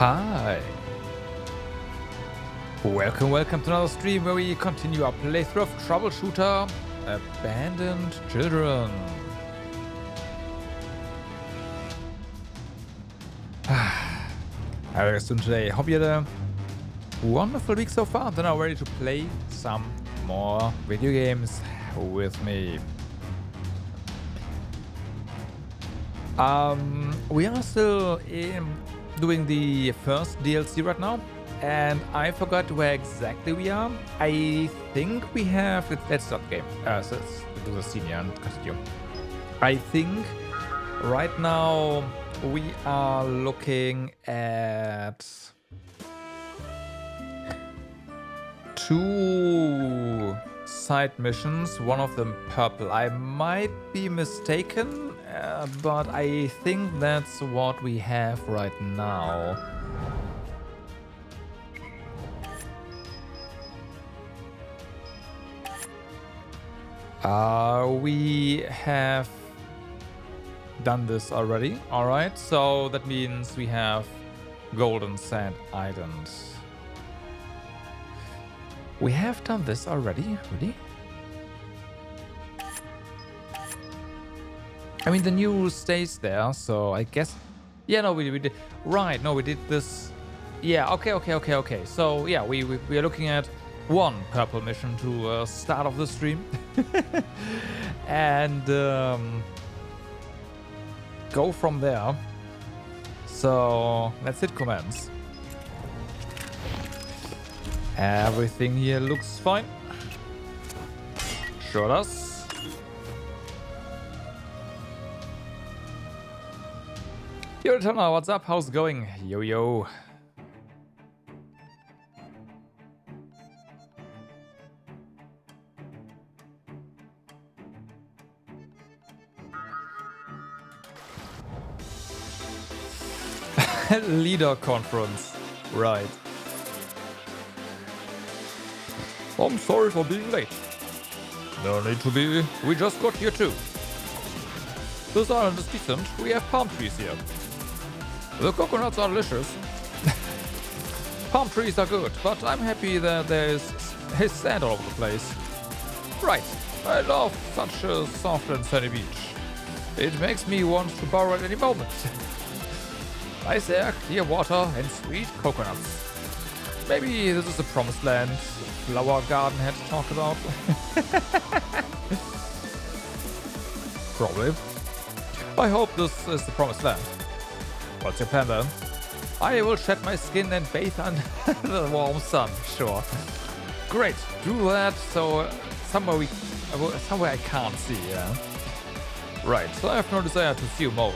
Hi. Welcome to another stream where we continue our playthrough of Troubleshooter Abandoned Children. How are you guys doing today? Hope you had a wonderful week so far. Then I'm ready to play some more video games with me. We are still doing the first DLC right now, and I forgot where exactly we are. I think we have. Let's start the game. So let's do the scene here and continue. I think right now we are looking at two side missions, one of them purple. I might be mistaken, but I think that's what we have right now. We have done this already. All right, so that means we have Golden Sand Island. We have done this already, really? I mean, the new stays there, so I guess... Yeah, no, we did... Right, no, we did this... Yeah, okay. So, yeah, we are looking at one purple mission to start off the stream. And go from there. So, let's hit commence. Everything here looks fine. Sure does. Yo, Tana, what's up? How's it going? Yo. Leader conference. Right. I'm sorry for being late. No need to be. We just got here too. This island is decent. We have palm trees here. The coconuts are delicious. Palm trees are good, but I'm happy that there's sand all over the place. Right. I love such a soft and sunny beach. It makes me want to borrow at any moment. Nice air, clear water, and sweet coconuts. Maybe this is the promised land Flower Garden had talked about. Probably. I hope this is the promised land. What's your plan then? I will shed my skin and bathe under the warm sun, sure. Great, do that so somewhere I can't see, yeah. Right, so I have no desire to see moles.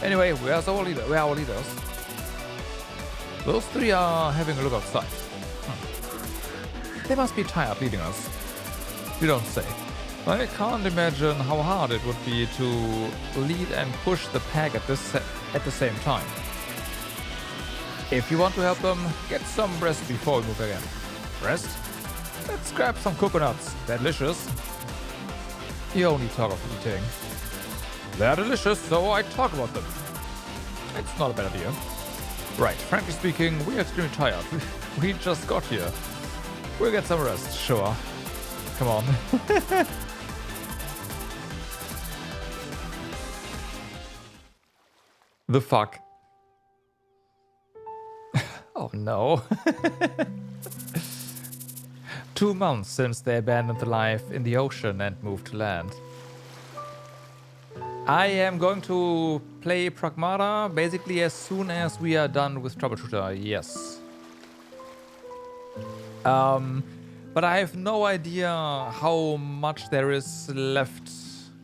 Anyway, where's our leader? Where are our leaders? Those three are having a look outside. They must be tired leading us. You don't say. I can't imagine how hard it would be to lead and push the pack at the same time. If you want to help them, get some rest before we move again. Rest? Let's grab some coconuts. They're delicious. You only talk of eating. They're delicious, so I talk about them. It's not a bad idea. Right, frankly speaking, we're extremely tired. We just got here. We'll get some rest, sure. Come on. The fuck? Oh no. 2 months since they abandoned the life in the ocean and moved to land. I am going to play Pragmata basically as soon as we are done with Troubleshooter, yes. But I have no idea how much there is left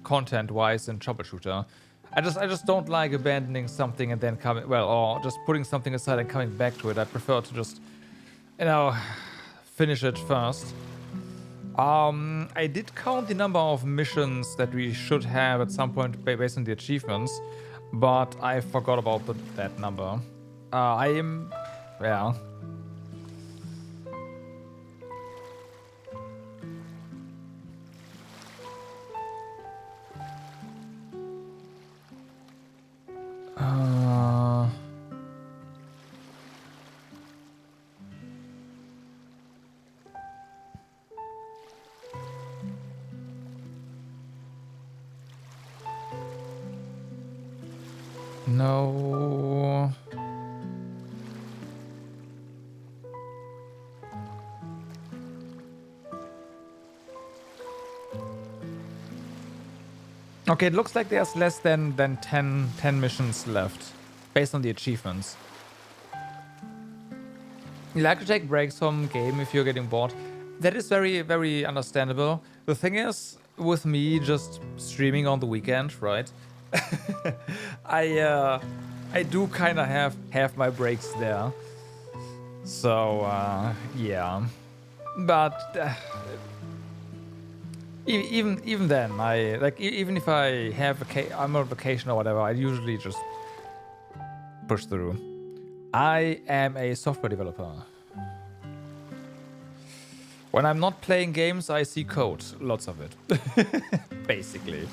content-wise in Troubleshooter. I just don't like abandoning something and then coming, well, or just putting something aside and coming back to it. I prefer to just, finish it first. I did count the number of missions that we should have at some point based on the achievements, but I forgot about that number. Yeah. No. Okay, it looks like there's less than 10 missions left, based on the achievements. You like to take breaks from game if you're getting bored. That is very, very understandable. The thing is, with me just streaming on the weekend, right? I do kind of have my breaks there. So yeah, but even then, I like even if I have I'm on vacation or whatever, I usually just push through. I am a software developer. When I'm not playing games, I see code, lots of it, basically.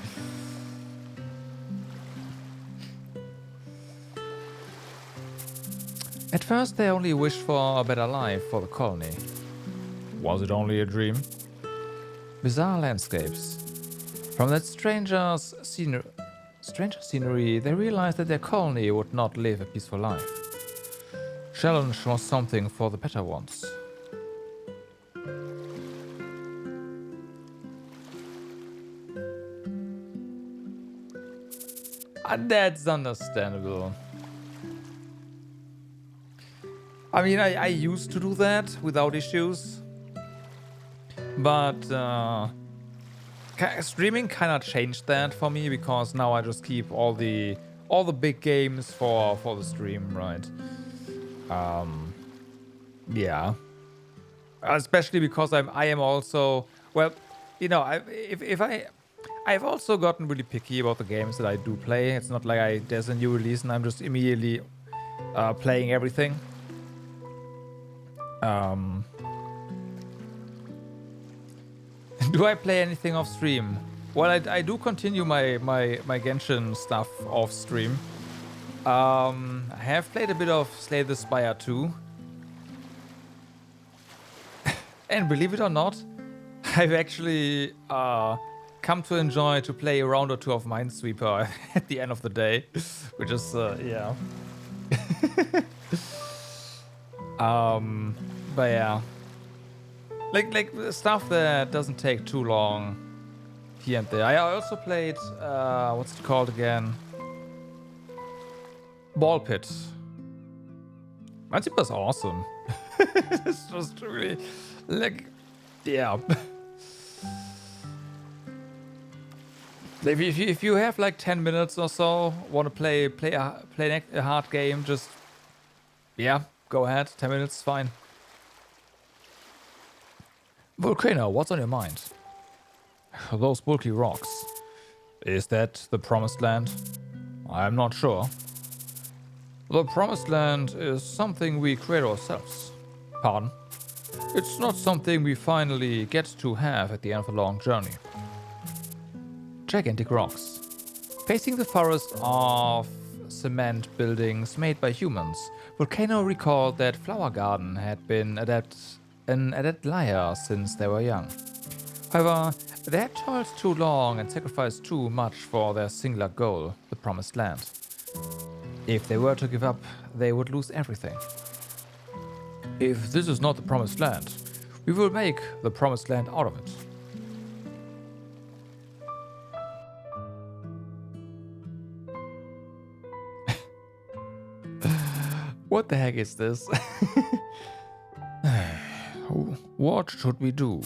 At first, they only wished for a better life for the colony. Was it only a dream? Bizarre landscapes. From that strange scenery, they realized that their colony would not live a peaceful life. Challenge was something for the better ones. That's understandable. I mean, I used to do that without issues. But streaming kind of changed that for me, because now I just keep all the big games for the stream, right? Yeah. Especially because I am also, well, you know, I've also gotten really picky about the games that I do play. It's not like there's a new release and I'm just immediately playing everything. Do I play anything off stream? Well, I do continue my Genshin stuff off stream. I have played a bit of Slay the Spire 2. And believe it or not, I've actually come to enjoy to play a round or two of Minesweeper at the end of the day, which is yeah. But yeah, like stuff that doesn't take too long here and there. I also played what's it called again? Ball Pit. Minesweeper's awesome. It's just really like, yeah. Like if you have like 10 minutes or so, want to play a hard game, just yeah, go ahead. 10 minutes is fine. Volcano, what's on your mind? Those bulky rocks. Is that the Promised Land? I'm not sure. The Promised Land is something we create ourselves. Pardon? It's not something we finally get to have at the end of a long journey. Gigantic rocks. Facing the forest of cement buildings made by humans, Volcano recalled that Flower Garden had been an adept liar since they were young. However, they had toiled too long and sacrificed too much for their singular goal, the Promised Land. If they were to give up, they would lose everything. If this is not the Promised Land, we will make the Promised Land out of it. What the heck is this? What should we do?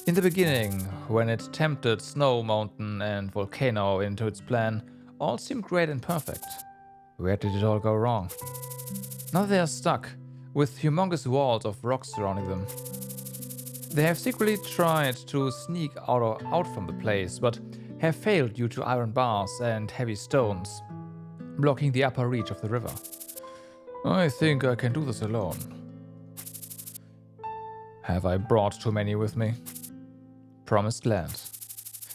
In the beginning, when it tempted Snow Mountain and Volcano into its plan, all seemed great and perfect. Where did it all go wrong? Now they are stuck, with humongous walls of rocks surrounding them. They have secretly tried to sneak out from the place, but have failed due to iron bars and heavy stones, blocking the upper reach of the river. I think I can do this alone. Have I brought too many with me? Promised Land.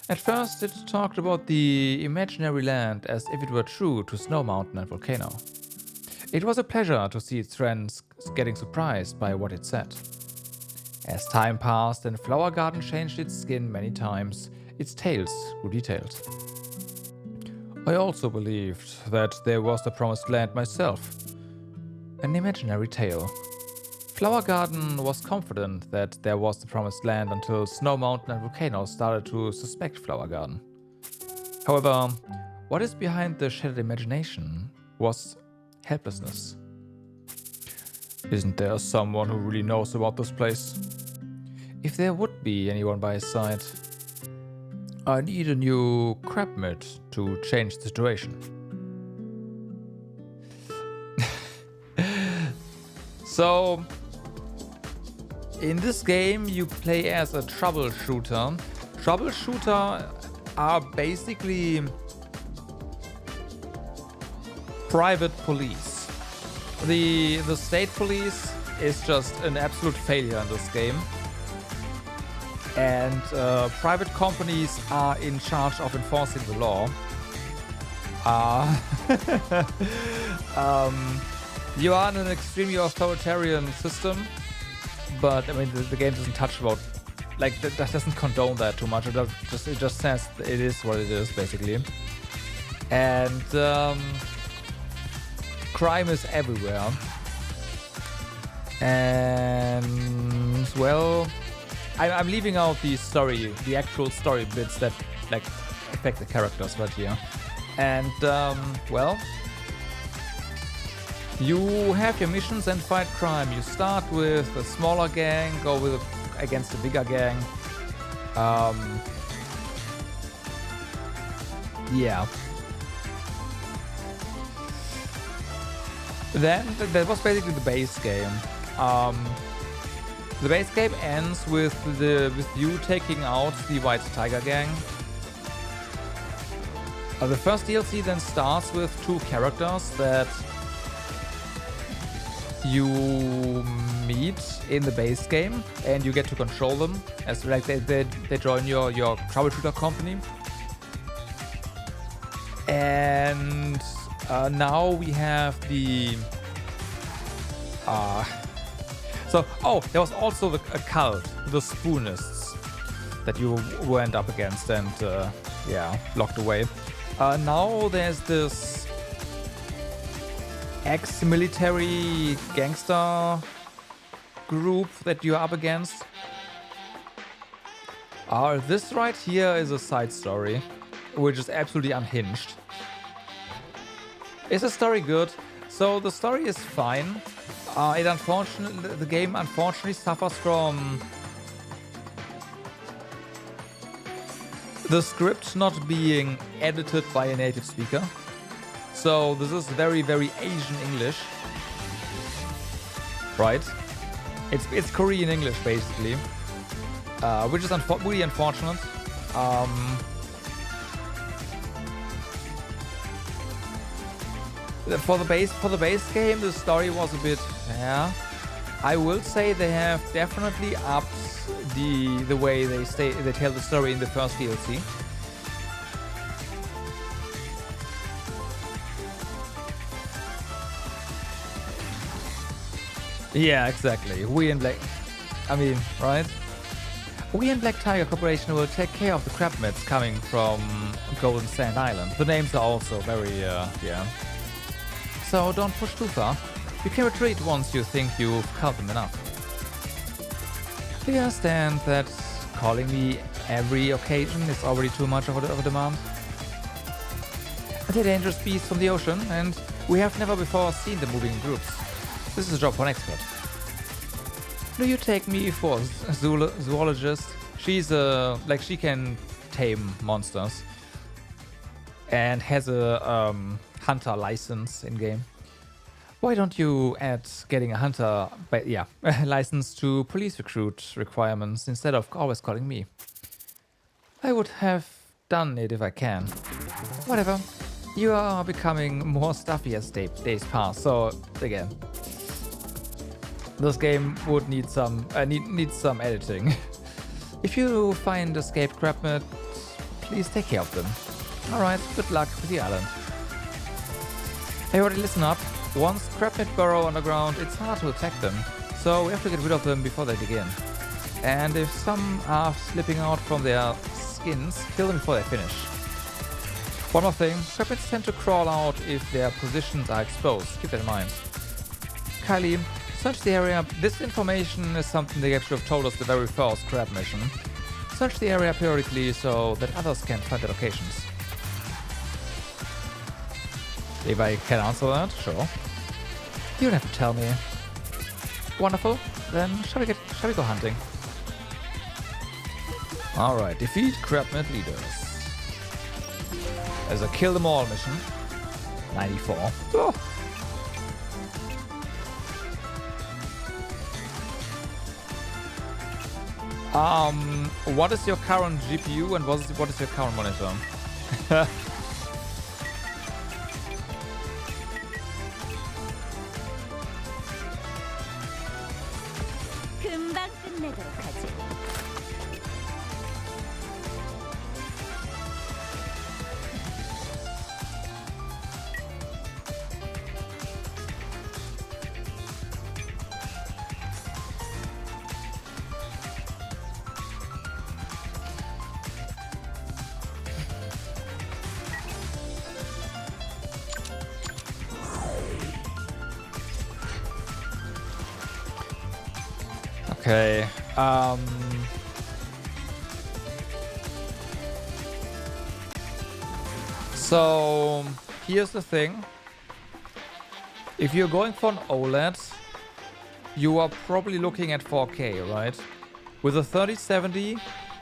At first, it talked about the imaginary land as if it were true to Snow Mountain and Volcano. It was a pleasure to see its friends getting surprised by what it said. As time passed and Flower Garden changed its skin many times, its tales grew detailed. I also believed that there was the promised land myself. An imaginary tale. Flower Garden was confident that there was the promised land until Snow Mountain and Volcanoes started to suspect Flower Garden. However, what is behind the shattered imagination was helplessness. Isn't there someone who really knows about this place? If there would be anyone by his side, I need a new crab mitt to change the situation. So, in this game you play as a troubleshooter. Troubleshooter are basically private police. The state police is just an absolute failure in this game. And private companies are in charge of enforcing the law. You are in an extremely authoritarian system, but I mean the game doesn't touch about, like, that doesn't condone that too much. It just says it is what it is, basically. And crime is everywhere. And well, I'm leaving out the actual story bits that like affect the characters right here. And well, you have your missions and fight crime. You start with a smaller gang, go against a bigger gang. Yeah. Then that was basically the base game. The base game ends with you taking out the White Tiger gang. The first DLC then starts with two characters that you meet in the base game, and you get to control them as like they join your troubleshooter company. And now we have the there was also a cult, the Spoonists, that you went up against and locked away. Now there's this ex-military gangster group that you're up against. This right here is a side story, which is absolutely unhinged. Is the story good? So the story is fine. The game unfortunately suffers from the script not being edited by a native speaker. So this is very, very Asian English, right? It's Korean English basically, which is really unfortunate. For the base game, the story was a bit, I will say they have definitely upped the way they tell the story in the first DLC. Yeah, exactly. We and Black Tiger Corporation will take care of the crab mitts coming from Golden Sand Island. The names are also very, So don't push too far. You can retreat once you think you've caught them enough. Do you understand that calling me every occasion is already too much of a demand? They're dangerous beasts from the ocean, and we have never before seen them moving in groups. This is a job for an expert. Do you take me for a zoologist? She's she can tame monsters and has a hunter license in game. Why don't you add getting a hunter license to police recruit requirements instead of always calling me? I would have done it if I can. Whatever. You are becoming more stuffy as days pass, so again, this game would need some editing. If you find escaped crab mitts, please take care of them. Alright, good luck with the island. Hey, already listen up. Once crab mitt burrow underground, it's hard to attack them, so we have to get rid of them before they begin. And if some are slipping out from their skins, kill them before they finish. One more thing, Crappets tend to crawl out if their positions are exposed. Keep that in mind. Kylie, search the area. This information is something they should have told us the very first crab mission. Search the area periodically so that others can find the locations. If I can answer that, sure. You don't have to tell me. Wonderful. Then shall we go hunting? Alright, defeat crabnet leaders. As a kill them all mission. 94. Oh. What is your current GPU and what is your current monitor? 금방 끝내도록 하지. Okay, so here's the thing. If you're going for an OLED, you are probably looking at 4K, right? With a 3070,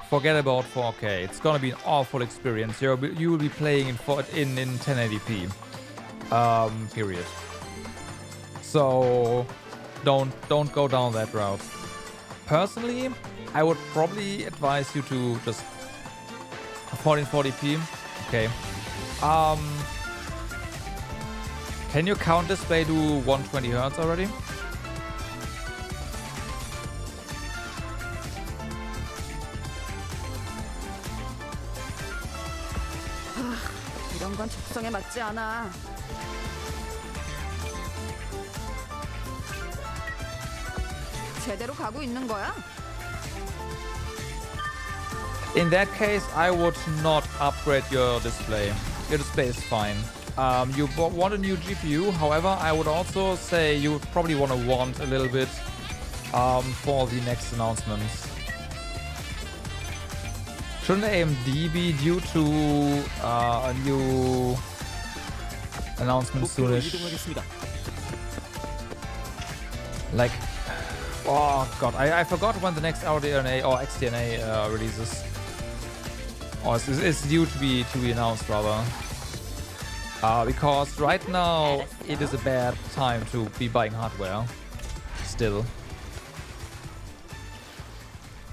forget about 4K. It's gonna be an awful experience. You will be playing in 1080p, period. So don't go down that route. Personally, I would probably advise you to just 1440p. Okay. Can your count display do 120 Hz already? 이런 건 적성에 맞지 않아. 제대로 가고 있는 거야? In that case, I would not upgrade your display. Your display is fine. You want a new GPU, however, I would also say you would probably want a little bit for the next announcements. Shouldn't AMD be due to a new announcement soonish? Like, oh god, I forgot when the next RDNA or XDNA releases. Or it's due to be announced rather. Because right now it is a bad time to be buying hardware. Still.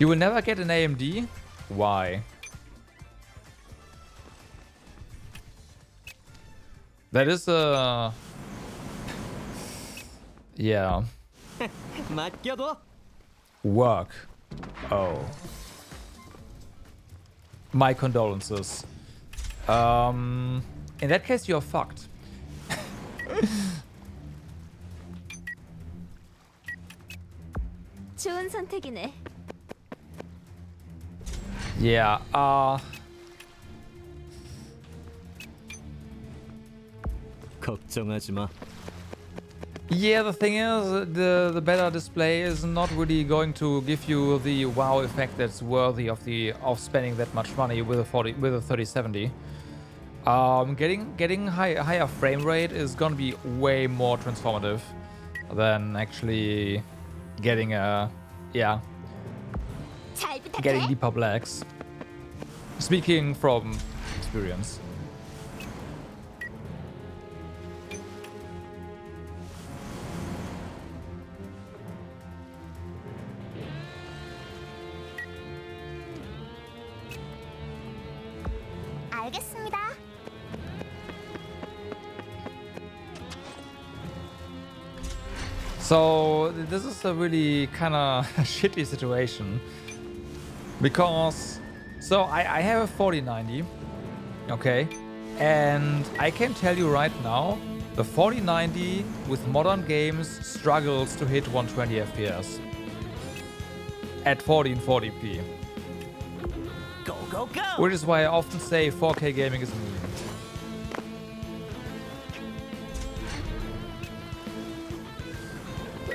You will never get an AMD? Why? That is a... yeah. Work. Oh. My condolences. In that case, you're fucked. 좋은 선택이네. Yeah, 걱정하지 마. yeah, the thing is, the better display is not really going to give you the wow effect that's worthy of spending that much money with a 3070. Getting higher frame rate is gonna be way more transformative than actually getting getting deeper blacks. Speaking from experience. 알겠습니다. So this is a really kind of shitty situation because I have a 4090, okay, and I can tell you right now the 4090 with modern games struggles to hit 120 FPS at 1440p. Go, go, go! Which is why I often say 4K gaming is a meme.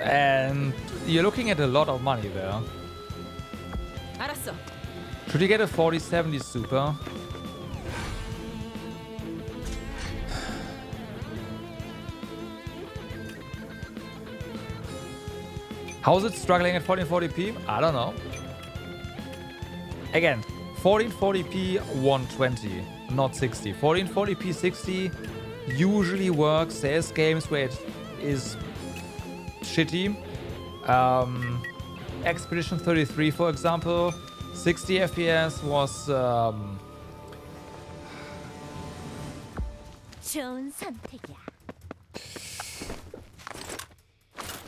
And you're looking at a lot of money there. 알았어. Should you get a 4070 Super? How is it struggling at 1440p? I don't know. Again, 1440p 120, not 60. 1440p 60 usually works. There's games where it is shitty. Expedition 33, for example, 60 FPS was 좋은 선택이야.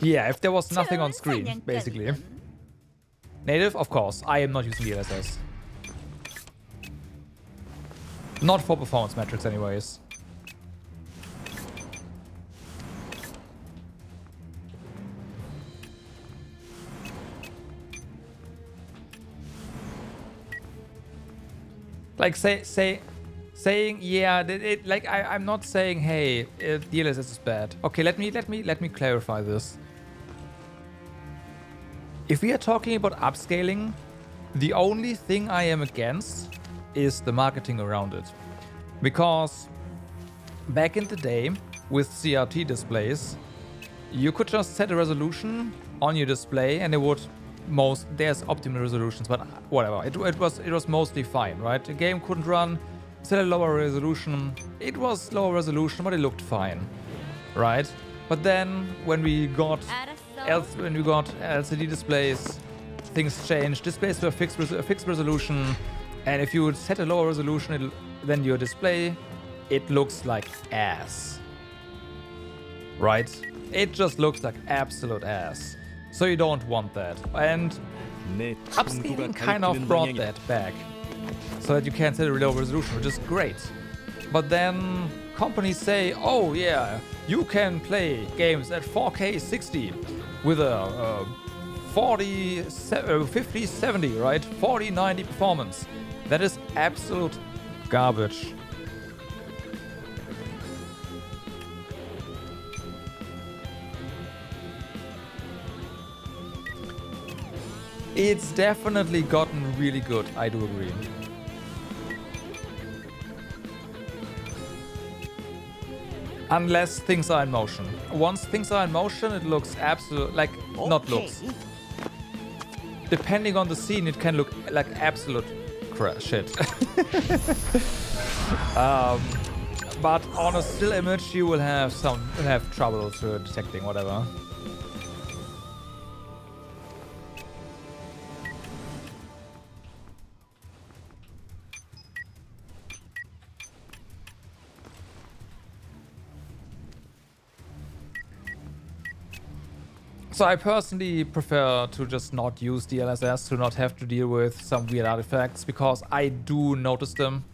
yeah, if there was nothing on screen, basically. Native, of course. I am not using DLSS. Not for performance metrics, anyways. Like saying yeah, like I'm not saying hey, DLSS is bad. Okay, let me clarify this. If we are talking about upscaling, the only thing I am against is the marketing around it. Because back in the day with CRT displays, you could just set a resolution on your display and it would there's optimal resolutions, but whatever. It was mostly fine, right? The game couldn't run, set a lower resolution. It was lower resolution, but it looked fine, right? But then when we got LCD displays, things changed. Displays were fixed resolution, and if you would set a lower resolution than your display, it looks like ass, right? It just looks like absolute ass. So you don't want that. And upscaling kind of brought that back, so that you can set a lower resolution, which is great. But then companies say, oh yeah, you can play games at 4K 60 with a 50-70, right? 40-90 performance. That is absolute garbage. It's definitely gotten really good, I do agree. Unless things are in motion. Once things are in motion, it looks absolute, like, not looks. Depending on the scene, it can look like absolute shit. But on a still image, you will have trouble detecting whatever. So I personally prefer to just not use DLSS, to not have to deal with some weird artifacts, because I do notice them.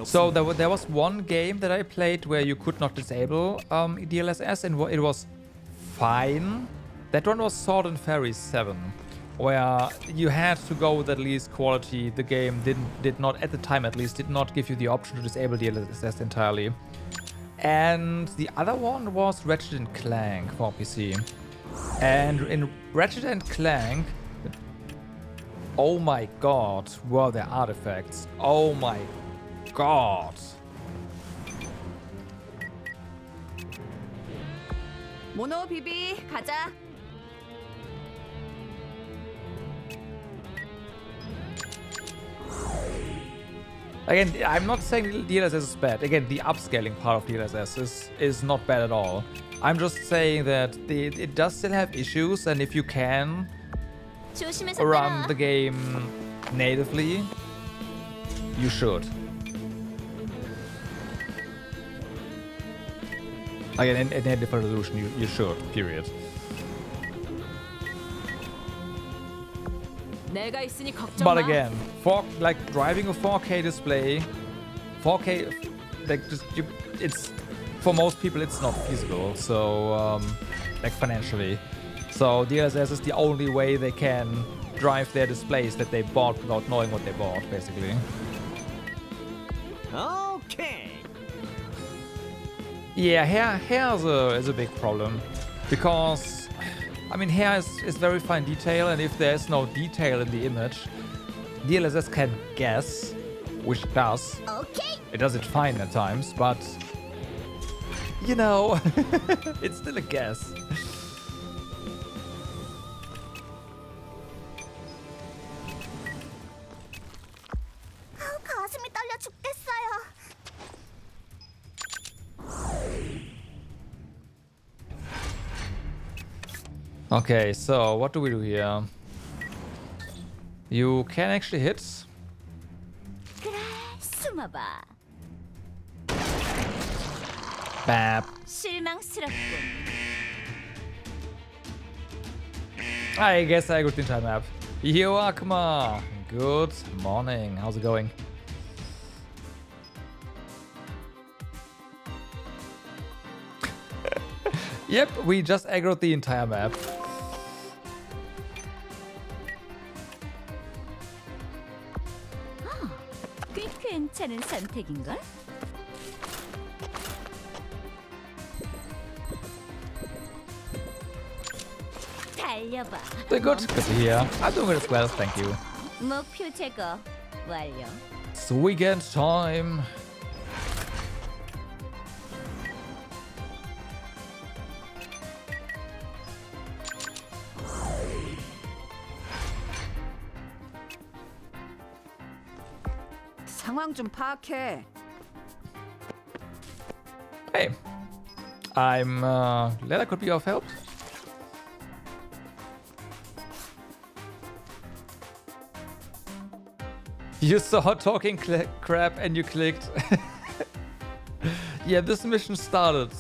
So there was one game that I played where you could not disable DLSS, and it was fine. That one was Sword and Fairy 7. Where you had to go with at least quality. The game did not, at the time at least, did not give you the option to disable DLSS entirely. And the other one was Ratchet & Clank for PC. And in Ratchet & Clank, oh my god, were there artifacts. Oh my god. 모노 비비 가자. Again, I'm not saying DLSS is bad. Again, the upscaling part of DLSS is not bad at all. I'm just saying that it does still have issues, and if you can run the game natively, you should. Again, in native resolution, you should, period. But again, driving a 4K display, 4K, it's for most people it's not feasible. So like financially, so DLSS is the only way they can drive their displays that they bought without knowing what they bought, basically. Okay. Yeah, hair is a big problem. Because, I mean, hair is very fine detail, and if there's no detail in the image, DLSS can guess, which it does. Okay. It does it fine at times, but, you know, it's still a guess. 가슴이 떨려 죽겠어요. Okay, so what do we do here? You can actually hit. 그래, 숨어봐. Bap. 실망스럽군. I guess I got the entire map. Yo, Akuma. Good morning. How's it going? Yep, we just aggroed the entire map. 꽤 괜찮은 선택인걸? 달려봐. They're good. Good to hear. I'm doing it as well, thank you. 목표 제거 완료. It's weekend time. 상황 좀 파악해. Hey, I'm glad I could be of help. You saw talking crap and you clicked. Yeah, this mission started.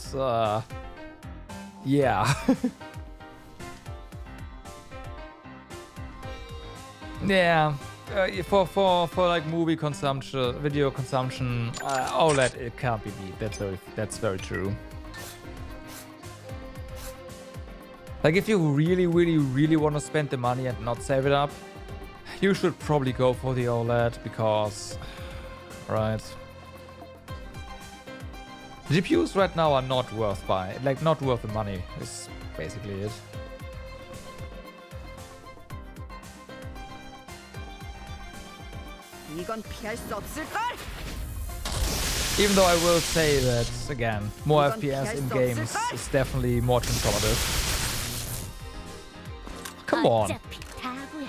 Yeah. Yeah. For like movie consumption, video consumption, OLED it can't be beat. That's very true. Like if you really want to spend the money and not save it up, you should probably go for the OLED because, right? GPUs right now are not worth buying, like not worth the money. Is basically it. 이건 피할 수 없을걸? Even though I will say that again, more 이건 FPS in 피할 수 games 없을걸? is definitely more transformative. Come on. 어차피 다구야.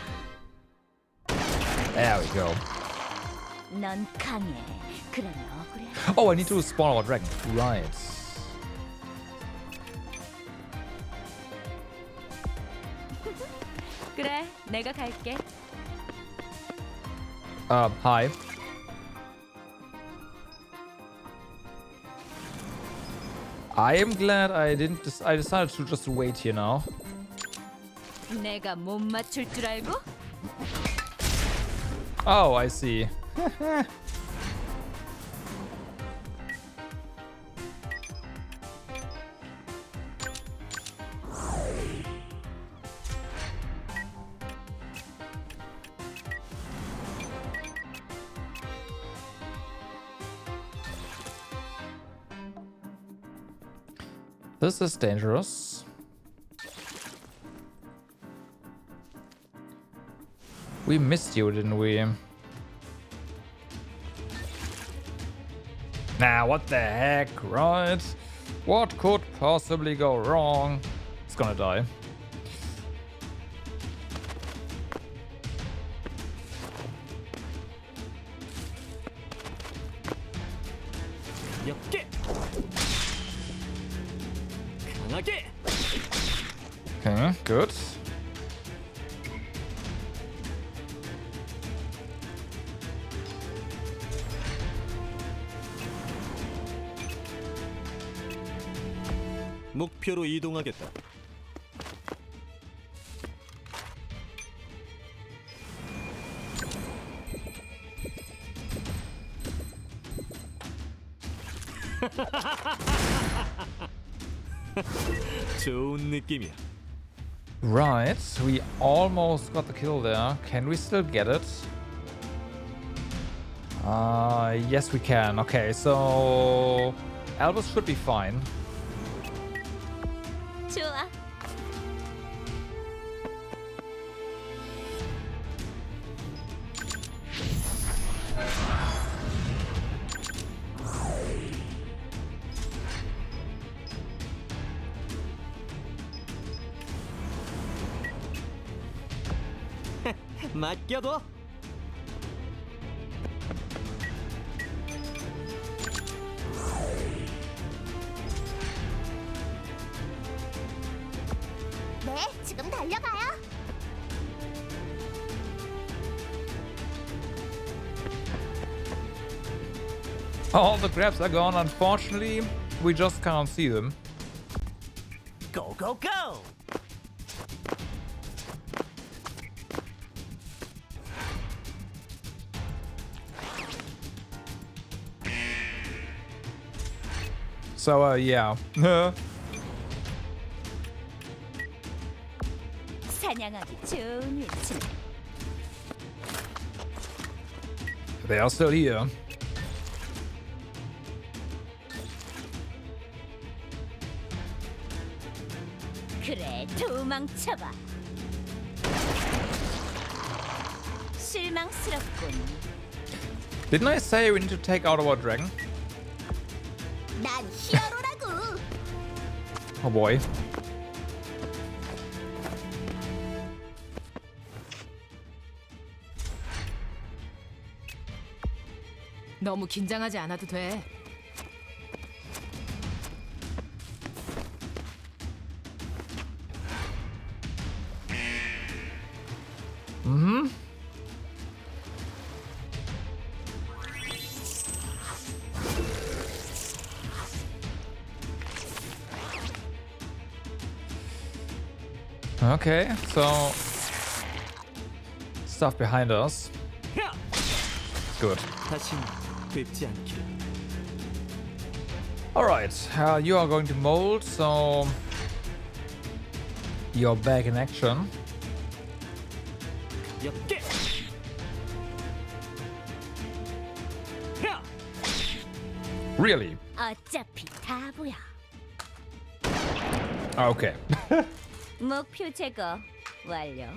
There we go. 넌 강해. 그러면 억울해. Oh, I need to spawn our dragon. Right. 그래, 내가 갈게. Hi. I am glad I didn't. I decided to just wait here now. 내가 못 맞출 줄 알고? Oh, I see. This is dangerous. We missed you, didn't we? Nah, what the heck, right? What could possibly go wrong? It's gonna die. 엽게. 강하게. Okay, good. 목표로 이동하겠다. 좋은 느낌이야. Right, we almost got the kill there. Can we still get it? Yes we can. Okay, so Albus should be fine. 좋아. 맡겨둬. 네, 지금 달려가요. All the grabs are gone, unfortunately. We just can't see them. Go go go. So, yeah. 사냥하기 좋은 위치. They are still here. 그래, 도망쳐봐. 실망스럽군. Didn't I say we need to take out our dragon? 난 히어로라고. Oh boy. 너무 긴장하지 않아도 돼. Okay, so stuff behind us. 야! Good. 다신 뵙지 않길. Alright, you are going to mold, so you're back in action. 엽게. 야! Really? 어차피 다 보여. Okay. 목표 제거 완료.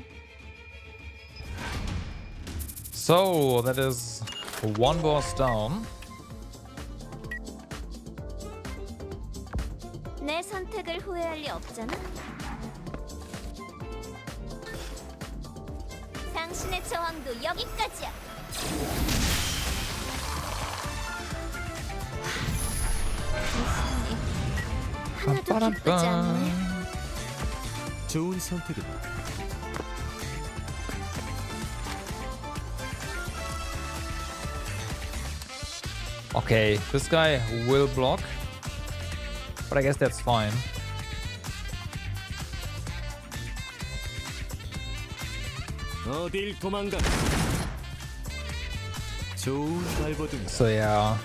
So that is one boss down. 내 선택을 후회할 리 없잖아. 당신의 저항도 여기까지야. 미션이 하나도 기쁘지 않네. 좋은 선택이다. Okay, this guy will block, but I guess that's fine. 어딜 도망가? 좋은 발버둥. So yeah,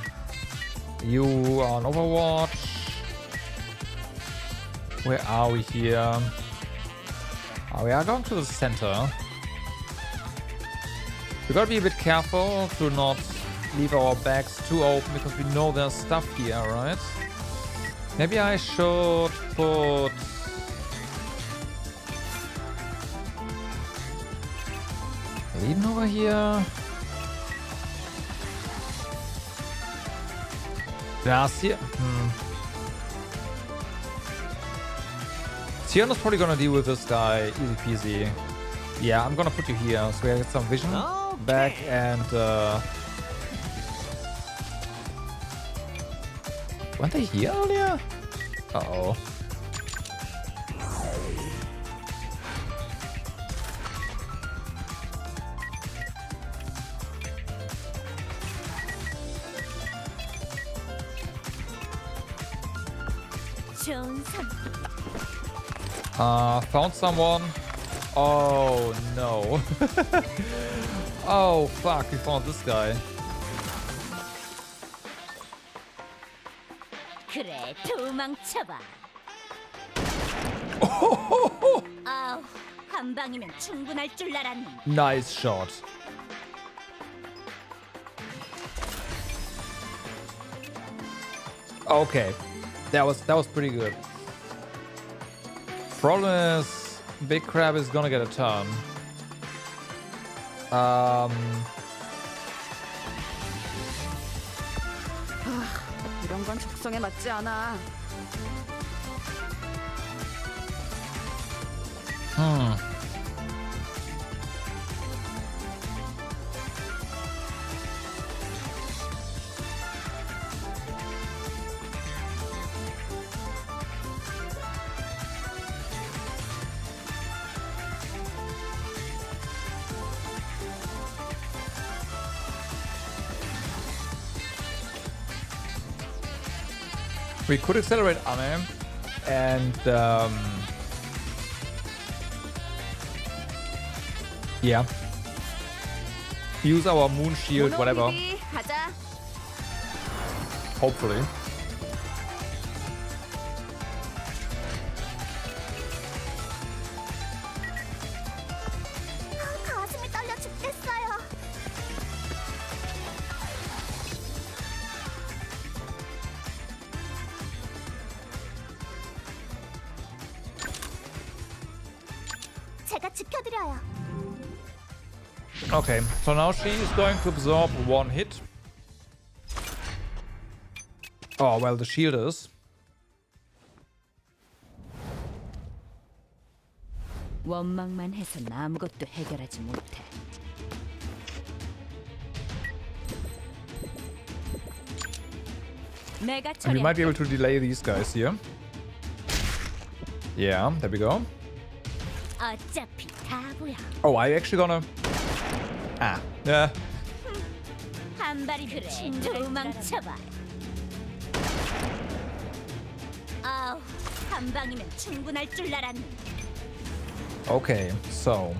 you are on Overwatch. Where are we here? We are going to the center. We gotta be a bit careful to not leave our backs too open because we know there's stuff here, right? Maybe I should put... Lean over here. Sion is probably gonna deal with this guy easy peasy. Yeah, I'm gonna put you here so we get some vision back and weren't they here earlier? Uh-oh. 좋은 선택. Found someone. Oh no. Oh fuck, we found this guy. 그래, 도망쳐봐. 아우, 한 방이면 충분할 줄 알았니? Nice shot. Okay, that was pretty good. Problem is, Big Crab is gonna get a turn. 이런 건 적성에 맞지 않아. We could accelerate Ame and yeah, use our moon shield, whatever. 가자. Hopefully. 가슴이 떨려 죽겠어요. 제가 지켜드려요. Okay, so now she is going to absorb one hit. Oh, well, the shield is. 원망만 해선 아무것도 해결하지 못해. 내가 And we might be 처리할게. able to delay these guys here. Yeah, there we go. 어차피 다 보여. Oh, are you actually gonna... Ah, yeah. 한 발이면 도망쳐봐. 아우, 한 방이면 충분할 줄 알았니? Okay, so...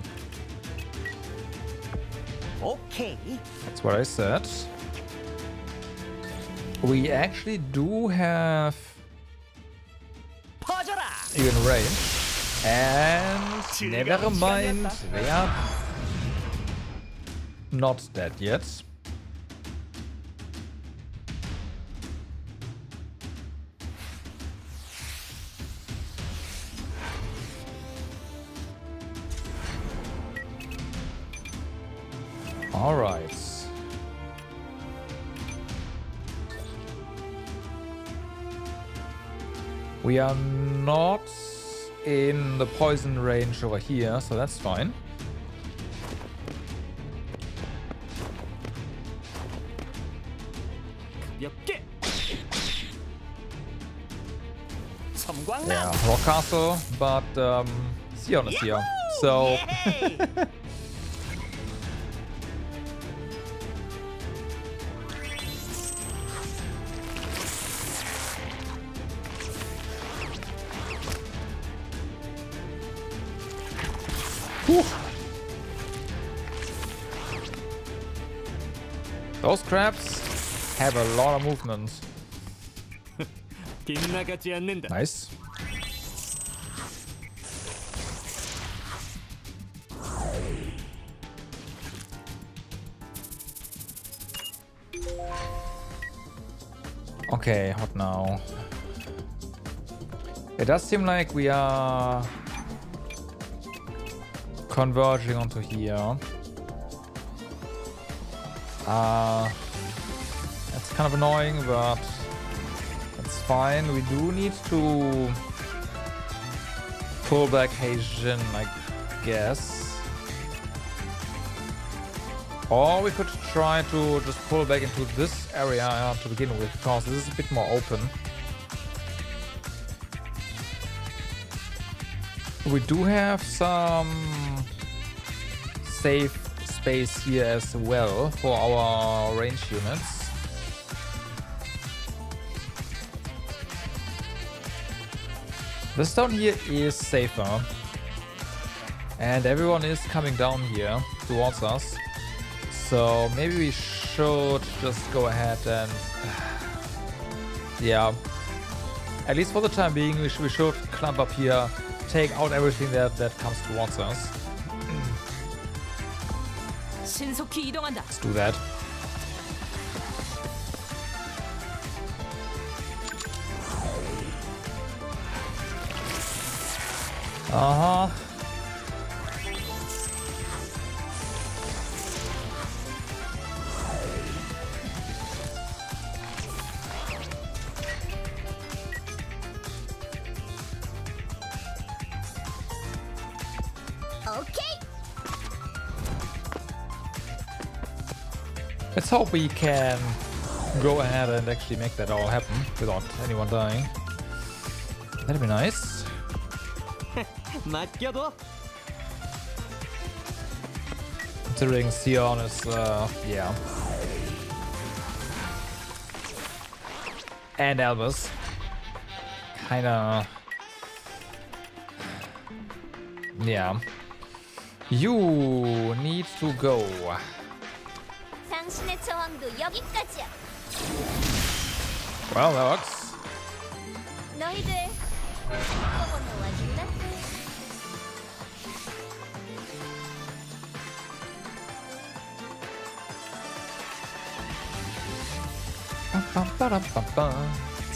오케이. That's what I said. We actually do have 퍼져라. even range. And never mind, they are not dead yet. All right. We are not in the poison range over here, so that's fine. 가볍게. 섬광남. Yeah, Rock Castle, but Sion is here. So Whew. Those crabs have a lot of movement. 빗나가지 않는다. Nice. Okay, what now? It does seem like we are converging onto here. That's kind of annoying, but it's fine. We do need to pull back Heijin, I guess. Or we could try to just pull back into this area to begin with, because this is a bit more open. We do have some safe space here as well for our range units. This down here is safer. And everyone is coming down here towards us. So maybe we should just go ahead and... yeah. At least for the time being, we should climb up here take out everything that comes towards us. 신속히 이동한다. Let's do that. Uh-huh. 오케이. Let's hope we can go ahead and actually make that all happen without anyone dying. That'd be nice. 맡겨둬. Considering Sion is, yeah. And Elvis. Kinda... Yeah. You need to go. 당신의 저항도 여기까지야. Well, that works. 너희들 한꺼번에 와줄래?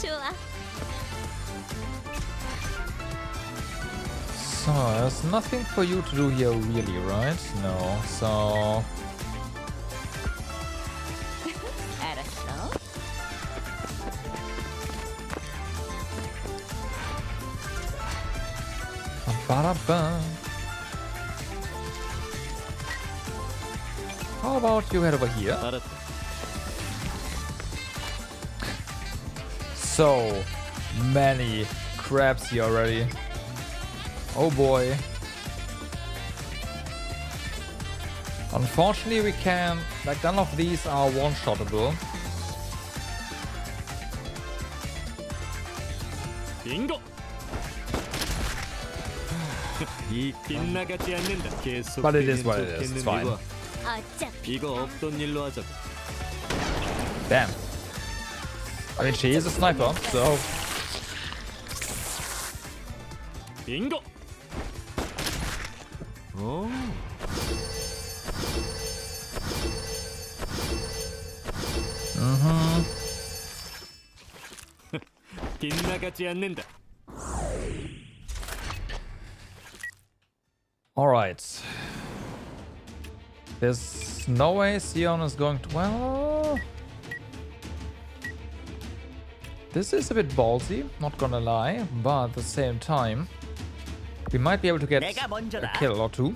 좋아. So, there's nothing for you to do here really, right? No, so... 알았어. Ba-da-ba. How about you head over here? 알았다. So many crabs here already. Oh boy. Unfortunately, we can... Like, none of these are one-shottable. 빙고. 이 빗나가지 않는다. 계속. But it is what it is. It's fine. 어차피 이거 없던 일로 하자. Damn. I mean, she is a sniper, so... 빙고. 오. Mm-hmm. 빗나가지 않는다. Alright. There's no way Sion is going to... Well... This is a bit ballsy, not gonna lie, but at the same time, we might be able to get 내가 a 먼저다. kill or two.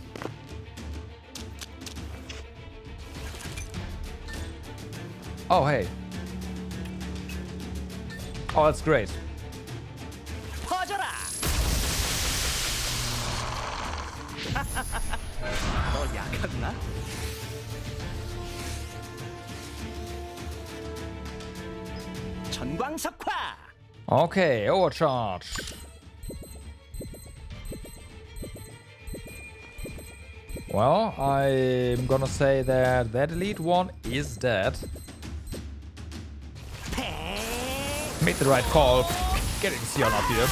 Oh, hey. Oh, that's great. 퍼져라. 너 약하구나. 전광석화. Okay, overcharge. Well, I'm gonna say that that elite one is dead. Made the right call, getting Sion up here.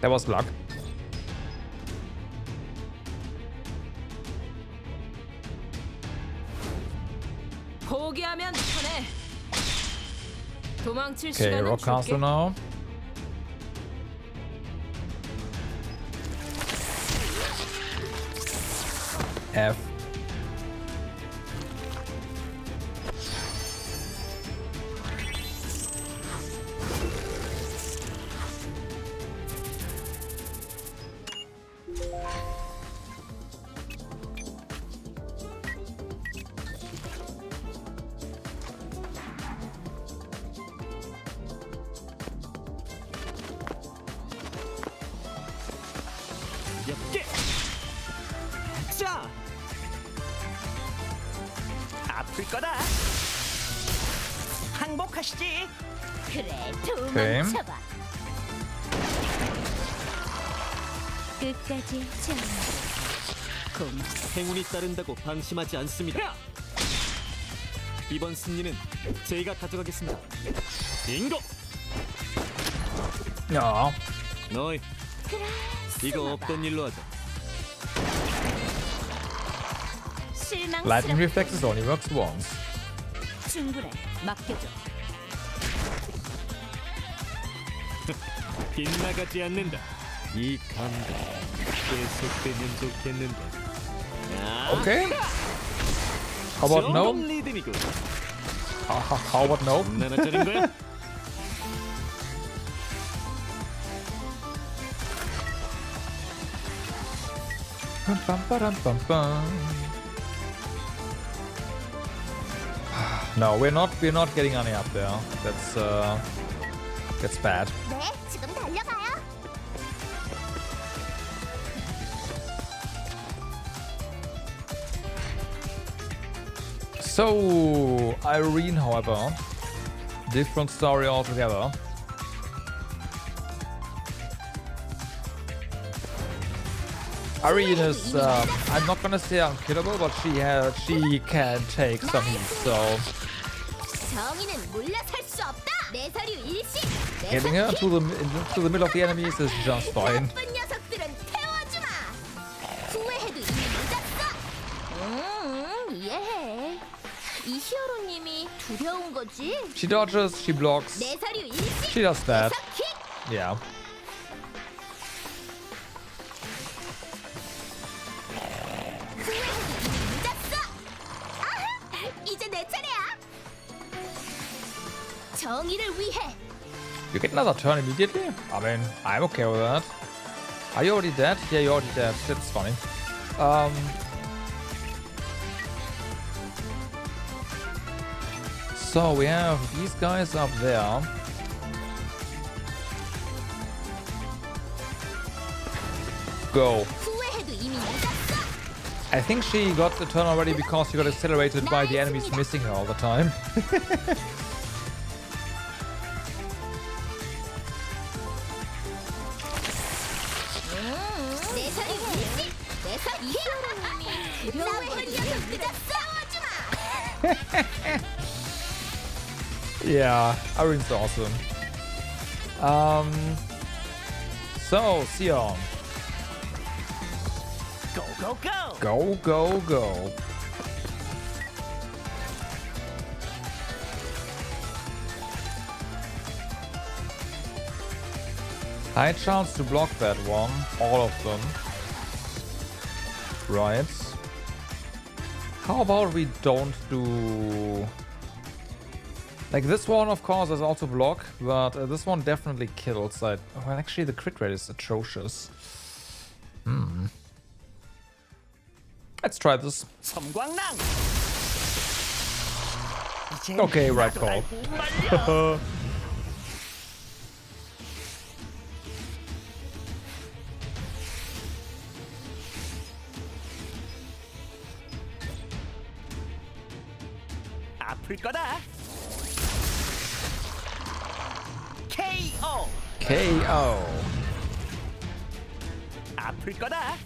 That was luck. 포기하면 편해. 도망칠 Okay, 시간은 rock castle 줄게. now. F. 몇 개. 자. 아플 거다. 항복하시지. 그래, 오케이. 도망쳐봐. 끝까지 참. 행운이 따른다고 방심하지 않습니다. 이번 승리는 제가 가져가겠습니다. 빙고. Ja. 너희 이거 없던 일로 하자. Lightning 실망스럽. reflexes only works once. 충분해. 맡겨줘. 빗나가지 않는다. 이 감각 계속되면 좋겠는데. Okay. How about no? 조금 리듬이고. How about no? 나나 짜린 거야? No, we're not getting any up there. That's bad. 네, 지금 달려가요. So Irene, however, different story altogether. Irene is, I'm not gonna say unkillable, but she can take some heat, so 정의는 물러설 수 없다. 내 서류 일시. getting her to the middle of the enemies is just fine. 나쁜 녀석들은 태워주마. 후회해도 이미 늦었어. 이해해. 이 히어로님이 두려운 거지. She dodges, she blocks, 내 서류 일시. she does that. 킥. Yeah. 늦었어. 아하, 이제 내 차례야. 정의를 위해. You get another turn immediately? I mean, I'm okay with that. Are you already dead? Yeah, you're already dead. That's funny. So we have these guys up there. Go. 후회해도 이미 늦었어. I think she got the turn already because she got accelerated by the enemies missing her all the time. 내 서류 일시. 내 서류 히어로님이 두려운 거지. 늦었어. 싸워주마. Yeah, Irene's awesome. So Sion, 고고고. go. High chance to block that one, all of them. Right. How about we don't do... Like this one, of course, is also block, but this one definitely kills. Well, actually, the crit rate is atrocious. Let's try this. 섬광랑. Okay, right call. 아플 거다. KO. KO. 아플 거다.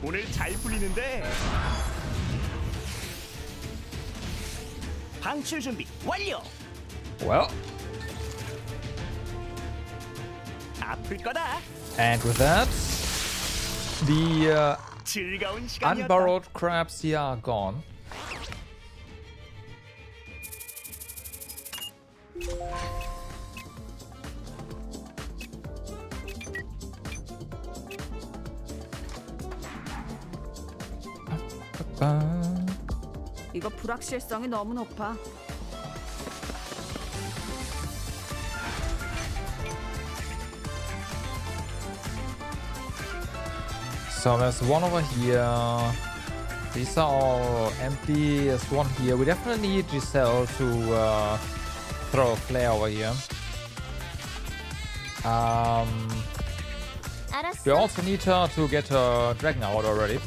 오늘 잘 풀리는데. 방출 준비 완료. Well, 아플 거다. and with that, the 즐거운 시간이었다. unborrowed crabs here are gone. 이거 불확실성이 너무 높아. So there's one over here. These are all empty. There's one here. We definitely need Giselle to throw a flare over here. We 알았어. also need her to get her dragon out already.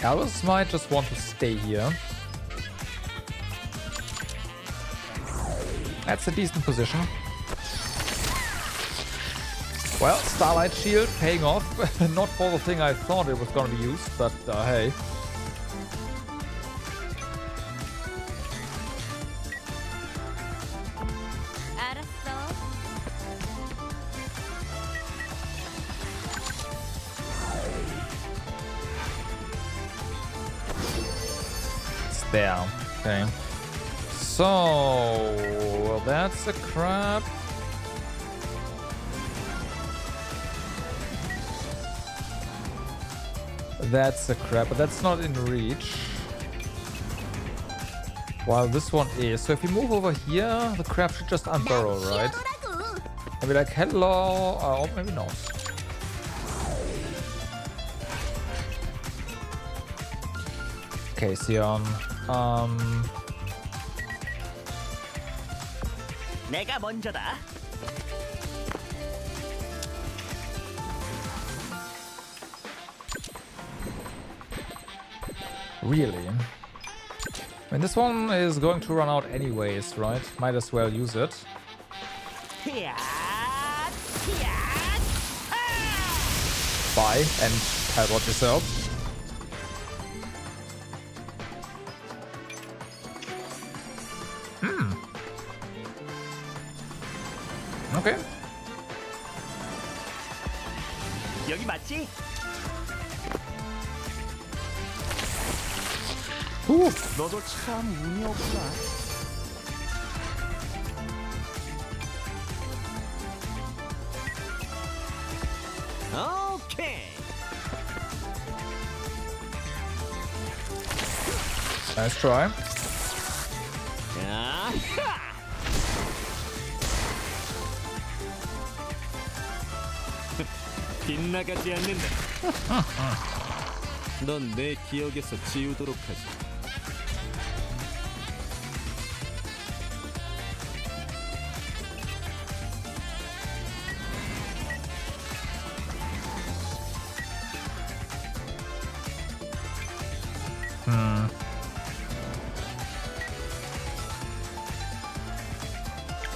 Alice might just want to stay here. That's a decent position. Well, Starlight Shield paying off. Not for the thing I thought it was gonna be used, but hey. 알았어. It's there. Okay. So, well, that's a crap. That's a crap, but that's not in reach. While this one is. So if you move over here, the crab should just unburrow, right? And be like, hello. Oh, maybe not. Okay, Sion. 내가 먼저다. Really? I mean, this one is going to run out anyways, right? Might as well use it. 히야, Bye, and teleport yourself. Okay. 여기 맞지? Ooh. 너도 참 운이 없구나. 오케이. Nice try. 야하! 빗나가지 않는다. 넌 내 기억에서 지우도록 하지.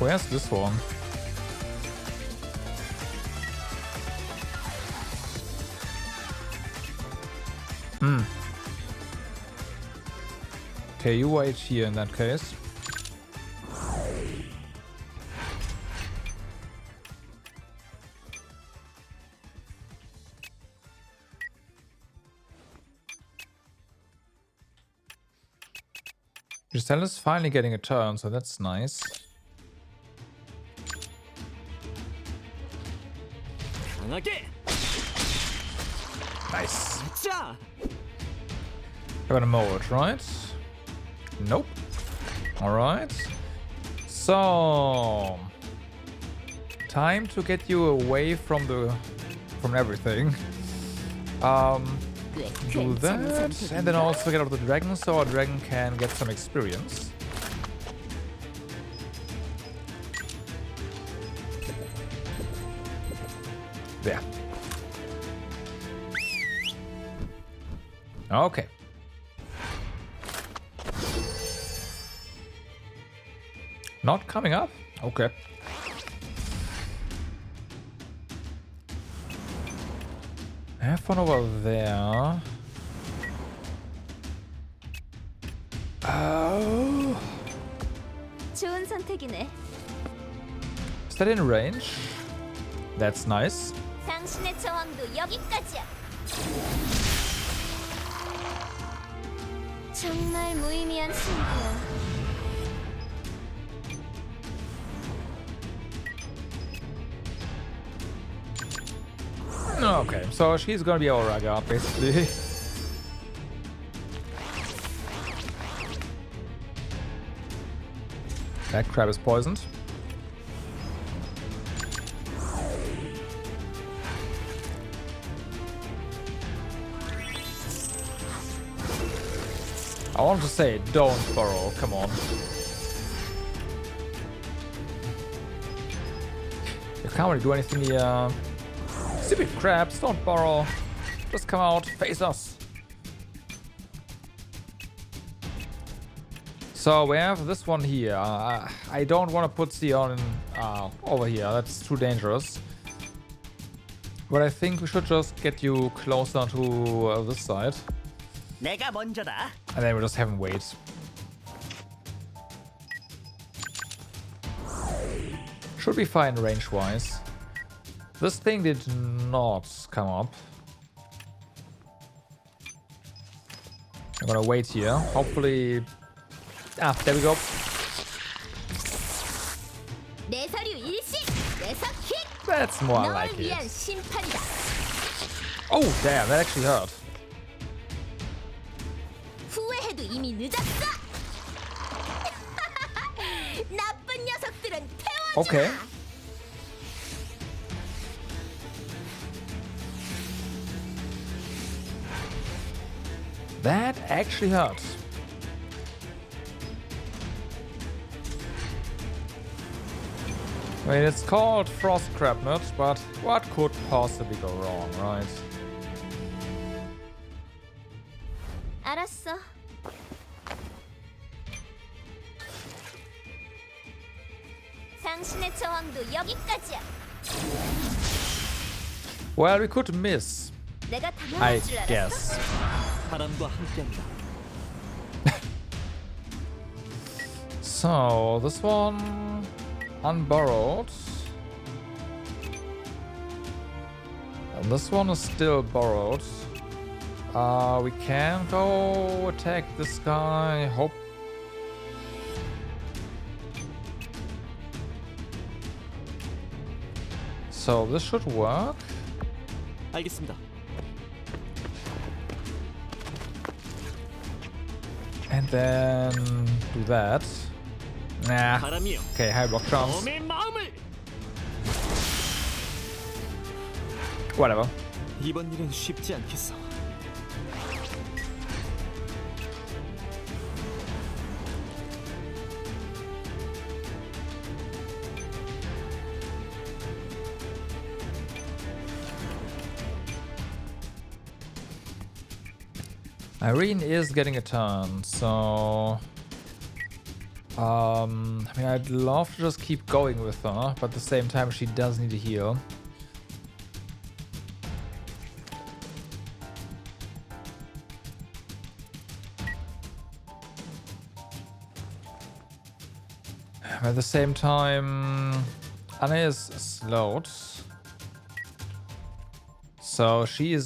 Where's this one? Okay, you wait here in that case. Giselle is finally getting a turn, so that's nice. 강하게. Nice. 자. We're gonna mow it, right? Nope. Alright. So time to get you away from everything. Do that, and then also get out the dragon so our dragon can get some experience. There. Okay. Not coming up? Okay. Have fun over there. Oh. 좋은 선택이네. Is that in range? That's nice. 당신의 저항도 여기까지야. 정말 무의미한 승부야. Okay, so she's gonna be our Raga, basically. That crab is poisoned. I want to say, don't burrow, come on. You can't really do anything here. Stupid crabs, don't burrow. Just come out, face us. So we have this one here. I don't want to put Sion over here. That's too dangerous. But I think we should just get you closer to this side. 내가 먼저다. And then we just have him wait. Should be fine range-wise. This thing did not come up. I'm gonna wait here. Hopefully... Ah, there we go. 내 서류 일시, 내 서킷. That's more 널 like 위한 it. 심판이다. Oh, damn, that actually hurt. 후회해도 이미 늦었어. 나쁜 녀석들은 태워주마. Okay. That actually hurts. I mean, it's called Frost Crabnut, but what could possibly go wrong, right? 알았어. 당신의 저항도 여기까지야. Well, we could miss, 내가 I 당연할 줄 알았어. guess. 바람과 함께한다. So, this one unborrowed. And this one is still borrowed. We can go attack this guy. Hope. So this should work. 알겠습니다. And then do that. Nah. 바람이요. Okay, high block chance. 몸의 마음을. Whatever. 이번 일은 쉽지 않겠어. Irene is getting a turn, so I mean, I'd love to just keep going with her, but at the same time she does need a heal. At the same time, Anna is slowed. So she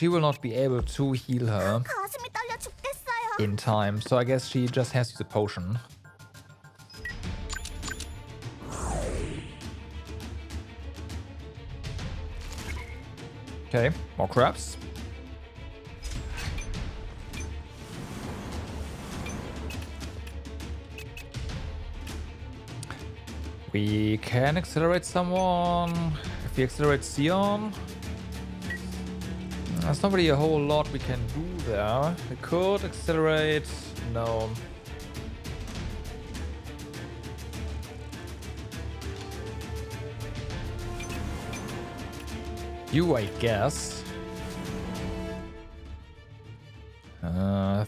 will not be able to heal her 가슴이 떨려 죽겠어요. in time. So I guess she just has to use a potion. Okay, more crabs. We can accelerate someone. If we accelerate Sion, there's not really a whole lot we can do there. We could accelerate. No. You, I guess.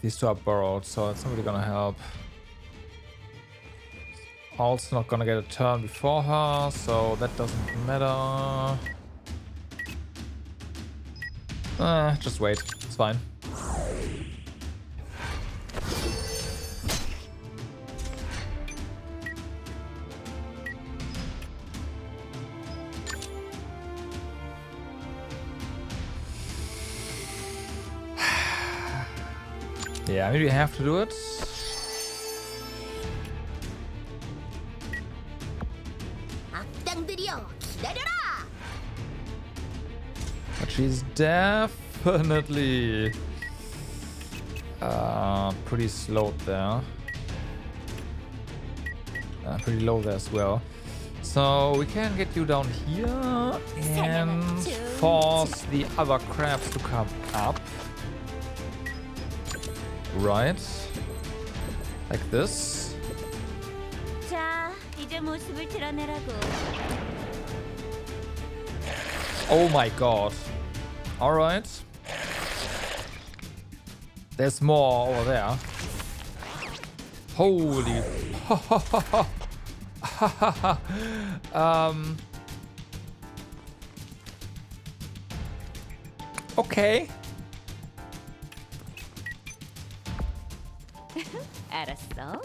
These two are borrowed, so that's not really gonna help. Also not gonna get a turn before her, so that doesn't matter. Just wait. It's fine. Yeah, maybe we have to do it. 악당들이여, 기다려라. But she's definitely pretty slowed there. Pretty low there as well. So we can get you down here and force the other crabs to come up. Right. Like this. 자, 이제 모습을 드러내라고. Oh my god. Alright. There's more over there. Holy. Okay. 알았어.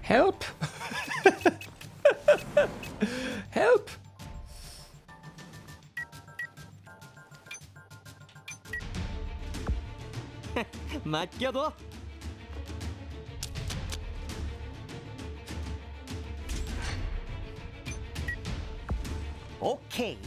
Help. Help. 맡겨둬. 오케이.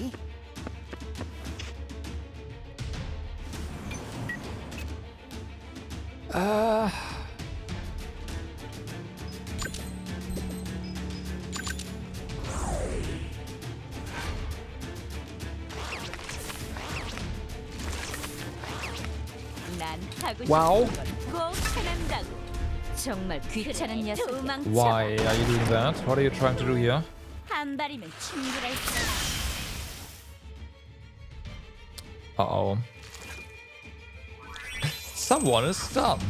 난 하고 와우. 싶은 건꼭 해낸다고. 정말 귀찮은 녀석. 도망쳐. Why are you doing that? What are you trying to do here? 한 발이면 충분할 거야. Uh-oh. Someone is stunned.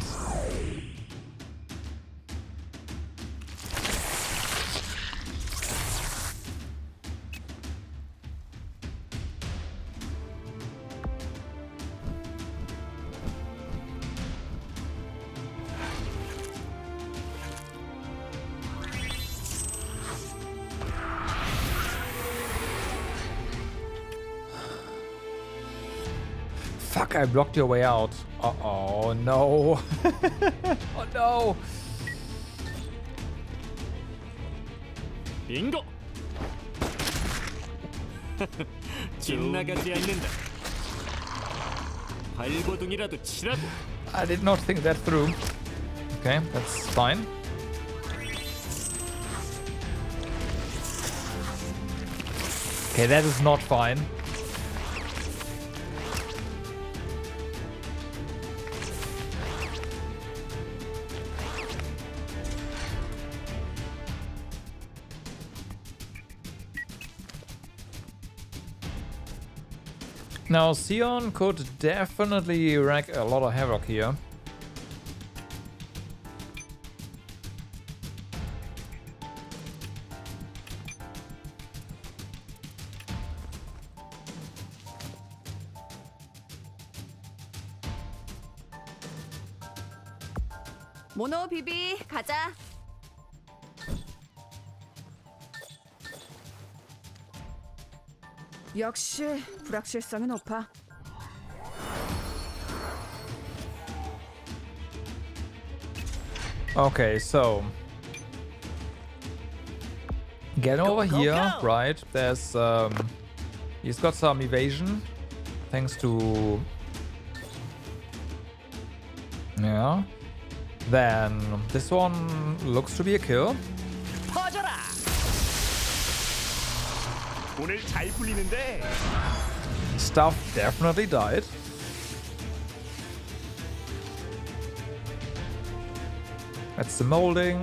Fuck, I blocked your way out. Uh-oh, no. Oh no. 빙고. 빗나가지 않는다. 발버둥이라도 치라고. I did not think that through. Okay, that's fine. Okay, that is not fine. Now, Sion could definitely wreak a lot of havoc here. 모노 비비 가자. 역시 불확실성이 높아. Okay, so get over here, right? There's he's got some evasion thanks to yeah. Then this one looks to be a kill. 퍼져라. 오늘 잘 풀리는데. Stuff definitely died. That's the molding.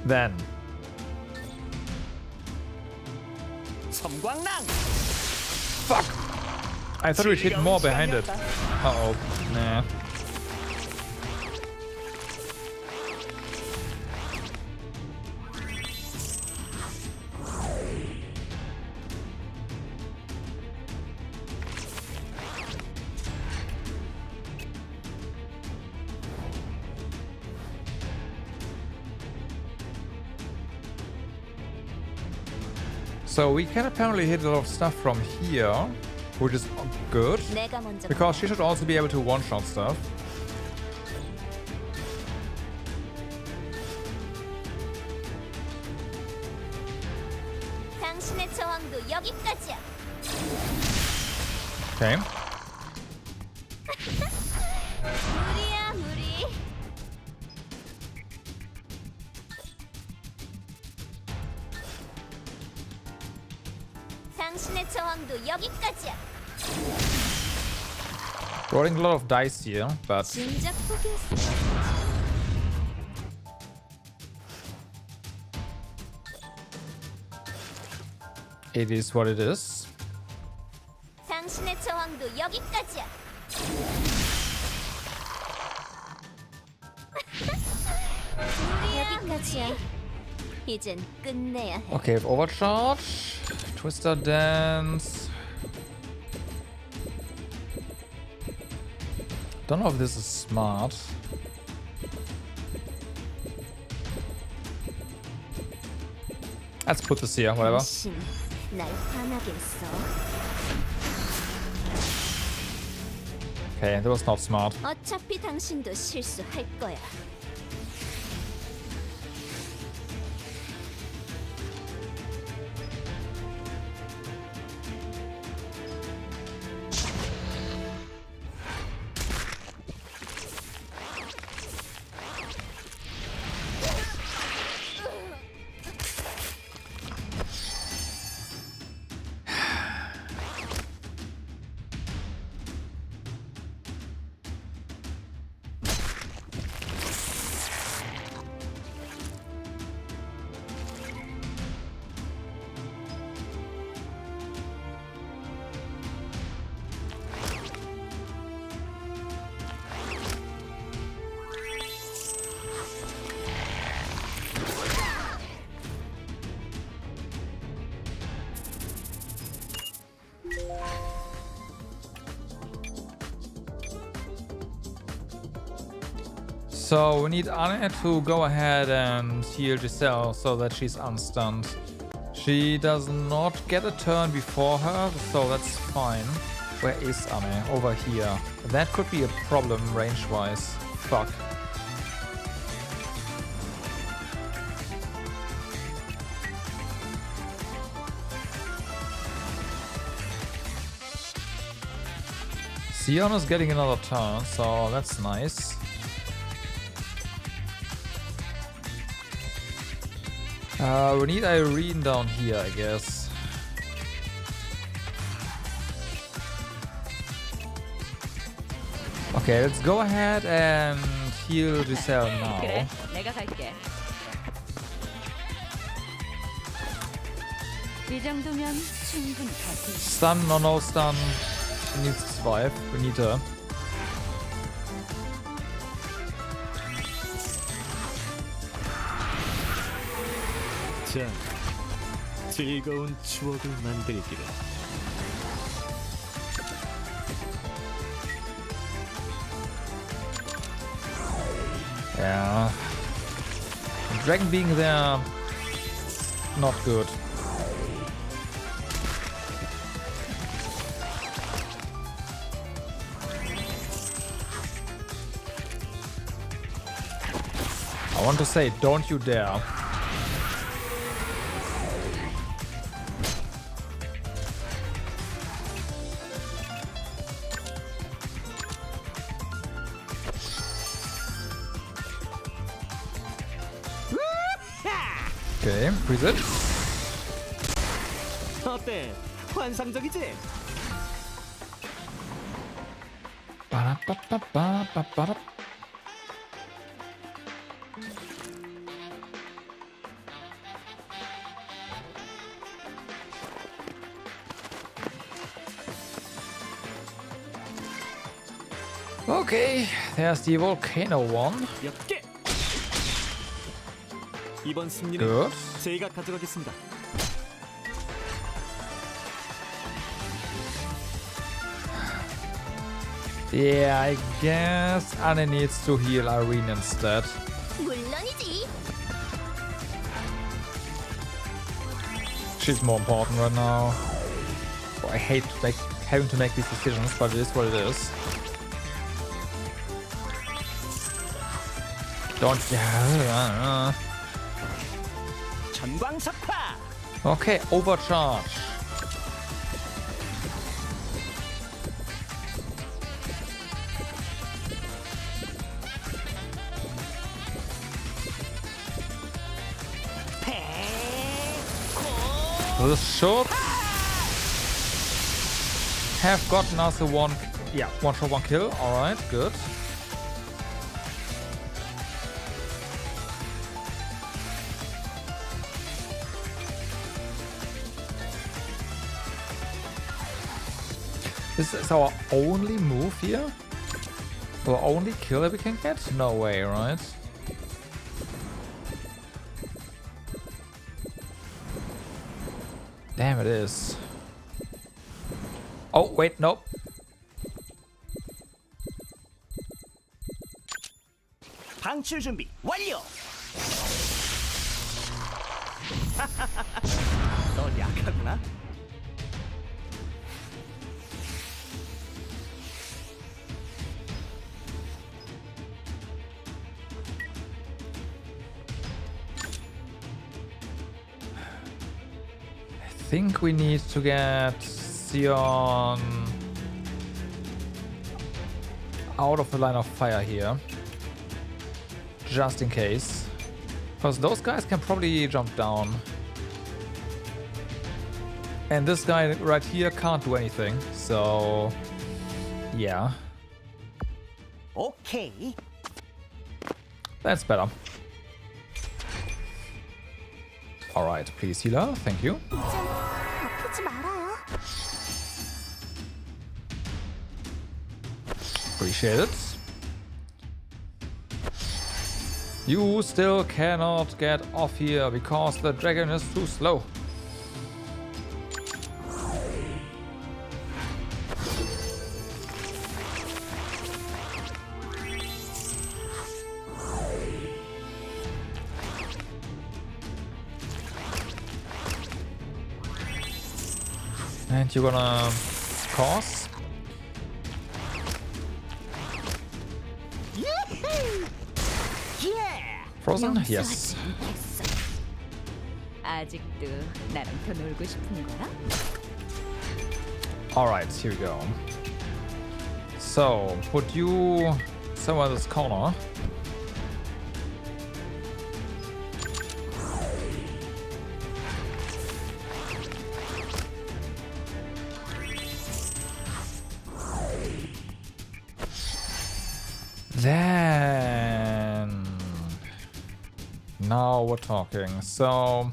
Then 섬광랑. fuck! I thought we'd hit more behind it. Uh-oh. Nah. So we can apparently hit a lot of stuff from here, which is good, 내가 먼저 because she should also be able to one-shot stuff. 당신의 저항도 여기까지야. Okay. 무리야 무리. 당신의 저항도 여기까지야. Rolling a lot of dice here, but 진작 포기했어. it is what it is. 당신의 저항도 여기까지야. 여기까지야. 이젠 끝내야 해. Okay, overcharge, twister dance. Don't know if this is smart. Let's put this here, whatever. 당신 날 화나게 했어. Okay, that was not smart. 어차피 당신도 실수할 거야. So we need Anne to go ahead and heal Giselle so that she's unstunned. She does not get a turn before her, so that's fine. Where is Anne? Over here. That could be a problem range-wise. Fuck. Sion is getting another turn, so that's nice. We need Irene down here, I guess. Okay, let's go ahead and heal Giselle now. 그래, 내가 갈게. 이 정도면 충분히 버틸 수. Stun, no stun. She needs to survive. We need her. 자, 즐거운 추억을 만들기를. Yeah. Dragon being there, not good. I want to say, don't you dare. Okay, freeze it. 어때? 환상적이지? Ba-da-ba-ba-ba-ba-ba-da. Okay, there's the volcano one. 몇 개. 이번 승리는 Good. 제가 가져가겠습니다. Yeah, I guess Anne needs to heal Irene instead. 물론이지. She's more important right now. Oh, I hate having to make these decisions, but it is what it is. Don't. 전광석파. Okay, overcharge. This should have gotten us a one shot, one kill. Alright, good. This is our only move here? Our only kill that we can get? No way, right? Damn, it is. Oh, wait, nope. 방출 준비 완료. 너 약하구나. I think we need to get Sion out of the line of fire here. Just in case. Because those guys can probably jump down. And this guy right here can't do anything. So, yeah. 오케이. That's better. Alright, please healer. Thank you. 아프지 말아요. Appreciate it. You still cannot get off here because the dragon is too slow. And you're gonna cause. Frozen? Yes. 아직도 나랑 더 놀고 싶은 거야? Alright, here we go. So, put you somewhere in this corner. Then now we're talking. So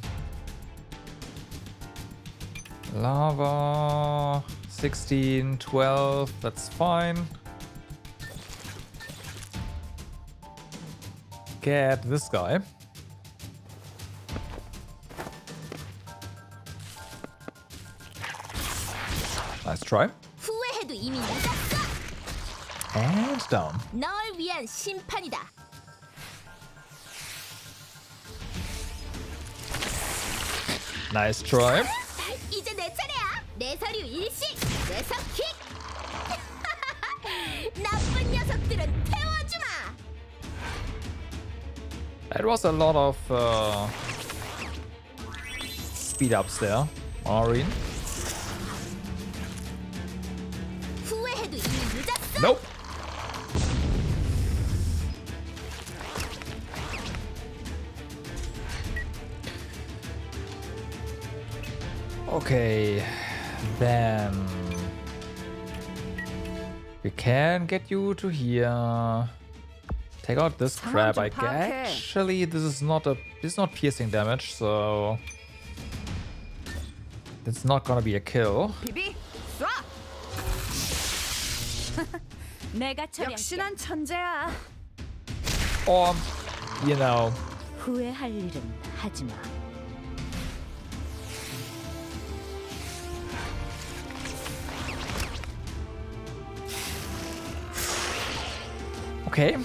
lava 16, 12, that's fine. Get this guy. Nice try. 후회해도 이미 늦었어. And down. 널 위한 심판이다. Nice try. 이제 내 차례야. 내 서류 일시. 뇌석 킥. 나쁜 녀석들은 태워주마. That was a lot of speed ups there, Maureen. 후회해도 이미 늦었어. Nope. Okay, then we can get you to here. Take out this crab. I actually, this is not piercing damage, so it's not gonna be a kill. 비비 쏴. 내가 역시 처리할게. 난 천재야. Or, you know, 후회할 일은 하지 마. okay.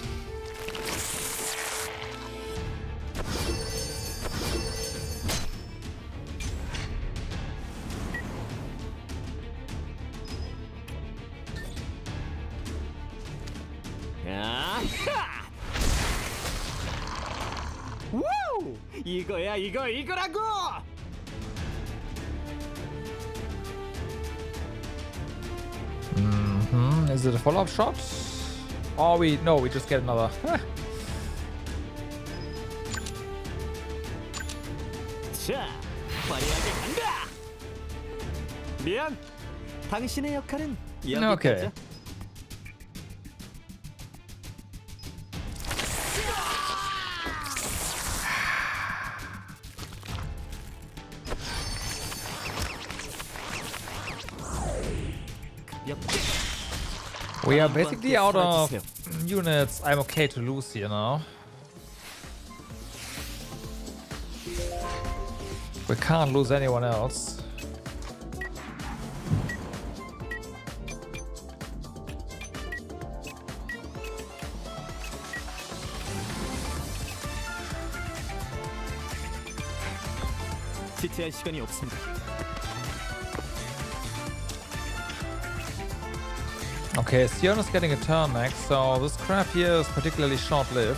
아하! 우! 이거라고! Is it a follow-up shot? Oh, we just get another. 자, 화려하게 간다. 미안, 당신의 역할은 여기까지. Okay. We are basically out of units. I'm okay to lose here now. We can't lose anyone else. 지체할 시간이 없습니다. Okay, Sion is getting a turn next, so this crap here is particularly short-lived.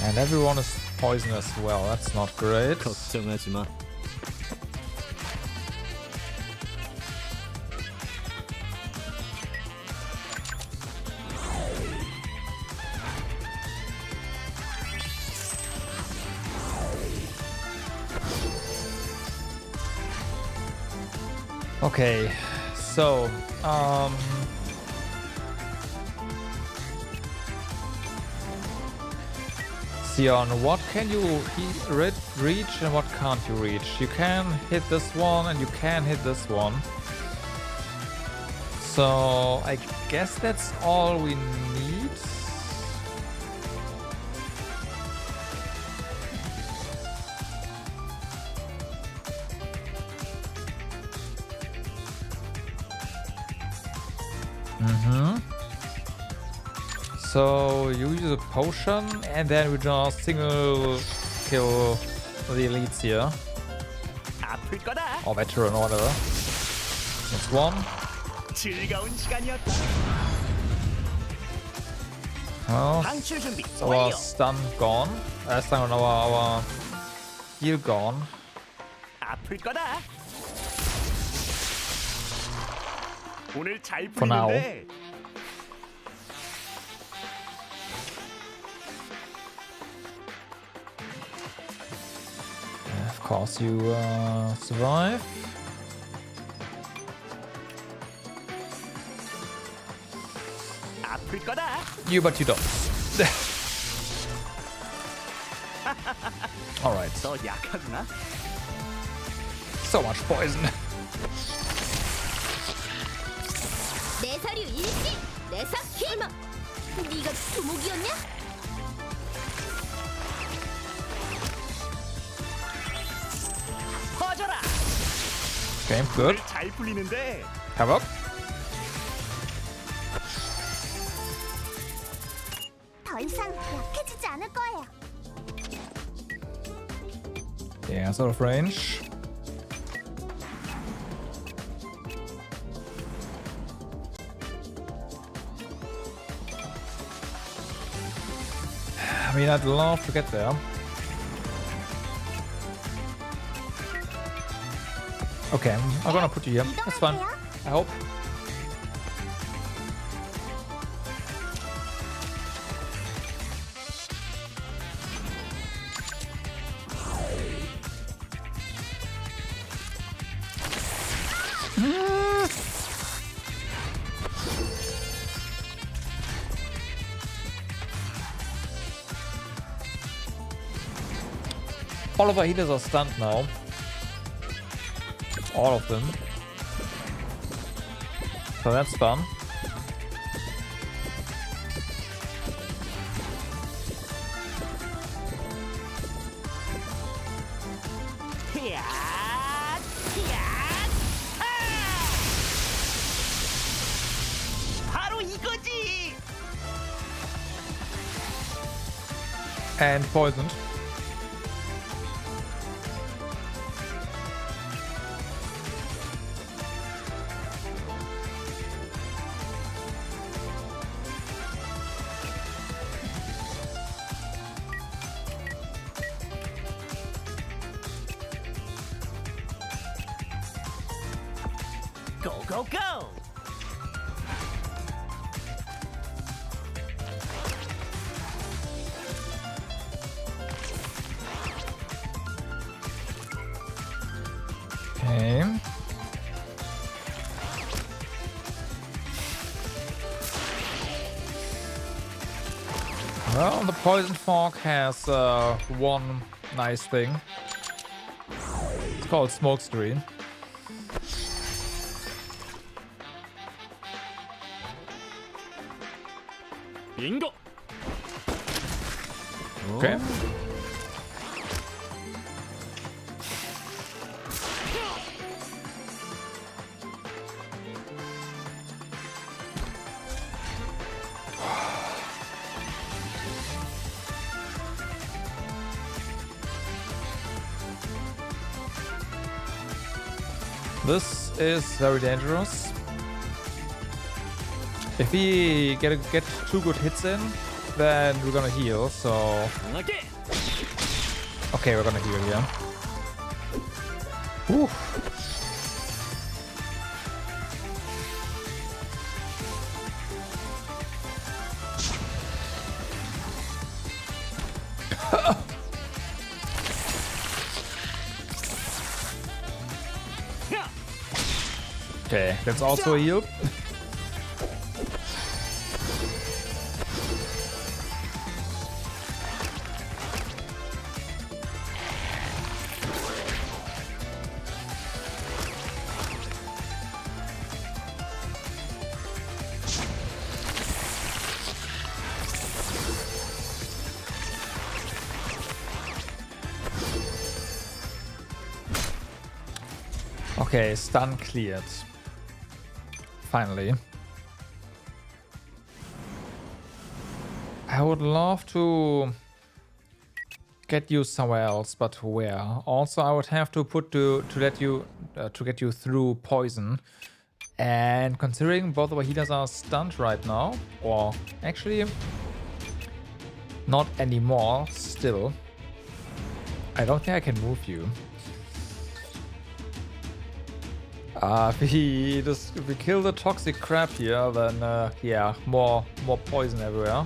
And everyone is poisonous as well, that's not great. 걱정하지 마. Okay, so Sion, what can you reach and what can't you reach? You can hit this one and you can hit this one. So I guess that's all we need. So you use a potion and then we just single kill the elites here. 아플 거다. Or veteran or whatever. That's one. 즐거운 시간이었다. Well, 방출 준비 our 완료. stun gone. Stun, our heal gone. 아플 거다. 오늘 잘 For now. 풀리는데. Of course you survive. 아플 거다. You, but you don't. Alright, 너 약하구나. so much poison. 내 서류 일시 내사 힐마. 네가 두목이었냐? 퍼져라. Game good. 잘 풀리는데. Havoc. 더 이상 약해지지 않을 거예요. Yeah, sort of range. I mean, I'd love to get there. Okay, I'm gonna put you here. That's fine. I hope. All of our healers are stunned now. All of them. So that's fun. 바로 이거지. And poisoned. Go go go. Well, the poison fog has one nice thing. It's called smoke screen. Bingo. Okay. This is very dangerous. If we get 2 good hits in, then we're gonna heal, so... Okay. Okay, we're gonna heal here. Whew. Okay, that's also a heal. Okay, stun cleared. Finally. I would love to get you somewhere else, but where? Also, I would have to get you through poison. And considering both of our healers are stunned right now, or actually not anymore, still, I don't think I can move you. If we kill the toxic crab here, then yeah, more poison everywhere.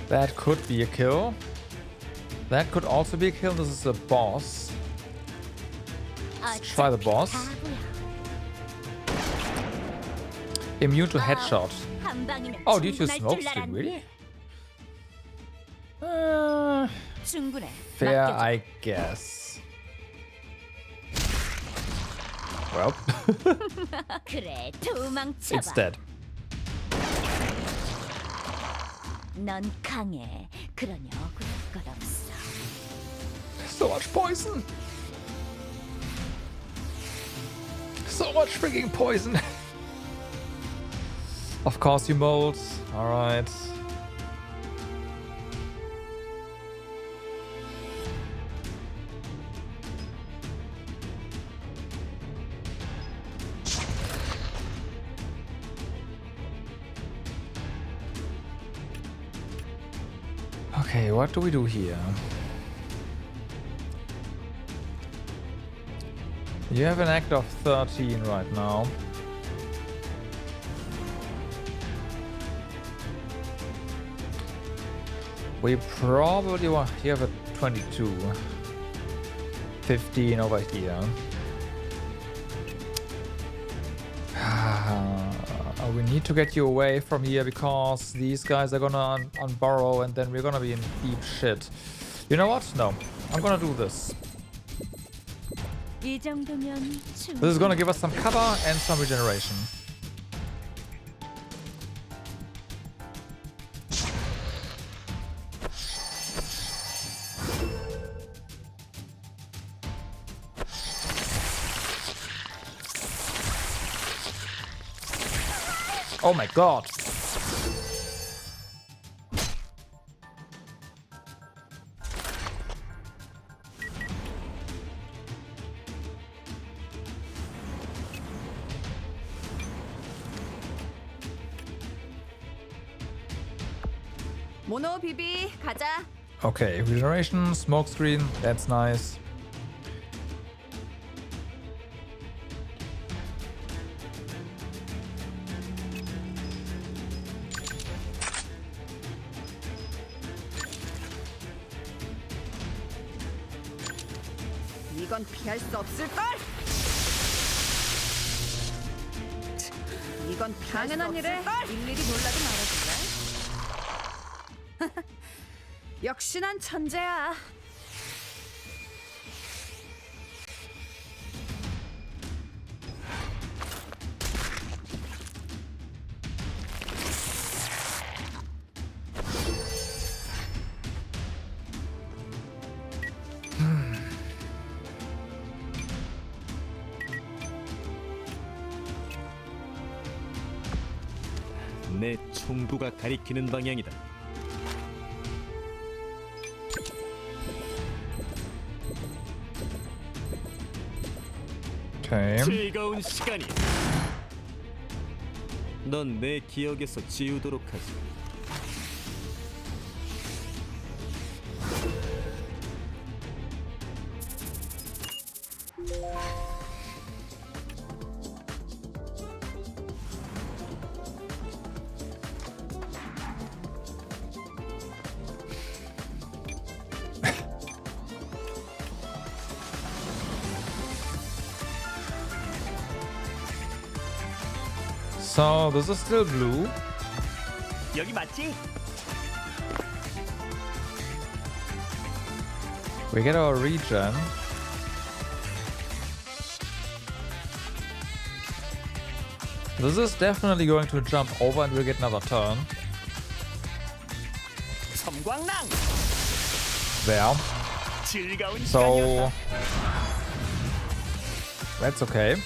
That could be a kill. That could also be a kill. This is a boss. Let's try the boss. Immune to headshot. Oh, did you smoke screen, really? Fair, I guess. Well, 그래, 도망쳐봐. it's dead. 넌 강해. 그러니 억울할 것 없어. So much poison. So much freaking poison. Of course you mold. Alright. Okay, what do we do here? You have an act of 13 right now. We probably want... You have a 22. 15 over here. We need to get you away from here because these guys are gonna unburrow and then we're gonna be in deep shit. You know what? No. I'm gonna do this. This is gonna give us some cover and some regeneration. Oh my god. 모노 비비 가자. Okay, regeneration, smoke screen, that's nice. 이건 피할 수 없을 걸. 이건 이건 당연한 일에 일일이 놀라지 말아줄래? 역시 난 천재야. 내 총구가 가리키는 방향이다. Okay. 즐거운 시간이. 넌 내 기억에서 지우도록 하지. So this is still blue. 여기 맞지? We get our regen. This is definitely going to jump over and we'll get another turn. 섬광랑. There. 즐거운 So that's okay.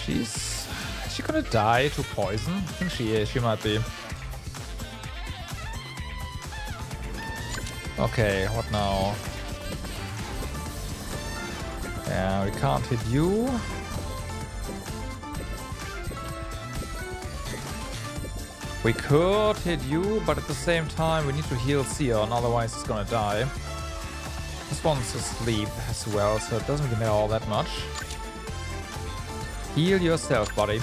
Is she gonna die to poison? I think she is. She might be. Okay, what now? Yeah, we can't hit you. We could hit you, but at the same time we need to heal Sion, otherwise it's gonna die. This one's asleep as well, so it doesn't really matter all that much. Heal yourself, buddy.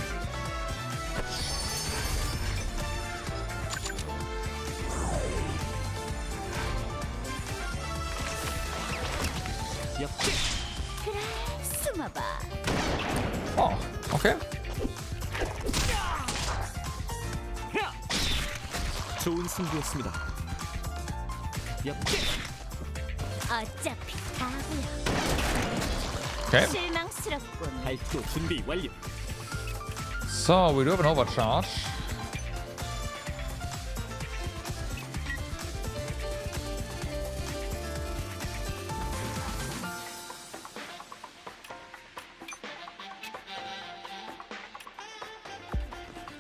그래, 숨어봐. Oh, okay. 좋은 승부였습니다. 어차피 다 보여. Okay. 실망스럽군. 발표 준비 완료. So we do have an overcharge.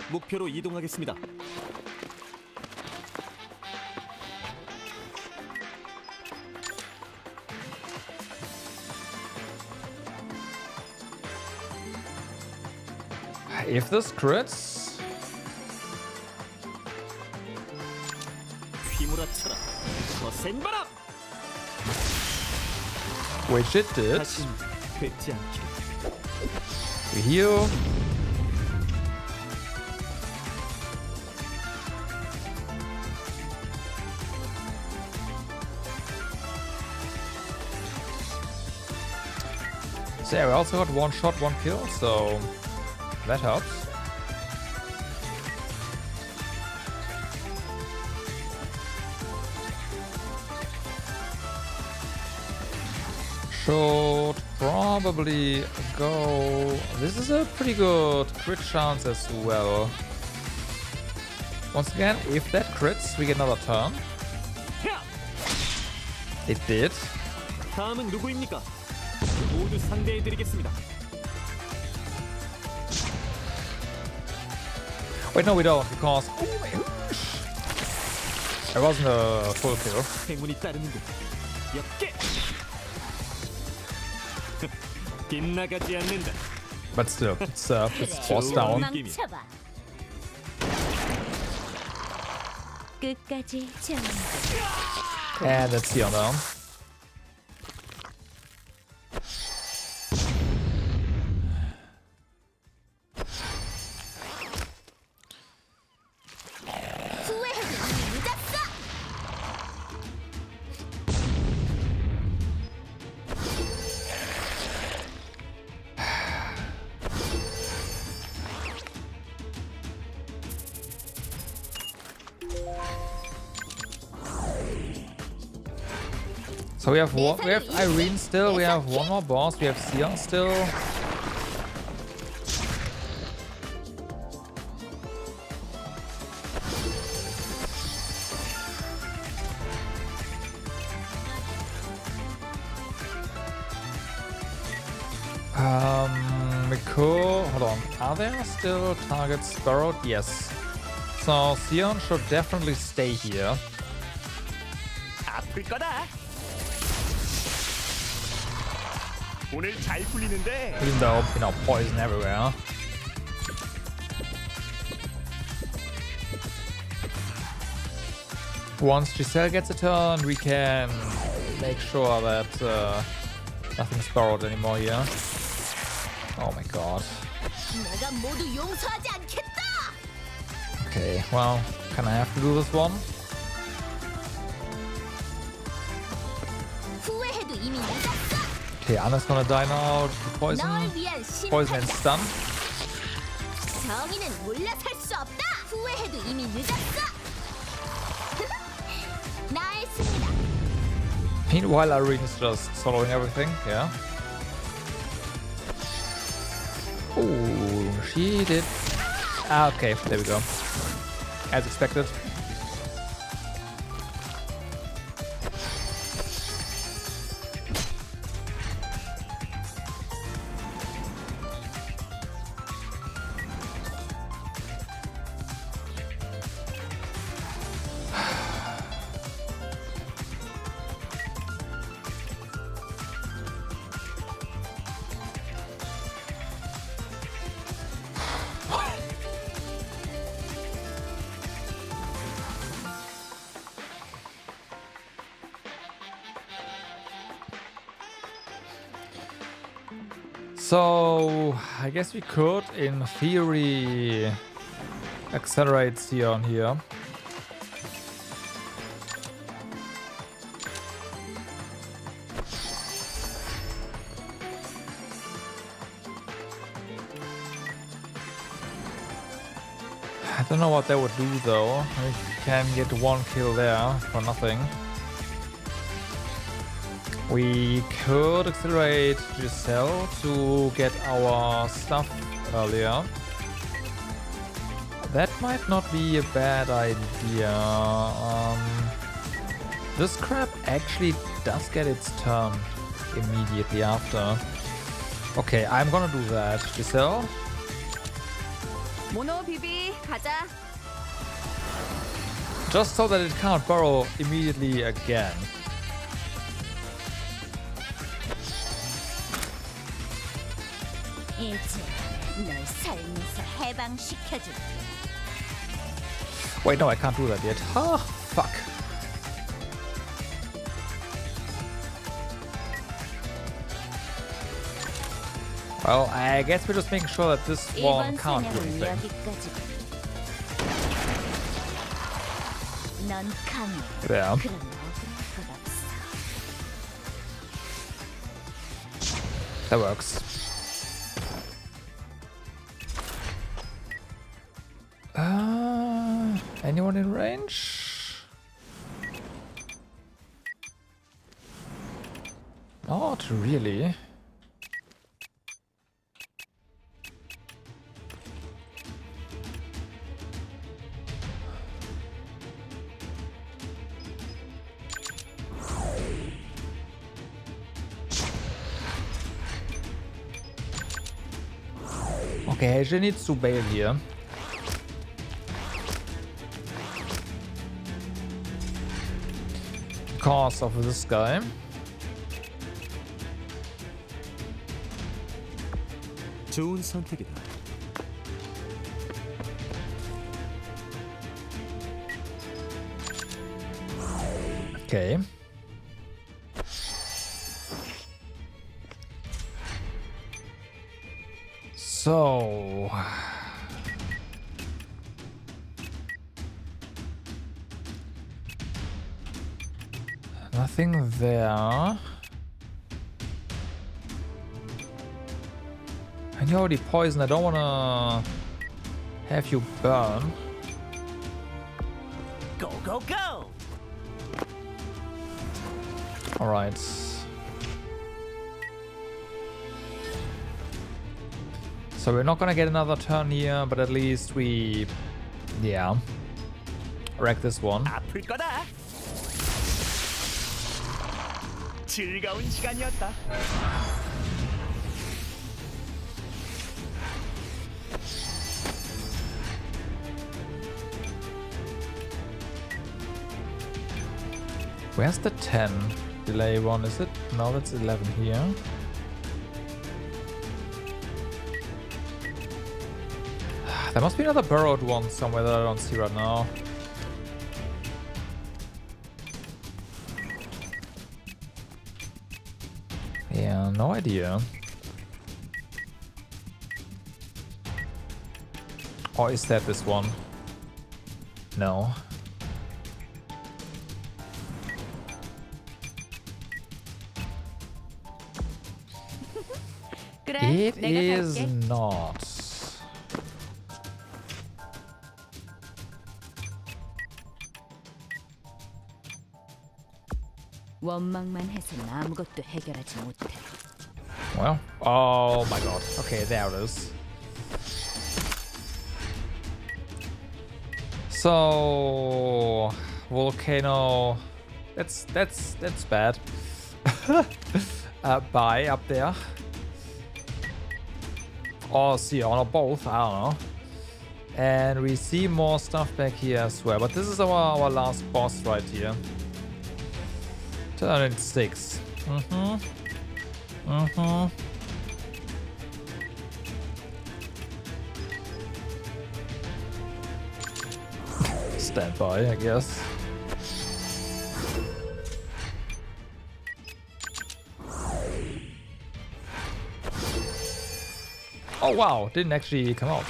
목표로 이동하겠습니다. If this crits, 휘몰아쳐라. 거센 바람. which it did, 다신 뵙지 않기를. we heal. So yeah, we also got one shot, one kill, so that helps. Should probably go. This is a pretty good crit chance as well. Once again, if that crits, we get another turn. It did. 다음은 누구입니까? 모두 상대해드리겠습니다. Wait, no, we don't, because it wasn't a full kill. 행운이 따르는군. 엽게. 빗나가지 않는다. But still, it's forced down. 망쳐봐. 끝까지 정리. And that's the other. 후회하기 늦었어. So we have Irene still, we have one more boss, we have Sion still. We could, hold on, are there still targets borrowed? Yes. So Sion should definitely stay here. 아플 거다. 오늘 잘 풀리는데. Even though, you know, poison everywhere. Once Giselle gets a turn, we can make sure that nothing's borrowed anymore here. Oh my god. 내가 모두 용서하지 않겠다. Okay, well, can I have to do this one? 후회해도 이미 늦었어. Okay, Anna's gonna die now. Poison. 널 위한 Poison and 심판이다. stun. 정의는 물러설 수 없다. 후회해도 이미 늦었어. 나의 승리다. Meanwhile, Irene is just soloing everything, yeah. Oh, she did. Ah, okay, there we go. As expected. So, I guess we could, in theory, accelerate Sion here. I don't know what that would do though. We can get one kill there for nothing. We could accelerate Giselle to get our stuff earlier. That might not be a bad idea. This crab actually does get its turn immediately after. Okay, I'm gonna do that. Giselle? 모노 비비 가자. Just so that it can't burrow immediately again. 이제 널 삶에서 해방시켜줄게. Wait, no, I can't do that yet. Ah, fuck. Well, I guess we're just making sure that this one 이번 can't do 사냥은 anything. 여기까지. 넌 강해. There. 그럼 억울할 것 없어. That works. Anyone in range? Not really. Okay, she needs to bail here. Because of this guy. 좋은 선택이다. Okay. So nothing there. And you're already poisoned. I don't wanna have you burn. Go go go! All right. So we're not gonna get another turn here, but at least we, yeah, wreck this one. 아플 거다. 즐거운 시간이었다. Where's the 10 delay one? Is it? No, that's 11 here. There must be another burrowed one somewhere that I don't see right now. Yeah, no idea. Or is that this one? No. 그래, It 내가 is 갈게. not. 원망만 해서는 아무것도 해결하지 못해. Well, oh my god. Okay, there it is. So, volcano. That's bad. Bye up there. Or see on or both, I don't know. And we see more stuff back here as well. But this is our last boss right here. Turn 6. Stand by, I guess. Oh wow, didn't actually come out.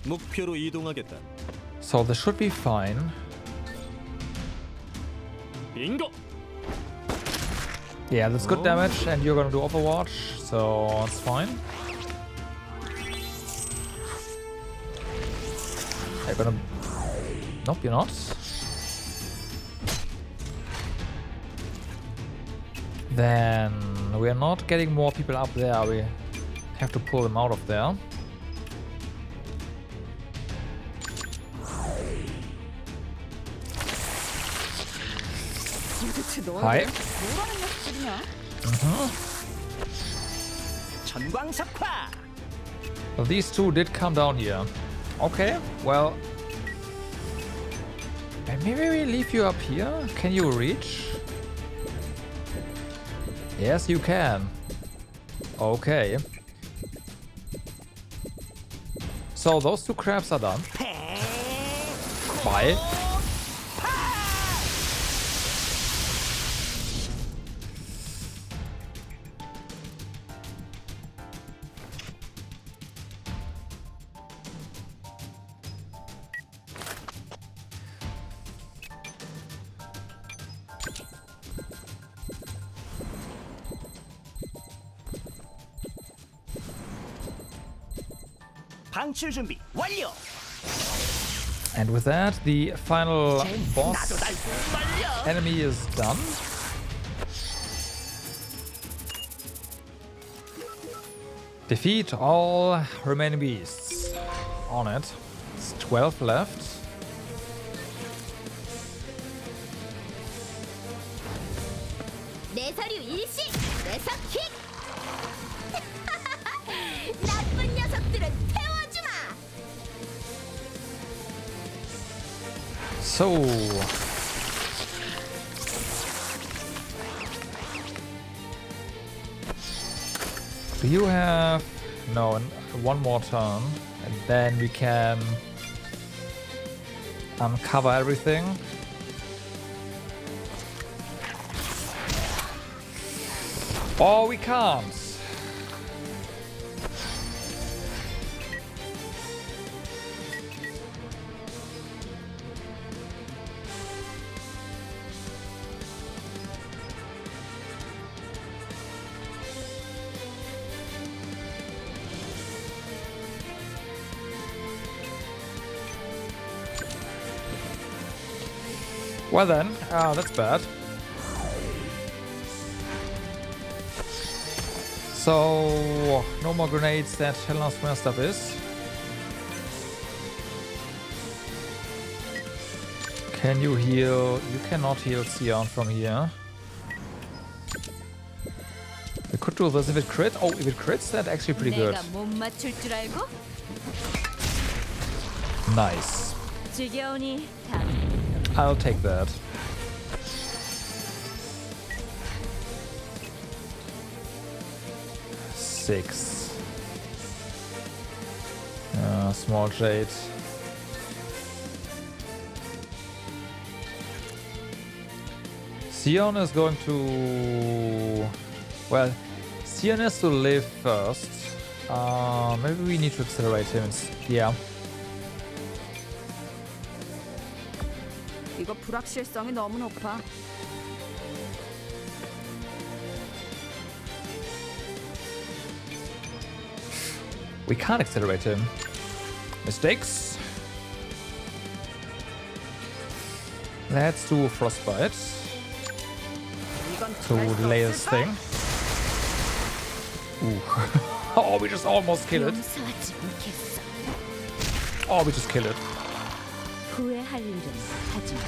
목표로 이동하겠다. So this should be fine. 빙고. Yeah, that's good damage, and you're gonna do Overwatch, so it's fine. You're gonna... Nope, you're not. Then we're not getting more people up there. We have to pull them out of there. Hi. 전광석화. Well, these two did come down here. Okay, well... Maybe we leave you up here? Can you reach? Yes, you can. Okay. So those two crabs are done. Bye. 방출 준비 완료. And with that, the final boss enemy is done. Defeat all remaining beasts. On it. It's 12 left. 내 서류 일시, 내 석킥. 나쁜 녀석들은 태워주마. So, do you have one more turn, and then we can uncover everything? Oh, we can't. Well then, that's bad. So, no more grenades. That hell knows where stuff is. Can you heal? You cannot heal Sion from here. We could do this if it crit. Oh, if it crits, that's actually pretty good. 내가 못 맞출 줄 알고 Nice. 지겨우니 다 I'll take that. Six. Small jade. Sion is going to... Well, Sion has to live first. Maybe we need to accelerate him. Yeah. 이거 불확실성이 너무 높아. We can't accelerate him. Mistakes. Let's do Frostbite 이건 to 피할 수 delay this 없을까? thing. Ooh. Oh, we just almost kill it. 용서하지 않겠어. Oh, we just kill it. 후회할 일은 하지 마.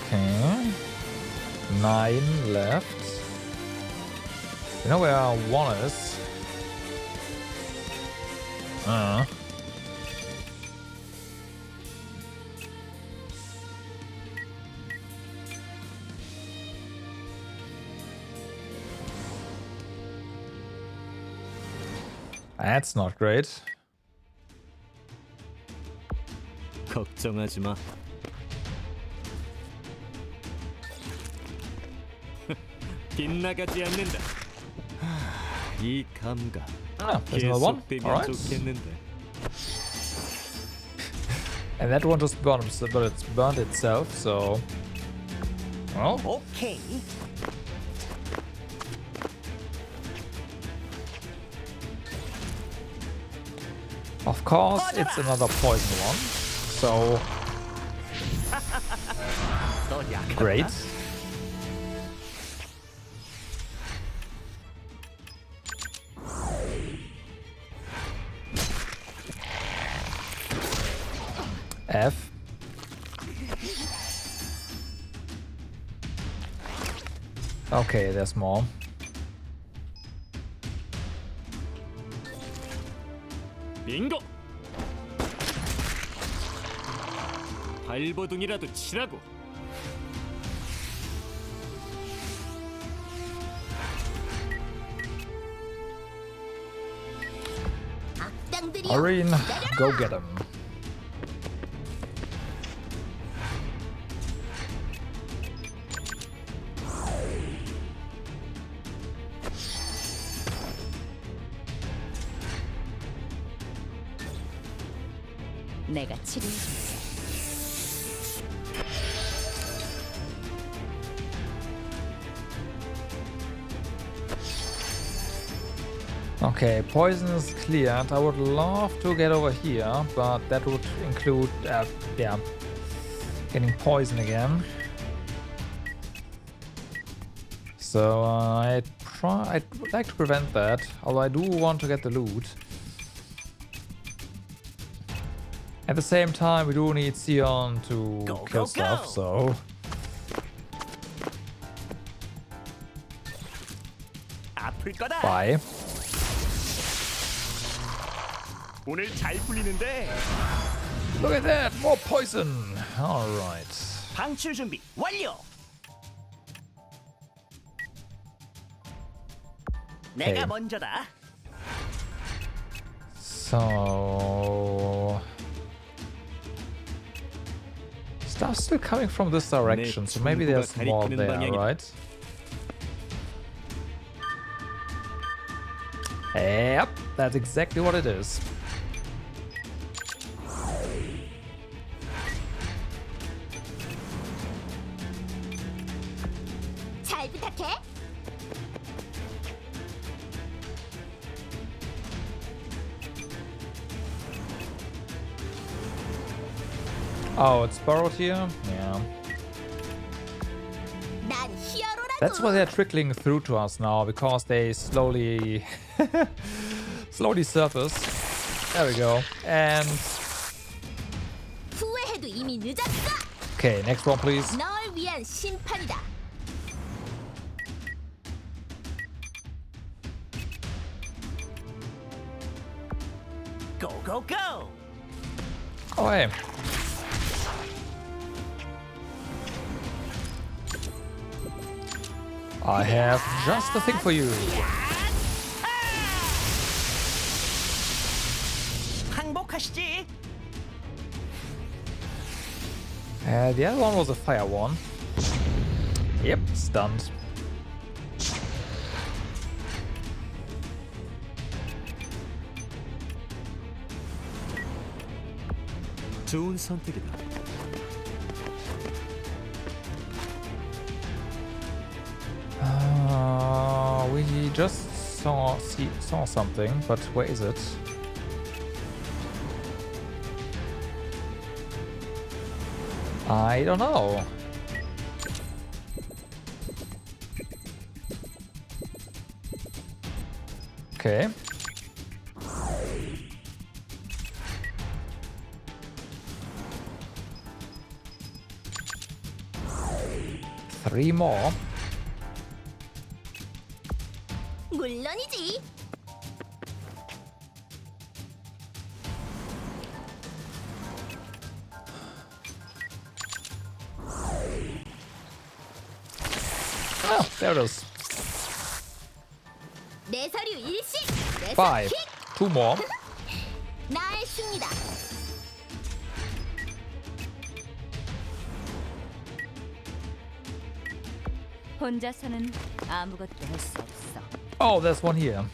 Okay. 9 left. You know where 1 is? That's not great. 걱정하지 마. 빗나가지 않는다. 이 감각 There's another one. 계속되면 Alright. 좋겠는데. And that one just burned, but it's burned itself, so... Well, 오케이. of course, it's another poison one. So, 너 약하다. great. F. Okay, there's more. 빙고. 발버둥이라도 치라고. 악당들이여. Irene, go get him. 내가 치료해줄게. Okay, poison is cleared. I would love to get over here, but that would include, yeah, getting poison again. So I'd like to prevent that, although I do want to get the loot. At the same time, we do need Sion to Go, kill go, stuff, go. so... 아플 거다. Bye. 오늘 잘 풀리는데. Look at that! More poison! Alright. 방출 준비 완료. 내가 먼저다. So... Stuff's still coming from this direction, so maybe there's more there, right? Yep, that's exactly what it is. 잘 부탁해. Oh, it's borrowed here? Yeah. 난 히어로라고. That's why they're trickling through to us now, because they slowly surface. There we go. And 후회해도 이미 늦었어. okay, next one please. 널 위한 심판이다. Go, go, go! Oh hey. I have just the thing for you. 항복하시지. The other one was a fire one. Yep, stunned. 좋은 선택이다. We just saw something, but where is it? I don't know. Okay. Three more. 물론이지. Oh, there it is. 내 서류 일식. 내 Five. 서킥. Two more. 나의 승리다. 혼자서는 아무것도 할 수 없어. Oh, there's one here.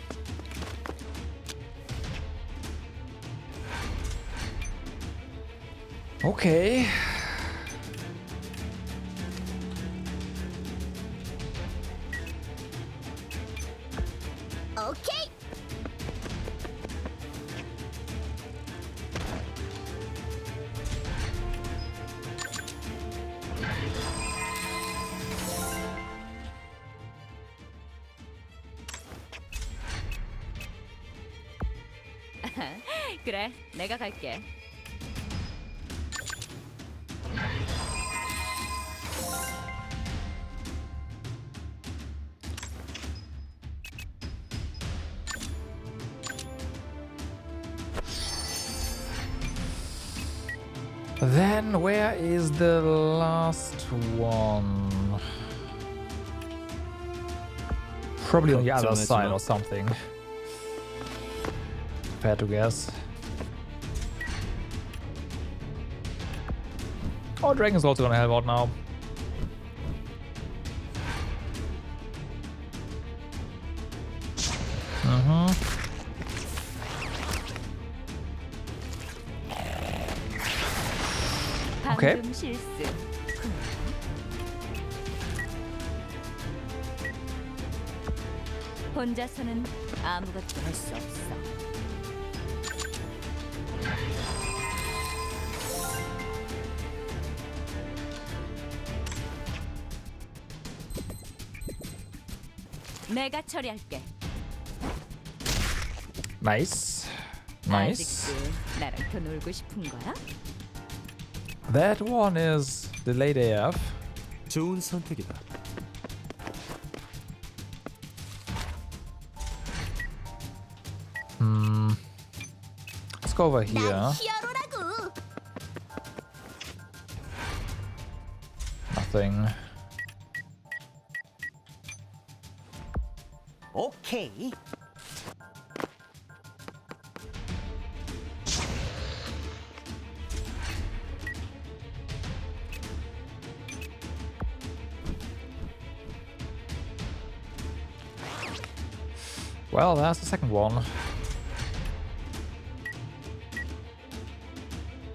Okay. 오케이. 그래, 내가 갈게. Then where is the last one? Probably on the other side or something. If I had to guess. Oh, Dragon's also gonna help out now. Okay. 방금 실수. 혼자서는 아무것도 할 수 없어. 내가 처리할게. Nice. Nice. 아직도 나랑 더 놀고 싶은 거야? That one is delayed AF. 좋은 선택이다. Let's go over here. 난 히어로라고. Nothing. 오케이. Well, that's the second one.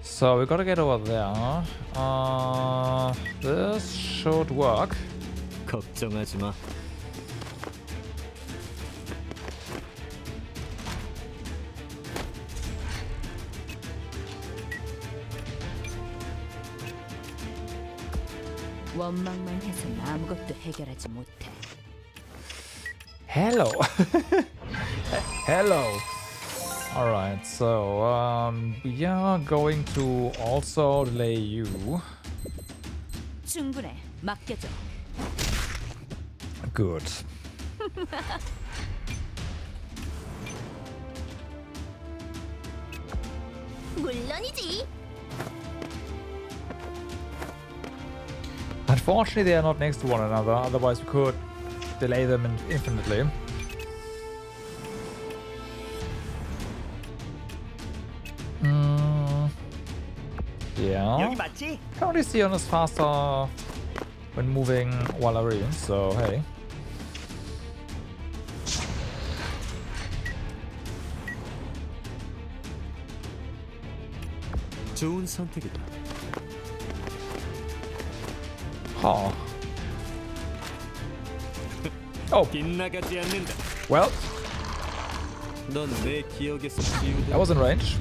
So we gotta get over there. This should work. 걱정하지 마. 원망만 해서는 아무것도 해결하지 못해. Hello. Hello. Alright, so we are going to also delay you. 충분해. 맡겨줘. Good. 물론이지. Unfortunately, they are not next to one another, otherwise we could delay them infinitely. Yeah. 여기 맞지? Currently Sion is faster when moving while arraying, so hey. 좋은 선택이다. Huh. Oh, 빗나가지 않는다. well, 넌 내 기억에서 지우다. that was in range.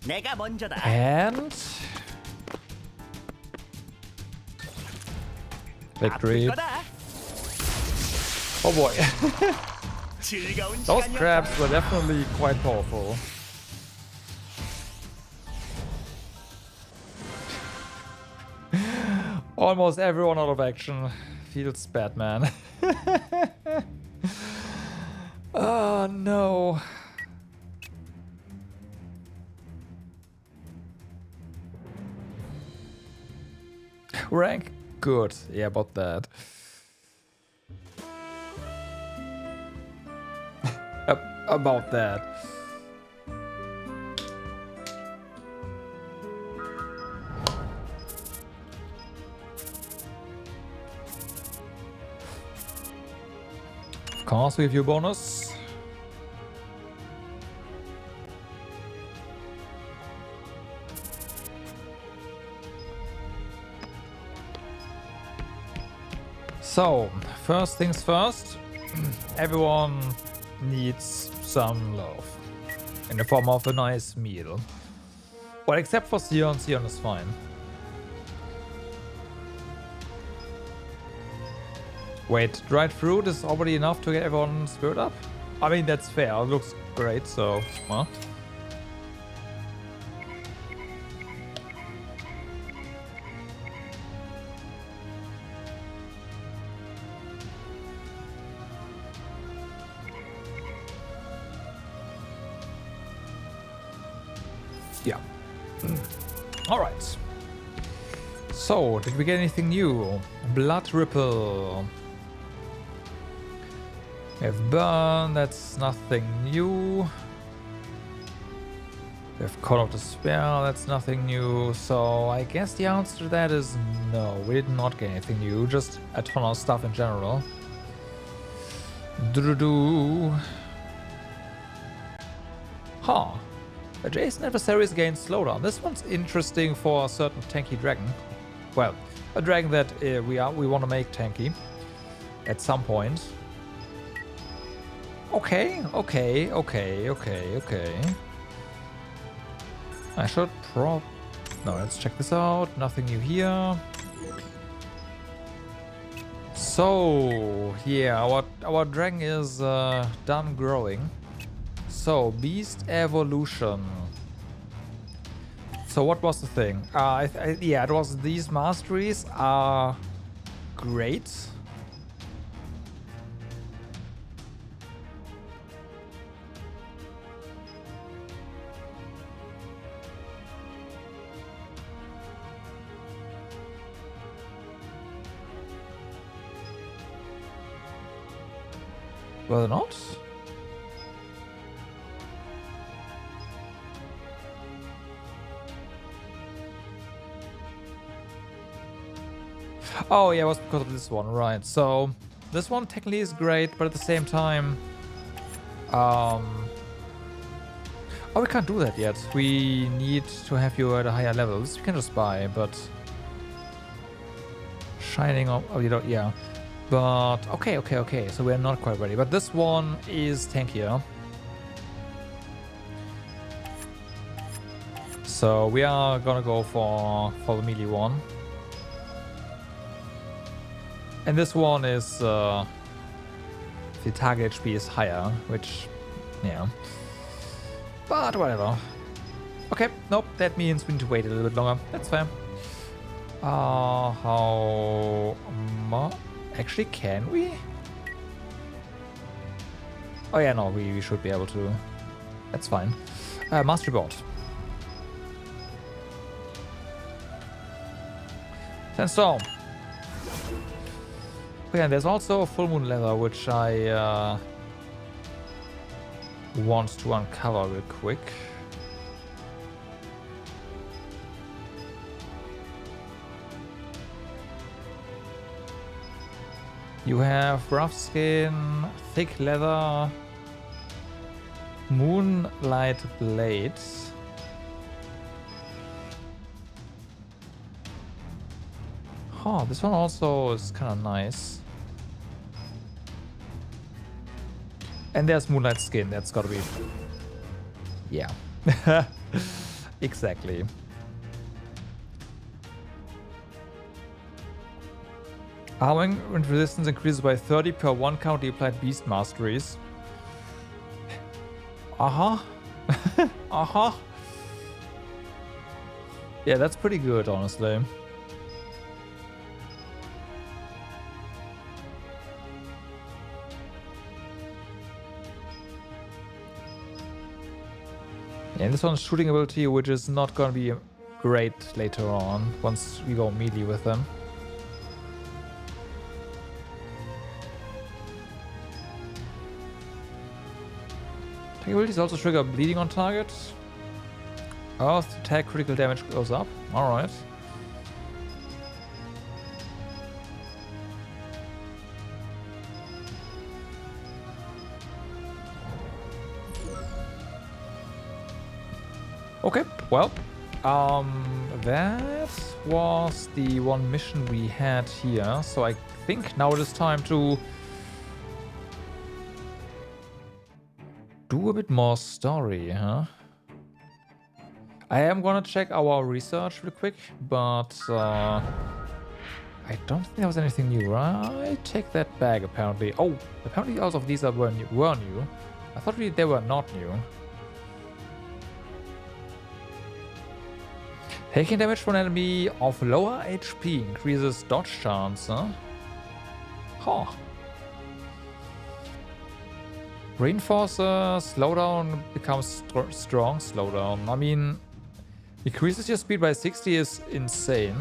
내가 먼저다. And victory. 아플 거다. Oh boy. 즐거운 Those 시간이었다. crabs were definitely quite powerful. Almost everyone out of action. Feels bad, man. Oh no. Rank? Good. Yeah, about that. About that. Of course, we give you a bonus. So, first things first, everyone needs some love in the form of a nice meal. Well, except for Sion. Sion is fine. Wait, dried fruit is already enough to get everyone spirit up? I mean, that's fair. It looks great, so, well. Yeah. All right. So, did we get anything new? Blood Ripple. We have Burn, that's nothing new. We have Call of Despair, that's nothing new. So, I guess the answer to that is no. We did not get anything new, just a ton of stuff in general. Do-do-do. Huh. Adjacent adversaries gain slowdown. This one's interesting for a certain tanky dragon. Well, a dragon that we want to make tanky at some point. Okay. I should No, let's check this out. Nothing new here. So, yeah, our dragon is done growing. So, Beast Evolution. So what was the thing? Yeah, it was these masteries are great. Were they not? Oh yeah, it was because of this one, right. So this one technically is great, but at the same time oh, we can't do that yet. We need to have you at a higher levels. We can just buy, but Shining up, oh, you know, yeah. But, okay. So we're not quite ready. But this one is tankier. So we are gonna go for the melee one. And this one is, the target HP is higher, which, yeah. But whatever. Okay, nope, that means we need to wait a little bit longer. That's fair. Actually, can we? Oh yeah, no, we should be able to. That's fine. Mastery board. Sandstorm. Okay, and there's also a full moon leather, which I want to uncover real quick. You have rough skin, thick leather, moonlight blades. Huh, this one also is kind of nice. And there's moonlight skin, that's gotta be... Yeah. Exactly. Arming and resistance increases by 30 per 1 count the applied beast masteries. Uh-huh. Yeah, that's pretty good, honestly. Yeah, and this one's shooting ability, which is not gonna be great later on, once we go melee with them. Abilities also trigger bleeding on target. Earth attack critical damage goes up. Alright. Okay, well, that was the one mission we had here. So I think now it is time to do a bit more story, huh? I am gonna check our research real quick, but I don't think there was anything new. I take that back, apparently. Oh, apparently all of these were new. I thought they were not new. Taking damage from an enemy of lower HP increases dodge chance, huh? Huh. Reinforcer, slowdown becomes strong slowdown. I mean, increases your speed by 60 is insane.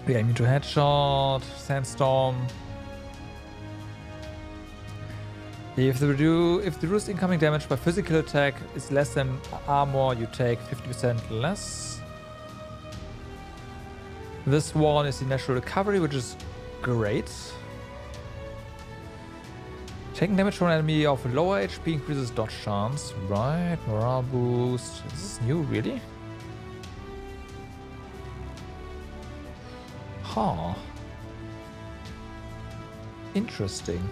Yeah, immune to headshot, sandstorm. If the reduced incoming damage by physical attack is less than armor, you take 50% less. This one is the natural recovery, which is great. Taking damage from an enemy of lower HP increases dodge chance. Right, morale boost. Is this new, really? Huh. Interesting.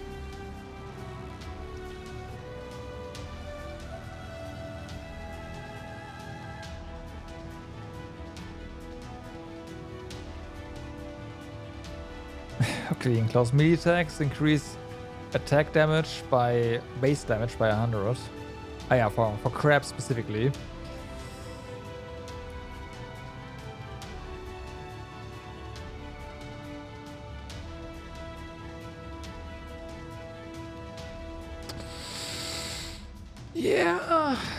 Okay, in close melee attacks increase attack damage by base damage by 100. Ah yeah, for crab specifically.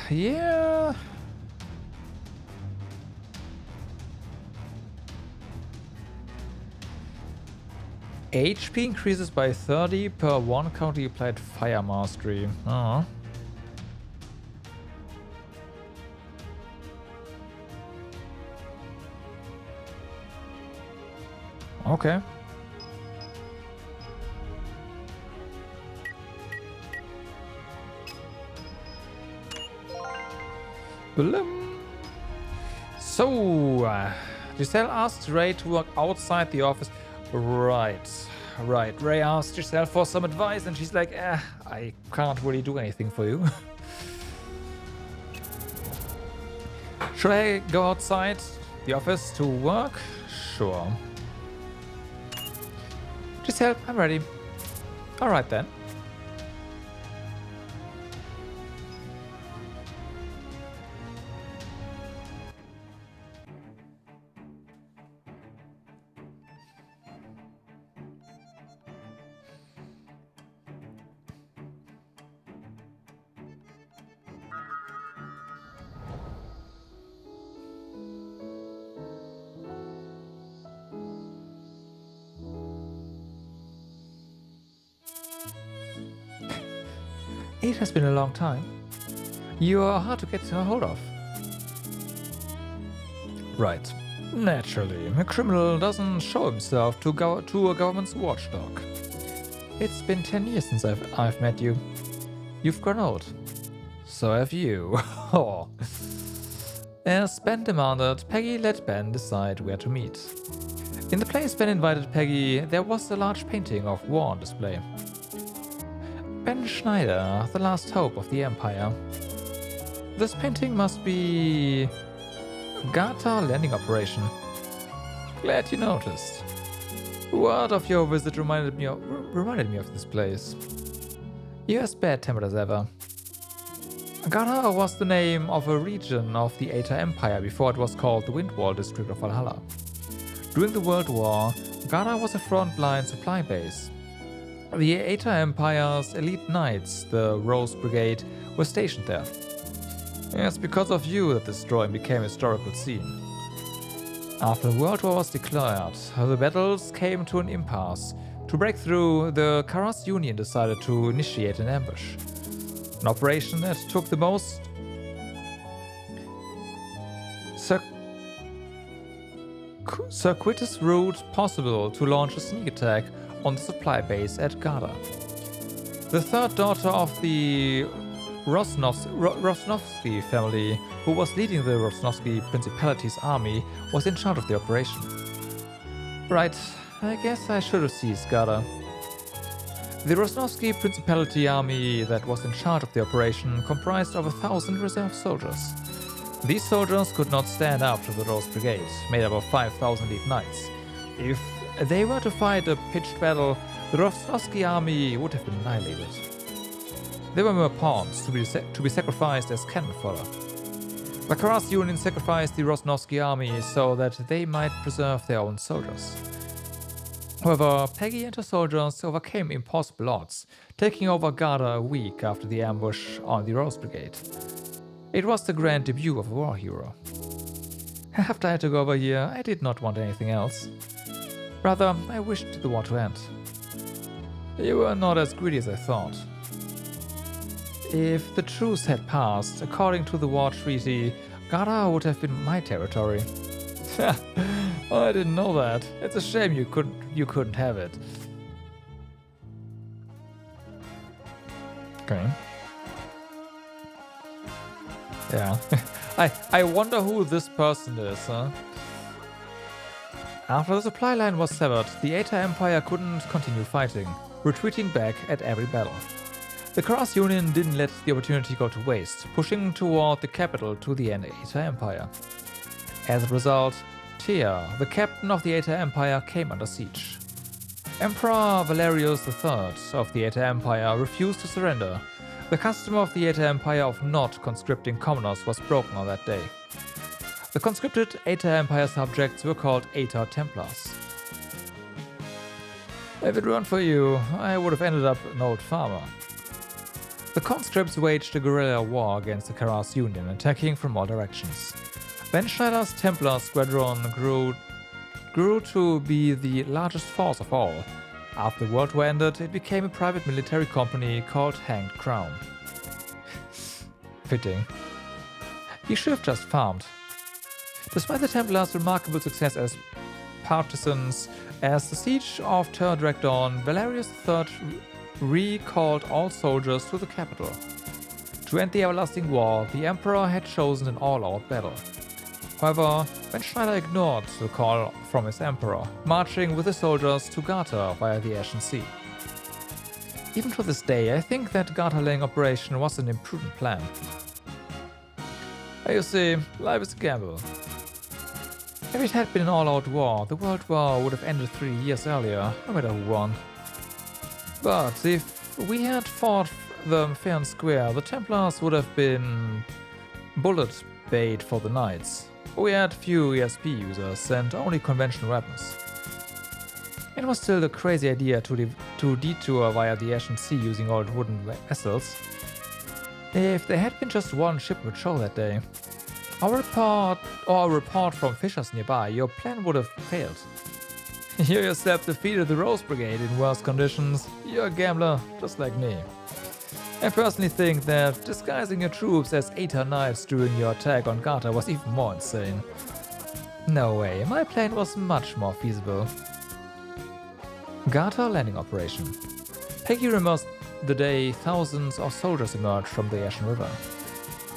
Yeah. HP increases by 30 per 1 count you applied fire mastery. Okay. Blim. So, Giselle asked Ray to work outside the office. Right. Ray asked Giselle for some advice and she's like, I can't really do anything for you. Should I go outside the office to work? Sure. Giselle, I'm ready. Alright then. It has been a long time. You are hard to get a hold of. Right. Naturally, a criminal doesn't show himself to a government's watchdog. It's been 10 years since I've met you. You've grown old. So have you. As Ben demanded, Peggy let Ben decide where to meet. In the place Ben invited Peggy, there was a large painting of war on display. Ben Schneider, the last hope of the Empire. This painting must be Garta landing operation. Glad you noticed. Word of your visit reminded me of this place. You're as bad-tempered as ever. Garta was the name of a region of the Aeta Empire before it was called the Windwall district of Valhalla. During the World War, Garta was a frontline supply base. The Aeta Empire's elite knights, the Rose Brigade, were stationed there. It's because of you that this drawing became a historical scene. After the World War was declared, the battles came to an impasse. To break through, the Karas Union decided to initiate an ambush. An operation that took the most circuitous route possible to launch a sneak attack on the supply base at Garda. The third daughter of the Rosnovsky family, who was leading the Rosnovsky Principality's army, was in charge of the operation. Right, I guess I should have seized Garda. The Rosnovsky Principality army that was in charge of the operation comprised of 1,000 reserve soldiers. These soldiers could not stand up to the Rose Brigade, made up of 5,000 elite knights. If they were to fight a pitched battle, the Rosnovsky army would have been annihilated. They were mere pawns to be sacrificed as cannon fodder. The Karas Union sacrificed the Rosnovsky army so that they might preserve their own soldiers. However, Peggy and her soldiers overcame impossible odds, taking over Garda a week after the ambush on the Rose Brigade. It was the grand debut of a war hero. After I took over here, I did not want anything else. Rather, I wished the war to end. You were not as greedy as I thought. If the truce had passed, according to the war treaty, Garda would have been my territory. Oh, I didn't know that. It's a shame you couldn't have it. Okay. Yeah. I wonder who this person is, huh? After the supply line was severed, the Aeta Empire couldn't continue fighting, retreating back at every battle. The Karas Union didn't let the opportunity go to waste, pushing toward the capital to the Aeta Empire. As a result, Tia, the captain of the Aeta Empire, came under siege. Emperor Valerius III of the Aeta Empire refused to surrender. The custom of the Aeta Empire of not conscripting commoners was broken on that day. The conscripted Aeta Empire subjects were called Aeta Templars. If it weren't for you, I would have ended up an old farmer. The conscripts waged a guerrilla war against the Karas Union, attacking from all directions. Ben Schneider's Templar squadron grew to be the largest force of all. After the World War ended, it became a private military company called Hanged Crown. Fitting. He should have just farmed. Despite the Templars' remarkable success as partisans, as the siege of Ter dragged on, Valerius III recalled all soldiers to the capital. To To end the everlasting war, the Emperor had chosen an all-out battle. However, Ben Schneider ignored the call from his Emperor, marching with the soldiers to Garta via the Ashen Sea. Even to this day, I think that Garta-laying operation was an imprudent plan. You see, life is a gamble. If it had been an all-out war, the World War would have ended 3 years earlier, no matter who won. But if we had fought them fair and square, the Templars would have been bullet bait for the Knights. We had few ESP users and only conventional weapons. It was still a crazy idea to detour via the Ashen Sea using old wooden vessels. If there had been just one ship patrol that day, or a report from fishers nearby, your plan would have failed. You yourself defeated the Rose Brigade in worse conditions. You're a gambler, just like me. I personally think that disguising your troops as Aether Knights during your attack on Garta was even more insane. No way, my plan was much more feasible. Garta landing operation. Peggy remembers the day thousands of soldiers emerged from the Ashen River.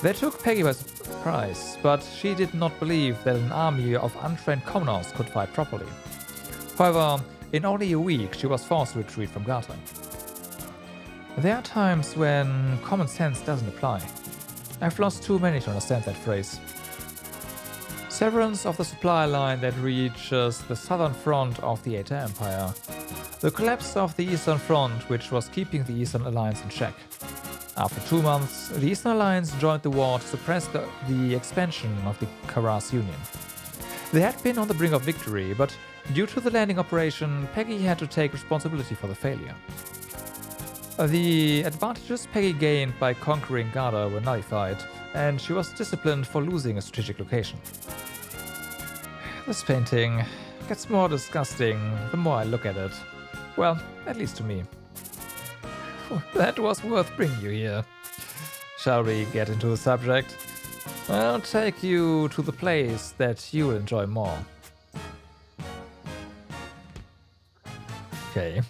They took Peggy by surprise, but she did not believe that an army of untrained commoners could fight properly. However, in only a week she was forced to retreat from Garta. There are times when common sense doesn't apply. I've lost too many to understand that phrase. Severance of the supply line that reaches the southern front of the Aether Empire. The collapse of the Eastern Front, which was keeping the Eastern Alliance in check. After 2 months, the Eastern Alliance joined the war to suppress the expansion of the Karas Union. They had been on the brink of victory, but due to the landing operation, Peggy had to take responsibility for the failure. The advantages Peggy gained by conquering Garda were nullified, and she was disciplined for losing a strategic location. This painting gets more disgusting the more I look at it. Well, at least to me. That was worth bringing you here. Shall we get into the subject? I'll take you to the place that you will enjoy more. Okay.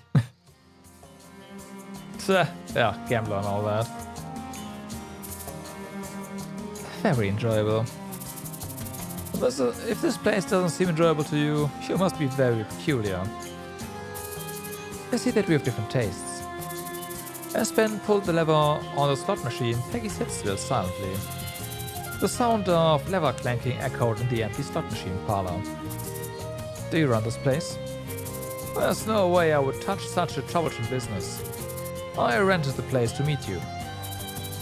Yeah, gambler and all that. Very enjoyable. If this place doesn't seem enjoyable to you, you must be very peculiar. I see that we have different tastes. As Ben pulled the lever on the slot machine, Peggy sat still silently. The sound of lever clanking echoed in the empty slot machine parlor. Do you run this place? There's no way I would touch such a troublesome business. I rented the place to meet you.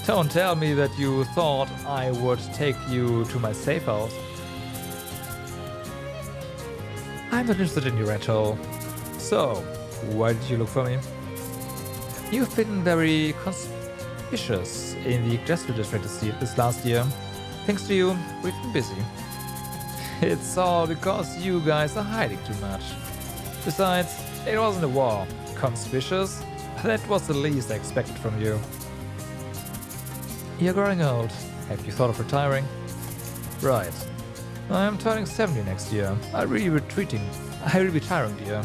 Don't tell me that you thought I would take you to my safe house. I'm not interested in your rental. So, why did you look for me? You've been very conspicuous in the industrial district this last year. Thanks to you, we've been busy. It's all because you guys are hiding too much. Besides, it wasn't a war. Conspicuous? That was the least I expected from you. You're growing old. Have you thought of retiring? Right. I'm turning 70 next year. I'll be retiring, dear.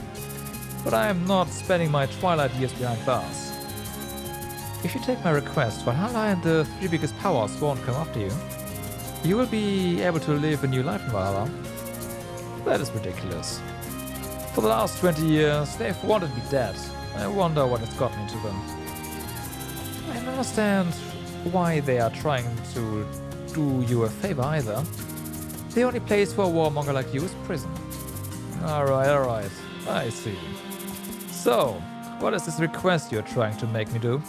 But I am not spending my twilight years behind bars. If you take my request, Valhalla and the 3 biggest powers won't come after you. You will be able to live a new life in Valhalla. That is ridiculous. For the last 20 years, they've wanted me dead. I wonder what has gotten into them. I don't understand why they are trying to do you a favor either. The only place for a warmonger like you is prison. Alright. I see. So, what is this request you're trying to make me do?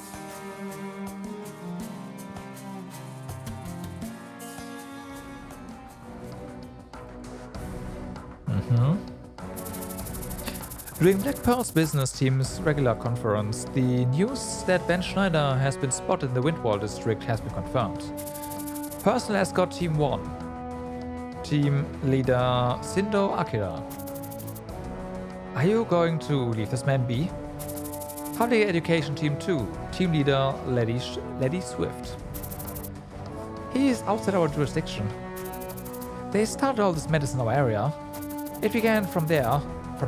During Black Pearl's business team's regular conference, the news that Ben Schneider has been spotted in the Windwall district has been confirmed. Personal Escort Team 1. Team Leader Sindo Akira. Are you going to leave this man be? Public Education Team 2. Team Leader Lady Swift. He is outside our jurisdiction. They started all this mess in our area. It began from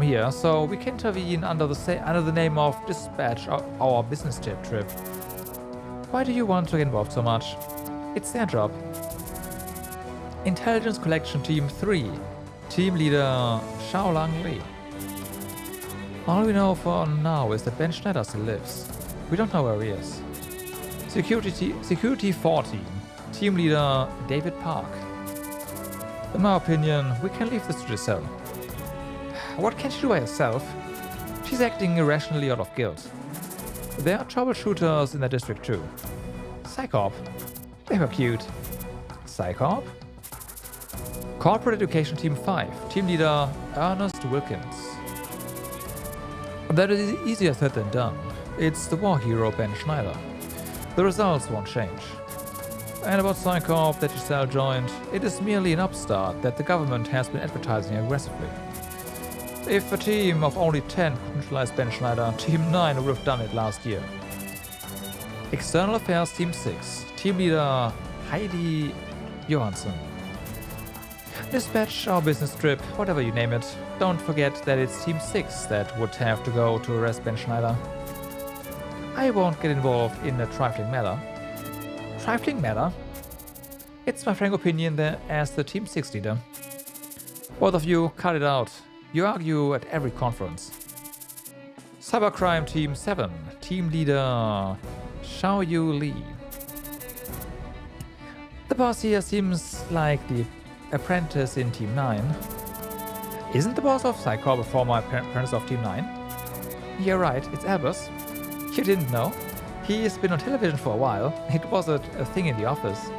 here, so we can intervene under the name of Dispatch our business trip. Why do you want to get involved so much? It's their job. Intelligence Collection Team 3. Team leader Xiaolang Li. All we know for now is that Ben Schneider still lives. We don't know where he is. Security 14. Team leader David Park. In my opinion, we can leave this to Giselle. What can she do by herself? She's acting irrationally out of guilt. There are troubleshooters in the district too. Psychop. They were cute. Psychop? Corporate Education Team 5. Team leader Ernest Wilkins. That is easier said than done. It's the war hero Ben Schneider. The results won't change. And about Psychop that Giselle joined, it is merely an upstart that the government has been advertising aggressively. If a team of only 10 could neutralize Ben Schneider, Team 9 would have done it last year. External Affairs Team 6. Team leader Heidi Johansson. Dispatch our business trip, whatever you name it. Don't forget that it's Team 6 that would have to go to arrest Ben Schneider. I won't get involved in a trifling matter. Trifling matter? It's my frank opinion that as the Team 6 leader. Both of you, cut it out. You argue at every conference. Cybercrime Team 7. Team leader Xiaoyu Li. The boss here seems like the apprentice in Team 9. Isn't the boss of Psychop a former apprentice of Team 9? You're right, it's Albus. You didn't know? He's been on television for a while. It was a thing in the office.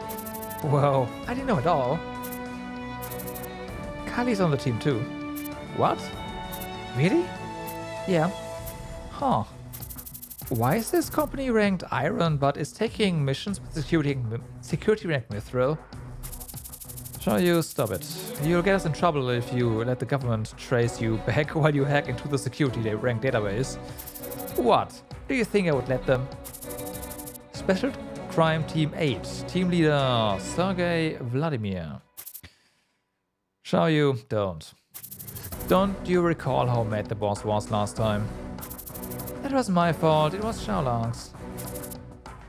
Whoa, I didn't know at all. Kali's on the team too. What? Really? Yeah. Huh. Why is this company ranked Iron but is taking missions with security rank Mithril? Shall you stop it? You'll get us in trouble if you let the government trace you back while you hack into the security rank database. What? Do you think I would let them? Special Crime Team 8. Team leader Sergei Vladimir. Shall you? Don't. Don't you recall how mad the boss was last time? That wasn't my fault, it was Xiaolang's.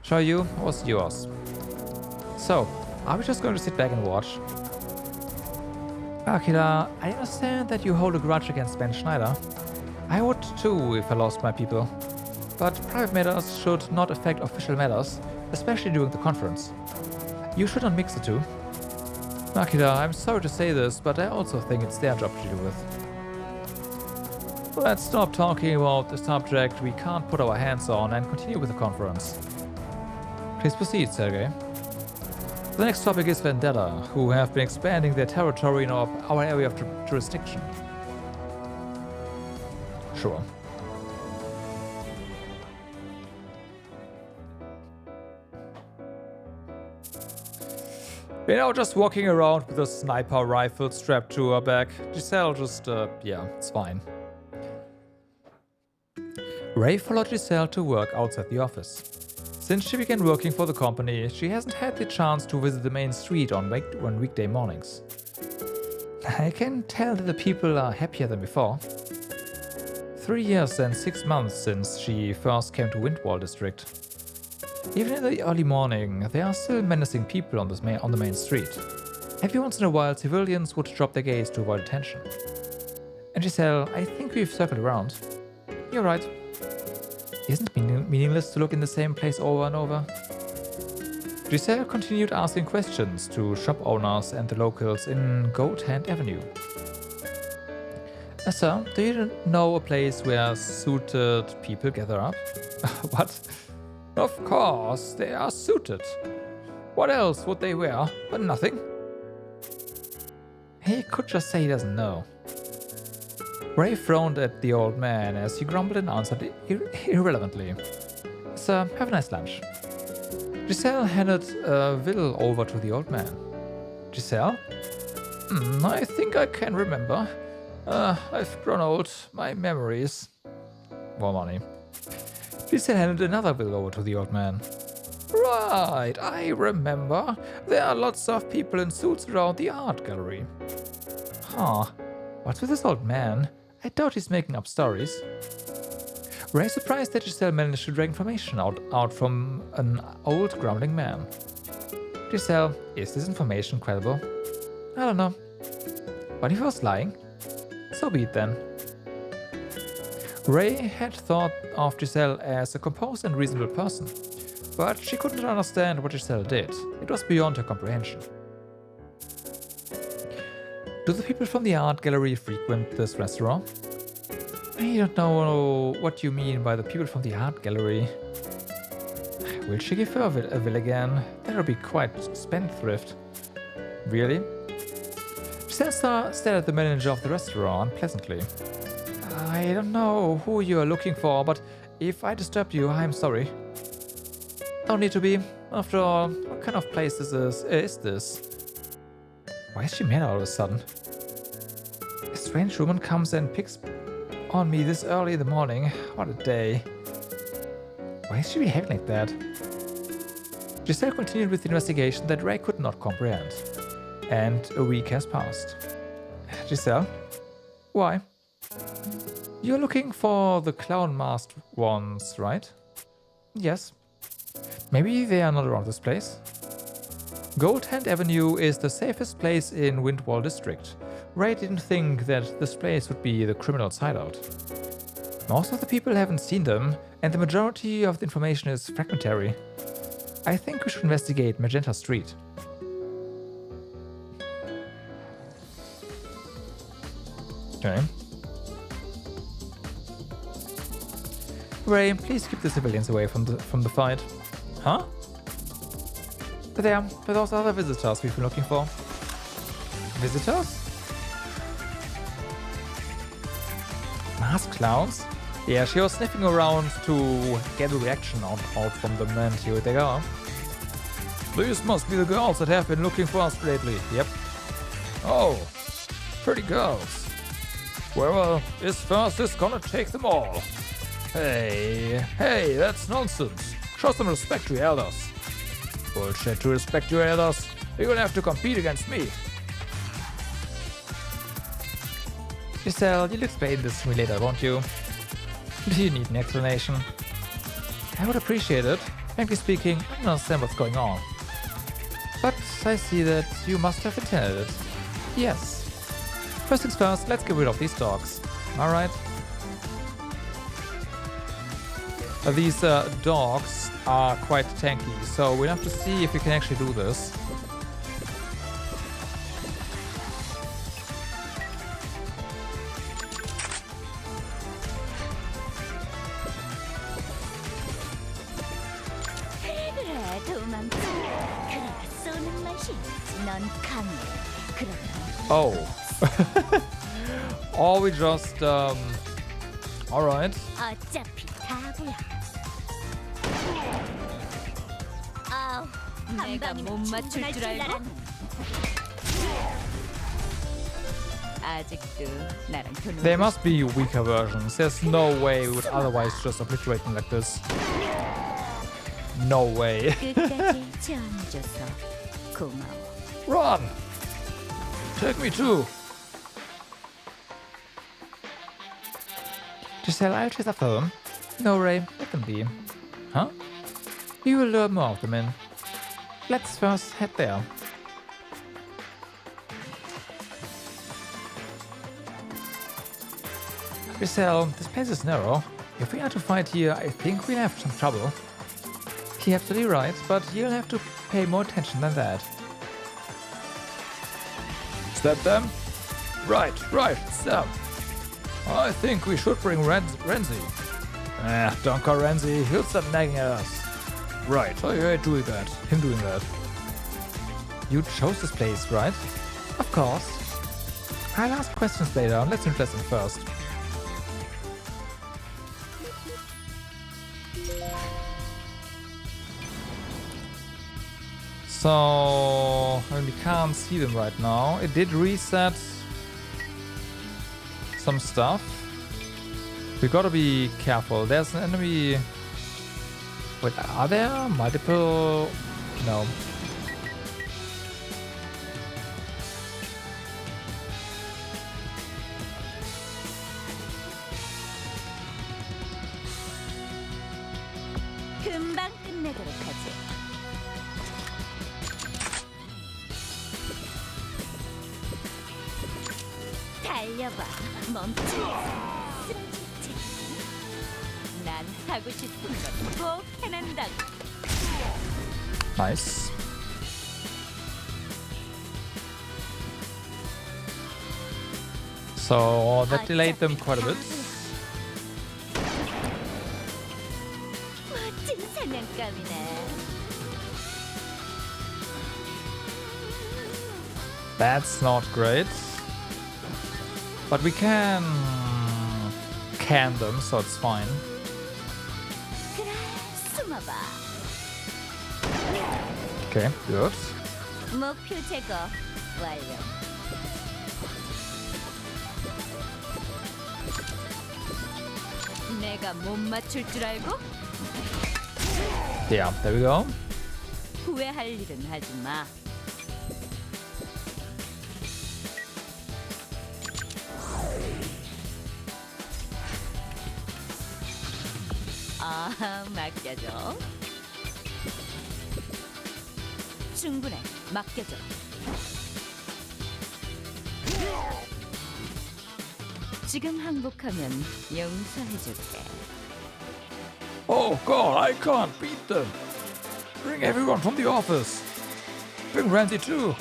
Shall you? It was yours. So, are we just going to sit back and watch? Akira, I understand that you hold a grudge against Ben Schneider. I would too if I lost my people. But private matters should not affect official matters, especially during the conference. You should not mix the two. Akira, I'm sorry to say this, but I also think it's their job to deal with. Let's stop talking about the subject we can't put our hands on and continue with the conference. Please proceed, Sergei. The next topic is Vendetta, who have been expanding their territory in our area of jurisdiction. Sure. We're now just walking around with a sniper rifle strapped to her back. Giselle just, yeah, it's fine. Ray followed Giselle to work outside the office. Since she began working for the company, she hasn't had the chance to visit the main street on weekday mornings. I can tell that the people are happier than before. 3 years and 6 months since she first came to Windwall District. Even in the early morning, there are still menacing people on the main street. Every once in a while, civilians would drop their gaze to avoid attention. And Giselle, I think we've circled around. You're right. Isn't it meaningless to look in the same place over and over? Giselle continued asking questions to shop owners and the locals in Goat Hand Avenue. Sir, do you know a place where suited people gather up? What? Of course, they are suited. What else would they wear? Nothing. He could just say he doesn't know. Ray frowned at the old man as he grumbled and answered irrelevantly. Sir, have a nice lunch. Giselle handed a bill over to the old man. Giselle? I think I can remember. I've grown old. My memories. More money. Giselle handed another bill over to the old man. Right, I remember. There are lots of people in suits around the art gallery. Huh. What's with this old man? I doubt he's making up stories. Ray surprised that Giselle managed to drag information out from an old grumbling man. Giselle, is this information credible? I don't know. But if he was lying, so be it then. Ray had thought of Giselle as a composed and reasonable person, but she couldn't understand what Giselle did. It was beyond her comprehension. Do the people from the art gallery frequent this restaurant? I don't know what you mean by the people from the art gallery. Will she give her a will again? That would be quite spendthrift. Really? Giselle stared at the manager of the restaurant unpleasantly. I don't know who you are looking for, but if I disturbed you, I'm sorry. Don't need to be. After all, what kind of place is this? Why is she mad all of a sudden? A strange woman comes and picks on me this early in the morning. What a day. Why is she behaving like that? Giselle continued with the investigation that Ray could not comprehend. And a week has passed. Giselle? Why? You're looking for the clown-masked ones, right? Yes. Maybe they are not around this place. Gold Hand Avenue is the safest place in Windwall District. Ray didn't think that this place would be the criminal's hideout. Most of the people haven't seen them, and the majority of the information is fragmentary. I think we should investigate Magenta Street. Okay. Ray, please keep the civilians away from the fight. Huh? There, for those other visitors we've been looking for. Visitors? Masked clowns? Yeah, she was sniffing around to get a reaction out from the men. Here they are. These must be the girls that have been looking for us lately. Yep. Oh, pretty girls. Whoever is first is gonna take them all. Hey, that's nonsense. Show some respect to your elders. Bullshit to respect your elders. You're gonna have to compete against me. Giselle, you'll explain this to me later, won't you? Do you need an explanation? I would appreciate it. Frankly speaking, I don't understand what's going on. But I see that you must have intended it. Yes. First things first, let's get rid of these dogs. Alright? These dogs are quite tanky, so we'll have to see if we can actually do this. Oh. Or we just, alright. 내가 못 맞출 줄 알고? 아직도 나랑 돈 There must be weaker versions. There's no way we would otherwise just obliterate them like this. No way. 끝까지 지원해줘서 고마워. Run! Take me too. Giselle, I'll chase after them. No, Ray, let them be. Huh? We will lure more of them in. Let's first head there. Giselle, this place is narrow. If we are to fight here, I think we'll have some trouble. You're absolutely right, but you'll have to pay more attention than that. Is that them? Right, it's them. I think we should bring Renzi. Don't call Renzi, he'll start nagging at us. Right, I hate doing that. Him doing that. You chose this place, right? Of course. I'll ask questions later. Let's impress him first. So, we can't see them right now. It did reset some stuff. We gotta be careful. There's an enemy. Wait, are there multiple? No. 금방 끝내도록 하지. 달려봐, 멈추지. 난 하고 싶은 건 꼭 해낸다고. Nice. So that delayed them quite a bit. 멋진 사냥감이네. That's not great. But we can them, so it's fine. 그래, 숨어봐. Okay, good. 목표 제거 완료. 내가 못 맞출 줄 알고 Yeah, there we go. 후회할 일은 하지 마. 아, 맡겨줘. 충분해, 맡겨줘. 지금 항복하면 용서해줄게. Oh god, I can't beat them. Bring everyone from the office. Bring Randy too.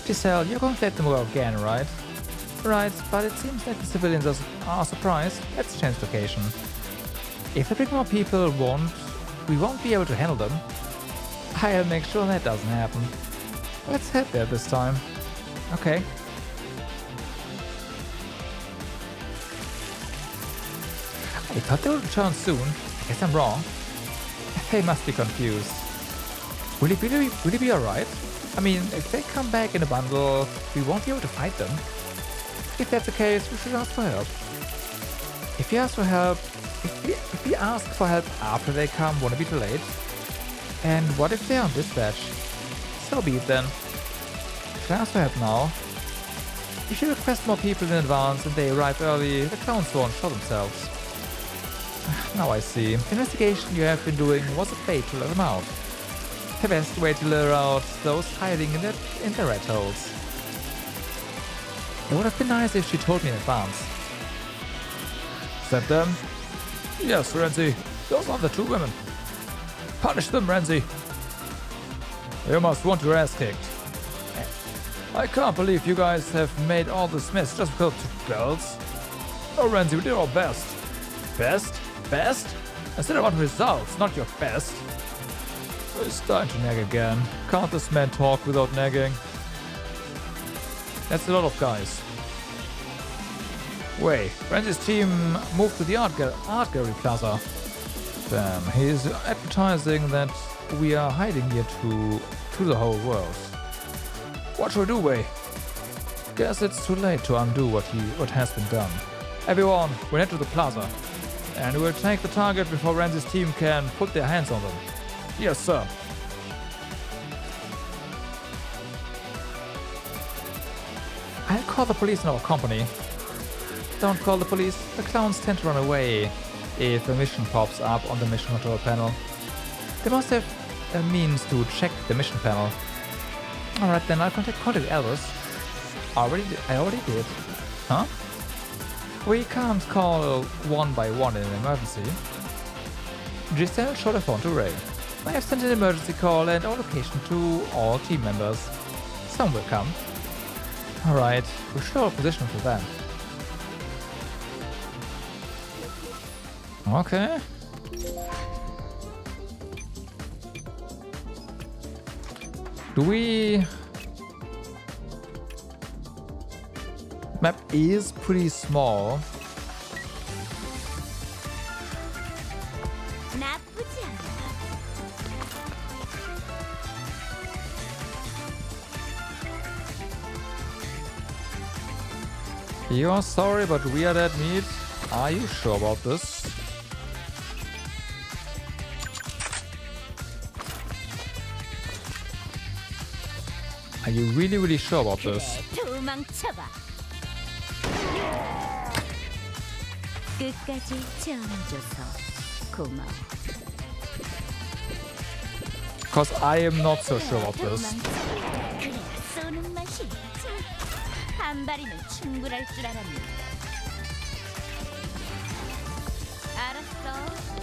Giselle, you're going to let them go again, right? Right, but it seems that the civilians are surprised. Let's change location. If they bring more people, we won't be able to handle them. I'll make sure that doesn't happen. Let's head there this time. Okay. I thought they would return soon. I guess I'm wrong. They must be confused. Will it be alright? I mean, if they come back in a bundle, we won't be able to fight them. If that's the case, we should ask for help. If we ask for help after they come, won't it be too late? And what if they're on dispatch? So be it then. If we ask for help now, if you request more people in advance and they arrive early, the clowns won't show themselves. Now I see. The investigation you have been doing was a bait to lure them out. The best way to lure out those hiding in the rat holes. It would have been nice if she told me in advance. Is that them? Yes, Renzi. Those are the two women. Punish them, Renzi. You must want your ass kicked. I can't believe you guys have made all this mess just because of two girls. Oh, Renzi, we did our best. Best? Best? I said about results, not your best. It's time to nag again. Can't this man talk without nagging? That's a lot of guys. Wait, Renzi's team moved to the art gallery plaza. Damn, he's advertising that we are hiding here to the whole world. What shall we do, Wei? Guess it's too late to undo what has been done. Everyone, we head to the plaza. And we'll take the target before Renzi's team can put their hands on them. Yes, sir. I'll call the police in our company. Don't call the police. The clowns tend to run away if a mission pops up on the mission control panel. They must have a means to check the mission panel. Alright then, I'll contact Elvis. I already did. Huh? We can't call one by one in an emergency. Giselle showed a phone to Ray. I have sent an emergency call and our location to all team members. Some will come. Alright, we'll show a position for them. Okay. Map is pretty small. 나쁘지 않아. You're sorry, but we are dead meat. Are you sure about this? Are you really sure about this? 그래, 도망쳐봐. 끝까지 지원해줘서 고마워. Because I am not so sure about this. 그래, 쏘는 맛이 한 발이면 충분할 줄 알았네. 알았어.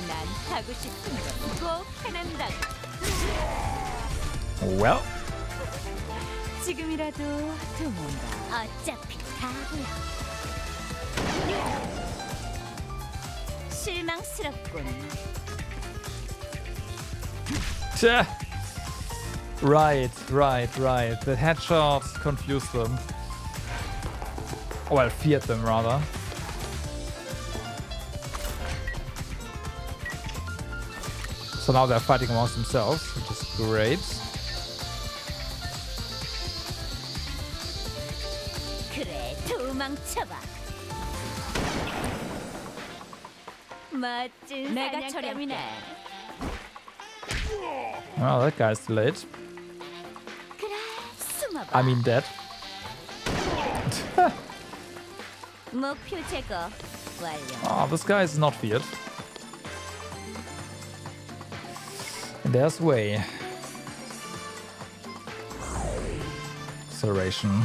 난 하고 싶은 거 꼭 해낸다고. Well, 지금이라도 도망가. 어차피 다고요. 실망스럽군. right. The headshot confused them. Well, feared them rather. So now they're fighting amongst themselves, which is great. 그래, 도망쳐봐. 멋진 내가 처리하네. Well, that guy's delayed. 그래, 숨어봐. I mean dead. 목표 제거 완료. Oh, this guy is not feared. There's way. Acceleration.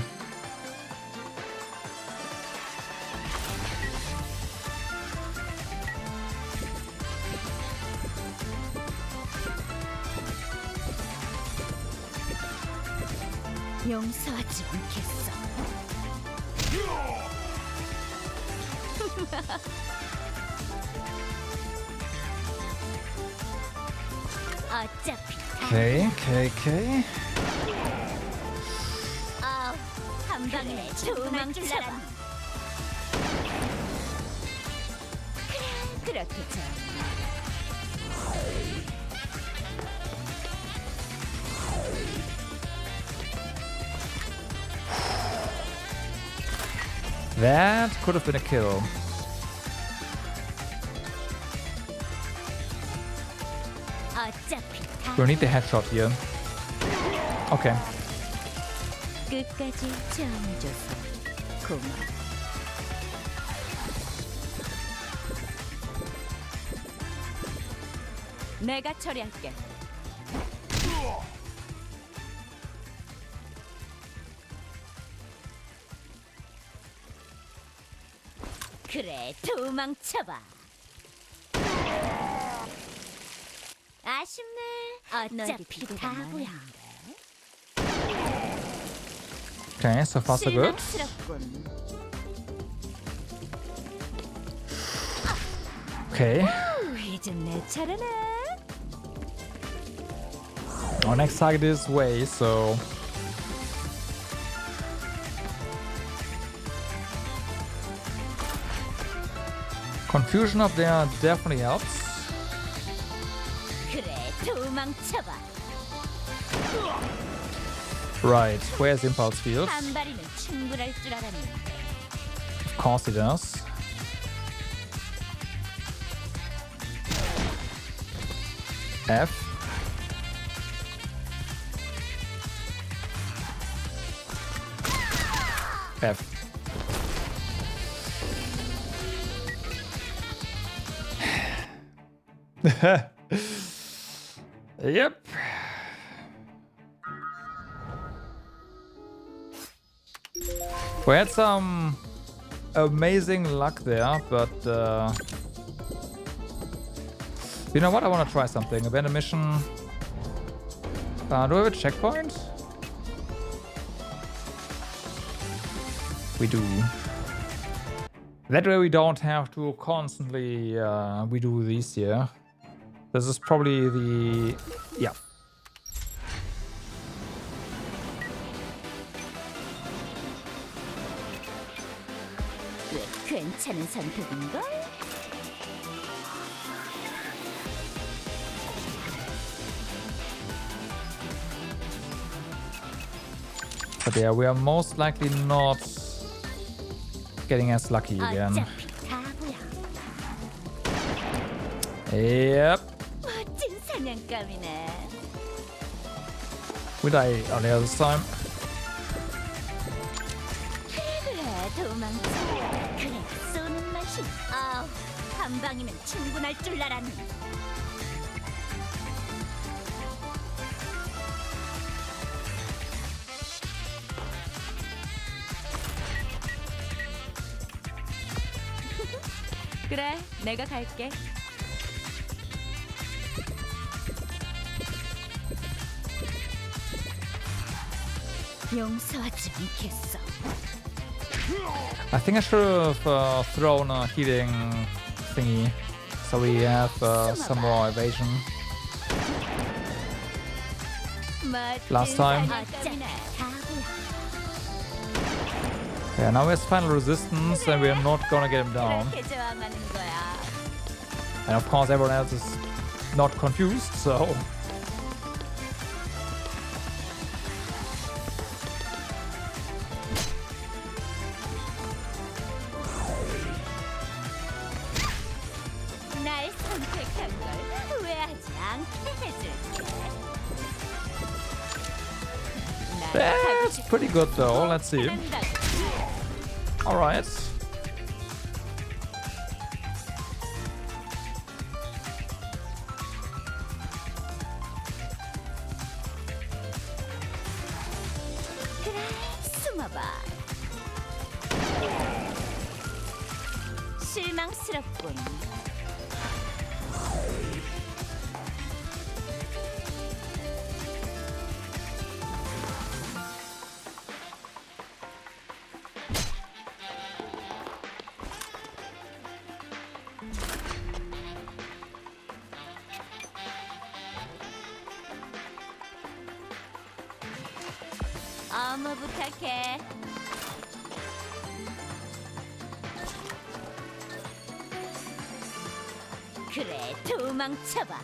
용서하지 않겠어. 어차피 Okay. 한 방에 도망쳐봐. 그래, 그렇게 줘. That could have been a kill. 어차피 다 We'll need the headshot here. Okay. 끝까지 지원해줘서 고마워. 내가 처리할게. 그래, 도망쳐봐. 아쉽네. 어차피 다고야. Okay, so far so good. 실망스럽군. Okay. 이젠 내 차례네. Our next target is Way, so confusion up there definitely helps. 그래, 도망쳐봐. Right, where's Impulse Field? 한 발이면 충분할 줄 알았네. Of course he does. F. F. Yep. We had some amazing luck there, but you know what? I want to try something. Abandoned mission. Do I have a checkpoint? We do. That way we don't have to constantly redo these here. This is probably the... yeah. 꽤 괜찮은 선택인걸? But yeah, we are most likely not getting as lucky again. 어차피 다 보여. Yep. 멋진 사냥감이네. We die earlier this time. 그래, 도망쳐. 그래, 쏘는 맛이. 아우, 한 방이면 충분할 줄 알았네. 그래, 내가 갈게. 용서하지 않겠어. I think I should have thrown a healing thingy, so we have some more evasion. Last time. Yeah, now he has final resistance, and we are not gonna get him down. 그렇게 저항하는 거야. And of course, everyone else is not confused, so. 날 선택한 걸 후회하지 않게 해줄게. That's pretty good though. Let's see. Alright. 그래, 숨어봐. 실망스럽군. 어머 부탁해. 그래, 도망쳐봐.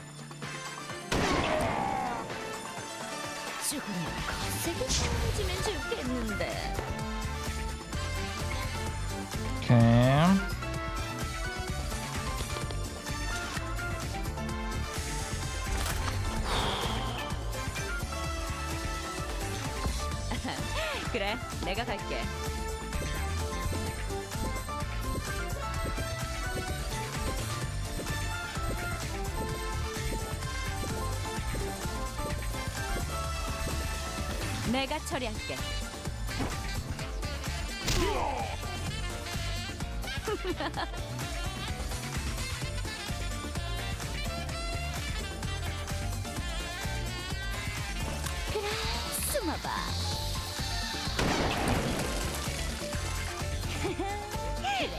조금 거세게 사라지면 좋겠는데. Okay. 그래, 내가 갈게. 내가 처리할게. 그래, 숨어봐.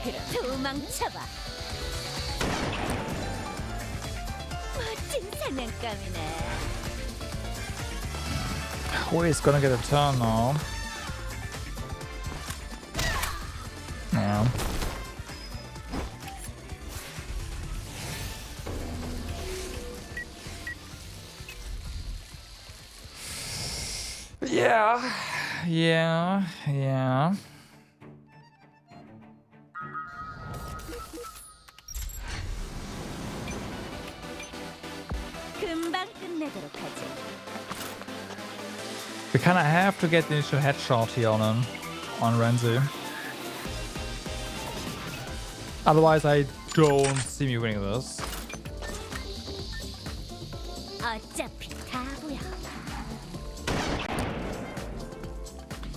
그래, 도망쳐봐. 멋진 사냥감이네. Who is gonna get a turn now? Yeah. Yeah. 금방 끝내도록 하지. We kind of have to get the initial headshot here on Renzi. Otherwise, I don't see me winning this. 어차피 다 보여.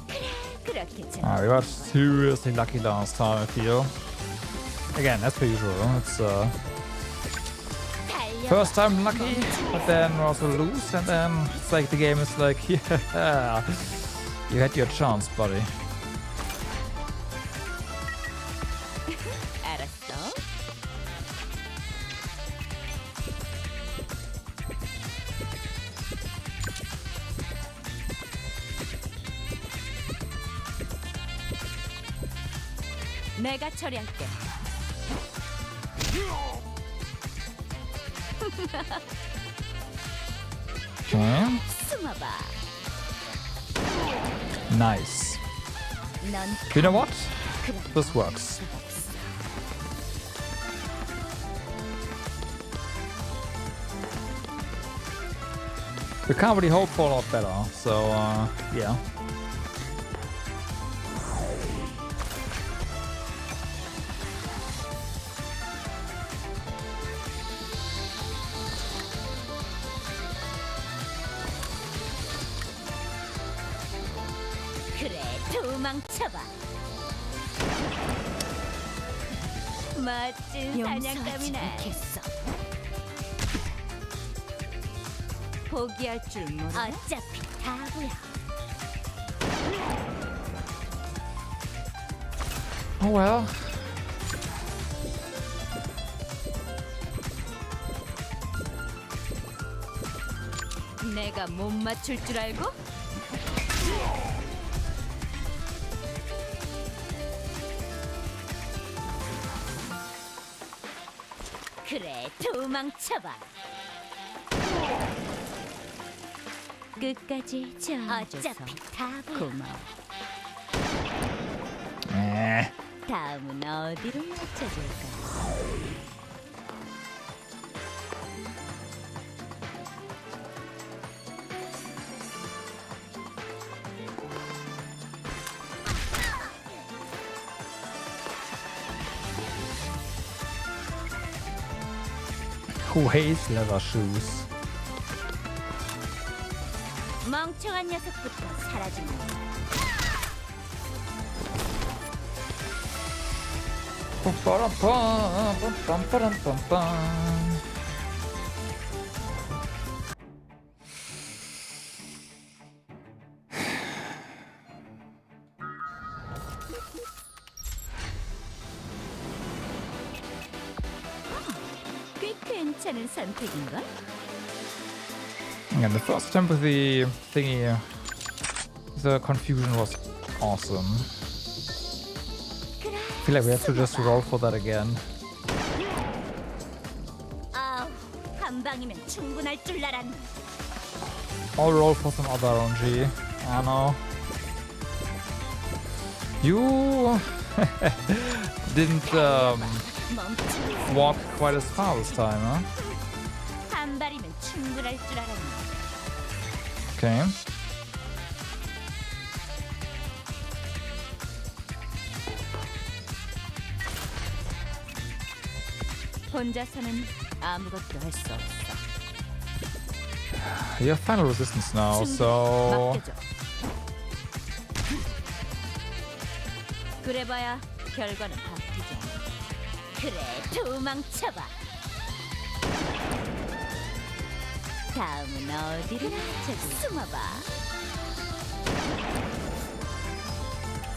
그래, 그렇게 좀. We got seriously lucky last time, I feel. Again, as per usual, it's first time lucky, but then we also lose, and then it's like the game is like, yeah, you had your chance, buddy. 알았어. 내가 처리할게. Okay, 숨어봐. nice. 넌 You know what? This works. We can't really hope for a lot better, so yeah. 그래, 도망쳐봐. 멋진 사냥감이네. 않겠어. 포기할 줄 몰라. 어차피 다구야. Oh well. 내가 못 맞출 줄 알고? 그래, 도망쳐봐. 끝까지 어차피 다구야. 고마워. 다음은 어디로 맞춰줄까? Who hates leather shoes? 멍청한 녀석부터 사라지마. 꽤 괜찮은 선택인가? Again, the first attempt with the thingy, the confusion was awesome. I feel like we have to just roll for that again. 아우, 한 방이면 충분할 줄 알았네. I'll roll for some other RNG. I know. You didn't 멈추고 walk quite as far this time, huh? 한 발이면 충분할 줄 알았네. Okay. 혼자서는 아무것도 할 수 없어. You have final resistance now, so 맡겨줘. 그래봐야 결과는 바뀌지 않아. 그래, 도망쳐봐. 다음은 어디로 맞춰줄까? 숨어봐.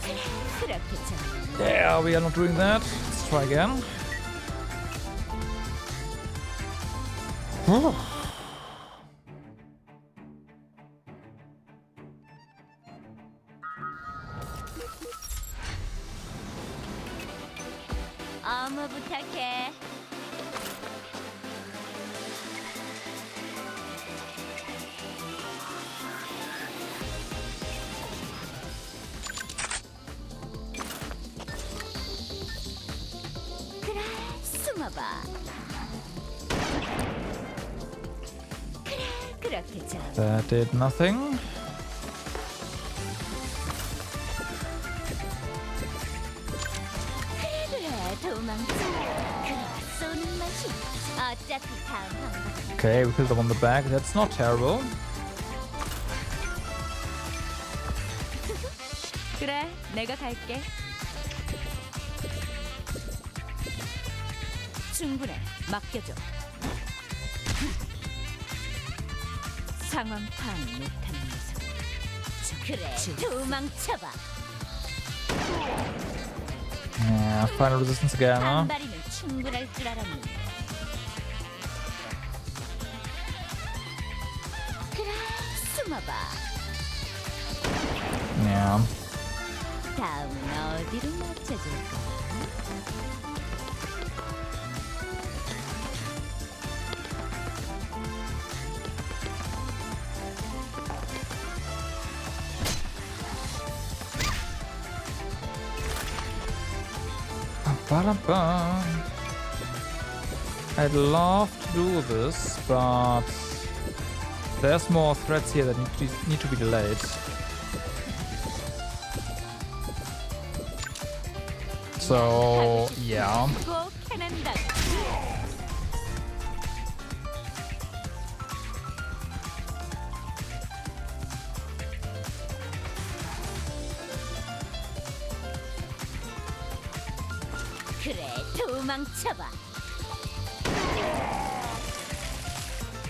그래, 그렇겠죠. yeah, we are not doing that. Let's try again. Whew. 어머 부탁해. 그래, 숨어봐. 그래, 그렇게 잘. That did nothing. 그래, 도망쳐. 그래, 쏘는 맛이. 어차피 다음 방법. Okay, we killed them on the back. That's not terrible. 그래, 내가 갈게. 충분해, 맡겨줘. 상황 파악 못하는 녀석. 그래, 도망쳐봐. Yeah, final resistance again, huh? 한 발이면 충분할 줄 알았는데. 그래, 숨어봐. Yeah. 다음은 어디로 맞춰줄까? Ba-dum-bum. I'd love to do this, but there's more threats here that need to be delayed. So, yeah. 꼭 해낸다. 그래, 도망쳐봐.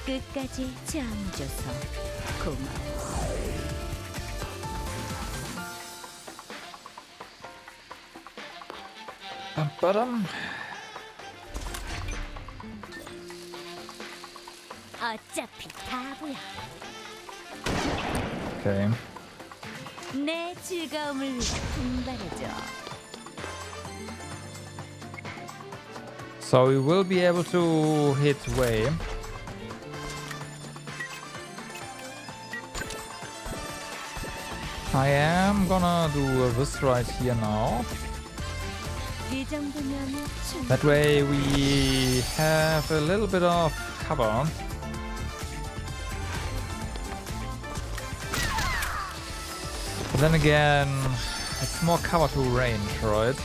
끝까지 저항줘서 고마워. Ba-dum. 어차피 다 보여. Okay. 내 즐거움을 위해 분발해줘. So we will be able to hit Way. I am gonna do this right here now. 이 정도면 충분해. That way we have a little bit of cover. But then again, it's more cover to range, right?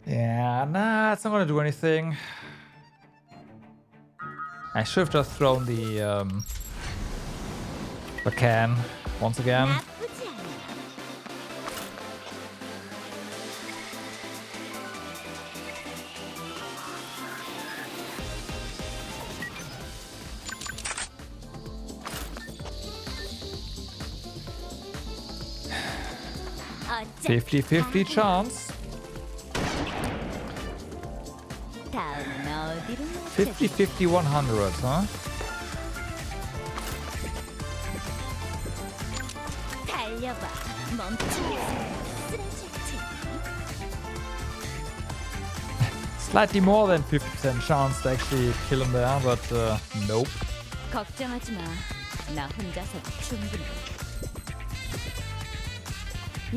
Yeah, nah, it's not gonna do anything. I should have just thrown the can once again. 나쁘지 않아. 어차피 50-50 chance. 다음은 어디로 50-50 100, huh? 달려봐. 멈추면 쓰러질 테니. Slightly more than 50% chance to actually kill him there, but nope. 걱정하지 마. 나 혼자서도 충분해.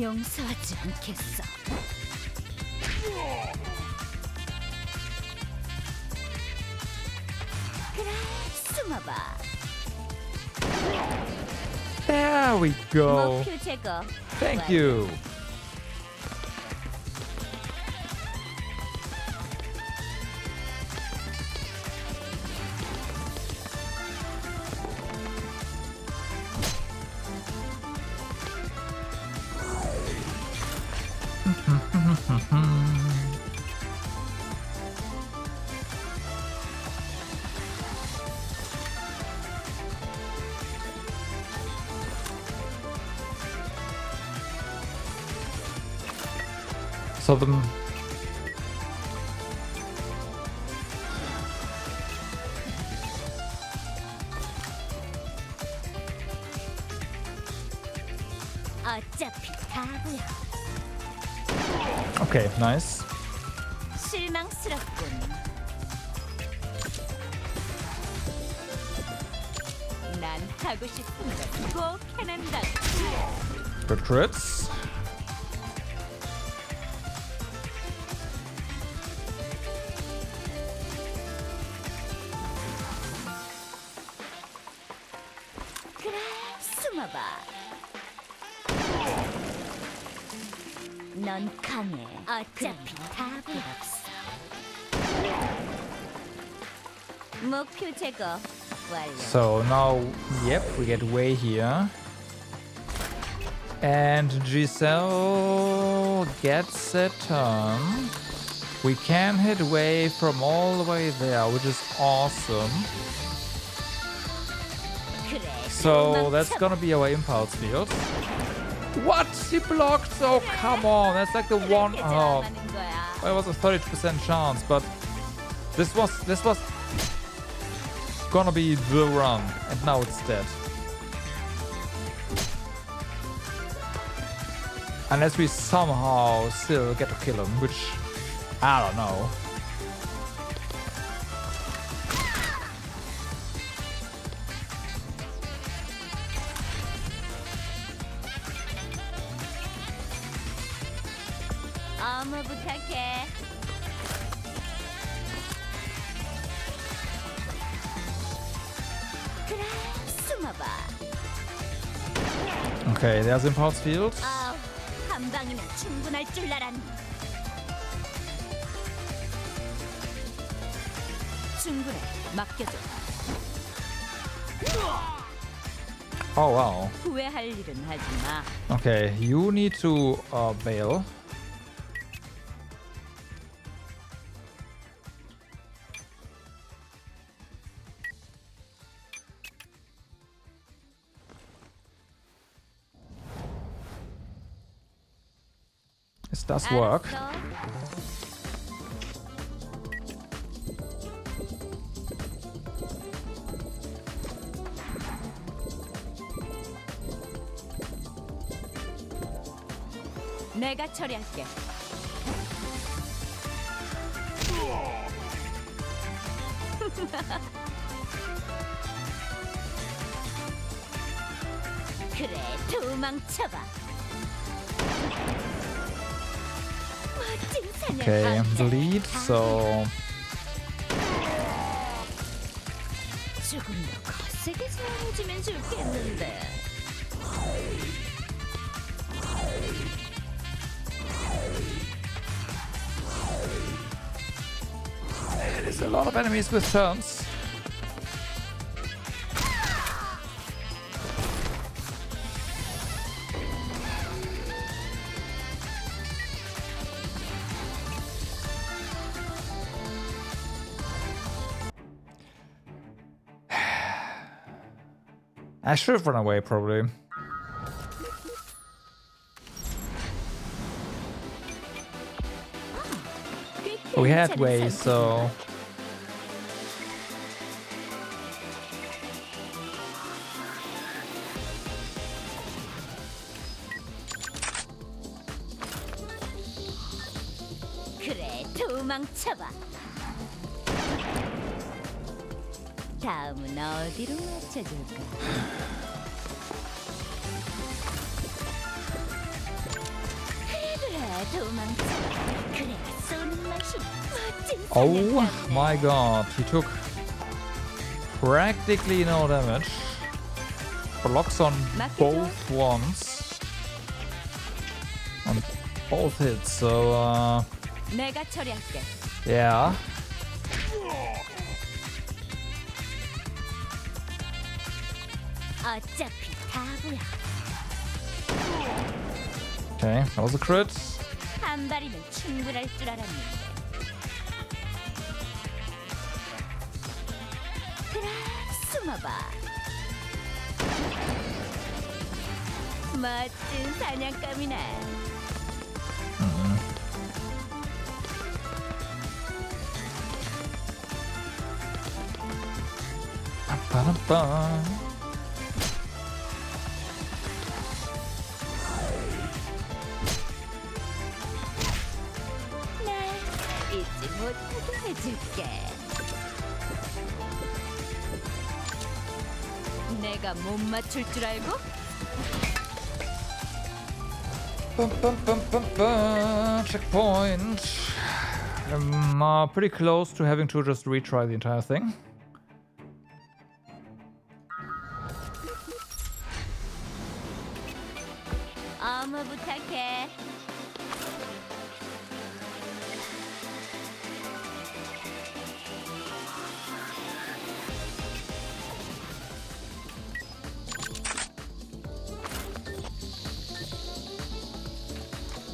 용서하지 않겠어. 그래, 숨어봐. There we go. 목표 제거. Thank you. So the 어차피 다 보여. okay, nice. 실망스럽군. 난 하고 싶은 걸 꼭 해낸다. Good crits. 그래, 숨어봐. 넌 강해. 어차피 답이 없어. 목표 제거 완료. So now, yep, we get Way here. And Giselle gets a turn. We can hit Way from all the way there, which is awesome. 그래. So that's gonna be our impulse field. What? He blocked? Oh, come on. That's like the one. Oh, well, it was a 30% chance, but this was gonna be the run, and now it's dead. Unless we somehow still get to kill him, which I don't know. 어머 부탁해. 그래, 숨어봐. Okay, there's Impulse Field. 한 방이면 충분할 줄 알았네. 충분해, 맡겨줘. Oh wow. 후회할 일은 하지 마. Okay, you need to bail. This does work. 알았어. 내가 처리할게. 그래, 도망쳐봐. 멋진 사냥. Okay, the lead, so 조금 더 거세게 사용해주면 좋겠는데. there's a lot of enemies with turns. I should have run away, probably. We had ways, so 그래, 도망쳐봐. 다음은 어디로 맞춰줄까? 그래, 도망쳐. 그래, 쏘는 맛이 멋진 oh 사냥감이네. my god, he took practically no damage. Blocks on both ones. On both hits, so 내가 처리할게. yeah. 어차피 다부야. Okay, that was a crit. 한 발이면 충분할 줄 알았는데. 그래, 숨어봐. 멋진 사냥감이네. Ba-da-ba. 날 잊지 못하게 해줄게. 내가 못 맞출 줄 알고? Checkpoint. I'm pretty close to having to just retry the entire thing. 어머 부탁해.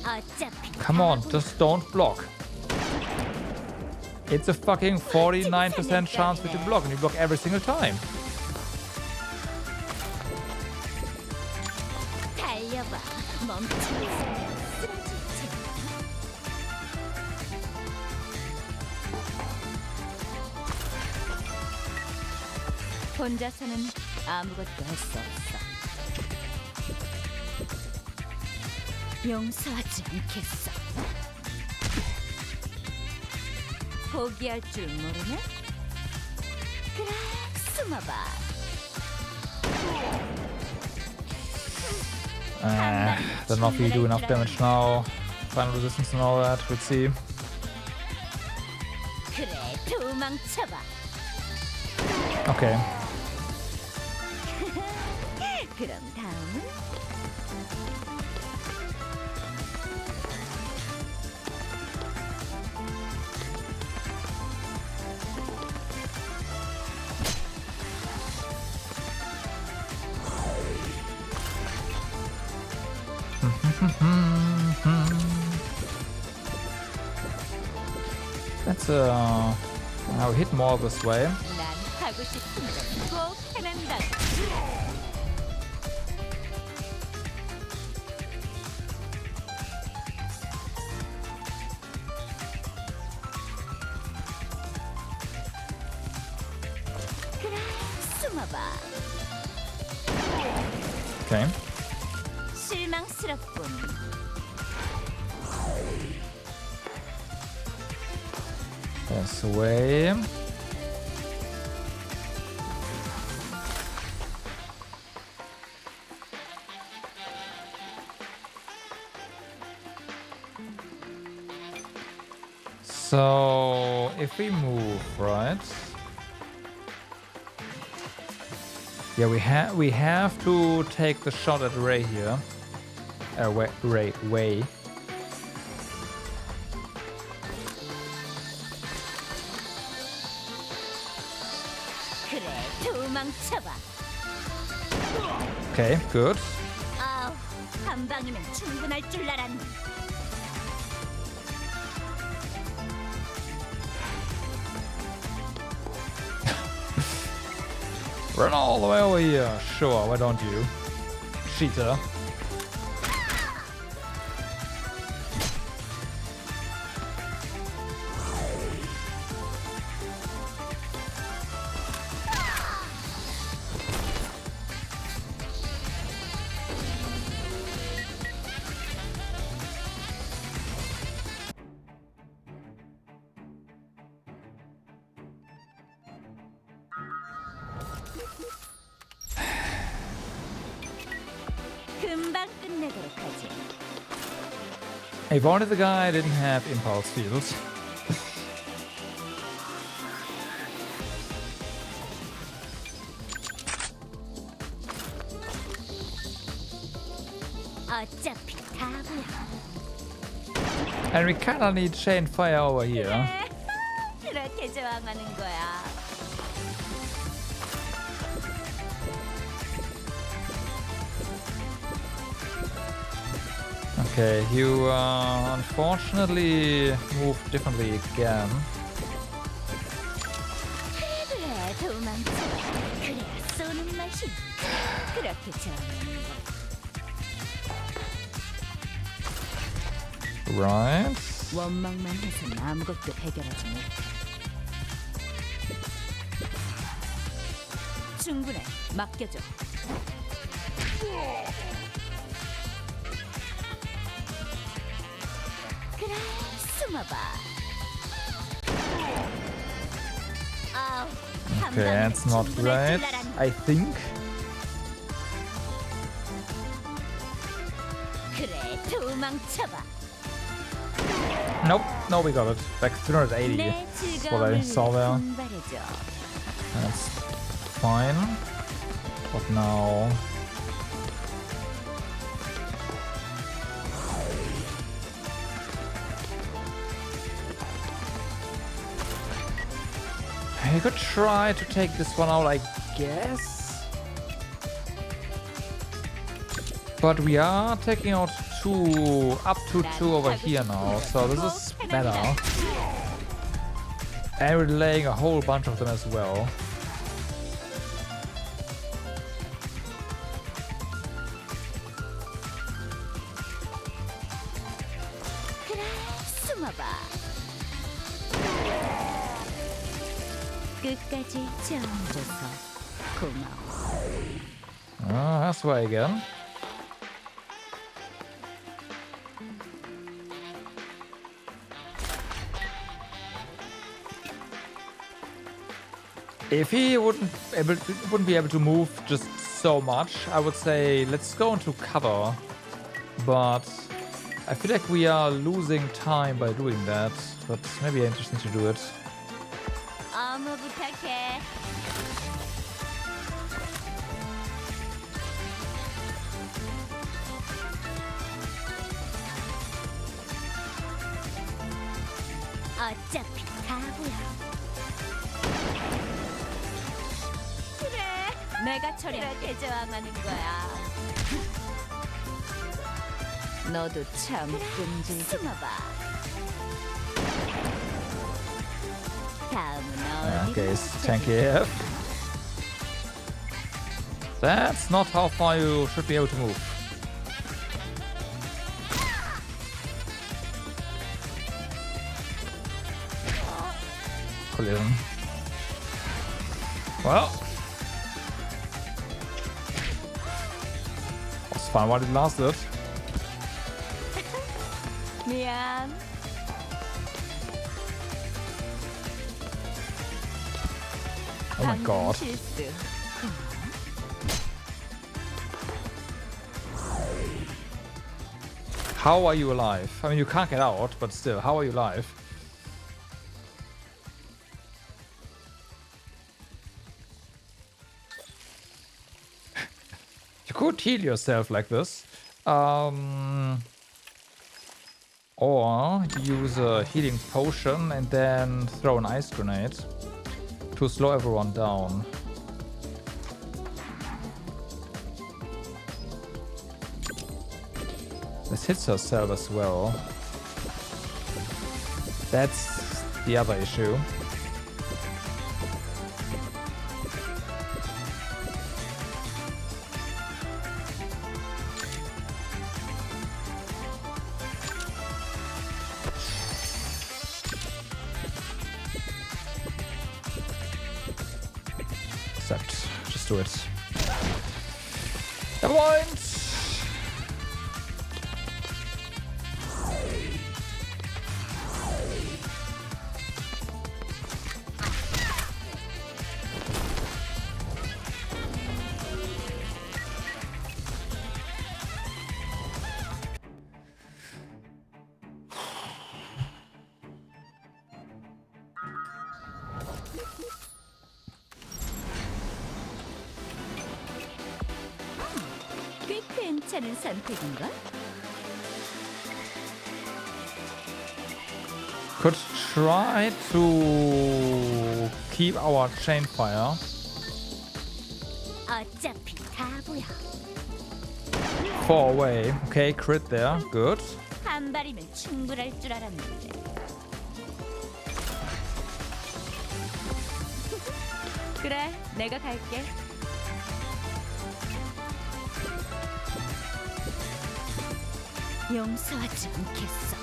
어차피 Come on, just don't block. It's a fucking 49% chance that you block, and you block every single time. 달려봐. 멈추고 있으면 쓰러질 테니. 혼자서는 아무것도 할 수 없어. 용서하지 않겠어. 포기할 줄 모르네? 그래, 숨어봐. Don't know if we do enough damage now. final resistance and all that. We'll see. 그래, 도망쳐봐. Okay. 그럼 다음은 Let's now hit more this way. 난 하고 싶은 건 꼭 해낸다. 그래, 숨어봐. Okay. 실망스럽군. This way. So if we move, right? Yeah, we have to take the shot at Ray here. Ray. 그래, 도망쳐봐. Okay, good. 아우, 한 방이면 충분할 줄 알았네. Run all the way over here. Sure, why don't you? Cheater. 금방 끝내도록 하지. If only the guy didn't have impulse fields. 어차피 다구야. And we kinda need chain fire over here. 그렇게 저항하는 거야. Okay, you unfortunately moved differently again. 그래, 도망쳐. 그래야 쏘는 맛이. 그렇게 저항하는 거. Right. 원망만 해서는 아무것도 해결하지 못해. 충분해. 맡겨줘. 그래, 숨어봐. 아우, 한 Okay, 방이면 that's not 충분할 right, 줄 알았네. I think. 그래, 도망쳐봐. Nope, no, we got it. Back 380. 내 That's what I 즐거움을 saw there. 분발해줘. That's fine. But now... I could try to take this one out, I guess. But we are taking out up to two over here now, so this is better. And we're laying a whole bunch of them as well. 그래, 숨어봐. 끝까지 지원해줘서 고마워. That's way again. If he wouldn't be able to move just so much, I would say let's go into cover. But I feel like we are losing time by doing that, but maybe I just need to do it. 어무 부탁해. 어차피 다 보여. 그래, 내가 처리할게. 저항하는 거야. 너도 참 끈질. 숨어봐. 다음은 Okay, 어디로 it's tanky AF. That's not how far you should be able to move. Collision. Well, was fun while it lasted. 미안. Oh my god. 실수. How are you alive? I mean, you can't get out, but still, how are you alive? You could heal yourself like this. Or use a healing potion and then throw an ice grenade to slow everyone down. This hits herself as well. That's the other issue. Except, just do it. Never mind! 꽤 괜찮은 선택인가? Could try to keep our chain fire. 어차피 다 보여. 4 away. Okay, crit there. Good. 한 발이면 충분할 줄 알았는데. 그래, 내가 갈게. 용서하지 않겠어.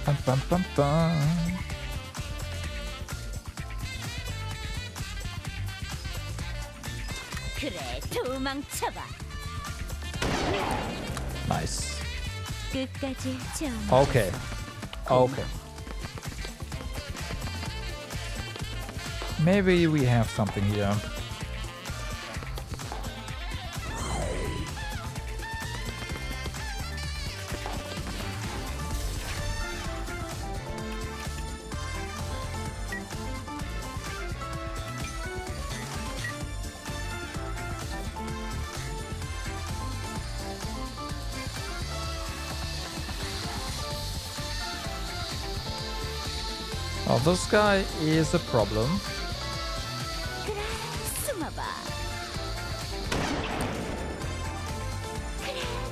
빰빰빰빰. 그래, 도망쳐봐. Nice. 끝까지 정. Okay. Okay. Maybe we have something here. Oh, this guy is a problem. 그래, 숨어봐.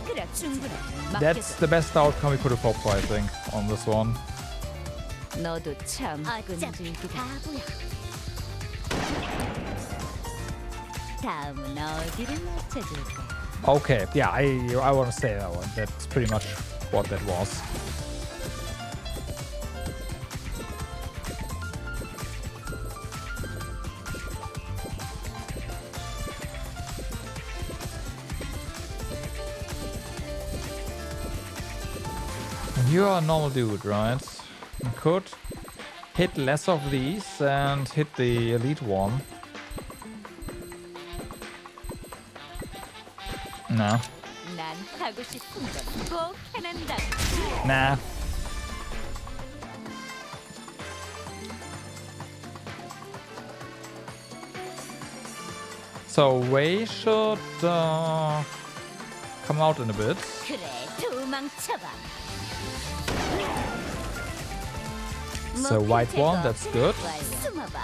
그래, 충분해. That's the best outcome we could have hoped for, I think, on this one. 너도 참 끈질기다. 다 보여. 다음은 어디를 맞춰줄까? Okay, yeah, I want to say that one. That's pretty much what that was. You're a normal dude, right? You could hit less of these and hit the elite one. No. 난 하고 싶은 건 꼭 해낸다. Nah. So Ray should come out in a bit. 그래, 도망쳐봐. So white one, that's good. 숨어봐.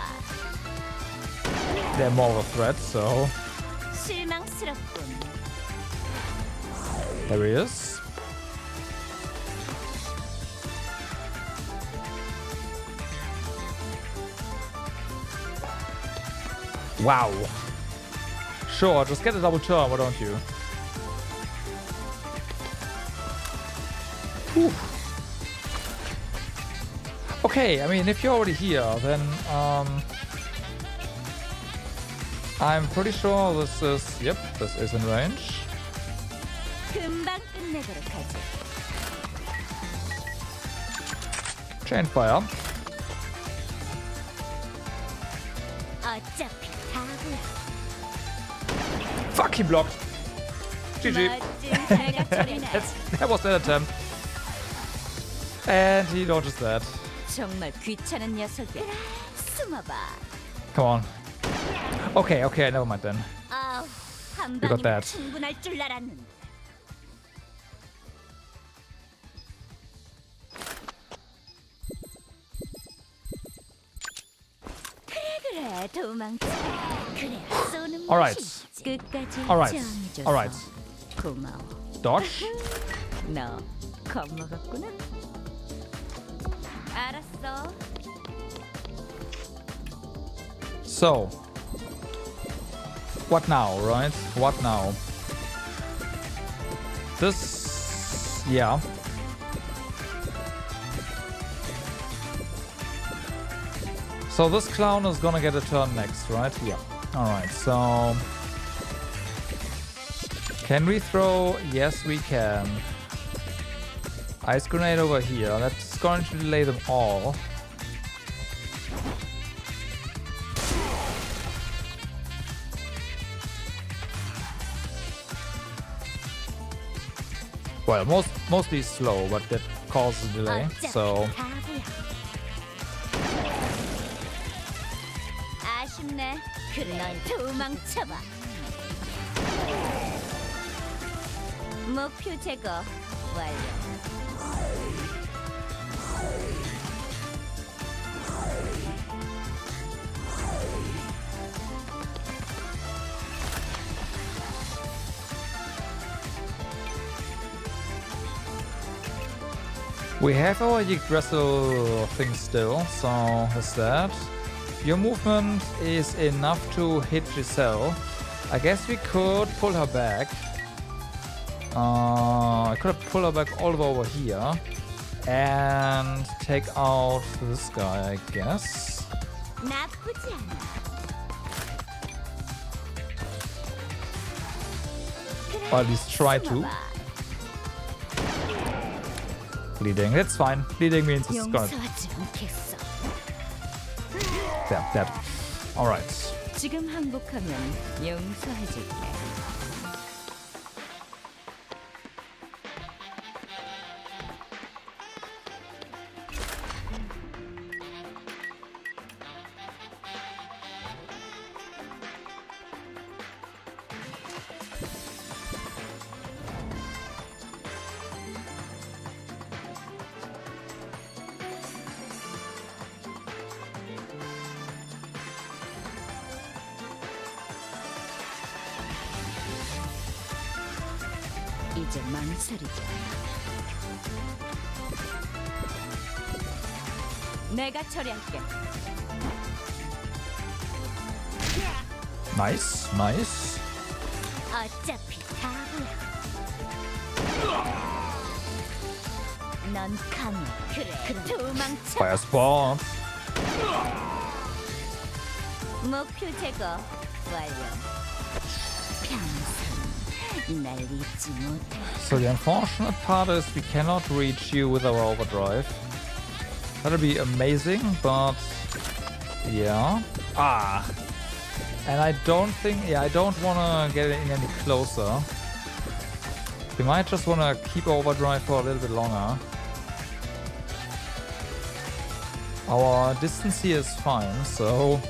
They're more of a threat, so 실망스럽군. there he is. Wow. Sure, just get a double turn, why don't you? Whew. Okay, I mean, if you're already here, then I'm pretty sure this is, yep, this is in range. 금방 끝내도록 하지. Chain fire. 어차피 다구야. Fuck, he blocked. GG. 멋진 살갑소리네. That was that attempt. And he dodges that. 정말 귀찮은 녀석이야. 숨어봐. Come on. Okay, okay, never mind then. 아우, 한 We got 방이면 that. 충분할 줄 알았는데. 그래, 도망쳐. 그래, 쏘는 Alright. 맛이 끝까지 Alright. 정해줘서 Alright. 고마워. Dodge. 너 겁먹었구나. 알았어. So. What now, right? What now? This... yeah. So this clown is gonna get a turn next, right? Yeah. Alright, so... Can we throw? Yes, we can. Ice grenade over here. That's going to delay them all. Well, mostly slow, but that causes a delay. So 다구야. 아쉽네. 그래, 넌 도망쳐봐. 목표 제거 완료. we have our Yggdrasil thing still, so that's that. Your movement is enough to hit Giselle. I guess we could pull her back. I could have pulled her back all the way over here and take out this guy, I guess. 나쁘지 않아. Or at least try to. Bleeding, that's fine. Bleeding means it's gonna... 용서하지 않겠어. That. Alright. 지금 항복하면 용서해줄게. 이제 망설이지 않아. 내가 처리할게. Nice. 어차피 다구야. 넌 강해. 그래, 도망쳐. Fire spot. 목표 제거 완료. 평생 날 잊지 못해. So the unfortunate part is we cannot reach you with our overdrive. That'll be amazing, but yeah. And I don't think, I don't want to get in any closer. We might just want to keep overdrive for a little bit longer. Our distance here is fine, so...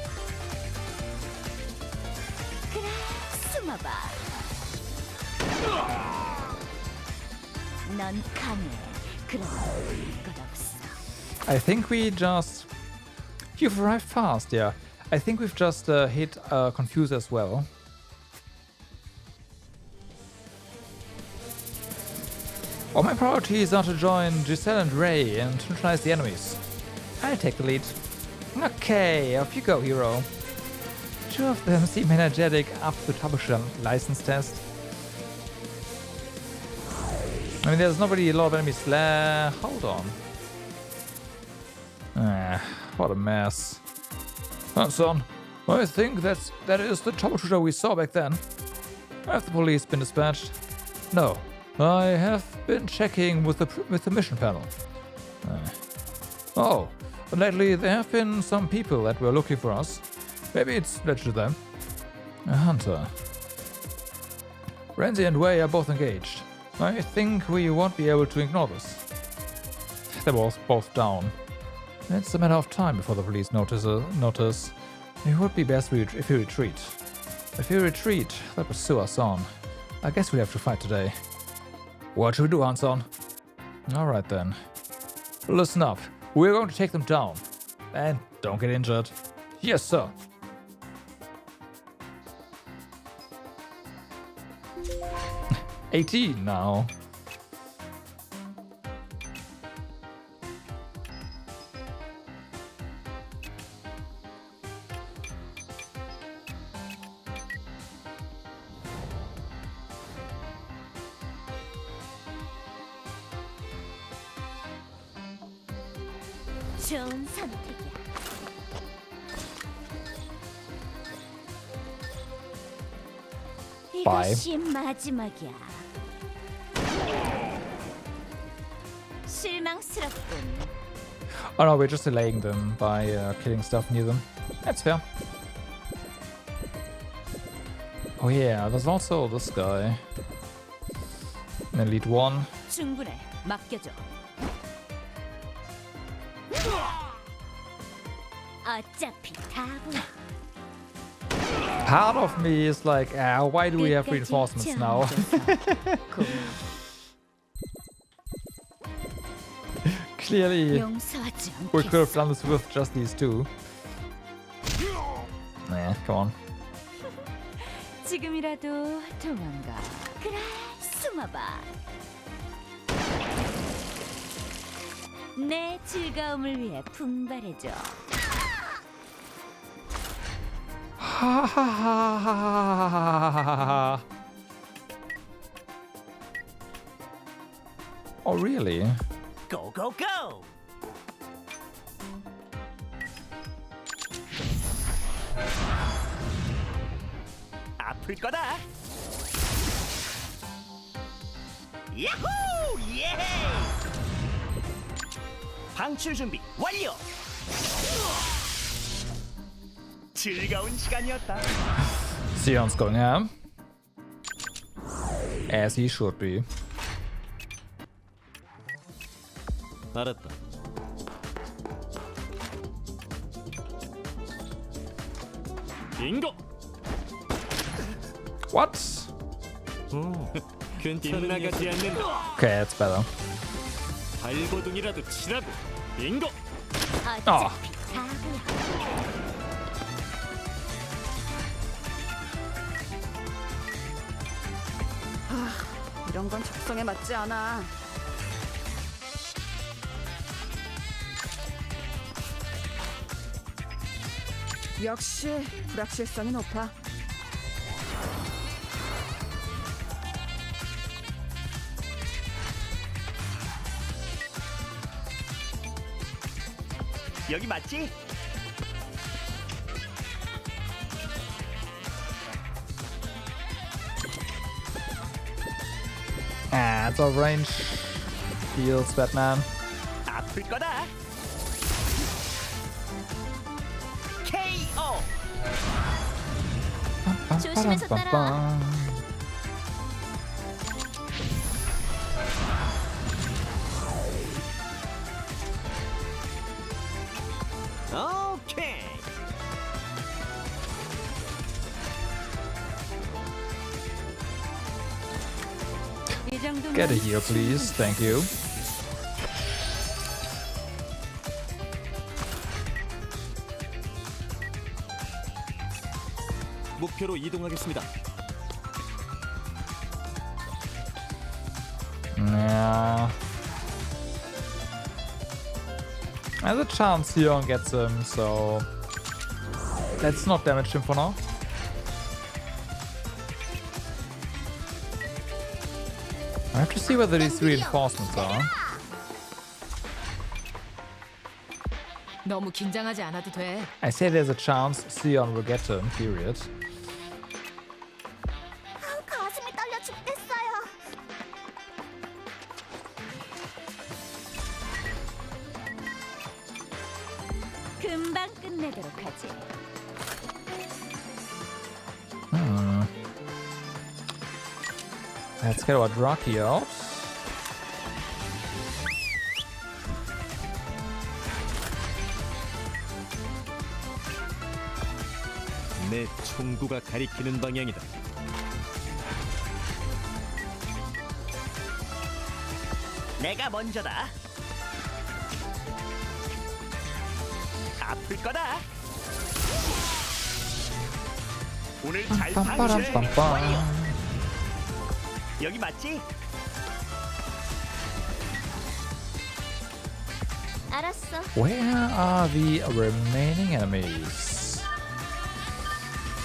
그래, 숨어봐. 넌 강해. 그럼 것 없어. I think we just... You've arrived fast, yeah. I think we've just hit Confuse as well. All my priorities are to join Giselle and Ray and neutralize the enemies. I'll take the lead. Okay, off you go, hero. Two of them seem energetic after the Troubleshooter license test. I mean, there's not really a lot of enemies left. Hold on. What a mess. Son, I think that is the Troubleshooter we saw back then. Have the police been dispatched? No. I have been checking with the mission panel. Oh, lately there have been some people that were looking for us. Maybe it's related to them. A hunter. Renzi and Wei are both engaged. I think we won't be able to ignore this. They're both down. It's a matter of time before the police notice. It would be best if we retreat. If we retreat, they'll pursue us on. I guess we have to fight today. What should we do, Hanson? Alright then. Listen up. We're going to take them down. And don't get injured. Yes, sir. $18 now. 좋은 선택이야. Bye. 이것이 마지막이야. 실망스럽군. Oh no, we're just delaying them by killing stuff near them. That's fair. Oh yeah, there's also this guy. And Elite 1. 충분해. 맡겨줘. 어차피 다 보여. Part of me is like, why do we have reinforcements now? Clearly, 용서하지 we could have 않겠어. done this with just these two. Nah, come on. 지금이라도 도망가. 그래, 숨어봐. 내 즐거움을 위해 분발해줘. Ha ha ha ha ha. Oh really? Go go go. 아플 거다. 야호! 예! 방출 준비 완료. 즐거운 시간이었다. Sion's going ham. As he should be. 알았다. 빙고. What? 빗나가지 않는다. Okay, that's better. 발버둥이라도 치라고. 빙고. 어차피 아. 다 보여. 이런 건 적성에 맞지 않아. 역시 불확실성이 높아. 여기 맞지? It's our range. Heals, Batman. 아플 거다. KO. 조심해서 따라와. 오케이. 이 정도면 Get it here, please. Thank you. 목표로 이동하겠습니다. Yeah. There's a chance Sion gets him, so let's not damage him for now. I have to see whether these reinforcements are. 너무 긴장하지 않아도 돼. I say there's a chance Sion will get him, period. 가슴이 떨려 죽겠어요. 금방 끝내도록 하지. Let's get our Draki out. 내 총구가 가리키는 방향이다. 내가 먼저다. 아플 거다. 오늘 잘 방출 완료. 빰빰빰빰. 여기 맞지? 알았어. Where are the remaining enemies?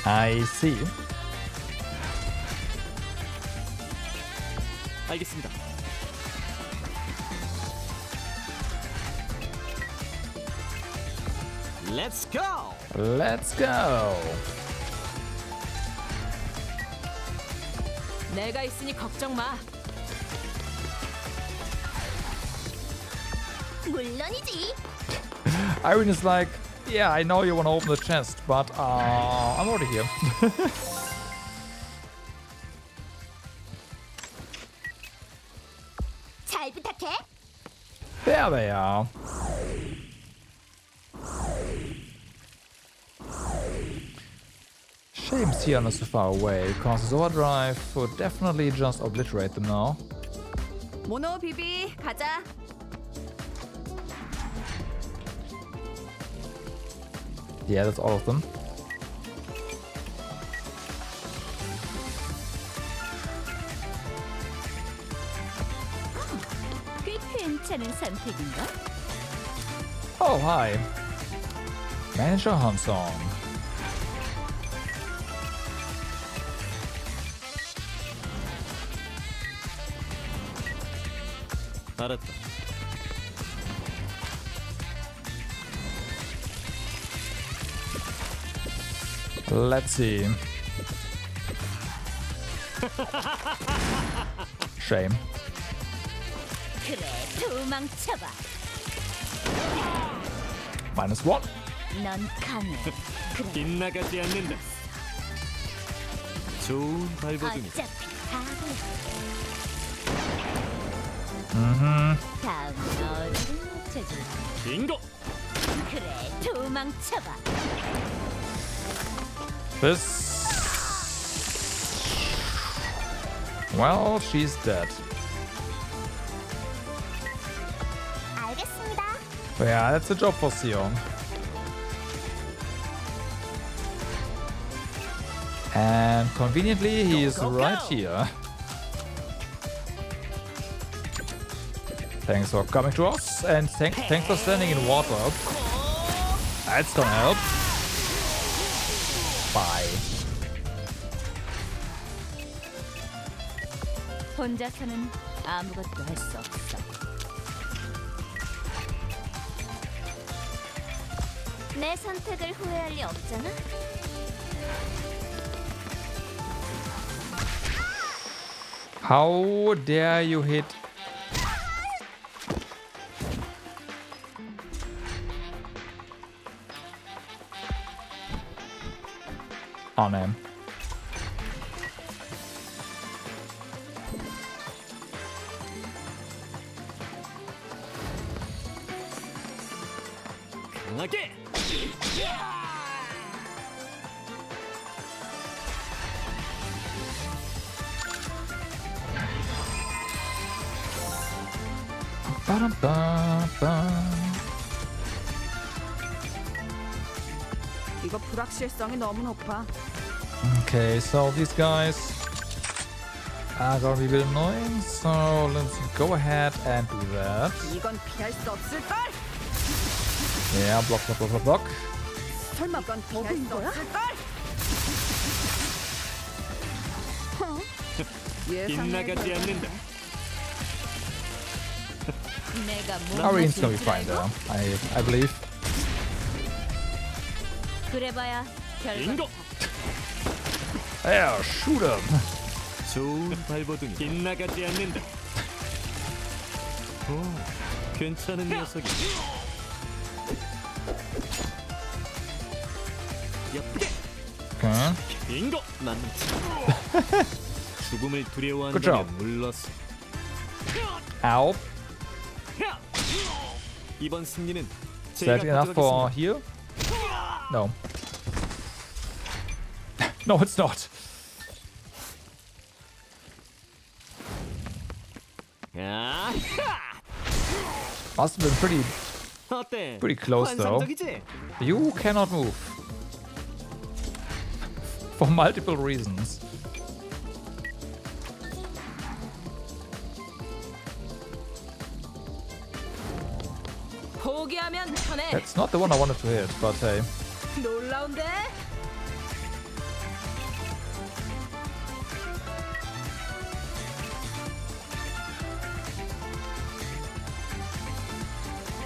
I see. 알겠습니다. Let's go. Let's go. 내가 있으니 걱정 마. 물론이지. Irene is like, yeah, I know you want to open the chest, but I'm already here. 잘 부탁해. There they are. Shame Sion is so far away, because his overdrive would definitely just obliterate them now. 모노 비비 가자. Yeah, that's all of them. 꽤 괜찮은 선택인가? Oh, hi. Manager Hanson. 알았다. Let's see. Shame. 그래, 도망쳐봐. -1. 넌 강해. 그래, 빗나가지 않는다. 좋은 발버둥이. 어차피 가고. 다음 어디를 찾을? 빙고. 그래, 도망쳐봐. This. Well, she's dead. 알겠습니다. But yeah, that's a job for Sion. And conveniently, he is right here. Thanks for coming to us, and thanks for standing in water. That's gonna help. Bye. 혼자서는 아무것도 할 수 없어. 내 선택을 후회할 리 없잖아. How dare you hit? On him. 강하게. 이거 불확실성이 너무 높아. Okay, so these guys are gonna be a bit annoying, so let's go ahead and do that. 이건 피할 수 없을 걸. Yeah, block, block, block, block, block. 설마 이건 피할 수 없을 걸. 빗나가지 않는다. 내가 Arian's gonna be fine though, I believe. 그래봐야 결과. 인고. Yeah, shoot him. 좋은 발버둥이 빗나가지 않는다. 오, 괜찮은 녀석이. 예쁘게. Okay. 인고. 만치. 죽음을 Good 두려워한다면 job. 물러서. Ow. 이번 승리는 Is 제가 that enough for 가져가겠습니다. heal? No. No, it's not. 야, Must have been 어때? pretty close though. 환상적이지? You cannot move. For multiple reasons. 포기하면 편해. That's not the one I wanted to hit, but hey. 놀라운데?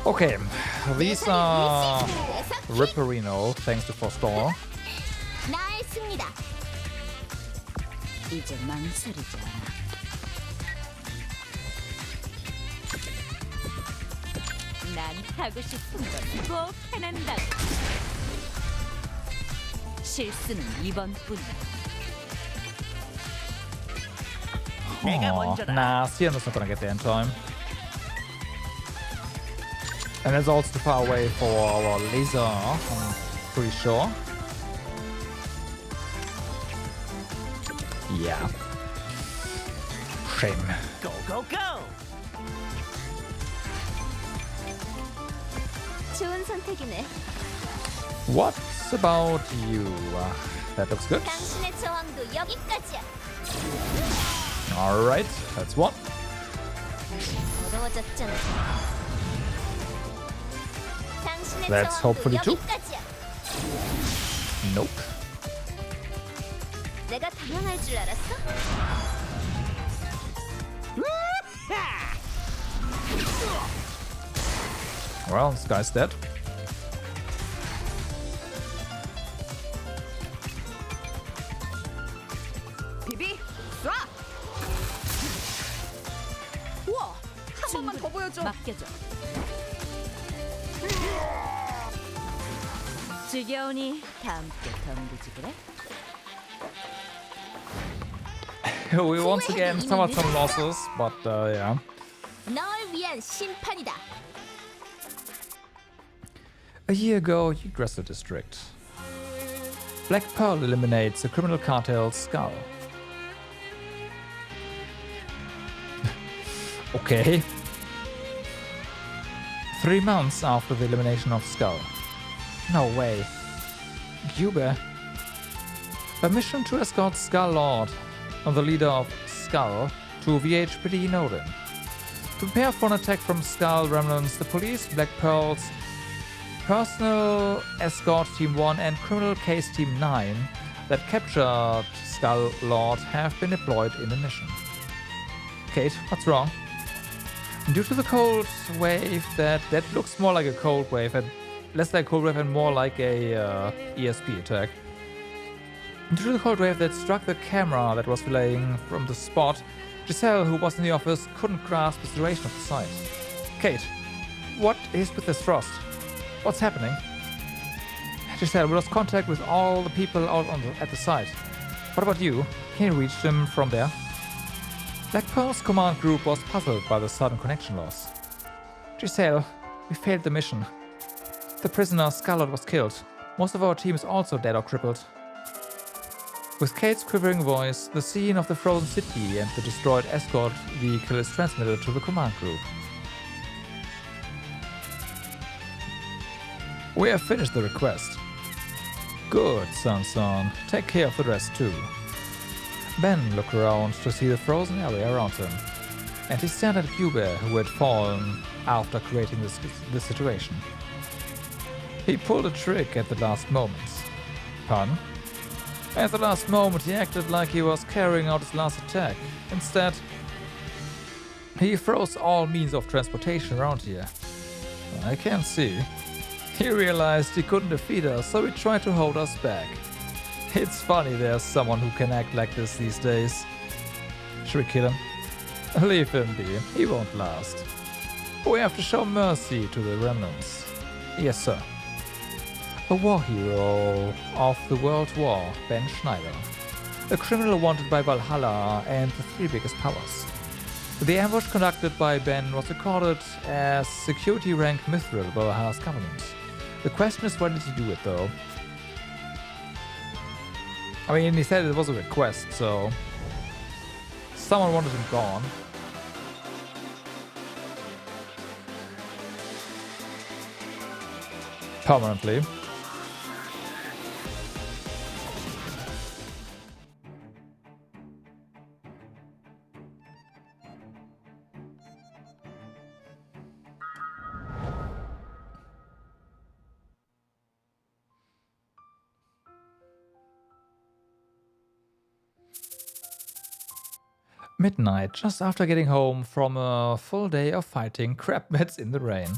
Okay, these are Ripperino, thanks to Forstall. 나의 승리다. 이제 망설이자. 난 하고 싶은 건 꼭 해낸다고. 실수는 이번뿐이야. 내가 Aw, 먼저다. nah, Sienna's not gonna get there in time. And it's also too far away for our laser, I'm pretty sure. Yeah. Shame. Go, go, go! 좋은 선택이네. What about you? That looks good. 당신의 저항도 여기까지야. Alright, that's one. 어려워졌잖아. 당신의 That's 저항도 hopefully two. 여기까지야. Nope. 내가 당연할 줄 알았어? Well, this guy's dead. 비비, 쏴! 우와, 한 번만 더 보여줘. 맡겨줘. 지겨우니 다 함께 덤비지 그래? We once again suffered some losses, but yeah. 널 위한 심판이다. A year ago, you addressed the district. Black Pearl eliminates the criminal cartel Skull. Okay. 3 months after the elimination of Skull. No way. Cuba. Permission to escort Skull Lord and the leader of Skull to VHPD Noden. Prepare for an attack from Skull remnants, the police, Black Pearl's Personal Escort Team 1 and Criminal Case Team 9 that captured Skull Lord have been deployed in the mission. Kate, what's wrong? Due to the cold wave that looks more like a cold wave and less like a cold wave and more like a ESP attack. Due to the cold wave that struck the camera that was relaying from the spot, Giselle, who was in the office, couldn't grasp the duration of the sight. Kate, what is with this frost? What's happening? Giselle, we lost contact with all the people out at the site. What about you? Can you reach them from there? Black Pearl's command group was puzzled by the sudden connection loss. Giselle, we failed the mission. The prisoner Scarlet was killed. Most of our team is also dead or crippled. With Kate's quivering voice, the scene of the frozen city and the destroyed escort vehicle is transmitted to the command group. We have finished the request. Good, Son. Take care of the rest too. Ben looked around to see the frozen area around him, and he stared at Hubert, who had fallen after creating this situation. He pulled a trick at the last moment. Pun? At the last moment he acted like he was carrying out his last attack. Instead, he froze all means of transportation around here. I can't see. He realized he couldn't defeat us, so he tried to hold us back. It's funny there's someone who can act like this these days. Should we kill him? Leave him be, he won't last. We have to show mercy to the remnants. Yes, sir. A war hero of the World War, Ben Schneider. A criminal wanted by Valhalla and the three biggest powers. The ambush conducted by Ben was recorded as security rank mithril by Valhalla's government. The question is, why did he do it though? I mean, he said it was a request, so someone wanted him gone. Permanently. Midnight, just after getting home from a full day of fighting crab bats in the rain.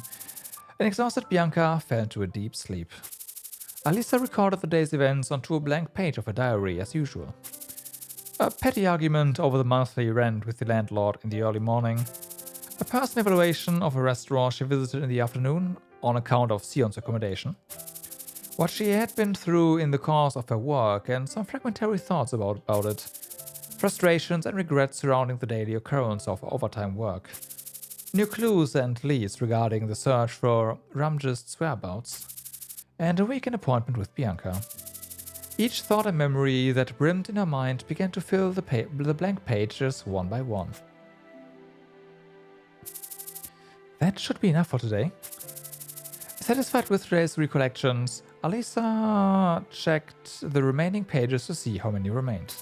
An exhausted Bianca fell into a deep sleep. Alisa recorded the day's events onto a blank page of her diary as usual. A petty argument over the monthly rent with the landlord in the early morning. A personal evaluation of a restaurant she visited in the afternoon on account of Sion's accommodation. What she had been through in the course of her work and some fragmentary thoughts about it. Frustrations and regrets surrounding the daily occurrence of overtime work. New clues and leads regarding the search for Ramjist's whereabouts. And a weekend appointment with Bianca. Each thought and memory that brimmed in her mind began to fill the blank pages one by one. That should be enough for today. Satisfied with today's recollections, Alisa checked the remaining pages to see how many remained.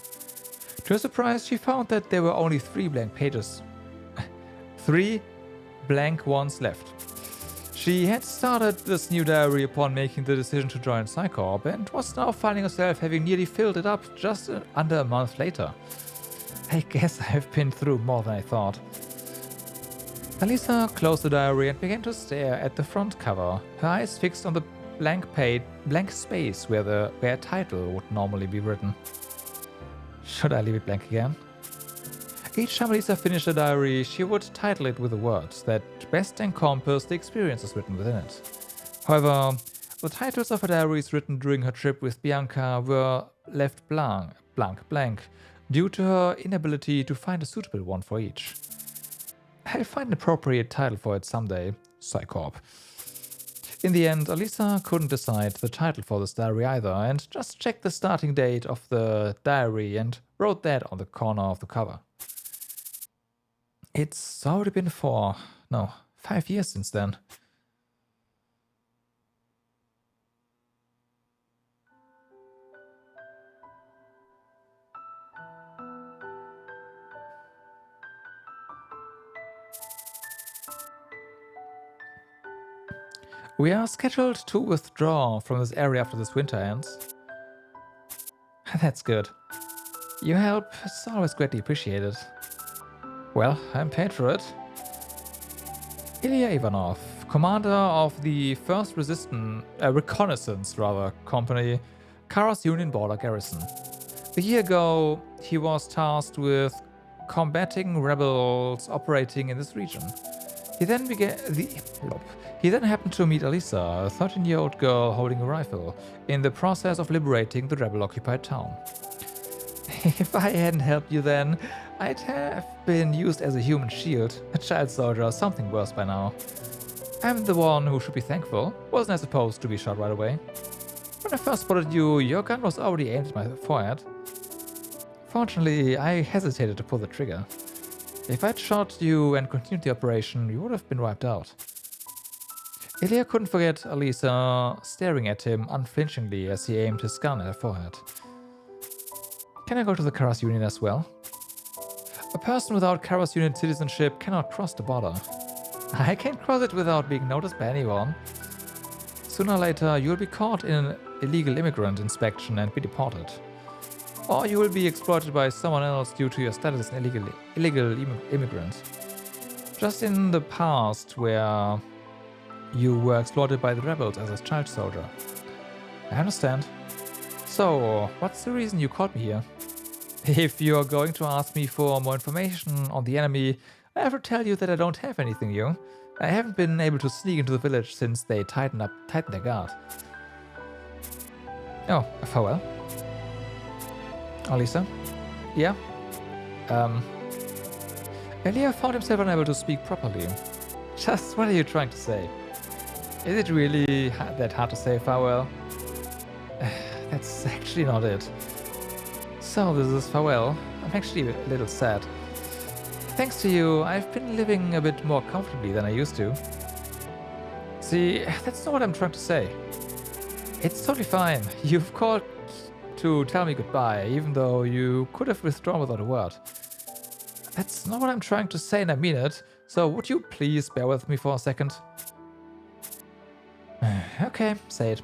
To her surprise, she found that there were only 3 blank pages. 3 blank ones left. She had started this new diary upon making the decision to join Psycorp and was now finding herself having nearly filled it up just under a month later. I guess I've been through more than I thought. Alisa closed the diary and began to stare at the front cover, her eyes fixed on the blank space where a title would normally be written. Should I leave it blank again? Each time Alisa finished the diary, she would title it with the words that best encompass the experiences written within it. However, the titles of her diaries written during her trip with Bianca were left blank, due to her inability to find a suitable one for each. I'll find an appropriate title for it someday, Psycorp. In the end, Alisa couldn't decide the title for this diary either, and just checked the starting date of the diary and wrote that on the corner of the cover. It's already been 5 years since then. We are scheduled to withdraw from this area after this winter ends. That's good. Your help is always greatly appreciated. Well, I'm paid for it. Ilya Ivanov, commander of the 1st Reconnaissance Company, Kara's Union border garrison. A year ago, he was tasked with combating rebels operating in this region. He then happened to meet Alisa, a 13-year-old girl holding a rifle, in the process of liberating the rebel-occupied town. If I hadn't helped you then, I'd have been used as a human shield, a child soldier or something worse by now. I'm the one who should be thankful. Wasn't I supposed to be shot right away? When I first spotted you, your gun was already aimed at my forehead. Fortunately, I hesitated to pull the trigger. If I'd shot you and continued the operation, you would have been wiped out. Ilya couldn't forget Alisa staring at him unflinchingly as he aimed his gun at her forehead. Can I go to the Karas Union as well? A person without Karas Union citizenship cannot cross the border. I can't cross it without being noticed by anyone. Sooner or later, you'll be caught in an illegal immigrant inspection and be deported. Or you will be exploited by someone else due to your status as an illegal immigrant. Just in the past, where you were exploited by the rebels as a child soldier. I understand. So, what's the reason you called me here? If you're going to ask me for more information on the enemy, I have to tell you that I don't have anything new. I haven't been able to sneak into the village since they tightened their guard. Oh, farewell. Alisa? Yeah? Ilya found himself unable to speak properly. Just what are you trying to say? Is it really that hard to say farewell? That's actually not it. So this is farewell. I'm actually a little sad. Thanks to you, I've been living a bit more comfortably than I used to. See, that's not what I'm trying to say. It's totally fine. You've called to tell me goodbye, even though you could have withdrawn without a word. That's not what I'm trying to say, and I mean it. So would you please bear with me for a second? Okay, say it.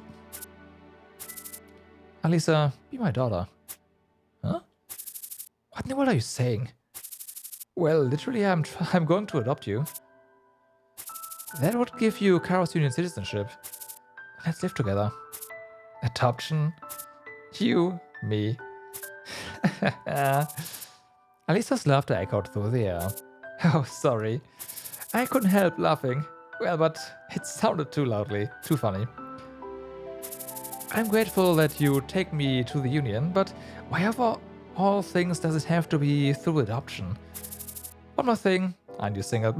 Alisa, be my daughter. Huh? What in the world are you saying? Well, literally, I'm going to adopt you. That would give you Karas Union citizenship. Let's live together. Adoption? You, me. Alisa's laughter echoed through the air. Oh, sorry. I couldn't help laughing. Well, but it sounded too loudly, too funny. I'm grateful that you take me to the Union, but why of all things does it have to be through adoption? One more thing, aren't you single?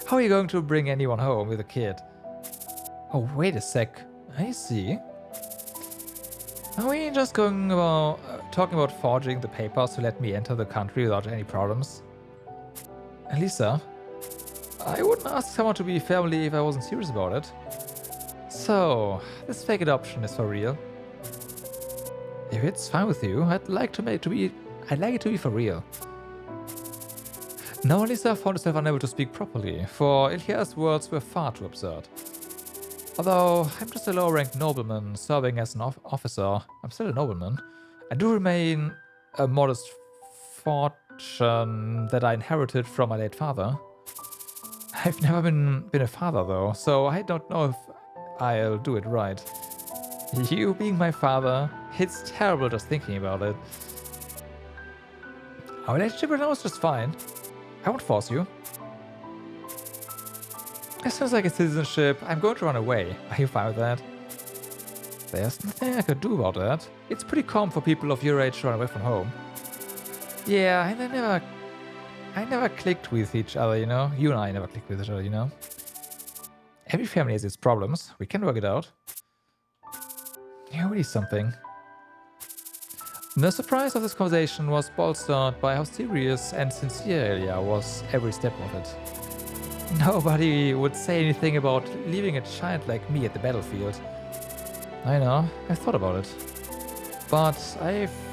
How are you going to bring anyone home with a kid? Oh, wait a sec. I see. Are we just talking about forging the papers to let me enter the country without any problems? Alisa, I wouldn't ask someone to be family if I wasn't serious about it. So, this fake adoption is for real? If it's fine with you, I'd like it to be for real. Now Alisa found herself unable to speak properly, for Ilya's words were far too absurd. Although I'm just a low-ranked nobleman serving as an officer, I'm still a nobleman. I do remain a modest fortune that I inherited from my late father. I've never been a father though, so I don't know if I'll do it right. You being my father, it's terrible just thinking about it. Our relationship right now is just fine. I won't force you. As soon as I get citizenship, I'm going to run away. Are you fine with that? There's nothing I could do about that. It's pretty common for people of your age to run away from home. Yeah, and I never clicked with each other, you know? You and I never clicked with each other, you know? Every family has its problems. We can work it out. You're really something. The surprise of this conversation was bolstered by how serious and sincere Ilya was every step of it. Nobody would say anything about leaving a child like me at the battlefield. I know, I've thought about it. But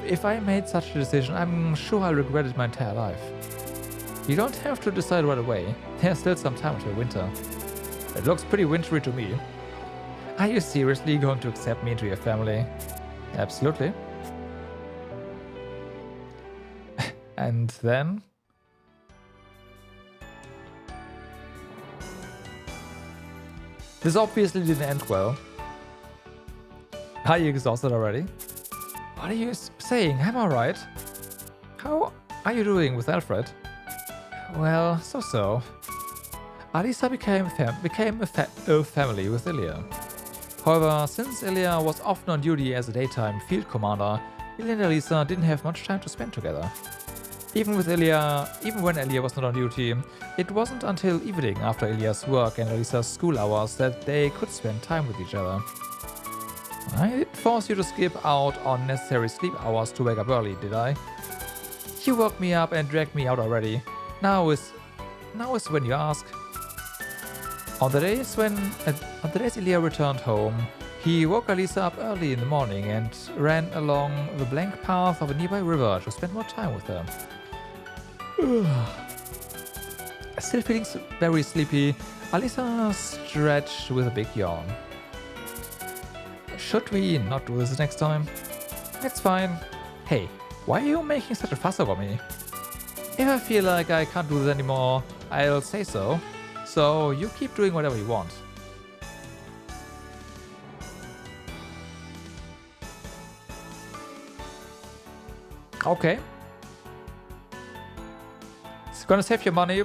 if I made such a decision, I'm sure I'll regret it my entire life. You don't have to decide right away. There's still some time until winter. It looks pretty wintry to me. Are you seriously going to accept me into your family? Absolutely. And then... This obviously didn't end well. Are you exhausted already? What are you saying? I'm alright. How are you doing with Alfred? Well, so-so. Alisa became a family with Ilya. However, since Ilya was often on duty as a daytime field commander, Ilya and Alisa didn't have much time to spend together. Even when Ilya was not on duty, it wasn't until evening after Ilya's work and Alisa's school hours that they could spend time with each other. I didn't force you to skip out on necessary sleep hours to wake up early, did I? You woke me up and dragged me out already. Now is when you ask. On the days Ilya returned home, he woke Alisa up early in the morning and ran along the blank path of a nearby river to spend more time with her. Still feeling very sleepy, Alisa stretched with a big yawn. Should we not do this next time? It's fine. Hey, why are you making such a fuss over me? If I feel like I can't do this anymore, I'll say so. So you keep doing whatever you want. Okay. It's gonna save your money.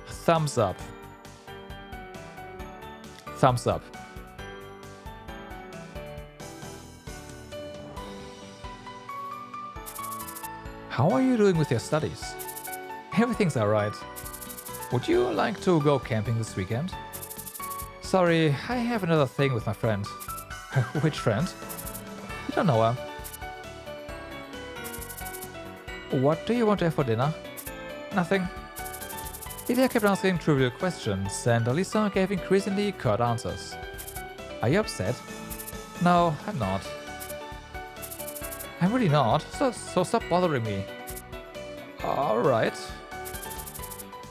Thumbs up. Thumbs up. How are you doing with your studies? Everything's alright. Would you like to go camping this weekend? Sorry, I have another thing with my friend. Which friend? You don't know her. What do you want to have for dinner? Nothing. Ilya kept asking trivial questions, and Alisa gave increasingly curt answers. Are you upset? No, I'm not. I'm really not, so stop bothering me. Alright.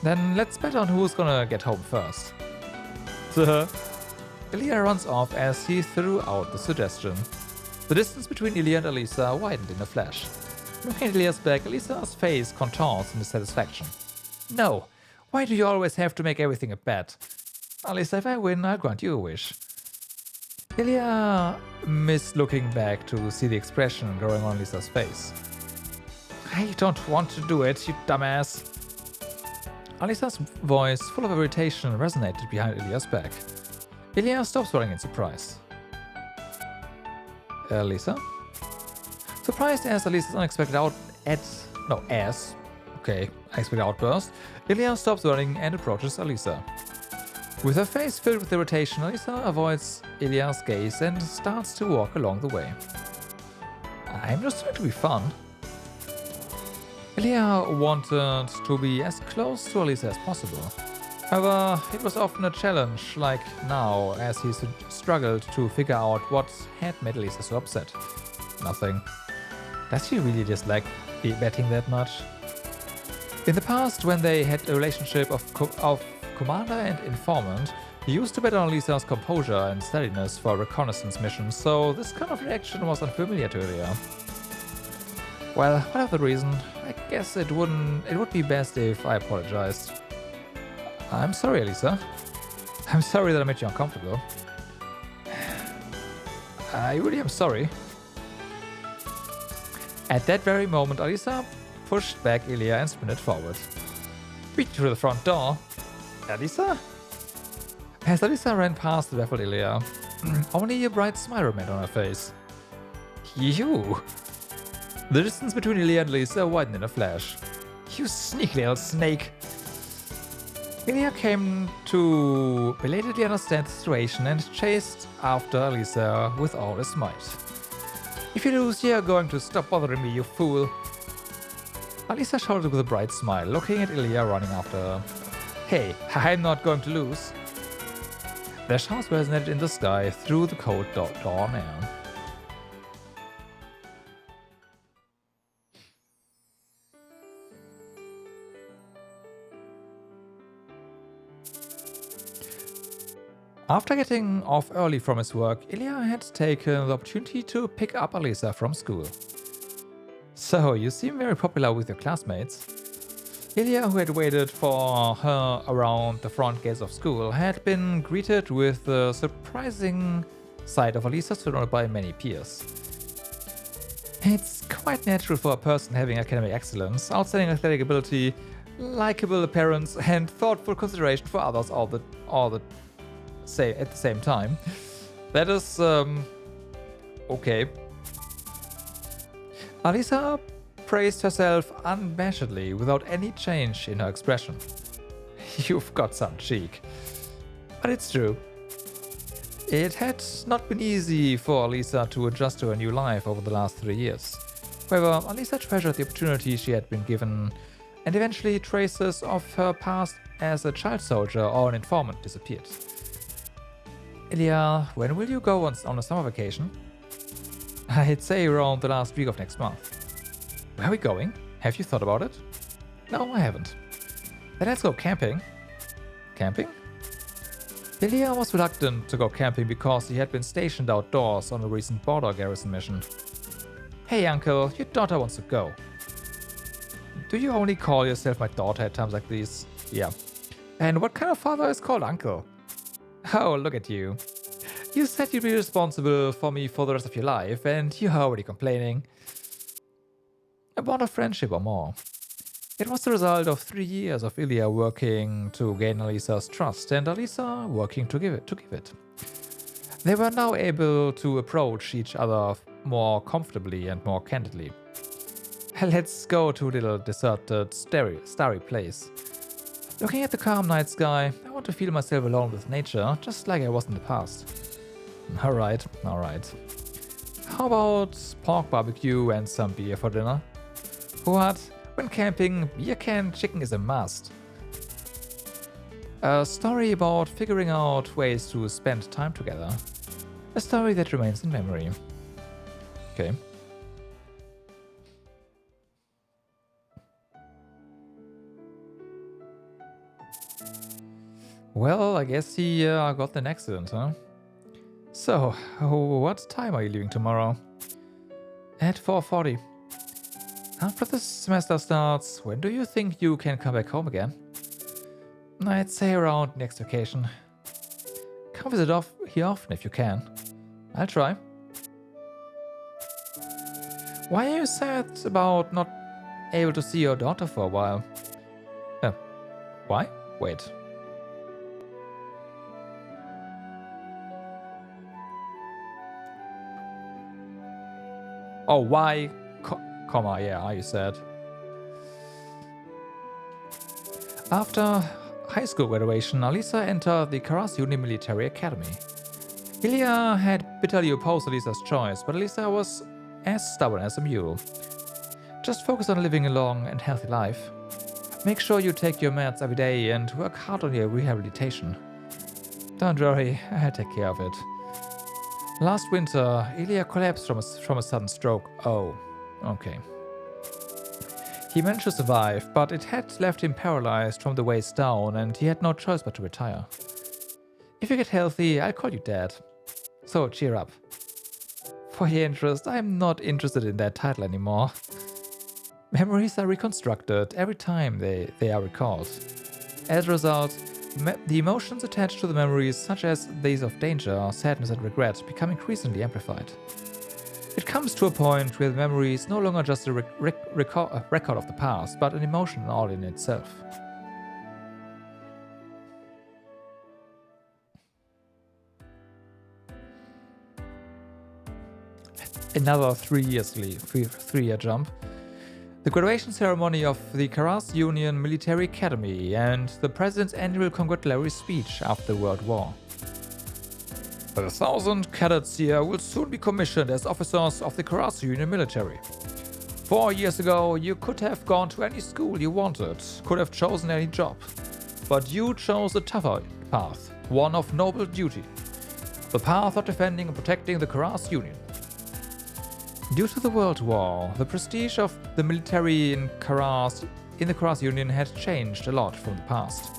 Then let's bet on who's gonna get home first. Ilya runs off as he threw out the suggestion. The distance between Ilya and Alisa widened in a flash. Looking at Ilya's back, Alisa's face contorts in dissatisfaction. No, why do you always have to make everything a bet? Alisa, if I win, I'll grant you a wish. Ilya missed looking back to see the expression growing on Lisa's face. I don't want to do it, you dumbass. Alisa's voice, full of irritation, resonated behind Ilya's back. Ilya stopped swallowing in surprise. Alisa? Surprised as Alisa's unexpected unexpected outburst, Ilya stops running and approaches Alisa. With her face filled with irritation, Alisa avoids Ilya's gaze and starts to walk along the way. I'm just trying to be fun. Ilya wanted to be as close to Alisa as possible. However, it was often a challenge, like now, as he struggled to figure out what had made Alisa so upset. Nothing. Does she really dislike betting that much? In the past, when they had a relationship of commander and informant, he used to bet on Lisa's composure and steadiness for reconnaissance missions, so this kind of reaction was unfamiliar to Ilya. Well, whatever the reason, I guess it would be best if I apologized. I'm sorry, Alisa. I'm sorry that I made you uncomfortable. I really am sorry. At that very moment, Alisa pushed back Ilya and sprinted forward. Beat through the front door. Alisa? As Alisa ran past the baffled Ilya, only a bright smile remained on her face. You! The distance between Ilya and Alisa widened in a flash. You sneaky little snake! Ilya came to belatedly understand the situation and chased after Alisa with all his might. If you lose, you're going to stop bothering me, you fool! Alisa shouted with a bright smile, looking at Ilya running after her. Hey, I'm not going to lose. Their shouts resonated in the sky through the cold dawn air. After getting off early from his work, Ilya had taken the opportunity to pick up Alisa from school. So, you seem very popular with your classmates. Ilya, who had waited for her around the front gates of school, had been greeted with the surprising sight of Alisa surrounded by many peers. It's quite natural for a person having academic excellence, outstanding athletic ability, likable appearance, and thoughtful consideration for others at the same time. That is, okay. Alisa praised herself unabashedly without any change in her expression. You've got some cheek. But it's true. It had not been easy for Alisa to adjust to her new life over the last 3 years. However, Alisa treasured the opportunity she had been given, and eventually traces of her past as a child soldier or an informant disappeared. Ilya, when will you go on a summer vacation? I'd say around the last week of next month. Where are we going? Have you thought about it? No, I haven't. Then let's go camping. Camping? Ilya was reluctant to go camping because he had been stationed outdoors on a recent border garrison mission. Hey uncle, your daughter wants to go. Do you only call yourself my daughter at times like these? Yeah. And what kind of father is called uncle? Oh, look at you. You said you'd be responsible for me for the rest of your life, and you're already complaining. A bond of friendship or more. It was the result of 3 years of Ilya working to gain Alisa's trust and Alisa working to give it. They were now able to approach each other more comfortably and more candidly. Let's go to a little deserted, starry place. Looking at the calm night sky, I want to feel myself alone with nature, just like I was in the past. Alright. How about pork barbecue and some beer for dinner? What? When camping, beer can chicken is a must. A story about figuring out ways to spend time together. A story that remains in memory. Okay. Well, I guess he got an accident, huh? So, what time are you leaving tomorrow? At 4:40. After the semester starts, when do you think you can come back home again? I'd say around next vacation. Come visit here often if you can. I'll try. Why are you sad about not able to see your daughter for a while? Why? Wait. Oh, why? Comma, yeah, are you sad? After high school graduation, Alisa entered the Karas Uni Military Academy. Ilya had bitterly opposed Alisa's choice, but Alisa was as stubborn as a mule. Just focus on living a long and healthy life. Make sure you take your meds every day and work hard on your rehabilitation. Don't worry, I'll take care of it. Last winter, Ilya collapsed from a sudden stroke. Oh, okay. He managed to survive, but it had left him paralyzed from the waist down and he had no choice but to retire. If you get healthy, I'll call you Dad. So cheer up. For your interest, I'm not interested in that title anymore. Memories are reconstructed every time they are recalled. As a result, the emotions attached to the memories, such as these of danger, sadness and regret, become increasingly amplified. It comes to a point where the memory is no longer just a record of the past, but an emotion all in itself. Another 3-year jump. The graduation ceremony of the Karas Union Military Academy and the President's annual congratulatory speech after the World War. The 1,000 cadets here will soon be commissioned as officers of the Karas Union Military. 4 years ago, you could have gone to any school you wanted, could have chosen any job. But you chose a tougher path, one of noble duty. The path of defending and protecting the Karas Union. Due to the World War, the prestige of the military in the Karas Union had changed a lot from the past.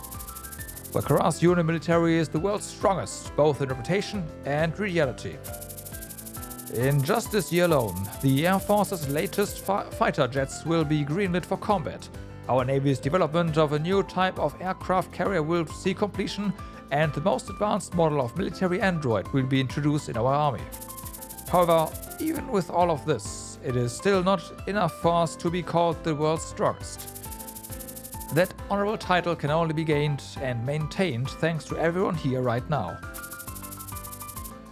The Karas Union military is the world's strongest, both in reputation and reality. In just this year alone, the Air Force's latest fighter jets will be greenlit for combat. Our Navy's development of a new type of aircraft carrier will see completion, and the most advanced model of military android will be introduced in our army. However, even with all of this, it is still not enough for us to be called the world's strongest. That honorable title can only be gained and maintained thanks to everyone here right now.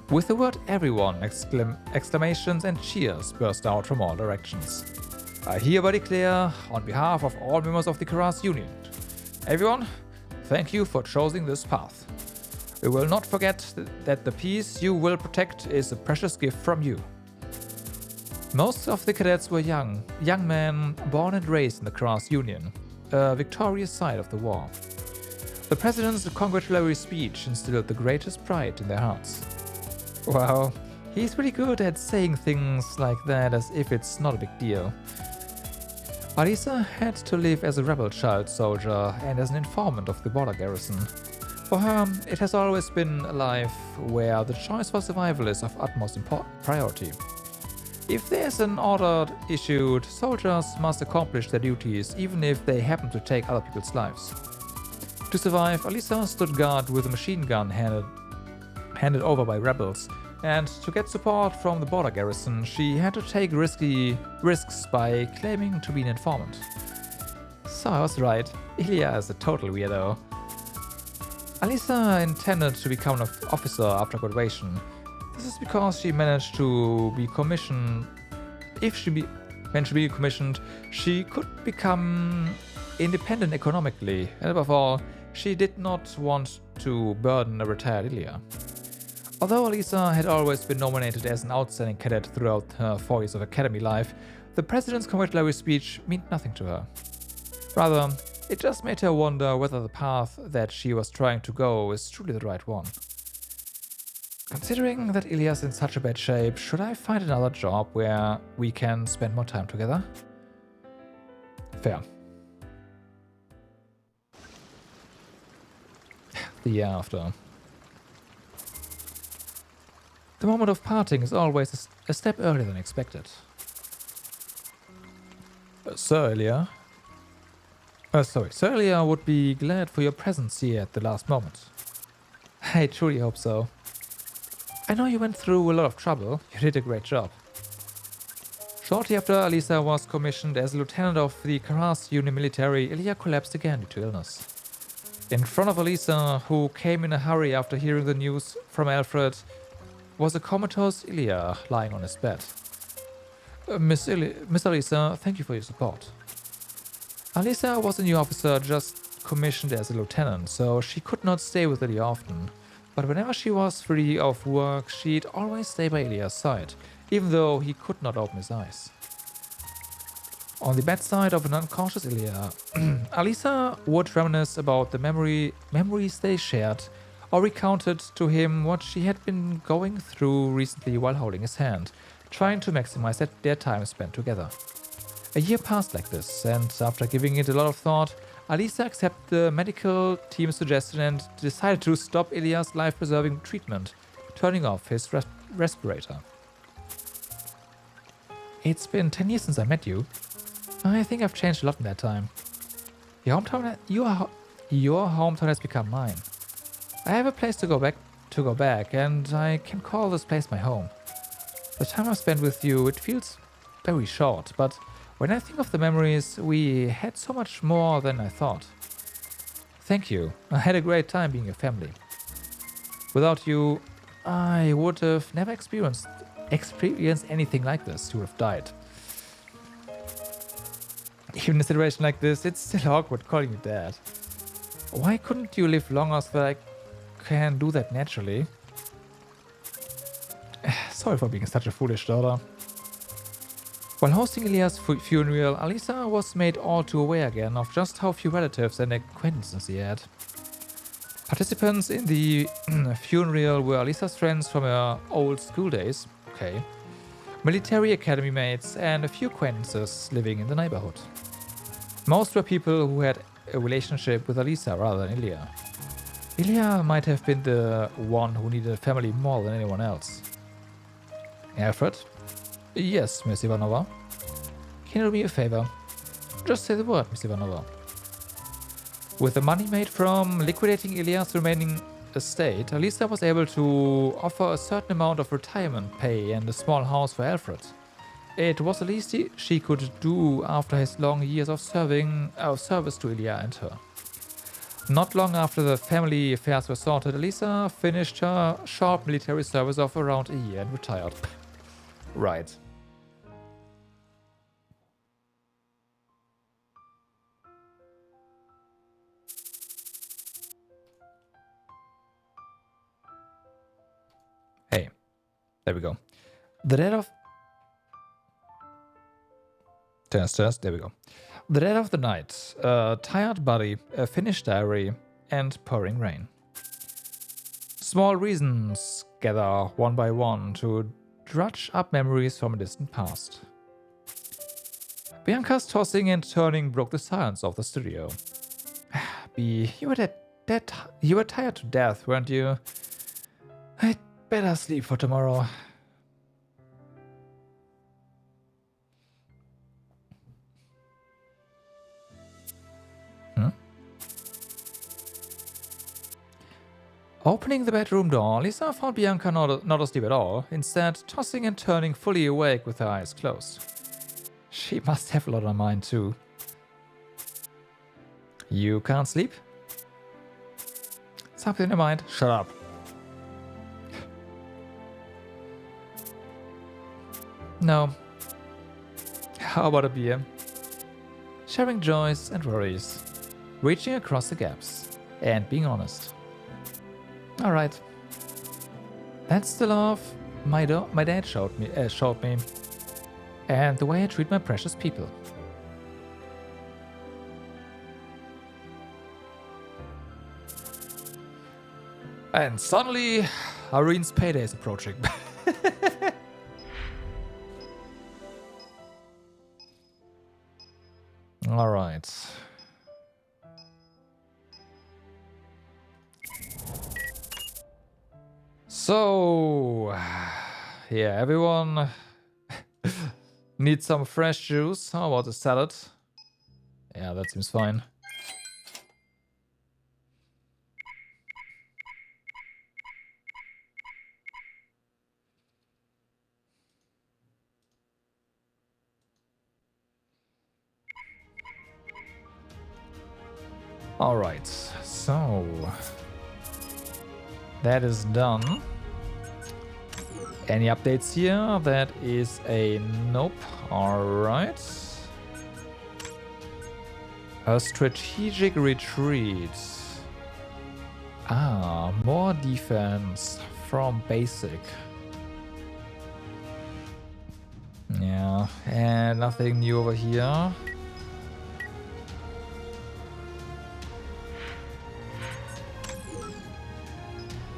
With the word everyone, exclamations and cheers burst out from all directions. I hereby declare, on behalf of all members of the Karas Union, everyone, thank you for choosing this path. We will not forget that the peace you will protect is a precious gift from you. Most of the cadets were young men born and raised in the Kras Union, a victorious side of the war. The president's congratulatory speech instilled the greatest pride in their hearts. Wow, he's really good at saying things like that as if it's not a big deal. Alisa had to live as a rebel child soldier and as an informant of the border garrison. For her, it has always been a life where the choice for survival is of utmost priority. If there's an order issued, soldiers must accomplish their duties even if they happen to take other people's lives. To survive, Alisa stood guard with a machine gun handed over by rebels, and to get support from the border garrison, she had to take risks by claiming to be an informant. So I was right, Ilya is a total weirdo. Alisa intended to become an officer after graduation. This is because she managed to be commissioned. When she be commissioned, she could become independent economically, and above all, she did not want to burden a retired Ilya. Although Alisa had always been nominated as an outstanding cadet throughout her 4 years of academy life, the president's congratulatory speech meant nothing to her. Rather, it just made her wonder whether the path that she was trying to go is truly the right one. Considering that Ilya's in such a bad shape, should I find another job where we can spend more time together? Fair. The year after. The moment of parting is always a step earlier than expected. Sir Ilya? Sir Ilya would be glad for your presence here at the last moment. I truly hope so. I know you went through a lot of trouble. You did a great job. Shortly after Alisa was commissioned as a lieutenant of the Kras Union military, Ilya collapsed again due to illness. In front of Alisa, who came in a hurry after hearing the news from Alfred, was a comatose Ilya lying on his bed. Miss Alisa, thank you for your support. Alisa was a new officer just commissioned as a lieutenant, so she could not stay with Ilya often. But whenever she was free of work, she'd always stay by Ilya's side, even though he could not open his eyes. On the bedside of an unconscious Ilya, Alisa would reminisce about the memories they shared, or recounted to him what she had been going through recently while holding his hand, trying to maximize their time spent together. A year passed like this, and after giving it a lot of thought, Alisa accepted the medical team's suggestion and decided to stop Ilya's life-preserving treatment, turning off his respirator. It's been 10 years since I met you. I think I've changed a lot in that time. Your hometown has become mine. I have a place to go back, and I can call this place my home. The time I've spent with you, it feels very short, but when I think of the memories, we had so much more than I thought. Thank you. I had a great time being your family. Without you, I would have never experienced anything like this. You would have died. Even in a situation like this, it's still awkward calling you dad. Why couldn't you live longer so that I can do that naturally? Sorry for being such a foolish daughter. While hosting Ilya's funeral, Alisa was made all too aware again of just how few relatives and acquaintances he had. Participants in the funeral were Alisa's friends from her old school days, okay, military academy mates, and a few acquaintances living in the neighborhood. Most were people who had a relationship with Alisa rather than Ilya. Ilya might have been the one who needed a family more than anyone else. Alfred? Yes, Miss Ivanova. Can you do me a favor? Just say the word, Miss Ivanova. With the money made from liquidating Ilya's remaining estate, Alisa was able to offer a certain amount of retirement pay and a small house for Alfred. It was the least she could do after his long years of service to Ilya and her. Not long after the family affairs were sorted, Alisa finished her short military service of around a year and retired. Right. There we go. The dead of... Test. There we go. The dead of the night. A tired body, a finished diary, and pouring rain. Small reasons gather one by one to drudge up memories from a distant past. Bianca's tossing and turning broke the silence of the studio. B, you were tired to death, weren't you? I'd better sleep for tomorrow. Opening the bedroom door, Lisa found Bianca not asleep at all, instead tossing and turning fully awake with her eyes closed. She must have a lot on mind too. You can't sleep? Something in your mind? Shut up. No. How about a beer? Sharing joys and worries. Reaching across the gaps. And being honest. Alright. That's the love my dad showed me. And the way I treat my precious people. And suddenly, Irene's payday is approaching. Alright. So, yeah, everyone needs some fresh juice. How about a salad? Yeah, that seems fine. Alright, so that is done. Any updates here? That is a nope. Alright. A strategic retreat. Ah, more defense from basic. Yeah, and nothing new over here.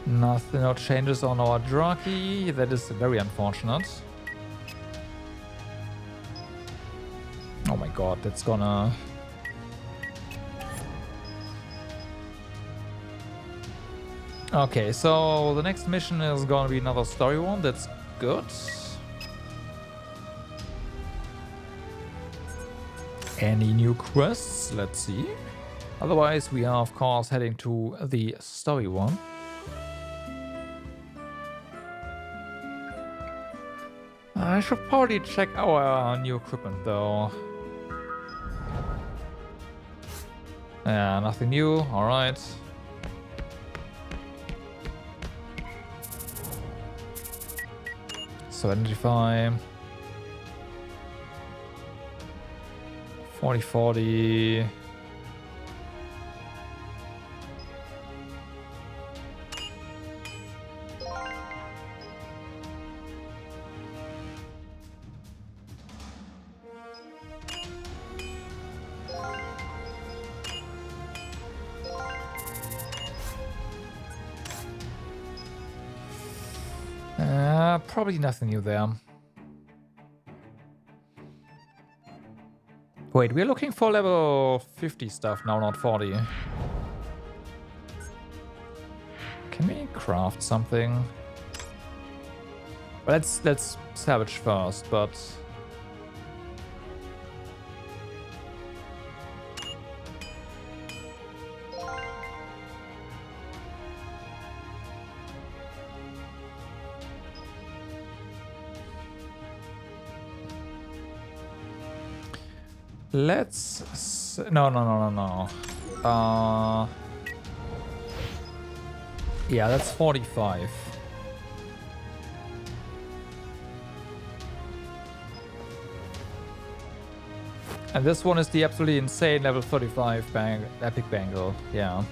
Nothing, no changes on our Draki. That is very unfortunate. Oh my god, that's gonna... Okay, so the next mission is gonna be another story one. That's good. Any new quests? Let's see. Otherwise, we are of course heading to the story one. I should probably check our new equipment though. Yeah, nothing new. Alright. So identify 4040. Probably nothing new there. Wait, we're looking for level 50 stuff now, not 40. Can we craft something? Well, let's salvage first, but... Let's... No. Yeah, that's 45. And this one is the absolutely insane level 35 epic bangle. Yeah.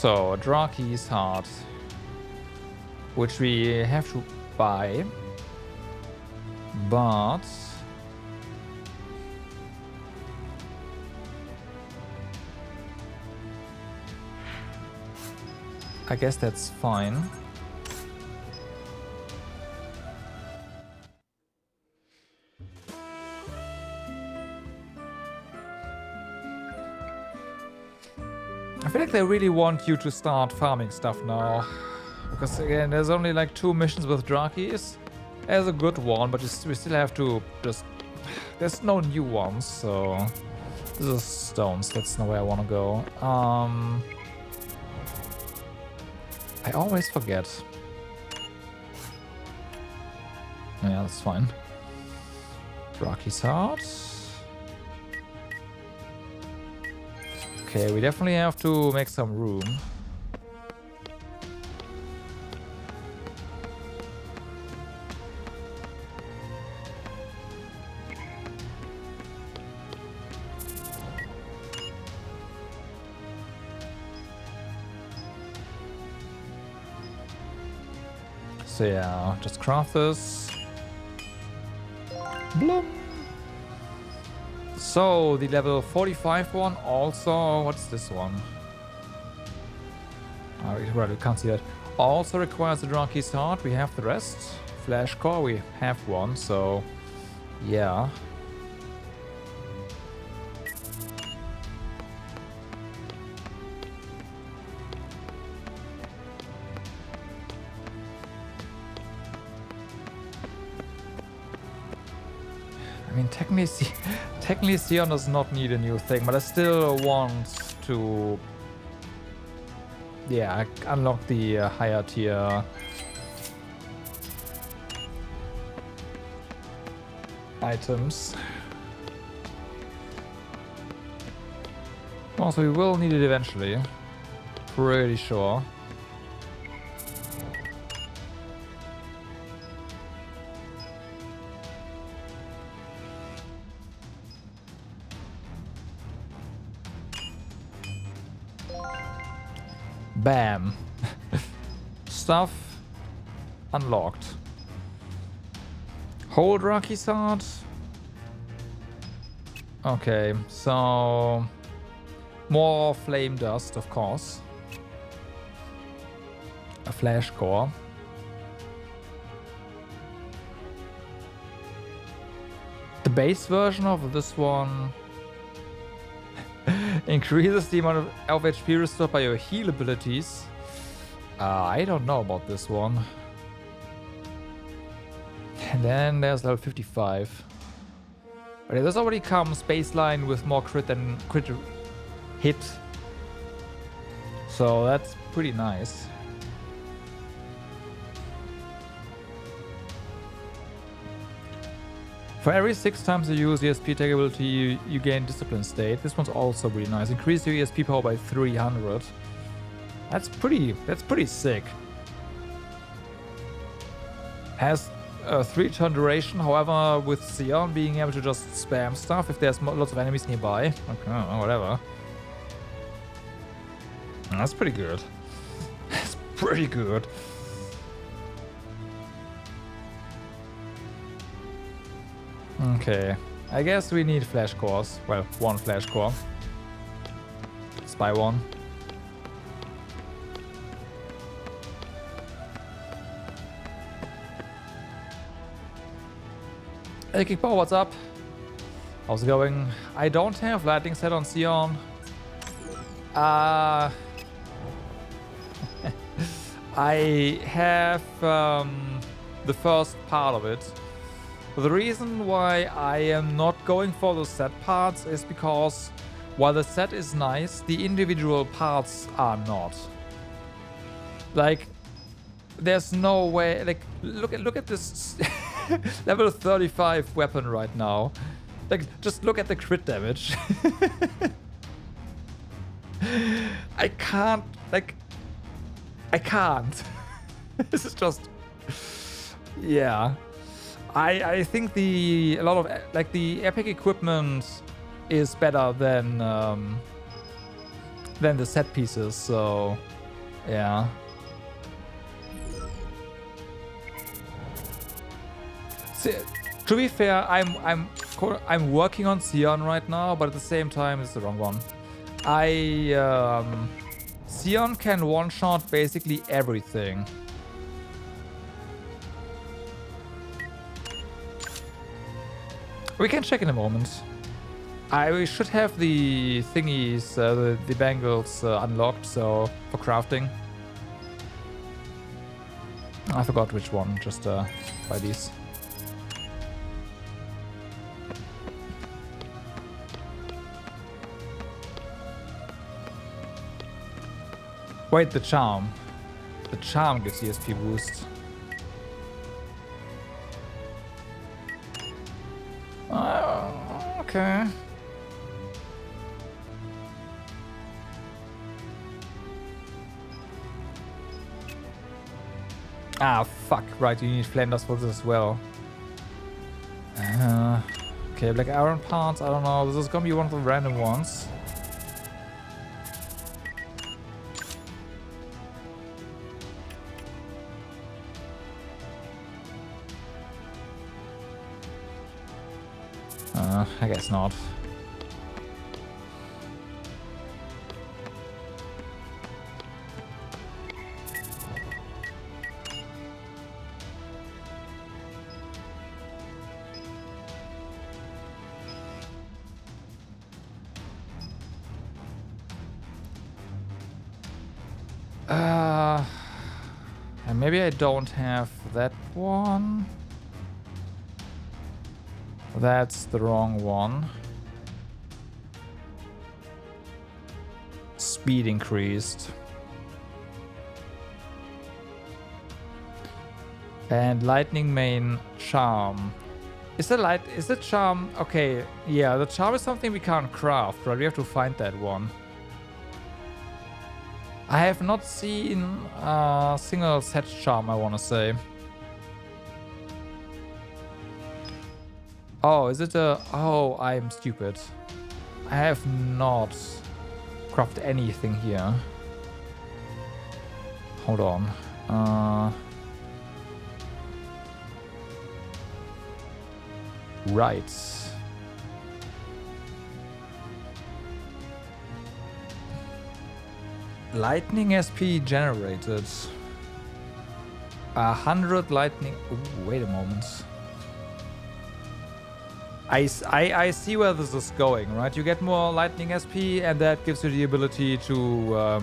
So, Draki's heart, which we have to buy, but I guess that's fine. I feel like they really want you to start farming stuff now. Because again, there's only like 2 missions with Drakis. There's a good one, but we still have to just... There's no new ones, so... This is stones, that's not where I want to go. I always forget. Yeah, that's fine. Draki's heart. Okay, we definitely have to make some room. So yeah, just craft this. Bloom. So the level 45 one also, what's this one? Oh, right, we can't see that. Also requires the Draki's heart. We have the rest. Flash core, we have one, so yeah. I mean, technically Sion does not need a new thing, but I still want to, yeah, unlock the higher tier items. Also, we will need it eventually. Pretty sure. Bam. Stuff unlocked. Whole Draki's heart. Okay, so more flame dust, of course. A flash core. The base version of this one increases the amount of HP restored by your heal abilities. I don't know about this one. And then there's level 55. Okay, this already comes baseline with more crit than crit hit. So that's pretty nice. For every 6 times you use ESP tag ability, you gain discipline state. This one's also really nice. Increase your ESP power by 300. That's pretty sick. Has a 3-turn duration, however, with Sion being able to just spam stuff if there's lots of enemies nearby. Okay, whatever. That's pretty good. That's pretty good. Okay, I guess we need flash cores. Well, 1 flash core. Spy 1. Hey Kickball, what's up? How's it going? I don't have lightning set on Sion. I have the first part of it. The reason why I am not going for the set parts is because while the set is nice, the individual parts are not. Like, there's no way. Like, look at this level 35 weapon right now. Like, just look at the crit damage. I can't. Like, I can't. This is just. Yeah. I think a lot of like the epic equipment is better than than the set pieces, so yeah. See, to be fair, I'm working on Sion right now, but at the same time, it's the wrong one. Sion can one-shot basically everything. We can check in a moment. We should have the thingies, the bangles unlocked, so for crafting. I forgot which one, just buy these. Wait, the charm. The charm gives ESP boost. Okay. Ah, fuck. Right, you need flame dust for this as well. Okay, black iron parts. I don't know. This is gonna be one of the random ones. I guess not. And maybe I don't have that one. That's the wrong one. Speed increased. And lightning main charm. Is the charm okay, yeah, the charm is something we can't craft, right? We have to find that one. I have not seen a single set charm, I wanna say. Oh, is it a... Oh, I'm stupid. I have not crafted anything here. Hold on. Right. Lightning SP generated. 100 lightning... Ooh, wait a moment. I see where this is going, right? You get more lightning SP, and that gives you the ability to...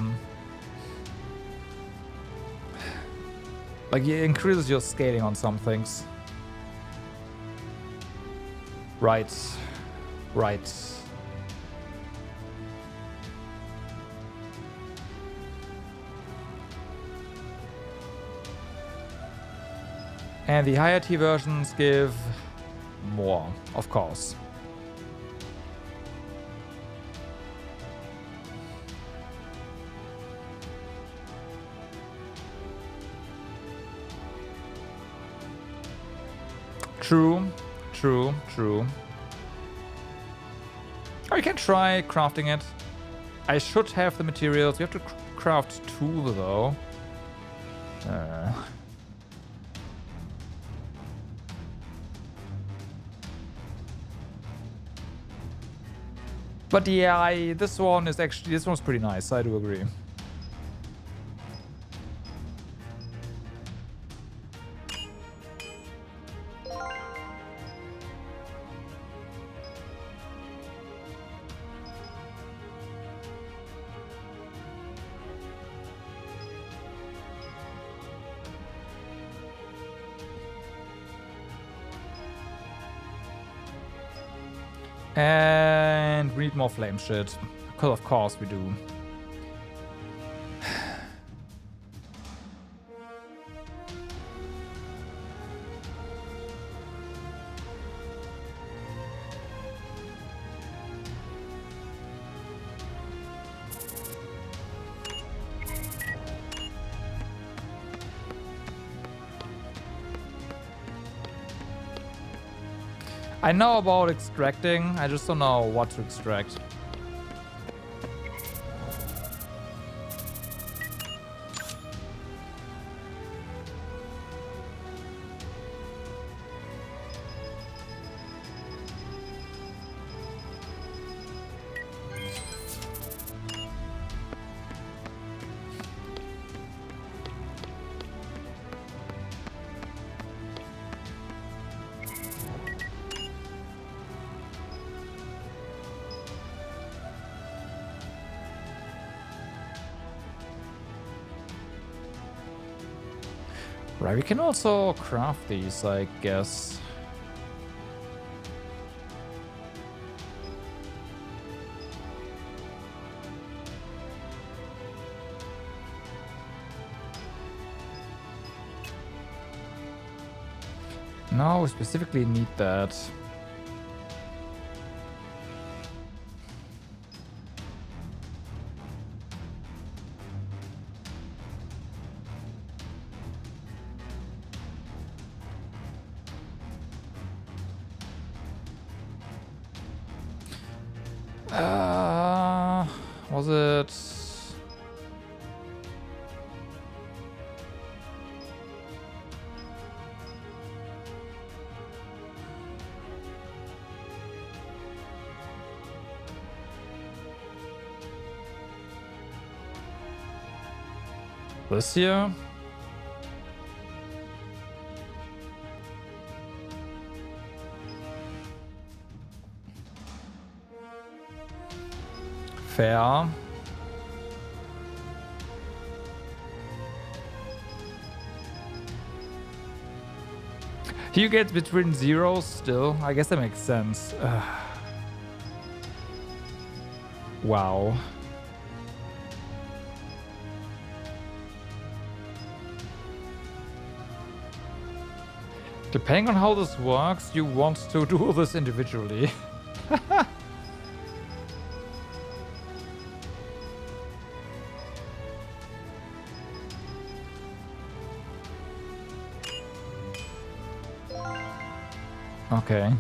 like, it increases your scaling on some things. Right. Right. And the higher tier versions give more, of course. True, true, true. Oh, you can try crafting it. I should have the materials. We have to craft 2 though. But yeah, this one's pretty nice. I do agree. And we need more flame shit. Because of course we do. I know about extracting, I just don't know what to extract. Right, we can also craft these, I guess. No, we specifically need that. Was it? This here? Fair. You get between zeros still. I guess that makes sense. Wow. Depending on how this works, you want to do this individually. Okay.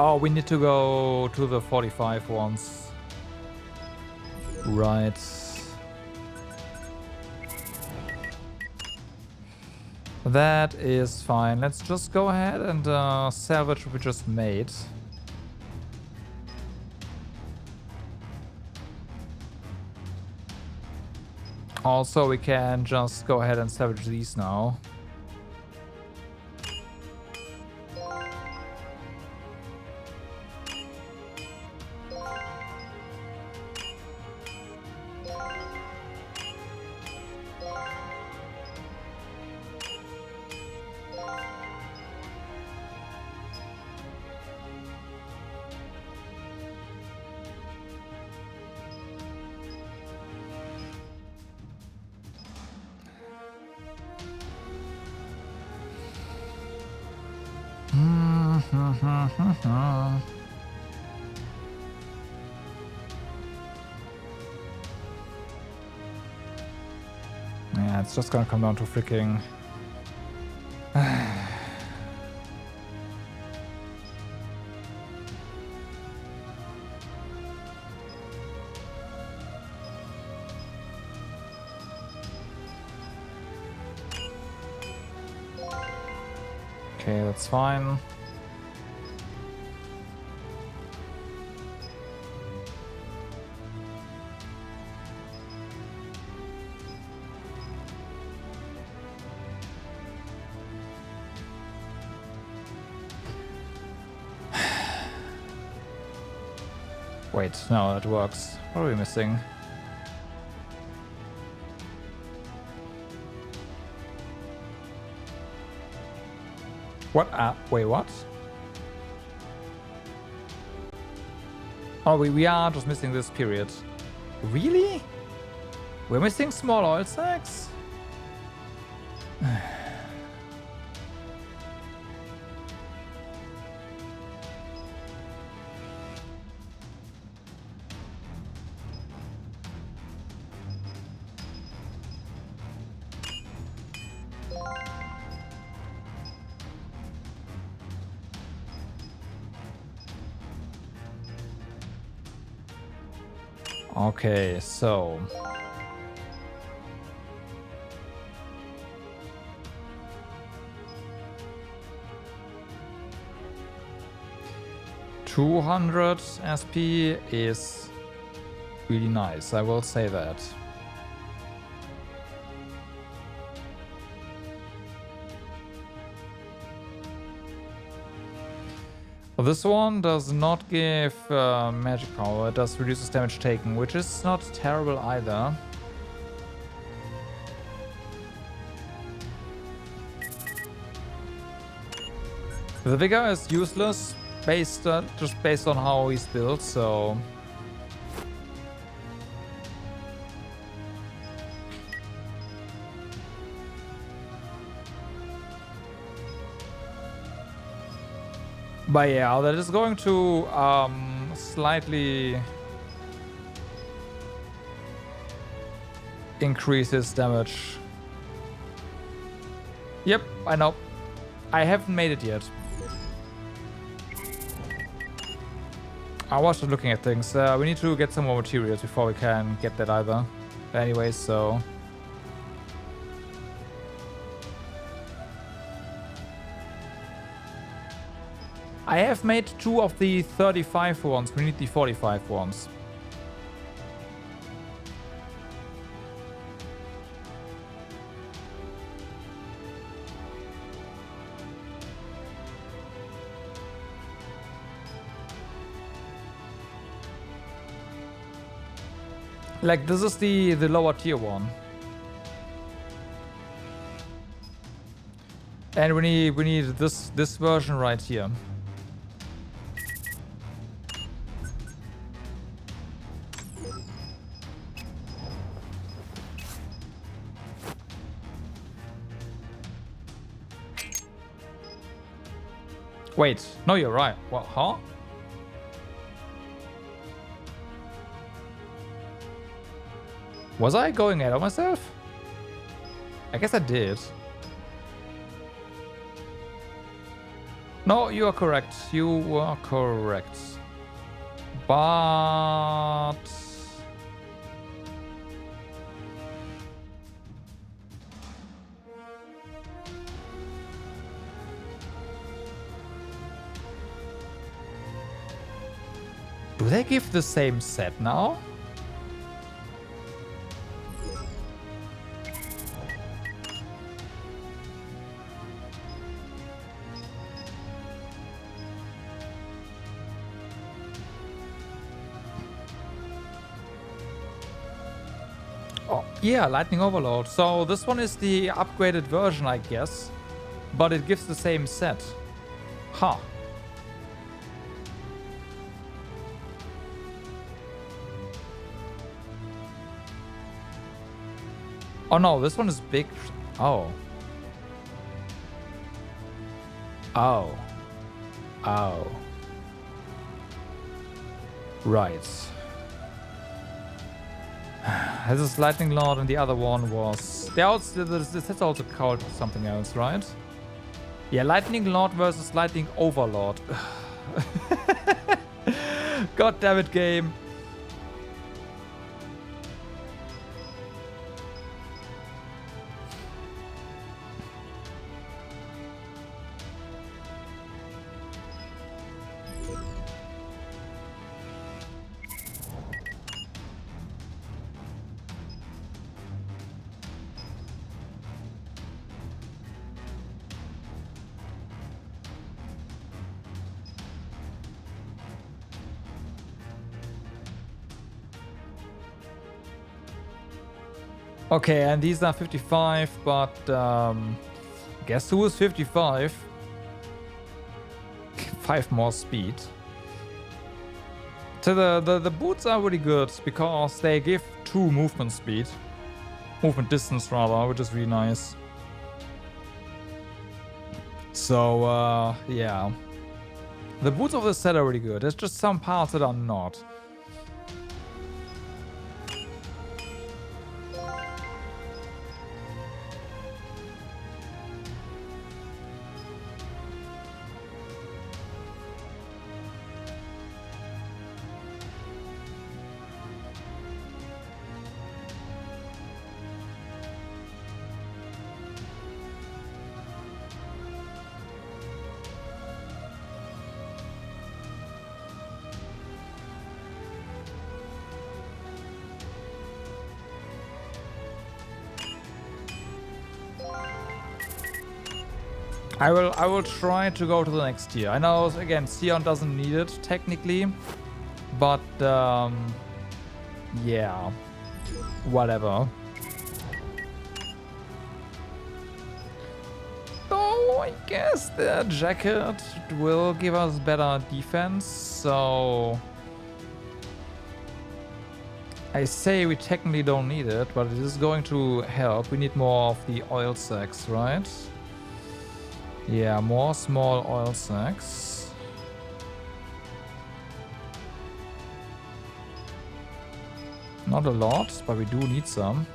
Oh, we need to go to the 45 ones. Right. That is fine. Let's just go ahead and salvage what we just made. Also, we can just go ahead and salvage these now. Yeah, it's just gonna come down to freaking... Okay, that's fine. Wait, no, that works. What are we missing? What? Wait, what? Oh, we are just missing this period. Really? We're missing small oil sacs? Okay, so 200 SP is really nice, I will say that. This one does not give magic power, it does reduces damage taken, which is not terrible either. The Vigor is useless, just based on how he's built, so... But yeah, that is going to slightly increase his damage. Yep, I know. I haven't made it yet. I was just looking at things. We need to get some more materials before we can get that either. Anyway, so... I have made 2 of the 35 ones. We need the 45 ones. Like, this is the lower tier one. And we need this version right here. Wait, no, you're right. What, huh? Was I going ahead of myself? I guess I did. No, you are correct. You are correct. But... do they give the same set now? Oh, yeah, Lightning Overload. So this one is the upgraded version, I guess. But it gives the same set. Huh. Oh no, this one is big. Oh. Oh. Oh. Right. This is Lightning Lord and the other one was... This is also called something else, right? Yeah, Lightning Lord versus Lightning Overlord. God damn it, game. Okay, and these are 55, but guess who is 55? 5 more speed. So the boots are really good because they give 2 movement speed. Movement distance rather, which is really nice. So yeah. The boots of this set are really good. There's just some parts that are not. I will try to go to the next tier. I know, again, Sion doesn't need it technically, but yeah, whatever. Though I guess the jacket will give us better defense, so I say we technically don't need it, but it is going to help. We need more of the oil sacs, right? Yeah, more small oil sacs. Not a lot, but we do need some.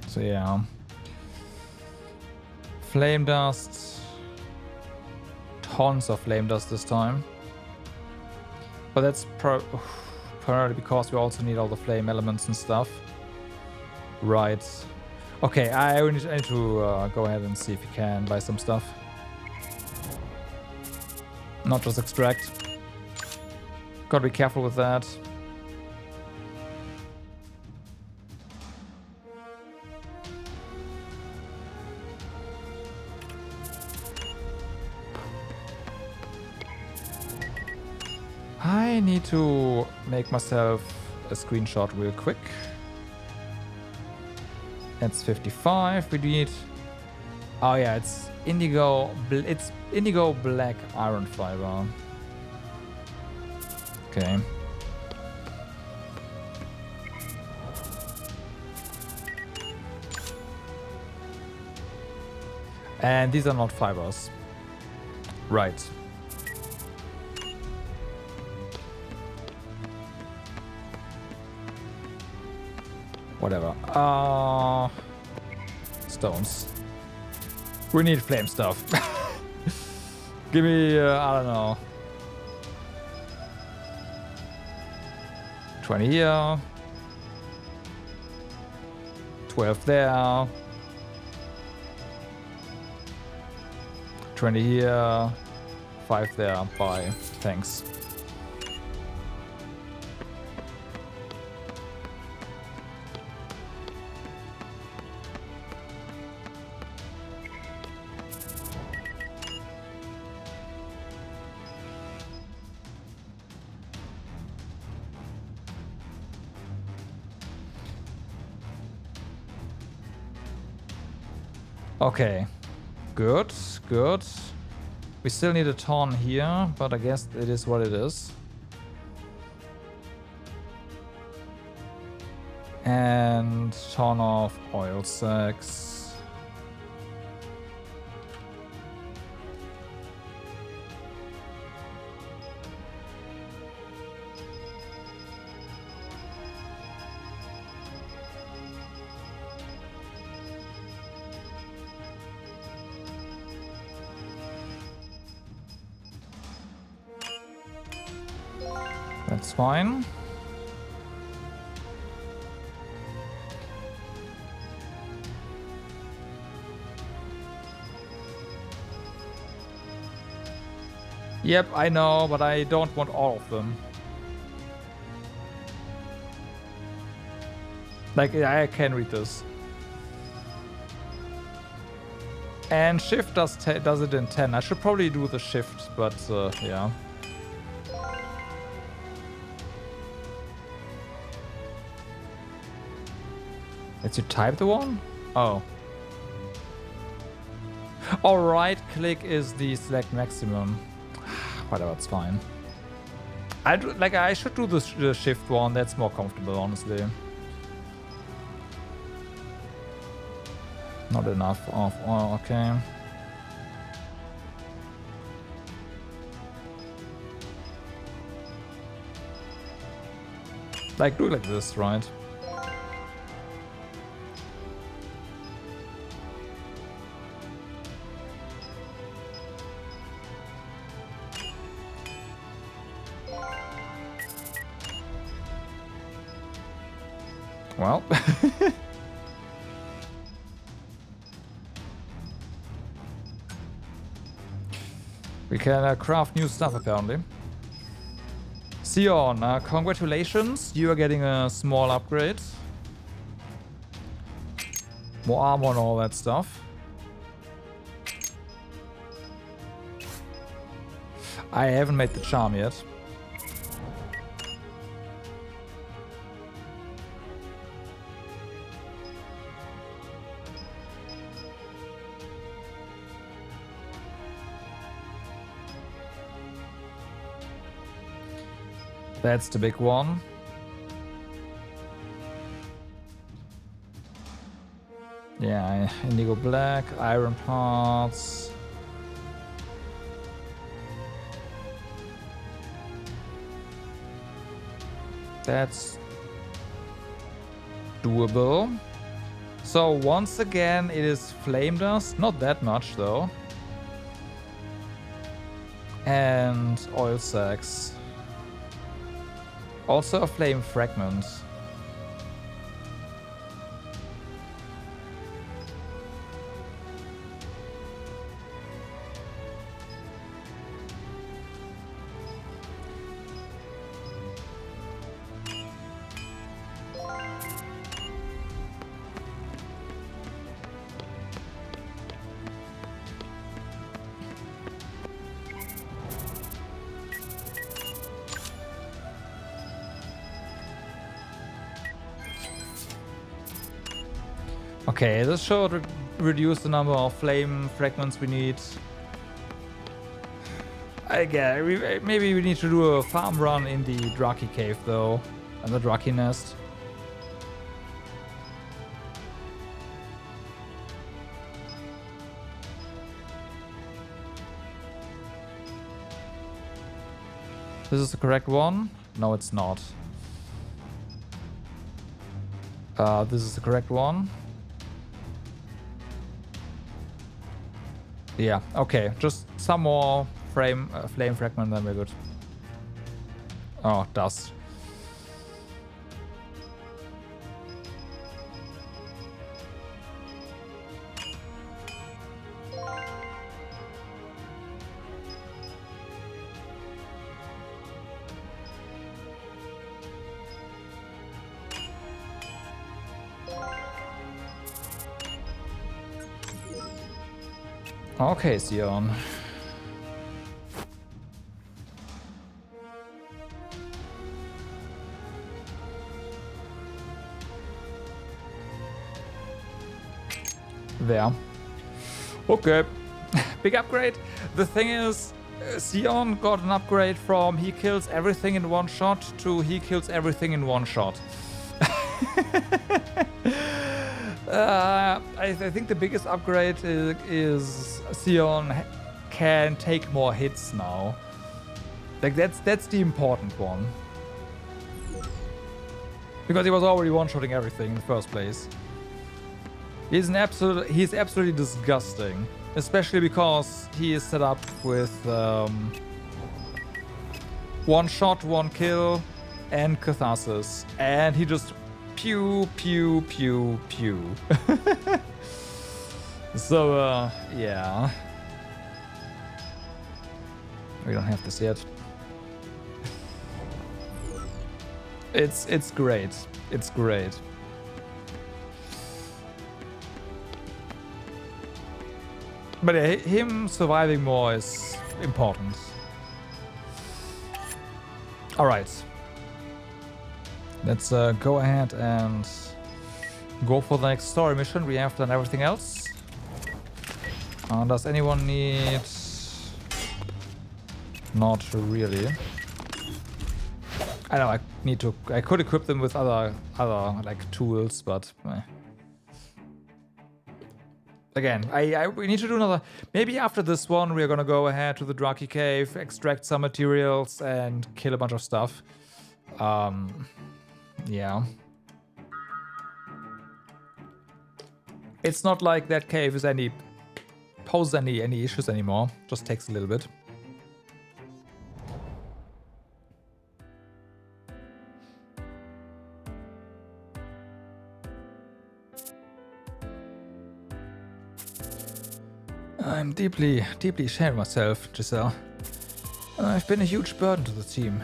So yeah. Flame dust. Tons of flame dust this time. But that's primarily because we also need all the flame elements and stuff. Right. Okay, I need to go ahead and see if we can buy some stuff. Not just extract. Gotta be careful with that. I need to make myself a screenshot real quick. It's 55. We need. Oh yeah, it's indigo. It's indigo black iron fiber. Okay. And these are not fibers. Right. Whatever. Stones. We need flame stuff. Give me, I don't know. 20 here. 12 there. 20 here. 5 there. Bye. Thanks. Okay, good, good. We still need a ton here, but I guess it is what it is. And ton of oil sacs. That's fine. Yep, I know, but I don't want all of them. Like, I can read this. And shift does it in 10. I should probably do the shift, but yeah. Did you type the one? Oh. Oh, right click is the select maximum. Whatever, it's fine. I should do the shift one. That's more comfortable, honestly. Not enough of. Oh, okay. Like, do it like this, right? Well. We can craft new stuff apparently. Sion, congratulations. You are getting a small upgrade. More armor and all that stuff. I haven't made the charm yet. That's the big one. Yeah, indigo black, iron parts. That's doable. So once again, it is flame dust. Not that much though. And oil sacs. Also a flame fragment. Okay, this should reduce the number of flame fragments we need. Again, maybe we need to do a farm run in the Draki cave though, and the Draki nest. This is the correct one? No, it's not. This is the correct one. Yeah, okay. Just some more flame fragment, then we're good. Oh, dust. Okay, Sion. There. Okay. Big upgrade. The thing is, Sion got an upgrade from he kills everything in one shot to he kills everything in one shot. I think the biggest upgrade is Sion can take more hits now. Like that's the important one. Because he was already one-shotting everything in the first place. He's absolutely disgusting. Especially because he is set up with one shot, one kill, and catharsis. And he just pew, pew, pew, pew. So, yeah. We don't have this yet. It's great. It's great. But him surviving more is important. Alright. Let's go ahead and go for the next story mission. We have done everything else. Does anyone need... Not really. I know I could equip them with other like tools, but again, we need to do another. Maybe after this one, we are gonna go ahead to the Draki cave, extract some materials, and kill a bunch of stuff. Yeah. It's not like that cave is poses any issues anymore. Just takes a little bit. I'm deeply ashamed of myself, Giselle. I've been a huge burden to the team.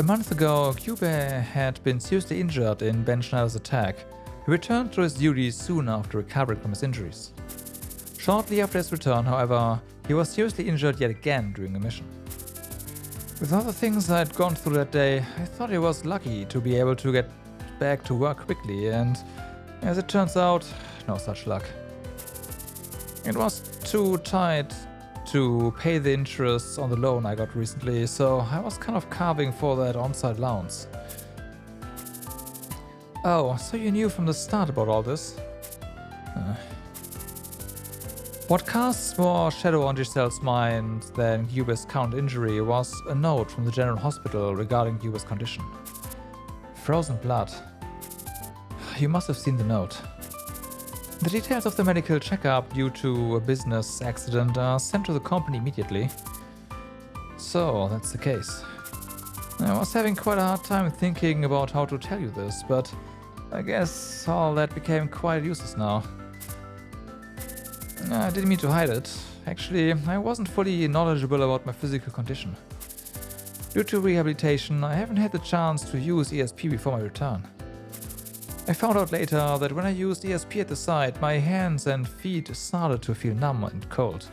A month ago, Cube had been seriously injured in Ben Schneider's attack. He returned to his duties soon after recovering from his injuries. Shortly after his return, however, he was seriously injured yet again during a mission. With all the things I'd gone through that day, I thought I was lucky to be able to get back to work quickly, and as it turns out, no such luck. It was too tight to pay the interest on the loan I got recently, so I was kind of carving for that on-site allowance. Oh, so you knew from the start about all this? What casts more shadow on Giselle's mind than Cube's current injury was a note from the General Hospital regarding Cube's condition. Frozen blood. You must have seen the note. The details of the medical checkup due to a business accident are sent to the company immediately. So, that's the case. I was having quite a hard time thinking about how to tell you this, but I guess all that became quite useless now. I didn't mean to hide it. Actually, I wasn't fully knowledgeable about my physical condition. Due to rehabilitation, I haven't had the chance to use ESP before my return. I found out later that when I used ESP at the site, my hands and feet started to feel numb and cold.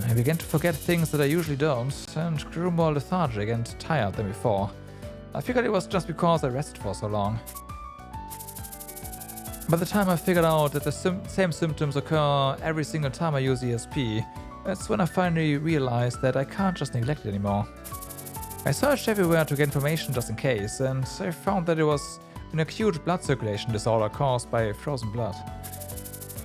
I began to forget things that I usually don't, and grew more lethargic and tired than before. I figured it was just because I rested for so long. By the time I figured out that the same symptoms occur every single time I use ESP, that's when I finally realized that I can't just neglect it anymore. I searched everywhere to get information just in case, and I found that it was an acute blood circulation disorder caused by frozen blood.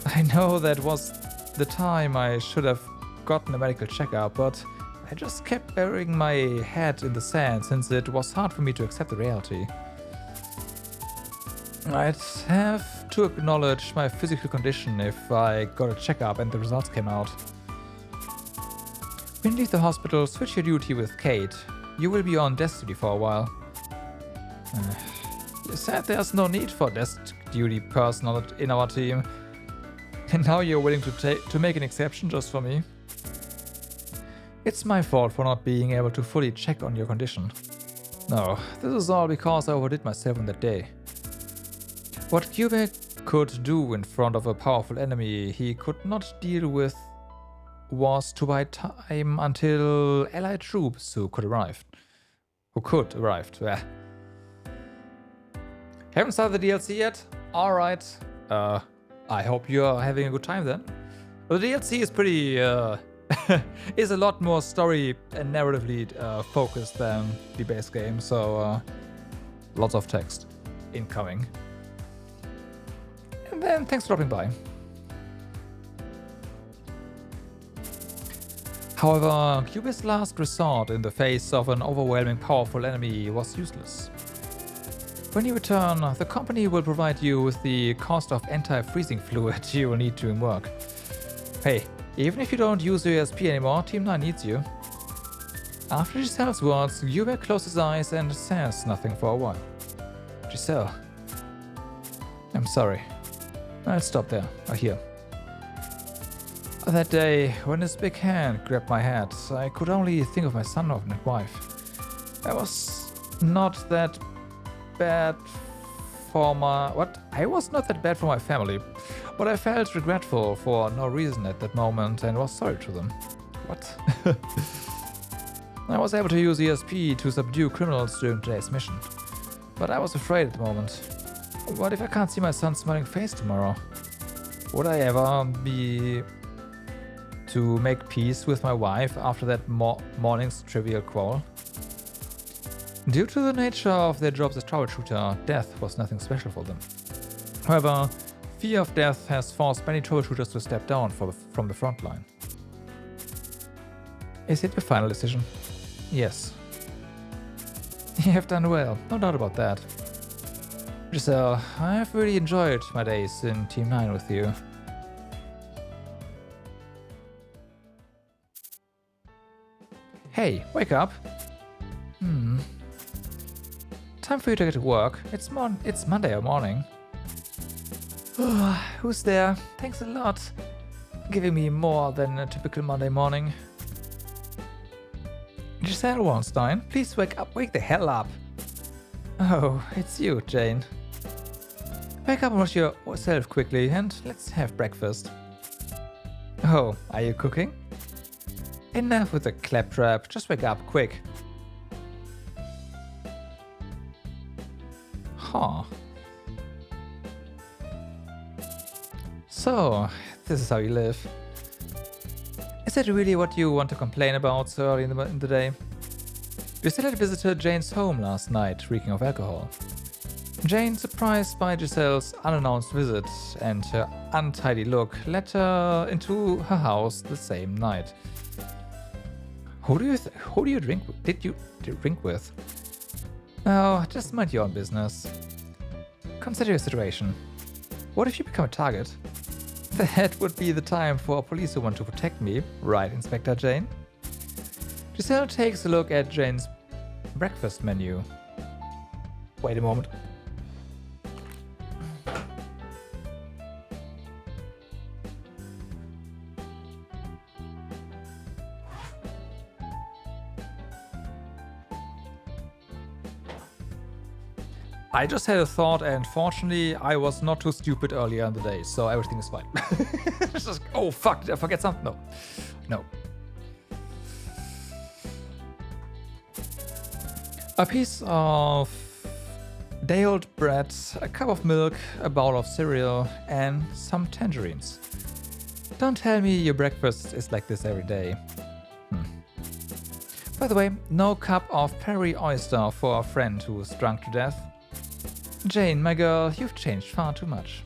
I know that was the time I should have gotten a medical checkup, but I just kept burying my head in the sand since it was hard for me to accept the reality. I'd have to acknowledge my physical condition if I got a checkup and the results came out. When you leave the hospital, switch your duty with Kate. You will be on desk duty for a while. You said there's no need for desk duty personnel in our team, and now you're willing to make an exception just for me? It's my fault for not being able to fully check on your condition. No, this is all because I overdid myself on that day. What Cube could do in front of a powerful enemy he could not deal with was to buy time until allied troops could arrive. Haven't started the DLC yet? Alright. I hope you're having a good time then. The DLC is pretty, is a lot more story and narratively focused than the base game, so lots of text incoming. And then thanks for dropping by. However, Cube's last resort in the face of an overwhelming powerful enemy was useless. When you return, the company will provide you with the cost of anti-freezing fluid you will need during work. Hey, even if you don't use USP anymore, Team 9 needs you. After Giselle's words, Cube closes his eyes and says nothing for a while. Giselle. I'm sorry. I'll stop there, or here. That day, when his big hand grabbed my head, I could only think of my son and wife. I was not that bad for my... I was not that bad for my family, but I felt regretful for no reason at that moment and was sorry to them. I was able to use ESP to subdue criminals during today's mission, but I was afraid at the moment. What if I can't see my son's smiling face tomorrow? Would I ever be to make peace with my wife after that morning's trivial quarrel? Due to the nature of their jobs as Troubleshooter, death was nothing special for them. However, fear of death has forced many Troubleshooters to step down from the front line. Is it your final decision? Yes. You have done well, no doubt about that. Giselle, I have really enjoyed my days in Team 9 with you. Hey, wake up! Time for you to get to work. It's Monday morning. Who's there? Thanks a lot. giving me more than a typical Monday morning. Giselle Wallenstein, please wake up. Wake the hell up. Oh, it's you, Jane. Wake up and wash yourself quickly and let's have breakfast. Oh, are you cooking? Enough with the claptrap. Just wake up, quick. Huh. So, this is how you live. Is that really what you want to complain about so early in the day? Giselle had visited Jane's home last night, reeking of alcohol. Jane, surprised by Giselle's unannounced visit and her untidy look, led her into her house the same night. Who do you drink? Did you drink with? Oh, just mind your own business. Consider your situation. What if you become a target? That would be the time for a policewoman to protect me, right, Inspector Jane? Giselle takes a look at Jane's breakfast menu. Wait a moment. I just had a thought, and fortunately, I was not too stupid earlier in the day, so everything is fine. It's just, oh fuck, did I forget something? No. No. A piece of day-old bread, a cup of milk, a bowl of cereal, and some tangerines. Don't tell me your breakfast is like this every day. By the way, no cup of Perry oyster for a friend who's drunk to death. Jane, my girl, you've changed far too much.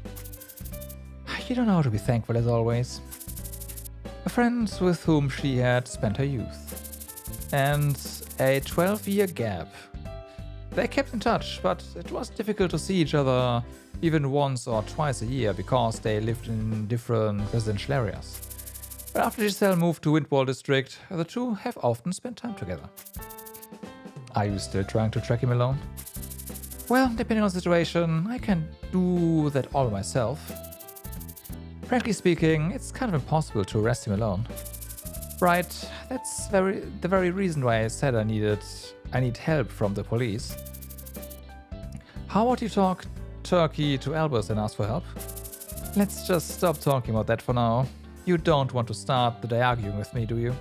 You don't know how to be thankful as always. A friend with whom she had spent her youth. And a 12-year gap. They kept in touch, but it was difficult to see each other even once or twice a year because they lived in different residential areas. But after Giselle moved to Windwall District, the two have often spent time together. Are you still trying to track him alone? Well, depending on the situation, I can do that all myself. Frankly speaking, it's kind of impossible to arrest him alone. Right, that's the very reason why I said I need help from the police. How about you talk turkey to Albus and ask for help? Let's just stop talking about that for now. You don't want to start the day arguing with me, do you?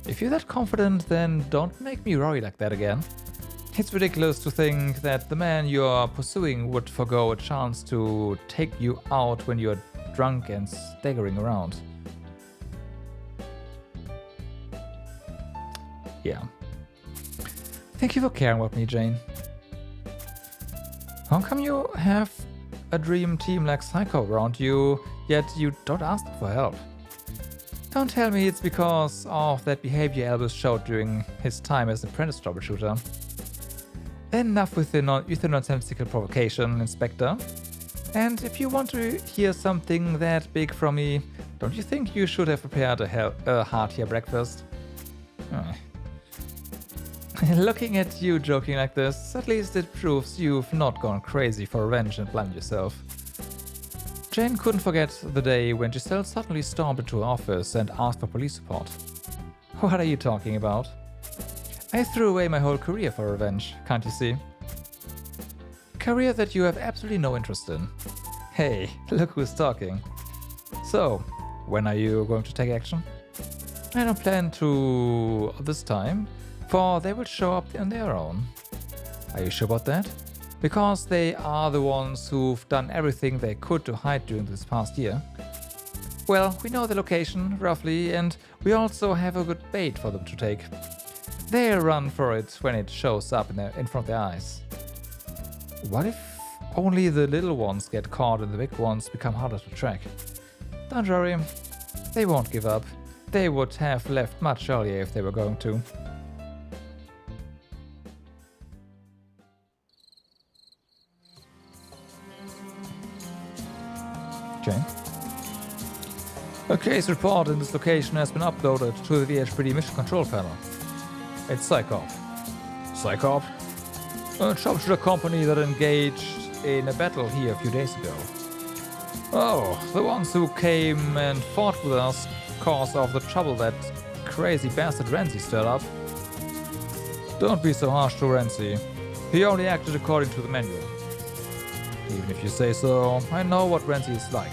If you're that confident, then don't make me worry like that again. It's ridiculous to think that the man you're pursuing would forgo a chance to take you out when you're drunk and staggering around. Yeah. Thank you for caring about me, Jane. How come you have a dream team like Psycho around you, yet you don't ask them for help? Don't tell me it's because of that behavior Albus showed during his time as apprentice troubleshooter. Enough with the nonsensical provocation, Inspector. And if you want to hear something that big from me, don't you think you should have prepared a heartier breakfast? Looking at you joking like this, at least it proves you've not gone crazy for revenge and blinded yourself. Jane couldn't forget the day when Giselle suddenly stormed into her office and asked for police support. What are you talking about? I threw away my whole career for revenge, can't you see? Career that you have absolutely no interest in. Hey, look who's talking. So, when are you going to take action? I don't plan to this time, for they will show up on their own. Are you sure about that? Because they are the ones who've done everything they could to hide during this past year. Well, we know the location, roughly, and we also have a good bait for them to take. They'll run for it when it shows up in front of their eyes. What if only the little ones get caught and the big ones become harder to track? Don't worry, they won't give up. They would have left much earlier if they were going to. Jane? A case report in this location has been uploaded to the VHPD mission control panel. It's Psycop. Psycop? A troubleshooter company that engaged in a battle here a few days ago. Oh, the ones who came and fought with us cause of the trouble that crazy bastard Renzi stirred up. Don't be so harsh to Renzi. He only acted according to the manual. Even if you say so, I know what Renzi is like.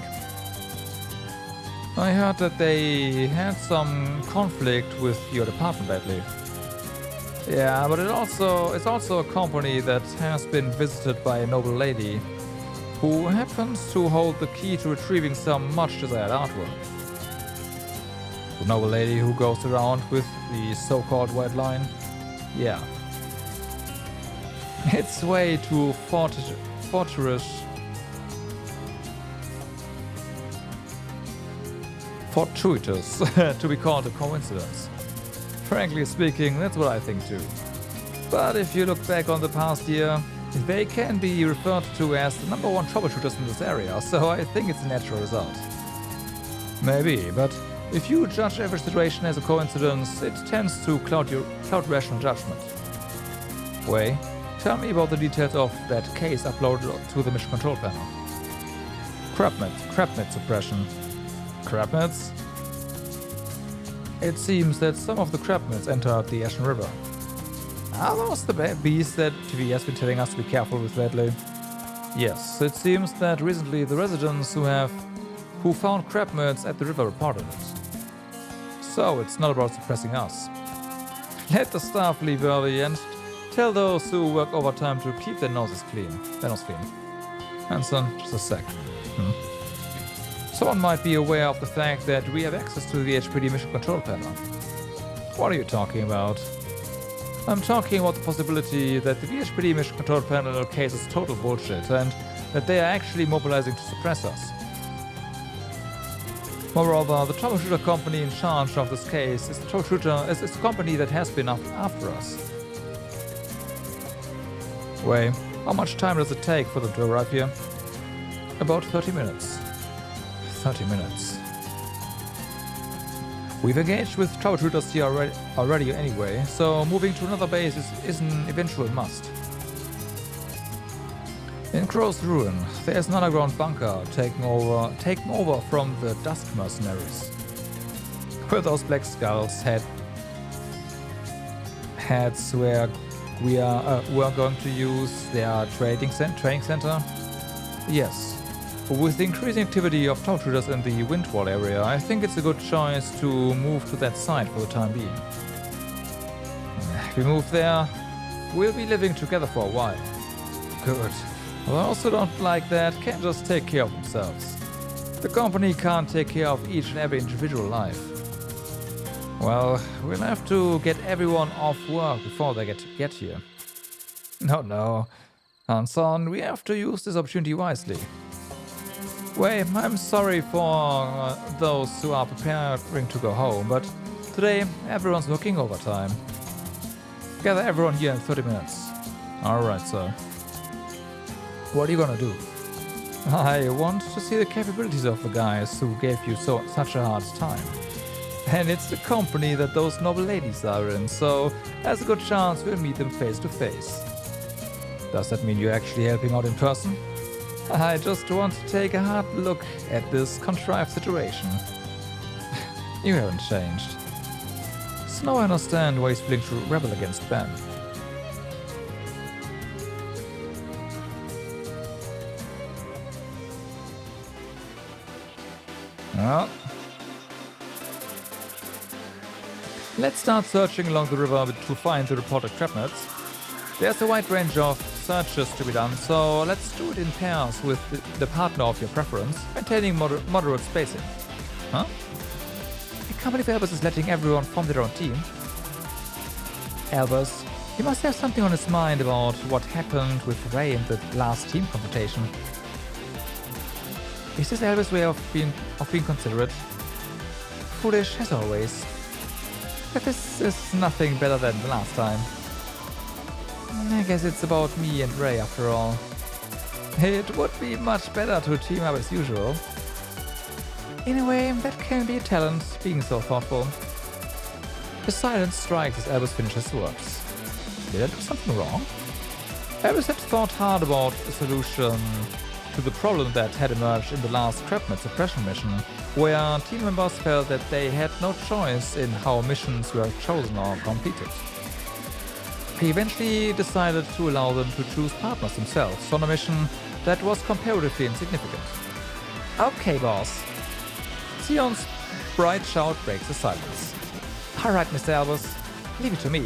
I heard that they had some conflict with your department lately. Yeah, but it's also a company that has been visited by a noble lady who happens to hold the key to retrieving some much desired artwork. The noble lady who goes around with the so-called white line? Yeah. It's way too fortuitous to be called a coincidence. Frankly speaking, that's what I think too. But if you look back on the past year, they can be referred to as the #1 troubleshooters in this area, so I think it's a natural result. Maybe, but if you judge every situation as a coincidence, it tends to cloud rational judgment. Wei, tell me about the details of that case uploaded to the mission control panel. Crabmit suppression. Crabmits? It seems that some of the crabmits entered the Ashen River. Are those the beasts that TV has been telling us to be careful with lately? Yes, it seems that recently the residents who found crabmits at the river reported it. So it's not about suppressing us. Let the staff leave early and tell those who work overtime to keep their nose clean. Hanson, just a sec. Someone might be aware of the fact that we have access to the HPD mission control panel. What are you talking about? I'm talking about the possibility that the VHPD mission control panel case is total bullshit and that they are actually mobilizing to suppress us. Moreover, the troubleshooter company in charge of this case is the company that has been after us. Wei, how much time does it take for them to arrive here? About 30 minutes. 30 minutes. We've engaged with troubleshooters here already anyway, so moving to another base is an eventual must. In Crow's Ruin, there's an underground bunker taken over from the Dusk Mercenaries. Where those black skulls heads where we're going to use their training center? Yes. With the increasing activity of troubleshooters in the Windwall area, I think it's a good choice to move to that site for the time being. If we move there, we'll be living together for a while. Good. Those who don't like that can just take care of themselves. The company can't take care of each and every individual life. Well, we'll have to get everyone off work before they get here. No. Hanson, we have to use this opportunity wisely. Wei, I'm sorry for those who are preparing to go home, but today everyone's working overtime. Gather everyone here in 30 minutes. Alright, sir. What are you gonna do? I want to see the capabilities of the guys who gave you such a hard time. And it's the company that those noble ladies are in, so there's a good chance we'll meet them face to face. Does that mean you're actually helping out in person? I just want to take a hard look at this contrived situation. You haven't changed. So now I understand why he's willing to rebel against Ben. Well, let's start searching along the river to find the reported crabnets. There's a wide range of searches to be done, so let's do it in pairs with the partner of your preference, maintaining moderate spacing. Huh? I can't believe Albus is letting everyone form their own team. Albus, he must have something on his mind about what happened with Ray in the last team confrontation. Is this Albus' way of being considerate? Foolish as always. But this is nothing better than the last time. I guess it's about me and Ray after all. It would be much better to team up as usual. In a way, that can be a talent, being so thoughtful. The silence strikes as Albus finishes his words. Did I do something wrong? Albus had thought hard about a solution to the problem that had emerged in the last Crabnet suppression mission, where team members felt that they had no choice in how missions were chosen or completed. He eventually decided to allow them to choose partners themselves on a mission that was comparatively insignificant. Okay, boss. Sion's bright shout breaks the silence. Alright, Mr. Albus, leave it to me.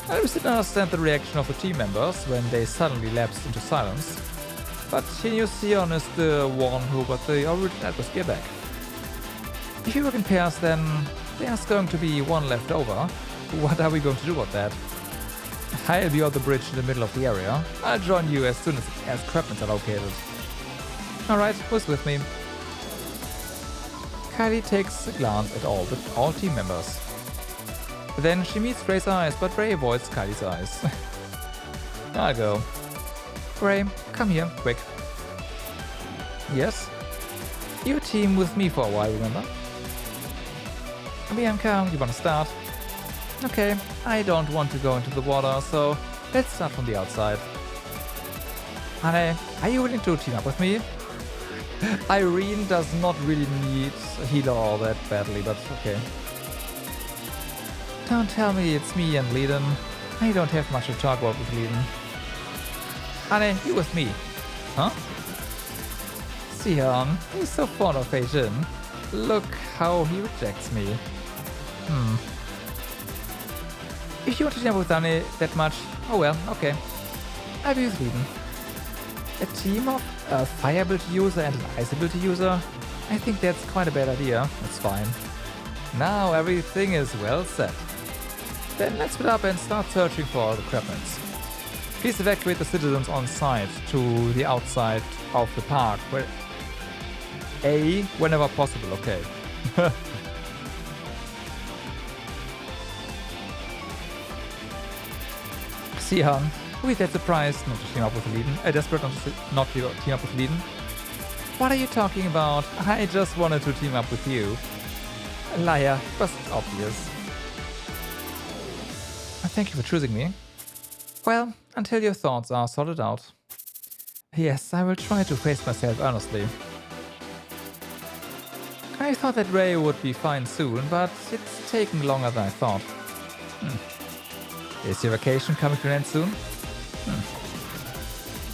I didn't understand the reaction of the team members when they suddenly lapsed into silence, but he knew Sion is the one who got the original Albus gear back. If you work in pairs, then there's going to be one left over. What are we going to do about that? I'll be on the bridge in the middle of the area. I'll join you as soon as Crabnets are located. Alright, who's with me? Kylie takes a glance at all team members. Then she meets Ray's eyes, but Ray avoids Kylie's eyes. I'll go. Ray, come here, quick. Yes? You team with me for a while, remember? Bianca, you wanna start? Okay, I don't want to go into the water, so let's start from the outside. Honey, are you willing to team up with me? Irene does not really need a healer all that badly, but okay. Don't tell me it's me and Leiden. I don't have much to talk about with Leiden. Honey, you with me? Huh? Sion, he's so fond of Feijin. Look how he rejects me. If you want to team up with Annie that much, oh well, okay. I'll be with Leiden. A team of a fire ability user and an ice ability user? I think that's quite a bad idea. That's fine. Now everything is well set. Then let's split up and start searching for the Crabnets. Please evacuate the citizens on site to the outside of the park, whenever possible, okay. Sion, who is that surprised not to team up with Leiden? Desperate not to team up with Leiden? What are you talking about? I just wanted to team up with you. Liar, it was obvious. Thank you for choosing me. Well, until your thoughts are sorted out. Yes, I will try to face myself earnestly. I thought that Ray would be fine soon, but it's taking longer than I thought. Is your vacation coming to an end soon?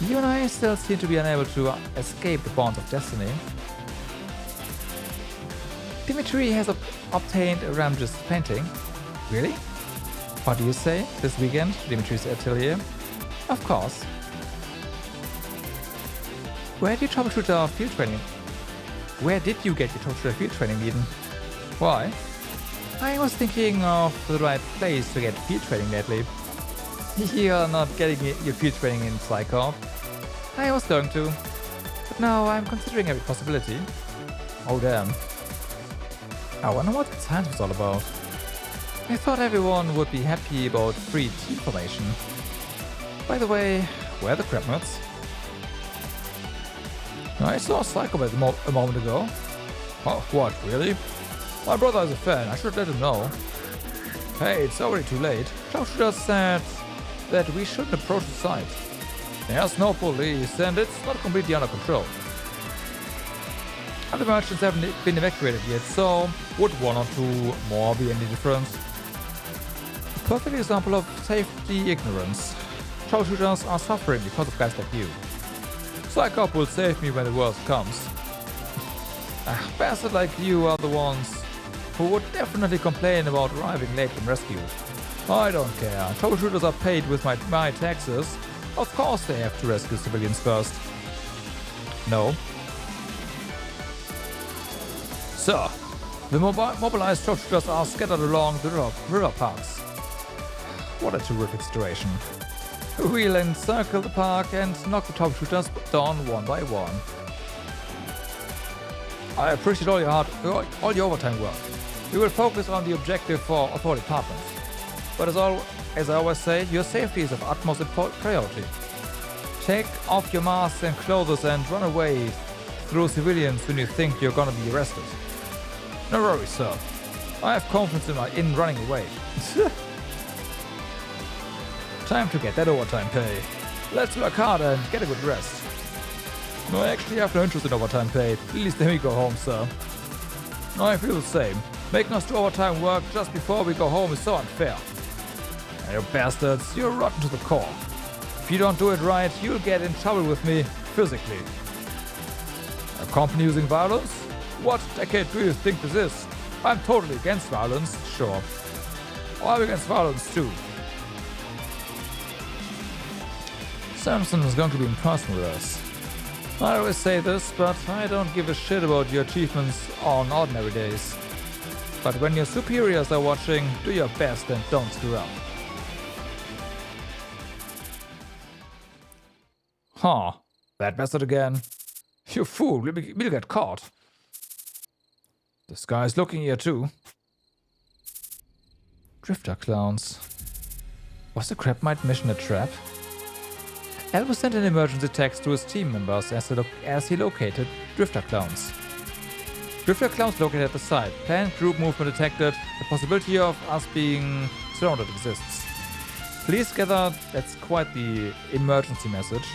You and I still seem to be unable to escape the bonds of destiny. Dimitri has obtained a Ramjas painting. Really? What do you say? This weekend, Dimitri's atelier? Of course. Where did you troubleshooter field training? Where did you get your troubleshooter field training, Leiden? Why? I was thinking of the right place to get field training lately. You're not getting your field training in Psycho. I was going to, but now I'm considering every possibility. Oh damn. I wonder what the science was all about. I thought everyone would be happy about free team formation. By the way, where are the Crabnets? I saw a Psychopath a moment ago. Oh, what, really? My brother is a fan, I should let him know. Hey, it's already too late. Troubleshooter said that we shouldn't approach the site. There's no police and it's not completely under control. Other merchants haven't been evacuated yet, so would one or two more be any difference? A perfect example of safety ignorance. Troubleshooters are suffering because of guys like you. Psychop will save me when the worst comes. Bastards like you are the ones who would definitely complain about arriving late when rescued. I don't care. Troubleshooters are paid with my taxes. Of course they have to rescue civilians first. No. Sir, the mobilized troubleshooters are scattered along the river paths. What a terrific situation. We'll encircle the park and knock the troubleshooters down one by one. I appreciate all your overtime work. We will focus on the objective for authority departments. But as I always say, your safety is of utmost priority. Take off your masks and clothes and run away through civilians when you think you're gonna be arrested. No worries, sir. I have confidence in running away. Time to get that overtime pay. Let's work hard and get a good rest. No, I actually have no interest in overtime pay. Please let me go home, sir. No, I feel the same. Making us do overtime work just before we go home is so unfair. You bastards, you're rotten to the core. If you don't do it right, you'll get in trouble with me physically. A company using violence? What decade do you think this is? I'm totally against violence, sure. I'm against violence too. Samson is going to be in person with us. I always say this, but I don't give a shit about your achievements on ordinary days. But when your superiors are watching, do your best and don't screw up. Huh, that bastard again. You fool, we'll get caught. This guy's looking here too. Drifter clowns. Was the Crab Knight mission a trap? Elvis sent an emergency text to his team members as he located Drifter clowns. Drifter clowns located at the site. Planned group movement detected. The possibility of us being surrounded exists. Please gather. That's quite the emergency message.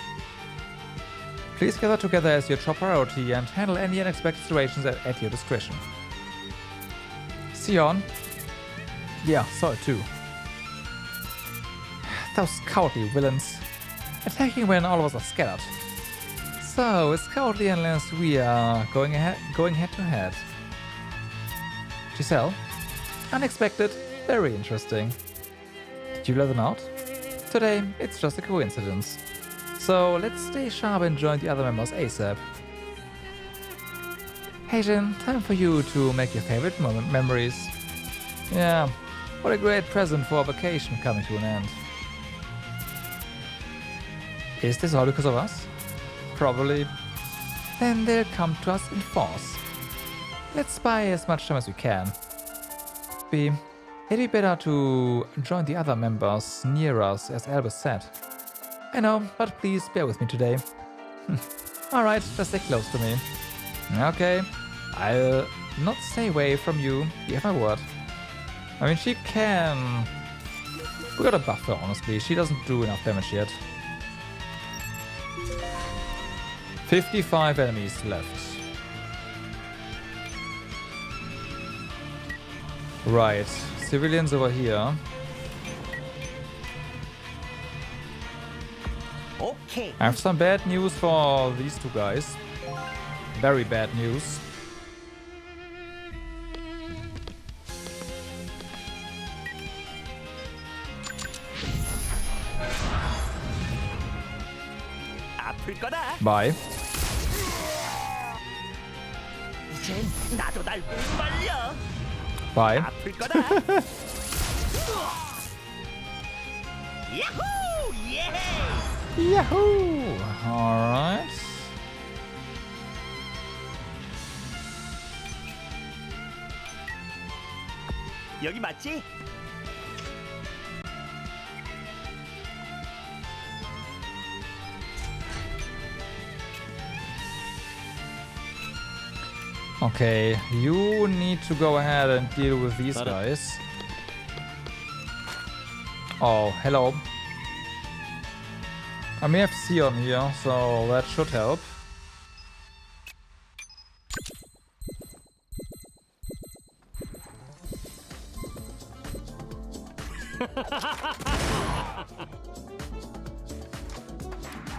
Please gather together as your top priority and handle any unexpected situations at your discretion. Sion? Yeah, saw it too. Those cowardly villains. Attacking when all of us are scattered. So, it's cowardly unless we are going head to head. Giselle? Unexpected, very interesting. Did you let them out? Today, it's just a coincidence. So, let's stay sharp and join the other members ASAP. Hey Jin, time for you to make your favorite memories. Yeah, what a great present for a vacation coming to an end. Is this all because of us? Probably. Then they'll come to us in force. Let's buy as much time as we can. It'd be better to join the other members near us, as Albus said. I know, but please bear with me today. Alright, just stay close to me. Okay, I'll not stay away from you. You have my word. I mean, she can... We gotta buff her, honestly. She doesn't do enough damage yet. 55 enemies left. Right, civilians over here. Okay. I have some bad news for these two guys. Very bad news. 아플 거다. Bye. 이젠 나도 날 못 말려. Bye. 아플 거다. 야호! 예! Yahoo! Alright. 여기 맞지? Okay, you need to go ahead and deal with these guys. Oh, hello. I may have Sion here, so that should help.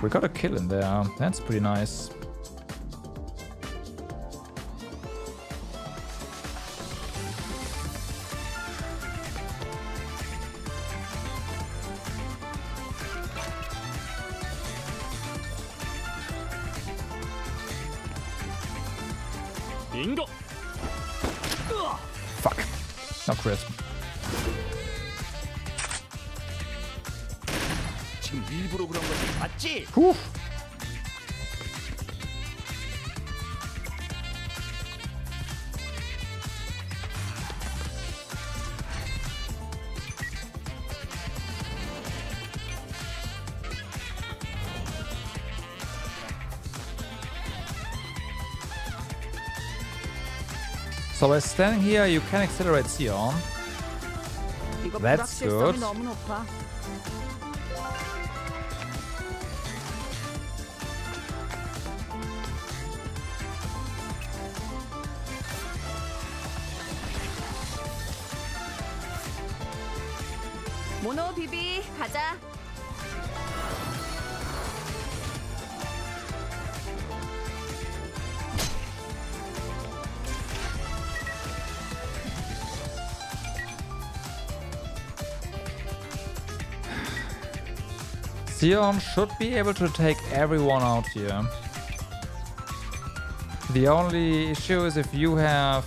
We got a kill in there. That's pretty nice. 빙고. Fuck. No crisp. 지금 일부러 그런 거지, 맞지? Whew. So by standing here, you can accelerate Sion. 이거 That's 불확실성이 good. 너무 높아. 모노 비비 가자. Sion should be able to take everyone out here. The only issue is if you have...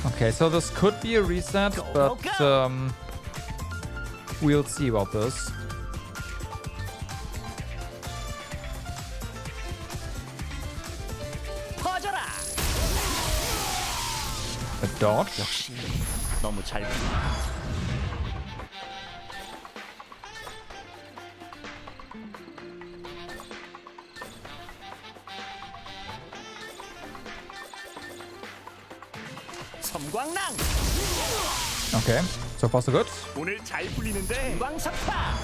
Okay, so this could be a reset, but we'll see about this. 퍼져라. A dodge. 역시 너무 잘 본다. 섬광랑. Okay, so far so good. 오늘 잘 풀리는데. 광석파.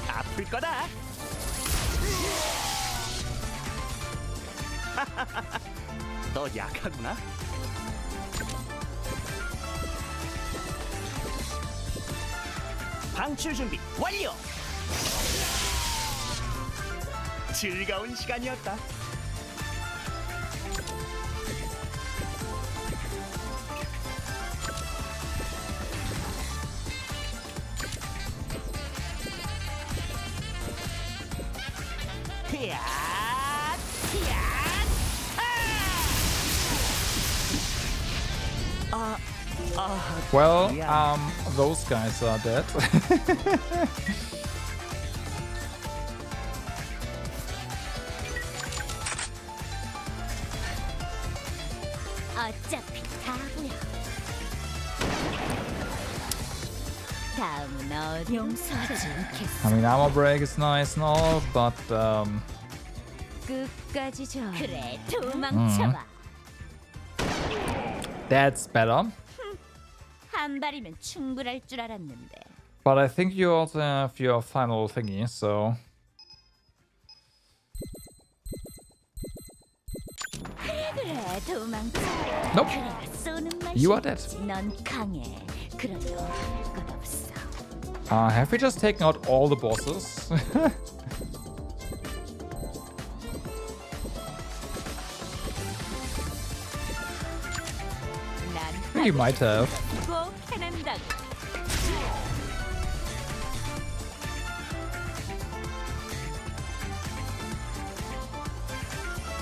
아플 거다. 너 약하구나. 방출 준비 완료. 즐거운 시간이었다. 히앗, 히앗, Well, those guys are dead. 어차피 다 보여. 다음은 어디 용서하지 않겠어. I mean, armor break is nice and all, but 끝까지 줘. 그래, 도망쳐봐. that's better. 한 발이면 충분할 줄 알았는데. But I think you also have your final thingy, so... 그래, 도망쳐. Nope. 그래, 쏘는 맛이 You are dead. 있지. 넌 강해. 그래도 것 없어. have we just taken out all the bosses? 난 You might have. 꼭 해낸다고.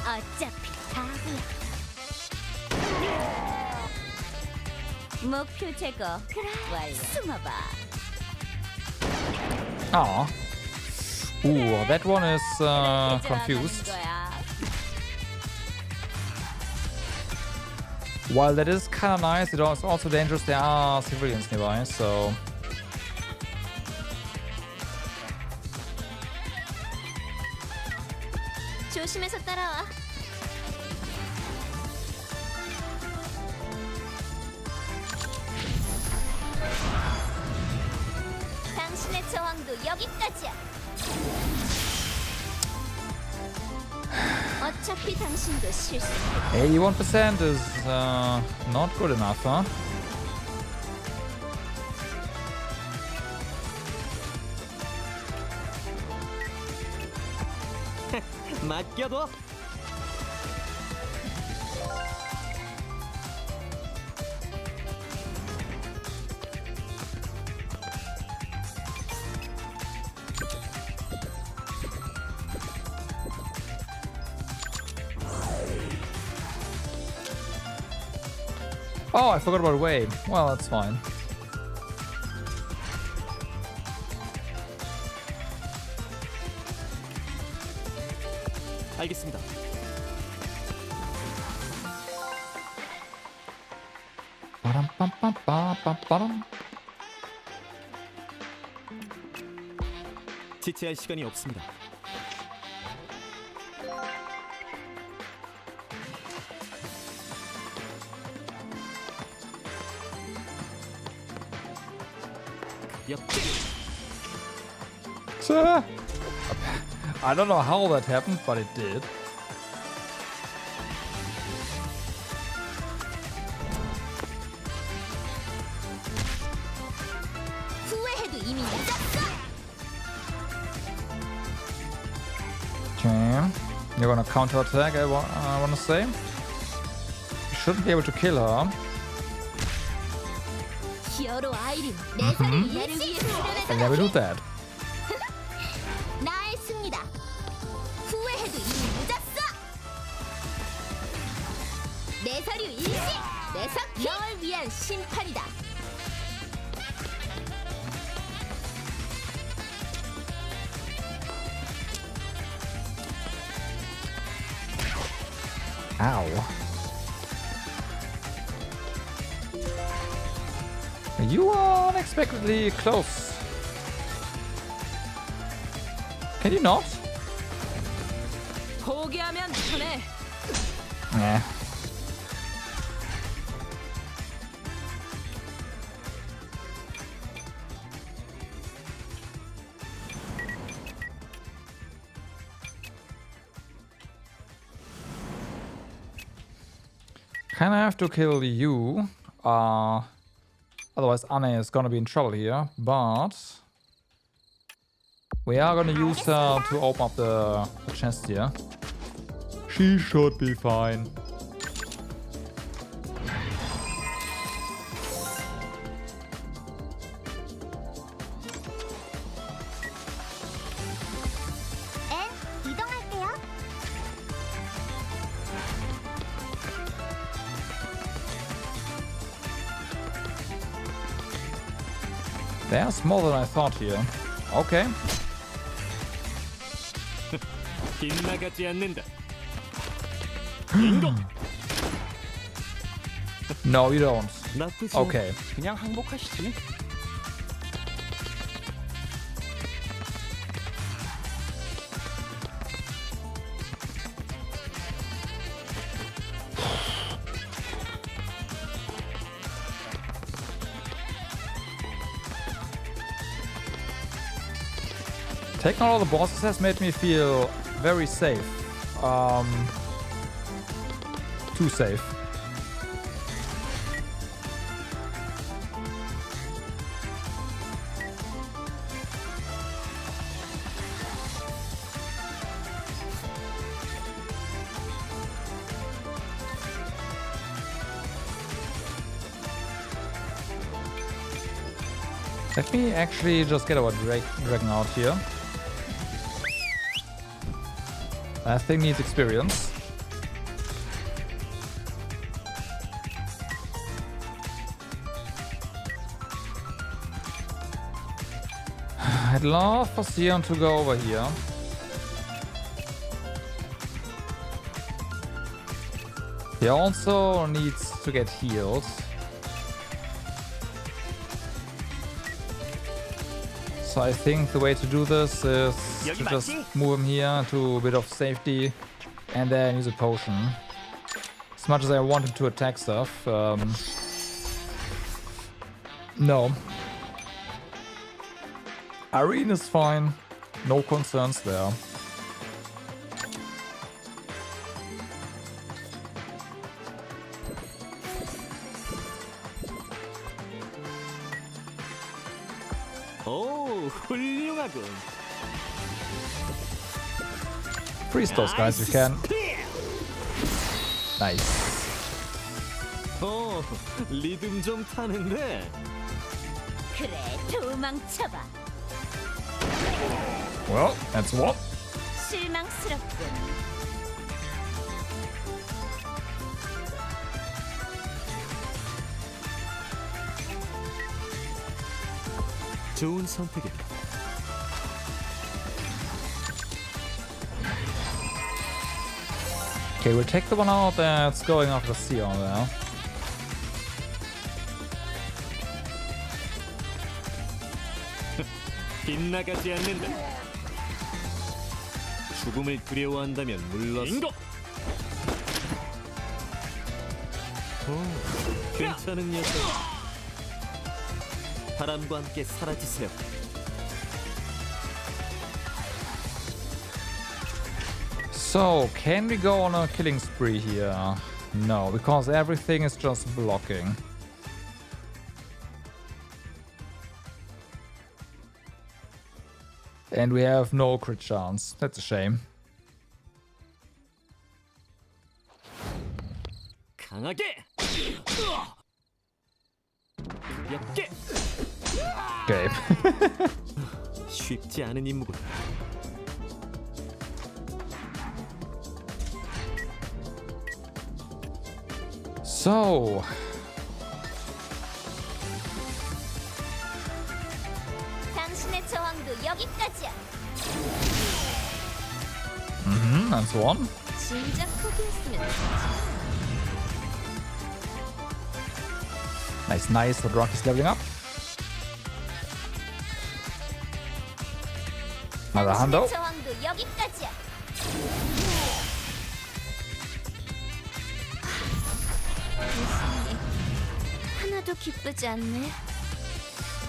어차피 다 보여. 목표 제거. 완료. 숨어봐. Oh. Ooh, that one is 그렇게 confused. 좋아하는 거야. While that is kind of nice, it is also dangerous. There are civilians nearby, so... 조심해서 따라와. 당신의 저항도 여기까지야. 어차피 당신도 실수. 81% is not good enough, huh? 맡겨둬. Oh, I forgot about Wave. Well, that's fine. 알겠습니다. Ba-dum-bum-bum-ba-ba-ba-dum. 지체할 시간이 없습니다. 가볍게. I don't know how that happened, but it did. 후회해도 이미 늦었어. Okay. You're gonna counterattack, I wanna say. You shouldn't be able to kill her. 히어로 아이린 내 살을 나를 위해 I'll never do 수련해서 that. 나의 승리다. 후회해도 이미 늦었어. 내 서류 일시 내 석 널 위한 심판이다. Ow. You are unexpectedly close. Can you not? 포기하면 편해. Nah. Kind of have to kill you. Otherwise Anne is gonna be in trouble here. But we are gonna use her to open up the chest here. She should be fine. 엔 이동할게요. There's more than I thought here. Okay. 빗나가지 않는다. No, you don't. 나쁘지. Okay. 그냥 항복하시지. Taking all the bosses has made me feel very safe. Too safe. Let me actually just get our dragon out here. That thing needs experience. I'd love for Sion to go over here. He also needs to get healed. So I think the way to do this is to just move him here to a bit of safety and then use a potion. As much as I want him to attack stuff, no. Irene is fine, no concerns there. 오, 훌륭하군. Freeze those guys if you can. Nice. 리듬 좀 타는데. 그래, 도망쳐봐. Well, that's what. 실망스럽군. 좋은 선택이다. Okay, we'll take the one out that's going after Sion there. 빗나가지 않는다. 죽음을 두려워한다면 물러서. 괜찮은 녀석. 바람과 함께 사라지세요. So, can we go on a killing spree here? No, because everything is just blocking. And we have no crit chance. That's a shame. 강하게. 가볍게. Okay. 쉽지 않은 임무군. So, 당신의 저항도 여기까지야. and so on. 진작 포기했으면 Nice, nice. The Draki's leveling up. Another 당신의 hundo. 저항도 여기까지야. 대신이 하나도 기쁘지 않네.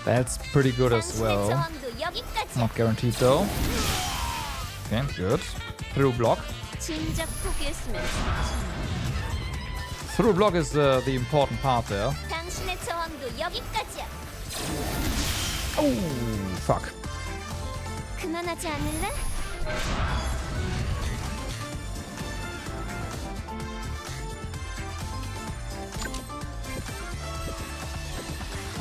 That's pretty good as 당신의 well. 저항도 여기까지야. Not guaranteed though. Okay, good. Through block. 진작 포기했으면 Through block is the important part there. 당신의 저항도 여기까지야. Oh, fuck. 그만하지 않을래?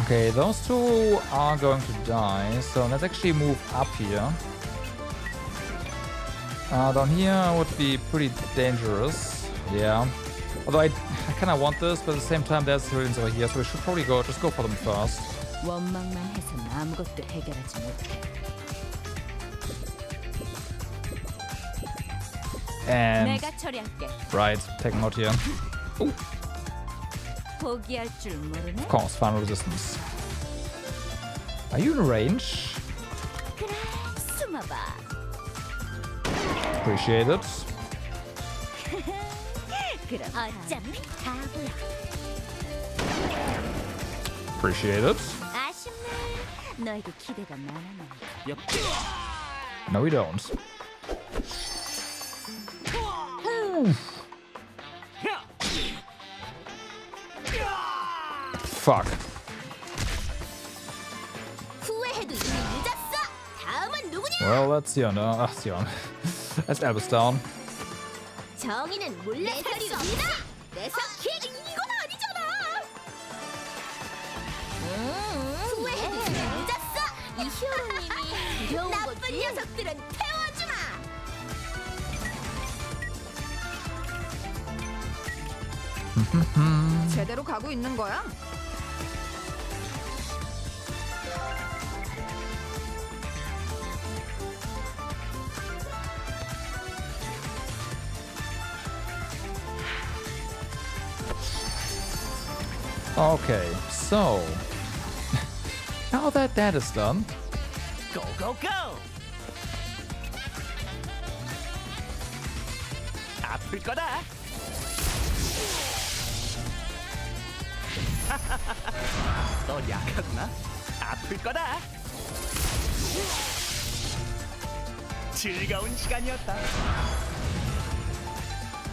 Okay, those two are going to die, so let's actually move up here. Down here would be pretty dangerous. Yeah. Although I kind of want this, but at the same time there's civilians over here, so we should probably just go for them first. 원망만 해선 아무것도 해결하지 못해. And 내가 처리할게. right, take him out here. 포기할 줄 모르네. Of course, final resistance. Are you in range? 그래, 숨어봐. Appreciate it. 그럼 어차피 다 보여. Appreciate it. 아쉽네. 너에게 기대가 많았네. 옆에. No, we don't. Fuck. 후회해도 이미 늦었어. 다음은 누구냐? Well, that's Sion. Sion. That's Albus down. 정의는 몰래 살 수 없다. 내 석킥 이건 아니잖아. 후회해도 이미 늦었어. 이 히어로님이 두려운 나쁜 거지. 녀석들은 태워주마. 제대로 가고 있는 거야? Okay, so now that that is done, Go, go, go! 아플 거다. 너 약하구나. 아플 거다. 즐거운 시간이었다.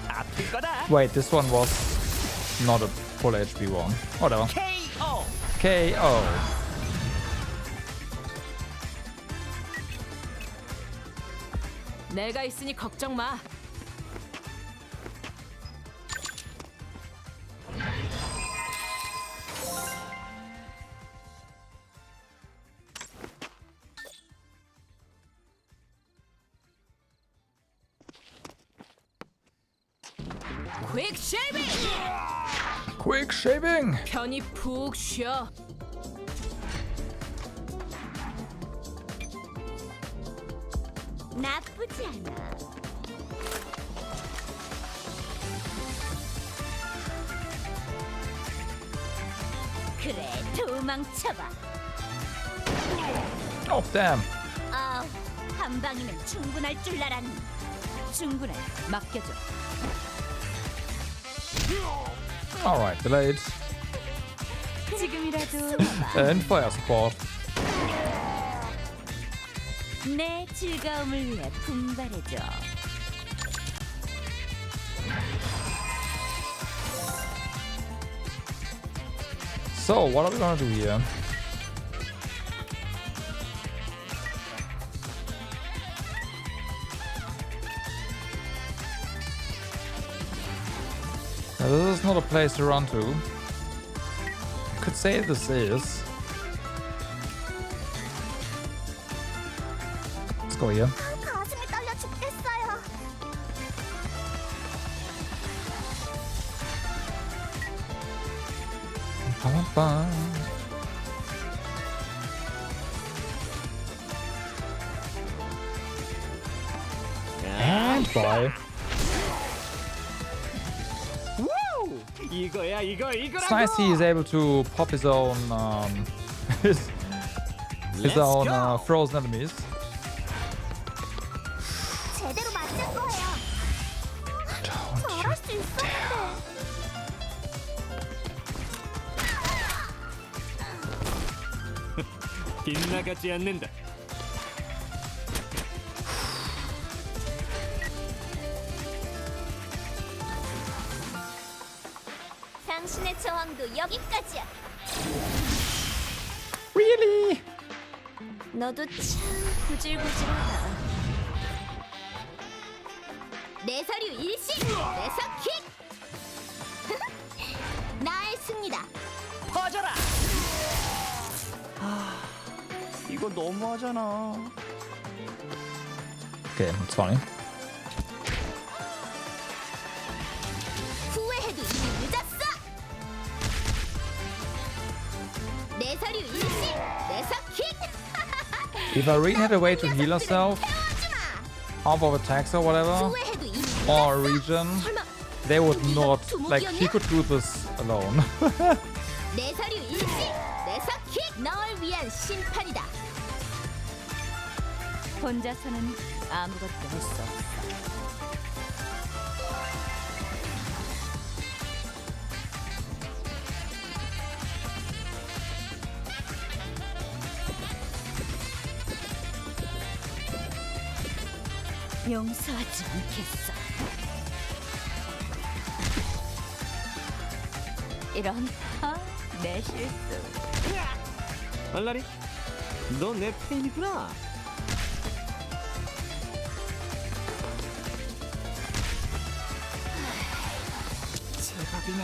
아플 거다. wait, this one was not a full HP one. Whatever. KO. KO. 내가 있으니 걱정 마. 퀵 쉐이빙! Quick shaving. 편히 푹 쉬어. 나쁘지 않아. 그래, 도망쳐봐. Oh, damn. 아, 한 방이면 충분할 줄 알았니? 충분해. 맡겨줘. Alright, delayed. 지금이라도 And fire support. 내 즐거움을 위해 분발해줘. So, what are we gonna do here? Now, this is not a place to run to. I could say this is. Let's go here. 가슴이 떨려 죽겠어요. Ba-ba-ba. And bye. 이거야 이거라고. It's nice he is able to pop his own his own frozen enemies. 제대로 맞을 거예요. 잘할 수 있었는데. 빗나가지 않는다. 당신의 저항도 여기까지야. Really? 너도 참 구질구질하다. 내 서류 일시, 내 서킥. 나의 승리다. 퍼져라. 이거 너무하잖아. Okay, it's funny. 후회해도 이미 늦었어. 내 서류 일시, 내 서킥. If Irene had a way to heal herself, half of attacks or whatever, 후회해도 이미 or a 늦었어. region, 설마 they would not, like, he could do this alone. 내 서류 일시, 내 서킥. 널 위한 심판이다. 혼자서는 아무것도 할 수 없어. 용서하지 않겠어. 이런 내 실수. 알라리, 너 내 팬이구나. 제법이네.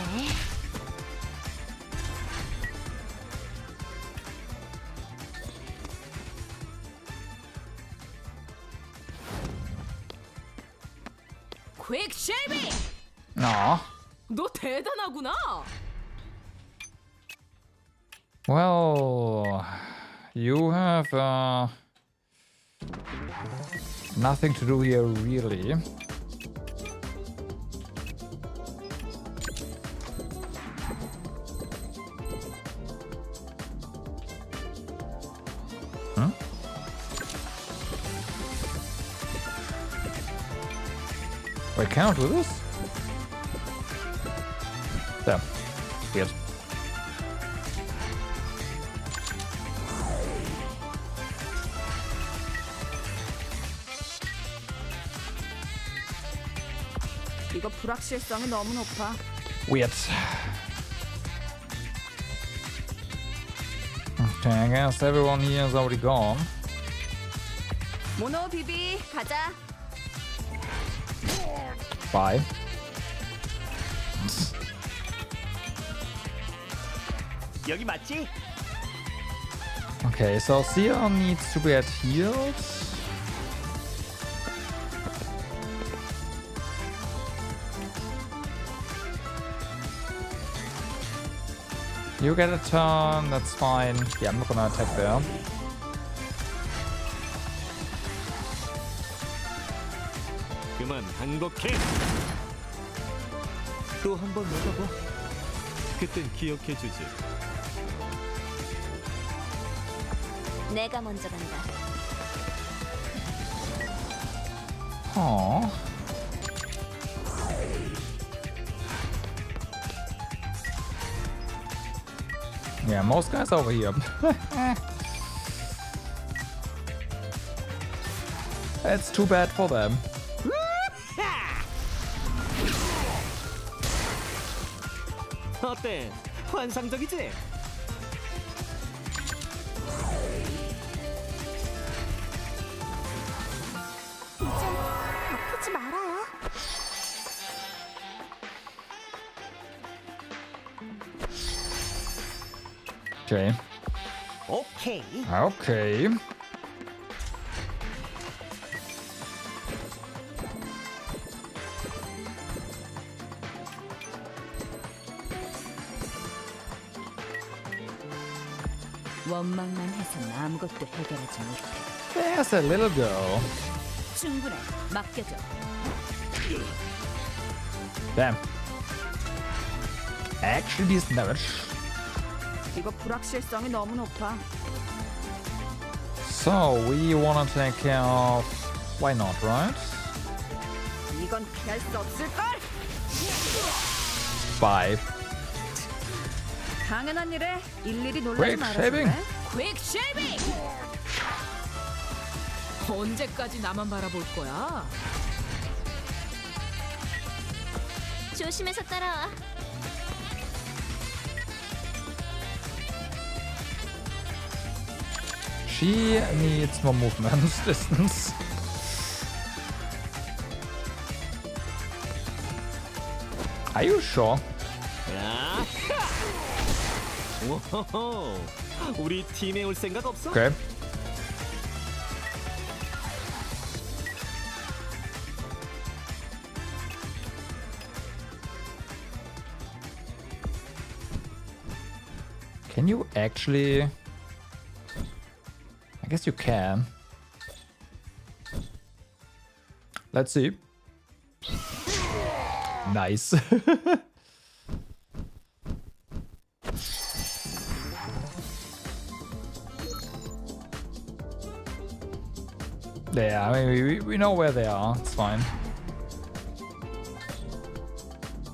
퀵쉐이빙! Aw. 너 대단하구나. Well, you have nothing to do here, really. Huh? Wait, can I do this? There. Weird. 이거 불확실성이 너무 높아. Weird. Okay, I guess everyone here is already gone. 모노 비비 가자. Bye. 여기 맞지? Okay, so Sia needs to get healed. You get a turn, that's fine. Yeah, I'm not gonna attack there. 그만 항복해. 또 한 번 먹어봐. 그땐 기억해주지. 내가 먼저 간다. Aww. Yeah, most guys over here. It's too bad for them. 어때? 환상적이지? Okay. 오케이. Okay. 원망만 해선 아무것도 해결하지 못해. There's a little girl. 충분해. 맡겨줘. Damn. Actually decent damage. 이거 불확실성이 너무 높아. So we wanna take care of. Why not, right? 이건 피할 수 없을걸? 5. 당연한 일에 일일이 놀라지 Quick 말아줄래? shaving. 퀵 쉐이빙! 언제까지 나만 바라볼 거야? 조심해서 따라와. She needs more movement distance. Are you sure? 야! 오호호. 우리 팀에 올 생각 없어? Okay. Can you actually? I guess you can. Let's see. Nice. Yeah, I mean, we know where they are. It's fine.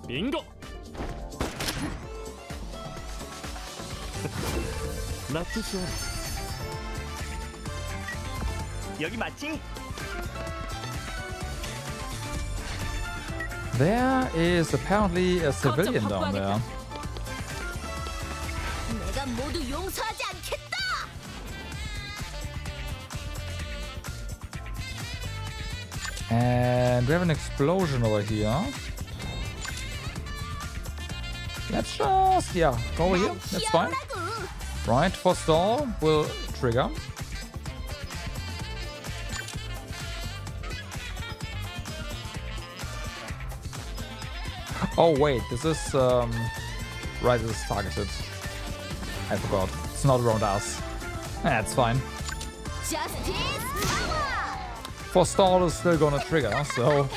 빙고. 나쁘지 않아. 여기 맞지? There is apparently a civilian down there. 내가 모두 용서하지 않겠다. And we have an explosion over here. Let's just, yeah, go over here. That's fine. Right, for stall will trigger. Oh wait, this is right, this is targeted. I forgot. It's not around us. That's fine. Justice power. For stall is still gonna trigger, so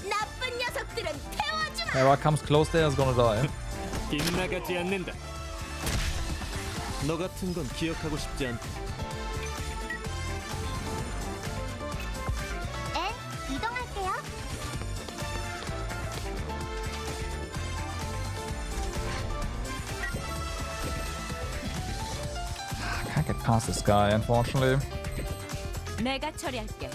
나쁜 녀석들은 태워주마. whoever comes close there is gonna die. 빗나가지 않는다. 너 같은 건 기억하고 싶지 않다. 엔 이동할게요. Can't get past this guy, unfortunately. 내가 처리할게.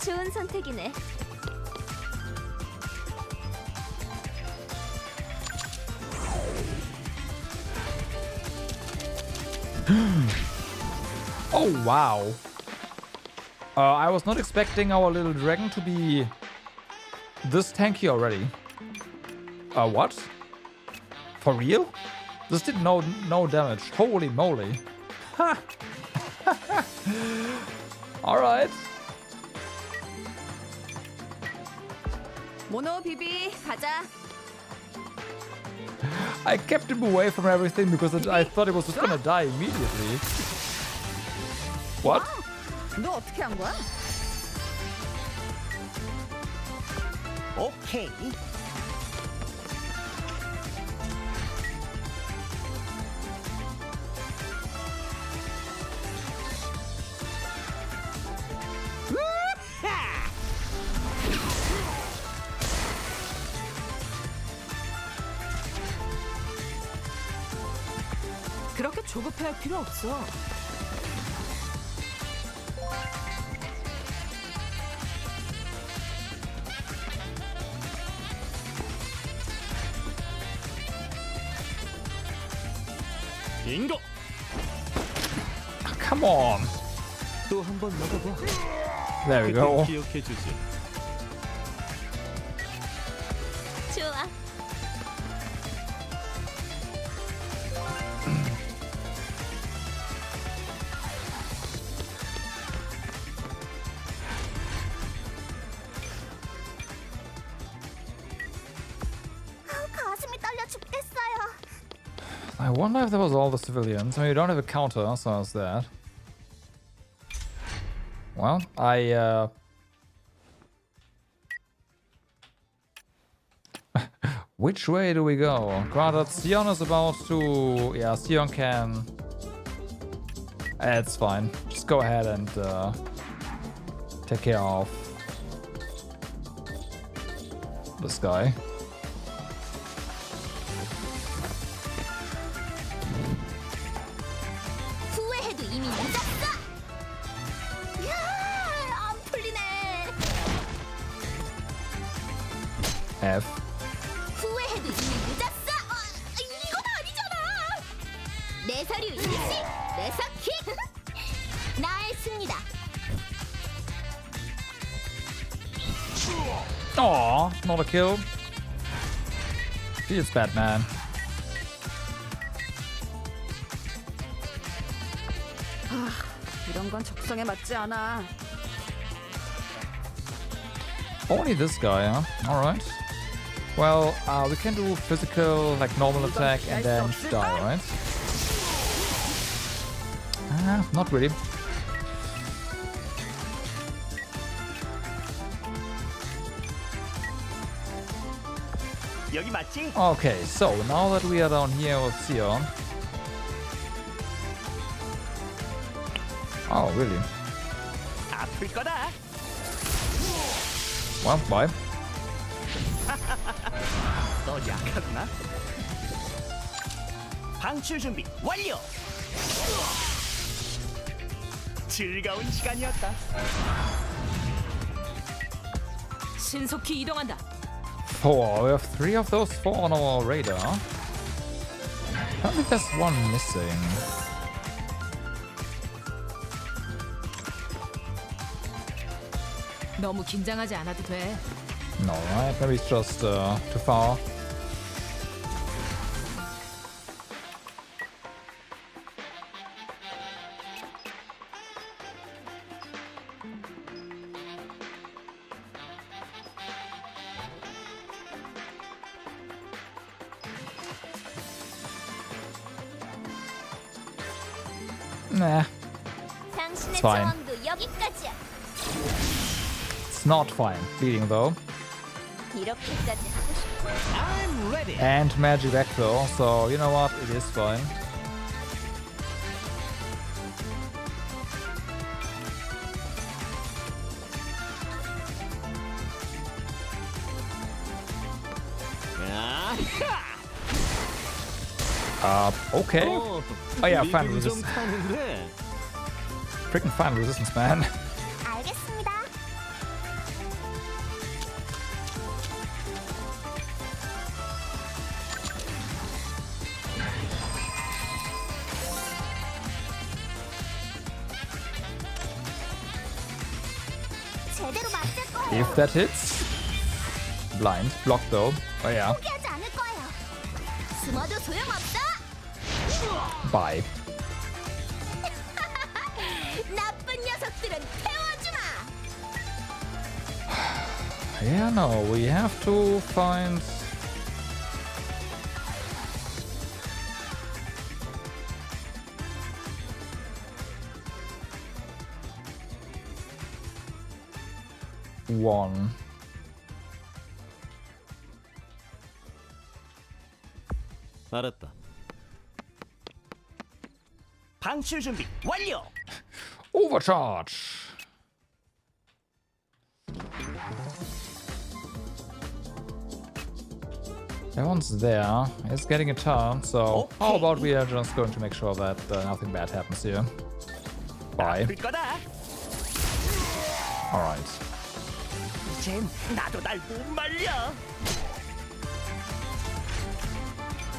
좋은 선택이네. Oh wow. I was not expecting our little dragon to be this tanky already. What? For real? This did no damage. Holy moly. Ha! Alright. 모노 비비 가자. I kept him away from everything because I thought it was just gonna die immediately. What? 너 어떻게 한 거야? 오케이. 그렇게 조급해할 필요 없어. 빙고. Come on. 또 한 번 먹어봐. There we 그땐 go. 기억해주지. 좋아. 가슴이 떨려 죽겠어요. I wonder if that was all the civilians. I mean, you don't have a counter, so it's that. Well, which way do we go? Granted, Sion is about to... Yeah, Sion can... It's fine. Just go ahead and take care of this guy. 후회해도 이미 늦었어. 야, 안 풀리네. F. 후회해도 이미 늦었어. 이건 아니잖아. 내 서류 일시, 내 서킥. 나의 승리다. Aw, not a kill. Feels bad, man. 이런 건 적성에 맞지 않아. Only this guy, huh? Alright. Well, we can do physical, like normal attack, and then die, right? Not really. 여기 맞지? Okay, so now that we are down here with Sion. Oh, really? 아플 거다. Well, bye. 너 약하구나. 방출 준비 완료. 즐거운 시간이었다. 신속히 이동한다. 4. We have 3 of those 4 on our radar. I think there's one missing. 너무 긴장하지 않아도 돼. No, right? Maybe it's just too far. Nah, 당신의 fine. 저항도 여기까지야. it's not fine. Bleeding though. 이렇게까지 하고 싶어. I'm ready. And magic back though, so you know what? It is fine. Okay. Oh yeah, fan 리듬 좀 resistance. 타는데. Freaking fan resistance, man. 알겠습니다. 제대로 맞을 거예요. If that hits. Blind. Block though. Oh yeah. 포기하지 않을 거예요. 숨어도 소용없어. Bye. 나쁜 녀석들은 태워주마. Yeah, no, we have to find... one. 알았다. 방출 준비 완료. Overcharge! Everyone's there. It's getting a turn, so how about we are just going to make sure that nothing bad happens here. Bye. 아플 거다. Alright. 이젠 나도 날 못 말려.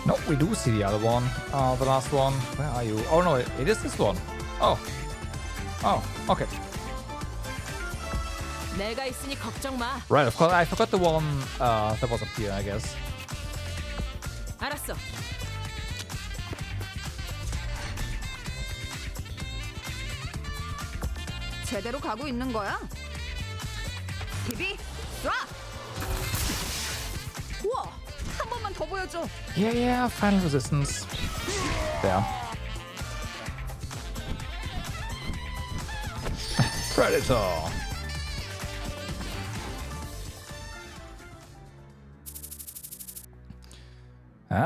No, we do see the other one. The last one. Where are you? Oh no, it is this one. Oh, Oh, okay. 내가 있으니 걱정 마. Right, of course. I forgot the one that was up here, I guess. 알았어. 제대로 가고 있는 거야? 비비, 쏴! 우와, 한 번만 더 보여줘. Yeah, final resistance. There. Predator.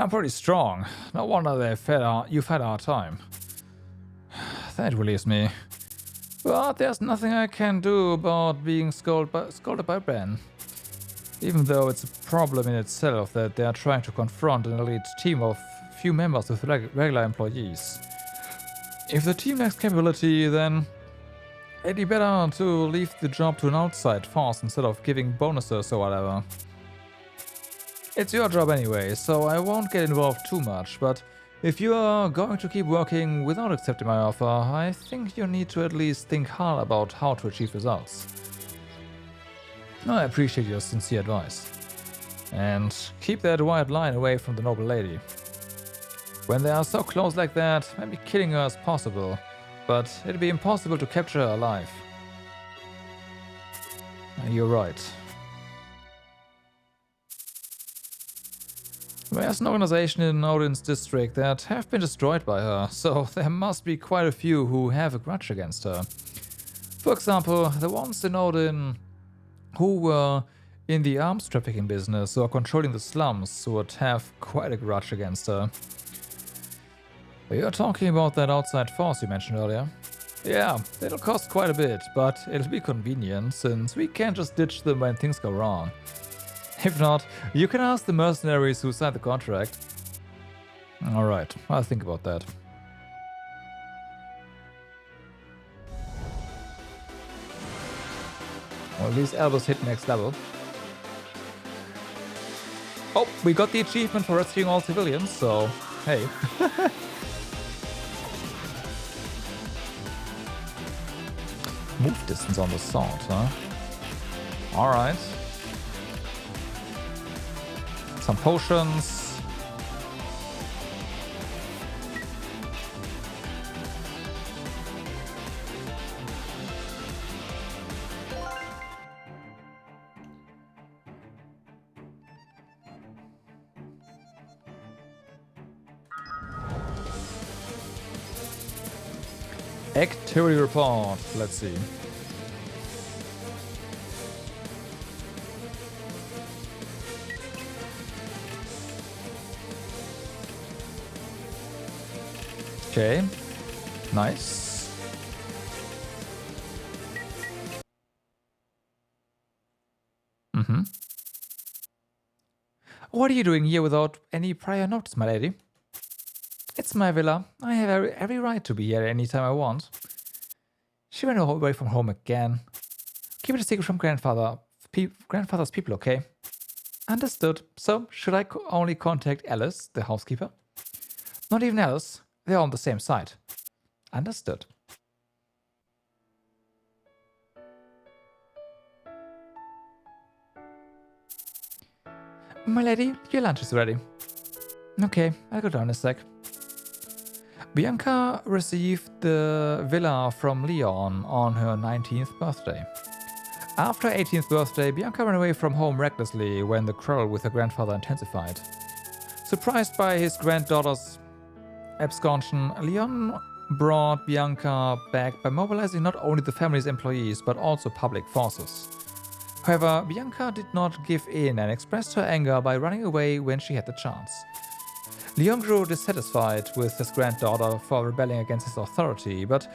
Pretty strong. No wonder you've had our time. That relieves me. But there's nothing I can do about being scolded by Ben. Even though it's a problem in itself that they are trying to confront an elite team of few members with regular employees. If the team lacks capability, then it'd be better to leave the job to an outside force instead of giving bonuses or whatever. It's your job anyway, so I won't get involved too much, but if you are going to keep working without accepting my offer, I think you need to at least think hard about how to achieve results. I appreciate your sincere advice. And keep that white line away from the noble lady. When they are so close like that, maybe killing her is possible, but it'd be impossible to capture her alive. You're right. There's an organization in Odin's district that have been destroyed by her, so there must be quite a few who have a grudge against her. For example, the ones in Odin who were in the arms trafficking business or controlling the slums would have quite a grudge against her. You're talking about that outside force you mentioned earlier? Yeah, it'll cost quite a bit, but it'll be convenient since we can't just ditch them when things go wrong. If not, you can ask the mercenaries who signed the contract. Alright, I'll think about that. Well, these elbows hit next level. Oh, we got the achievement for rescuing all civilians, so hey. Move distance on the sword, huh? Alright. Some potions. Activity report. Let's see. Okay, nice. What are you doing here without any prior notice, my lady? It's my villa. I have every right to be here anytime I want. She ran away from home again. Keep it a secret from grandfather's people, okay? Understood. So, should I only contact Alice, the housekeeper? Not even Alice. They're on the same side. Understood. My lady, your lunch is ready. Okay, I'll go down in a sec. Bianca received the villa from Leon on her 19th birthday. After her 18th birthday, Bianca ran away from home recklessly when the quarrel with her grandfather intensified. Surprised by his granddaughter's absconsion, Leon brought Bianca back by mobilizing not only the family's employees but also public forces. However, Bianca did not give in and expressed her anger by running away when she had the chance. Leon grew dissatisfied with his granddaughter for rebelling against his authority, but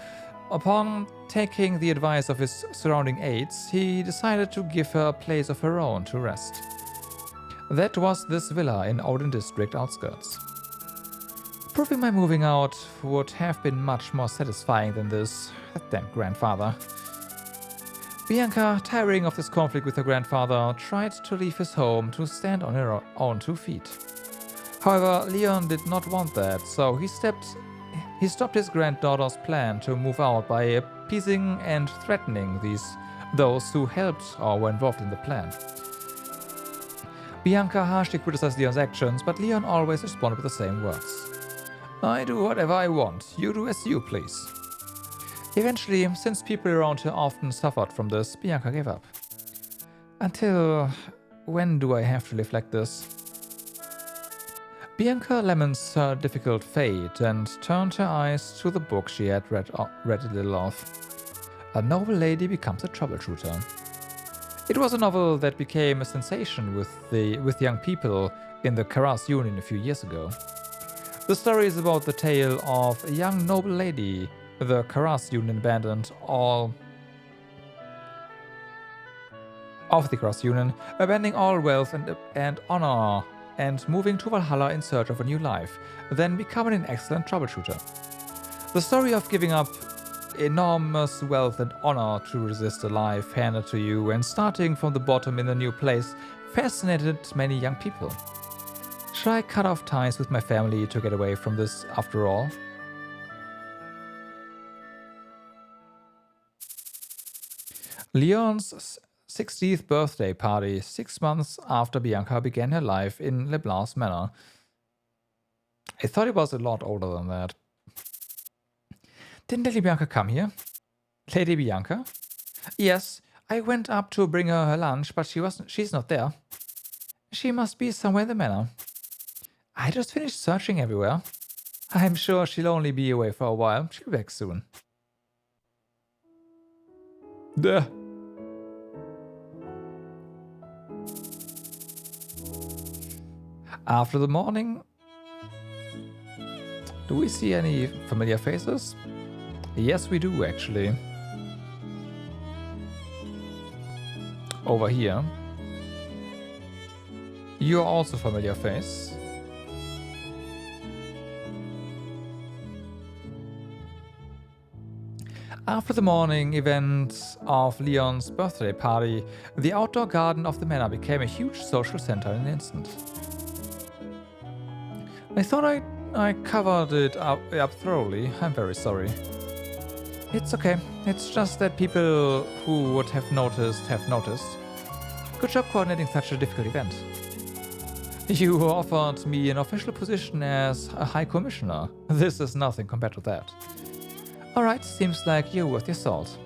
upon taking the advice of his surrounding aides, he decided to give her a place of her own to rest. That was this villa in Odin District outskirts. Proving my moving out would have been much more satisfying than this. That damn grandfather. Bianca, tiring of this conflict with her grandfather, tried to leave his home to stand on her own 2 feet. However, Leon did not want that, so he stepped he stopped his granddaughter's plan to move out by appeasing and threatening those who helped or were involved in the plan. Bianca harshly criticized Leon's actions, but Leon always responded with the same words. I do whatever I want, you do as you please. Eventually, since people around her often suffered from this, Bianca gave up. Until when do I have to live like this? Bianca laments her difficult fate and turned her eyes to the book she had read a little of. A noble lady becomes a troubleshooter. It was a novel that became a sensation with young people in the Karas Union a few years ago. The story is about the tale of a young noble lady the Karas Union abandoned all abandoning all wealth and honor and moving to Valhalla in search of a new life, then becoming an excellent troubleshooter. The story of giving up enormous wealth and honor to resist a life handed to you and starting from the bottom in a new place fascinated many young people. Should I cut off ties with my family to get away from this after all? Leon's 60th birthday party, 6 months after Bianca began her life in Leblanc's manor. I thought it was a lot older than that. Didn't Lady Bianca come here? Lady Bianca? Yes, I went up to bring her lunch, but she's not there. She must be somewhere in the manor. I just finished searching everywhere. I'm sure she'll only be away for a while. She'll be back soon. Duh. After the morning, do we see any familiar faces? Yes, we do actually. Over here. You're also a familiar face. After the morning event of Leon's birthday party, the outdoor garden of the manor became a huge social center in an instant. I thought I covered it up thoroughly. I'm very sorry. It's okay. It's just that people who would have noticed have noticed. Good job coordinating such a difficult event. You offered me an official position as a High Commissioner. This is nothing compared to that. Alright, seems like you're worth your salt.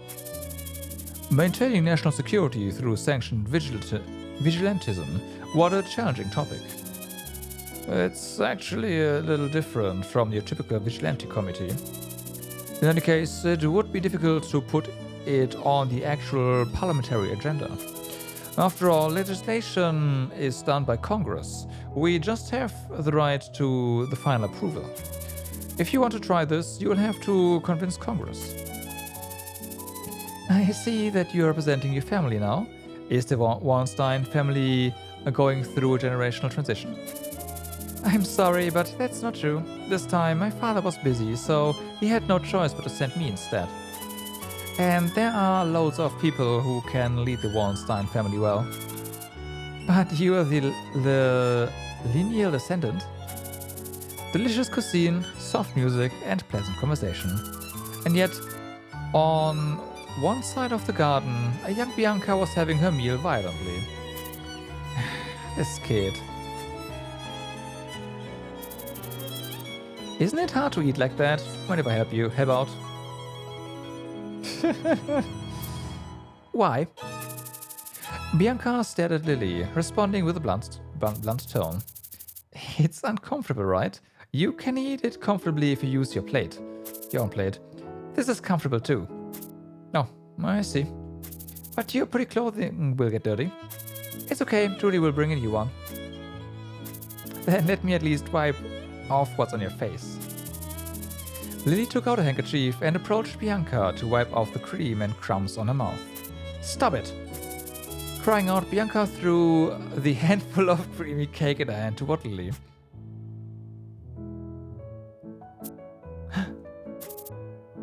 Maintaining national security through sanctioned vigilantism. What a challenging topic. It's actually a little different from your typical vigilante committee. In any case, it would be difficult to put it on the actual parliamentary agenda. After all, legislation is done by Congress. We just have the right to the final approval. If you want to try this, you will have to convince Congress. I see that you are representing your family now. Is the Wallenstein family going through a generational transition? I'm sorry, but that's not true. This time my father was busy, so he had no choice but to send me instead. And there are loads of people who can lead the Wallenstein family well. But you are the lineal descendant. Delicious cuisine, soft music, and pleasant conversation. And yet, on one side of the garden, a young Bianca was having her meal violently. This kid. Isn't it hard to eat like that? Mind if I help you? Help out? Why? Bianca stared at Lily, responding with a blunt tone. It's uncomfortable, right? You can eat it comfortably if you use your plate. Your own plate. This is comfortable too. Oh, I see. But your pretty clothing will get dirty. It's okay, Judy will bring a new one. Then let me at least wipe off what's on your face. Lily took out a handkerchief and approached Bianca to wipe off the cream and crumbs on her mouth. Stop it! Crying out, Bianca threw the handful of creamy cake in her hand toward Lily.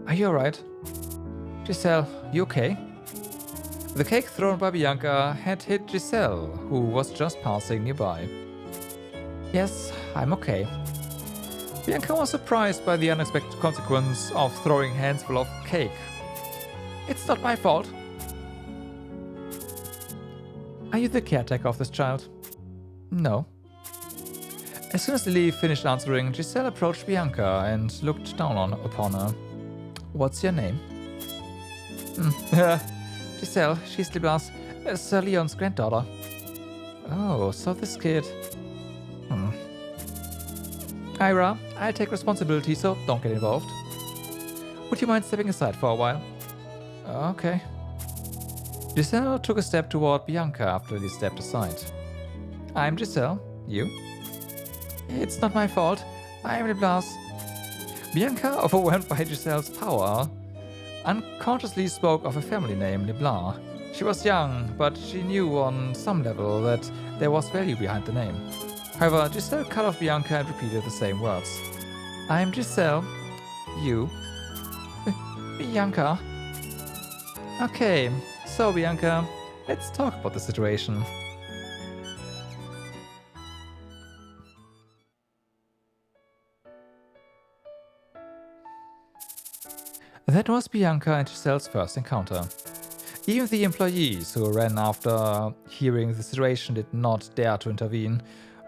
Are you alright? Giselle, you okay? The cake thrown by Bianca had hit Giselle, who was just passing nearby. Yes, I'm okay. Bianca was surprised by the unexpected consequence of throwing a handful of cake. It's not my fault. Are you the caretaker of this child? No. As soon as Lily finished answering, Giselle approached Bianca and looked down upon her. What's your name? Giselle, she's Libla's Sir Leon's granddaughter. Oh, so this kid... Ira, I'll take responsibility, so don't get involved. Would you mind stepping aside for a while? Okay. Giselle took a step toward Bianca after Lily stepped aside. I'm Giselle. You? It's not my fault. I'm Liblas. Bianca, overwhelmed by Giselle's power, unconsciously spoke of a family name, Leblanc. She was young, but she knew on some level that there was value behind the name. However, Giselle cut off Bianca and repeated the same words. I'm Giselle. You? Bianca? Okay, so Bianca, let's talk about the situation. That was Bianca and Giselle's first encounter. Even the employees who ran after hearing the situation did not dare to intervene.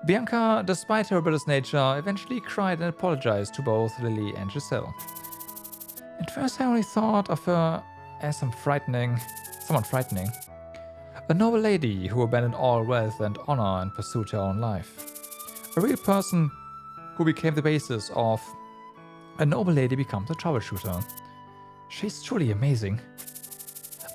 Bianca, despite her rebellious nature, eventually cried and apologized to both Lily and Giselle. At first I only thought of her as someone frightening. A noble lady who abandoned all wealth and honor and pursued her own life. A real person who became the basis of a noble lady becomes a troubleshooter. She's truly amazing.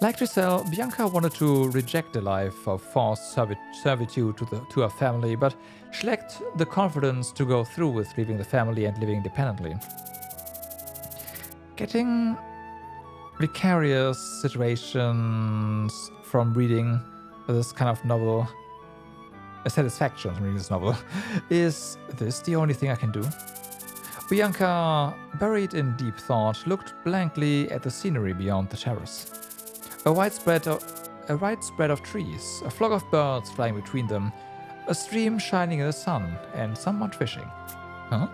Like Giselle, Bianca wanted to reject the life of forced servitude to her family, but she lacked the confidence to go through with leaving the family and living independently. Getting vicarious situations from reading this kind of novel, a satisfaction from reading this novel, is this the only thing I can do? Bianca, buried in deep thought, looked blankly at the scenery beyond the terrace. A wide spread of trees, a flock of birds flying between them, a stream shining in the sun, and someone fishing. Huh?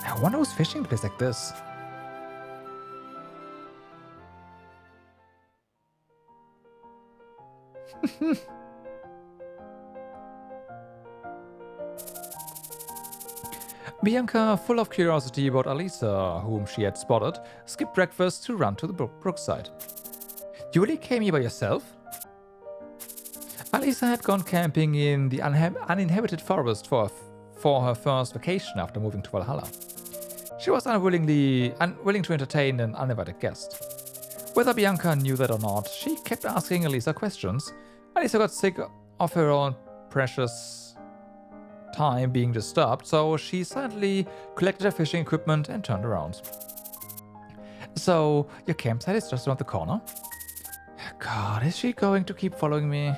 I wonder who's fishing in a place like this. Bianca, full of curiosity about Alisa, whom she had spotted, skipped breakfast to run to the brookside. You really came here by yourself? Alisa had gone camping in the uninhabited forest for her first vacation after moving to Valhalla. She was unwilling to entertain an uninvited guest. Whether Bianca knew that or not, she kept asking Alisa questions. Alisa got sick of her own precious time being disturbed, so she silently collected her fishing equipment and turned around. So, your campsite is just around the corner? God, is she going to keep following me?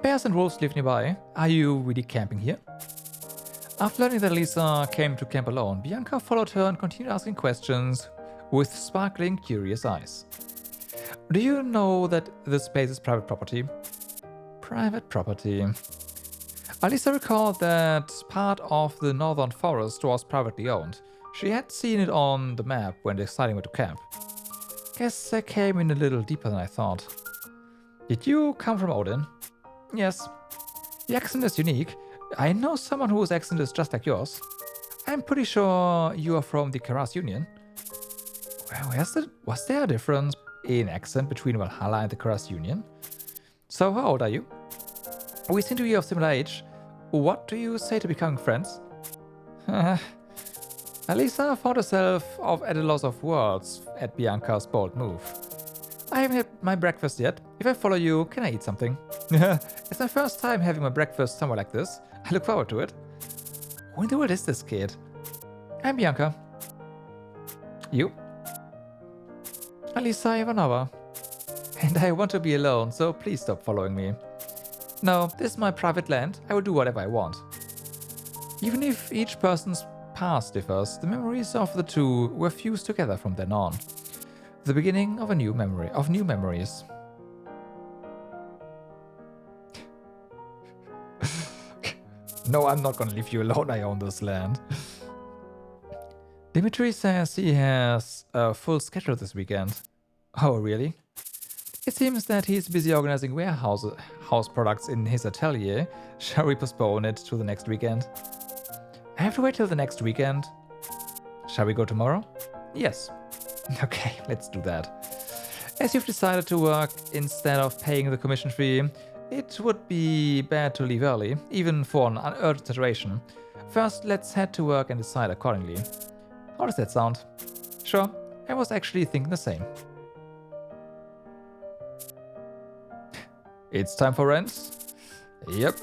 Bears and wolves live nearby. Are you really camping here? After learning that Alisa came to camp alone, Bianca followed her and continued asking questions with sparkling, curious eyes. Do you know that this place is private property? Private property. Alisa recalled that part of the northern forest was privately owned. She had seen it on the map when deciding where to camp. Guess I came in a little deeper than I thought. Did you come from Odin? Yes. The accent is unique. I know someone whose accent is just like yours. I'm pretty sure you are from the Karas Union. Well, was there a difference in accent between Valhalla and the Karas Union? So how old are you? We seem to be of similar age. What do you say to becoming friends? Alisa found herself at a loss of words at Bianca's bold move. I haven't had my breakfast yet. If I follow you, can I eat something? It's my first time having my breakfast somewhere like this. I look forward to it. Who in the world is this kid? I'm Bianca. You? Alisa Ivanova. And I want to be alone, so please stop following me. No, this is my private land. I will do whatever I want. Even if each person's past differs, the memories of the two were fused together from then on. The beginning of new memories. No, I'm not gonna leave you alone. I own this land. Dimitri says he has a full schedule this weekend. Oh, really? It seems that he's busy organizing house products in his atelier. Shall we postpone it to the next weekend? I have to wait till the next weekend. Shall we go tomorrow? Yes. Okay, let's do that. As you've decided to work instead of paying the commission fee, it would be bad to leave early, even for an urgent situation. First, let's head to work and decide accordingly. How does that sound? Sure, I was actually thinking the same. It's time for rent? Yep.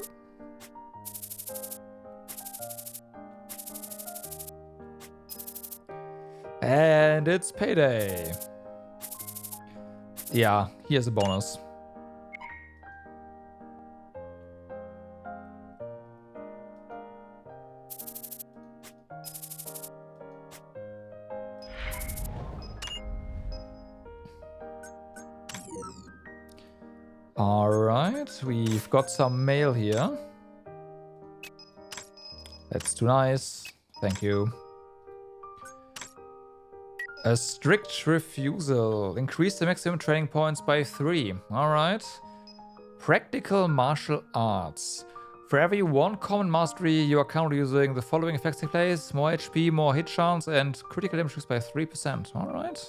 And it's payday. Yeah, here's a bonus. Alright, we've got some mail here. That's too nice. Thank you. A strict refusal. Increase the maximum training points by 3. Alright. Practical martial arts. For every 1 common mastery, you are currently using the following effects take place: more HP, more hit chance, and critical damage increased by 3%. Alright.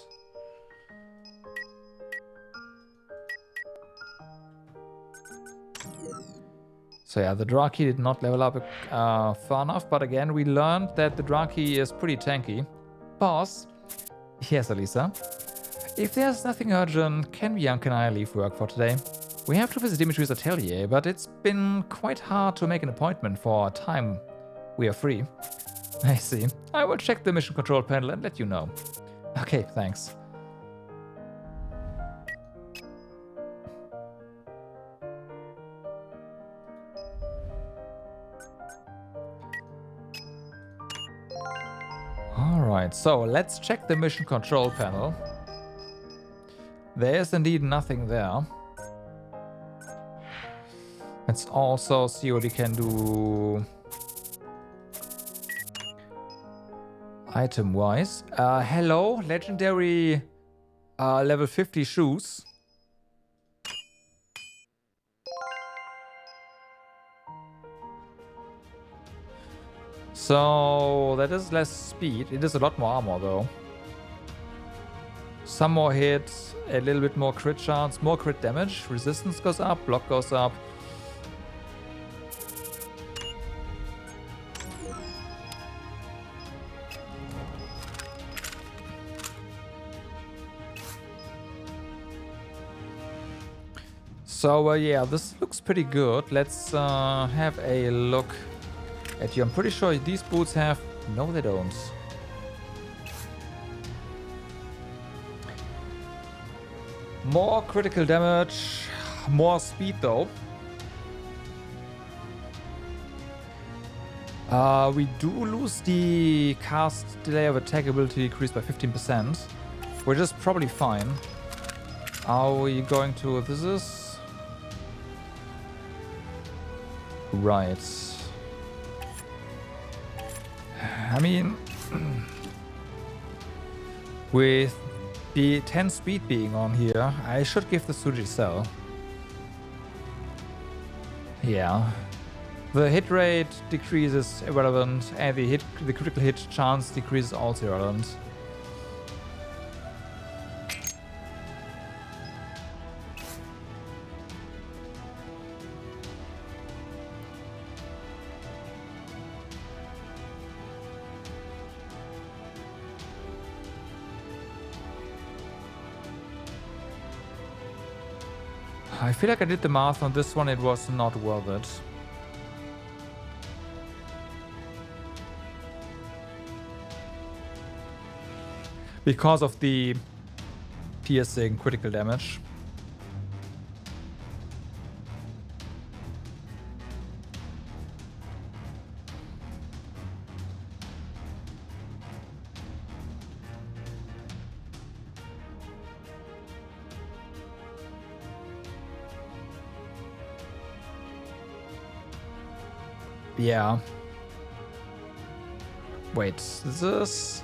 So yeah, the Draki did not level up far enough, but again, we learned that the Draki is pretty tanky. Boss? Yes, Alisa. If there's nothing urgent, can Bianca and I leave work for today? We have to visit Dimitri's atelier, but it's been quite hard to make an appointment for a time we are free. I see. I will check the mission control panel and let you know. Okay, thanks. Alright, so let's check the mission control panel. There is indeed nothing there. Let's also see what we can do item-wise. Hello, legendary level 50 shoes. So that is less speed. It is a lot more armor though. Some more hits, a little bit more crit chance, more crit damage. Resistance goes up, block goes up. So yeah, this looks pretty good. Let's have a look at you. I'm pretty sure these boots have... No, they don't. More critical damage, more speed though. We do lose the cast delay of attack ability decreased by 15%, which is probably fine. Are we going to... This is... Right. I mean... with the 10 speed being on here, I should give this to Giselle. Yeah. The hit rate decreases irrelevant, and the critical hit chance decreases also irrelevant. I feel like I did the math on this one, it was not worth it. Because of the piercing critical damage. Yeah. Wait, this is...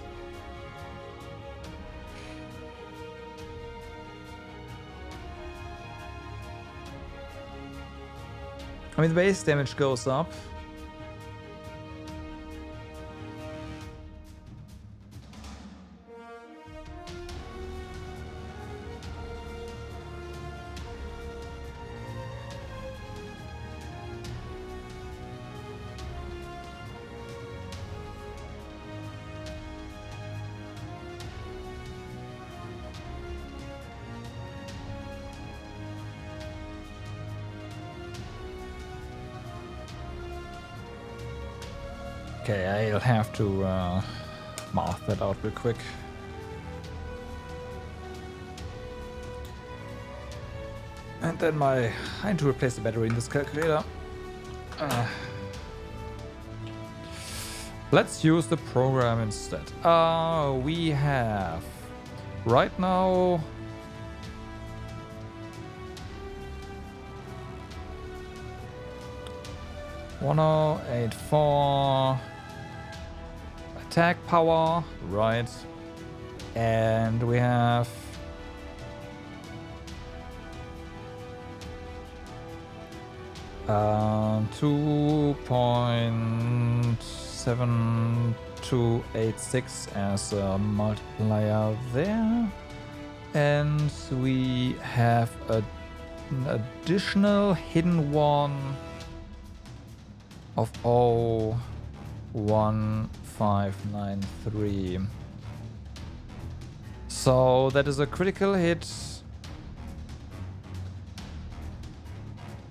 I mean, the base damage goes up. Okay, I'll have to math that out real quick. And then I need to replace the battery in this calculator. Let's use the program instead. We have right now 1084 attack power, right? And we have 2.7286 as a multiplier there. And we have an additional hidden one of 01593. So that is a critical hit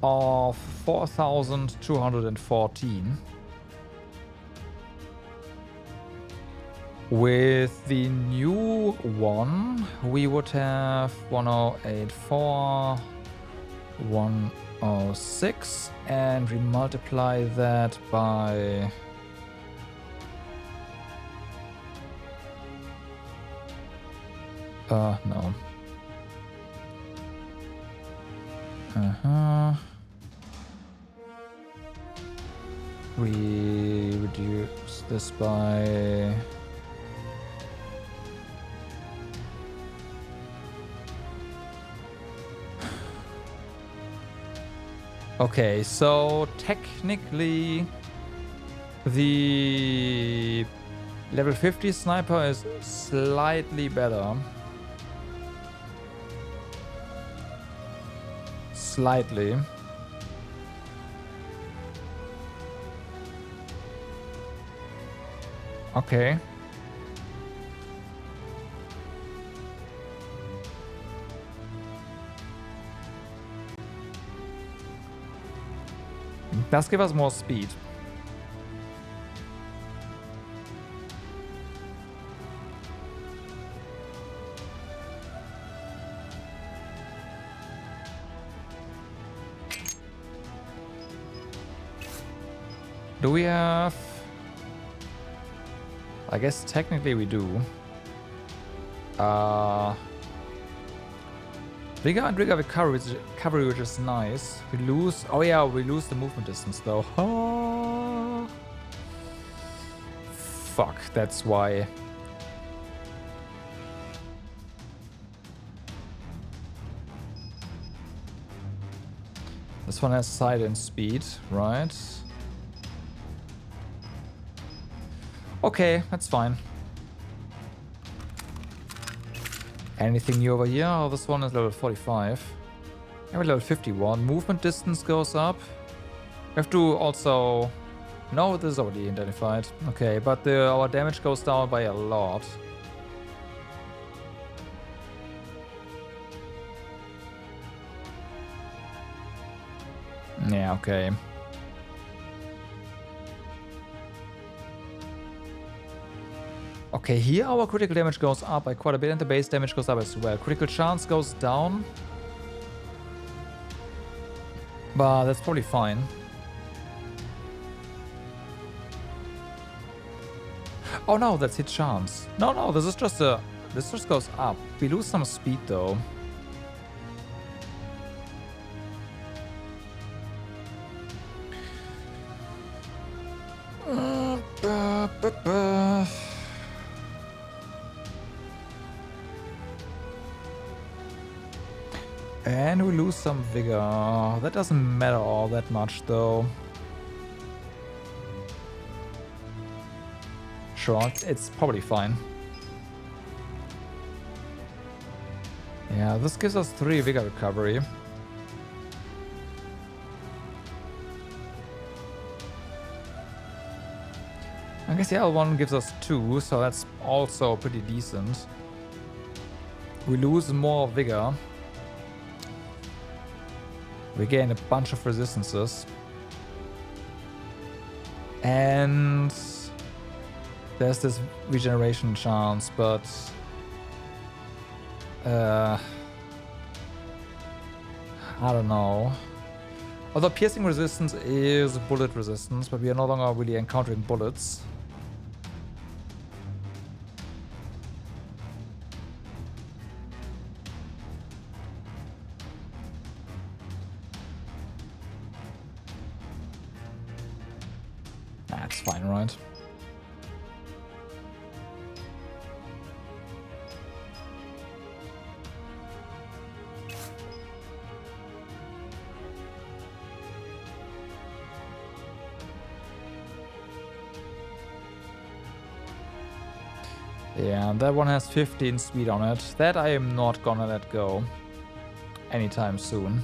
of 4214. With the new one, we would have 1084, 106, and we multiply that by no. We reduce this by okay, so technically the level 50 sniper is slightly better. Slightly. Okay. Does give us more speed. Do we have... I guess technically we do. Bigger and bigger recovery, which is nice. We lose... Oh yeah, we lose the movement distance though. Oh. Fuck, that's why. This one has sight and speed, right? Okay, that's fine. Anything new over here? Oh, this one is level 45. And we're level 51. Movement distance goes up. We have to also... No, this is already identified. Okay, but our damage goes down by a lot. Yeah, okay. Okay, here our critical damage goes up by quite a bit and the base damage goes up as well. Critical chance goes down. But that's probably fine. Oh no, that's hit chance. No, this is just a... This just goes up. We lose some speed though. And we lose some vigor. That doesn't matter all that much though. Sure, it's probably fine. Yeah, this gives us 3 vigor recovery. I guess the other one gives us 2, so that's also pretty decent. We lose more vigor. We gain a bunch of resistances. And there's this regeneration chance, but I don't know. Although piercing resistance is bullet resistance, but we are no longer really encountering bullets. That's fine, right? Yeah, that one has 15 speed on it. That I am not gonna let go anytime soon.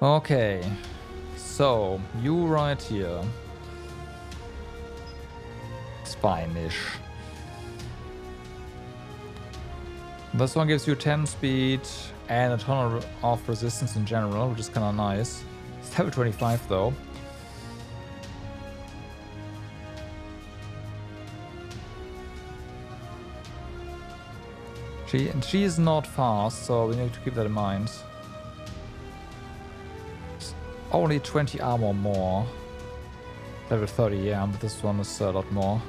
Okay, so you right here. It's fine-ish. This one gives you 10 speed and a ton of resistance in general, which is kind of nice. It's level 25 though. She is not fast, so we need to keep that in mind. It's only 20 armor more. Level 30, yeah, but this one is a lot more.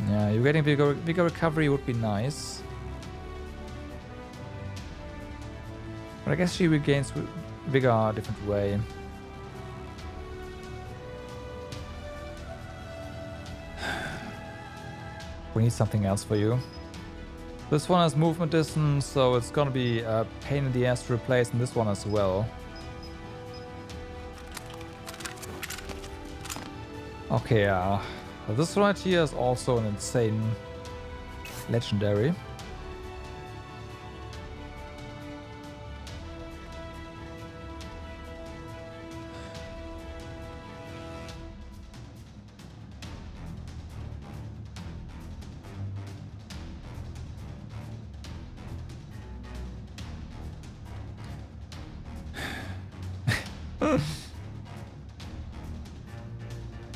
Yeah, you're getting vigor recovery would be nice. But I guess she regains vigor a different way. We need something else for you. This one has movement distance, so it's gonna be a pain in the ass to replace, and this one as well. Okay, this right here is also an insane legendary.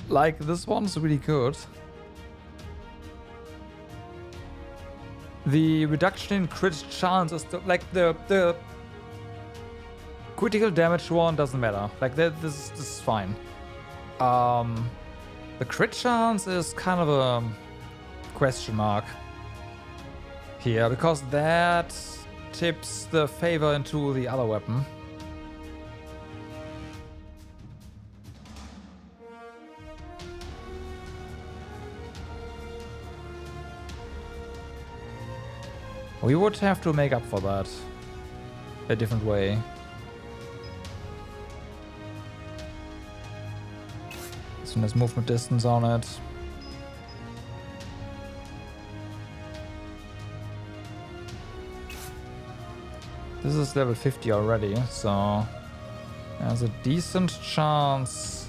Like, this one's really good. The reduction in crit chance is the critical damage one doesn't matter. Like this is fine. The crit chance is kind of a question mark here, because that tips the favor into the other weapon. We would have to make up for that a different way. This one has movement distance on it. This is level 50 already, so there's a decent chance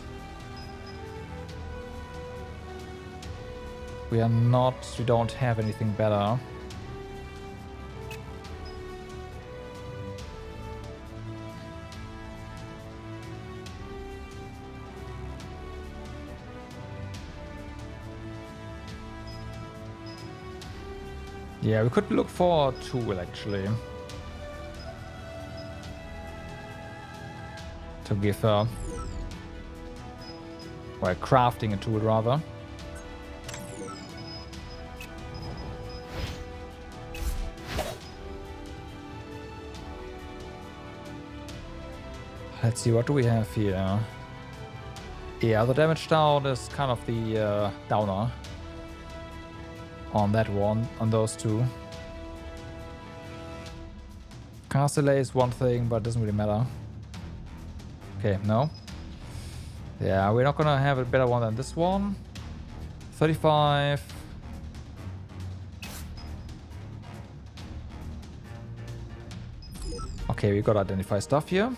we don't have anything better. Yeah, we could look for a tool actually to give her, well, crafting a tool rather. Let's see, what do we have here? Yeah, the damage down is kind of the downer on that one, on those two. Cast delay is one thing, but it doesn't really matter. Okay, no. Yeah, we're not gonna have a better one than this one. 35. Okay, we gotta identify stuff here.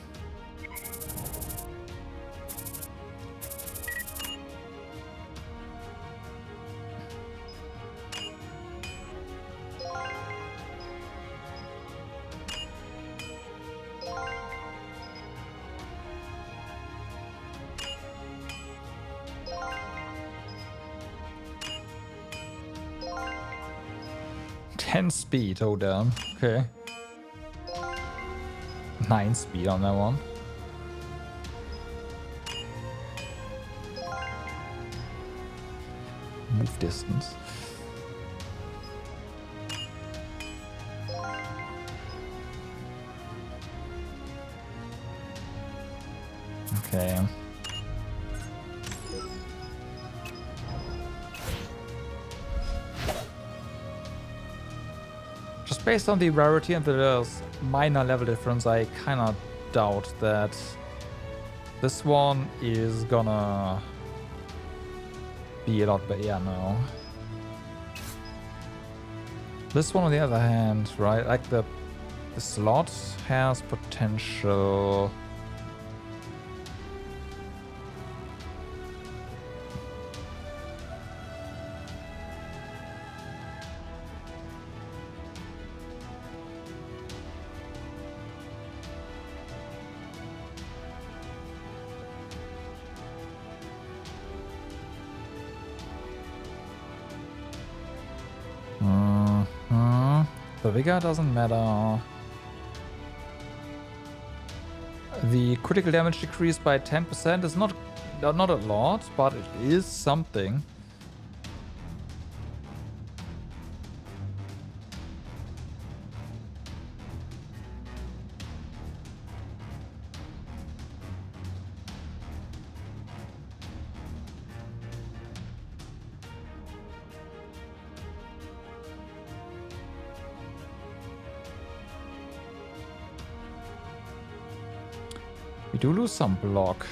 Speed, oh damn. Okay. 9 speed on that one. Move distance. Okay. Based on the rarity and the minor level difference, I kind of doubt that this one is gonna be a lot better. Yeah, no. This one, on the other hand, right, like the slot has potential. The vigor doesn't matter. The critical damage decreased by 10% is not a lot, but it is something. We do lose some block.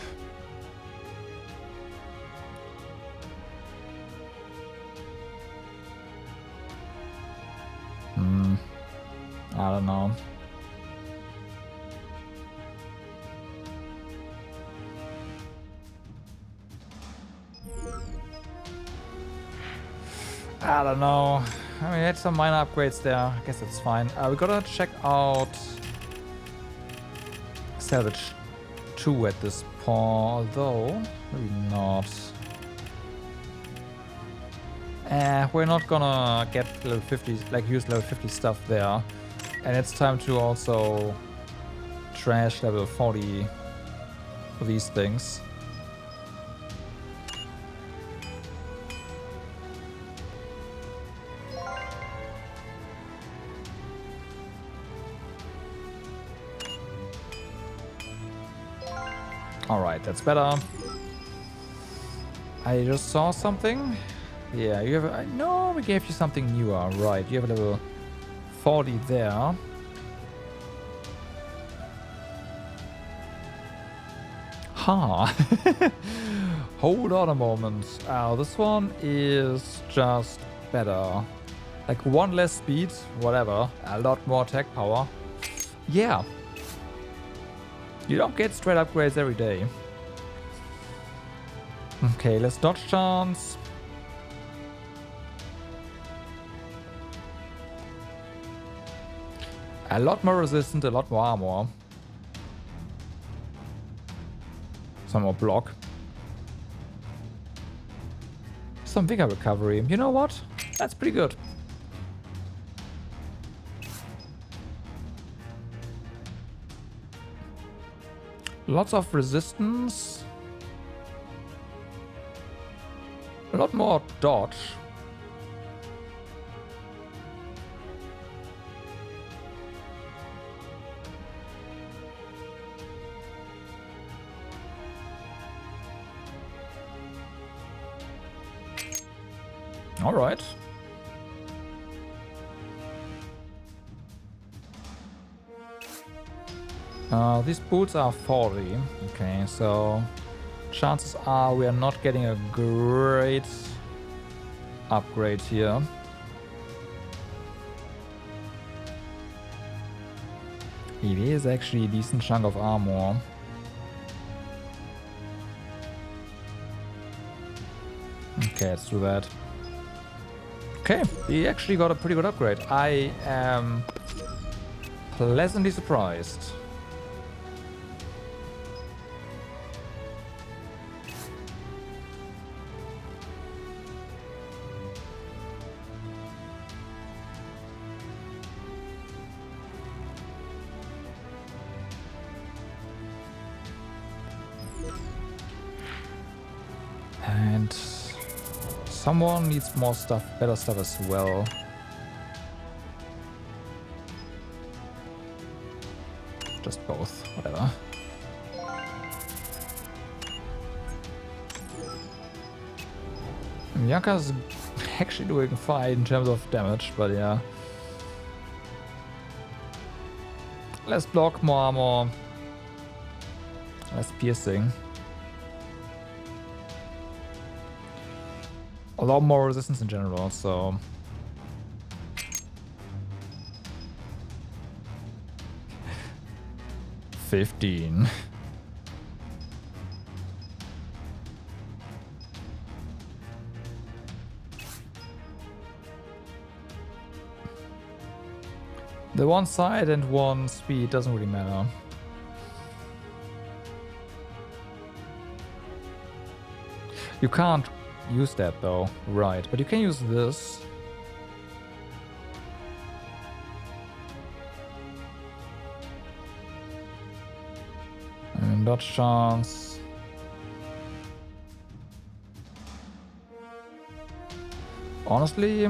I don't know. I don't know. I mean, we had some minor upgrades there. I guess that's fine. We gotta check out Salvage 2 at this point, although maybe not. We're not gonna get level 50, like use level 50 stuff there. And it's time to also trash level 40 for these things. Alright, that's better. I just saw something. Yeah, you have. No, we gave you something newer. Right, you have a level 40 there. Huh. Hold on a moment. This one is just better. Like one less speed, whatever. A lot more attack power. Yeah. You don't get straight upgrades every day. Okay, let's dodge chance. A lot more resistant, a lot more armor. Some more block. Some vigor recovery. You know what? That's pretty good. Lots of resistance. A lot more dodge. All right. These boots are 40. Okay, so chances are we are not getting a great upgrade here. It is actually a decent chunk of armor. Okay, let's do that. Okay, he actually got a pretty good upgrade. I am pleasantly surprised. And someone needs more stuff, better stuff as well. Just both, whatever. Bianca's actually doing fine in terms of damage, but yeah. Less block, more armor, less piercing. A lot more resistance in general, so... $15. The one side and one speed doesn't really matter. You can't use that though, right? But you can use this. And dodge chance. Honestly,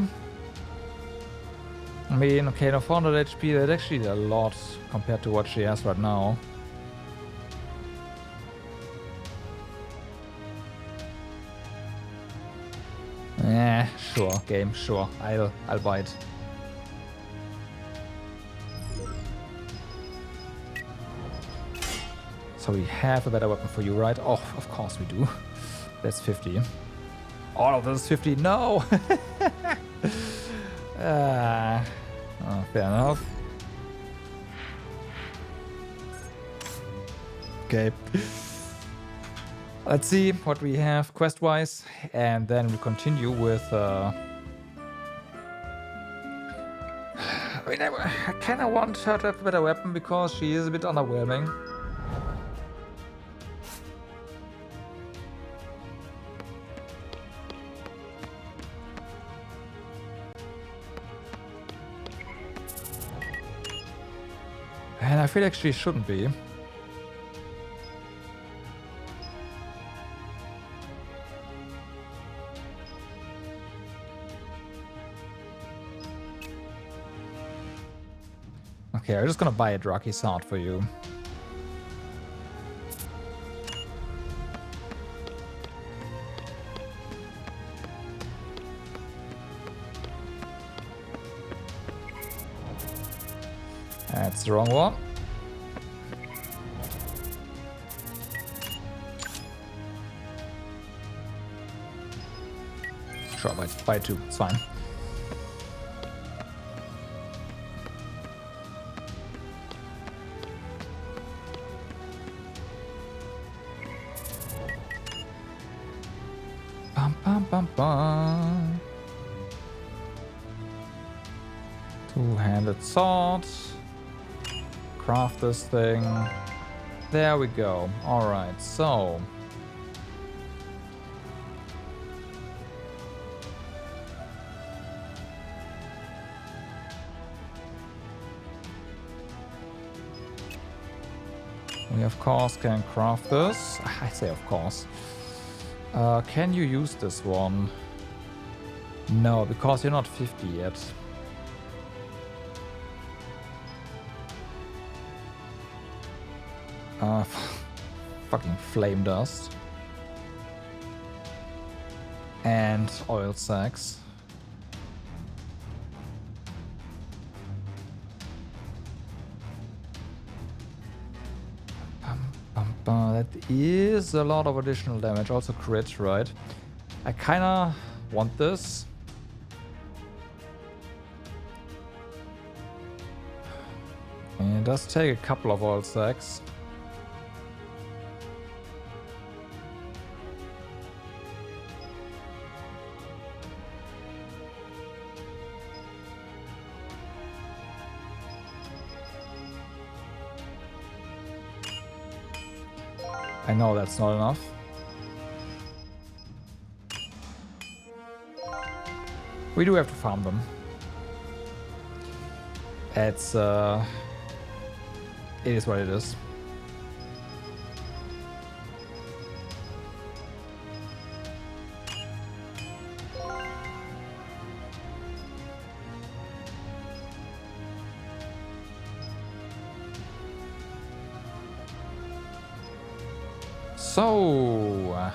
I mean, okay, no 400 HP, that's actually a lot compared to what she has right now. Yeah, sure, game, sure. I'll buy it. So we have a better weapon for you, right? Oh, of course we do. That's 50. All of this is 50. No! Oh, fair enough. Okay. Let's see what we have quest-wise, and then we continue with... I mean, I kind of want her to have a better weapon because she is a bit underwhelming. And I feel like she shouldn't be. Okay, I'm just gonna buy a Draki sword for you. That's the wrong one. Sure, buy two, it's fine. Bum, bum, bum, bum. Two-handed sword. Craft this thing. There we go. Alright, so... we of course can craft this. I say of course. Can you use this one? No, because you're not 50 yet. Fucking flame dust. And oil sacks. But that is a lot of additional damage. Also crit, right? I kinda want this. And it does take a couple of oil sacks. I know that's not enough. We do have to farm them. It's it is what it is. So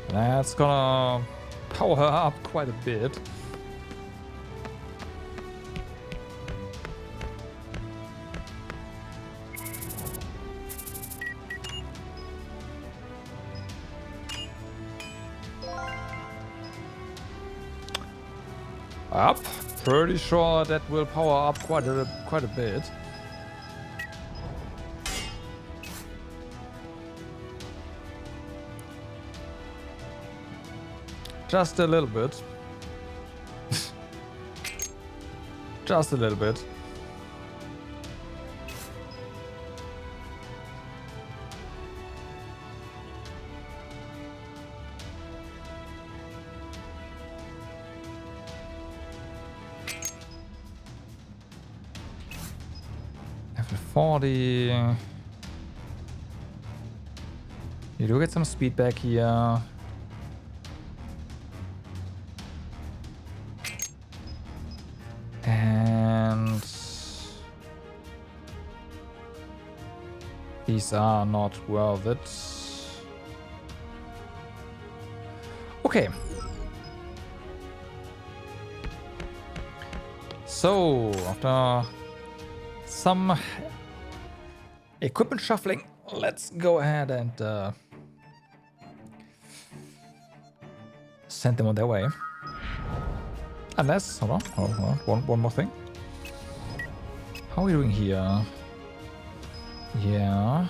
that's gonna power her up quite a bit. Up. Pretty sure that will power up quite a bit. Just a little bit. Just a little bit. Level 40. You do get some speed back here. And these are not worth it. Okay. So, after some equipment shuffling, let's go ahead and send them on their way. Unless, hold on, one more thing. How are we doing here? Yeah.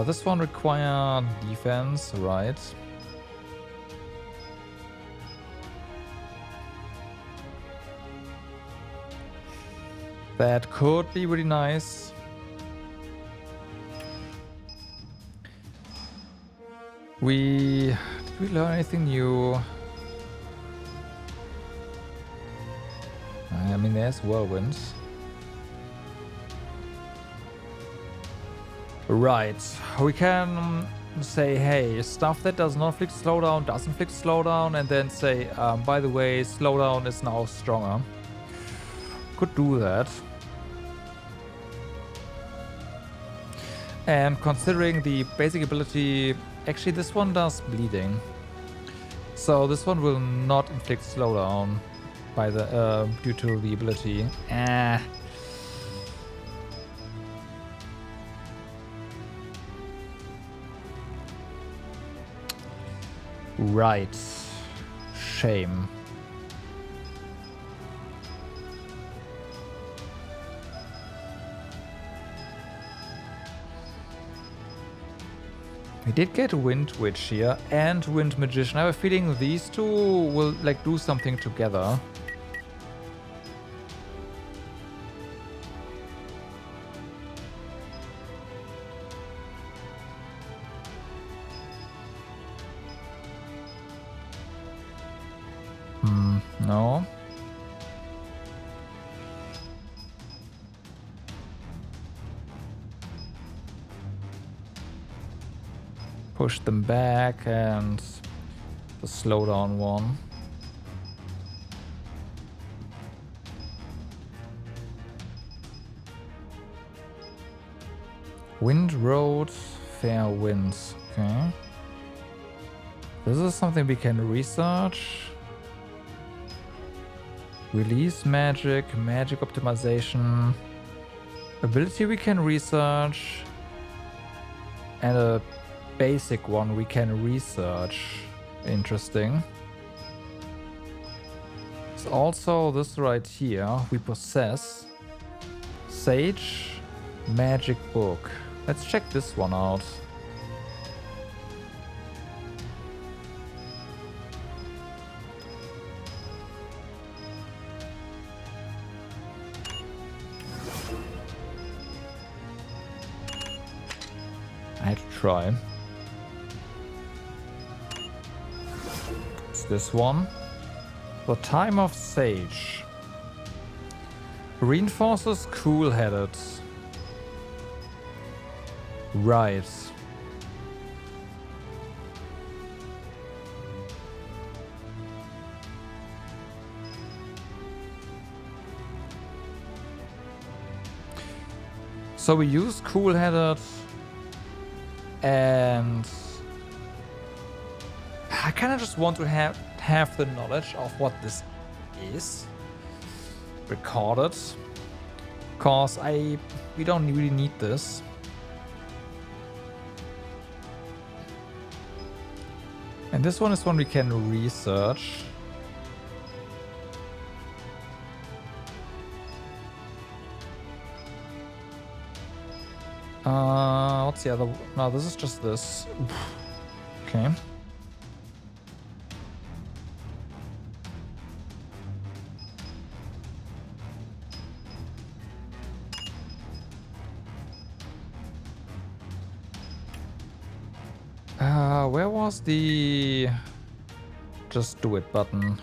This one requires defense, right? That could be really nice. Did we learn anything new? I mean, there's whirlwinds. Right, we can say, hey, stuff that does not inflict slowdown does inflict slowdown, and then say, by the way, slowdown is now stronger. Could do that. And considering the basic ability, actually this one does bleeding. So this one will not inflict slowdown by the due to the ability. Right. Shame. We did get Wind Witch here and Wind Magician. I have a feeling these two will like do something together. No. Push them back and the slowdown one. Wind Road, fair winds. Okay. This is something we can research. Release magic, magic optimization, ability we can research, and a basic one we can research. Interesting. It's also this right here we possess. Sage magic book. Let's check this one out. I had to try. It's this one. The Time of Sage. Reinforces cool-headed. Right. So we use cool-headed and I kind of just want to have the knowledge of what this is recorded, cause we don't really need this. And this one is one we can research. What's the other? No, this is just this. Okay. Where was the just do it button?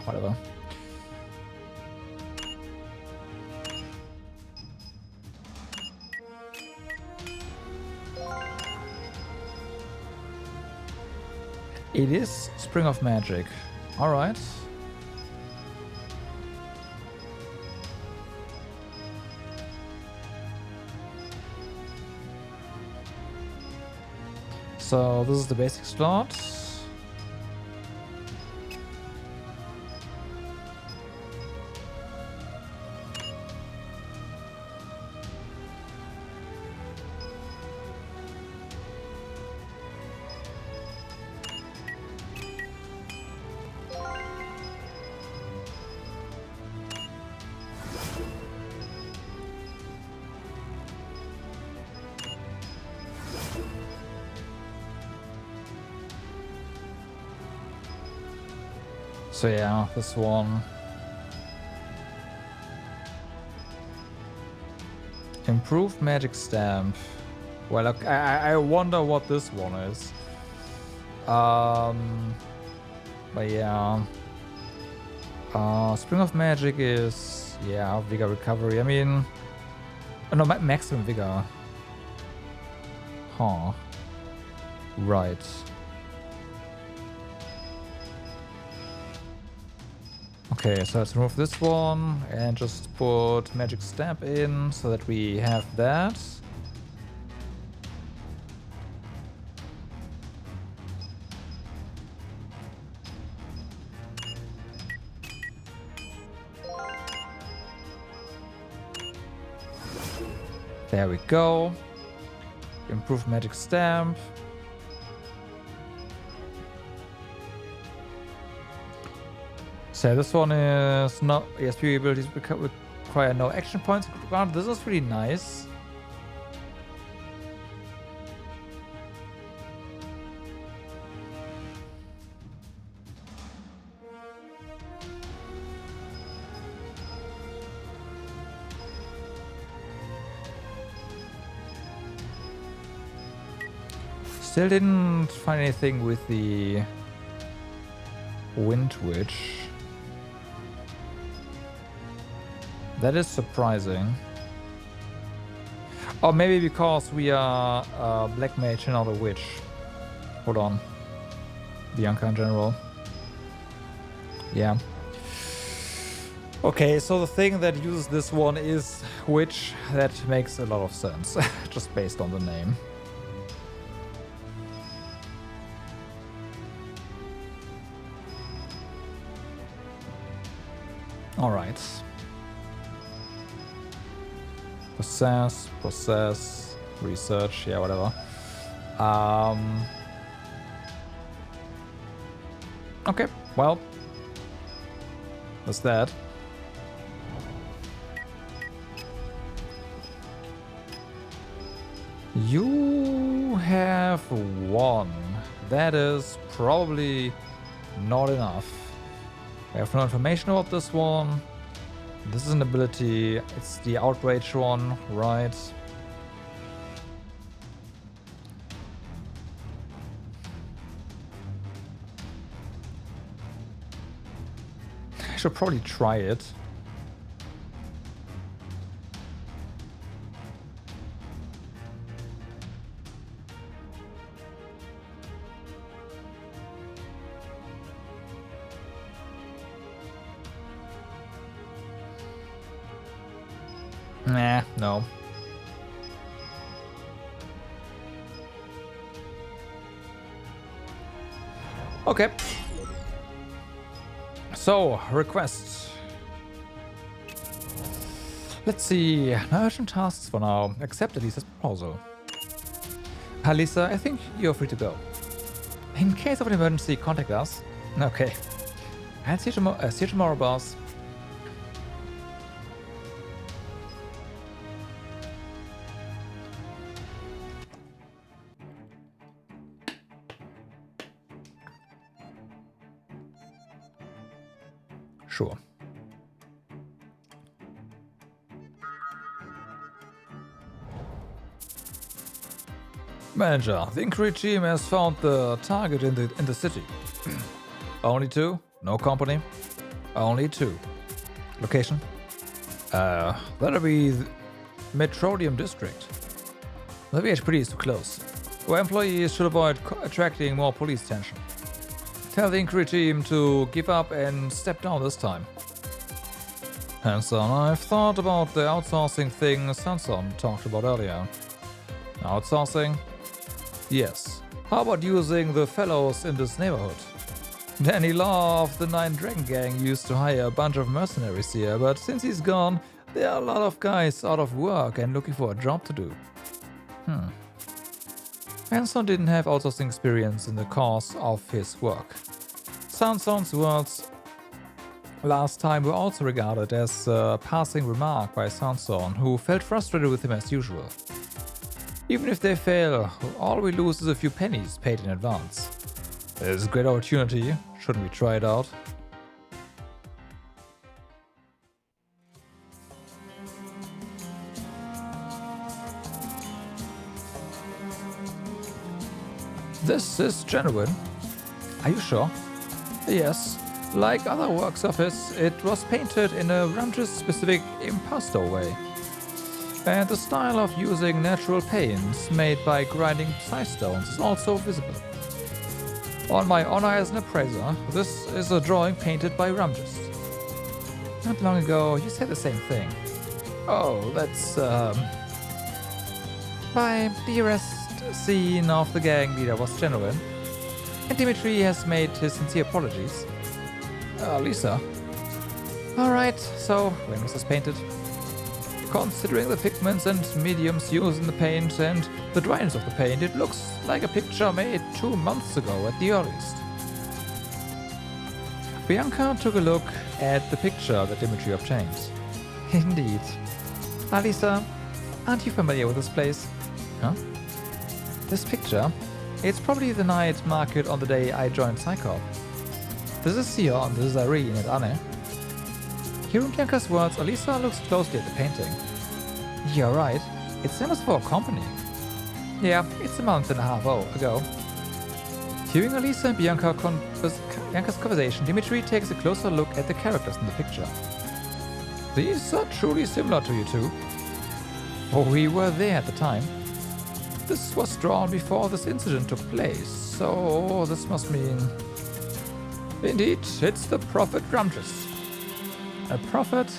Whatever. It is Spring of Magic. All right. So this is the basic slot. So yeah, this one. Improved magic stamp. Well, okay, I wonder what this one is. But yeah. Spring of Magic is, yeah, Vigor Recovery. I mean, no, maximum Vigor. Huh. Right. Okay, so let's remove this one and just put Magic Stamp in so that we have that. There we go. Improve Magic Stamp. So this one is not ESP abilities require no action points. This is really nice. Still didn't find anything with the Wind Witch. That is surprising. Or maybe because we are a Black Mage and not a Witch. Hold on. Bianca in general. Yeah. Okay, so the thing that uses this one is Witch. That makes a lot of sense, just based on the name. Alright. Process, research, yeah, whatever. Okay, well, that's that. You have one. That is probably not enough. I have no information about this one. This is an ability. It's the outrage one, right? I should probably try it. Nah, no. Okay. So, requests. Let's see. No urgent tasks for now. Accept Alisa's proposal. Alisa, I think you're free to go. In case of an emergency, contact us. Okay. I'll see you tomorrow, boss. Sure. Manager, the inquiry team has found the target in the city. Only 2? No company? Only 2. Location? That'll be the Metrodium district. The VHPD is too close. Our employees should avoid attracting more police attention. Tell the inquiry team to give up and step down this time. Hanson, I've thought about the outsourcing thing Sanson talked about earlier. Outsourcing? Yes. How about using the fellows in this neighborhood? Danny Law of the Nine Dragon Gang used to hire a bunch of mercenaries here, but since he's gone, there are a lot of guys out of work and looking for a job to do. Hanson didn't have outsourcing experience in the course of his work. Sanson's words last time were also regarded as a passing remark by Sanson, who felt frustrated with him as usual. Even if they fail, all we lose is a few pennies paid in advance. There's a great opportunity, shouldn't we try it out? This is genuine. Are you sure? Yes. Like other works of his, it was painted in a Ramjas-specific impasto way. And the style of using natural paints made by grinding psi stones is also visible. On my honor as an appraiser, this is a drawing painted by Ramjas. Not long ago, you said the same thing. Oh, that's, Why, the arrest scene of the gang leader was genuine. And Dimitri has made his sincere apologies. Lisa. Alright, so when was this painted? Considering the pigments and mediums used in the paint and the dryness of the paint, it looks like a picture made 2 months ago at the earliest. Bianca took a look at the picture that Dimitri obtained. Indeed. Alisa, aren't you familiar with this place? Huh? This picture? It's probably the night market on the day I joined Psychop. This is Sion, this is Irene and Anne. Hearing Bianca's words, Alisa looks closely at the painting. You're right, it's famous for a company. Yeah, it's a month and a half ago. Hearing Alisa and Bianca's conversation, Dimitri takes a closer look at the characters in the picture. These are truly similar to you two. Oh, we were there at the time. this was drawn before this incident took place, so this must mean... Indeed, it's the Prophet Grumtus. A prophet?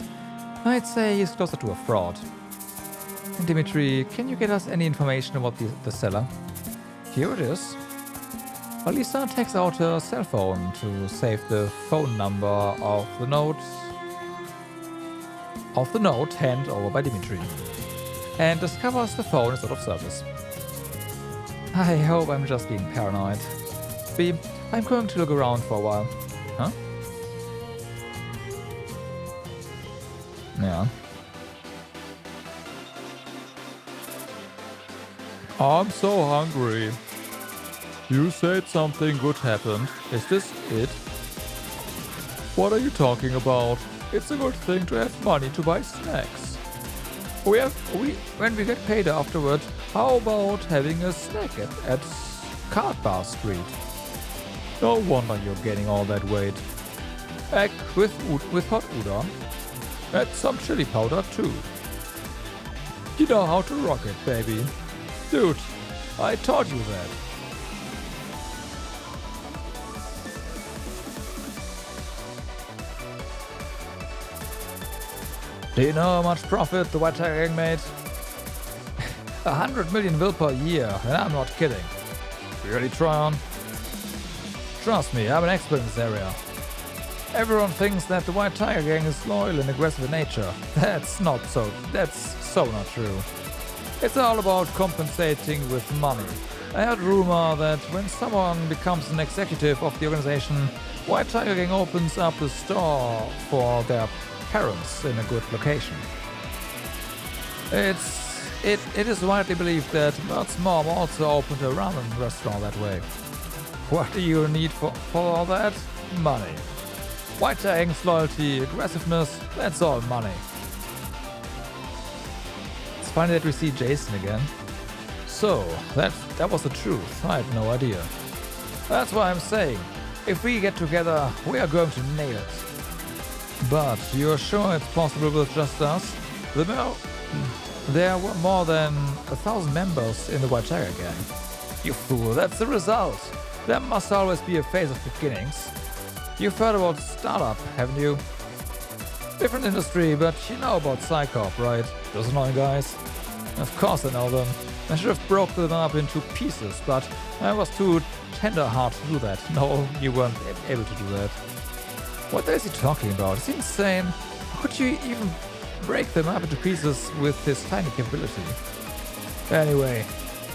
I'd say he's closer to a fraud. Dimitri, can you get us any information about the seller? Here it is. Alisa takes out her cell phone to save the phone number of the note handed over by Dimitri, and discovers the phone is out of service. I hope I'm just being paranoid. B, I'm going to look around for a while. Huh? Yeah. I'm so hungry. You said something good happened. Is this it? What are you talking about? It's a good thing to have money to buy snacks. When we get paid afterward, how about having a snack at Card Bar Street? No wonder you're gaining all that weight. Egg with hot udon. Add some chili powder too. You know how to rock it, baby. Dude, I taught you that. Do you know how much profit the White Tiger Gang made? 100 million will per year, and I'm not kidding. Really, Tryon? Trust me, I'm an expert in this area. Everyone thinks that the White Tiger Gang is loyal and aggressive in nature. That's so not true. It's all about compensating with money. I heard rumor that when someone becomes an executive of the organization, White Tiger Gang opens up a store for their parents in a good location. It is widely believed that Mert's mom also opened a ramen restaurant that way. What do you need for all that? Money. White Tiger Gang's loyalty, aggressiveness, that's all money. It's funny that we see Jason again. So, that was the truth. I had no idea. That's why I'm saying, if we get together, we are going to nail it. But you're sure it's possible with just us? There were more than 1,000 members in the White Tiger Gang. You fool, that's the result. There must always be a phase of beginnings. You've heard about startup, haven't you? Different industry, but you know about Psychop, right? Those annoying guys? Of course I know them. I should have broke them up into pieces, but I was too tender-hearted to do that. No, you weren't able to do that. What is he talking about? It's insane. How could you even break them up into pieces with this tiny capability? Anyway,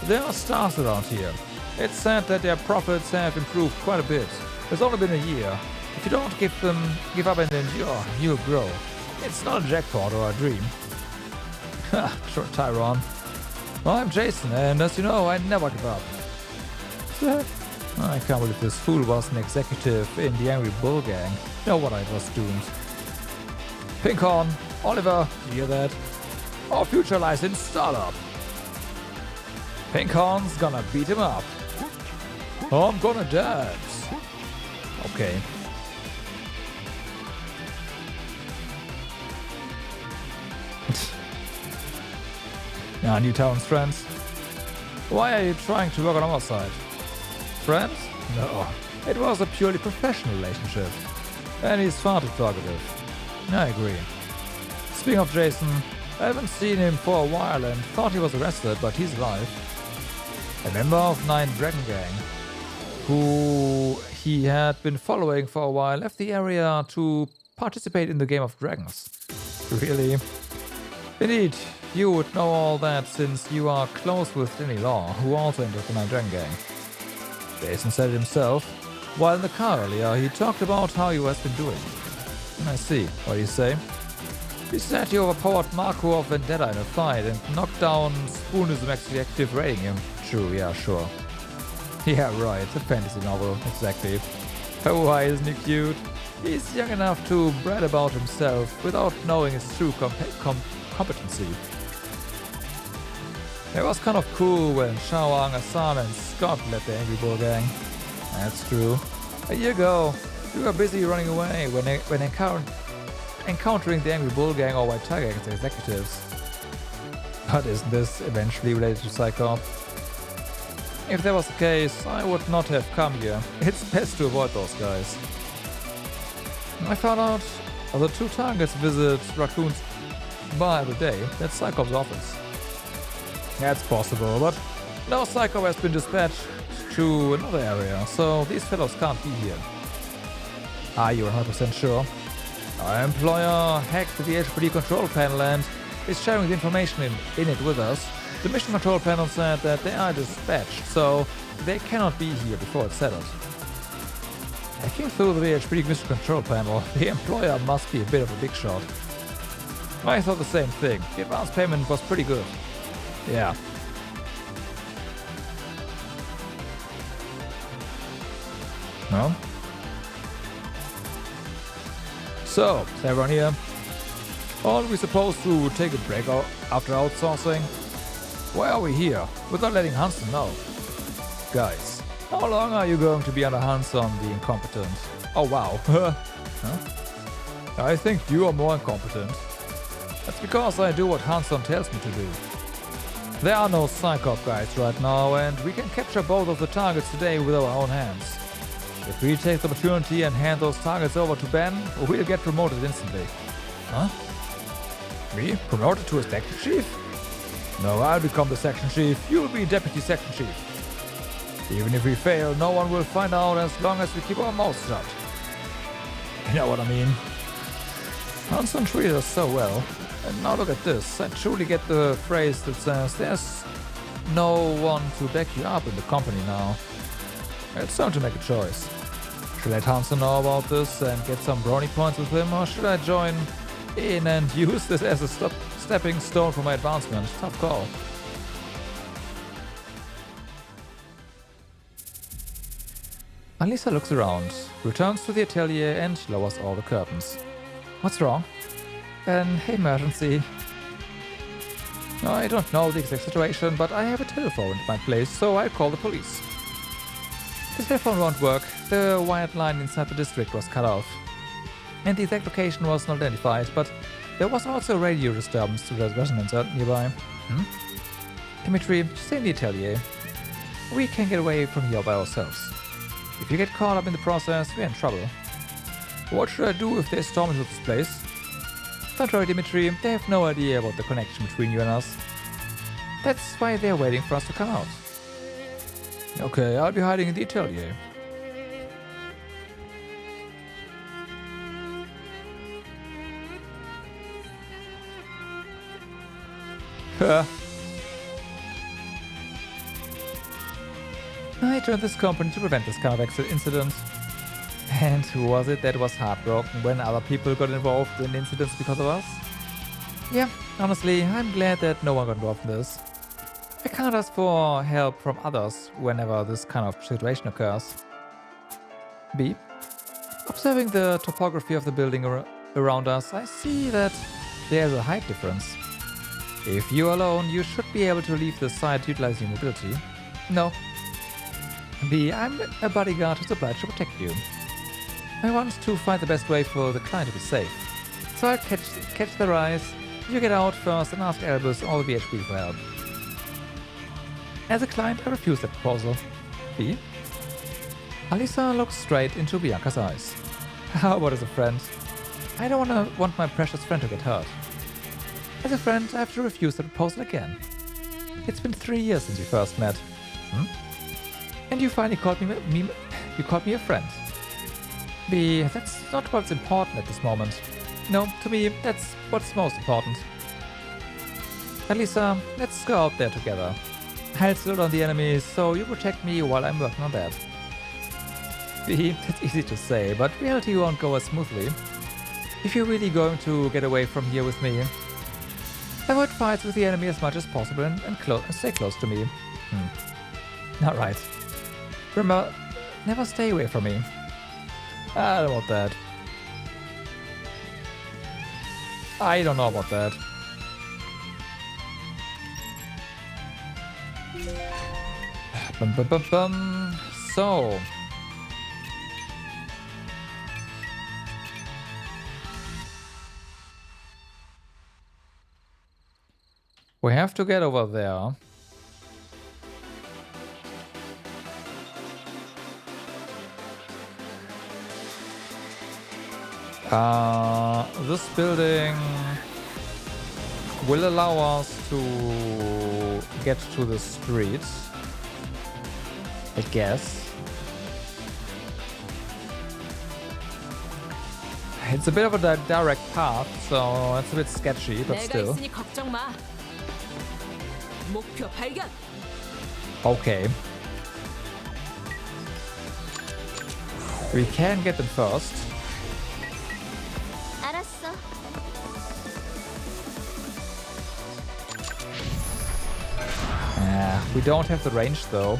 there are stars around here. It's said that their profits have improved quite a bit. It's only been a year. If you don't give up and endure, you'll grow. It's not a jackpot or a dream. Ha, sure, Tyrone. Well, I'm Jason, and as you know, I never give up. I can't believe this fool was an executive in the Angry Bull Gang. No wonder it was doomed. Pinkhorn, Oliver, you hear that? Our future lies in startup. Pinkhorn's gonna beat him up. I'm gonna dance. Okay. Now, Newtown's friends. Why are you trying to work on our side? Friends? No. It was a purely professional relationship. And he's far too talkative. I agree. Speaking of Jason, I haven't seen him for a while and thought he was arrested, but he's alive. A member of Nine Dragon Gang, who he had been following for a while, left the area to participate in the Game of Dragons. Really? Indeed, you would know all that since you are close with Danny Law, who also entered the Nine Dragon Gang. Jason said it himself. While in the car earlier, he talked about how he has been doing. I see. What do you say? He said he overpowered Marco of Vendetta in a fight and knocked down Spoonism executive raiding him. True, yeah, sure. Yeah, right, a fantasy novel, exactly. Oh, why isn't he cute? He's young enough to brag about himself without knowing his true competency. It was kind of cool when Shawang, Asan and Scott led the Angry Bull Gang. That's true. A year ago, we were busy running away when encountering the Angry Bull Gang or White Tiger Gang's executives. But isn't this eventually related to Psychop? If that was the case, I would not have come here. It's best to avoid those guys. I found out the 2 targets visit Raccoon's bar every day. That's Psychop's office. That's possible, but no Psycho has been dispatched to another area, so these fellows can't be here. Are you 100% sure? Our employer hacked the HPD control panel and is sharing the information in it with us. The mission control panel said that they are dispatched, so they cannot be here before it's settled. Hacking through the HPD mission control panel, the employer must be a bit of a big shot. I thought the same thing. The advance payment was pretty good. Yeah. No? So, is everyone here? Aren't we supposed to take a break after outsourcing? Why are we here, without letting Hansen know? Guys, how long are you going to be under Hansen the incompetent? Oh wow. Huh? I think you are more incompetent. That's because I do what Hansen tells me to do. There are no Psychop guys right now, and we can capture both of the targets today with our own hands. If we take the opportunity and hand those targets over to Ben, we'll get promoted instantly. Huh? Me? Promoted to a section chief? No, I'll become the section chief. You'll be deputy section chief. Even if we fail, no one will find out as long as we keep our mouths shut. You know what I mean? Hansen treated us so well. And now look at this. I truly get the phrase that says there's no one to back you up in the company now. It's time to make a choice. Should I let Hansen know about this and get some brownie points with him, or should I join in and use this as a stepping stone for my advancement? Tough call. Alisa looks around, returns to the atelier and lowers all the curtains. What's wrong? An emergency. I don't know the exact situation, but I have a telephone at my place, so I'll call the police. The telephone won't work. The wired line inside the district was cut off. And the exact location was not identified, but there was also a radio disturbance to the resonance nearby. Dimitri, stay in the atelier. We can get away from here by ourselves. If you get caught up in the process, we're in trouble. What should I do if they storm into this place? Don't worry, Dimitri, they have no idea about the connection between you and us. That's why they're waiting for us to come out. Okay, I'll be hiding in the atelier. I joined this company to prevent this kind of incident. And who was it that was heartbroken when other people got involved in incidents because of us? Yeah, honestly, I'm glad that no one got involved in this. I can't ask for help from others whenever this kind of situation occurs. B. Observing the topography of the building around us, I see that there's a height difference. If you're alone, you should be able to leave the site utilizing mobility. No. B. I'm a bodyguard who's obliged to protect you. I want to find the best way for the client to be safe. So I'll catch their eyes, you get out first and ask Albus or the VHP for help. As a client, I refuse that proposal. B. Alisa looks straight into Bianca's eyes. How about as a friend? I don't want my precious friend to get hurt. As a friend, I have to refuse the proposal again. It's been 3 years since we first met. And you finally called me a friend. B. That's not what's important at this moment. No, to me, that's what's most important. Alisa, let's go out there together. I'll slow down the enemies, so you protect me while I'm working on that. B. That's easy to say, but reality won't go as smoothly. If you're really going to get away from here with me, avoid fights with the enemy as much as possible and stay close to me. Alright. Remember, never stay away from me. I don't want that. I don't know about that. So. We have to get over there. This building will allow us to get to the streets, I guess. It's a bit of a direct path, so it's a bit sketchy, but 내가 still. 있으니 걱정 마. 목표 발견. Okay. We can get them first. 알았어. We don't have the range though.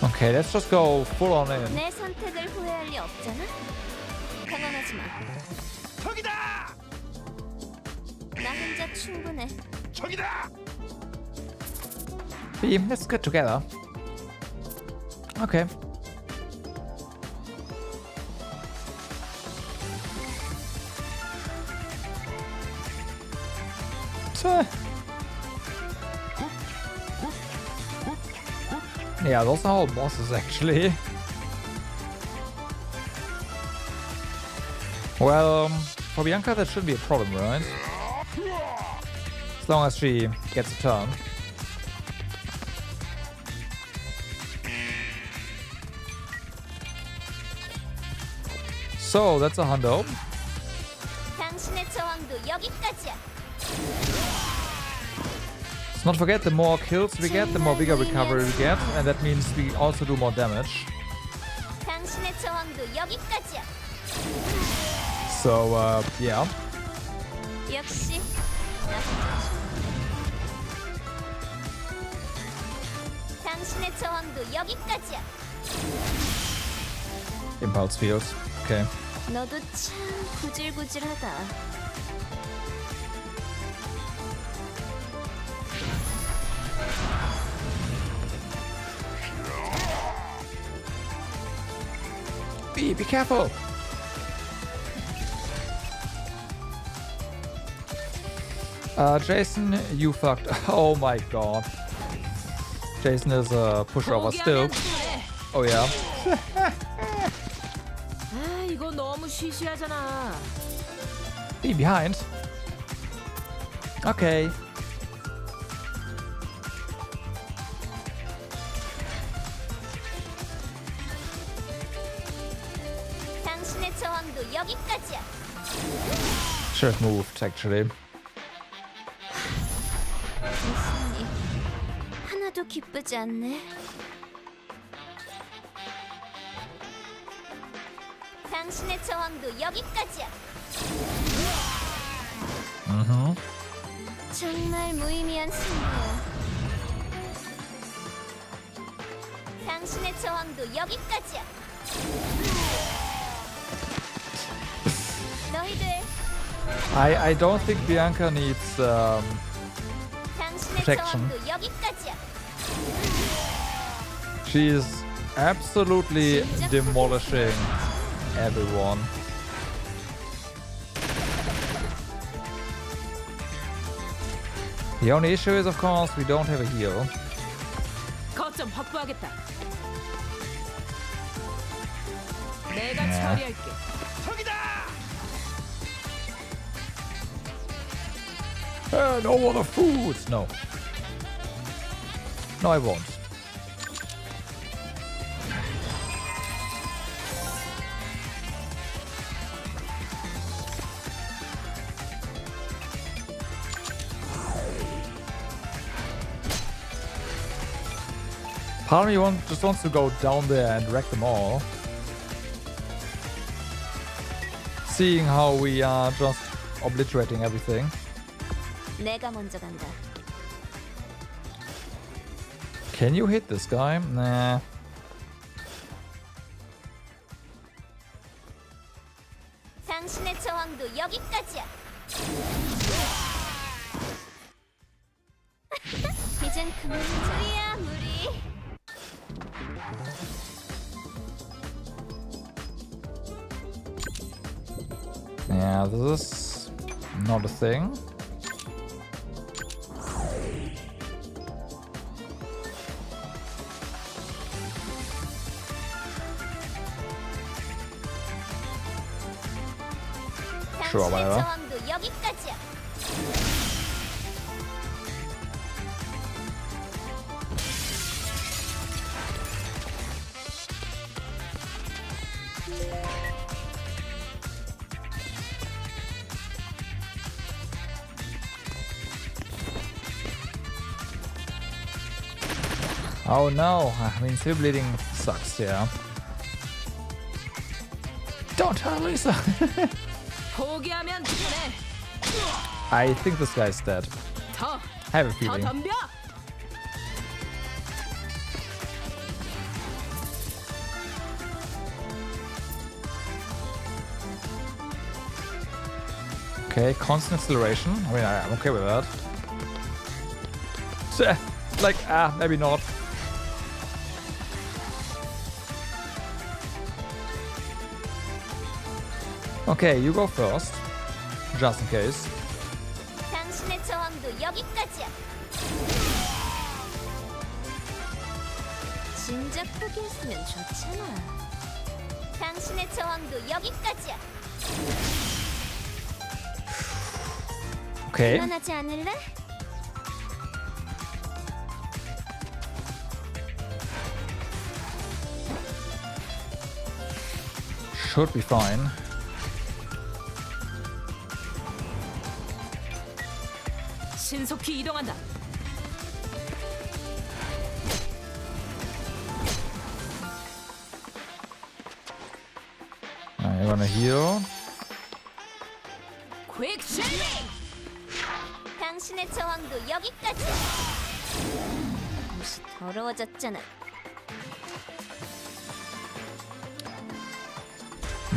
Okay, let's just go full on in. 내 선택을 후회할 리 없잖아. 당황하지 마. 저기다! 나 혼자 충분해. 저기다! Beam, let's get together. Okay. Yeah, those are all bosses actually. Well, for Bianca that shouldn't be a problem, right? As long as she gets a turn. So that's a hundo. 당신의 저항도 여기까지야. Let's not forget, the more kills we get, the more bigger recovery we get, and that means we also do more damage. 당신의 저항도 여기까지야. So, yeah. 역시 나 혼자 충분해. 당신의 저항도 여기까지야. Impulse fields. Okay. 너도 참 구질구질하다. Be careful! Jason, you fucked. Oh my god. Jason is a pushover still. Oh yeah. 아, 이거 너무 시시하잖아. Be behind. Okay. 당신의 저항도 여기까지야. Should have moved actually. 됐으니 하나도 기쁘지 않네. 당신의 저항도 여기까지야. 정말 무의미한 승부야. 당신의 저항도 여기까지야. 너희들 I don't think Bianca needs 당신의 protection. 저항도 여기까지야. She is absolutely demolishing everyone. The only issue is, of course, we don't have a heal. 거점 확보하겠다. 내가 네. 처리할게. 저기다! No other food! No. No, I won't. Part of me just wants to go down there and wreck them all. Seeing how we are just obliterating everything. 내가 먼저 간다. Can you hit this guy? Nah. 당신의 저항도 여기까지야. 이젠 그만 무리야 무리. Yeah, this is not a thing. Sure, 당신의 whatever. 저항도 여기까지야. Oh no, I mean, still bleeding sucks, yeah. Don't tell Lisa! 포기하면 돼. I think this guy's dead. 더, I have a 더 feeling. 덤벼. Okay, constant acceleration. I mean, I'm okay with that. Like, maybe not. Okay, you go first. Just in case. 당신의 저항도 여기까지야. 진작 포기했으면 좋잖아. 당신의 저항도 여기까지야. Okay. 그만하지 않을래? Should be fine. 신속히 이동한다. You wanna heal? 퀵 쉐이빙. 당신의 저항도 여기까지야. 옷이 더러워졌잖아.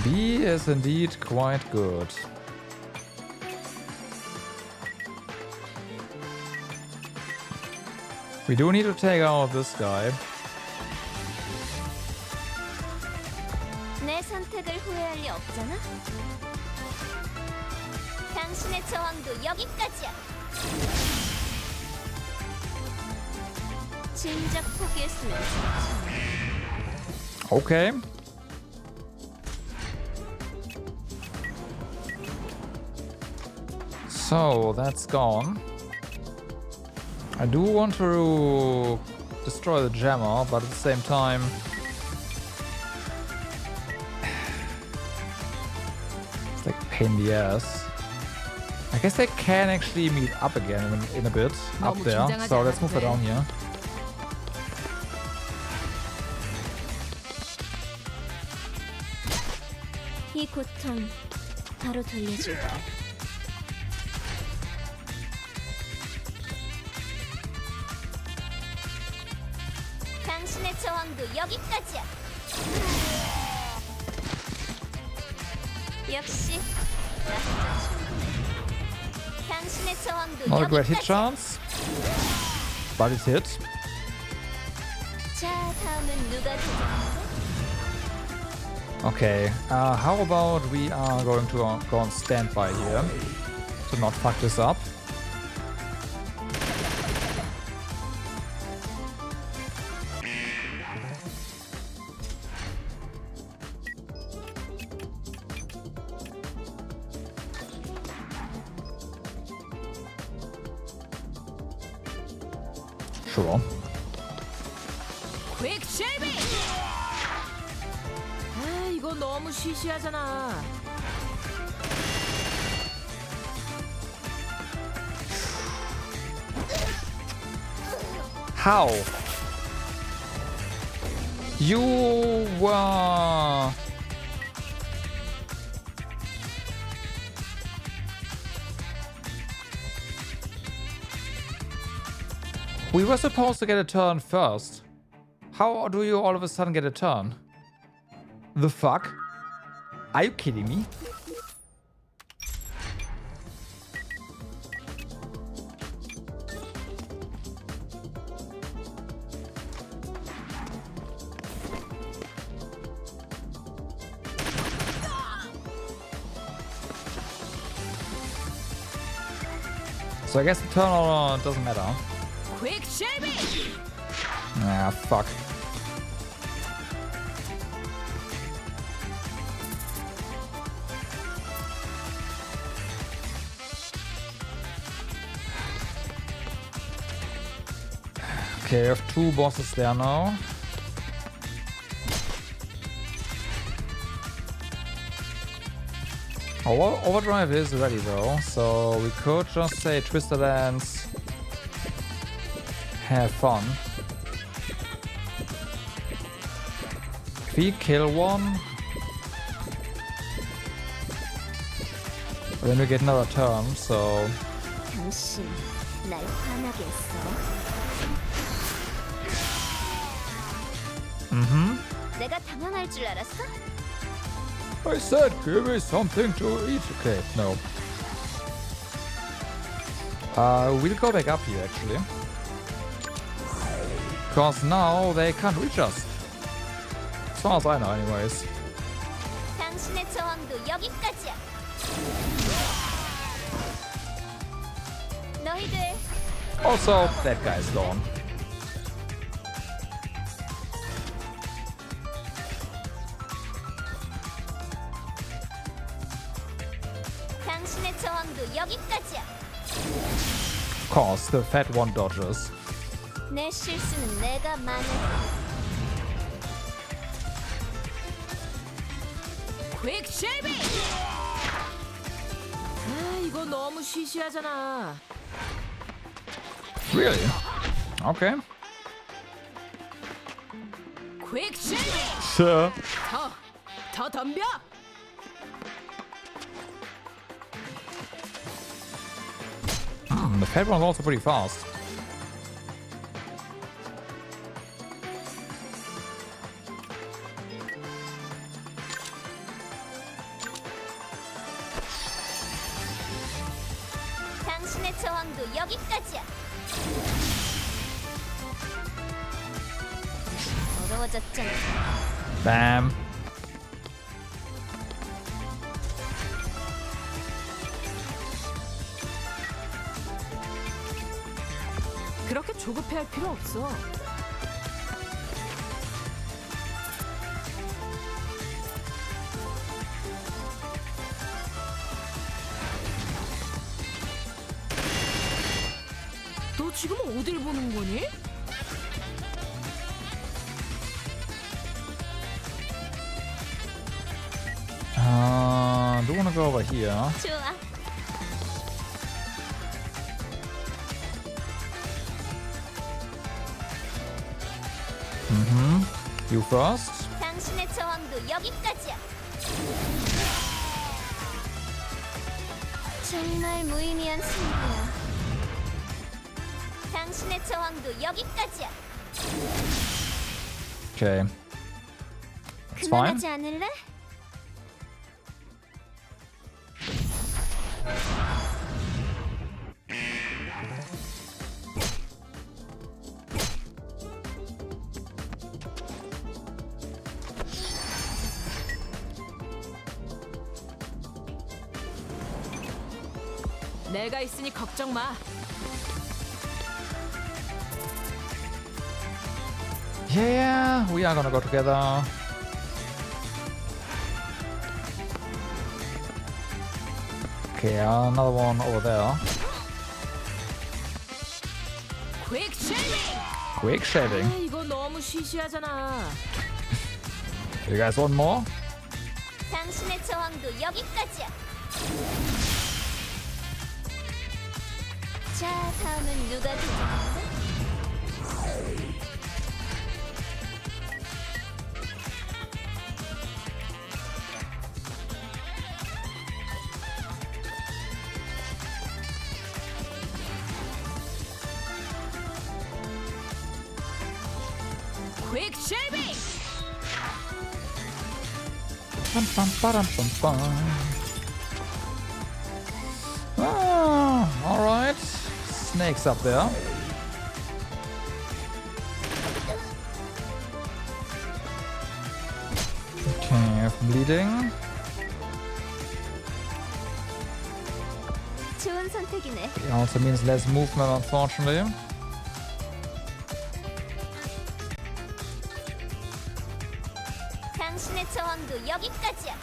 B is indeed quite good. We do need to take out this guy. 내 선택을 후회할 리 없잖아. 당신의 저항도 여기까지야. 진작 포기했으면 좋지. Okay. So that's gone. I do want to destroy the jammer, but at the same time, it's like a pain in the ass. I guess they can actually meet up again in a bit up there. So let's move her down here. 이 고통 바로 돌려줄게. 당신의 저항도 여기까지야. 역시 나혼자 충분해. 당신의 저항도 Not a great hit 여기까지야. chance, but it's hit. 자, 다음은 누가 도전하지? Okay, how about we are going to go on standby here to not fuck this up. Sure. 퀵 쉐이빙. 아, 이거 너무 시시하잖아. How? You were... We were supposed to get a turn first. How do you all of a sudden get a turn? The fuck? Are you kidding me? So I guess the turn doesn't matter. quick shaving. Ah, fuck. Okay, I have 2 bosses there now. Overdrive is ready though, so we could just say Twister Dance. Have fun. If we kill one, then we get another turn, so 당신 날 화나게 했어. 내가 당황할 줄 알았어? I said give me something to eat. Okay, no. We'll go back up here actually. Because now they can't reach us. As far as I know anyways. 당신의 저항도 여기까지야. 너희들 Also, that guy's gone. 당신의 저항도 여기까지야. Of course, the fat one dodges. 내 실수는 내가 많은. quick shaving. 아, 이거 너무 시시하잖아. Really? Okay. quick shaving. Sure. 더 덤벼. The fat one's also pretty fast. 당신의 저항도 여기까지야. 어려워졌잖아. Bam. 그렇게 조급해할 필요 없어. 너 지금 어딜 보는 거니? Do wanna go over here? 좋아. You first. 당신의 저항도 여기까지야. 정말 무의미한 승부야. 당신의 저항도 여기까지야. Okay. It's fine. 그만하지 않을래? 내가 있으니 걱정 마. Yeah, we are gonna go together. Okay, another one over there. quick shaving. Quick shaving. 아, 이거 너무 시시하잖아. You guys want more? 당신의 저항도 여기까지야. 자, 다음은 누가 되겠는데? quick shaving. Bum, bum, ba-dum, bum, bum. Ah, all right. Snakes up there. Okay, bleeding. 좋은 선택이네. It also means less movement, unfortunately. 당신의 저항도 여기까지야.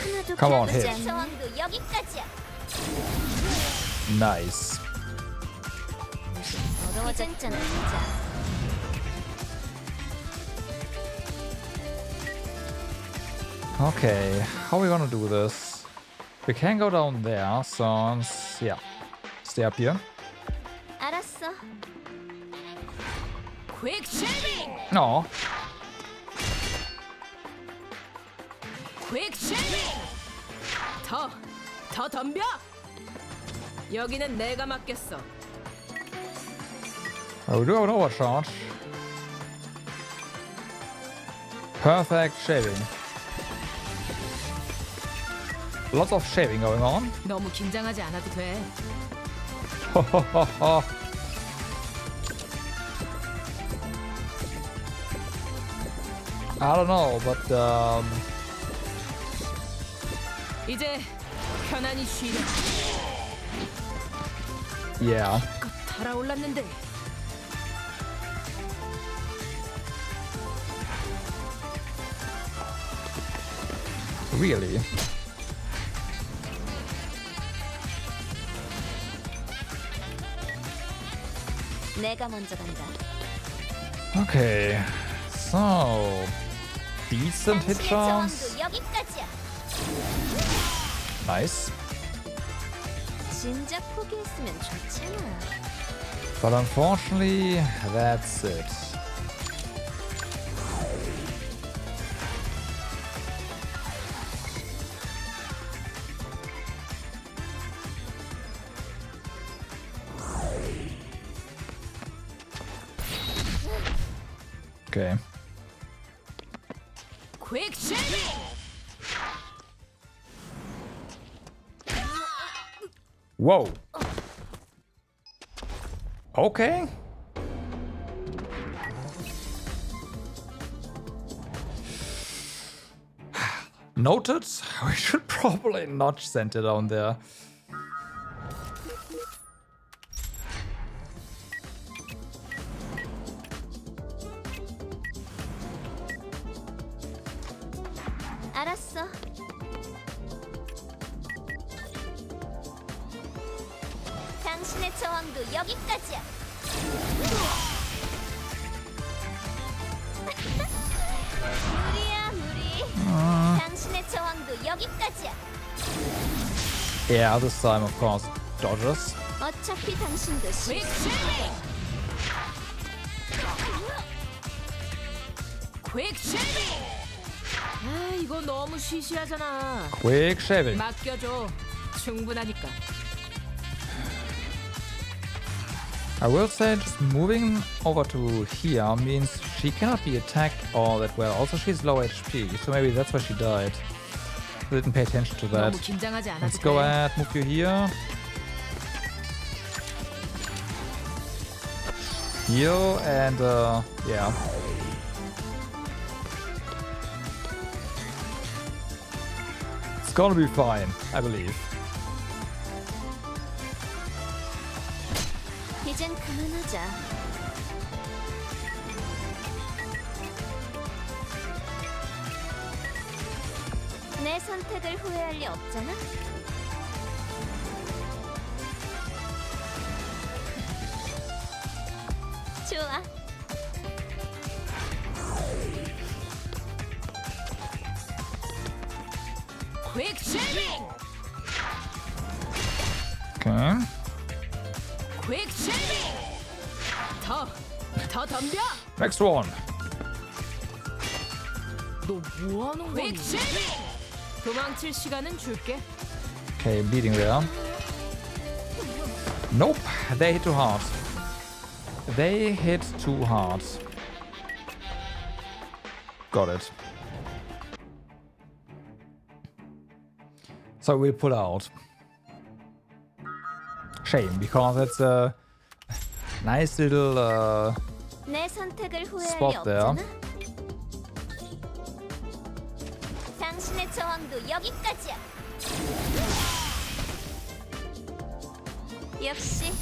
하나도 Come on, 변하지 hit. 않는 저항도 여기까지야. Nice. 어려워졌잖아, 진짜. Okay, how are we gonna do this? We can go down there, so yeah. Stay up here. 알았어. 퀵 쉐이빙! No. 퀵 쉐이빙! 더 덤벼! 여기는 내가 맡겠어. Oh, we do have an overcharge. Perfect shaving. Lots of shaving going on. 너무 긴장하지 않아도 돼. I don't know, but 이제 편안히 쉬렴. yeah. 달아올랐는데. Really? 내가 먼저 간다. Okay. So decent hit 당신의 chance. 저항도 여기까지야. Nice. 진작 포기했으면 좋잖아. But unfortunately, that's it. Okay. 퀵 쉐이빙! Whoa. Okay. Noted. We should probably not send it down there. 알았어. 당신의 저항도 여기까지야. 무리야, 무리. 당신의 저항도 여기까지야. Yeah, this time, of course, dodges. 어차피 당신도 퀵 실수. 쉐이빙! 퀵 쉐이빙! 아, 이거 너무 시시하잖아. Quick shaving. 맡겨줘. 충분하니까. I will say just moving over to here means she cannot be attacked all that well. Also, she's low HP, so maybe that's why she died. Didn't pay attention to that. 너무 긴장하지 않아도 Let's go 돼. ahead, move you here. Heal and yeah. It's gonna be fine, I believe. 이젠 그만하자. 내 선택을 후회할 리 없잖아. 좋아. 퀵 쉐이빙! Okay. 퀵 쉐이빙! 더 덤벼! Next one. 너 뭐하는 거야? 퀵 쉐이빙! 도망칠 시간은 줄게. Okay, bleeding there. Nope, they hit too hard. They hit too hard. Got it. So we'll pull out. Shame, because it's a nice little 내 선택을 후회할 리 spot there. 없잖아. 저항도 여기까지야. 역시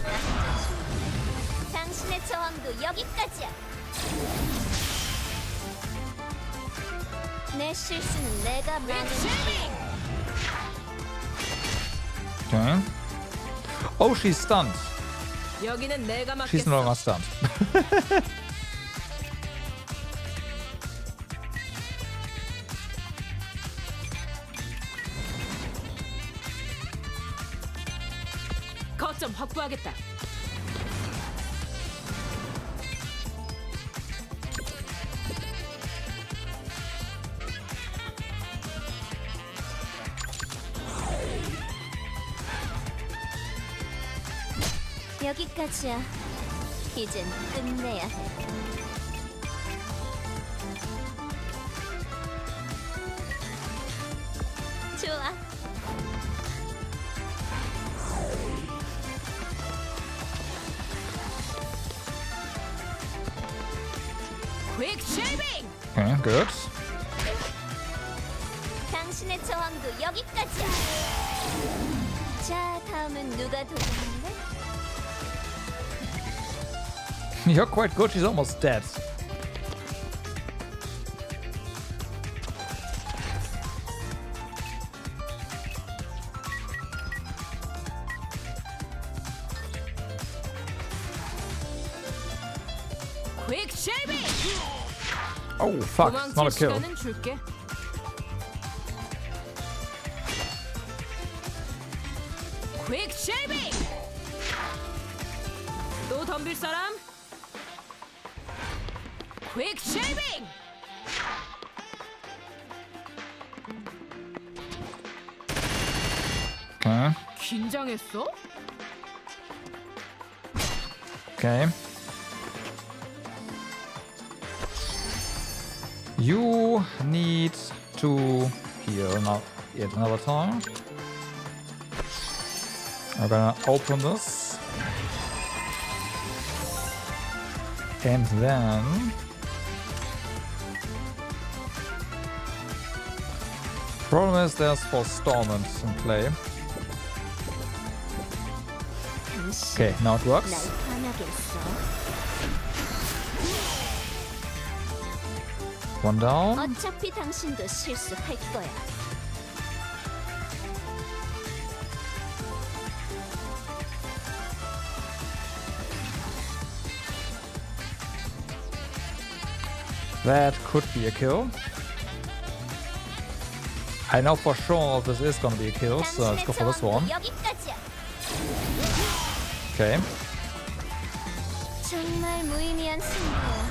남자 중 당신의 저항도 여기까지야. 내 실수는 내가 많은. Okay. Oh, she's stunned. 여기는 내가 She's no 맡겠어. longer stunned. 거점 확보하겠다. 여기까지야. 이젠 끝내야 해. 좋아. 퀵 쉐이빙. Okay, good. 당신의 저항도 여기까지야. 자, 다음은 누가 도전할래? You're quite good. She's almost dead. 퀵 쉐이빙. Oh, fuck. It's not a 도망칠 kill. 시간은 줄게. 퀵 쉐이빙. 또 덤빌 사람? 퀵 쉐이빙. Okay. 긴장했어? Okay. You need to heal now yet another time. I'm gonna open this. And then problem is there's forestallment in play. 당신 Okay, now it works. 날 화나게 했어. One down. 어차피 당신도 실수할 거야. That could be a kill. I know for sure this is gonna be a kill, so let's go for this one. 여기까지야. Okay. 정말 무의미한 승부야.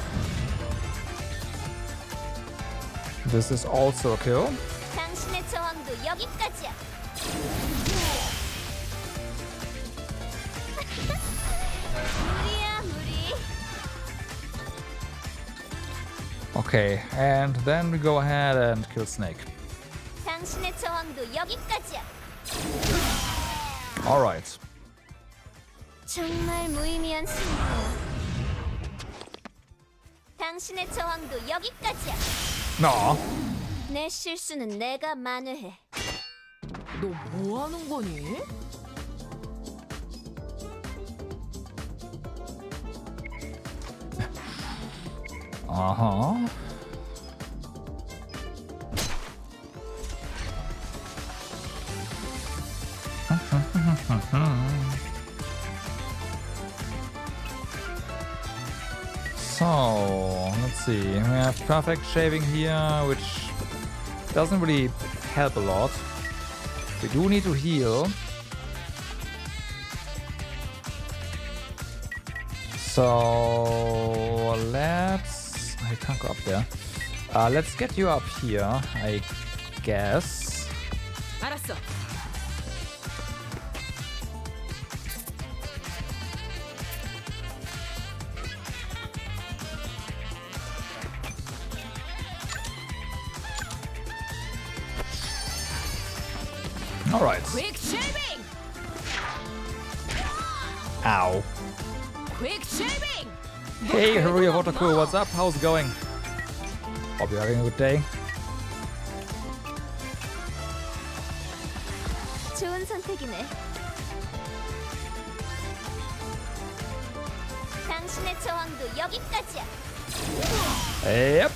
This is also a kill. 당신의 저항도 여기까지야. 무리야 무리. Okay, and then we go ahead and kill Snake. 당신의 저항도 여기까지야. Alright. 정말 무의미한 승부야. 당신의 저항도 여기까지야. No. 내 실수는 내가 만회해. 너 뭐 하는 거니? Uh-huh. So, let's see. We have perfect shaving here, which doesn't really help a lot. We do need to heal. So, let's... I can't go up there. Let's get you up here, I guess. 알았어. Alright. 퀵 쉐이빙. Ow. 퀵 쉐이빙. Hey, Haruya Wotaku, what's up? How's it going? Hope you're having a good day. 좋은 선택이네. 당신의 저항도 여기까지야. Yep.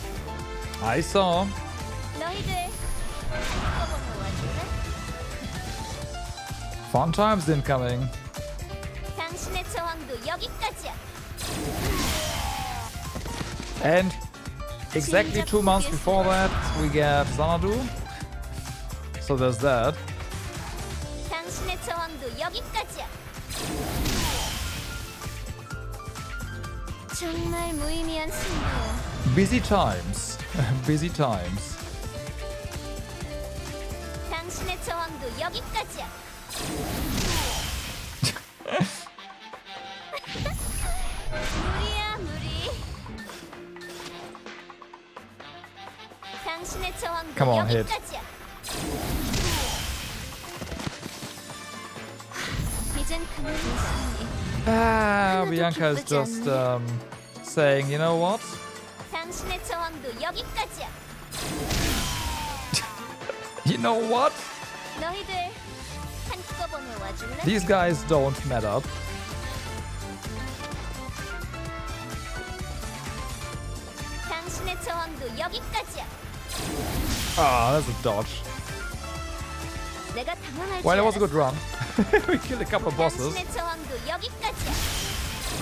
I saw. 너희들 한꺼번에 와줄래? Fun times incoming. 당신의 저항도 여기까지야. And exactly 2 months before that, we get Xanadu. So there's that. 당신의 저항도 여기까지야. 정말 무의미한 승부야. Busy times. Busy times. 당신의 저항도 여기까지야. 무리야 무리. 당신의 저항도 Come on, hit. 여기까지야. 이젠 그만이지. Bianca is just saying, you know what? 당신의 저항도 여기까지야. You know what? 너희들 한꺼번에 와줄래? These guys don't matter. 당신의 저항도 여기까지야. Ah, that's a dodge. 내가 당황할 Well, 줄 it was a good 알았어. run. We killed a couple of bosses. 당신의 저항도 여기까지야.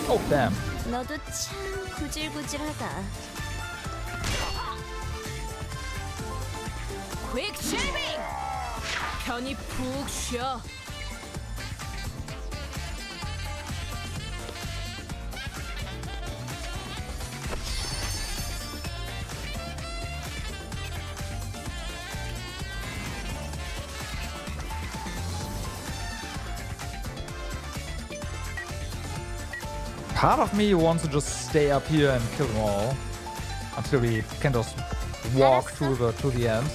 Oh, damn. 너도 참 구질구질하다. 퀵쉐빙! 편히 푹 쉬어. Part of me wants to just stay up here and kill them all until we can just walk to the end.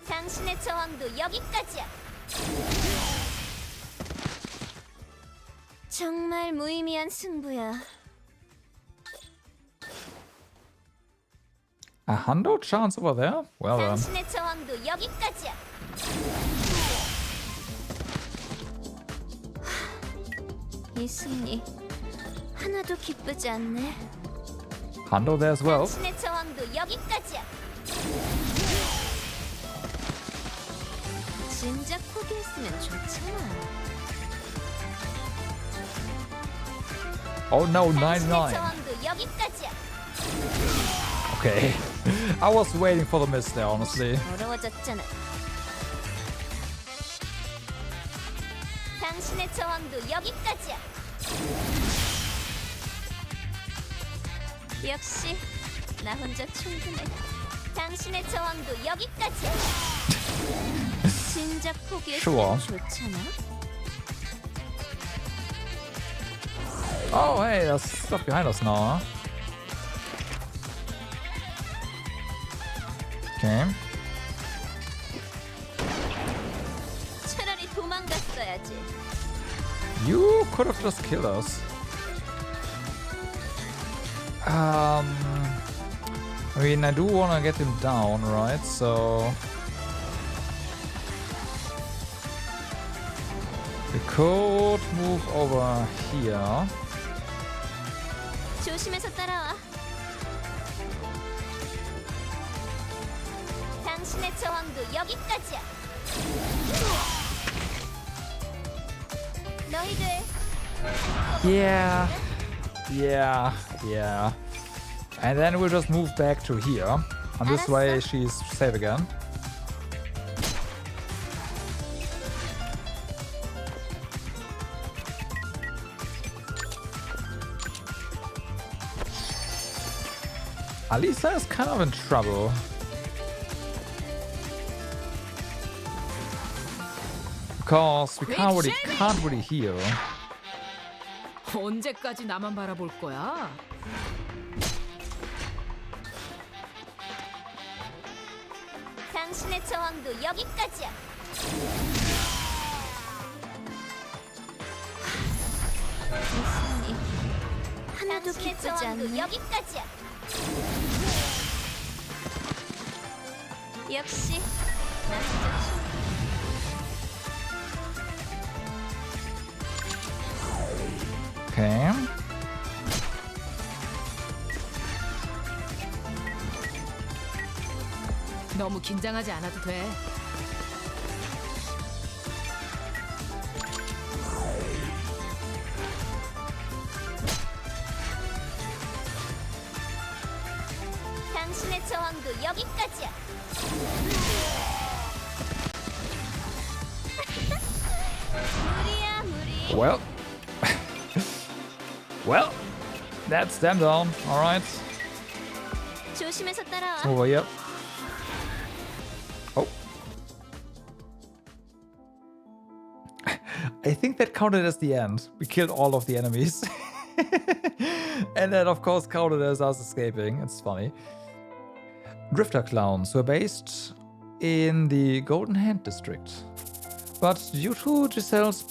당신의 저항도 여기까지야. 정말 무의미한 승부야. A hundo chance over there? Well then. 당신의 저항도 여기까지야. 이 승리 하나도 기쁘지 않네. Hundo there as well. 당신의 저항도 여기까지야. 진작 포기했으면 좋잖아. Oh no, 당신의 99. 저항도 여기까지야. Okay. I was waiting for the miss there, honestly. 어려워졌잖아. 당신의 저항도 여기까지야. 역시 나 혼자 충분해. 당신의 저항도 여기까지야. 진작 포기했으면 Sure. 좋잖아. Oh, hey, there's stuff behind us now, huh? Okay. 차라리 도망갔어야지. You could have just killed us. I mean, I do want to get him down, right? So we could move over here. 조심해서 따라와. 당신의 저항도 여기까지야. 너희들 Yeah. And then we'll just move back to here. And this way she's safe again. Alisa is kind of in trouble. Because we can't really heal. 언제까지 나만 바라볼 거야? 당신의 저항도 여기까지야. 이 승리 하나도 당신의 기쁘지 저항도 않네. 여기까지야. 역시 남자 Okay. 너무 긴장하지 않아도 돼. 당신의 저항도 여기까지야. 무리야 무리. Well. Well. That's them down. Alright. 조심해서 따라와. Over here. Oh. I think that counted as the end. We killed all of the enemies. And that of course counted as us escaping. It's funny. Drifter clowns were based in the Golden Hand district. But due to Giselle's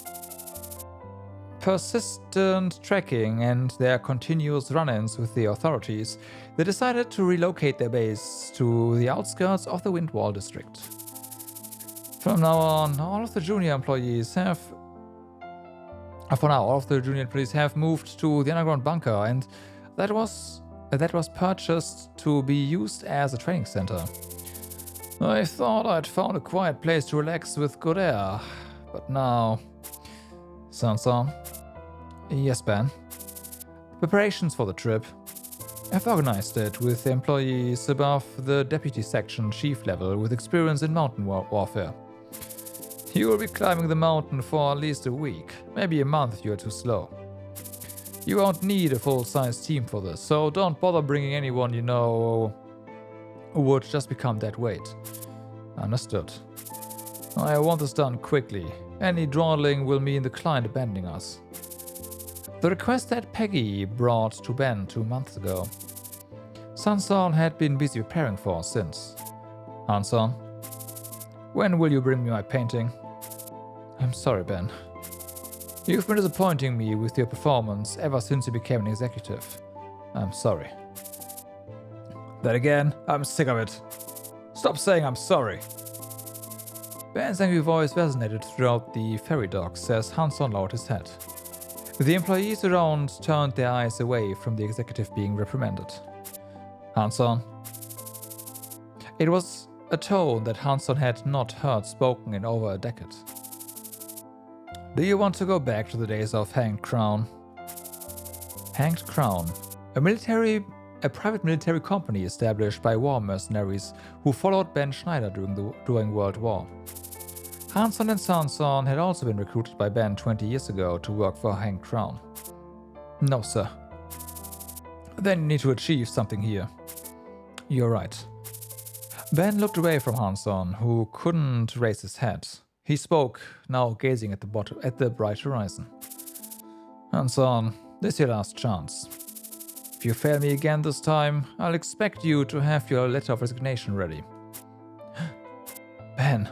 persistent tracking and their continuous run-ins with the authorities, they decided to relocate their base to the outskirts of the Windwall district. From now on, all of the junior employees have moved to the underground bunker, and that was purchased to be used as a training center. I thought I'd found a quiet place to relax with good air, but now... Sansa? Yes, Ben. Preparations for the trip. I've organized it with employees above the deputy section chief level with experience in mountain warfare. You will be climbing the mountain for at least a week, maybe a month if you're too slow. You won't need a full-size team for this, so don't bother bringing anyone you know who would just become dead weight. Understood. I want this done quickly. Any dawdling will mean the client abandoning us. The request that Peggy brought to Ben 2 months ago. Sanson had been busy preparing for since. Hanson, when will you bring me my painting? I'm sorry, Ben. You've been disappointing me with your performance ever since you became an executive. I'm sorry. Then again, I'm sick of it. Stop saying I'm sorry. Ben's angry voice resonated throughout the ferry docks as Hanson lowered his head. The employees around turned their eyes away from the executive being reprimanded. Hanson. It was a tone that Hanson had not heard spoken in over a decade. Do you want to go back to the days of Hanged Crown? Hanged Crown, a private military company established by war mercenaries who followed Ben Schneider during World War. Hanson and Sanson had also been recruited by Ben 20 years ago to work for Hanged Crown. No, sir. Then you need to achieve something here. You're right. Ben looked away from Hanson, who couldn't raise his head. He spoke, now gazing at the bright horizon. Hanson, this is your last chance. If you fail me again this time, I'll expect you to have your letter of resignation ready. Ben.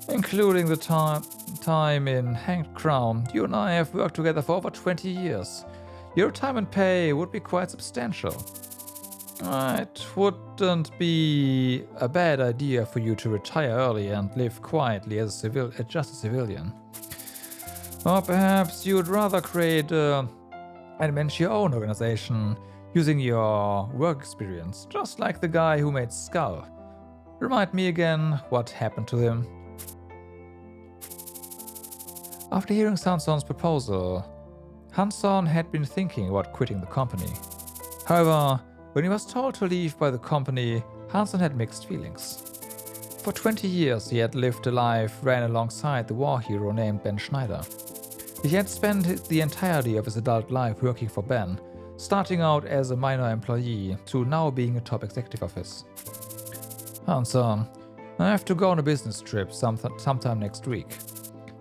Including the time in Hanged Crown, you and I have worked together for over 20 years. Your retirement pay would be quite substantial. It wouldn't be a bad idea for you to retire early and live quietly as just a civilian. Or perhaps you'd rather create and manage your own organization using your work experience, just like the guy who made Skull. Remind me again what happened to him. After hearing Sanson's proposal, Hanson had been thinking about quitting the company. However, when he was told to leave by the company, Hanson had mixed feelings. For 20 years he had lived a life ran alongside the war hero named Ben Schneider. He had spent the entirety of his adult life working for Ben, starting out as a minor employee to now being a top executive of his. Hanson, I have to go on a business trip sometime next week.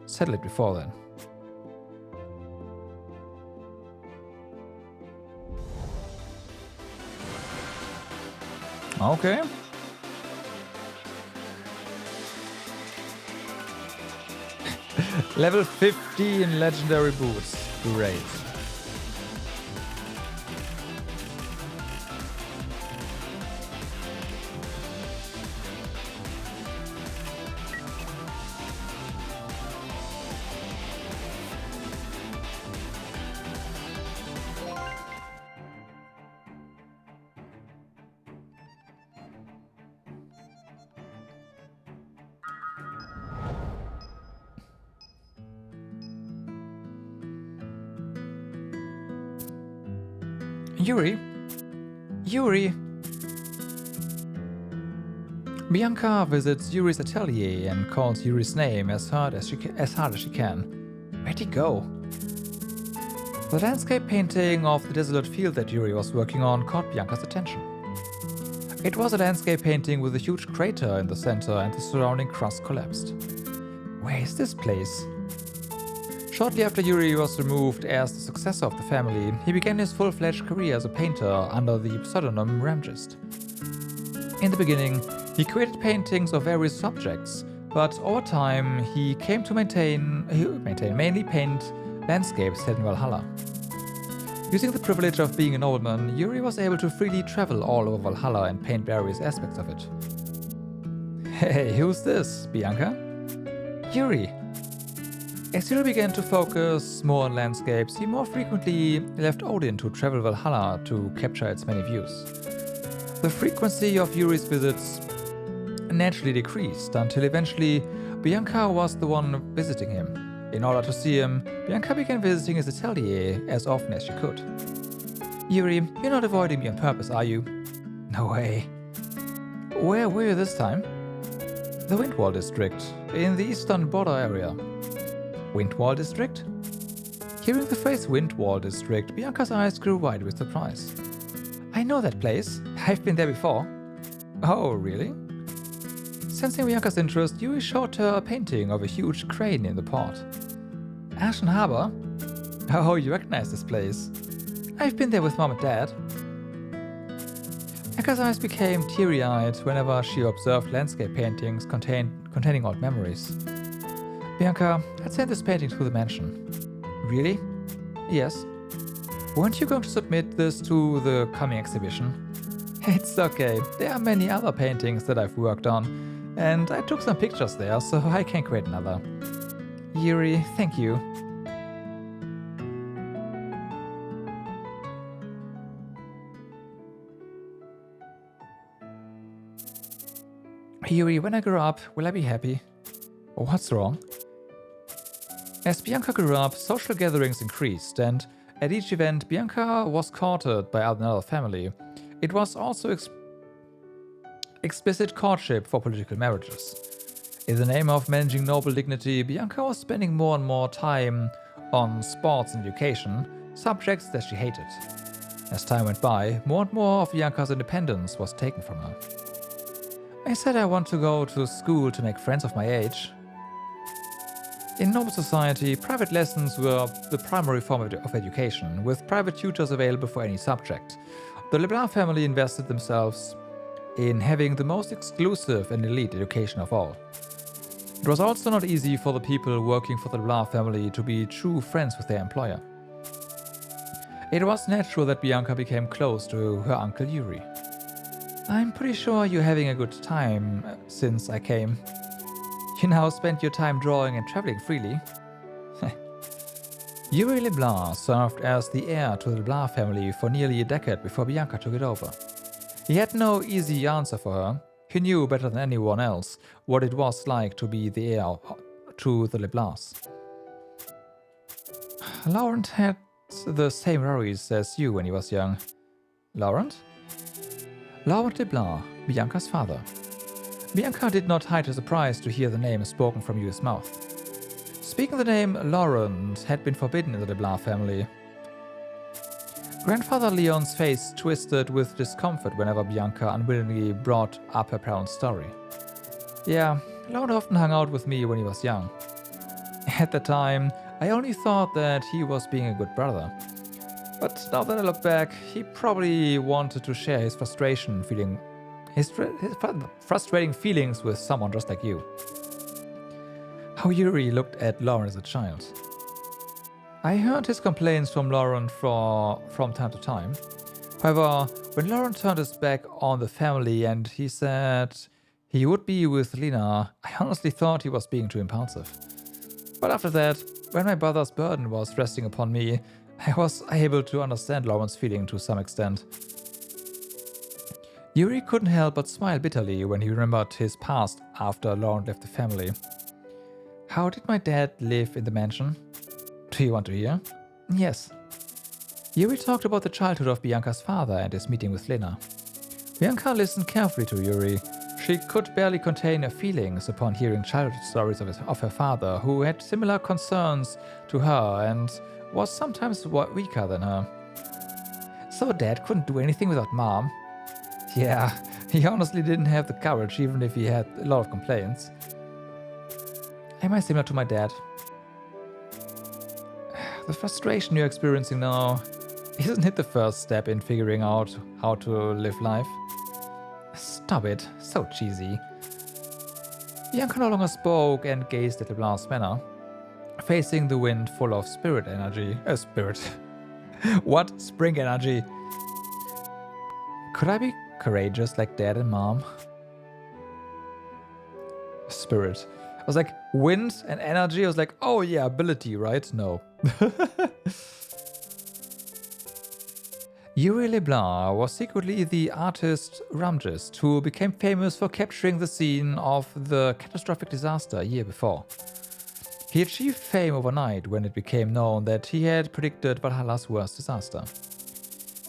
Settle it before then. Okay. Level 15 legendary boots. Great. Yuri? Yuri! Bianca visits Yuri's atelier and calls Yuri's name as hard as she can. Where'd he go? The landscape painting of the desolate field that Yuri was working on caught Bianca's attention. It was a landscape painting with a huge crater in the center and the surrounding crust collapsed. Where is this place? Shortly after Yuri was removed as the successor of the family, he began his full-fledged career as a painter under the pseudonym Ramgist. In the beginning, he created paintings of various subjects, but over time he came to mainly paint landscapes set in Valhalla. Using the privilege of being a nobleman, Yuri was able to freely travel all over Valhalla and paint various aspects of it. Hey, who's this, Bianca? Yuri. As Yuri began to focus more on landscapes, he more frequently left Odin to travel Valhalla to capture its many views. The frequency of Yuri's visits naturally decreased until eventually Bianca was the one visiting him. In order to see him, Bianca began visiting his atelier as often as she could. Yuri, you're not avoiding me on purpose, are you? No way. Where were you this time? The Windwall District, in the eastern border area. Windwall District? Hearing the phrase Windwall District, Bianca's eyes grew wide with surprise. I know that place. I've been there before. Oh, really? Sensing Bianca's interest, Yuri showed her a painting of a huge crane in the port. Ashen Harbor? Oh, you recognize this place. I've been there with Mom and Dad. Bianca's eyes became teary-eyed whenever she observed landscape paintings containing old memories. Bianca, I'd sent this painting to the mansion. Really? Yes. Weren't you going to submit this to the coming exhibition? It's okay. There are many other paintings that I've worked on, and I took some pictures there, so I can create another. Yuri, thank you. Yuri, when I grow up, will I be happy? What's wrong? As Bianca grew up, social gatherings increased, and at each event, Bianca was courted by another family. It was also explicit courtship for political marriages. In the name of managing noble dignity, Bianca was spending more and more time on sports and education, subjects that she hated. As time went by, more and more of Bianca's independence was taken from her. I said I want to go to school to make friends of my age. In noble society, private lessons were the primary form of education, with private tutors available for any subject. The Leblanc family invested themselves in having the most exclusive and elite education of all. It was also not easy for the people working for the Leblanc family to be true friends with their employer. It was natural that Bianca became close to her uncle Yuri. I'm pretty sure you're having a good time since I came. You now spend your time drawing and traveling freely. Yuri Leblanc served as the heir to the Leblanc family for nearly a decade before Bianca took it over. He had no easy answer for her. He knew better than anyone else what it was like to be the heir to the Leblancs. Laurent had the same worries as you when he was young. Laurent? Laurent Leblanc, Bianca's father. Bianca did not hide her surprise to hear the name spoken from Yu's mouth. Speaking the name Laurent had been forbidden in the Leblanc family. Grandfather Leon's face twisted with discomfort whenever Bianca unwillingly brought up her parents' story. Yeah, Laurent often hung out with me when he was young. At the time, I only thought that he was being a good brother. But now that I look back, he probably wanted to share his frustrating feelings with someone just like you. How Yuri looked at Laurent as a child. I heard his complaints from Laurent from time to time. However, when Laurent turned his back on the family and he said he would be with Lena, I honestly thought he was being too impulsive. But after that, when my brother's burden was resting upon me, I was able to understand Laurent's feeling to some extent. Yuri couldn't help but smile bitterly when he remembered his past after Laurent left the family. How did my dad live in the mansion? Do you want to hear? Yes. Yuri talked about the childhood of Bianca's father and his meeting with Lena. Bianca listened carefully to Yuri. She could barely contain her feelings upon hearing childhood stories of her father, who had similar concerns to her and was sometimes weaker than her. So Dad couldn't do anything without Mom. Yeah, he honestly didn't have the courage, even if he had a lot of complaints. Am I similar to my dad? The frustration you're experiencing now, isn't it the first step in figuring out how to live life? Stop it, so cheesy. Bianca no longer spoke and gazed at LeBlanc's manor, facing the wind full of spirit energy. What? Spring energy? Could I be courageous like Dad and Mom? Spirit. I was like, wind and energy? I was like, oh yeah, ability, right? No. Yuri LeBlanc was secretly the artist Ramgist who became famous for capturing the scene of the catastrophic disaster a year before. He achieved fame overnight when it became known that he had predicted Valhalla's worst disaster.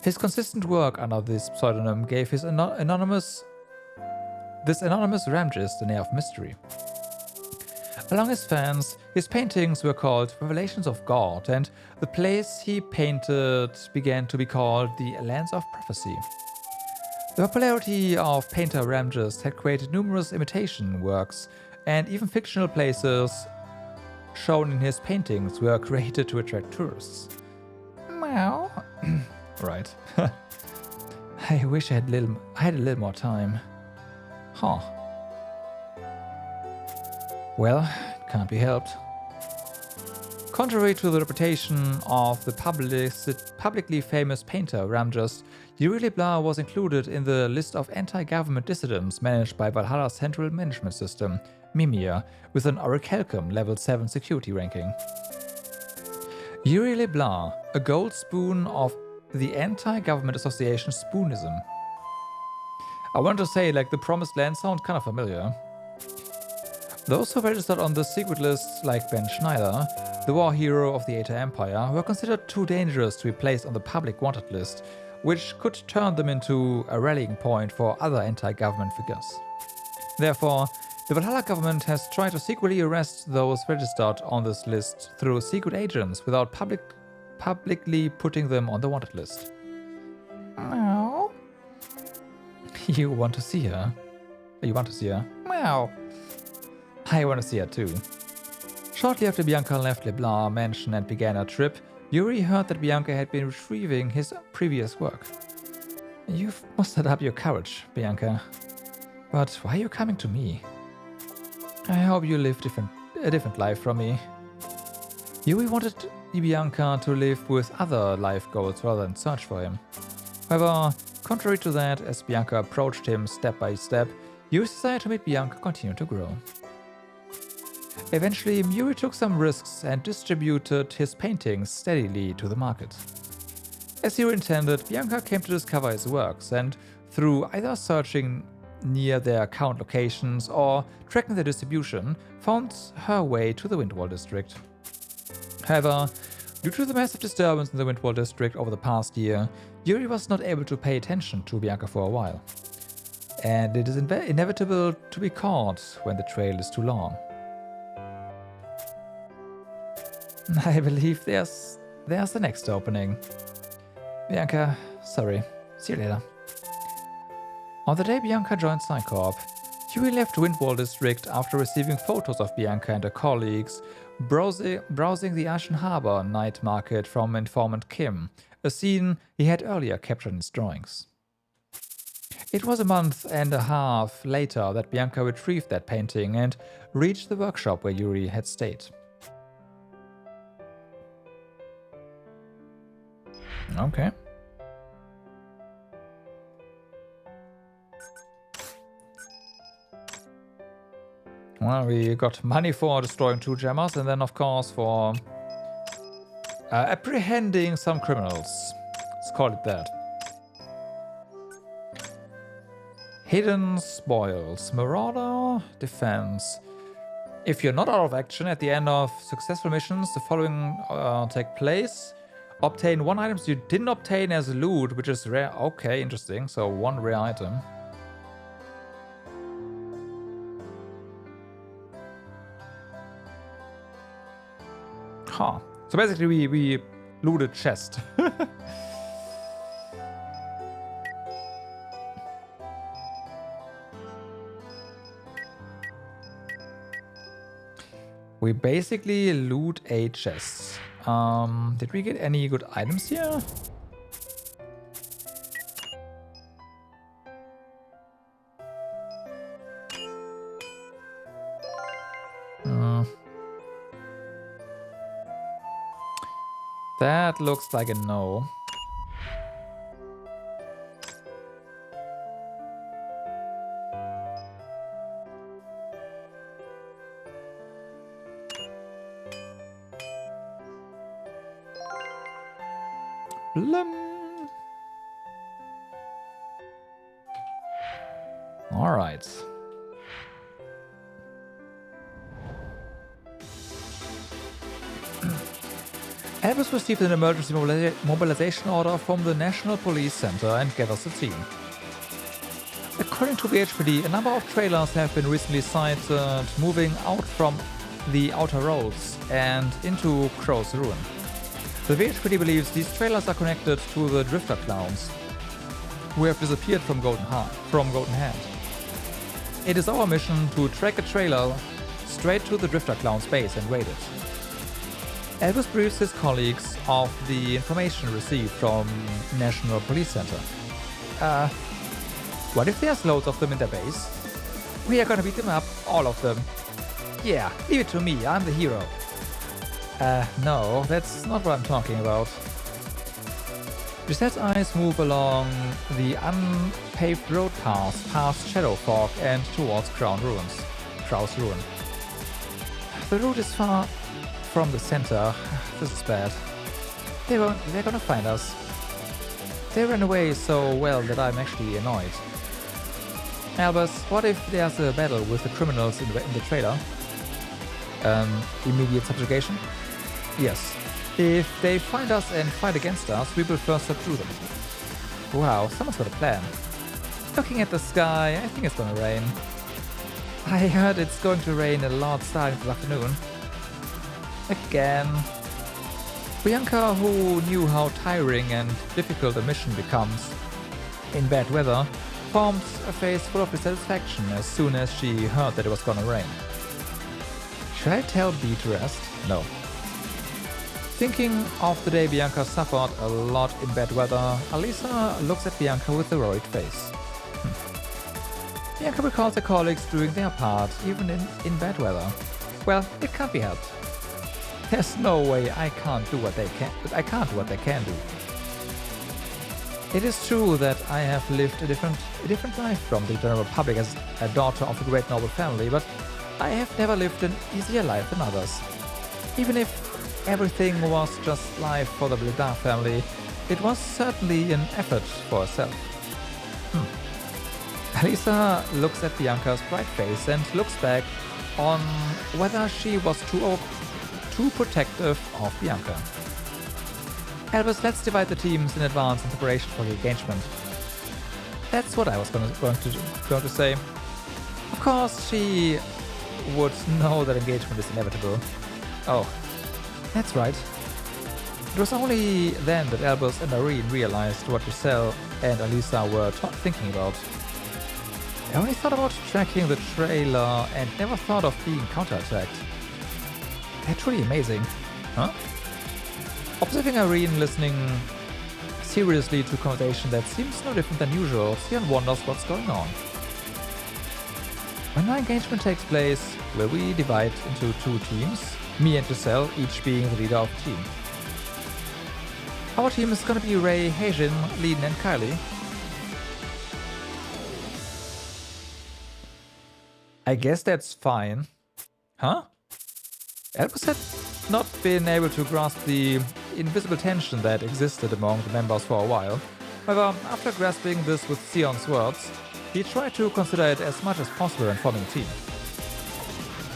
His consistent work under this pseudonym gave his anonymous Ramgist an air of mystery. Among his fans, his paintings were called Revelations of God, and the place he painted began to be called the Lands of Prophecy. The popularity of painter Ramgist had created numerous imitation works, and even fictional places shown in his paintings were created to attract tourists. Meow. Right. I wish I had a little more time. Huh. Well, it can't be helped. Contrary to the reputation of the publicly famous painter Ramgist, Yuri LeBlanc was included in the list of anti-government dissidents managed by Valhalla's Central Management System, Mimir, with an Orichalcum Level 7 security ranking. Yuri LeBlanc, a gold spoon of the anti-government association Spoonism. I want to say, like, the Promised Land sounds kind of familiar. Those who registered on the secret list, like Ben Schneider, the war hero of the Eta Empire, were considered too dangerous to be placed on the public wanted list, which could turn them into a rallying point for other anti-government figures. Therefore, the Valhalla government has tried to secretly arrest those registered on this list through secret agents without publicly putting them on the wanted list. Meow. You want to see her? You want to see her? Meow. I want to see her too. Shortly after Bianca left LeBlanc mansion and began her trip, Yuri heard that Bianca had been retrieving his previous work. You've mustered up your courage, Bianca. But why are you coming to me? I hope you live a different life from me. Yuri wanted Bianca to live with other life goals rather than search for him. However, contrary to that, as Bianca approached him step by step, Yuri's desire to meet Bianca continued to grow. Eventually, Yuri took some risks and distributed his paintings steadily to the market. As Yuri intended, Bianca came to discover his works, and through either searching near their account locations or tracking their distribution, found her way to the Windwall district. However, due to the massive disturbance in the Windwall district over the past year, Yuri was not able to pay attention to Bianca for a while. And it is inevitable to be caught when the trail is too long. I believe there's the next opening. Bianca, sorry. See you later. On the day Bianca joined Psycorp, Yuri left Windwall District after receiving photos of Bianca and her colleagues browsing the Ashen Harbor night market from informant Kim, a scene he had earlier captured in his drawings. It was a month and a half later that Bianca retrieved that painting and reached the workshop where Yuri had stayed. Okay. Well, we got money for destroying 2 jammers, and then of course for apprehending some criminals. Let's call it that. Hidden spoils, Marauder, Defense. If you're not out of action at the end of successful missions, the following take place. Obtain 1 item you didn't obtain as loot, which is rare. Okay, interesting. So 1 rare item. Huh. So basically we looted chest. We basically loot a chest. Did we get any good items here? That looks like a no. Blim. All right. Elvis received an emergency mobilization order from the National Police Center and gathers the team. According to the HPD, a number of trailers have been recently sighted moving out from the outer roads and into Crow's Ruin. The VHPD believes these trailers are connected to the Drifter Clowns, who have disappeared from Golden Hand. It is our mission to track a trailer straight to the Drifter Clown's base and raid it. Elvis briefs his colleagues of the information received from National Police Center. What if there's loads of them in their base? We are gonna beat them up, all of them. Yeah, leave it to me, I'm the hero. No, that's not what I'm talking about. Giselle's eyes move along the unpaved road path past Shadow Fog and towards Crow's Ruin. The route is far from the center. This is bad. They're gonna find us. They ran away so well that I'm actually annoyed. Albus, what if there's a battle with the criminals in the trailer? Immediate subjugation? Yes. If they find us and fight against us, we will first subdue them. Wow, someone's got a plan. Looking at the sky, I think it's gonna rain. I heard it's going to rain a lot starting this afternoon. Again. Bianca, who knew how tiring and difficult a mission becomes in bad weather, formed a face full of dissatisfaction as soon as she heard that it was gonna rain. Should I tell B to rest? No. Thinking of the day Bianca suffered a lot in bad weather, Alisa looks at Bianca with a worried face. Bianca recalls her colleagues doing their part, even in bad weather. Well, it can't be helped. There's no way I can't do what they can do. It is true that I have lived a different life from the general public as a daughter of a great noble family, but I have never lived an easier life than others. Even if everything was just life for the Bledar family, it was certainly an effort for herself. Alisa looks at Bianca's bright face and looks back on whether she was too protective of Bianca. Elvis, let's divide the teams in advance in preparation for the engagement. That's what I was going to say. Of course, she would know that engagement is inevitable. Oh, that's right. It was only then that Elvis and Irene realized what Giselle and Alisa were thinking about. I only thought about tracking the trailer and never thought of being counterattacked. They're truly amazing, huh? Observing Irene listening seriously to a conversation that seems no different than usual, Sion wonders what's going on. When our engagement takes place, will we divide into 2 teams? Me and Giselle, each being the leader of the team. Our team is gonna be Ray, Heijin, Lin and Kylie. I guess that's fine. Huh? Elvis had not been able to grasp the invisible tension that existed among the members for a while. However, after grasping this with Sion's words, he tried to consider it as much as possible in forming a team.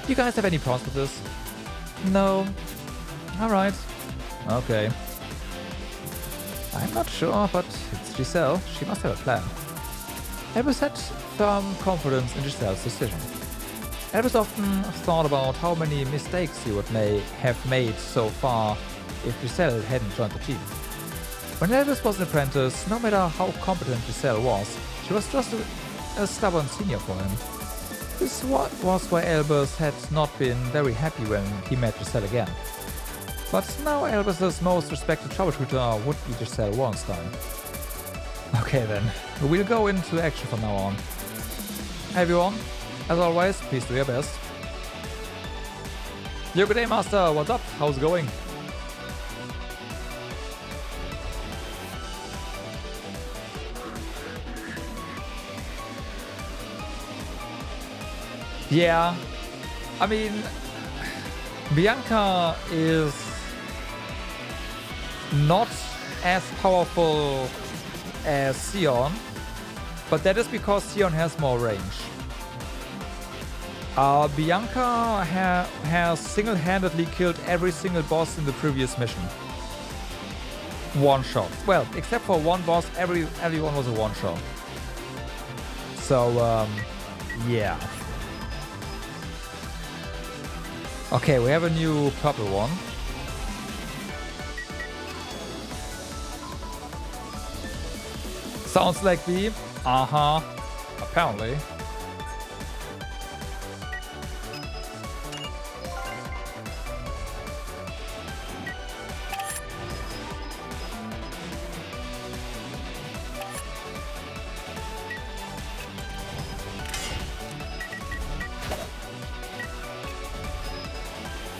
You guys have any problems with this? No. Alright. Okay. I'm not sure, but it's Giselle. She must have a plan. Elvis had firm confidence in Giselle's decision. Elvis often thought about how many mistakes he would have made so far if Giselle hadn't joined the team. When Elvis was an apprentice, no matter how competent Giselle was, she was just a stubborn senior for him. This was why Elvis had not been very happy when he met Giselle again. But now Elvis's most respected troubleshooter would be Giselle Wallenstein. Okay then, we'll go into action from now on. Hey everyone, as always, please do your best. Yo, good day master, what's up? How's it going? Yeah, I mean, Bianca is not as powerful as Sion, but that is because Sion has more range. Bianca has single-handedly killed every single boss in the previous mission. One shot. Well, except for one boss, everyone was a one shot. So, yeah. Okay, we have a new purple one. Sounds like B. Uh-huh. Apparently.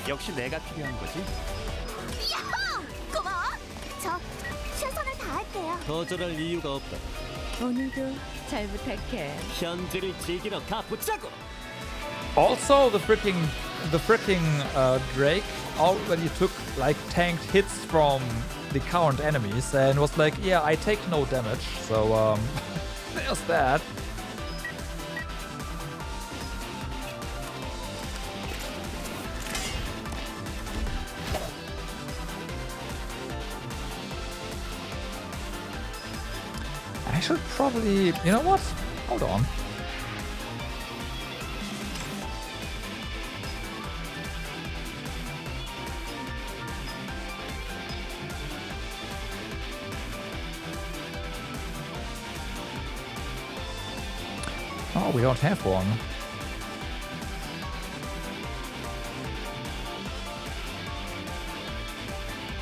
역시 내가 필요한 거지. 야호! 고마워. 저 최선을 다할게요. 거절할 이유가 없다. 오늘도 잘 부탁해. 현질을 즐기러 가보자고. Also, the freaking Drake already took like tanked hits from the current enemies and was like, yeah, I take no damage. So there's that. I should probably, you know what? Hold on. Oh, we don't have one.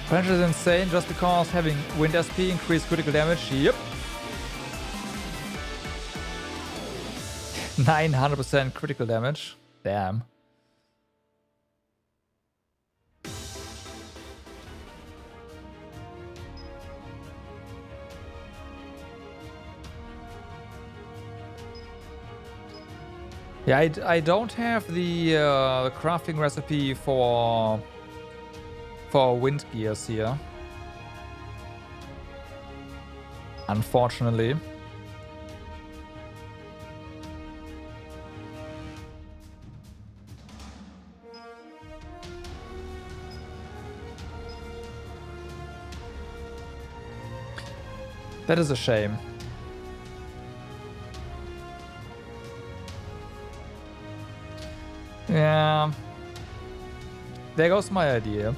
Punch is insane just because having Wind SP increased critical damage. Yep. 900% critical damage. Damn. Yeah, I don't have the crafting recipe for wind gears here. Unfortunately. That is a shame. Yeah. There goes my idea.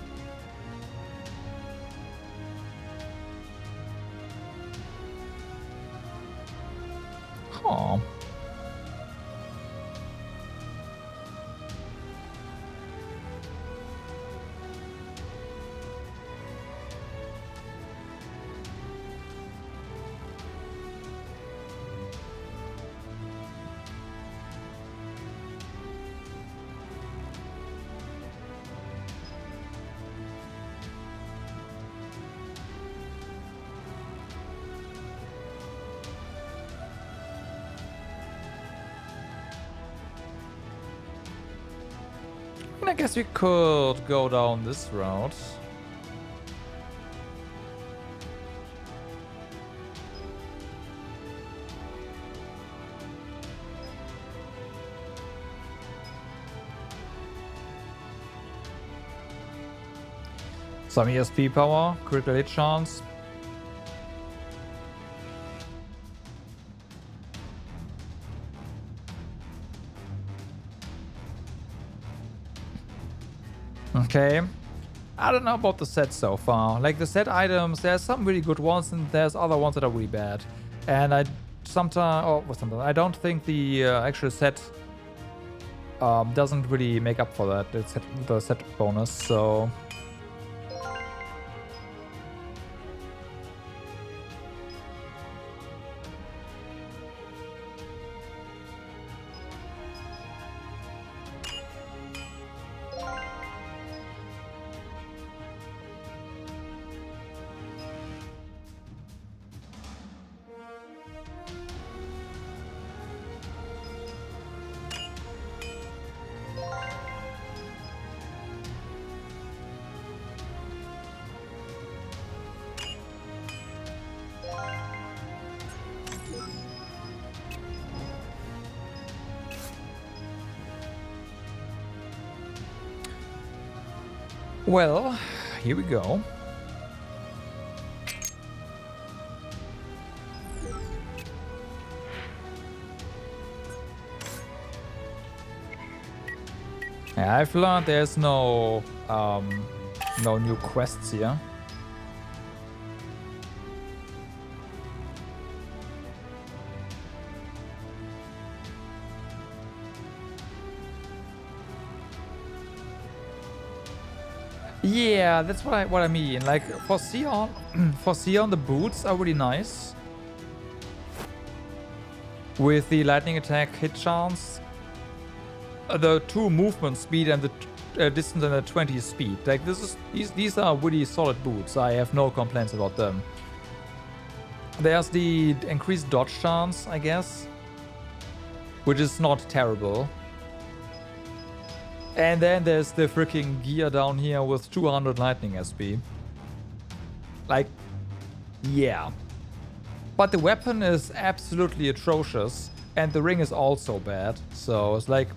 Huh. I guess we could go down this route. Some ESP power, critical hit chance. Okay. I don't know about the set so far. Like the set items, there's some really good ones and there's other ones that are really bad. And I I don't think the actual set doesn't really make up for that. The set bonus, so. Well, here we go. Yeah, I've learned there's no new quests here. Yeah, that's what I mean. Like for Sion, the boots are really nice with the lightning attack hit chance, the 2 movement speed and the distance and the 20 speed. Like these are really solid boots. I have no complaints about them. There's the increased dodge chance, I guess, which is not terrible. And then there's the freaking gear down here with 200 lightning SP. Like, yeah. But the weapon is absolutely atrocious. And the ring is also bad. So it's like,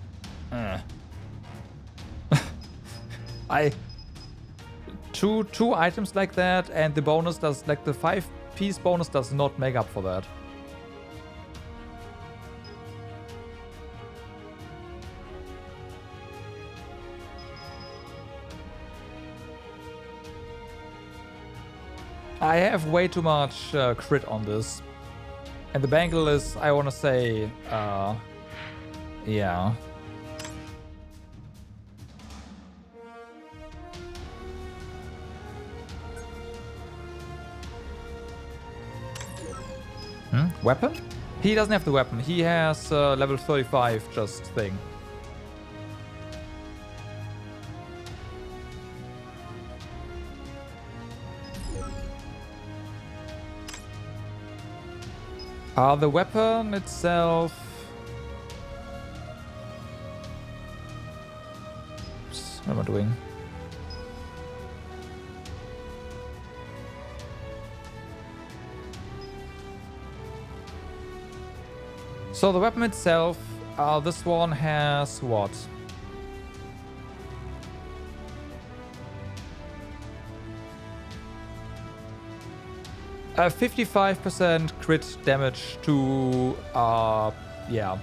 two items like that, and the bonus does, like the 5-piece bonus does not make up for that. I have way too much crit on this. And the bangle is, I want to say, yeah. Weapon? He doesn't have the weapon. He has level 35 just thing. The weapon itself... Oops, what am I doing? So the weapon itself, this one has what? 55% crit damage to, yeah.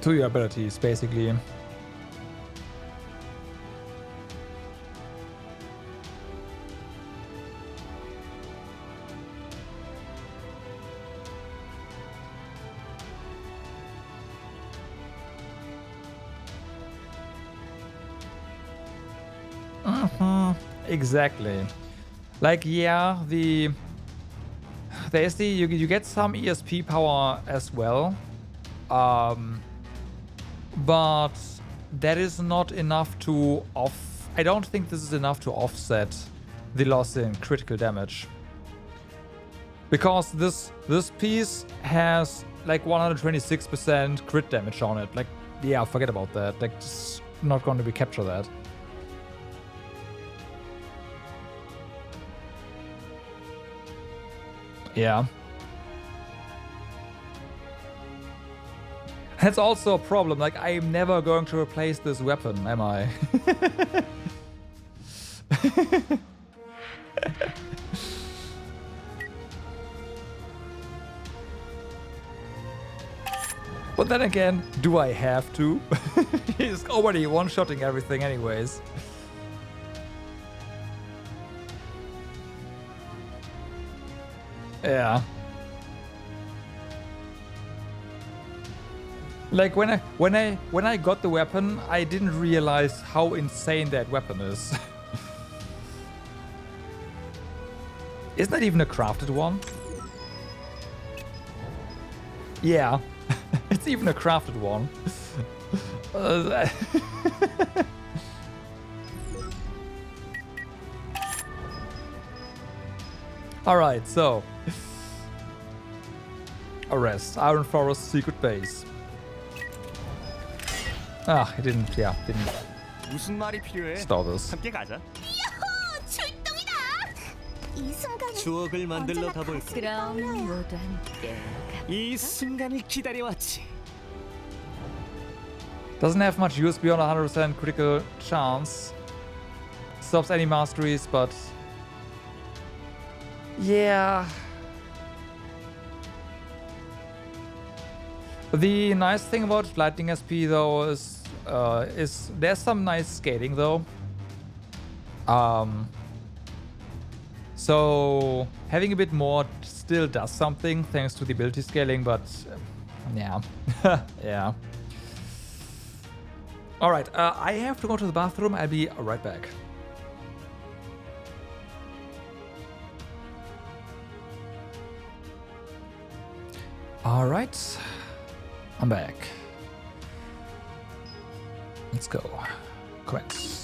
To your abilities, basically. Exactly. Like, yeah, there's the you get some ESP power as well, but that is not enough to I don't think this is enough to offset the loss in critical damage, because this piece has like 126% crit damage on it. Like, yeah, forget about that. Like, it's not going to be capture that. Yeah. That's also a problem. Like, I'm never going to replace this weapon, am I? But then again, do I have to? He's already one-shotting everything anyways. Yeah. Like when I got the weapon, I didn't realize how insane that weapon is. Isn't that even a crafted one? Yeah, it's even a crafted one. Alright, so. Arrest. Iron Forest secret base. Ah, it didn't, yeah, didn't 무슨 말이 필요해? start this. 함께 가자. 출동이다. 이 순간을 추억을 만들러 언제나 가볼까? 가슴이 그럼 떠올려요. 모두 함께 이 순간을 기다려왔지. Doesn't have much use beyond 100% critical chance. Stops any masteries, but yeah. The nice thing about Lightning SP though is there's some nice scaling though. So having a bit more still does something thanks to the ability scaling, but yeah, yeah. All right, I have to go to the bathroom. I'll be right back. All right, I'm back. Let's go. Comments.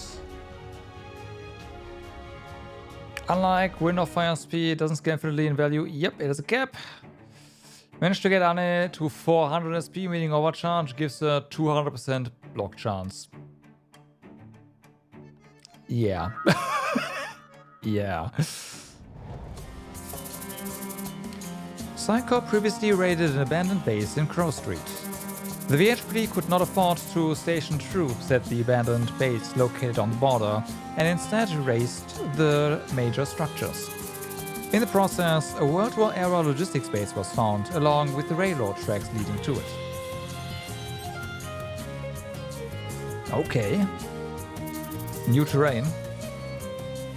Unlike Wind of Fire Speed, it doesn't scale infinitely in value. Yep, it has a cap. Managed to get Anne to 400 SP, meaning overcharge gives a 200% block chance. Yeah. Yeah. Psycho previously raided an abandoned base in Crow Street. The VHP could not afford to station troops at the abandoned base located on the border, and instead razed the major structures. In the process, a World War era logistics base was found, along with the railroad tracks leading to it. Okay. New terrain.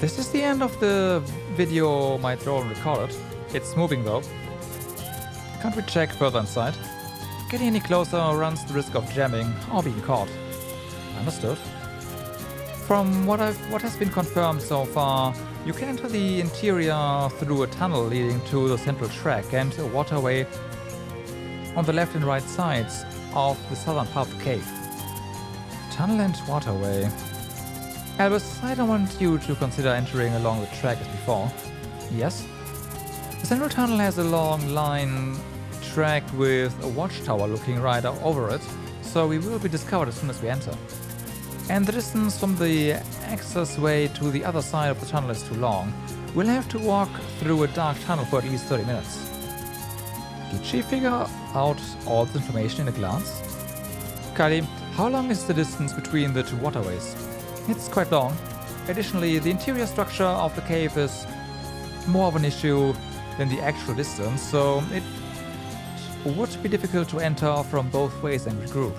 This is the end of the video my drone recorded. It's moving though. Can't we check further inside? Getting any closer runs the risk of jamming or being caught. Understood. From what has been confirmed so far, you can enter the interior through a tunnel leading to the central track and a waterway on the left and right sides of the southern part of the cave. Tunnel and waterway. Albus, I don't want you to consider entering along the track as before. Yes? The central tunnel has a long line track with a watchtower looking right over it, so we will be discovered as soon as we enter. And the distance from the access way to the other side of the tunnel is too long. We'll have to walk through a dark tunnel for at least 30 minutes. Did she figure out all the information in a glance? Kylie, how long is the distance between the two waterways? It's quite long. Additionally, the interior structure of the cave is more of an issue than the actual distance, so it would be difficult to enter from both ways and regroup.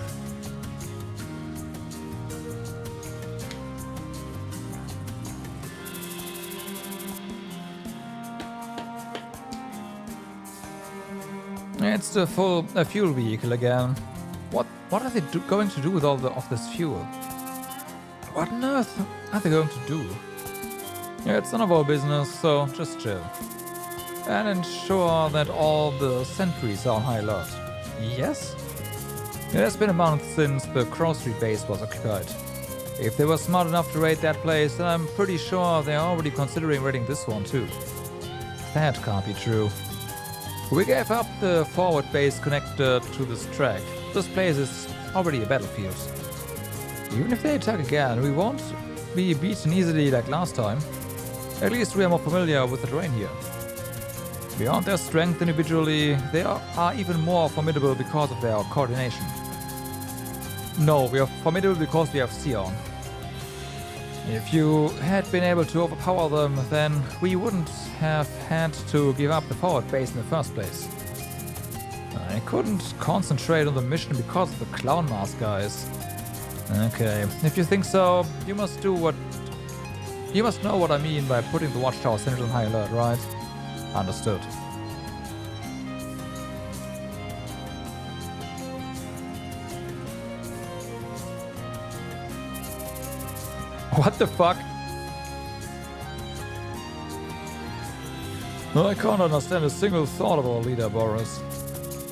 It's the fuel vehicle again. What are they going to do with all of this fuel? What on earth are they going to do? Yeah, it's none of our business, so just chill. And ensure that all the sentries are on high alert. Yes? It has been a month since the Crow Street base was occupied. If they were smart enough to raid that place, then I'm pretty sure they're already considering raiding this one too. That can't be true. We gave up the forward base connected to this track. This place is already a battlefield. Even if they attack again, we won't be beaten easily like last time. At least we are more familiar with the terrain here. Beyond their strength individually, they are even more formidable because of their coordination. No, we are formidable because we have Sion. If you had been able to overpower them, then we wouldn't have had to give up the forward base in the first place. I couldn't concentrate on the mission because of the clown mask guys. Okay, if you think so, you must know what I mean by putting the watchtower central on high alert, right? Understood. What the fuck? No, I can't understand a single thought of our leader, Boris.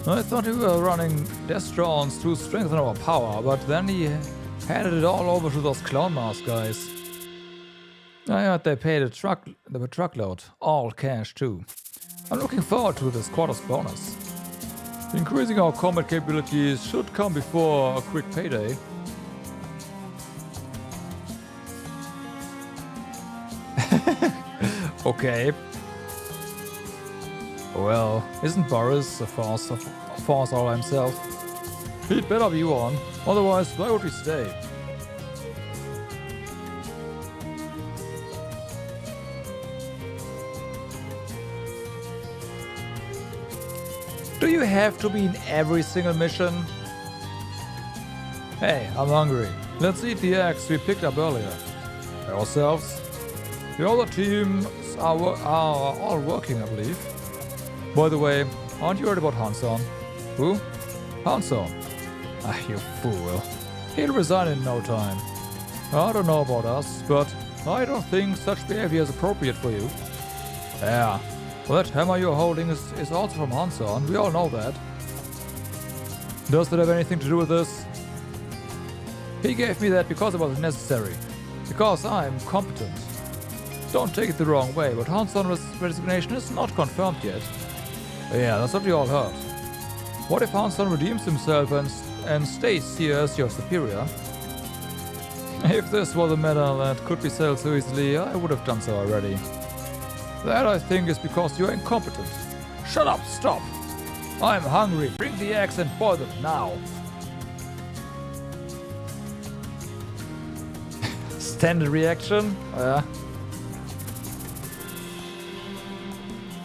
I thought we were running Destrons to strengthen our power, but then he handed it all over to those clown mask guys. I heard they paid the truckload, all cash too. I'm looking forward to this quarter's bonus. Increasing our combat capabilities should come before a quick payday. Okay. Well, isn't Boris a force all himself? He'd better be one, otherwise why would we stay? Do you have to be in every single mission? Hey, I'm hungry. Let's eat the eggs we picked up earlier. Ourselves? The other teams are all working, I believe. By the way, aren't you heard about Hanson? Who? Hanson. Ah, you fool. He'll resign in no time. I don't know about us, but I don't think such behavior is appropriate for you. Yeah, well, that hammer you're holding is also from Hanson. We all know that. Does that have anything to do with this? He gave me that because it was necessary. Because I'm competent. Don't take it the wrong way, but Hanson's resignation is not confirmed yet. Yeah, that's what we all heard. What if Hanson redeems himself and stays here as your superior? If this was a matter that could be settled so easily, I would have done so already. That, I think, is because you're incompetent. Shut up, stop! I'm hungry, bring the eggs and boil them now! Standard reaction?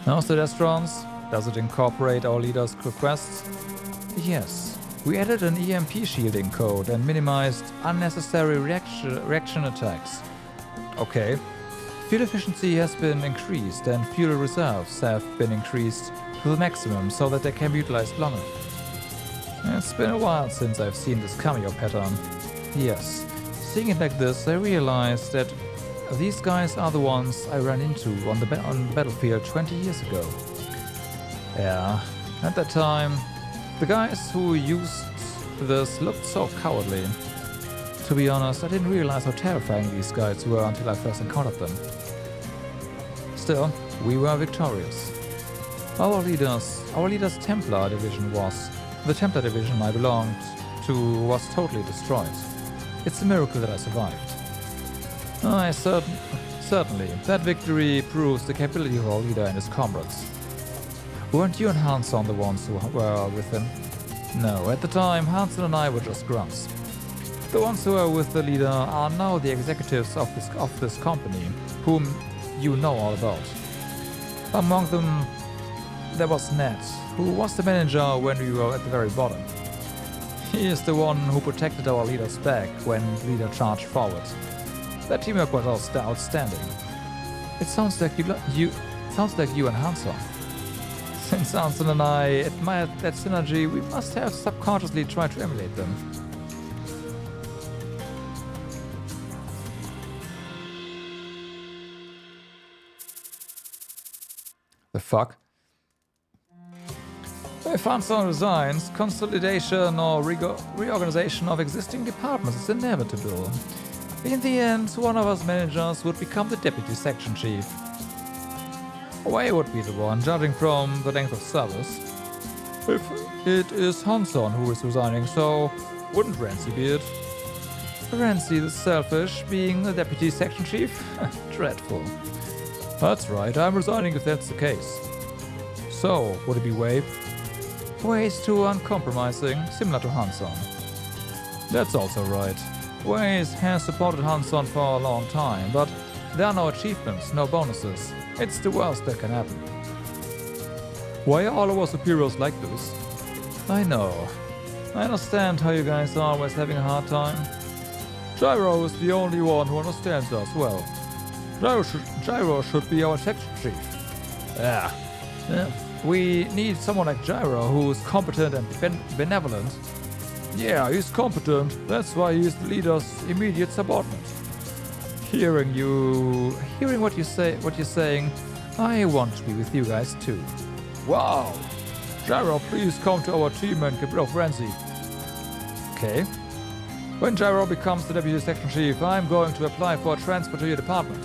How's the Destrons? Does it incorporate our leader's requests? Yes. We added an EMP shielding code and minimized unnecessary reaction attacks. Okay. Fuel efficiency has been increased and fuel reserves have been increased to the maximum so that they can be utilized longer. It's been a while since I've seen this cameo pattern. Yes. Seeing it like this, I realized that these guys are the ones I ran into on the battlefield 20 years ago. Yeah, at that time, the guys who used this looked so cowardly. To be honest, I didn't realize how terrifying these guys were until I first encountered them. Still, we were victorious. Our leader's Templar division the Templar division I belonged to was totally destroyed. It's a miracle that I survived. Certainly, that victory proves the capability of our leader and his comrades. Weren't you and Hanson the ones who were with him? No, at the time, Hanson and I were just grunts. The ones who are with the leader are now the executives of this company, whom you know all about. Among them, there was Ned, who was the manager when we were at the very bottom. He is the one who protected our leader's back when the leader charged forward. That teamwork was outstanding. It sounds like you and Hanson. Since Hanson and I admired that synergy, we must have subconsciously tried to emulate them. The fuck? If Hanson resigns, consolidation or reorganization of existing departments is inevitable. In the end, one of us managers would become the deputy section chief. Way would be the one, judging from the length of service. If it is Hanson who is resigning, so wouldn't Rancy be it? Rancy the selfish, being the deputy section chief? Dreadful. That's right, I'm resigning if that's the case. So, would it be Wave? Way's too uncompromising, similar to Hanson. That's also right. Waze has supported Hanson for a long time, but there are no achievements, no bonuses. It's the worst that can happen. Why are all our superiors like this? I know. I understand how you guys are always having a hard time. Gyro is the only one who understands us well. Gyro should be our section chief. Yeah. We need someone like Gyro who is competent and benevolent. Yeah, he's competent. That's why he's the leader's immediate subordinate. Hearing what you're saying, I want to be with you guys too. Wow. Gyro, please come to our team and get rid of Renzi. Okay. When Gyro becomes the deputy section chief, I'm going to apply for a transfer to your department.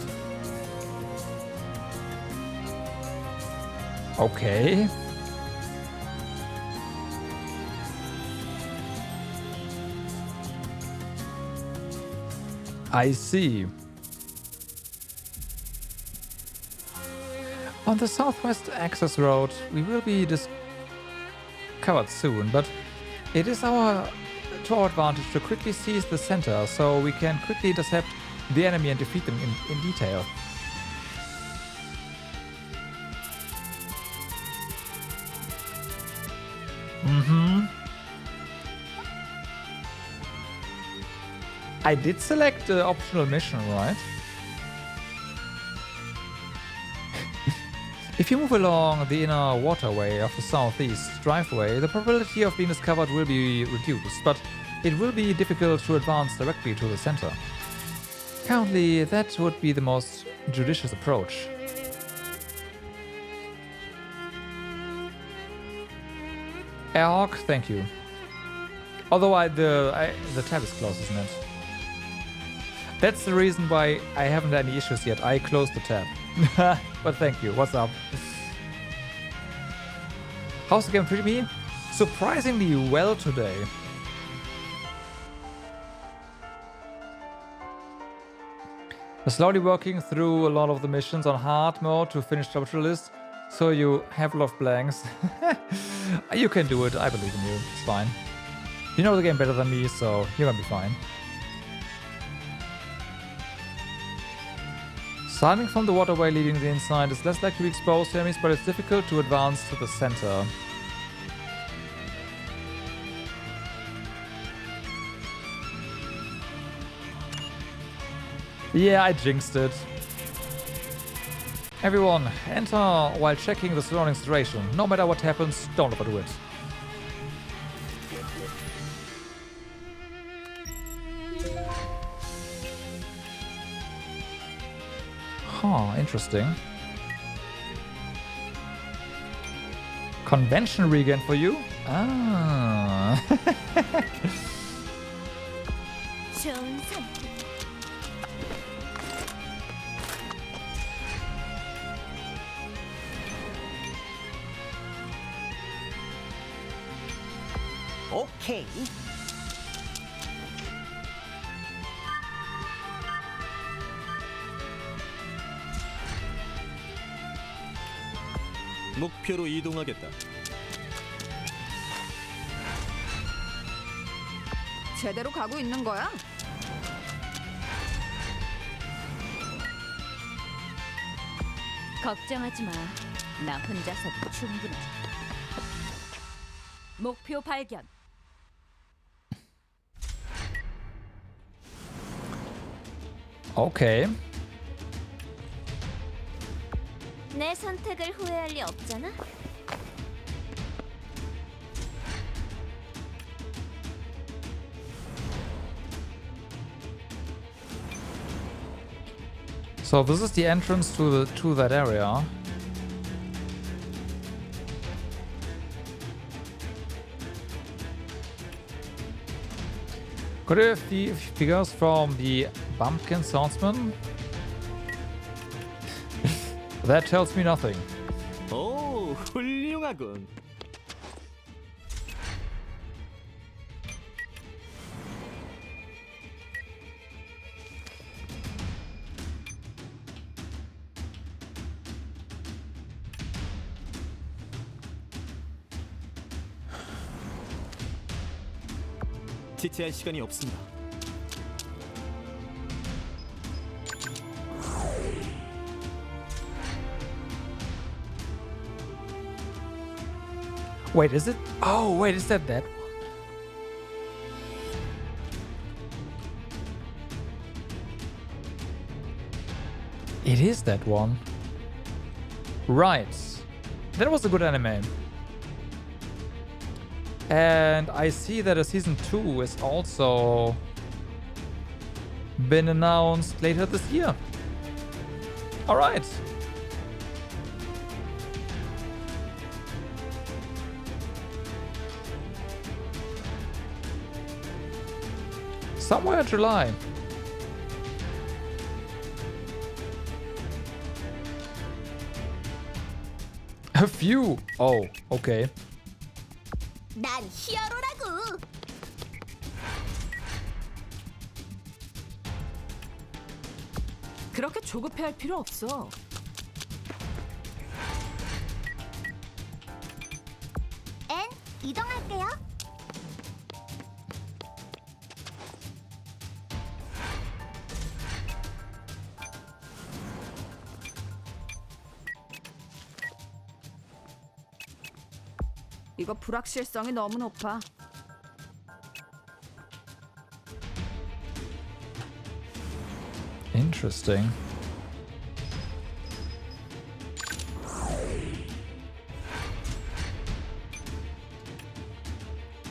Okay. I see. On the southwest access road, we will be discovered soon, but it is to our advantage to quickly seize the center so we can quickly intercept the enemy and defeat them in detail. I did select the optional mission, right? If you move along the inner waterway of the southeast driveway, the probability of being discovered will be reduced, but it will be difficult to advance directly to the center. Currently, that would be the most judicious approach. Airhawk, thank you. Although the tab is closed, isn't it? That's the reason why I haven't had any issues yet. I closed the tab. But thank you. What's up? How's the game treating me? Surprisingly well today. I'm slowly working through a lot of the missions on hard mode to finish Troubleshooter list, so you have a lot of blanks. You can do it. I believe in you. It's fine. You know the game better than me, so you're gonna be fine. Starting from the waterway leading the inside is less likely to expose enemies, but it's difficult to advance to the center. Yeah, I jinxed it. Everyone, enter while checking the surrounding situation. No matter what happens, don't overdo it. Huh, interesting. Convention regen for you? Ah. 오케이. 목표로 이동하겠다. 제대로 가고 있는 거야? 걱정하지 마. 나 혼자서도 충분해. 목표 발견. Okay. 내 선택을 후회할 리 없잖아. So this is the entrance to that area. Could I have the figures from the Bumpkin Soundsman? That tells me nothing. 오, 훌륭하군. 지체할 시간이 없습니다. Wait, is it? Oh, wait, is that one? It is that one. Right. That was a good anime. And I see that a season 2 is also been announced later this year. All right. Somewhere in July. A few. Oh, okay. 난 히어로라고. 그렇게 조급해할 필요 없어. 엔 이동할게요. 이거 불확실성이 너무 높아. Interesting.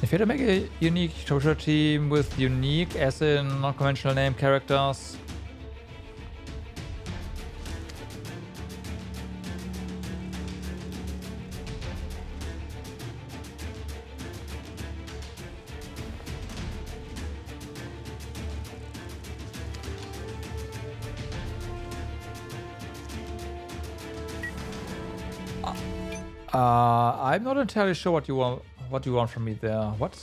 If you had to make a unique Troubleshooter team with unique as in non-conventional name characters, I'm not entirely sure what you want from me there. What?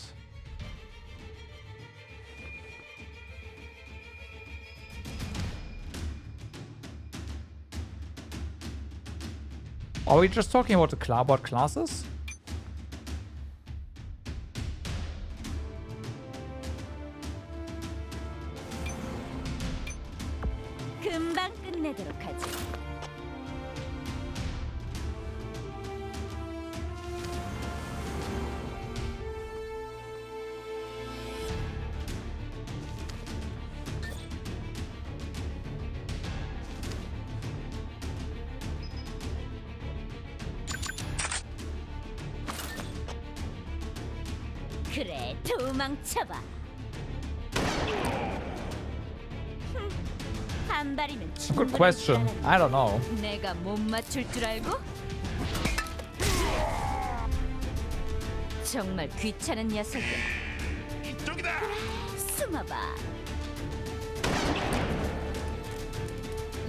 Are we just talking about the about classes? 금방 끝내도록 하지. 그래, 도망쳐봐. 한 발이면 Good question. I don't know. 내가 못 맞출 줄 알고? 정말 귀찮은 녀석이야. 이쪽이다. 숨어봐.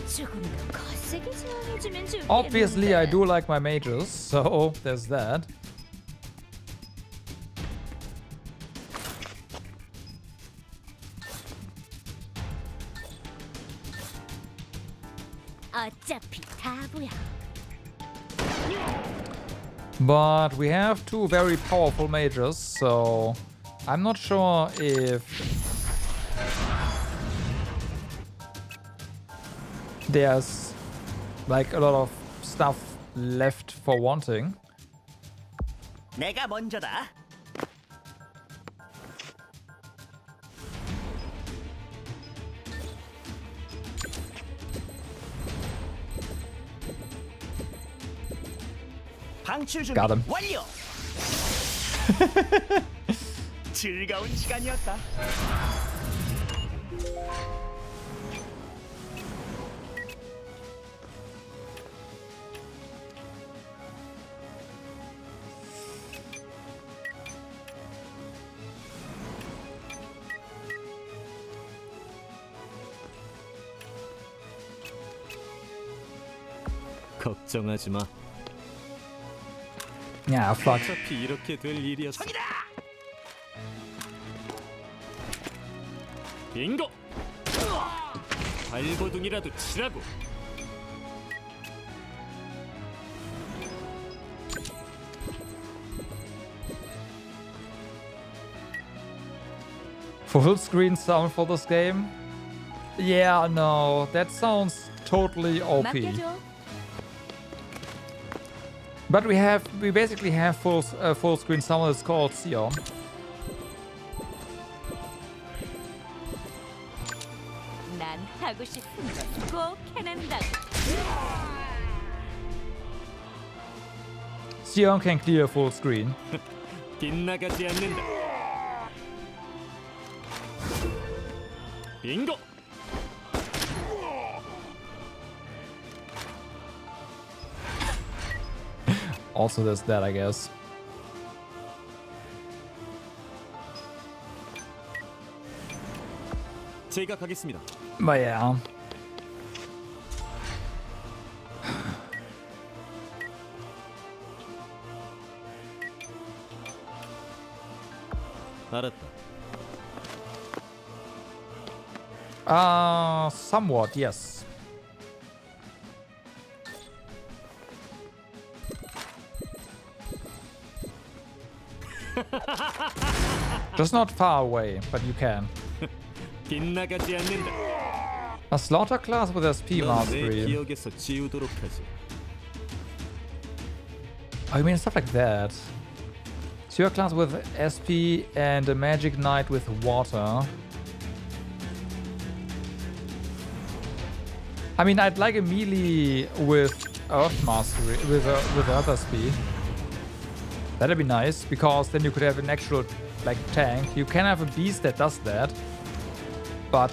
조금 더 거세게 제안해주면 좋겠는데. Obviously, I do like my mages, so there's that. 어차피 바보야. But we have two very powerful mages, so I'm not sure if there's like a lot of stuff left for wanting. 내가 먼저다. 방출 준비 Got him. 완료. 즐거운 시간이었다. 걱정하지 마. Yeah, fuck. 어차피 이렇게 될 일이었어. 저기다. 빙고. 발버둥이라도 치라고. Full screen sound for this game? Yeah, no, that sounds totally OP. 맡겨줘. But we basically have full screen summon that's called Sion. 난 하고 싶은 건 꼭 해낸다. Sion can clear full screen. 빗나가지 않는다. 빙고. Also, there's that, I guess. 제가 가겠습니다. But yeah. 알았다. Somewhat, yes. Just not far away, but you can. 빗나가지 않는다. A slaughter class with SP 넌내 mastery. 기억에서 지우도록 하지. I mean, stuff like that. So you're a class with SP and a Magic Knight with water. I mean, I'd like a melee with Earth Mastery, with other speed. That'd be nice, because then you could have an actual, like, tank. You can have a beast that does that, but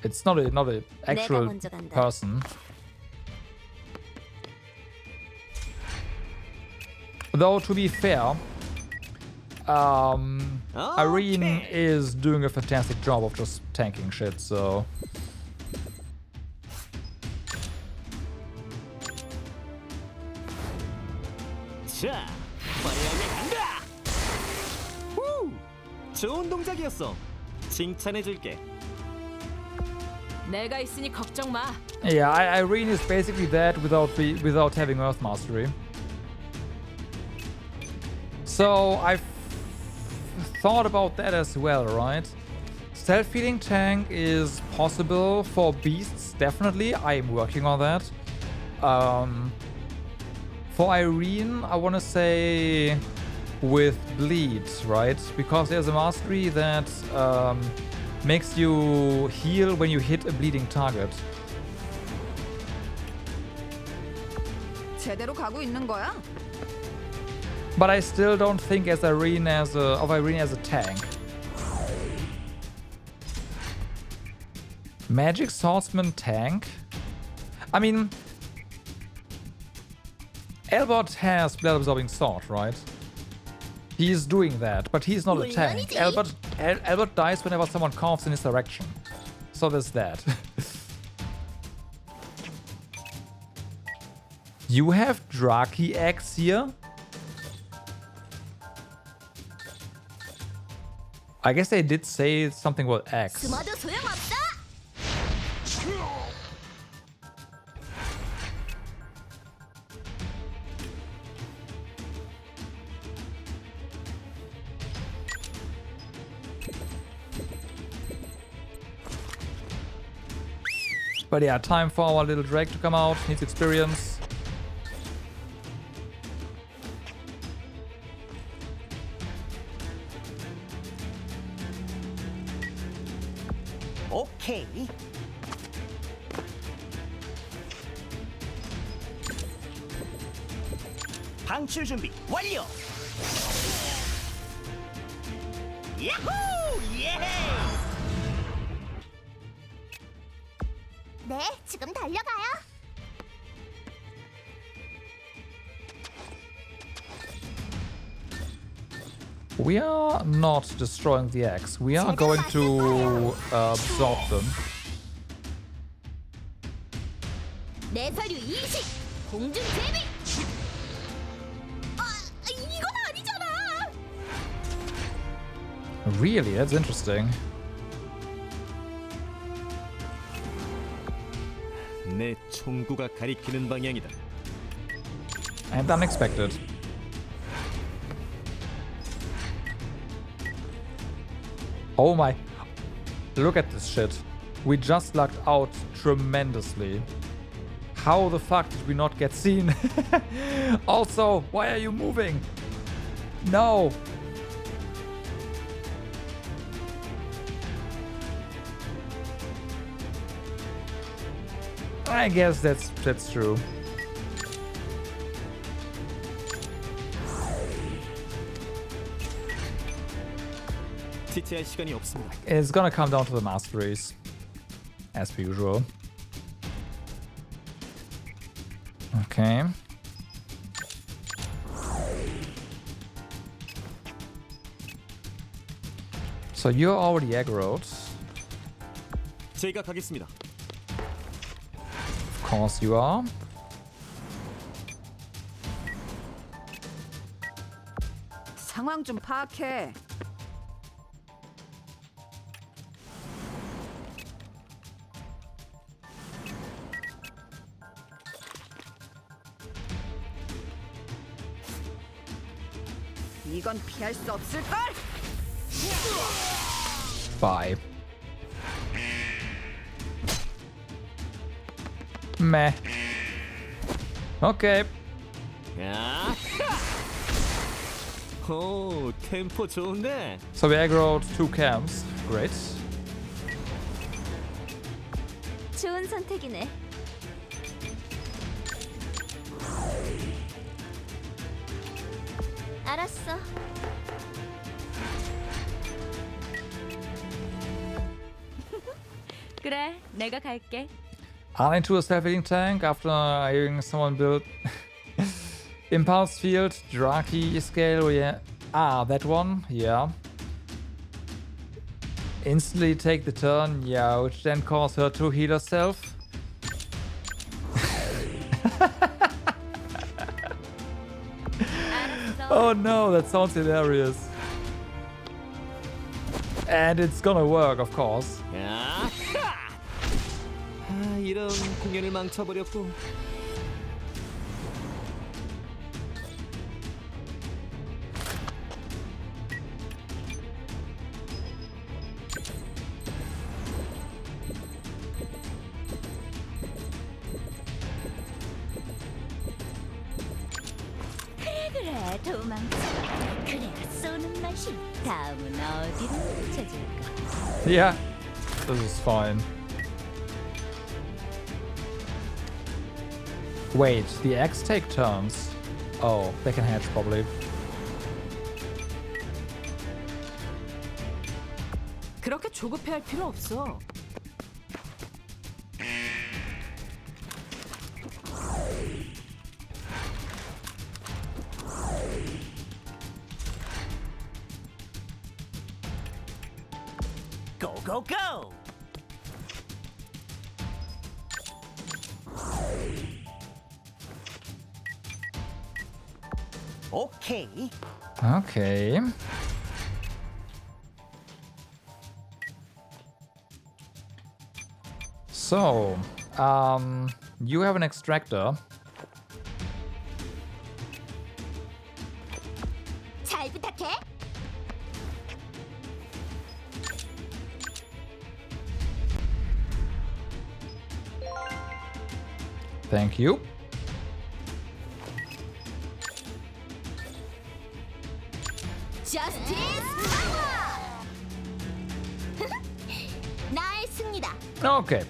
it's not a actual person. Though, to be fair, Irene is doing a fantastic job of just tanking shit, so... 자, 화려하게 간다. 후, 좋은 동작이었어. 칭찬해줄게. 내가 있으니 걱정 마. Yeah, Irene is basically that without having Earth Mastery. So I've thought about that as well, right? Self-healing tank is possible for beasts, definitely. I'm working on that. For Irene, I want to say with bleed, right? Because there's a mastery that makes you heal when you hit a bleeding target. 제대로 가고 있는 거야? But I still don't think of Irene as a tank. Magic Swordsman tank? I mean, Albert has Blood Absorbing Sword, right? He's doing that, but he's not a tank. Albert dies whenever someone coughs in his direction. So there's that. You have Draki X here? I guess they did say something about X. 숨어도 소용없어. But yeah, time for our little Drake to come out. Needs experience. 오케이. 방출 준비 완료. 야호! 예! 네, 지금 달려가요. We are not destroying the X. We are going to absorb them. 내 서류 이식. 공중 제비. 이건 아니잖아. Really? That's interesting. 내 총구가 가리키는 방향이다. And unexpected. Oh my. Look at this shit. We just lucked out tremendously. How the fuck did we not get seen? Also, why are you moving? No. I guess that's true. 지체할 시간이 없습니다. It's gonna come down to the masteries, as per usual. Okay. So you're already aggroed. 제가 가겠습니다. Of course you are. 상황 좀 파악해. 이건 피할 수 없을걸? Bye. Meh. Okay. 야! 오, 템포 좋은데. So we aggroed 2 camps. Great. 좋은 선택이네. 알았어. 그래, 내가 갈게. I'll into a self-healing tank after hearing someone build Impulse Field, Draki scale, yeah. Ah, that one, yeah. Instantly take the turn, yeah, which then cause her to heal herself. Oh no, that sounds hilarious. And it's gonna work, of course. 야! 아, 이런 공연을 망쳐버렸고. 그래, 도망쳐. 그래야 쏘는 맛이. 다음은 어디로 훔쳐줄까? Yeah, this is fine. Wait, the eggs take turns. Oh, they can hatch probably. 그렇게 조급해할 필요 없어. Go, go, go! 오케이. Okay. So, you have an extractor. 잘 부탁해. Thank you. 저스티스 파워. 나의 승리다. Okay.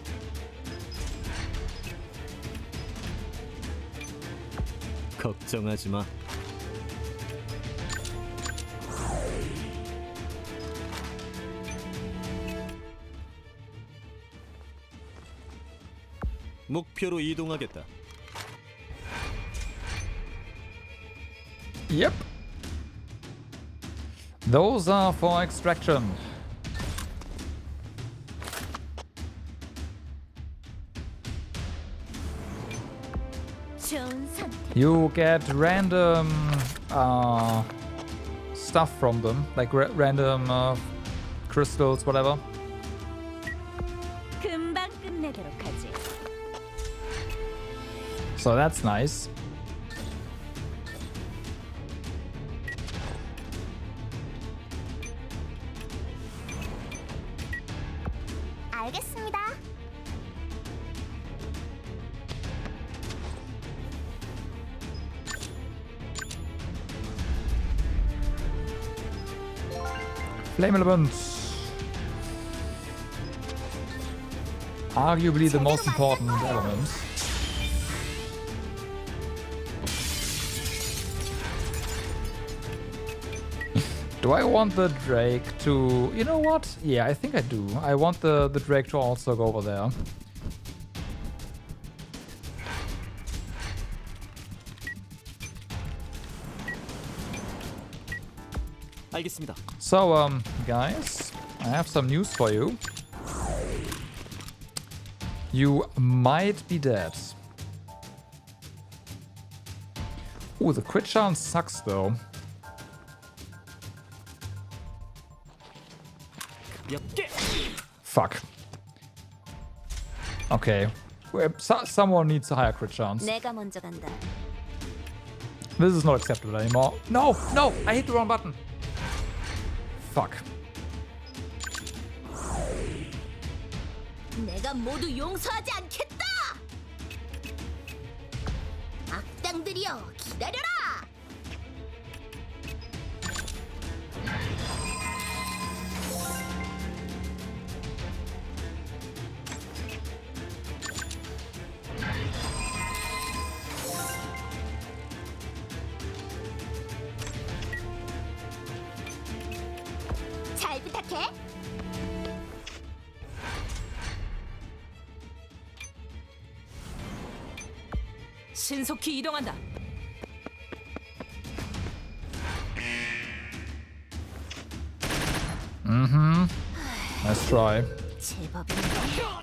걱정하지 마. 목표로 이동하겠다. Yep. Those are for extraction. 좋은 선택. You get random stuff from them, like random crystals, whatever. 금방 끝내도록 하지. So that's nice. 알겠습니다. Flame element. Arguably the most important element. Do I want the Drake to... You know what? Yeah, I think I do. I want the Drake to also go over there. 알겠습니다. So, guys, I have some news for you. You might be dead. Ooh, the crit chance sucks though. Fuck. Okay. Someone needs a higher crit chance. 내가 먼저 간다. This is not acceptable anymore. No! No! I hit the wrong button. Fuck. 내가 모두 용서하지 않겠다. 악당들이여, 기다려라. 잘 부탁해. 신속히 이동한다. Let's try. 제법인데.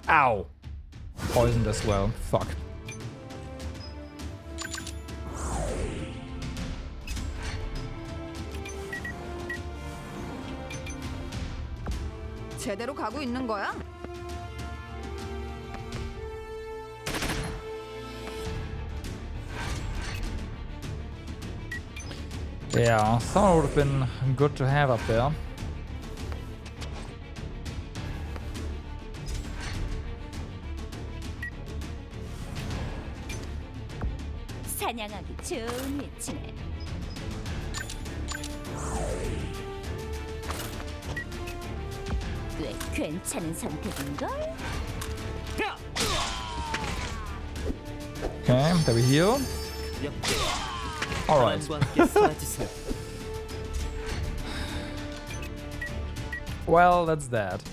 Ow! Poisoned as well. Fuck. 제대로 가고 있는 거야? Yeah, someone would have been good to have up there. 사냥하기 좋은 위치네. 꽤 괜찮은 선택인걸? Okay, there we heal. Alright. Well, that's that.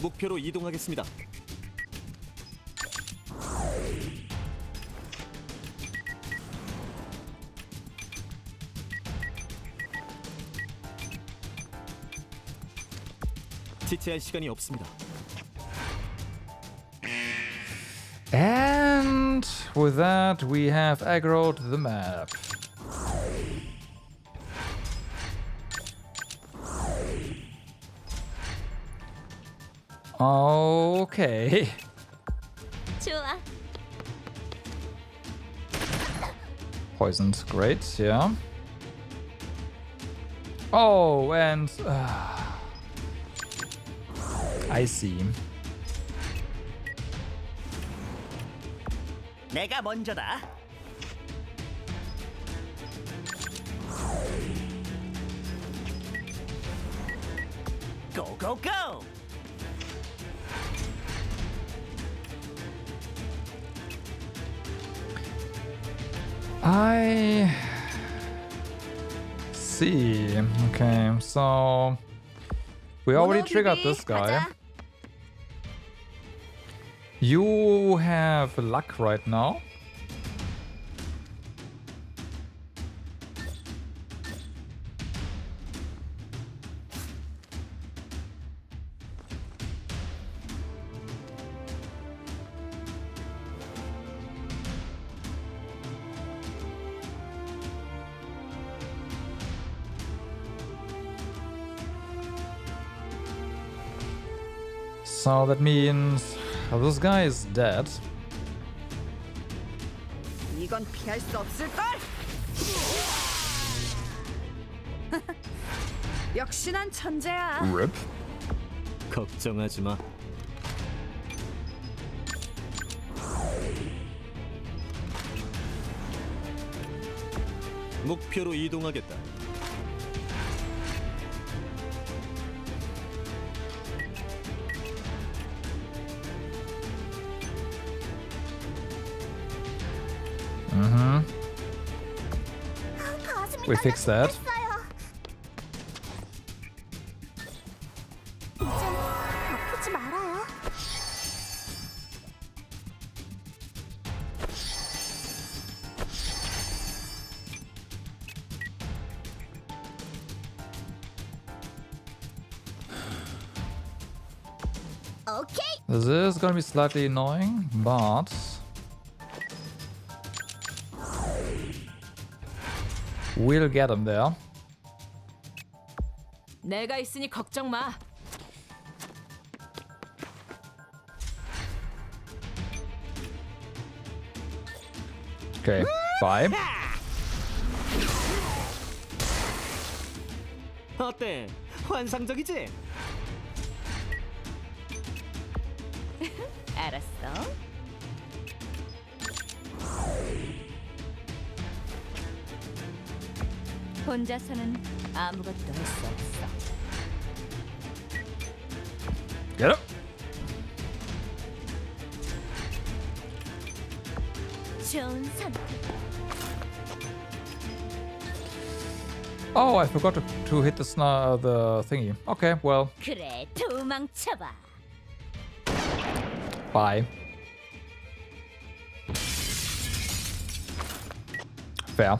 목표로 이동하겠습니다. 지체할 시간이 없습니다. And with that, we have aggroed the map. Okay. 좋아. Poisoned, great, yeah. Oh, and... I see. 내가 먼저다. Go go go. I see. Okay, so we already triggered this guy. You have luck right now. So that means this guy is dead. 이건 피할 수 없을걸? 역시 난 천재야. RIP. 걱정하지 마. 목표로 이동하겠다. 가슴이 We fixed that. 이젠 아프지 말아요. 오케이. This is gonna be slightly annoying, but we'll get him there. 내가 있으니 걱정 마. Okay, bye. 어때? 환상적이지? 알았어. 혼자서는 아무것도 할 수 없어. Get up. 좋은 선택. Oh, I forgot to hit the thingy. Okay, well, 그래, 도망쳐봐. bye. Fair.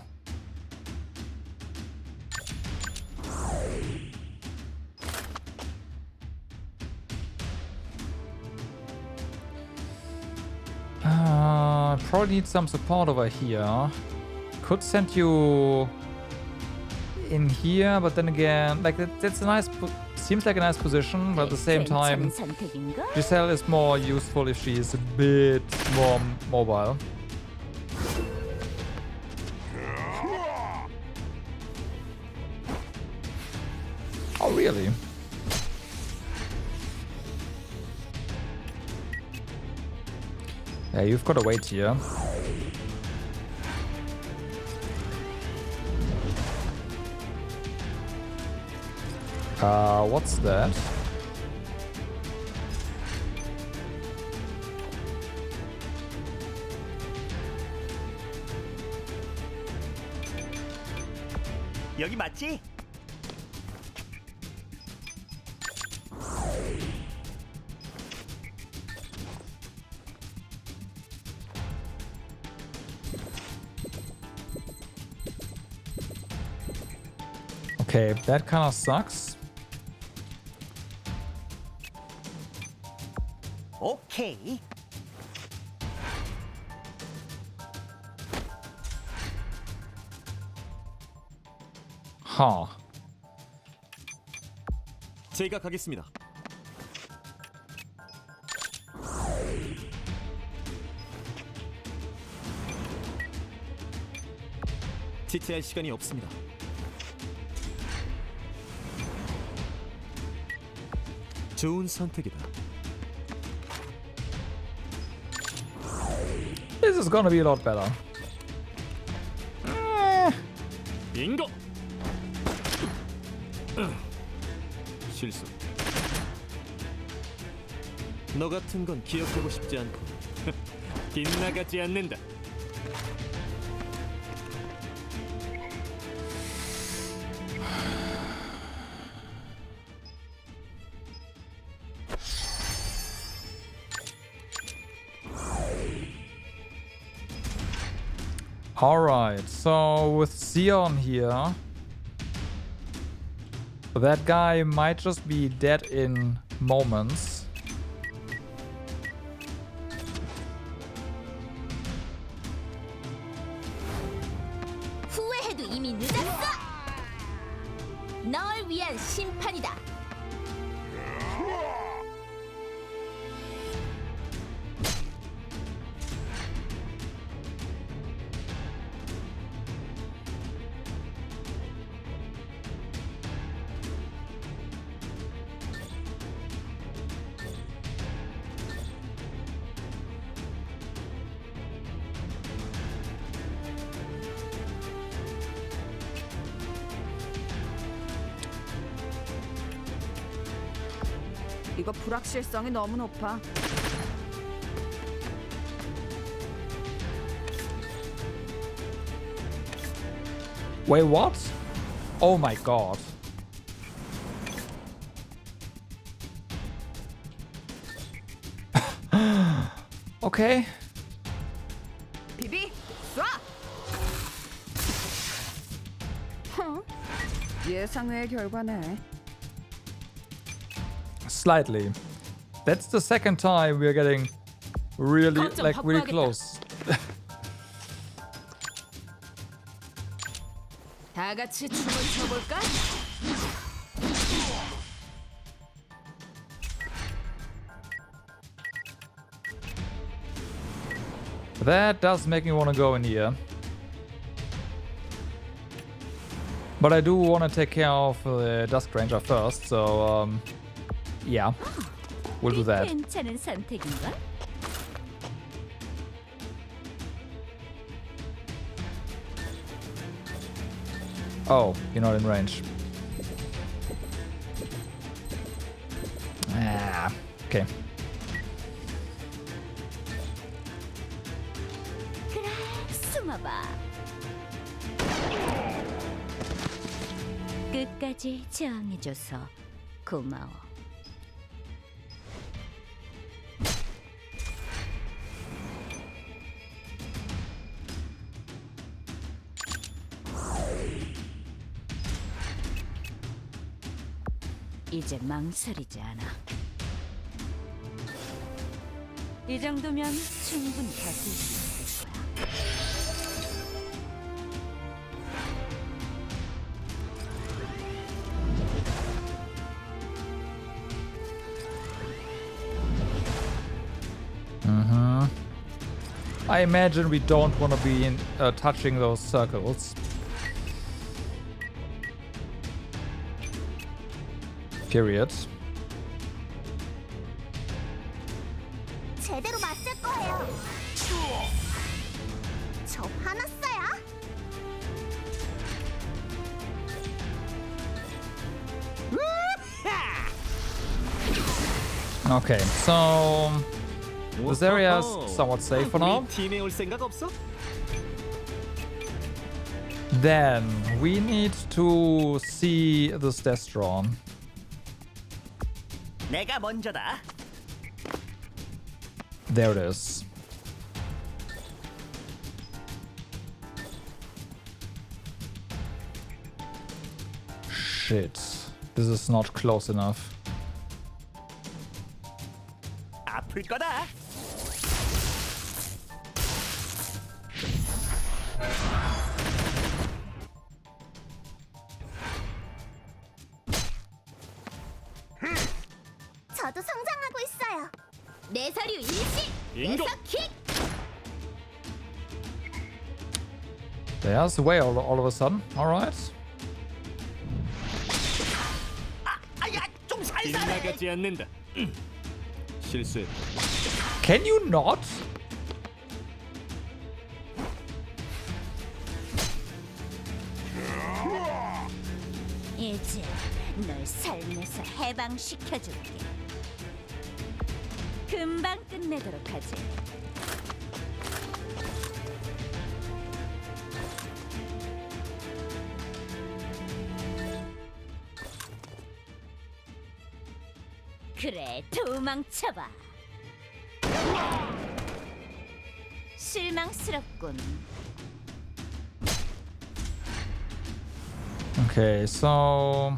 Probably need some support over here. Could send you in here, but then again, like that's a nice. Seems like a nice position, but at the same time, 괜찮은 선택인가? Giselle is more useful if she is a bit more mobile. Oh, really? Yeah, you've got to wait here. What's that? 여기 맞지? Okay, that kind of sucks. 오케이. Huh. 제가 가겠습니다. 지체할 시간이 없습니다. 좋은 선택이다. This is gonna be a lot better. 빙고. 실수. 너 같은 건 기억하고 싶지 않고 빗나가지 않는다. Alright, so with Sion here, that guy might just be dead in moments. 후회해도 이미 늦었어. 널 위한 심판이다. 이거 불확실성이 너무 높아. Wait, what? Oh my god. Okay. 비비 쏴. 예상외의 결과네. Slightly. That's the second time we're getting really, like, really close. 다 같이 춤을 춰볼까? That does make me want to go in here. But I do want to take care of the Dusk Ranger first, so yeah, we'll do that. 괜찮은 선택인가? Oh, you're not in range. Ah, okay. 그래, 숨어봐. 끝까지 저항해줘서 고마워. 이제 망설이지 않아. 이 정도면 충분히 버틸 수 있을 거야. I imagine we don't want to be in, touching those circles. Period. 제대로 맞을 거예요. 저 화났어요? Okay, so this area is somewhat safe for now. 우리 팀에 올 생각 없어? Then we need to see this Destron. 내가 먼저다. There it is. Shit. This is not close enough. 아플 거다. 저도 성장하고 있어요. 내 서류 일시. 인고. 내서 킥. There's the way all of a sudden. Alright. 아야, 좀 살살해. 빗나가지 않는다. 실수했다. Can you not? 이제 널 삶에서 해방시켜줄게. 금방 끝내도록 하지. 그래, 도망쳐봐. 실망스럽군. Okay, so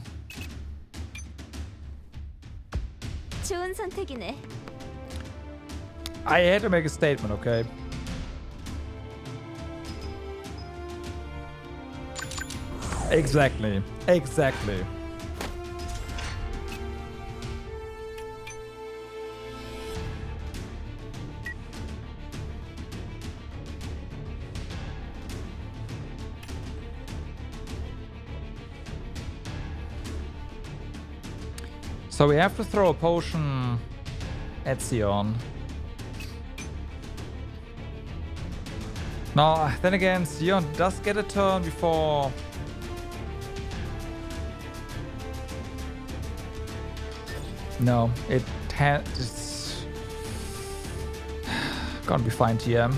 좋은 선택이네. I had to make a statement, okay? Exactly. Exactly. So we have to throw a potion at Sion. Now, then again, Sion does get a turn before... No, it's gonna be fine, TM.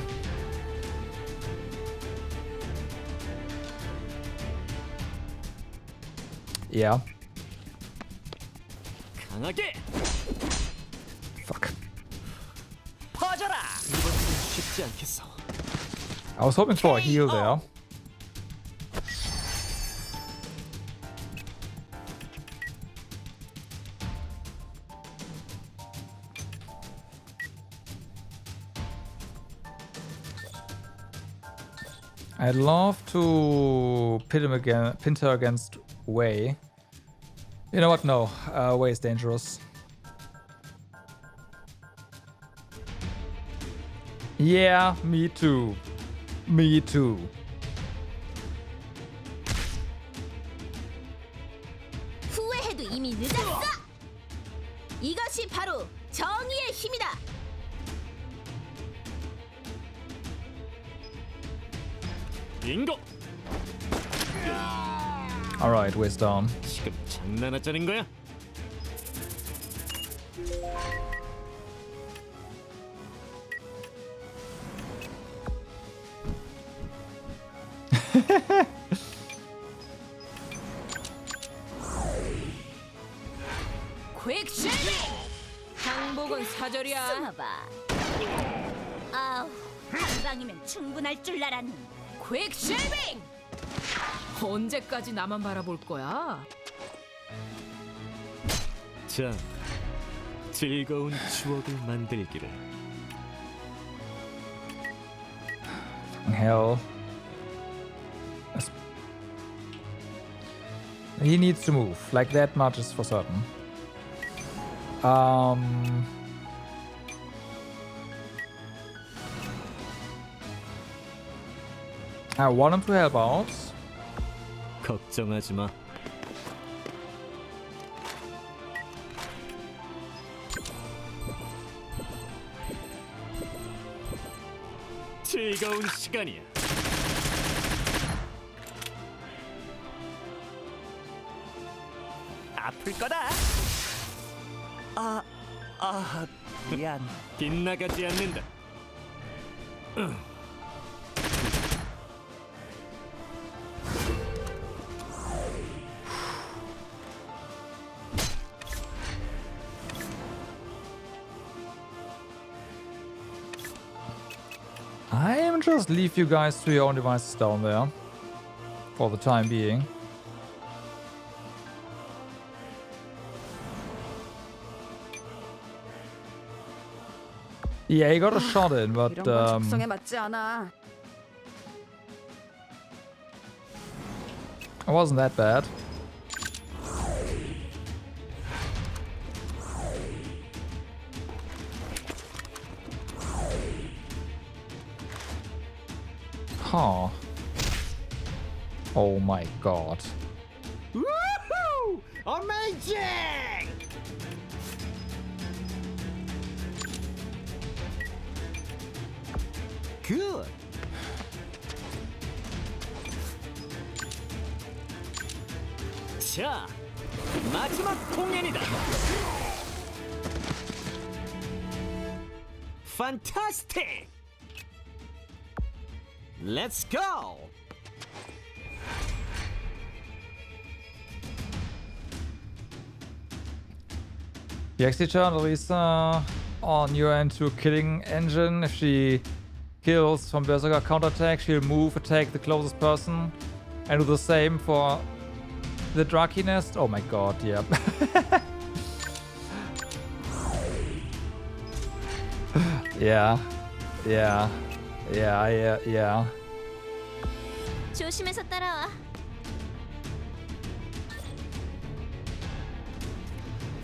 Yeah. 강하게. Fuck. 퍼져라. 이번 건 쉽지 않겠어. I was hoping for a heal there. I'd love to pin her against Wei. You know what? No, Wei is dangerous. Yeah, me too. Me too. 후회해도 이미 늦었어. 이것이 바로 정의의 힘이다. 빙고. Alright, Wei's down. 지금 장난하자는 거야? 퀵쉐이빙! 항복은 사절이야. 숨어봐. 아우, 한 방이면 충분할 줄 알았는데. 퀵쉐이빙! 언제까지 나만 바라볼 거야? 자, 즐거운 추억을 만들기를. Hell. He needs to move. Like that much is for certain. I want him to help out. 걱정하지 마. 즐거운 시간이야. 아플 거다. 미안. 빗나가지 않는다. I'm just leave you guys to your own devices down there. For the time being. Yeah, he got a shot in, but 이런 건 적성에 맞지 않아. it wasn't that bad. Huh. Oh my god. Woohoo! Amazing! Good. 자, 마지막 공연이다. Fantastic! Let's go! You actually turned Alisa on your into killing engine. If she kills from Berserker counterattack, she'll move, attack the closest person, and do the same for the Draki Nest. Oh my god, yeah. yeah. Yeah. Yeah. 조심해서 따라와.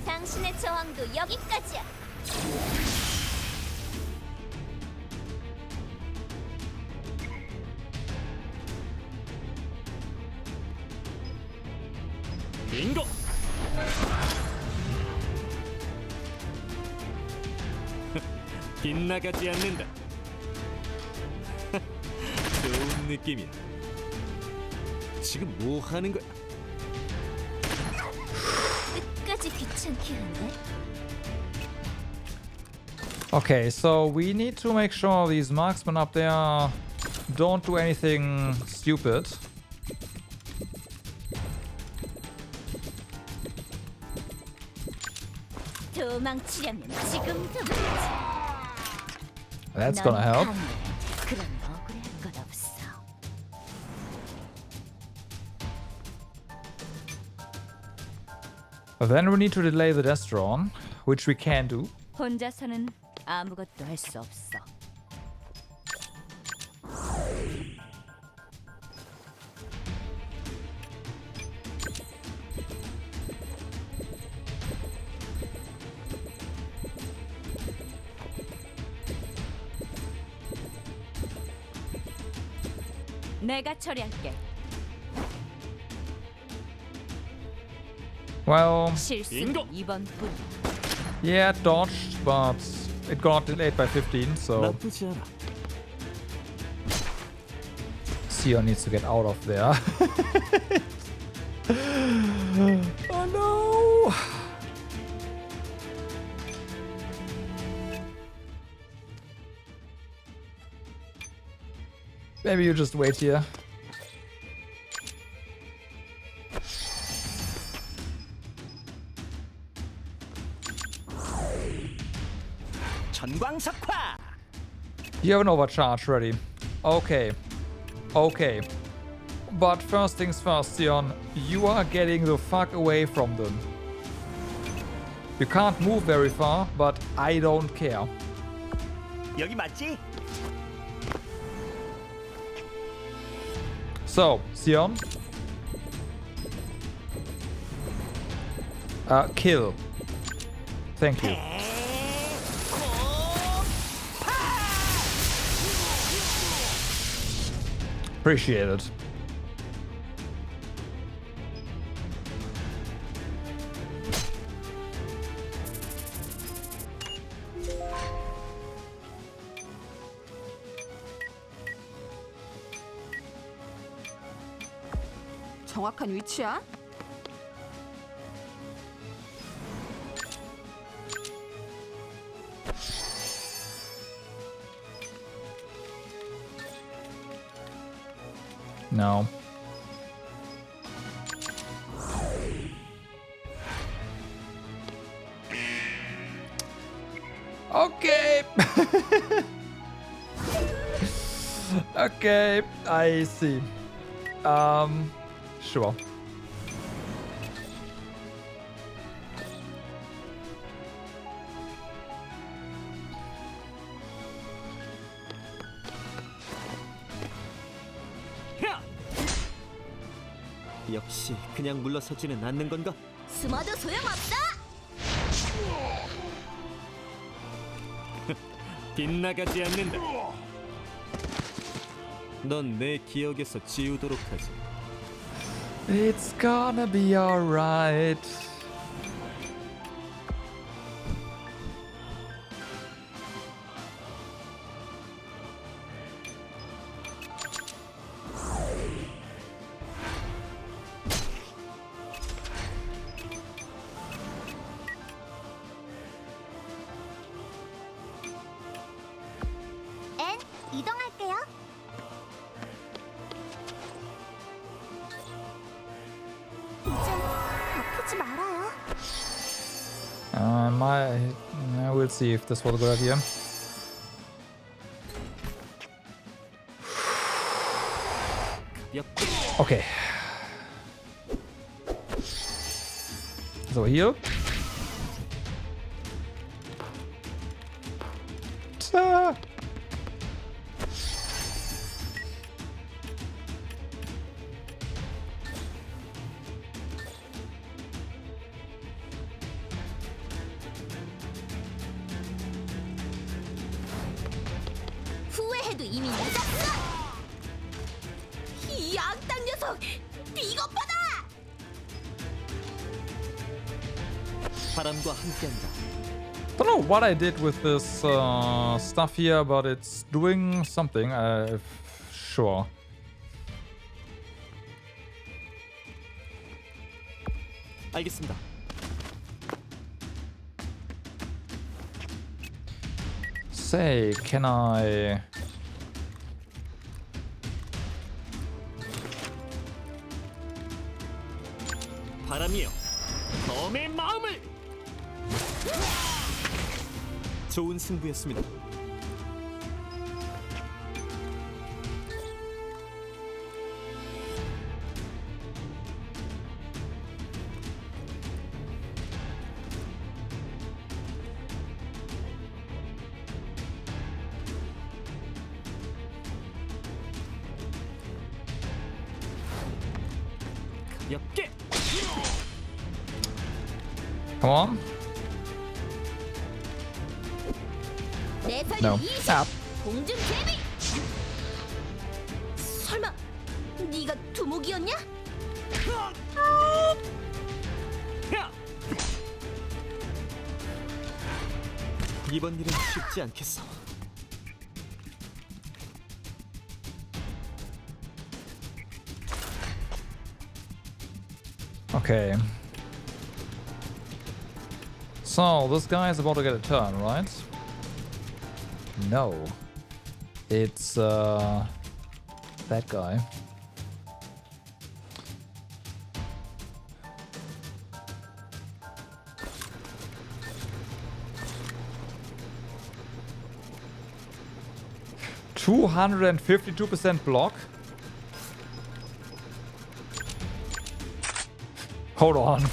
당신의 저항도 여기까지야. 빙고! 빗나가지 않는다. 좋은 느낌이야. 지금 뭐 하는 거야? 끝까지 귀찮게 한대. Okay, so we need to make sure these marksmen up there don't do anything stupid. 도망치려면 지금부터. That's gonna help. 그런 억울할 것 없어. But then we need to delay the Destron, which we can do. 혼자서는 아무것도 할 수 없어. 내가 처리할게. Well, 실수는 이번뿐. yeah, it dodged, but it got delayed by 15, so 나쁘지 않아. Sion needs to get out of there. Oh no! Maybe you just wait here. 전광석화. You have an overcharge ready. Okay. Okay. But first things first, Sion, you are getting the fuck away from them. You can't move very far, but I don't care. 여기 맞지? So, Sion. Kill. Thank you. Appreciate it. 정확한 위치야? No. Okay. Okay, I see. Sure. 역시 그냥 물러서지는 않는 건가? 숨어도 소용없어. 빗나가지 않는다. 넌 내 기억에서 지우도록 하지. It's gonna be alright. 엔 이동할게요. 이제 아프지 말아요. We'll see if this was a good idea. Okay. So here. Ta. 후회해도 이미 늦었어. 이 악당 녀석 비겁하다. 바람과 함께한다. Don't know what I did with this stuff here, but it's doing something. Sure. 알겠습니다. Say, can I? 바람이여, 검의 마음을. 좋은 승부였습니다. 가볍게. Come on. 내설 No. 20 Stop. 공중 제비. 설마 네가 두목이었냐? 이번 일은 쉽지 않겠어. Okay. So, this guy is about to get a turn, right? No. It's, that guy. $252% block? Hold on.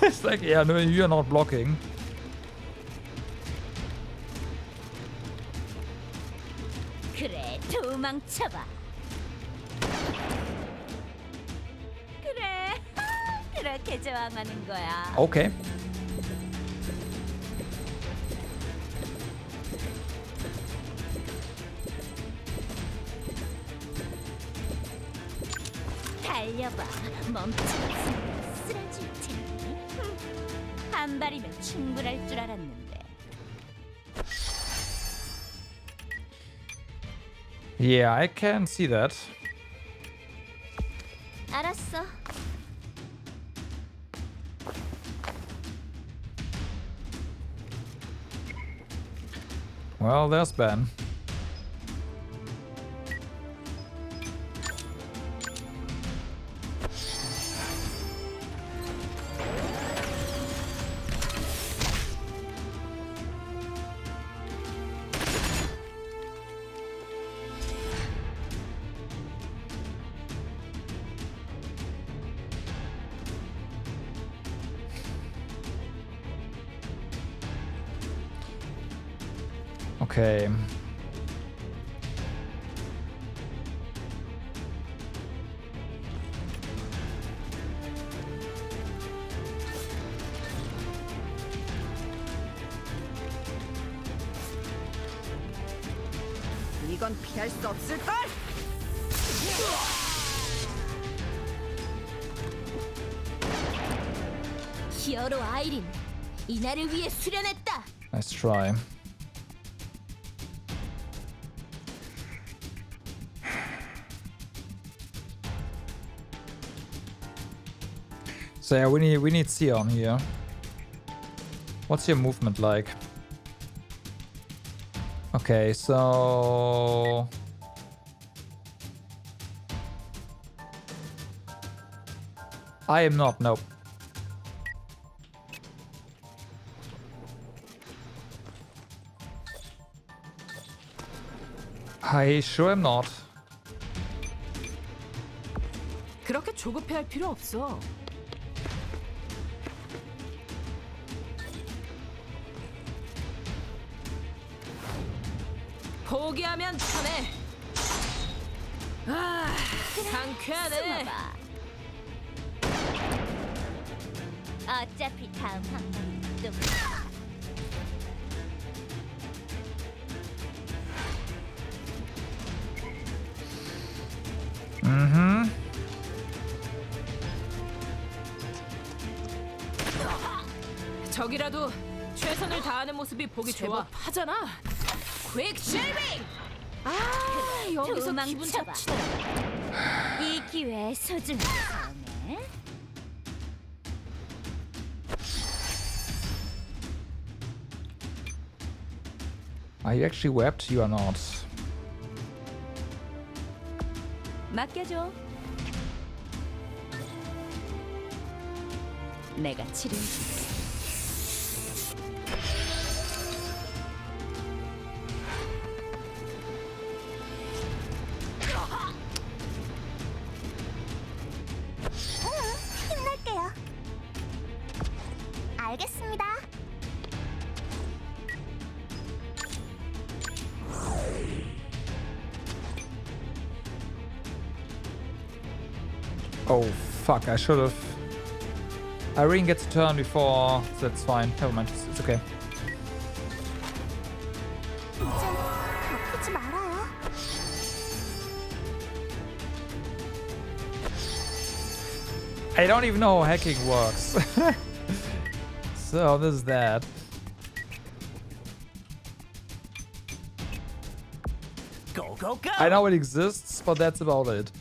It's like, yeah, no, you're not blocking. 그래, 도망쳐봐. 그래, 그렇게 저항하는 거야. Okay. 달려봐, 멈추면 쓰러질 테니. 한 발이면 충분할 줄 알았는데. Yeah, I can see that. 알았어. Well, there's Ben. Okay. 이건 피할 수 없을걸? 히어로 아이린 이날을 위해 수련했다. Nice try. So yeah, we need Sion here. What's your movement like? Okay, so I am not, nope. I sure am not. 그렇게 조급해할 필요 없어. 포기하면 편해. 아, 상쾌하네. 숨어봐. 어차피 다음 한 번도 적이라도 최선을 다하는 모습이 보기 좋아. 하잖아. 퀵 쉐이빙. 아, 여기서 기분 도망쳐봐. 잡치네. 이 기회에 소중하네. Are you actually webbed? You are not. 맡겨줘. 내가 치료해줄게. 알겠습니다. Oh fuck, I should have. Irene gets a turn before, so that's fine. Never mind, it's okay. 좀 아프지 말아요. I don't even know how hacking works. So this is that. Go, go, go! I know it exists, but that's about it.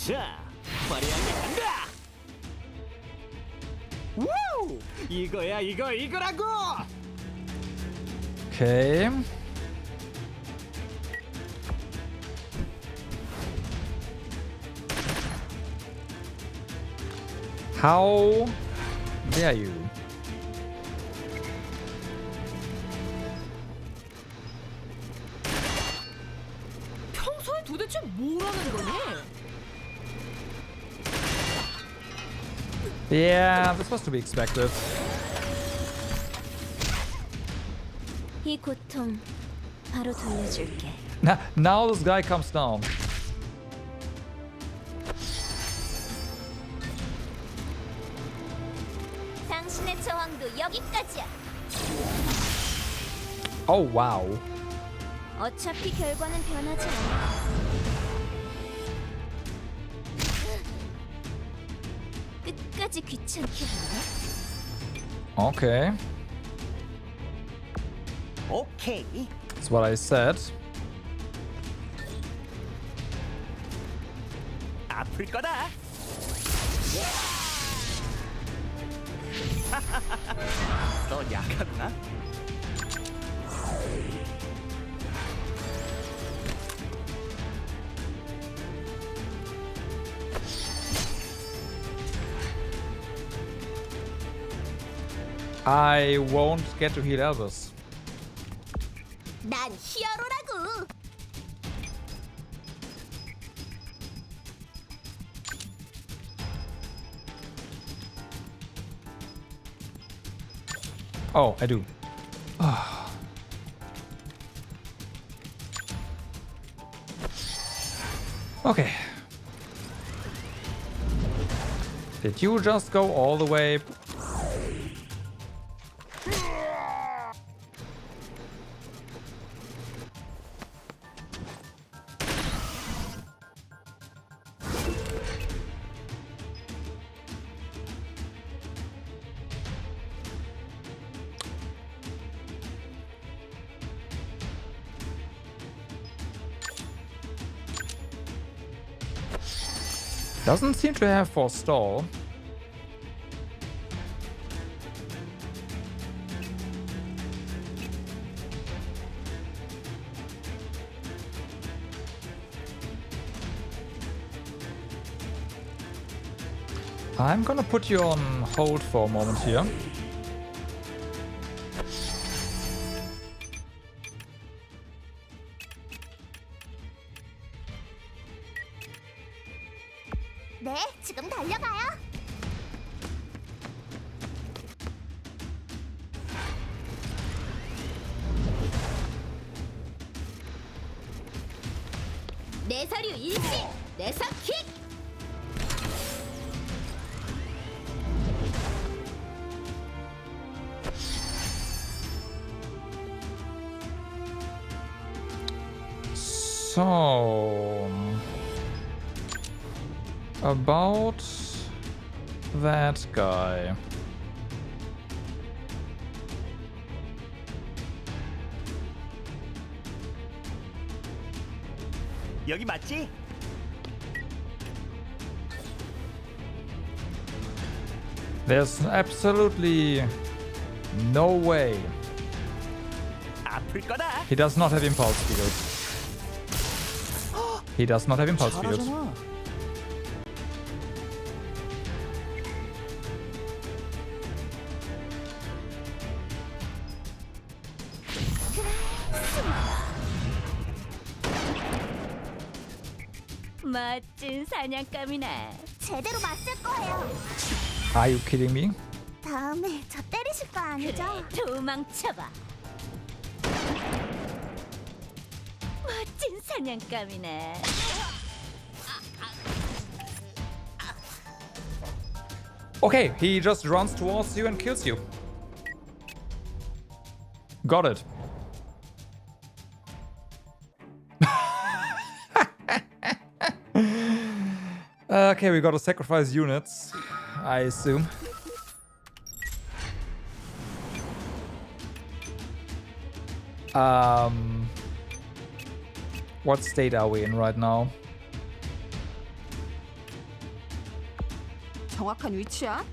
자, 화려하게 간다. 우! 이거야, 이거라고. Okay. How dare you? 평소에 도대체 뭐라는 거니? Yeah, this was to be expected. 이 고통 바로 돌려줄게. Now this guy comes down. 당신의 저항도 여기까지야. Oh wow. 어차피 결과는 변하지 않아. 끝까지 귀찮게 하네. Okay. 오케이. That's what I said. 아플 거다. 너 약하구나. I won't get to heal Elvis. 난 히어로라고. Oh, I do. Okay. Did you just go all the way? Doesn't seem to have forestall. I'm gonna put you on hold for a moment here. 네, 지금 달려가요. 내 서류 일시, 내 서킥. So, about that guy. 여기 맞지? There's absolutely no way. 아플 거다. He does not have impulse skills. He does not have impulse skills. 잘하잖아. 멋진 사냥감이네. 제대로 맞을 거예요. Are you kidding me? 다음에 저 때리실 거 아니죠? 그래, 도망쳐봐. 멋진 사냥감이네. Okay, he just runs towards you and kills you. Got it. Okay, we gotta sacrifice units, I assume. What state are we in right now? 정확한 위치야?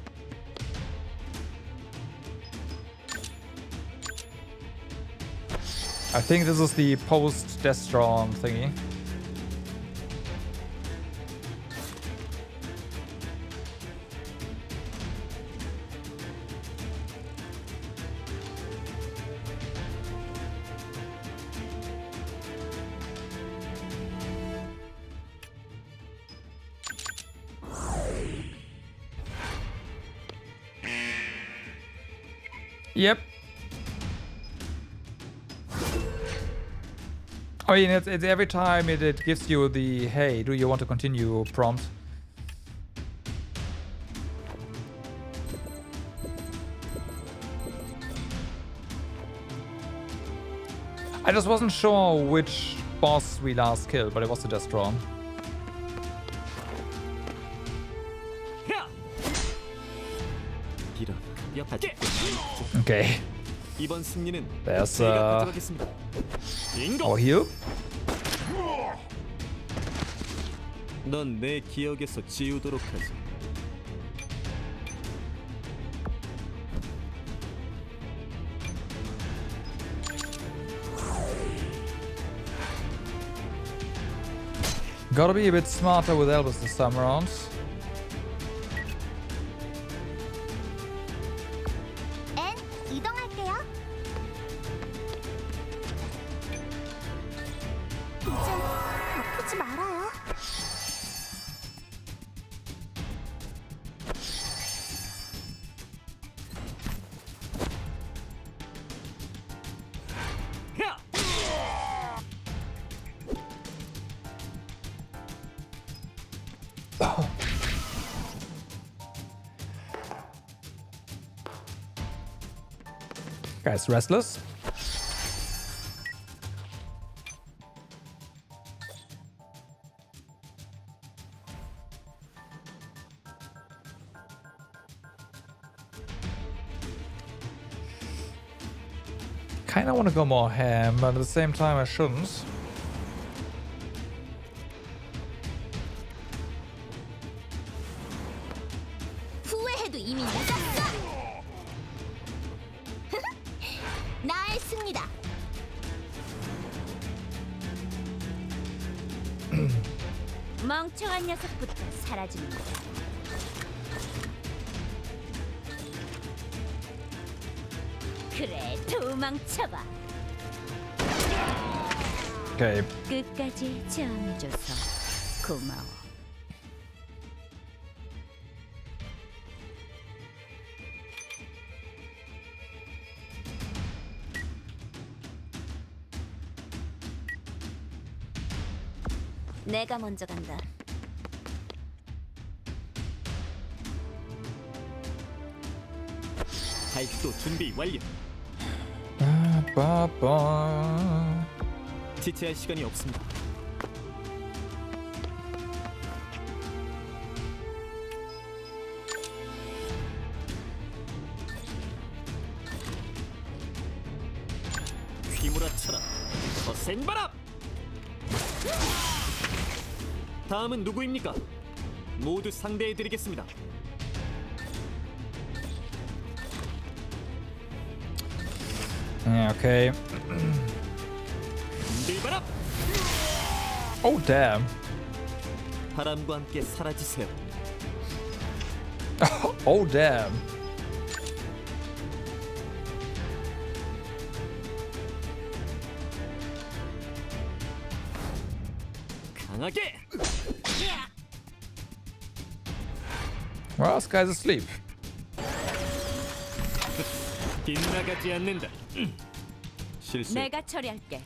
I think this is the post-Destron thingy. Yep. I mean, it's every time it gives you the, hey, do you want to continue prompt. I just wasn't sure which boss we last killed, but it was the Destron. 이런 역하지. Okay. 이번 승리는 There's 제가 가져가겠습니다. 빙고. or here. 넌 내 기억에서 지우도록 하지. Gotta be a bit smarter with Elvis this time around. 엔 이동할게요. 이제 아프지 말아요. Guy's restless. Kinda wanna go more ham, but at the same time I shouldn't. 후회해도 이미 늦었어. 나의 승리다. 멍청한 녀석부터 사라지는 거야. 그래, 도망쳐봐. Okay. 끝까지 저항해줘서 고마워. 내가 먼저 간다. 발도 준비 완료. Ba-ba. 지체할 시간이 없습니다. 휘몰아쳐라. 거센 바람. 다음은 누구입니까? 모두 상대해드리겠습니다. Yeah, okay. 들바람! Oh, damn. 바람과 함께 사라지세요. Oh, damn. 강하게! Well, this guy's asleep. 빗나가지 않는다. 실수. 내가 처리할게.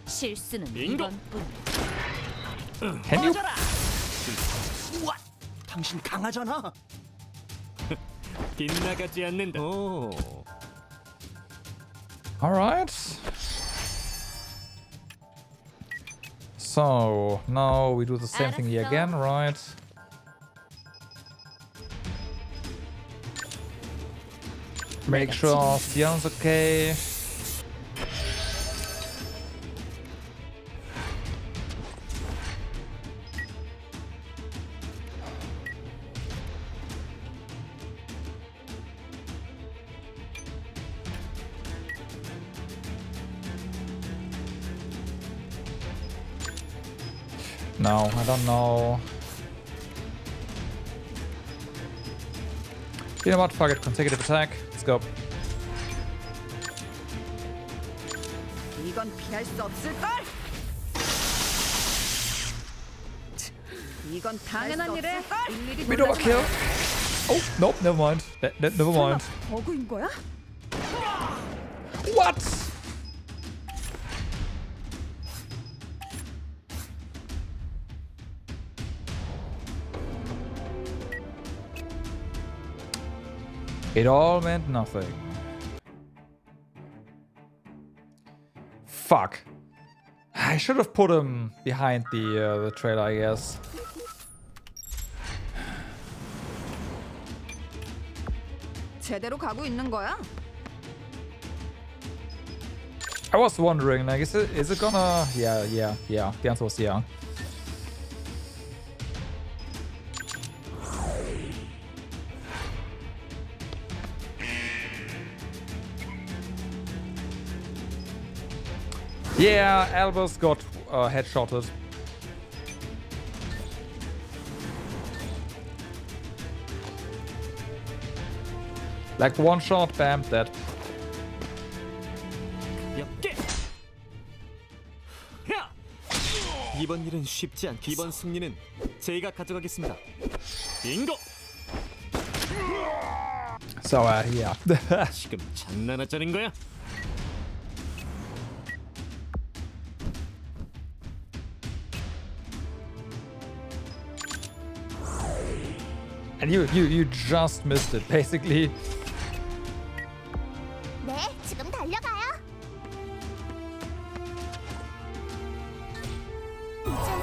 실수는 빙고! 이번뿐. Can you? 우와, 당신 강하잖아. 빗나가지 않는다. 오. Alright. So, now we do the same thing here again, right? Make sure Sion's okay. No, I don't know. You know what? Fuck it. Consecutive attack. Let's go. 이건 피할 수 없을걸? 이건 당연한 일에 일일이 Middle 놀라지 kill. 마. Oh, nope. Never mind. Never mind. 버그인 거야? What? It all meant nothing. Fuck. I should have put him behind the trailer, I guess. 제대로 가고 있는 거야? I was wondering, like, is it gonna? Yeah. The answer was yeah. Yeah, Albus got headshotted. Like one shot, bam, dead. 엽게! 야! 이번 일은 쉽지 않겠어. 이번 승리는 제가 가져가겠습니다. 빙고! So yeah. 지금 장난하자는 거야? And you just missed it, basically. 네, 지금 달려가요. 이젠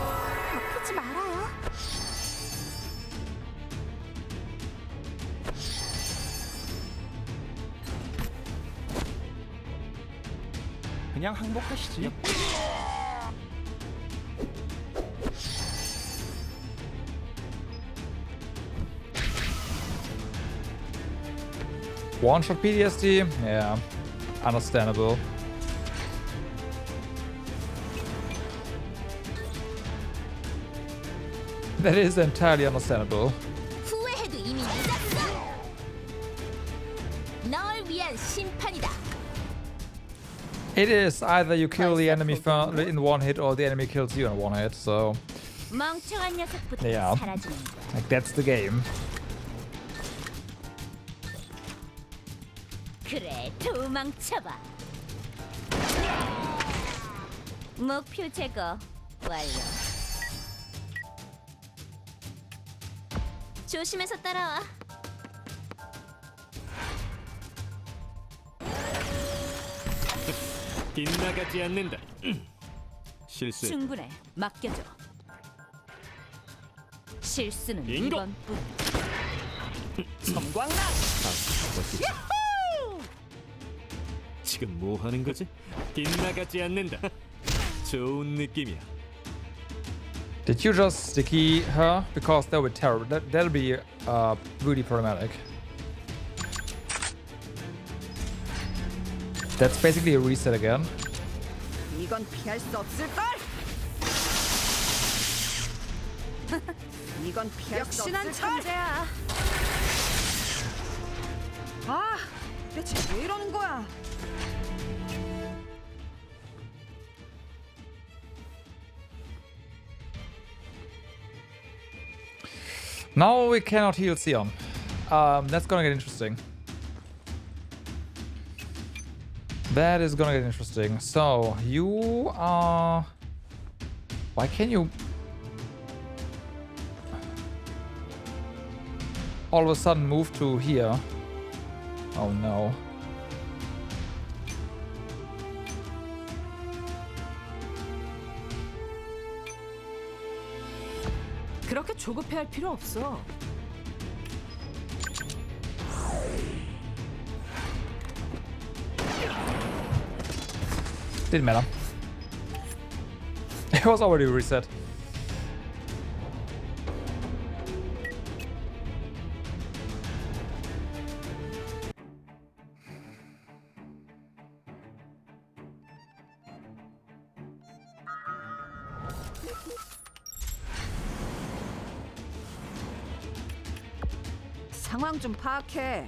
아프지 말아요. 그냥 항복하시지. One-shot PTSD? Yeah, understandable. That is entirely understandable. 후회해도 이미 늦었어. 널 위한 심판이다. It is either you kill the enemy in one hit or the enemy kills you in one hit, so 멍청한 녀석부터 Yeah. 사라지는 거야. like that's the game. 그래, 도망쳐봐. 목표 제거 완료. 조심해서 따라와. 빗나가지 않는다. 실수. 충분해. 맡겨줘. 실수는 빙고! 이번뿐. 섬광락. 지금 뭐 하는 거지? 빗나가지 않는다. 좋은 느낌이야. Did you just sticky her? Because that would be terrible. That'll be really problematic. That's basically a reset again. 이건 피할 수 없을 걸. 이건 피할 수 없을 걸. 천재야. 아, 대체 왜 이러는 거야? Now we cannot heal Sion. That's gonna get interesting. That is gonna get interesting. So, you are... Why can you... all of a sudden move to here? Oh no. 그렇게 조급해할 필요 없어. Didn't matter. It was already reset. 상황 좀 파악해.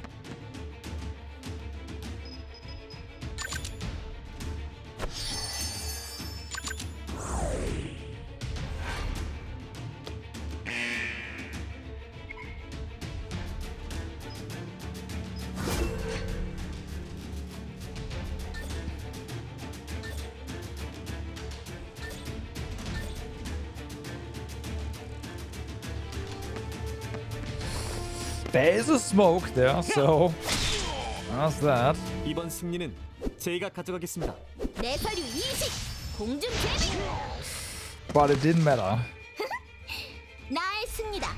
There is a smoke there, so that's that. 이번 승리는 제가 가져가겠습니다. 내 서류 20 공중 재미 But it didn't matter. 나의 승리다.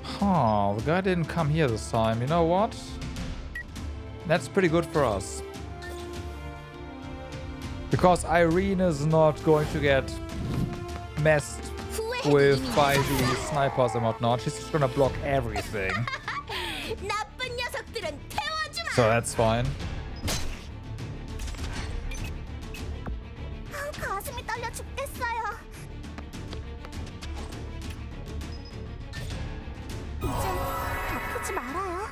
Huh, the guy didn't come here this time. You know what? That's pretty good for us. Because Irene is not going to get messed with by the snipers and whatnot. She's just gonna block everything. 나쁜 녀석들은 태워주마. So that's fine. 가슴이 떨려 죽겠어요. 이제 아프지 말아요.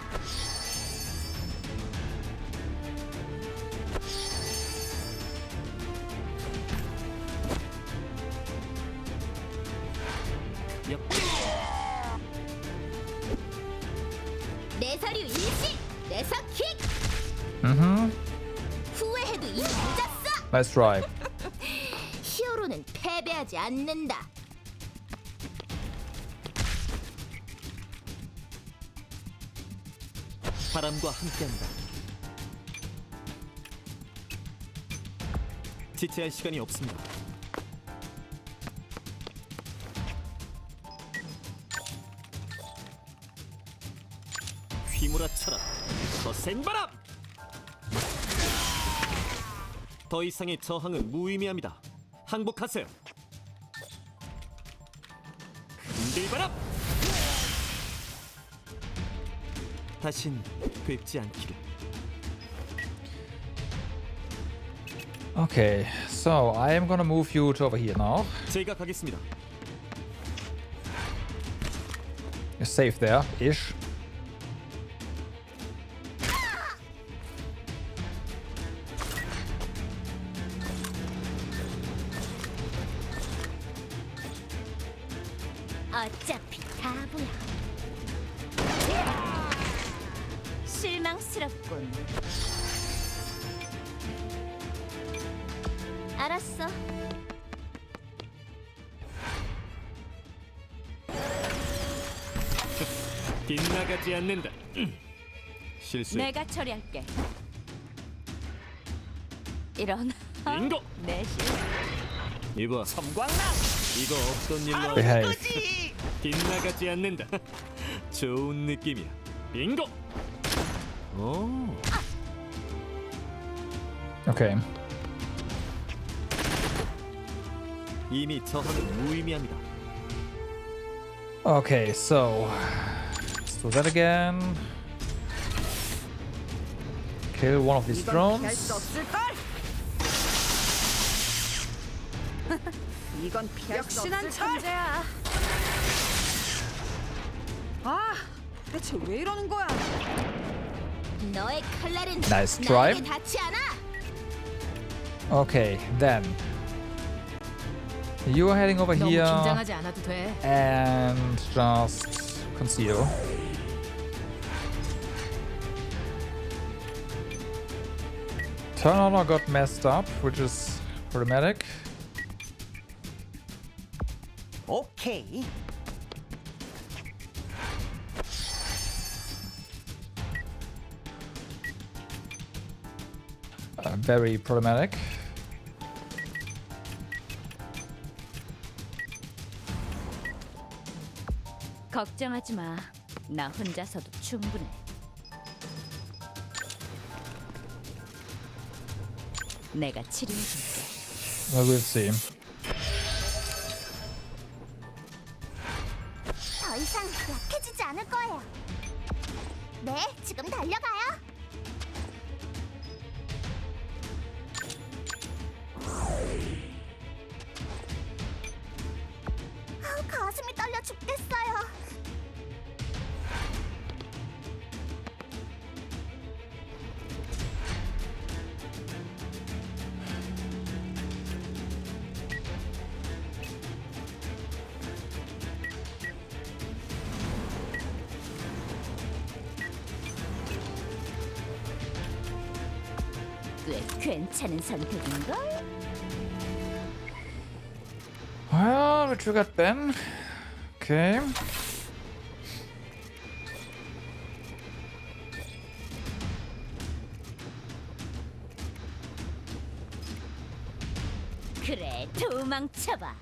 내 서류 일시, 내 서킥. 후회해도 이미 늦었어. Nice try. 히어로는 패배하지 않는다. 바람과 함께한다. 지체할 시간이 없습니다. 휘몰아쳐라. 더 센 바람. 더 이상의 저항은 무의미합니다. 항복하세요. 흔들바람. 다신 뵙지 않기를. Okay, so I am gonna move you to over here now. 제가 가겠습니다. You're safe there, ish. 어차피 다 보여. 실망스럽군. 알았어. 빗나가지 않는다. 실수. 내가 처리할게. 이런 인고. 내 실. 이봐. 섬광락. 이거 없던 일로. Behave. 빗나가지 않는다. 좋은 느낌이야. 빙고. 오. Okay. 이미 저항은 무의미합니다. Okay, so let's do that again. Kill one of these 이건 피할 수 drones. 없을걸? 이건 피할 수 없을걸? 역시 난 천재야. 아, 대체 왜 이러는 거야? 너의 칼날은 Nice try. 나에게 닿지 않아. Okay, then you are heading over 너무 here 긴장하지 않아도 돼. and just conceal. Turner got messed up, which is problematic. 오케이. Very problematic. 걱정하지 마. 나 혼자서도 충분해. 내가 치료해줄게. Well, we'll see. 더 이상 약해지지 않을 거예요. 네, 지금 달려가요. 가슴이 떨려 죽겠어요. 꽤 괜찮은 선택인걸? Well, we triggered Ben. Okay. 그래, 도망쳐봐.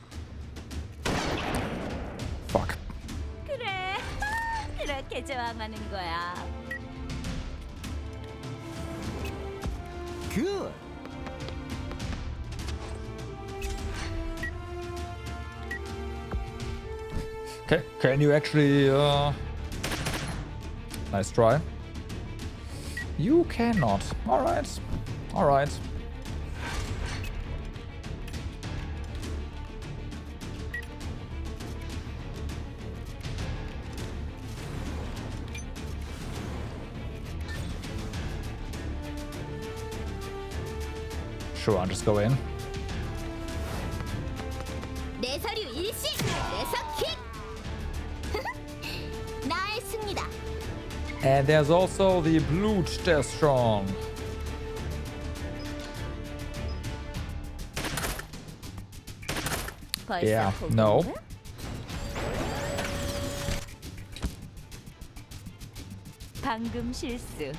Fuck. 그래, 그렇게 저항하는 거야. 굿. Okay, can you actually nice try. You cannot. Alright. Alright. Sure, I'll just go in. 내 서류 일식, 내서 킥. 나의 승리다. And there's also the blue Destron. 벌써 Yeah, 포기한 no. 거야? 방금 실수.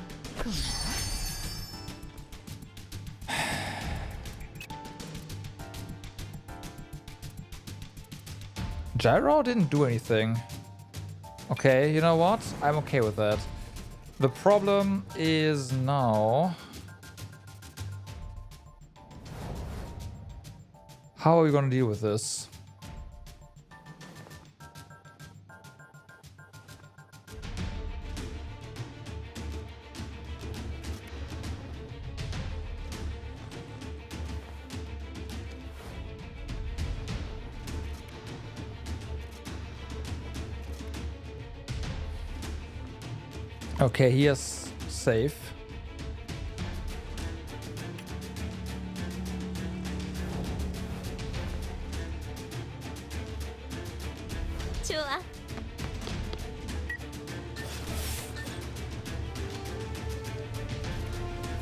Gyro didn't do anything. Okay, you know what? I'm okay with that. The problem is now... How are we gonna deal with this? Okay, he is safe. 좋아.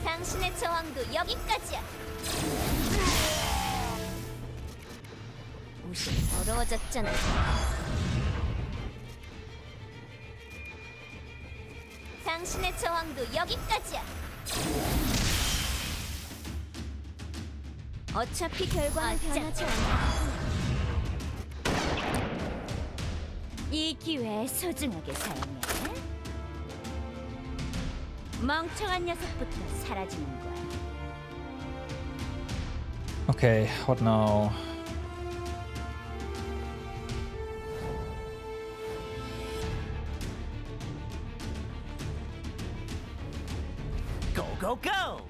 당신의 저항도 여기까지야. 옷이 더러워졌잖아. 당신의 저항도 여기까지야. 어차피 결과는 변하지 않아. 이 기회 소중하게 사용해. 멍청한 녀석부터 사라지는 거야. Okay, what now? Go, go, go!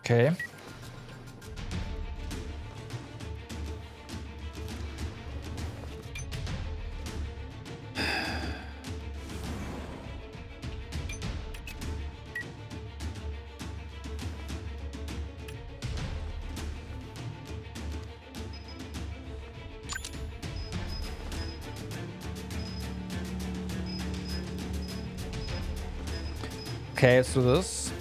Okay. Okay, let's do this.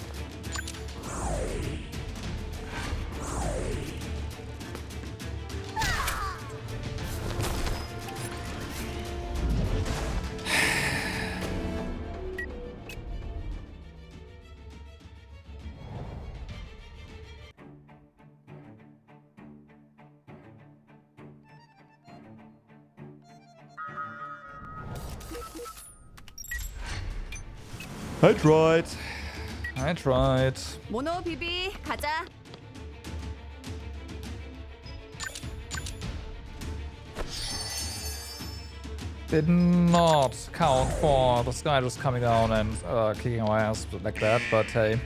I tried. I tried. 모노 비비 가자. Did not count for the sky just coming down and kicking our ass like that, but hey.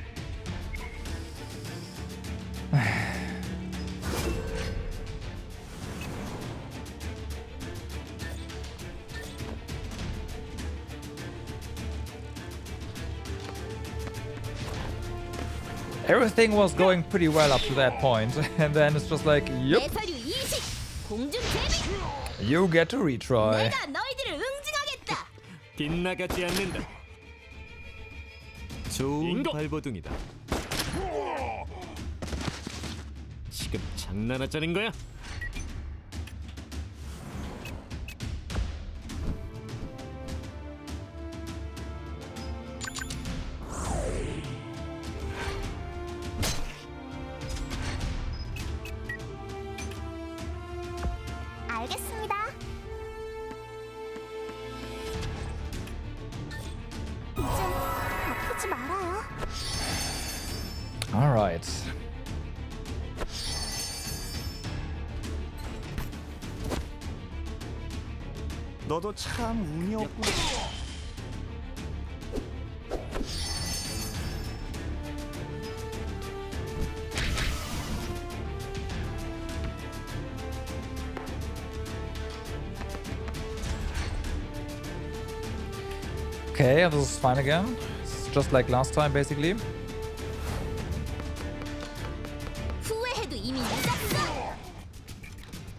Everything was going pretty well up to that point, and then it's just like, yep, 대사류 20 공중 제비. you get to retry. 내가 너희들을 응징하겠다. 빗나가지 않는다. 좋은 발버둥이다. 지금 장난하자는 거야? 알겠습니다. 이제 아프지 말아요. All right. 너도 참 운이 없고. Okay, this is fine again. It's just like last time, basically. 후회해도 이미 늦었어.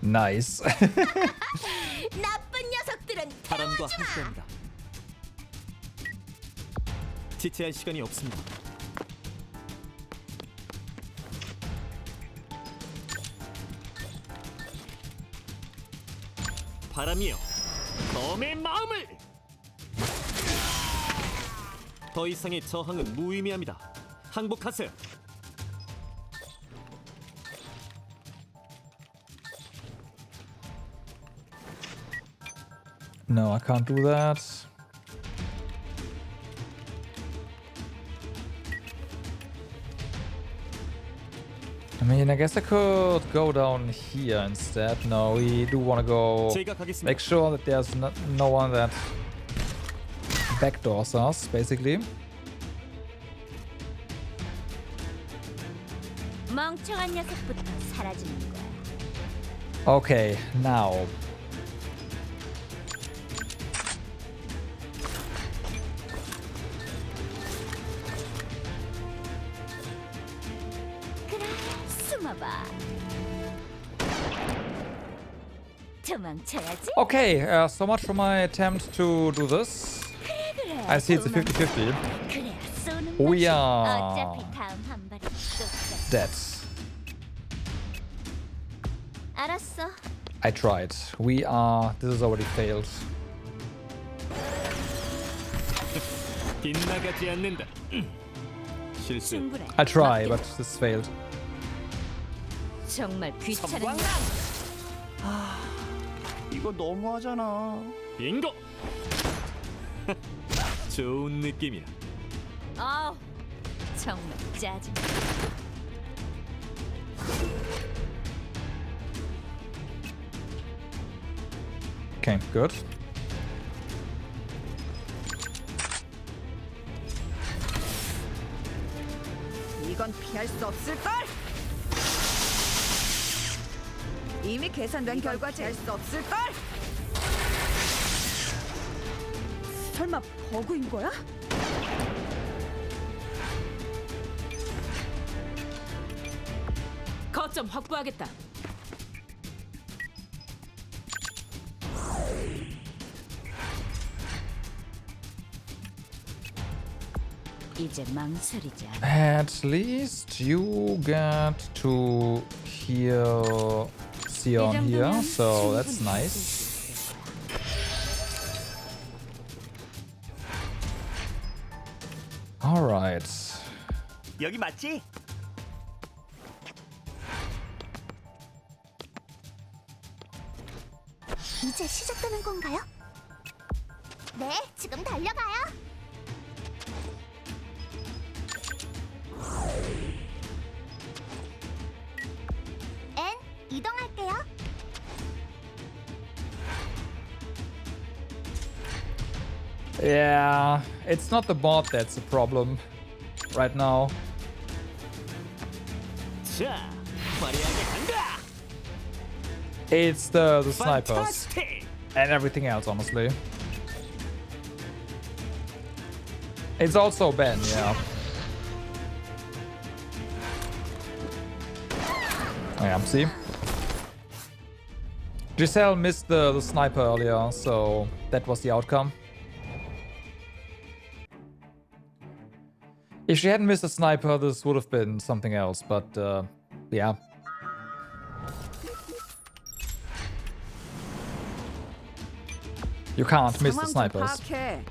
Nice. 나쁜 녀석들은 바람과 태워주마. 함께합니다. 지체할 시간이 없습니다. 바람이여, 검의 마음을! 더 이상의 저항은 무의미합니다. 항복하세요. No, I can't do that. I mean, I guess I could go down here instead. No, we do want to go 제가 가겠습니다. make sure that there's no one that backdoors us, basically. 멍청한 녀석부터 사라지는 거야. Okay, now. 그래, 숨어봐. 도망쳐야지. Okay, so much for my attempt to do this. 그래, I see it's a 도망쳐. 50-50. 그래, 쏘는 We 맛이. are 어차피 다음 한 발이 똑같아. dead. 알았어. I tried. This is already failed. 빗나가지 않는다. 실수. 충분해. I try, 맡겨. but this failed. 정말 귀찮은 녀석. 이거 너무하잖아. 빙고. 좋은 느낌이야. 아우, 정말 짜증. Okay, good. 이건 피할 수 없을걸. 이미 계산된 결과지. 피할 수 없을걸. 설마 버그인 거야? 거점 확보하겠다. 이제 망설이지 않아. At least you get to heal Sion here, so that's nice. Alright. 여기 맞지? 이제 시작되는 건가요? 네, 지금 달려가요. N 이동할게요. Yeah, it's not the bot that's the problem right now. 자, 화려하게 간다. It's the snipers 판타스틱. and everything else, honestly. It's also Ben, yeah. Yeah, see? Giselle missed the sniper earlier, so that was the outcome. If she hadn't missed the sniper, this would have been something else, but yeah. You can't miss the 상황 좀 snipers. 파악해.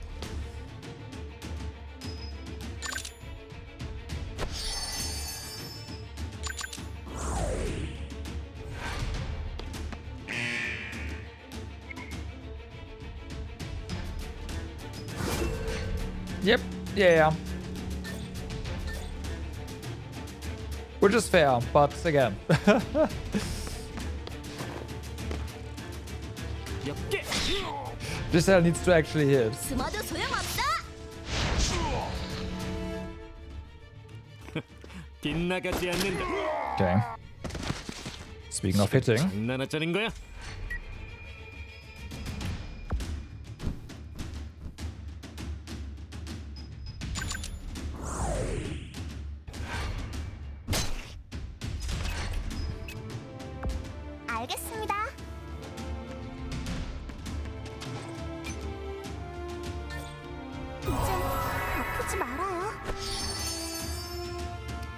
Yep, yeah. Which is fair, but again. 엽게. Giselle needs to actually hit. 숨어도 소용없어. 빗나가지 않는다. Okay. Speaking of hitting, 장난하자는 거야? 알겠습니다. 이제 아프지 말아요.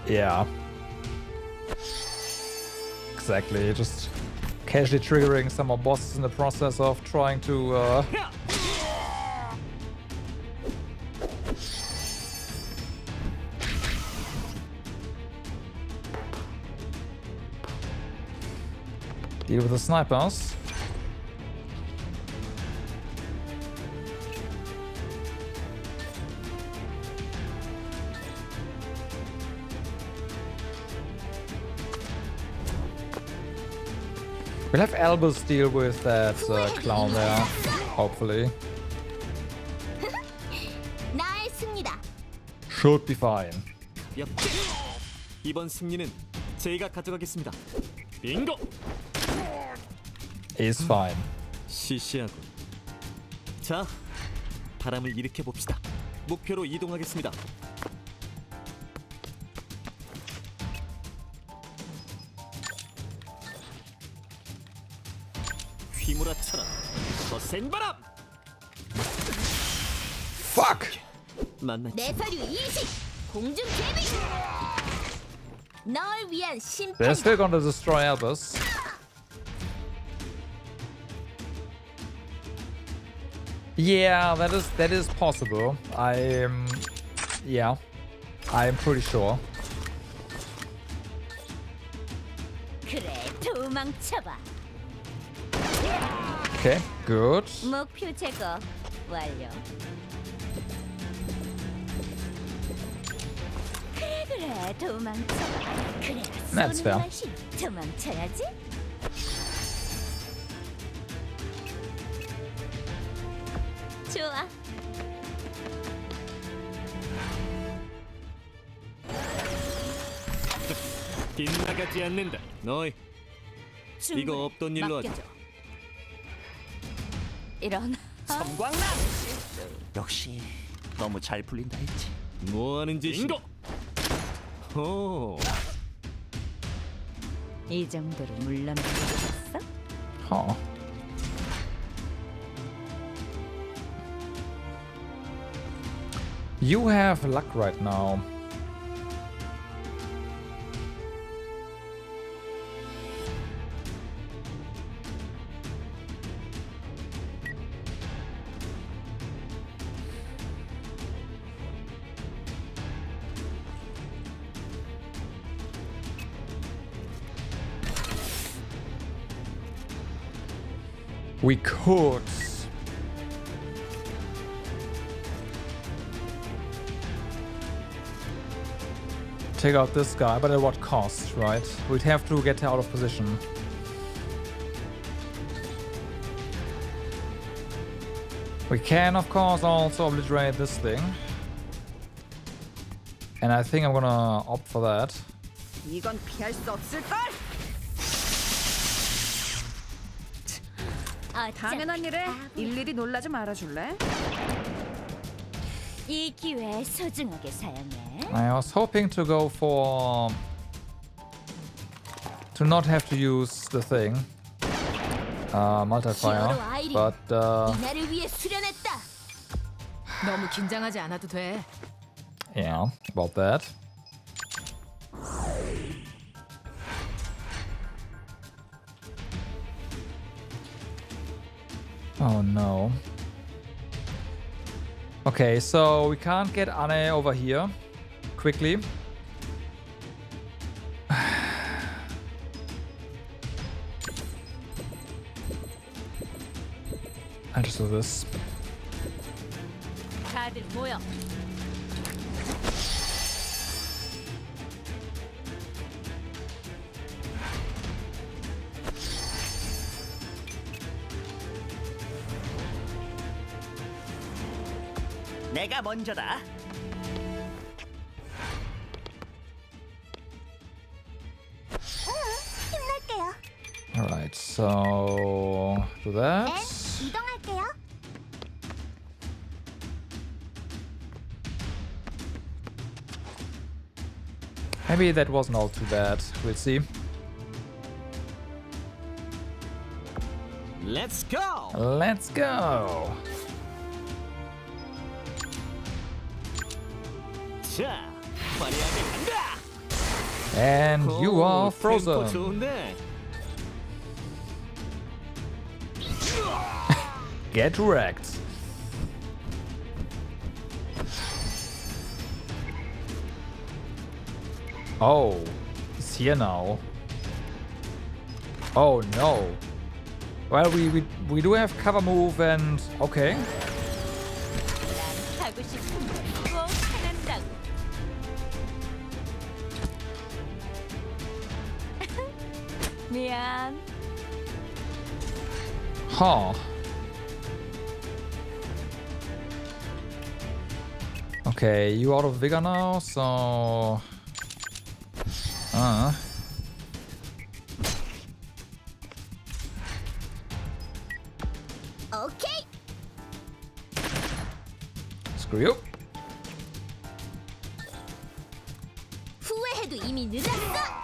yeah. Exactly, just casually triggering some more bosses in the process of trying to deal with the snipers. We'll have Albus deal with that clown there, hopefully. 나의 승리다. Should be fine. 역전. 이번 승리는 제가 가져가겠습니다. 빙고. Is fine. 시시하고. 자, 바람을 일으켜 봅시다. 목표로 이동하겠습니다. 휘몰아쳐라. 더 센 바람. Fuck! 만났지. 내 서류 20 공중 제비. 널 위한 They're 심판. still gonna destroy Albus. Yeah, that is possible. Yeah, I'm pretty sure. 그래, 도망쳐봐. Okay, good. 목표 제거 완료. 그래, 도망쳐봐. 그래, That's 쏘는 fair. 맛이 도망쳐야지. 좋아. 빗나가지 않는다. 너희 이거 없던 일로 하자. 맡겨줘. 이런. 섬광란. 역시 너무 잘 풀린다 했지. 뭐 하는 짓인가? 오, 이 정도로 물러나겠어? Huh. You have luck right now. We could. Take out this guy, but at what cost, right? We'd have to get out of position. We can, of course, also obliterate this thing. And I think I'm gonna opt for that. 이건 피할 수 없을 걸. 당연한 일에 일일이 놀라지 말아줄래? 이 기회 소중하게 사용해. I was hoping to go for... to not have to use the thing. Multiplier. But, 이날을 위해 수련했다. 너무 긴장하지 않아도 돼. yeah, about that. Oh no. Okay, so we can't get Anne over here quickly. I'll just do this. 다들 모여. 내가 먼저다. 힘낼게요. Alright, so do that. 네, 이동할게요. Maybe that wasn't all too bad. We'll see. Let's go. Let's go. 자, 화려하게 간다. And you are 템포 frozen. 좋은데. Get wrecked. Oh, he's here now. Oh no. Well, we do have cover move and okay. 난 하고 싶은 걸꼭 해낸다고. 미안. Huh. Okay, you out of vigor now, so... 오케이. Screw you. 후회해도 이미 늦었어.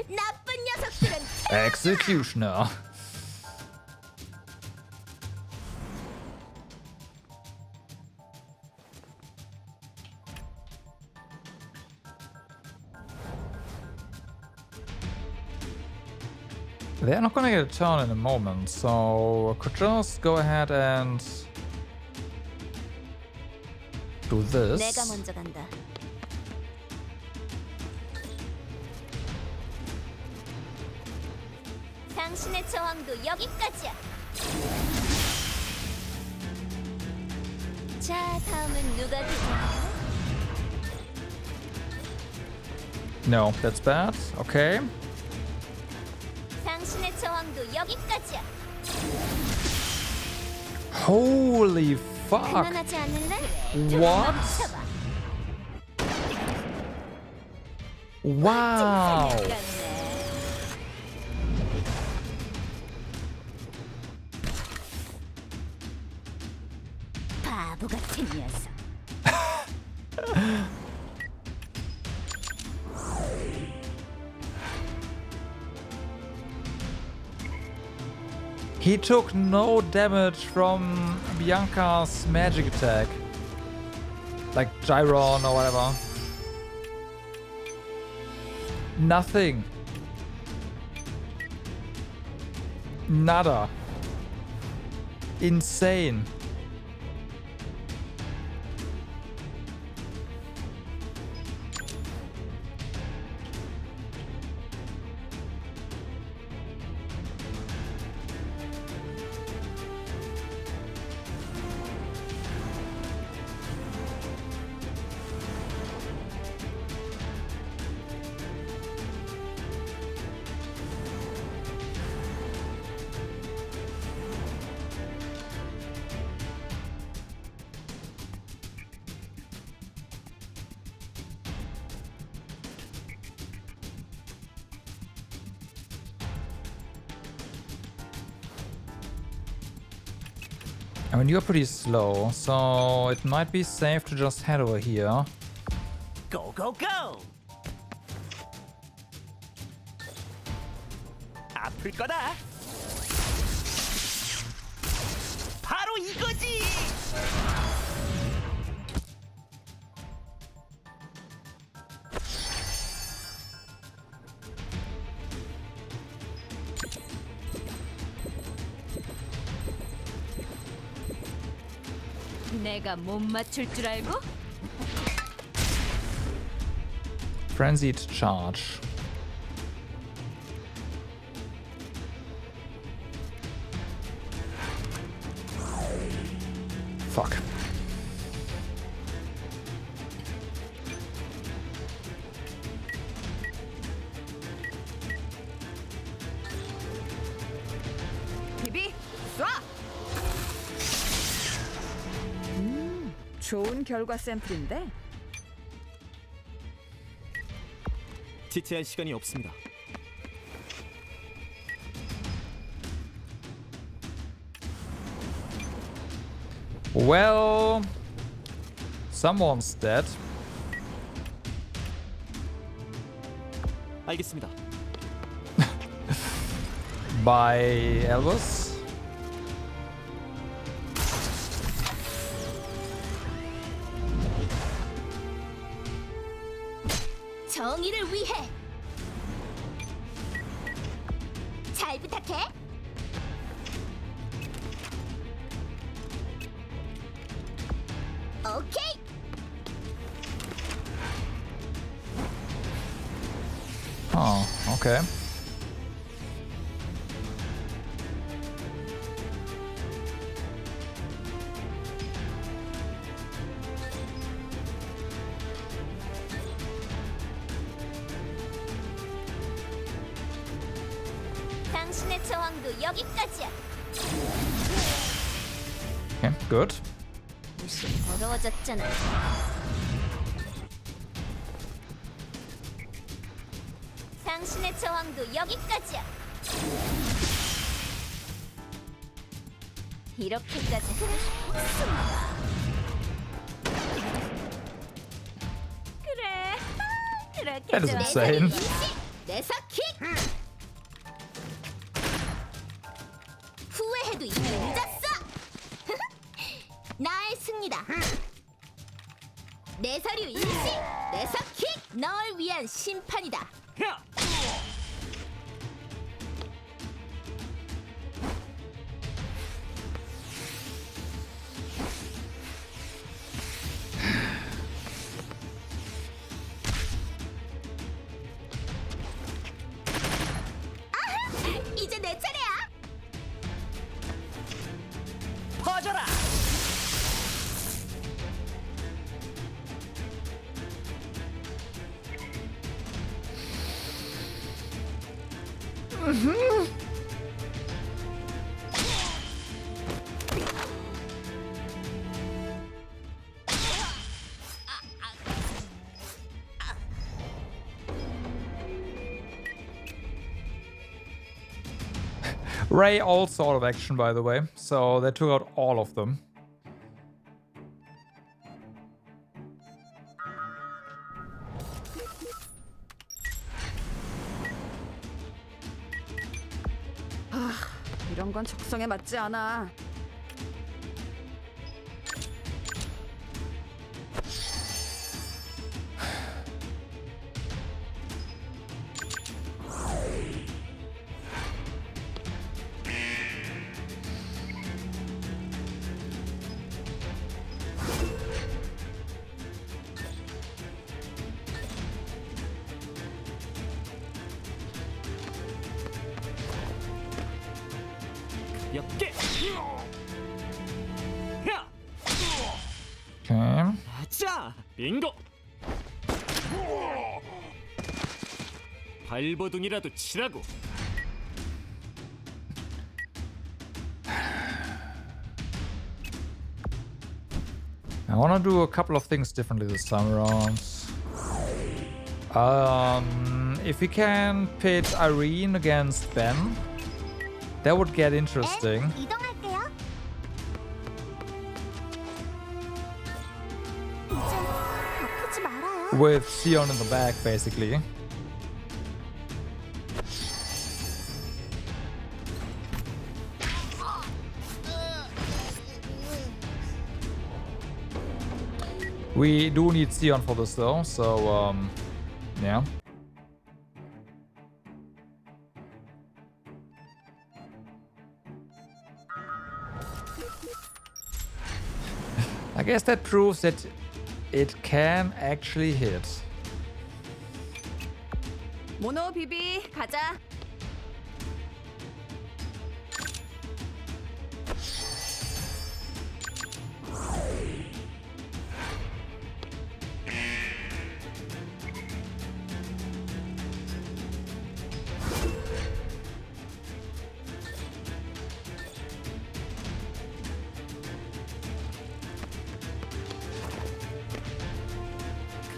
나쁜 녀석들은 Executioner. They're not gonna get a turn in a moment, so I could just go ahead and do this. 내가 먼저 간다. 당신의 저항도 여기까지야. 자, 다음은 누가 되죠? No, that's bad. Okay. 당신의 저항도 여기까지야. Holy fuck. 그만하지 않을래? What? 멈춰봐. Wow. 약간네. 바보 같은 녀석. He took no damage from Bianca's magic attack. Like Gyron or whatever. Nothing. Nada. Insane. I mean, you're pretty slow, so it might be safe to just head over here. Go, go, go! 아플 거다. 바로 이거지. 내가 못 맞출 줄 알고? Frenzied charge. Fuck. 비비 쏴. 좋은 결과 샘플인데. 지체할 시간이 없습니다. Well, someone's dead. 알겠습니다. By Elvis. 정의를 위해. 잘 부탁해. 오케이. Oh, okay. 당신의 저항도 여기까지야. Okay, good. 무시 더러워졌잖아. 당신의 저항도 여기까지야. 이렇게까지 복수인가? 그래, 그렇게 That is 좋아. insane. 내사킥. 후회해도 이미 늦었어. 나의 승리다. 내 서류 인식. 내사킥. 널 위한 심판이다. 이제 내 차례야. 퍼져라. Ray also out of action, by the way, so they took out all of them. 이런 건 적성에 맞지 않아. 엽게. Okay. 자, 빙고. 발버둥이라도 치라고. I want to do a couple of things differently this time around. If we can pit Irene against Ben, that would get interesting. 이동할게요. 이제 아프지 말아요. With Sion in the back, basically. We do need Sion for this though, so yeah. I guess that proves that it can actually hit. 모노 비비 가자.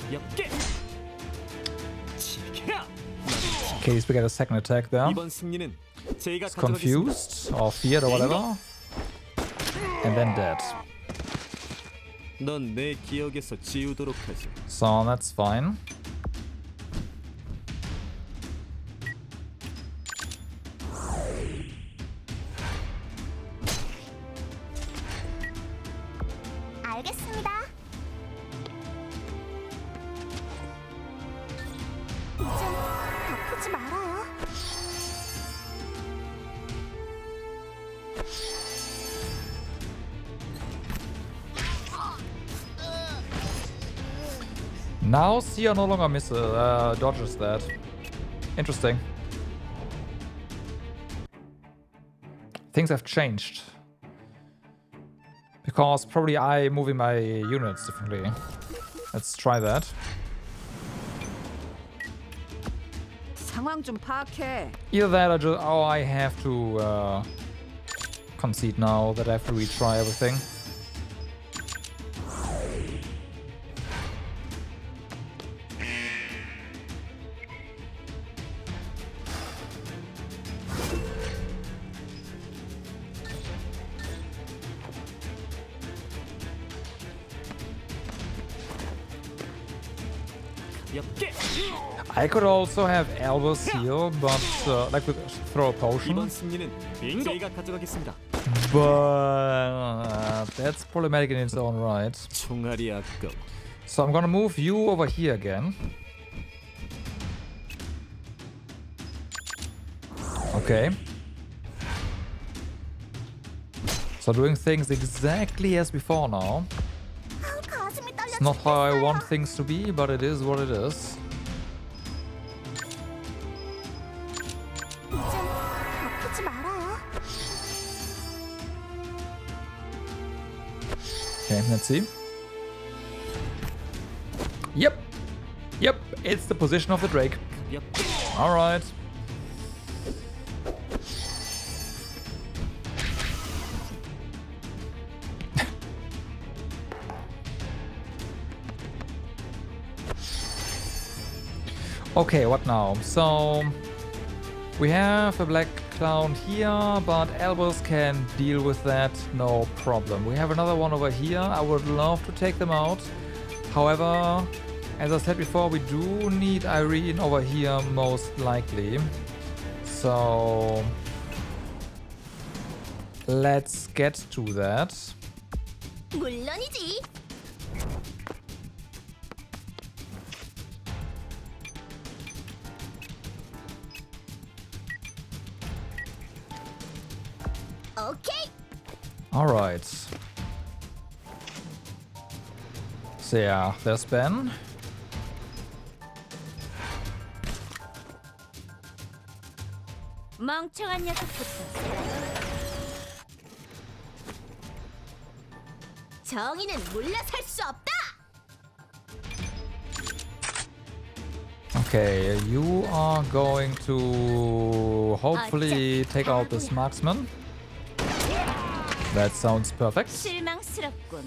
엽게. 지켜라. In case we get a second attack there. 이번 승리는 제가 It's 가져가겠습니다. confused or feared or whatever. And then dead. 넌 내 기억에서 지우도록 하지. So that's fine. 알겠습니다. 이제 아프지 말아요. Now Sia no longer dodges that. Interesting. Things have changed. Because probably I'm moving my units differently. Let's try that. 상황 좀 파악해. Either that or just, oh, I have to concede now that I have to retry everything. 가볍게. I could also have Albus heal, but like with throw a potion. 이번 승리는 제가 가져가겠습니다. But that's problematic in its own right. 총알이 아까워. So I'm gonna move you over here again. Okay. So doing things exactly as before now. 가슴이 떨려 It's not how I 죽겠어요. want things to be, but it is what it is. 이제 아프지 말아요. Okay, let's see. Yep. Yep, it's the position of the Drake. 가볍게. Alright. Okay, what now? So we have a black clown here, but Albus can deal with that, no problem. We have another one over here. I would love to take them out. However, as I said before, we do need Irene over here most likely. So let's get to that. 물론이지. 오케이. Alright. So yeah, there's Ben. 멍청한 녀석부터 살아있어. 정의는 물러설 수 없다. Okay, you are going to hopefully take out this marksman. That sounds perfect. 실망스럽군.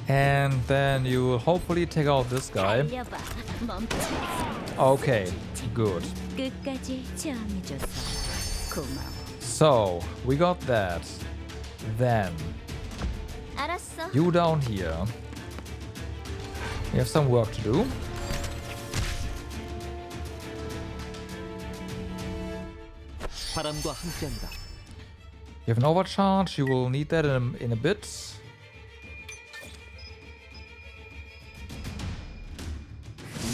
And then you will hopefully take out this guy. 달려봐. 멈춰. Okay, good. 끝까지 체험해줘서 고마워. So, we got that. Then, 알았어. you down here. We have some work to do. 바람과 함께한다. You have an overcharge, you will need that in a bit.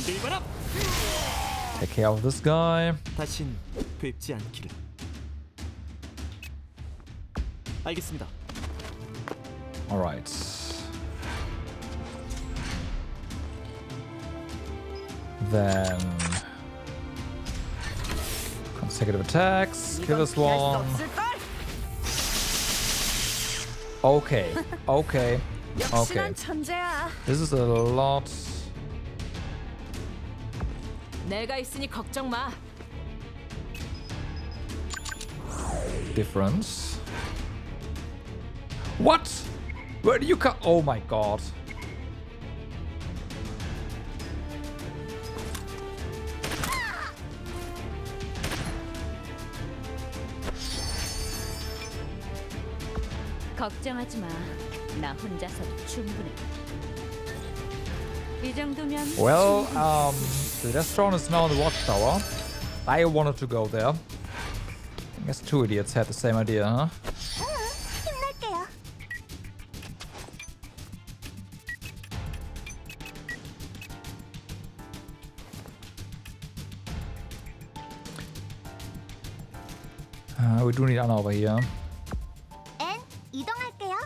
들바람. Take care of this guy. 다신 뵙지 않기를. 알겠습니다. Alright. Then consecutive attacks. Kill this one. Okay. Okay. Okay. 역시난 천재야. This is a lot. 내가 있으니 걱정 마. Difference. What? Where do you come? Oh my god. 걱정하지 마. 나 혼자서도 충분해. 이 정도면 Well, the Destron is now in the watchtower. I wanted to go there. I guess two idiots had the same idea, huh? 힘낼게요. We do need Anna over here. N 이동할게요.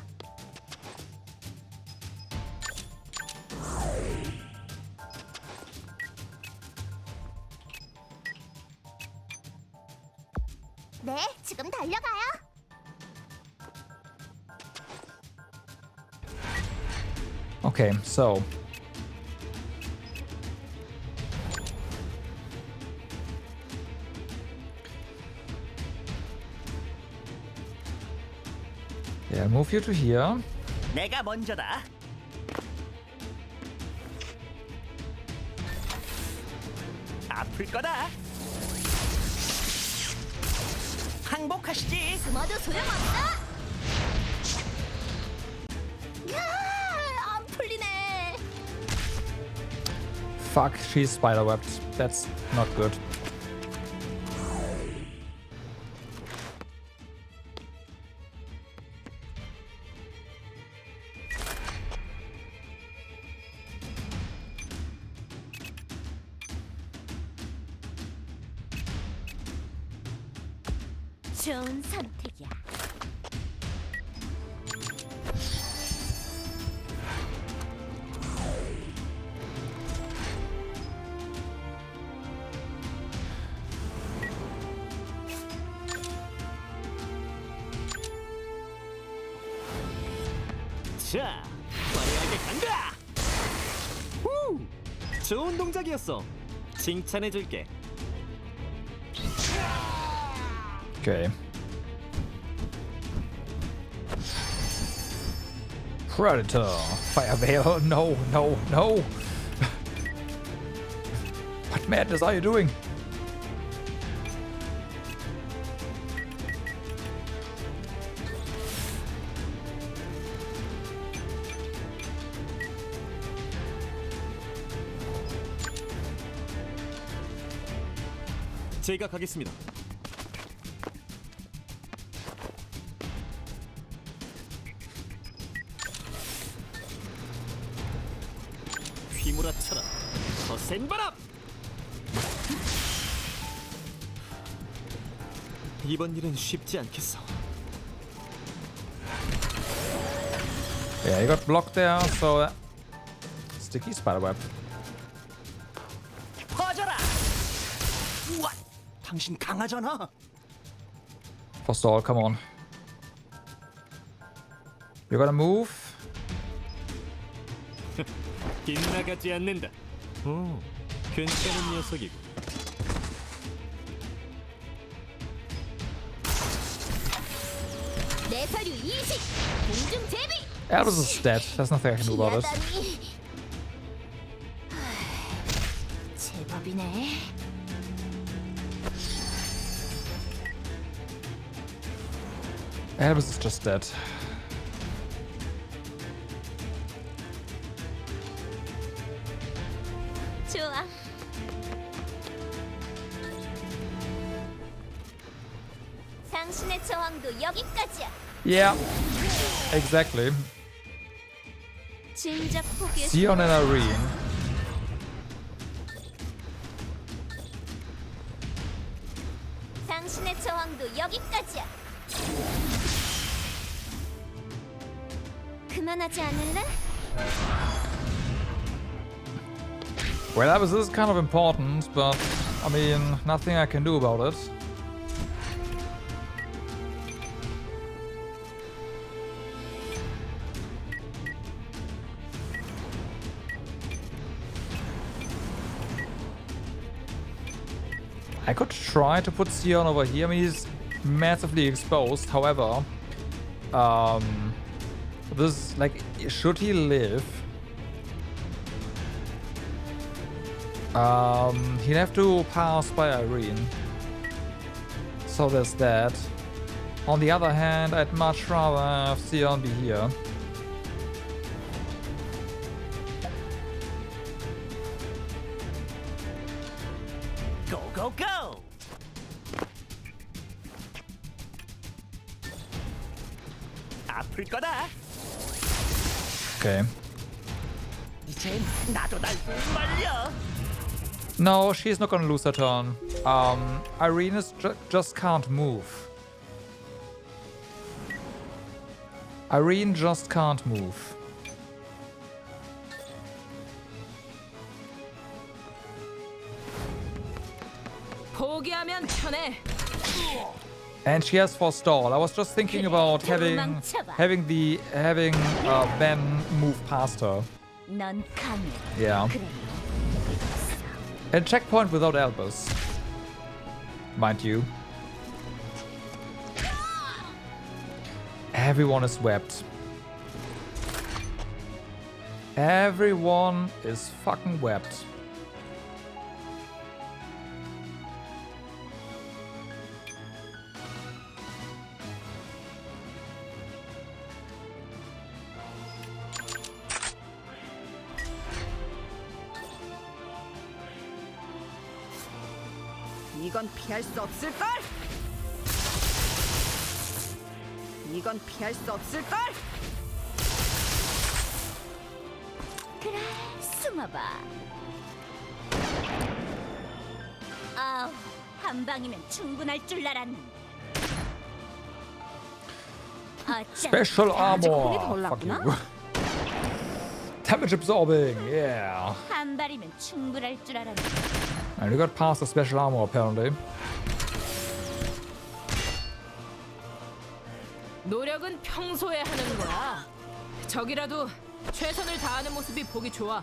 네, 지금 달려가요. Okay, so Yeah, move you to here. 내가 먼저다. 아플 거다. 항복하시지. 숨어도 소용없어. 야, 안 풀리네. Fuck, she's spiderwebbed. That's not good. 좋은 선택이야. 자, 화려하게 간다. 후, 좋은 동작이었어. 칭찬해줄게. Okay. Predator. Fire Veil. No, no, no. What madness are you doing? 제가 가겠습니다. 휘몰아쳐라. 거센 바람. 이번 일은 쉽지 않겠어. Yeah, you got blocked there, so sticky spiderweb. 퍼져라. 우와, 당신 강하잖아. For stall, come on. You're gonna move. 빗나가지 않는다. 오, 괜찮은 녀석이고. 내 서류 20. 공중 제비. Albus is dead. There's nothing I can do about it. 피하다니. 제법이네. Albus is just dead. 좋아. 당신의 저항도 여기까지야. Yeah, exactly. 진작 포기했어. Sion and Irene. 당신의 저항도 여기까지야. 그만하지 않을래? Well, Albus is kind of important, but I mean, nothing I can do about it. I could try to put Sion over here. I mean, he's massively exposed. However, this, like, should he live? He'd have to pass by Irene. So there's that. On the other hand, I'd much rather have Sion be here. Go, go, go. 아플 거다. Okay. 이젠 나도 날 못 말려. No, she's not gonna lose her turn. Irene is just can't move. Irene just can't move. 포기하면 편해. And she has forestall. I was just thinking about having Ben move past her. 넌 강해. Yeah. 그래. And checkpoint without Albus. Mind you. Everyone is webbed. Everyone is fucking webbed. 이건 피할 수 없을걸? 이건 피할 수 없을걸? 그래, 숨어봐. 아우, 한 방이면 충분할 줄 알았는데. 어쩜 Special 아직 혼이 더 armor. Fuck 올랐구나? you. Damage absorbing. Yeah. 한 발이면 충분할 줄 알았는데. And we got past the special armor apparently. 노력은 평소에 하는 거야. 적이라도 최선을 다하는 모습이 보기 좋아.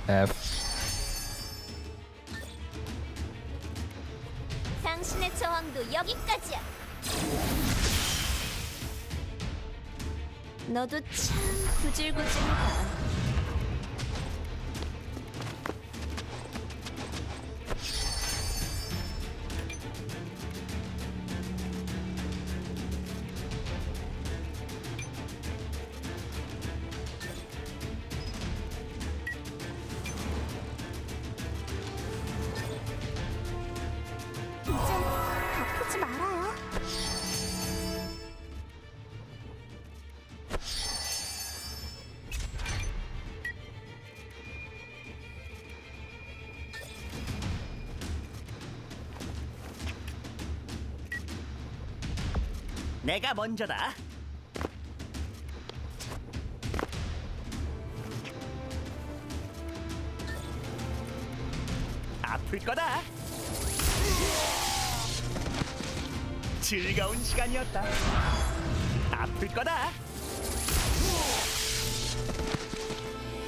F. 당신의 저항도 여기까지야. 너도 참 구질구질하다. 이제 아프지 말아요. 내가 먼저다. 아플 거다. 즐거운 시간이었다. 아플 거다.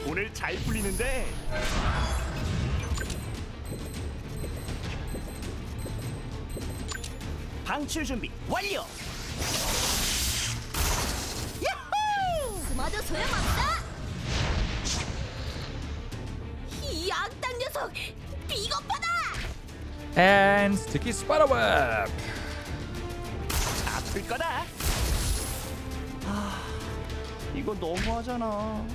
오늘 잘 풀리는데. 방출 준비 완료. 숨어도 소용없어. 이 악당 녀석 비겁하다. And sticky spiderweb. 아플 거다. 아, 이거 너무하잖아.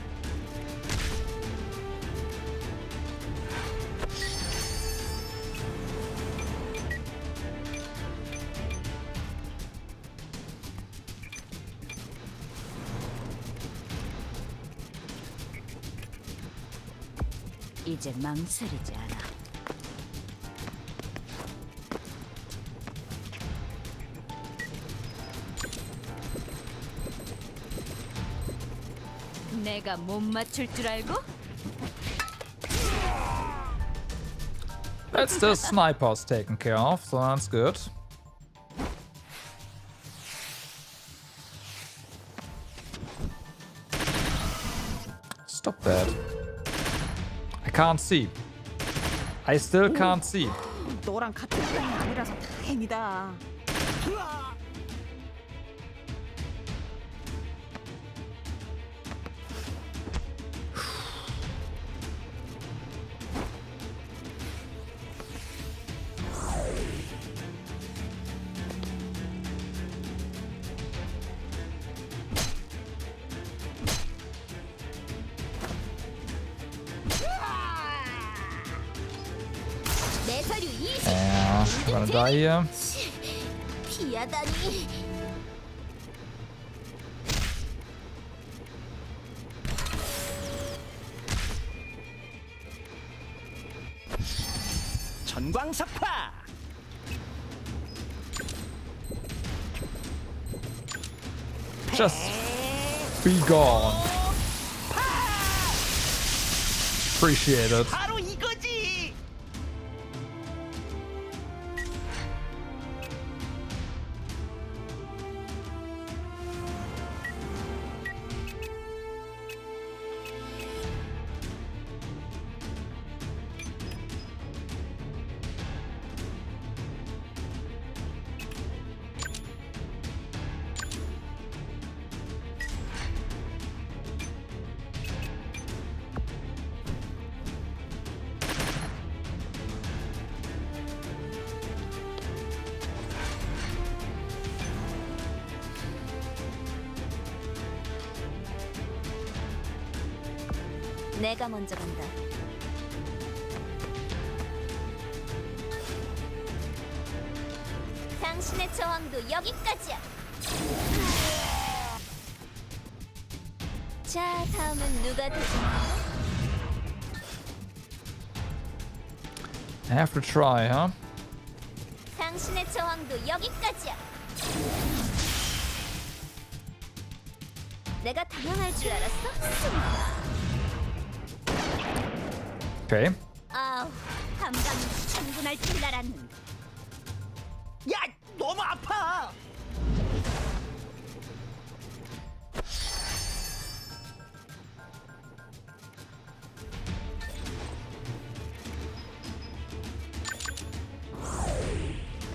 이제 망설이지 않아. 내가 못 맞출 줄 알고? That's the snipers taken care of, so that's good. Stop that. I can't see. I still can't see. 너랑 같은 편이 아니라서 다행이다. 내 서류 20. Yeah, I'm gonna die here. 피하다니. 전광석파. Just be gone. Appreciate it. 바로 이거지. 내가 먼저 간다. 당신의 저항도 여기까지야. 자, 다음은 누가 되지? I have to try, huh? 당신의 저항도 여기까지야. 내가 당황할 줄 알았어? Okay. 아우, 한 방이면 충분할 줄 알았는데. 야, 너무 아파.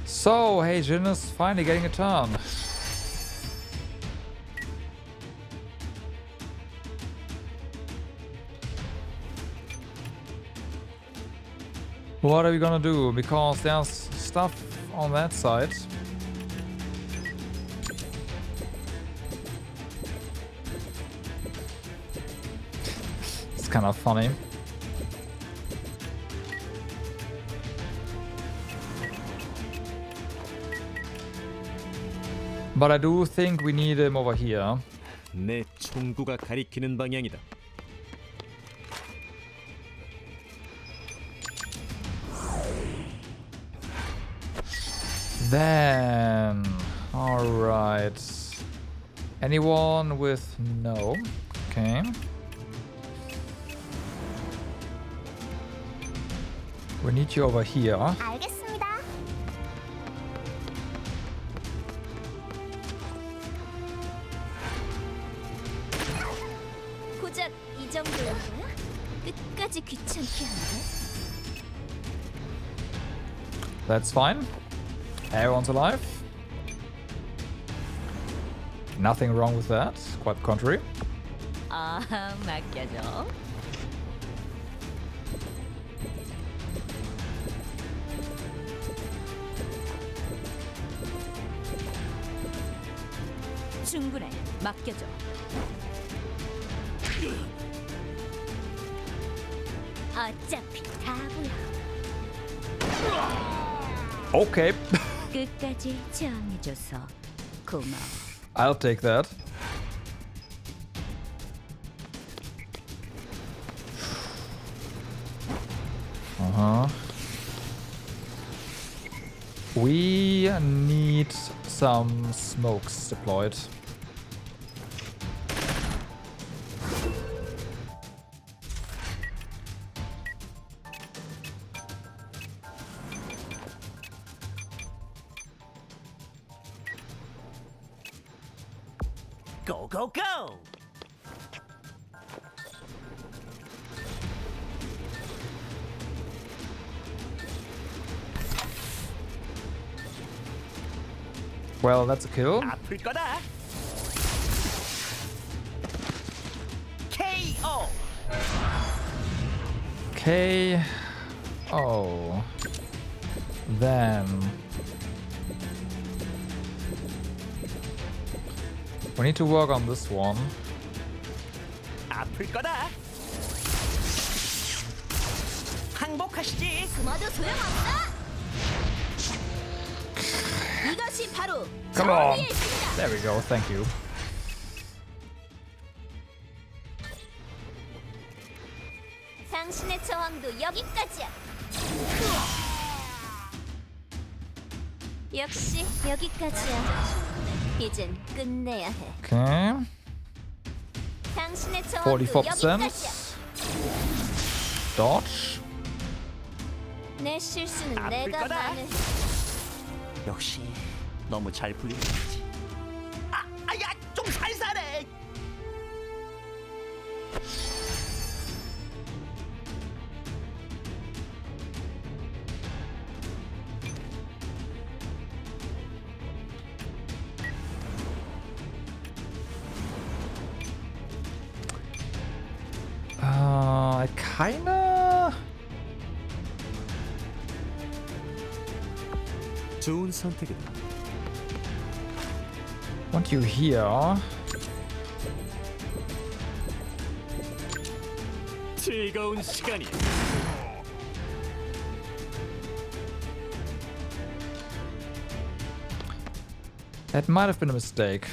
So, hey, Jin is finally getting a turn. What are we gonna do? Because there's stuff on that side. It's kind of funny. But I do think we need him over here. 내 총구가 가리키는 방향이다. Then, all right. Anyone with no? Okay. We need you over here. 알겠습니다. 고작 이 정도야? 끝까지 귀찮게 한다. That's fine. Everyone's alive. Nothing wrong with that. Quite the contrary. 아, 맡겨줘. 충분해. 맡겨줘. 어차피 다 보여. Okay. 끝까지 저항해줘서 고마워. I'll take that. We need some smokes deployed. Go, go, go. Well, that's a kill. 아플 거다. KO. Okay. Oh. Then we need to work on this one. 아플 거다. 항복하시지. 숨어도 소용없어. 이것이 바로 Come on. 정의의 힘이다. There we go. Thank you. 당신의 저항도 여기까지야. 역시 여기까지야. 이젠 끝내야 해. Okay. 당신의 저항도 44%. 여기까지야. Dodge. 내 실수는 아플 내가 거다. 만을. 역시 너무 잘 풀리는 거지. 아야, 좀 살살해. I kinda 좋은 선택이다. want you here. 즐거운 시간이. That might have been a mistake.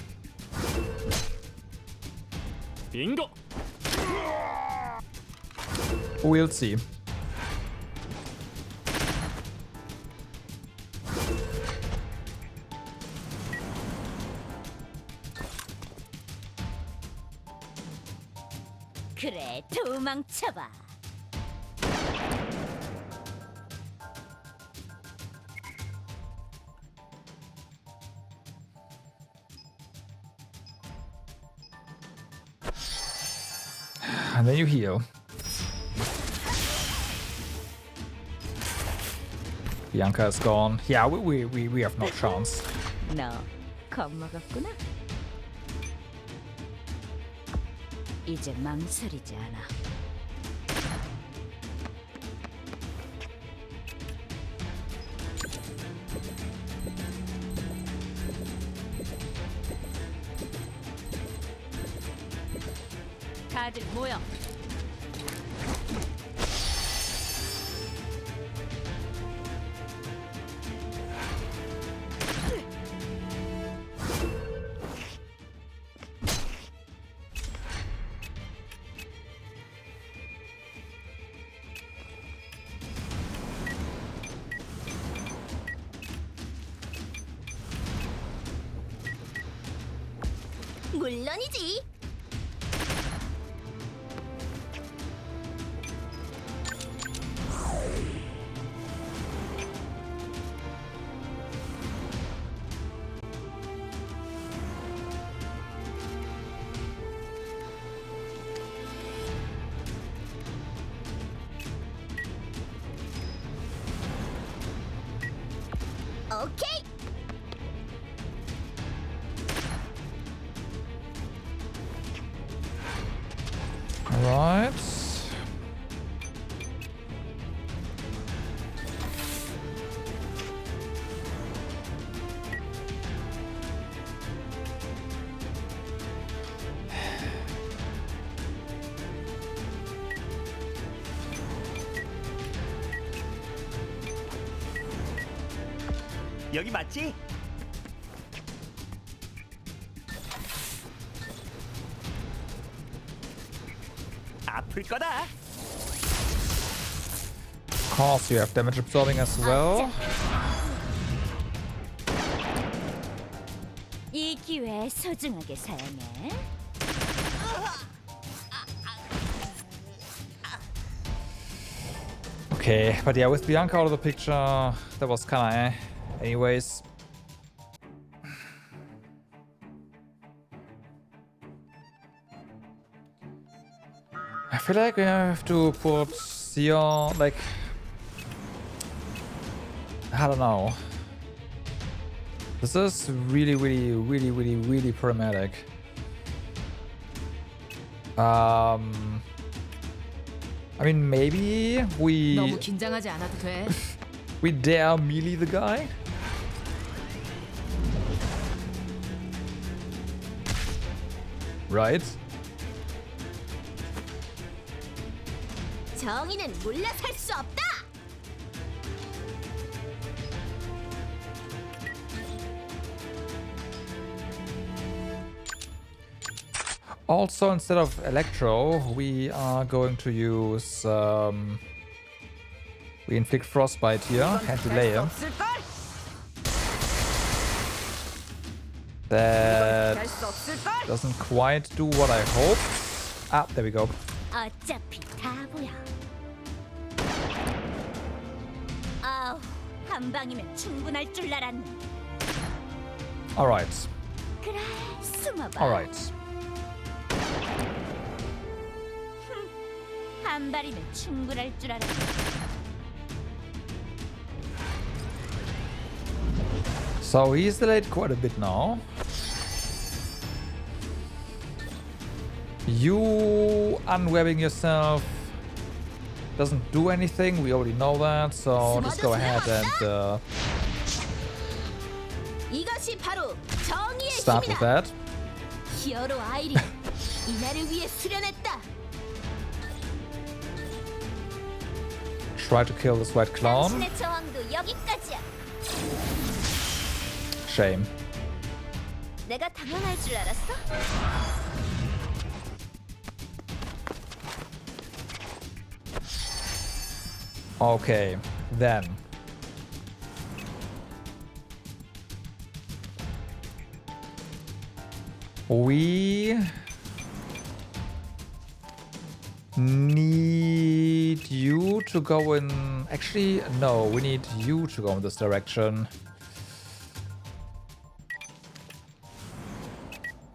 빙고. We'll see. 그래, 도망쳐봐. And then you heal. Bianca is gone. Yeah, we have no chance. 너 겁먹었구나. 이제 망설이지 않아. 다들 모여. 물론이지. 오케이. Alright. 여기 맞지? 아플 거다. Of course, you have damage absorbing as well. 이 기회 소중하게 사용해. Okay, but yeah, with Bianca out of the picture, that was kinda anyways. I feel like we have to put Sion, like, I don't know. This is really problematic. I mean, maybe 너무 긴장하지 않아도 돼. we dare melee the guy. Right? 정의는 물러설 수 없다. Also, instead of Electro, we are going to use... we inflict Frostbite here, and delay him. That doesn't quite do what I hoped. Ah, there we go. 어차피 다 보여. 아우, 한 방이면 충분할 줄 알았네. Alright. 그래, 숨어봐. Alright. 한 발이면 충분할 줄 알았네. So he's delayed quite a bit now. You unwebbing yourself doesn't do anything, we already know that, so just go ahead and 이것이 바로 정의의 start with 힘이다. that. 히어로 아이린, 이날을 위해 수련했다. try to kill this white clown. 당신의 저항도 여기까지야. Shame. 내가 당황할 줄 알았어? Okay, then. We need you to go in... Actually, no, we need you to go in this direction.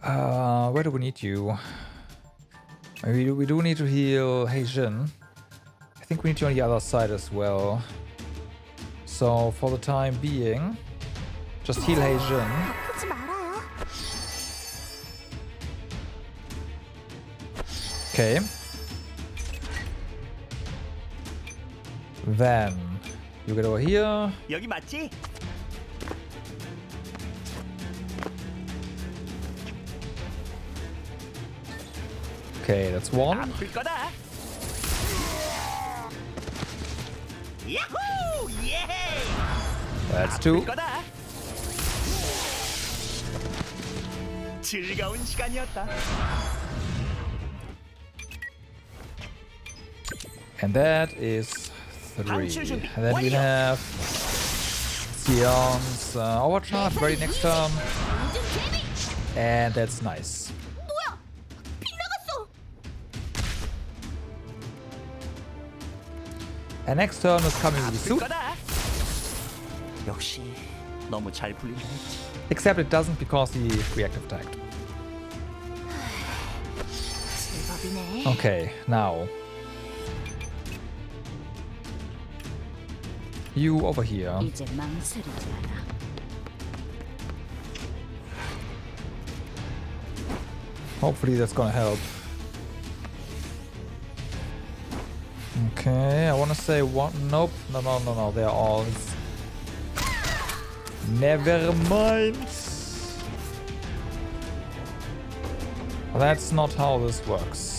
Where do we need you? We do need to heal Heijin. I think we need you on the other side as well. So, for the time being, just heal Heijin. 아프지 말아요. Okay. Then, you get over here. 여기 맞지? Okay, that's one. 아플 거다. 야호! 예! That's two. 아플 거다. 즐거운 시간이었다. And that is three. And then we have Sion's overcharge very next turn. And that's nice. 뭐야? 빗나갔어. And next turn is coming really 아플 soon. 거다. 역시 너무 잘 풀리긴 했지. Except it doesn't because he reactive attacked. 제법이네. Okay, now. You over here. 이제 망설이지 않아. Hopefully that's gonna help. Okay, I wanna say one. Nope. No. They're all. Never mind. That's not how this works.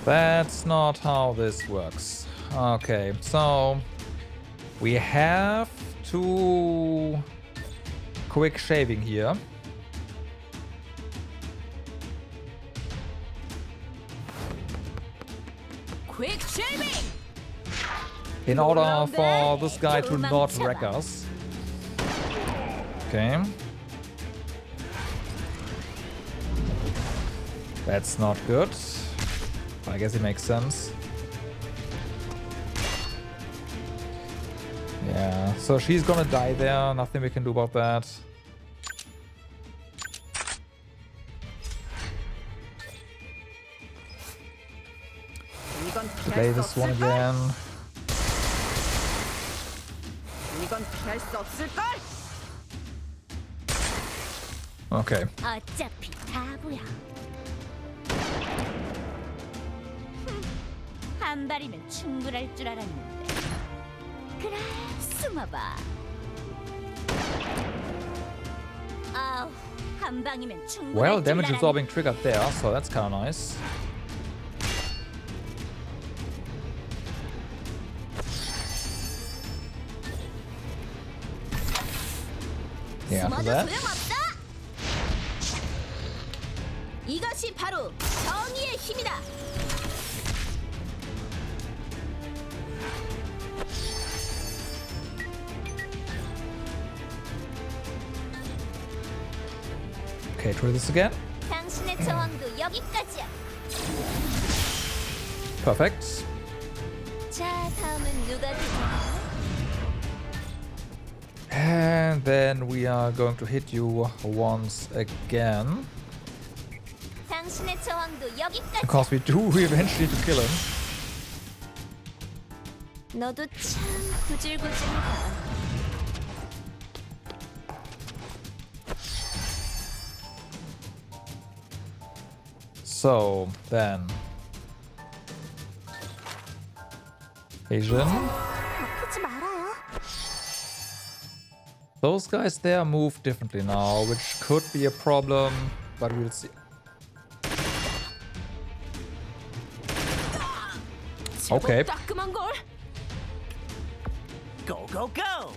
That's not how this works. Okay, so we have to quick shaving here. quick shaving. In order for this guy to not wreck us. Okay. That's not good. I guess it makes sense. Yeah, so she's gonna die there. Nothing we can do about that. 이건 Play 피할 수 this one 없을걸? again. 이건 피할 수 없을걸? Okay. 어차피 다 보여. 한 발이면 충분할 줄 알았는데. 그래, 숨어봐. 아우, 한 방이면 충분할 Well, 줄 damage 알았는데. absorbing triggered there, so that's kind of nice. Yeah, after 숨어도 that. 소용없다. 이것이 바로 정의의 힘이다. Okay, try this again. 당신의 저항도 여기까지야. Perfect. 자, 다음은 누가 되잖아? And then we are going to hit you once again. 당신의 저항도 여기까지. Because we do eventually to kill him. 너도 참 구질구질하다. So, then. Asian. 아프지 말아요. Those guys there move differently now, which could be a problem, but we'll see. Okay. 따끔한 걸. Go go go.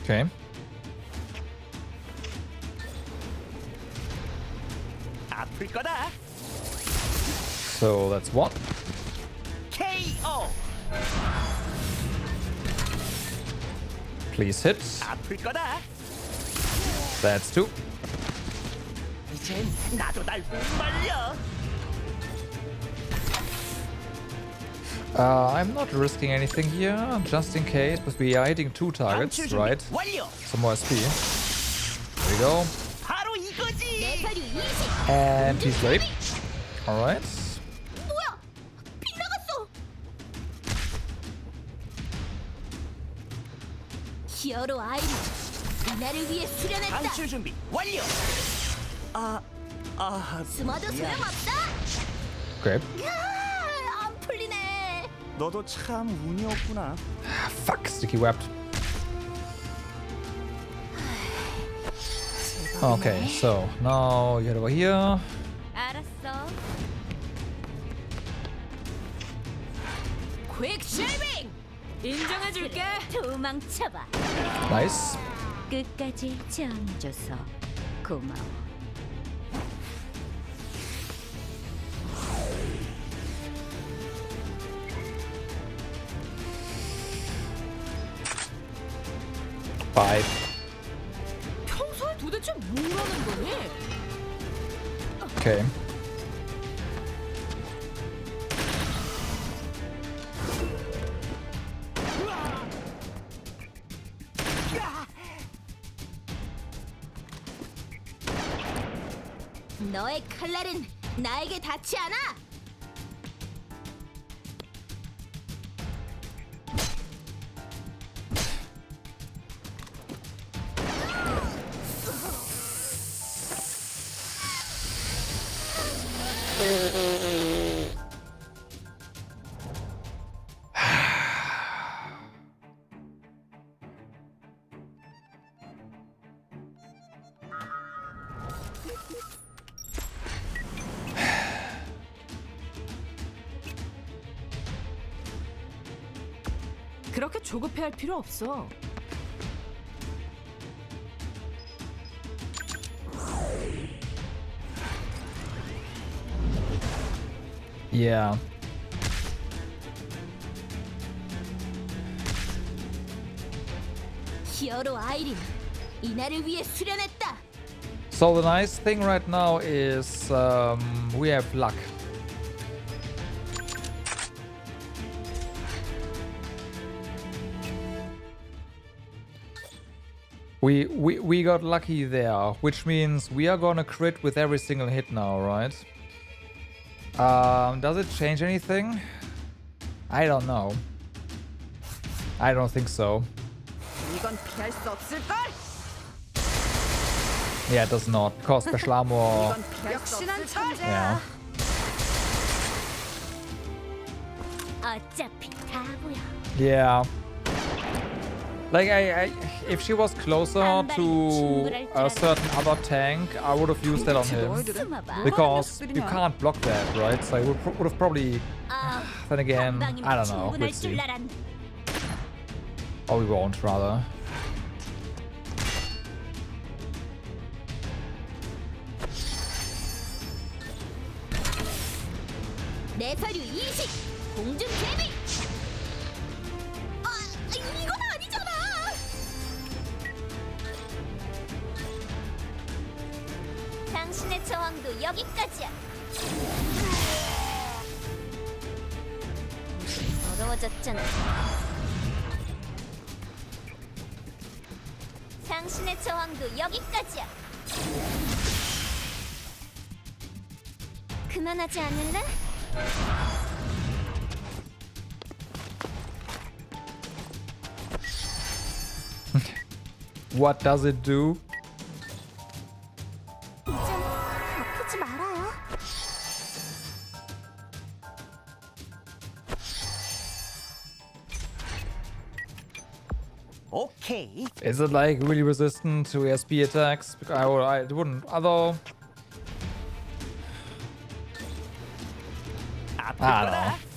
Okay. 아플 거다. So that's one. KO. Please hit. 아플 거다. That's two. 이젠 나도 날 못 말려. I'm not risking anything here, just in case, because we are hitting two targets, 방출 준비 right? 완료. Some more SP. There we go. 바로 이거지. 대사류 20. And he's late. Alright. 뭐야? 빗나갔어. 히어로 아이리 이날을 위해 수련했다. 방출 준비 완료. 숨어도 소용없다. Okay. 안 풀리네. 너도 참 운이 없구나. Fuck, sticky webbed. Okay, so now you head over here. 알았어. 퀵쉐이빙. 인정해줄게. 도망쳐봐. Nice. 끝까지 지원해줘서 고마워. Five. 평소에 도대체 뭐라는 거니? Okay. 너의 칼날은 나에게 닿지 않아. 그렇게 조급해할 필요 없어. Yeah. 히어로 아이린 이날을 위해 수련했다. So the nice thing right now is we have luck. We got lucky there, which means we are gonna crit with every single hit now, right? Does it change anything? I don't know. I don't think so. 이건 피할 수 없을 걸. Yeah, it does not, because special armor. 이건 피할 수 없을 걸. Yeah. 어차피 다 보여. Yeah. Like if she was closer to a certain other tank, I would have used that on him. 숨어봐. Because you can't block that, right? So I would have probably. Then again, I don't know. We'll see. Or we won't, rather. 내사류 20 공중 재미. 이건 아니잖아. 당신의 저항도 여기까지야. 어려워졌잖아. 당신의 저항도 여기까지야. 그만하지 않을래? What does it do? 이젠 아프지 말아요. 오케이. Is it like really resistant to ESP attacks? I wouldn't. Although 아플 I don't 거다. know.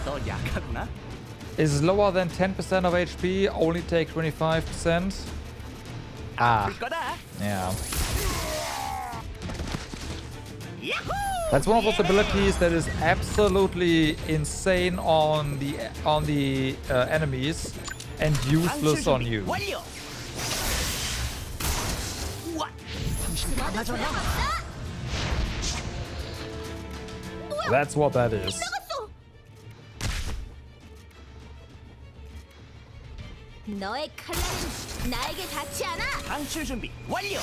너 약하구나. Is lower than 10% of HP, only take 25%. Ah, 아플 거다. yeah. 야호! That's one of those abilities that is absolutely insane on the enemies and useless on you. 완료. 우와, 당신 강하잖아. That's what that is. 너의 칼날은 나에게 닿지 않아. 방출 준비 완료.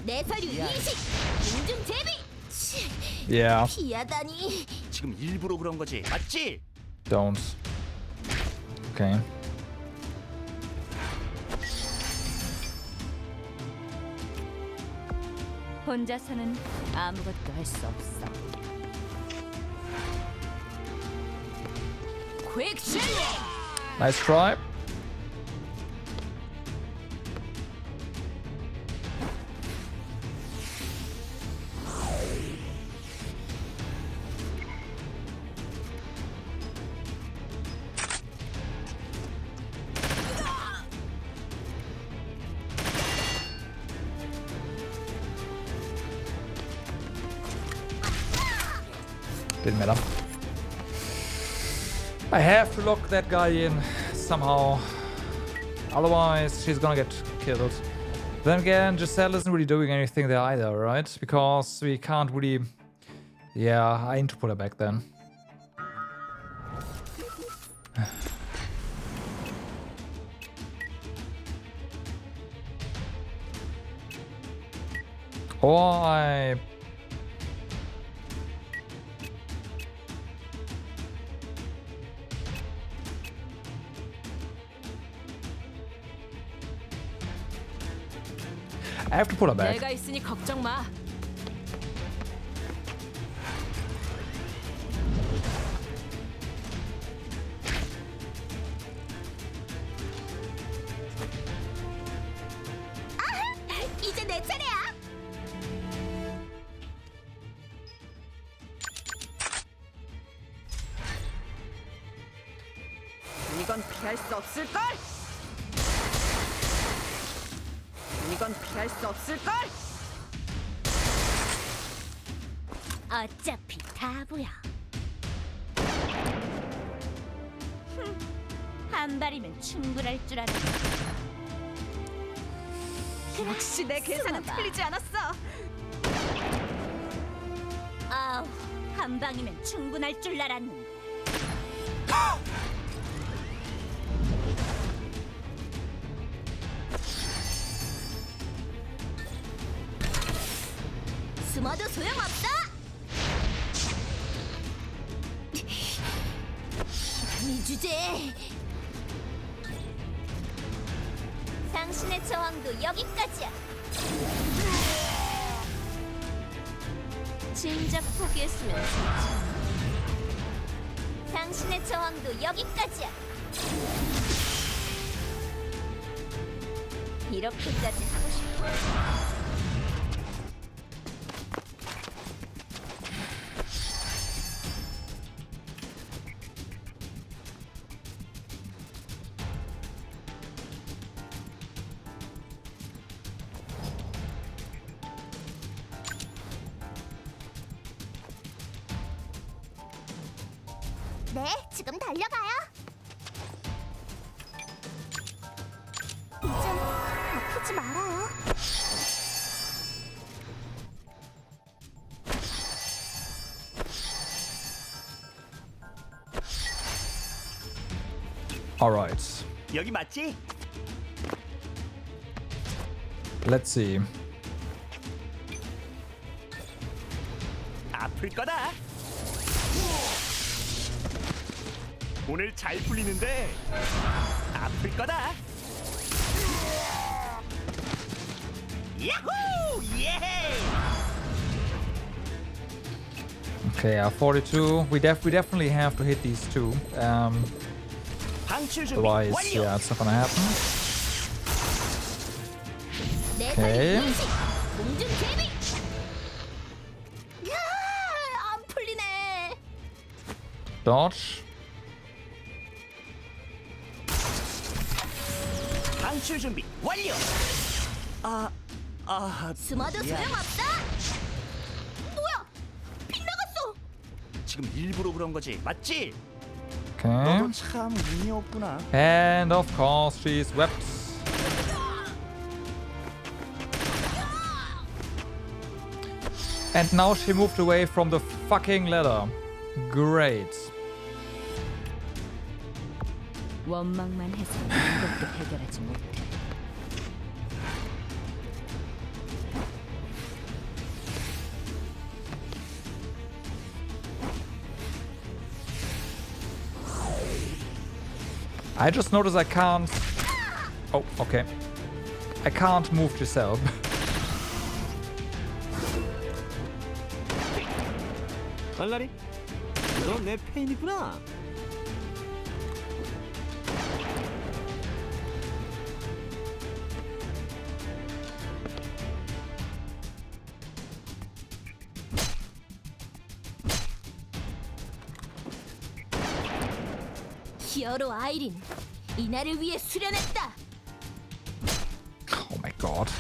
내 서류 인식. 공중 제비. 치, Yeah, 피하다니. 지금 일부러 그런 거지, 맞지? don't. Okay. 혼자서는 아무것도 할 수 없어. Nice try. Didn't matter. I have to lock that guy in somehow. Otherwise, she's gonna get killed. Then again, Giselle isn't really doing anything there either, right? Because we can't really... Yeah, I need to put her back then. Or I... I have to put her back. 내가 있으니 걱정 마. 이제 내 차례야. 이건 피할 수 없을걸? 이건 피할 수 없을걸? 어차피 다 보여. 한 발이면 충분할 줄 알아. 역시 내 계산은 틀리지 않았어. 아우, 한 방이면 충분할 줄 알았는데. 숨어도 소용없어. 이 주제. 당신의 저항도 여기까지야. 진작 포기했으면 좋지. 당신의 저항도 여기까지야. 이렇게까지 하고 싶어. 네, 지금 달려가요. 이젠 아프지 말아요. Alright. 여기 맞지? Let's see. 아플 거다. 오늘 잘 풀리는데 아플 거다. 야호! 예! Okay, 42. We definitely have to hit these two. 방출 준비 Otherwise, 완료. yeah, it's not gonna happen. 내 Okay. 공중 제비. 야, 안 풀리네. Dodge. 방출 준비 완료. 숨어도 미안. 소용없다. 뭐야? 빗나갔어. 지금 일부러 그런 거지, 맞지? Okay. 너도 참 운이 없구나. And of course, she's wept. And now she moved away from the fucking ladder. Great. 원망만 해서 이것도 해결하지 못해. I just noticed I can't... Oh, okay. I can't move Giselle. 알라리, 너 내 팬이구나. 히어로 아이린, 이날을 위해 수련했다. Oh my god.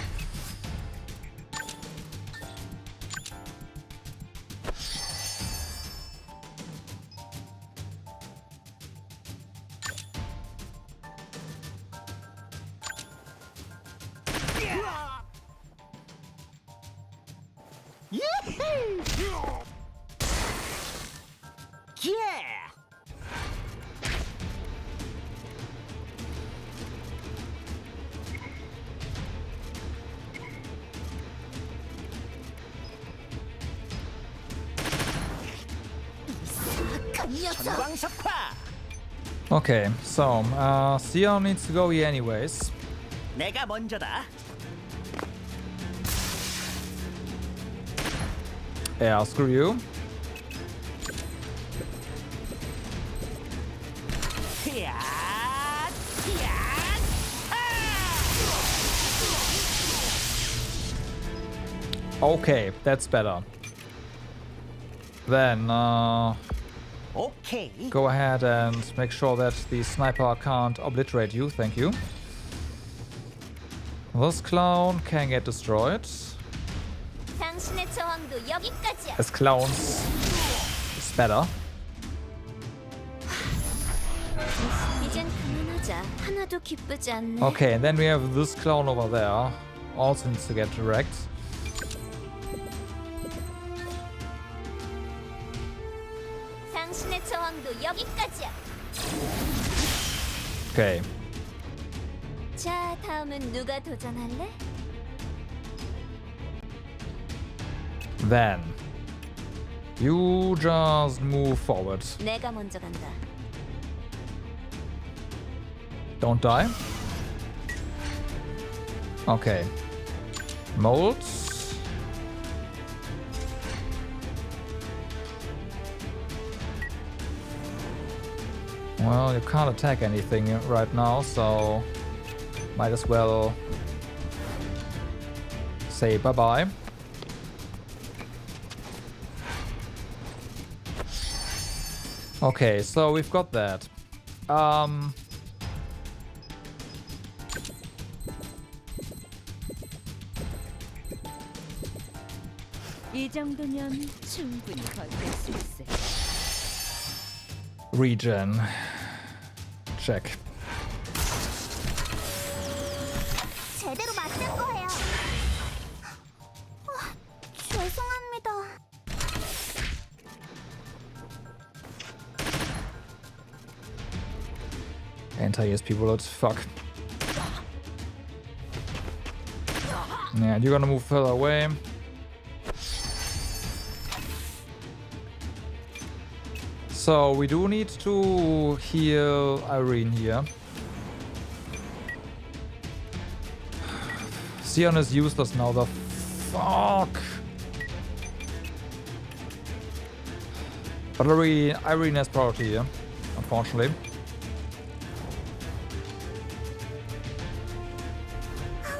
예! 간 녀석. 전광석화. Okay, so, Sion needs to go here anyways. 내가 먼저다. Yeah, screw you. 히앗, Okay, that's better. Then, 오케이. go ahead and make sure that the sniper can't obliterate you. Thank you. This clown can get destroyed. 당신의 저항도 여기까지야. As clowns, it's better. 이젠 그만하자. 하나도 기쁘지 않네. Okay, and then we have this clown over there. Also needs to get wrecked. 당신의 저항도 여기까지야. Okay. 자, 다음은 누가 도전할래? Then you just move forward. 내가 먼저 간다. Don't die. Okay. Molds. Well, you can't attack anything right now, so might as well say bye-bye. Okay, so we've got that. 이 정도면 충분히 버틸 수 있을. Regen. Check. 제대로 맞을 거예요. 죄송합니다. Anti-ESP bullet. Fuck. Yeah, you're gonna move further away. So we do need to heal Irene here. Sion is useless now, the fuck. But Irene has priority here, unfortunately.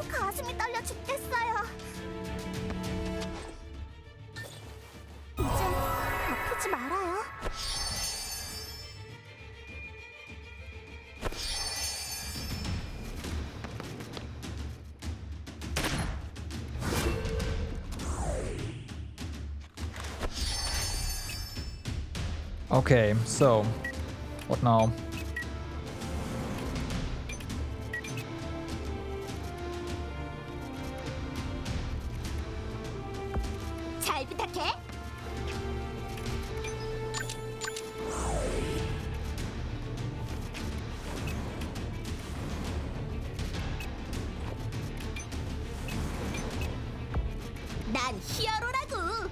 가슴이 떨려 죽겠어요. 이제 아프지 말아요. Okay, so what now? 잘 부탁해. 난 히어로라고.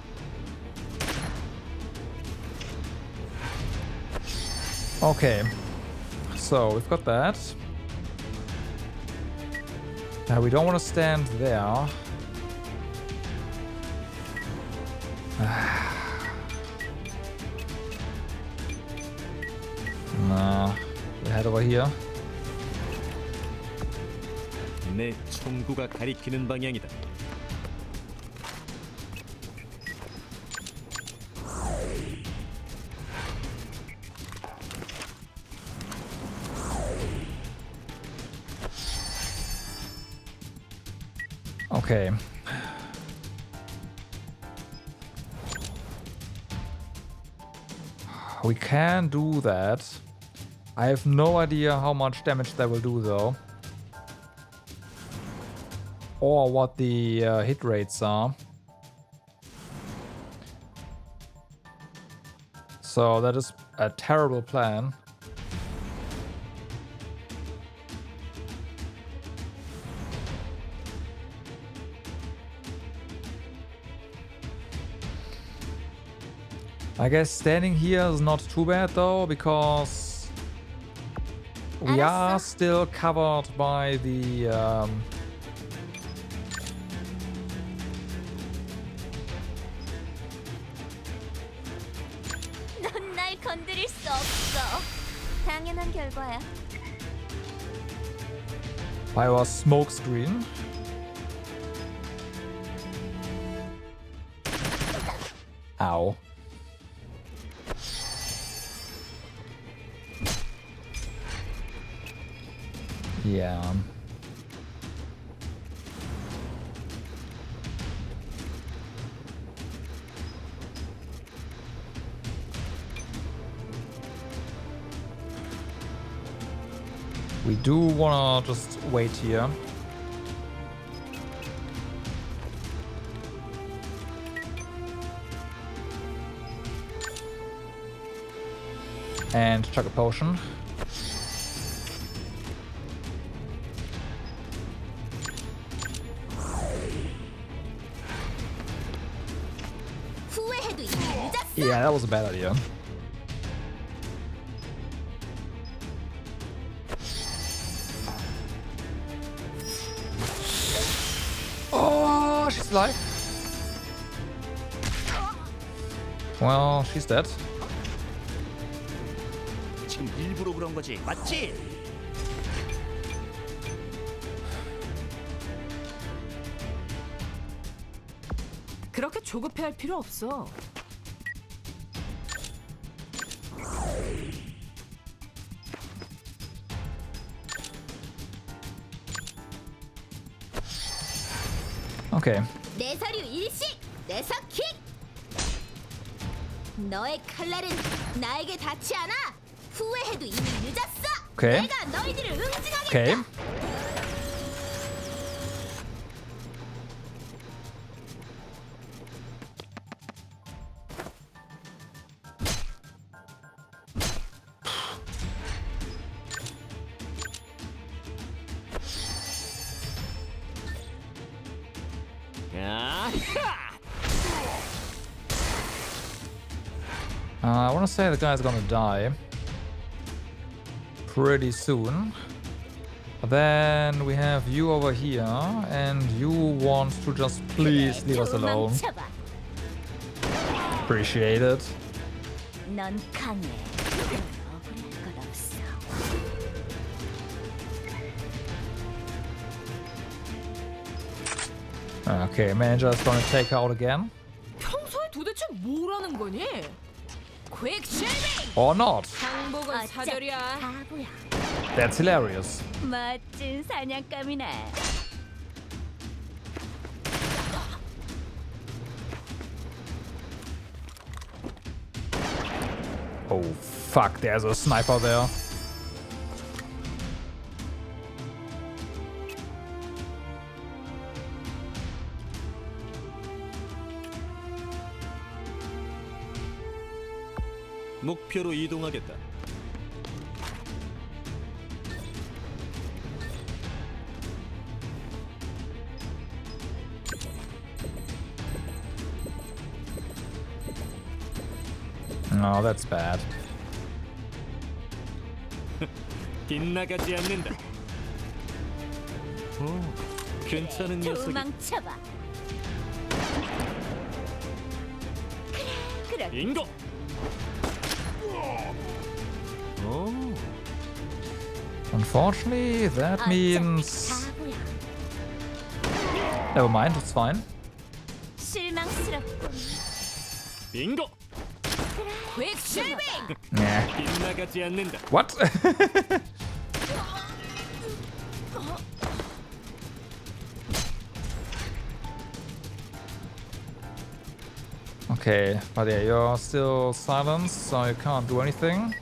Okay, so we've got that. Now we don't want to stand there. Nah, we head over here. 내 총구가 가리키는 방향이다. Okay. We can do that. I have no idea how much damage that will do though. Or what the hit rates are. So that is a terrible plan. I guess standing here is not too bad though, because we are still covered by the 넌 날 건드릴 수 없어. 당연한 결과야. by our smoke screen. Ow. Yeah. We do wanna just wait here. And chug a potion. 후회해도 이미 늦었어. Yeah, that was a bad idea. Oh, she's alive. Well, she's dead. 지금 일부러 그런 거지, 맞지? 그렇게 조급해할 필요 없어. Okay. 내 서류 일식, 내 서킥. 너의 칼날은 나에게 닿지 않아. 후회해도 이미 늦었어. 오케이. 내가 너희들을 응징하겠다. Okay. I want to say the guy's gonna die pretty soon. But then we have you over here, and you want to just please leave us alone. 도망쳐봐. Appreciate it. 넌 강해. 억울할 것 없어. Okay, manager is gonna take her out again. 평소에 도대체 뭐라는 거니? 퀵쉐이빙! Or not. 항복은 사절이야. 바보야. That's hilarious. 멋진 사냥감이네. Oh, fuck, there's a sniper there. 목표로 이동하겠다. No, that's bad. 빗나가지 않는다. 오, 괜찮은 녀석이. 도망쳐봐. 그래. 인고. 오, Unfortunately, that means... 바보야. Never mind, it's fine. 실망스럽군. 인고. 퀵쉐이빙! Nah. 빗나가지 않는다. What? Okay, but yeah, you're still silenced, so you can't do anything.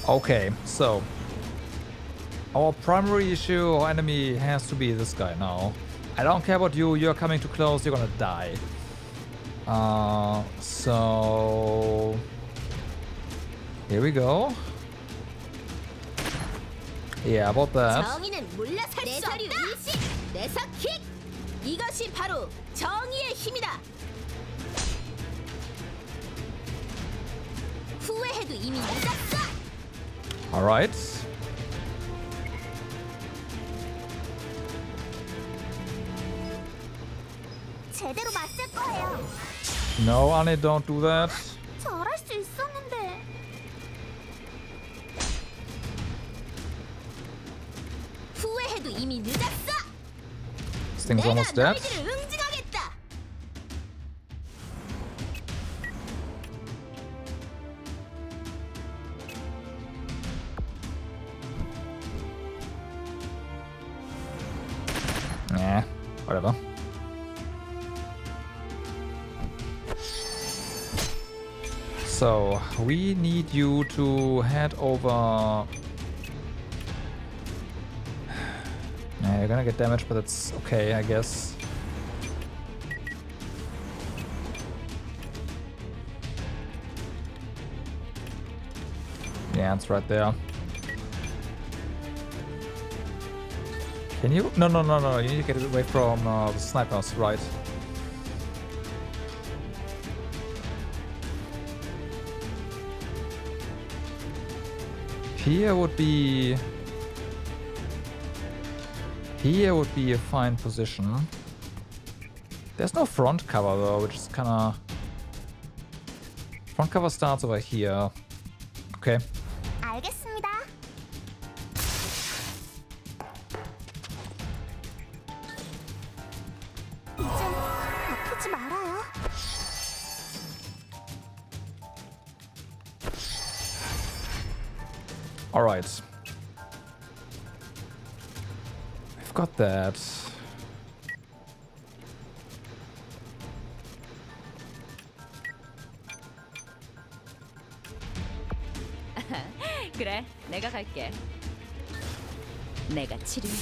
Okay, so our primary issue or enemy has to be this guy now. I don't care about you, you're coming too close, you're gonna die. So here we go. Yeah, about that. 정의는 물러설 수 없다. 일식, 내사킥. 이것이 바로 정의의 힘이다. 후회해도 이미 늦었어. Alright. 제대로 맞을 거예요. No, Annie, don't do that. 잘할 수 있었는데. 후회해도 이미 늦었어. This thing's 내가 almost dead. 너희들을 응징하겠다. Yeah, whatever. So, we need you to head over... Yeah, you're gonna get damaged, but it's okay, I guess. Yeah, it's right there. Can you? No, no, no, no. You need to get away from the snipers, right? Here would be a fine position. There's no front cover though, which is kind of... Front cover starts over here. Okay. 알겠습니다. 이젠 아프지 말아요. All right. I've got that. 그래, 내가 갈게. 내가 치료해.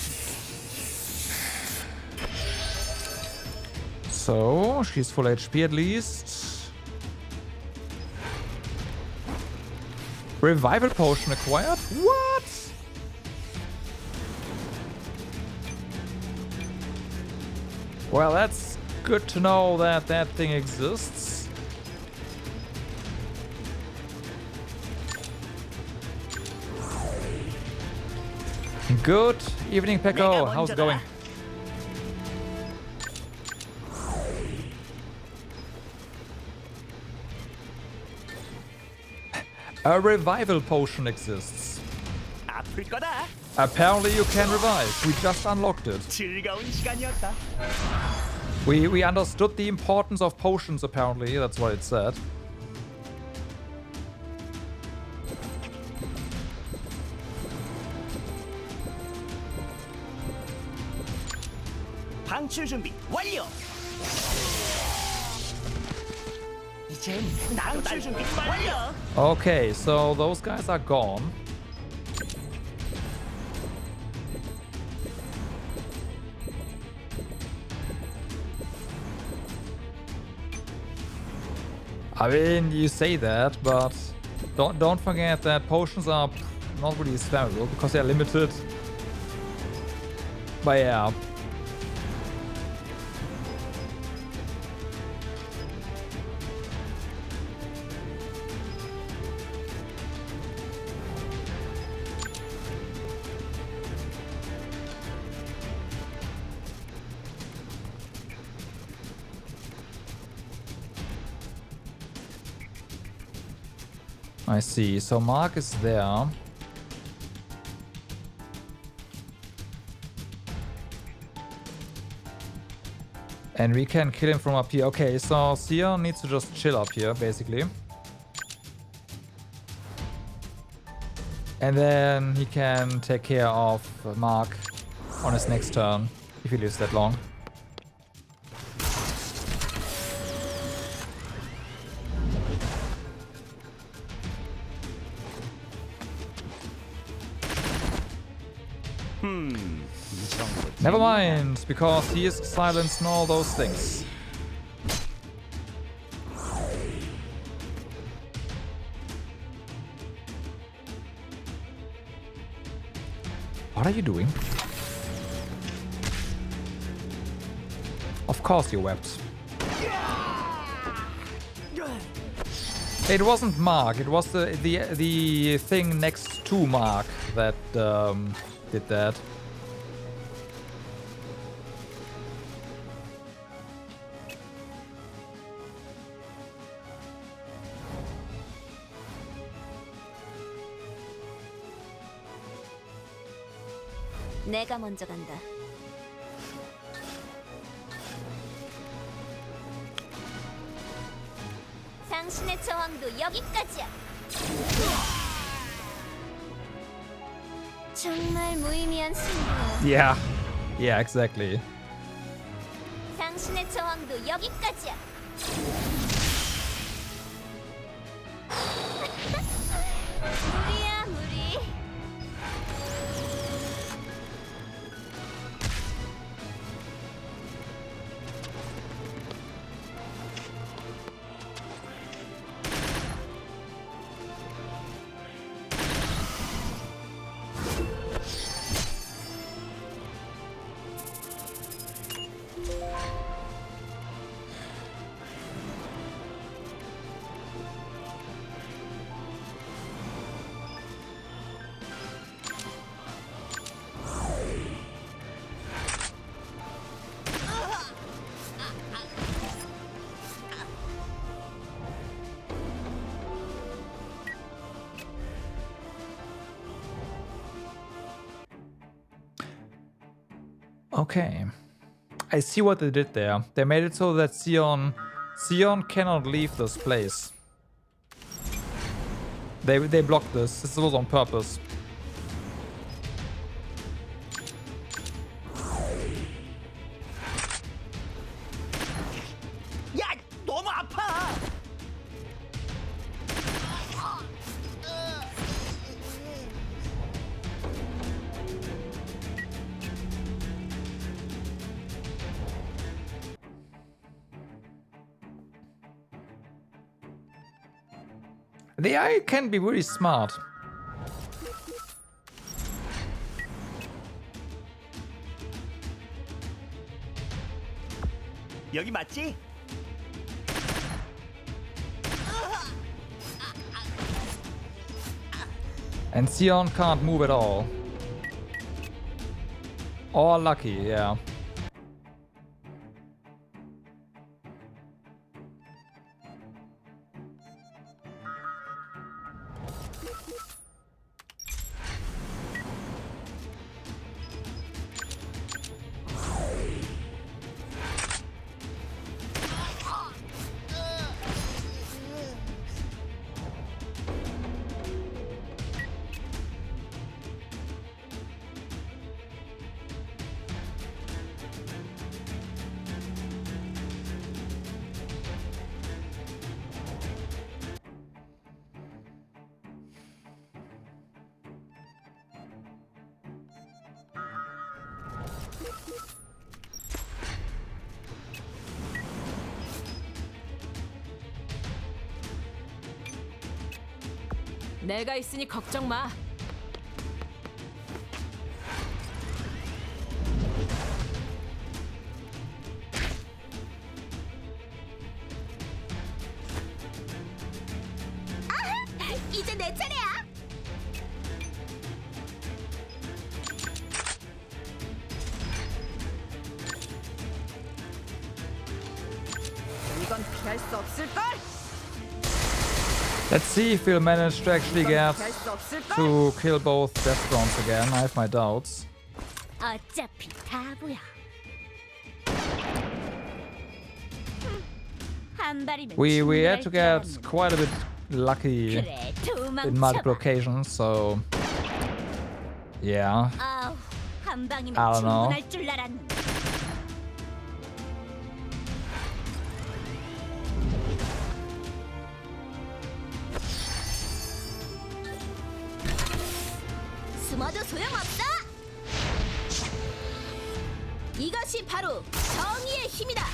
So, she's full HP at least. Revival potion acquired? What? Well, that's good to know that that thing exists. Good evening, Pekko. How's it going? A revival potion exists. 아플 거다. Apparently you can revive. We just unlocked it. 즐거운 시간이었다. We understood the importance of potions, apparently. That's what it said. 방출 준비 완료. 이젠 나도 날 준비 완료. Okay, so those guys are gone. I mean, you say that, but don't forget that potions are not really spammable because they're limited. But yeah. I see. So Mark is there. And we can kill him from up here. Okay, so Sion needs to just chill up here, basically. And then he can take care of Mark on his next turn, if he lives that long. Never mind, because he is silenced and all those things. What are you doing? Of course you wept. It wasn't Mark, it was the thing next to Mark that did that. 내가 먼저 간다. 당신의 저항도 여기까지야. 정말 무의미한 승부야. Yeah, exactly. 당신의 저항도 여기까지야. 무리야, 무리. Okay. I see what they did there. They made it so that Sion cannot leave this place. They blocked this. This was on purpose. 야, 너무 아파. The AI can be really smart. 여기 맞지? And Sion can't move at all. Or lucky, yeah. 내가 있으니 걱정 마. 이제 내 차례야. 이건 피할 수 없을 걸. Let's see if we'll manage to actually get 피할 수 없을 걸. to kill both Destrons again. I have my doubts. 어차피 다 보여. 한 발이면 We 충분할 had to 줄 get 알았는데. quite a bit lucky 그래, in multiple 도망쳐봐. occasions, so yeah. 아우, 한 방이면 I don't know. 충분할 줄 알았는데. 숨어도 소용없어. 이것이 바로 정의의 힘이다.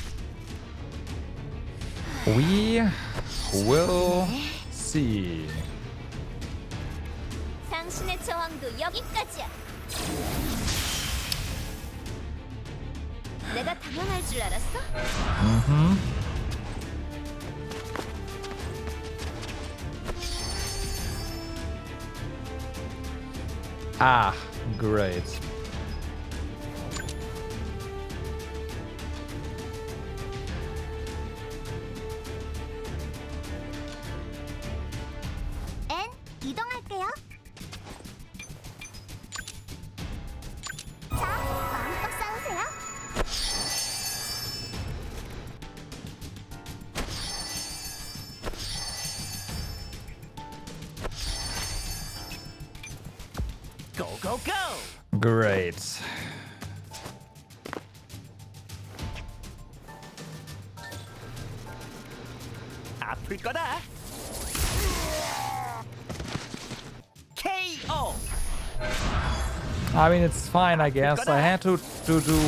We will see. 당신의 저항도 여기까지야. 내가 당황할 줄 알았어? Ah, great. N 이동할게요. 자, 마음껏 싸우세요. Go go go. Great. 아플 거다. KO. I mean, it's fine, I guess. I had to do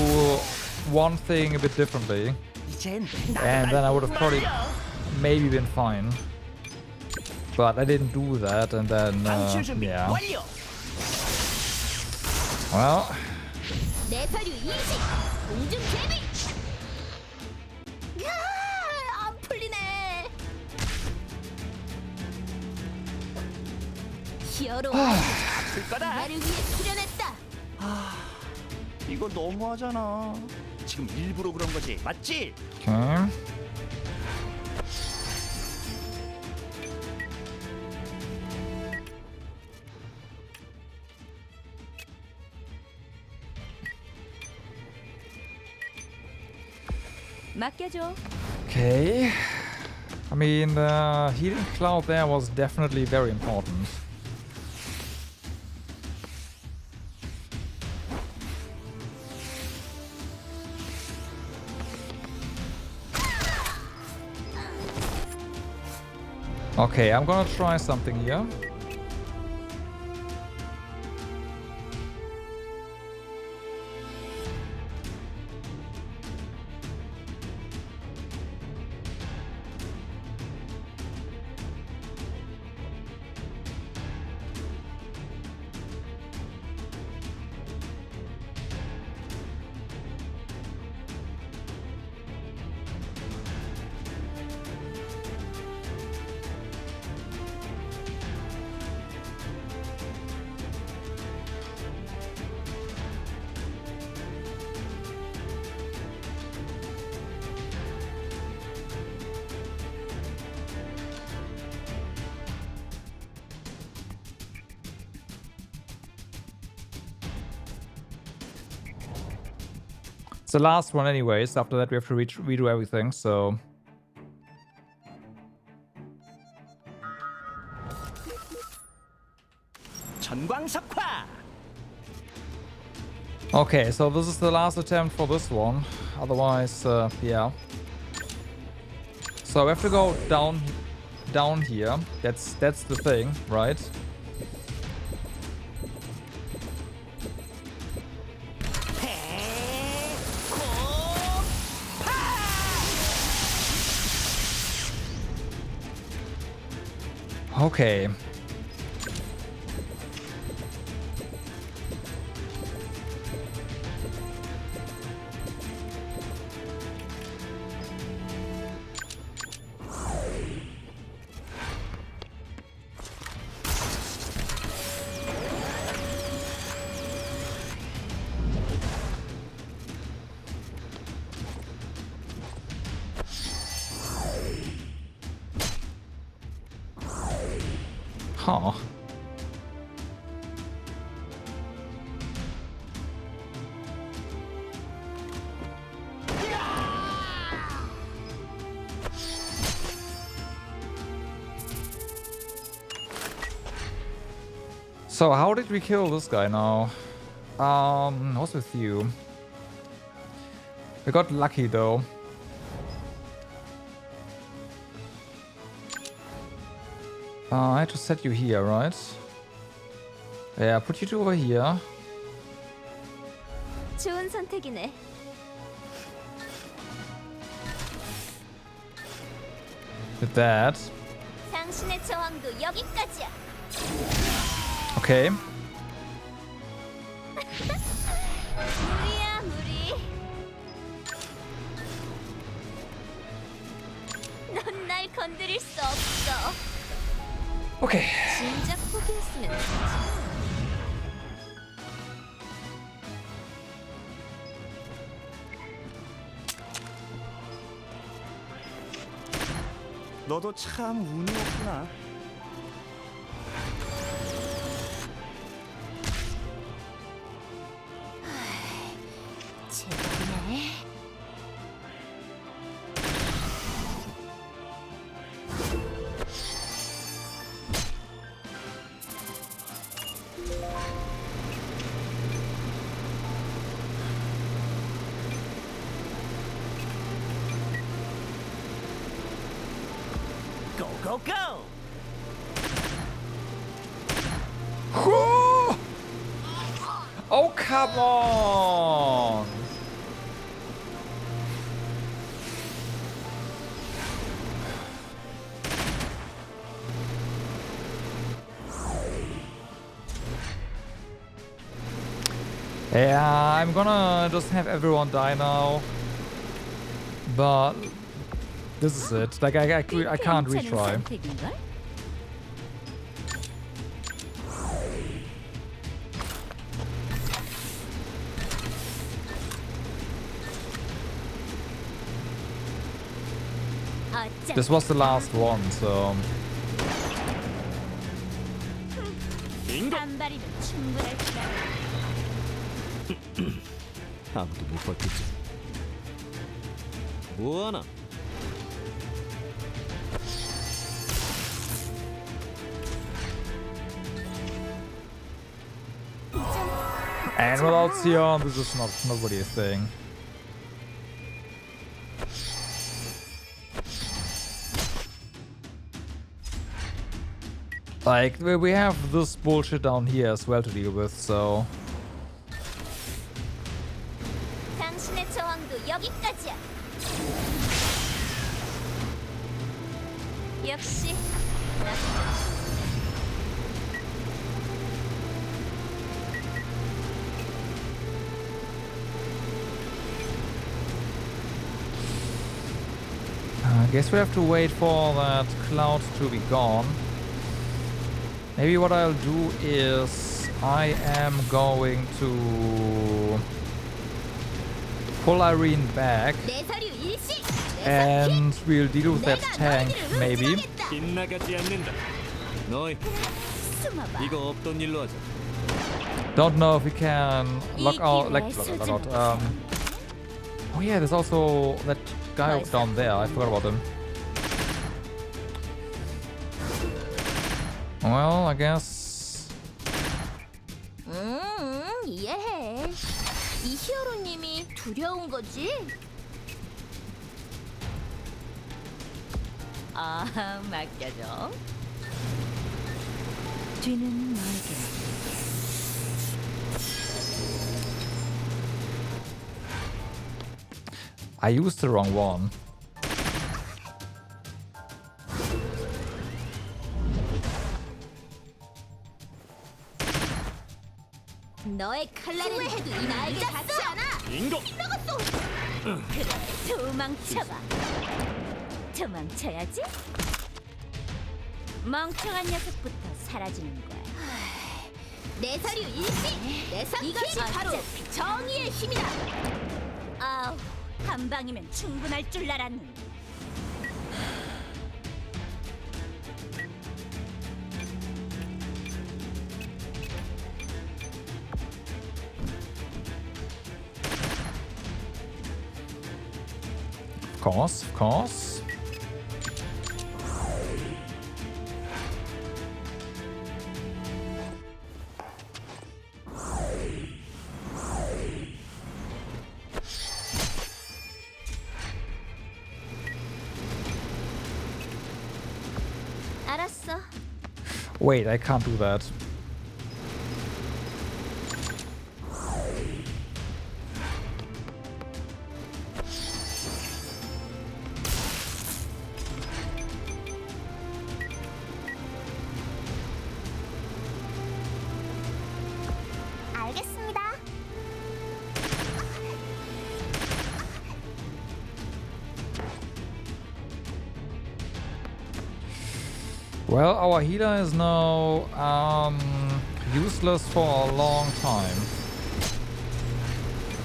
one thing a bit differently, 이젠 and then I would have probably maybe been fine. But I didn't do that, and then 방출 준비 yeah. 완료. Well, 내 사류 이식 공중 제비. 안 풀리네. 히어로 아플 거다. 나를 위해 수련했다. 이거 너무하잖아. 지금 일부러 그런 거지, 맞지? okay. 맡겨줘. Okay. I mean, the healing cloud there was definitely very important. Okay, I'm gonna try something here. the last one anyways. After that we have to redo everything, so... 전광석화. Okay, so this is the last attempt for this one. Otherwise, yeah. So we have to go down here. That's the thing, right? Okay. Huh. So how did we kill this guy now? What's with you? We got lucky though. I had to set you here, right? Yeah, put you two over here. 좋은 선택이네. With that. 당신의 저항도 여기까지야. Okay. 무리야, 무리. 넌 날 건드릴 수 없어. Okay. 진작 포기했으면 좋지. 너도 참 운이 없구나. 제발이네. Go go go. Oh, come on! Yeah, I'm gonna just have everyone die now. But this is it. Like, I can't retry. This was the last one, so... 한 발이면 충분할 줄 알아. 아무도 못 버티지. 뭐하나? And without Sion, this is not really a thing. Like, we have this bullshit down here as well to deal with, so... 당신의 저항도 여기까지야. 역시 I guess we have to wait for that cloud to be gone. Maybe what I'll do is I am going to pull Irene back 내서류 일시. and we'll deal with that tank, maybe. 빗나가지 않는다. 너희 숨어봐. 이거 없던 일로 하자. Don't know if we can lock out, Oh yeah, there's also that guy down there. I forgot about him. Well, I guess. 이해해. 이 히어로님이 두려운 거지? 아, 맡겨줘. 뒤는 너에게. I used the wrong one. 너의 칼날은 후회해도 나에게 닿지 않아. 인고. 그래, 도망쳐봐. 도망쳐야지. 멍청한 녀석부터 사라지는 거야. 내 서류 일시. 내 성. 이것이 바로 정의의 힘이다. 아우, 한 방이면 충분할 줄 알았는데. Of course. 알았어. Wait, I can't do that. 알겠습니다. Well, our healer is now useless for a long time.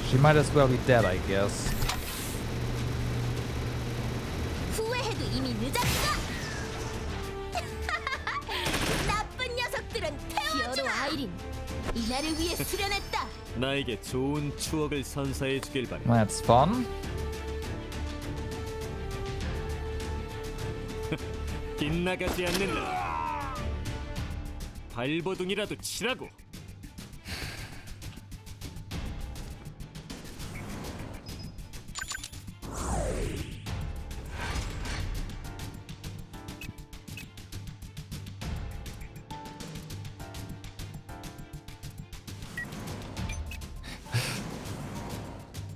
She might as well be dead, I guess. 후회해도 이미 늦었어. 나쁜 녀석들은 태워주마. 히어로 아이린, 이날을 위해 수련했다. 나에게 좋은 추억을 선사해 주길 바래. That's fun. 빗나가지 않는다. 발버둥이라도 치라고.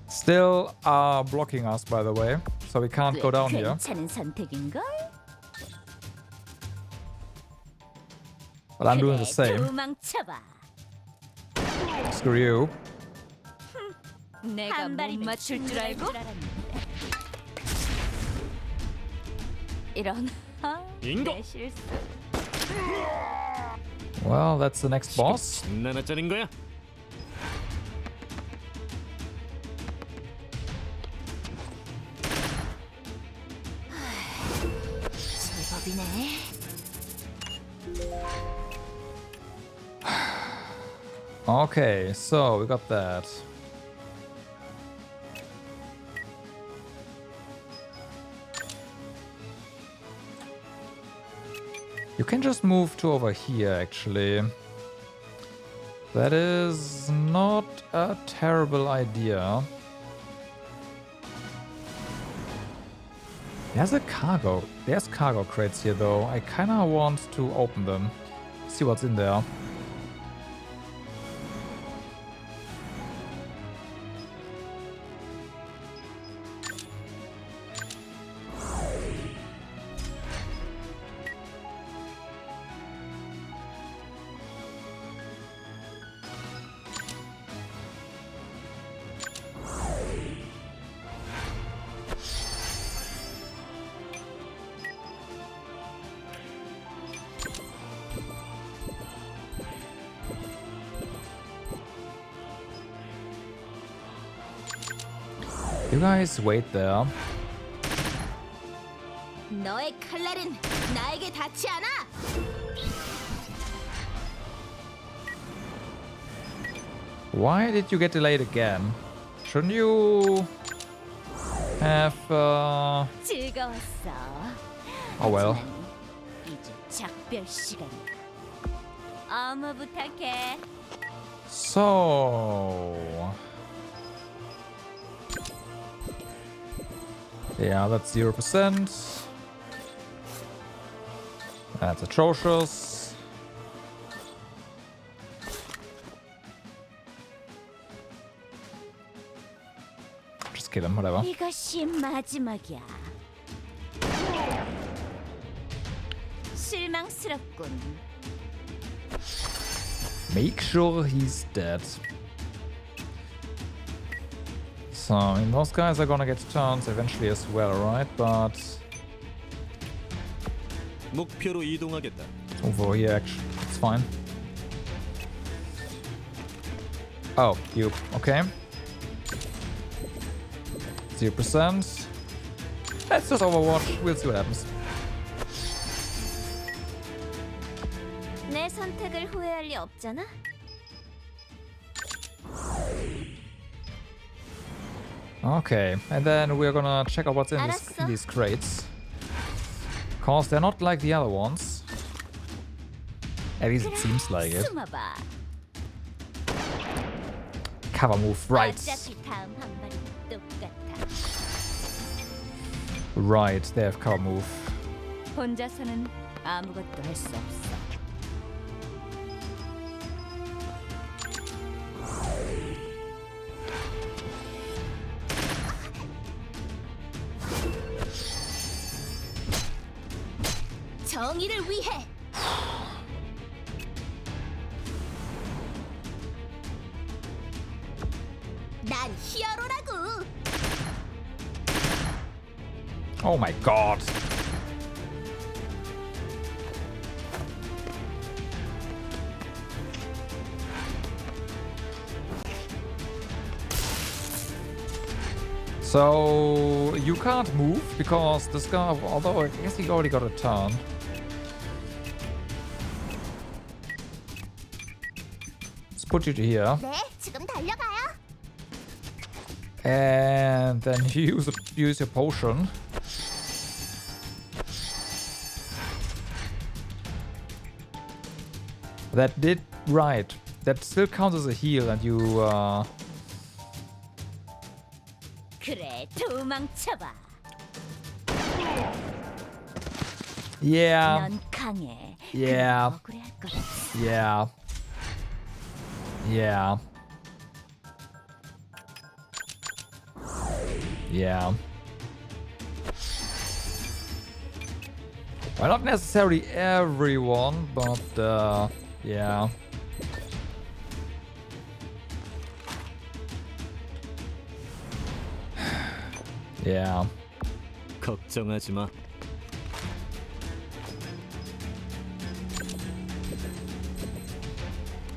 Still are blocking us, by the way, so we can't go down here. 괜찮은 선택인걸? But I'm doing the same. 도망쳐봐. Screw you. 내가 못 맞출 줄 알고? 이런. 인고. 내 실수. Well, that's the next boss. 장난하자는 거야? 제법이네. Okay, so we got that. You can just move to over here, actually. That is not a terrible idea. There's cargo crates here, though. I kinda want to open them. See what's in there. You guys wait there. 너의 칼날은 나에게 닿지 않아. Why did you get delayed again? Shouldn't you have 즐거웠어. oh well. 하지만 이제 작별 시간. 어머 부탁해. So yeah, that's 0%. That's atrocious. Just kill him, whatever. 이것이 마지막이야. 실망스럽군. Make sure he's dead. So, I mean, those guys are gonna get turns eventually as well, right? But 목표로 이동하겠다. over here, actually, it's fine. Oh, you okay? 0%. Let's just Overwatch. We'll see what happens. 내 선택을 후회할 리 없잖아. Okay, and then we're gonna check out what's in 알았어. these crates. Cause they're not like the other ones. At least it seems like it. 숨어봐. Cover move, right. 어차피 다음 한 발은 똑같아. Right, they have cover move. 혼자서는 아무것도 할 수 없어. 정의를 위해. 난 히어로라고. Oh my god. So you can't move because this guy, although I guess he already got a turn. Let's put you to here. 네, 지금 달려가요. And then you use your potion. That did right. That still counts as a heal, and you 그래, 도망쳐봐. yeah, 넌 강해. yeah, 억울해할 거라. yeah, yeah, yeah. Well, not necessarily everyone, but yeah. Yeah. 걱정하지 마.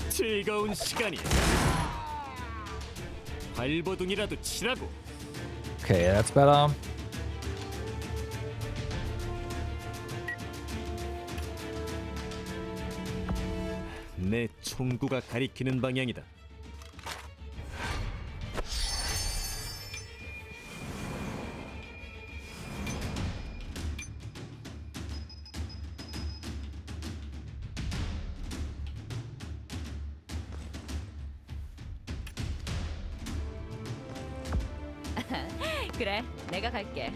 즐거운 시간이야. 발버둥이라도 치라고. Okay, that's better. 내 총구가 가리키는 방향이다. 그래, 내가 갈게.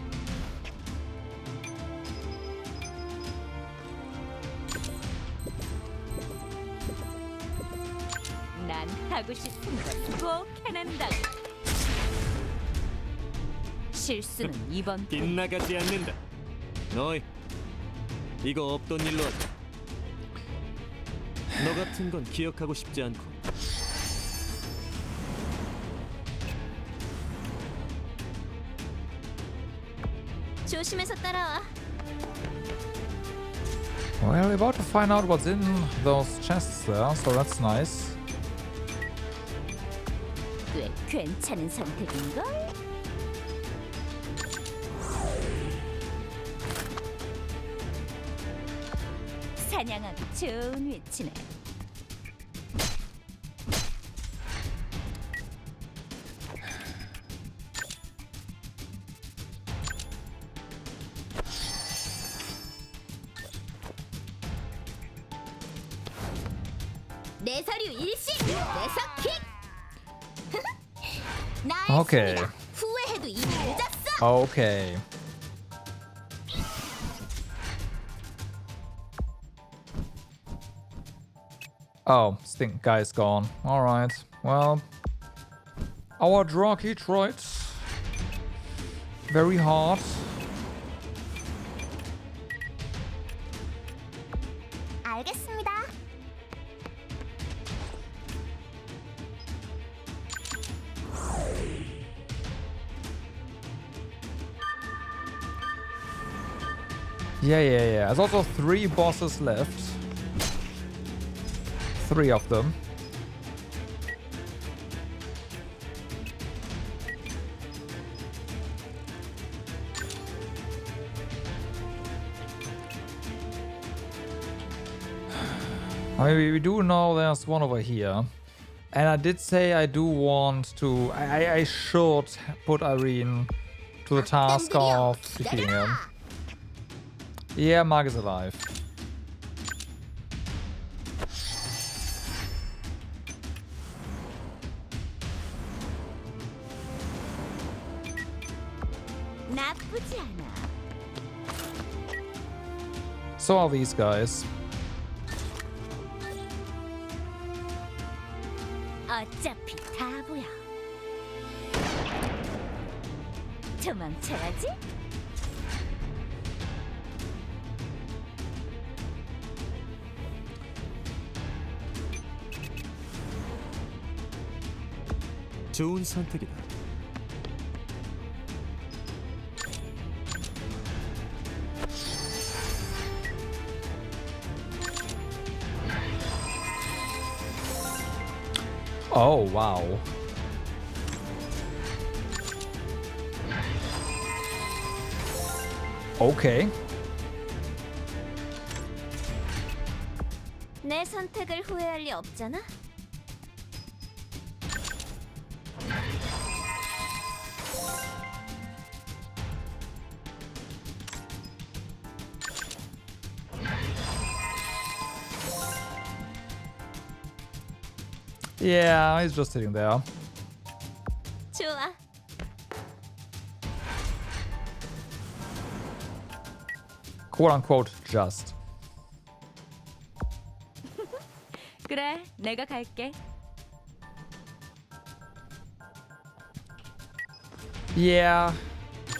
난 하고 싶은 거 꼭 해낸다고. 실수는 이번 빗나가지 않는다. 너희 이거 없던 일로 하자. 너 같은 건 기억하고 싶지 않고. 조심해서 따라와. Well, we're about to find out what's in those chests there, so that's nice. 꽤 괜찮은 선택인걸? 사냥하기 좋은 위치네. 내 서류 일시. 내석 킥. 나의 오케이. 승리다. 후회해도 이미 늦었어. Okay. Oh, stink guy's gone. Alright. Well, our Draki tried very hard. 알겠습니다. Yeah. There's also 3 bosses left. 3 of them. I mean, we do know there's one over here. And I did say I do want to... I should put Irene to the task of defeating him. Yeah, Mark is alive. 나쁘지 않아. So are these guys. 어차피 다 보여. 도망쳐야지. 좋은 선택이다. Oh, wow. Okay. 내 선택을 후회할 리 없잖아. Yeah, he's just sitting there. 좋아. Quote unquote, just. 그래, 내가 갈게. Yeah,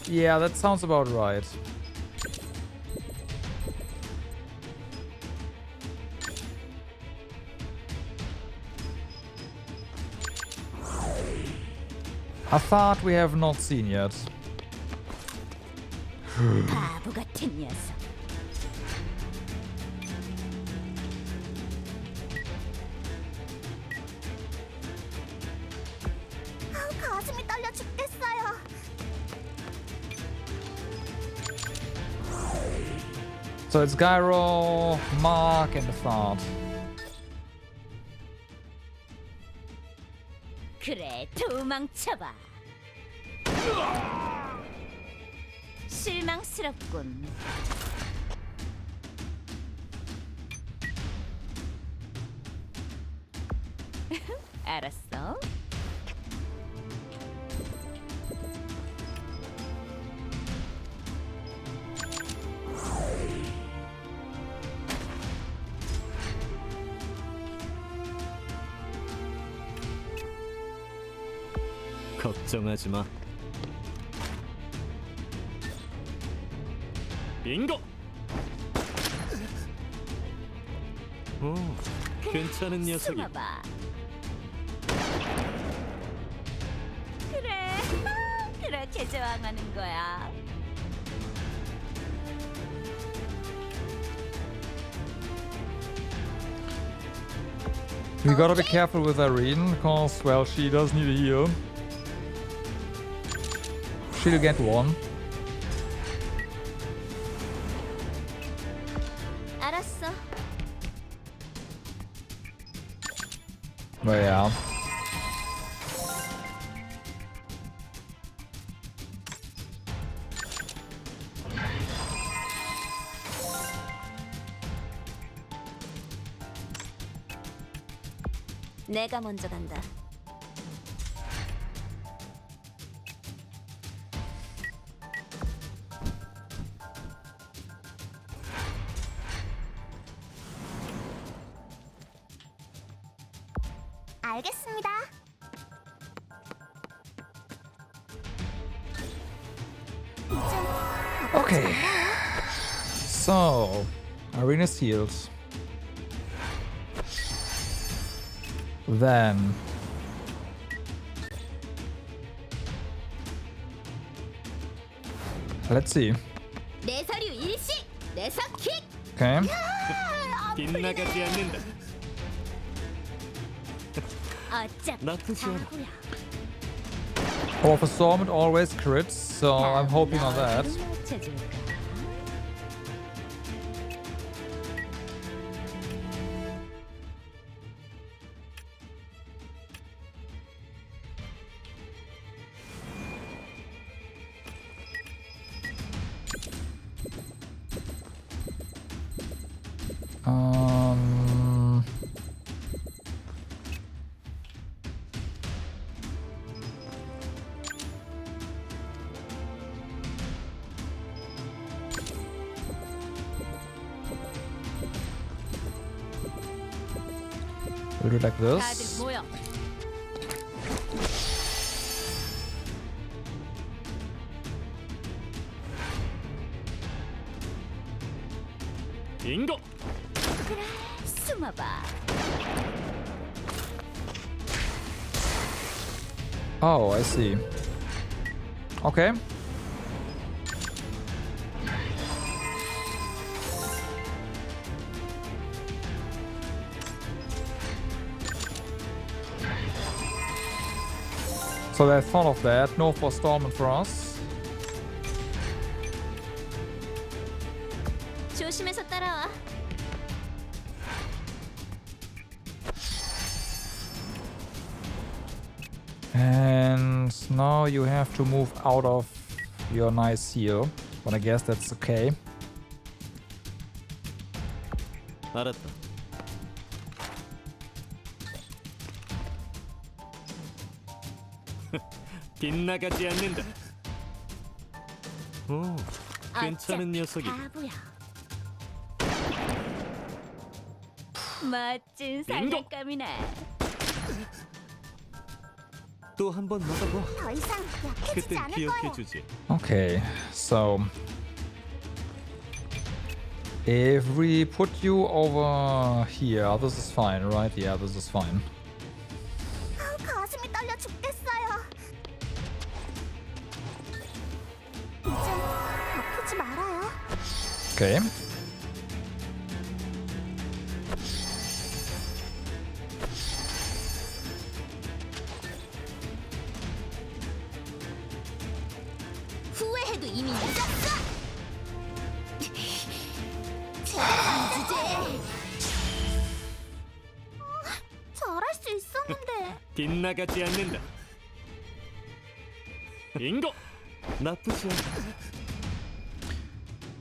that sounds about right. A thought we have not seen yet. 바보 같은 녀석. 가슴이 떨려 죽겠어요. So it's Gyro, Mark, and a thought. 그래, 도망쳐봐. 실망스럽군. 알았어. 걱정하지 마. 빙고. 오, 괜찮은 녀석이. 숨어봐. 그래, 그렇게 저항하는 거야. We gotta be careful with Irene, because, well, she does need a heal. She'll get one. 알았어. But yeah. 내가 먼저 간다. 알겠습니다. Okay. So, arena sealed. Then let's see. 내 서류 일시, 내 서킥. Okay. 빗나가지 않는다. 어차피 나쁘지 않아. 다구야. Oh, for Storm it always crits, so I'm hoping on that. 맞춰줄까? Um, we'll do it like 다들 this. 모여. 빙고. 숨어봐. Oh, I see. Okay. So they thought of that. No for Storm and Frost. 조심해서 따라와. And now you have to move out of your nice seal. But I guess that's okay. 알았다. 빗나가지 않는다. 오, 괜찮은 녀석이. 바보야. 멋진 빙고! 사냥감이네. 또 한 번 막아봐. 더 이상 약해지지 그땐 않을 거예요. 기억해주지. Okay, so if we put you over here, this is fine, right? Yeah, this is fine. 가슴이 떨려 죽겠어요. 이제 아프지 말아요. Okay. 후회해도 이미 늦었어. 제발 주제. 잘할 수 있었는데. 빗나가지 않는다. 빙고. 나쁘지 않아.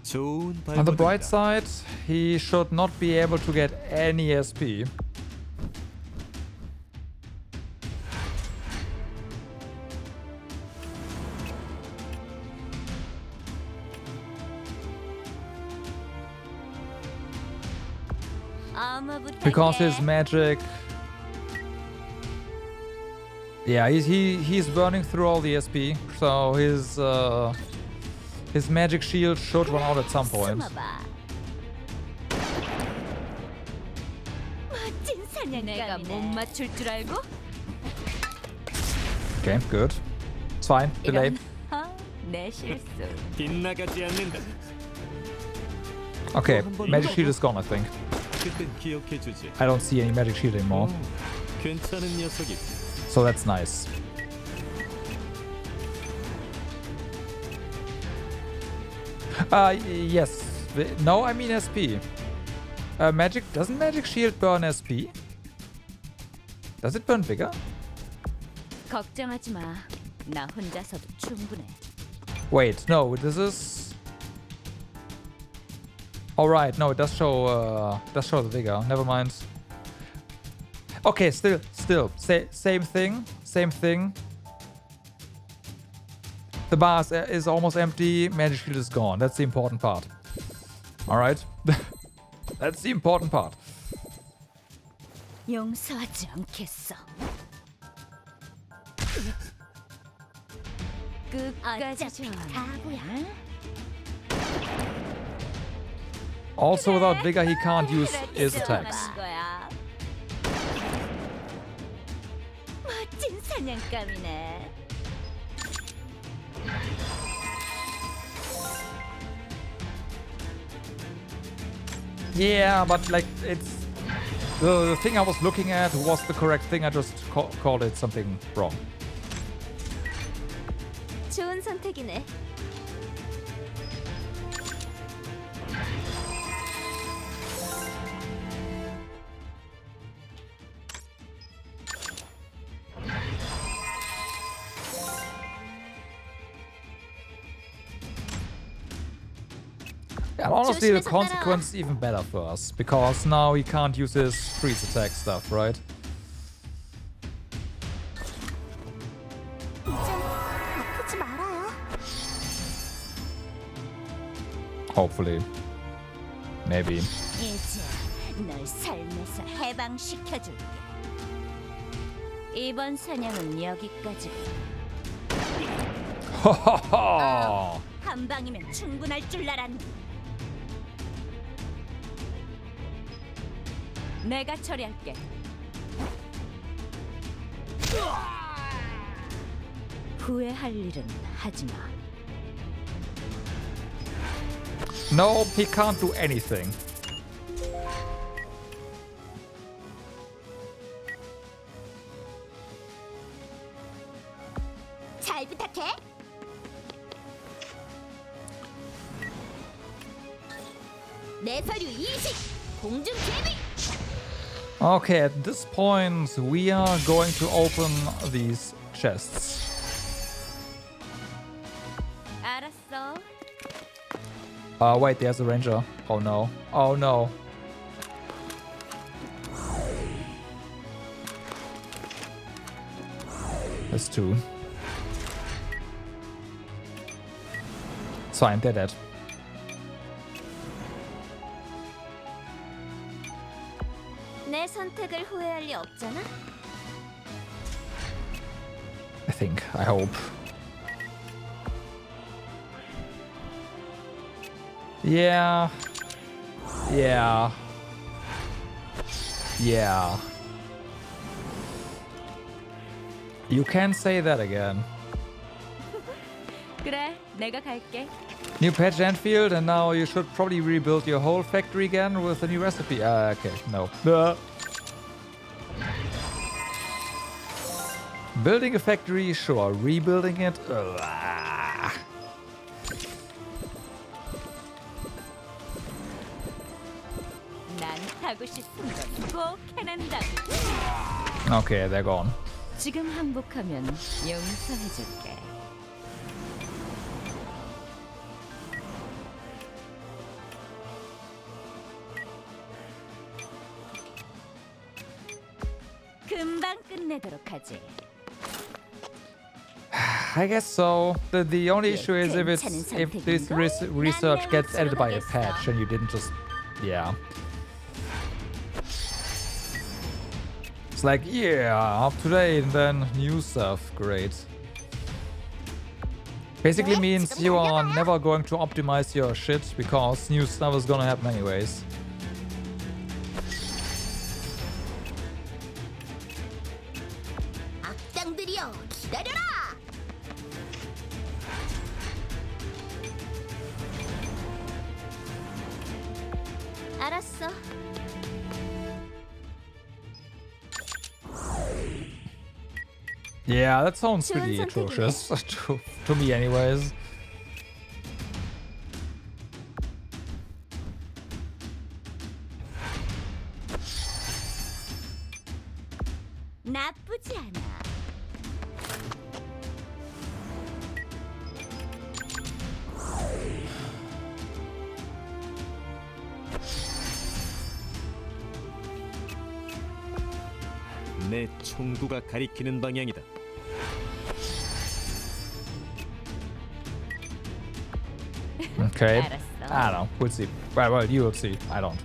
좋은 On the bright 발버둥이다. side, he should not be able to get any SP. Because his magic, yeah, he's burning through all the SP, so his magic shield should run out at some point. 숨어봐. 멋진 내가 못 사냥감이네. 맞출 줄 알고? Okay, good. It's fine. Delay. 내 실수. 빗나가지 않는다. Okay, magic shield is gone, I think. 그땐 기억해주지. I don't see any magic shield anymore, 오, 괜찮은 녀석이. so that's nice. Yes. No, I mean SP. Doesn't magic shield burn SP? Does it burn bigger? 걱정하지 마. 나 혼자서도 충분해. Wait, no, this is. All right, no, it does show the vigor. Never mind. Okay, still, same thing. The bar is almost empty. Magic shield is gone. That's the important part. All right, that's the important part. 용서하지 않겠어. 끝까지 가고야. Also, without Vigor, he can't use his attacks. 멋진 사냥감이네. Yeah, but like it's the thing I was looking at was the correct thing. I just called it something wrong. 좋은 선택이네. Yeah, honestly, the consequence is even better for us because now he can't use his freeze attack stuff, right? 이젠 아프지 말아요. Hopefully. Maybe. 이제 널 삶에서 해방시켜줄게. 이번 사냥은 여기까지. Ho 한 방이면 충분할 줄 알았네. 내가 처리할게. 후회할 일은 하지 마. No, he can't do anything. 잘 부탁해. 내 서류 이식 공중 제비. Okay, at this point, we are going to open these chests. 알았어. Wait, there's a ranger. Oh no. Oh no. That's two. It's fine, they're dead. 내 선택을 후회할 리 없잖아. I think. I hope. Yeah. Yeah. Yeah. You can say that again. 그래, 내가 갈게. New patch Anfield, and now you should probably rebuild your whole factory again with a new recipe. Okay, no. Building a factory, sure. Rebuilding it, 난 하고 싶은 건 꼭 해낸다고. Okay, they're gone. 지금 항복하면 용서해줄게. 금방 끝내도록 하지. I guess so. The only issue is if this research gets edited by a patch and you didn't just, yeah. It's like, yeah, up to date and then new stuff, great. Basically means you are never going to optimize your shit because new stuff is gonna happen anyways. 악당들이여, 기다려라! 알았어. Yeah, that sounds pretty atrocious to me anyways. 나쁘지 않아. 내 총구가 가리키는 방향이다. Okay. 알았어. I don't know. We'll see. Well, you will see. I don't.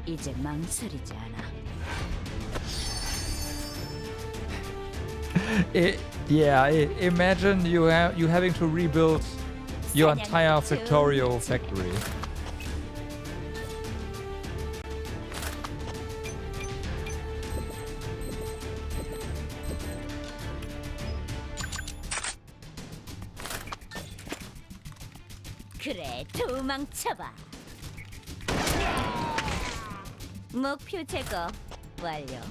이제 망설이지 않아. Imagine you having to rebuild your entire Factorio factory. 그래, 도망쳐봐. 목표 제거 완료.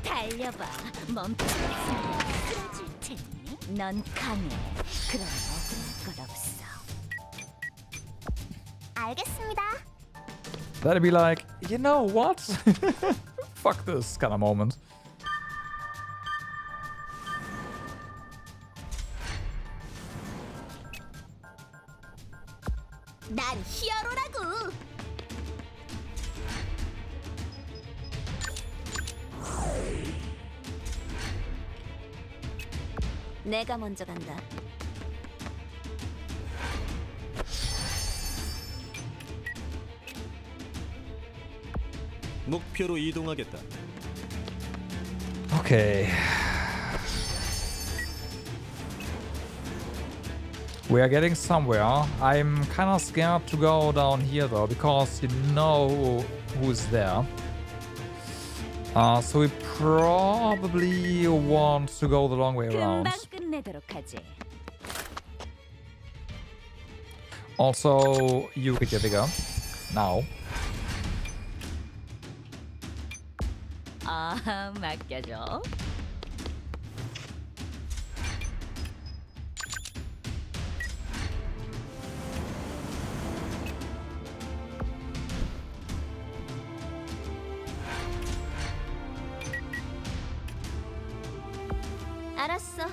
달려봐. 멈추지 않으면 쓰러질 테니. 넌 강해. 그럼 억울할 것 없어. 알겠습니다. That'd be like, you know what? Fuck this kind of moment. 난 히어로라고. 내가 먼저 간다. 목표로 이동하겠다. Okay. We are getting somewhere. I'm kind of scared to go down here though, because you know who's there. So we probably want to go the long way around. 금방 끝내도록 하지. Also, you get your vigor. Now. 아, 맡겨줘. 알았어.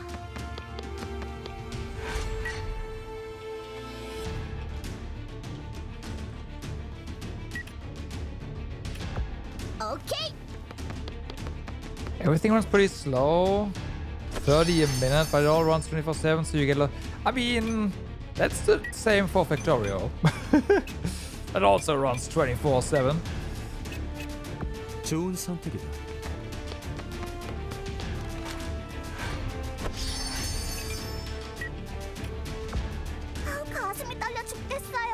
오케이. Everything runs pretty slow. 30 a minute, but it all runs 24/7, so you get I mean, that's the same for Factorio. It also runs 24/7. 좋은 선택이다. 가슴이 떨려 죽겠어요.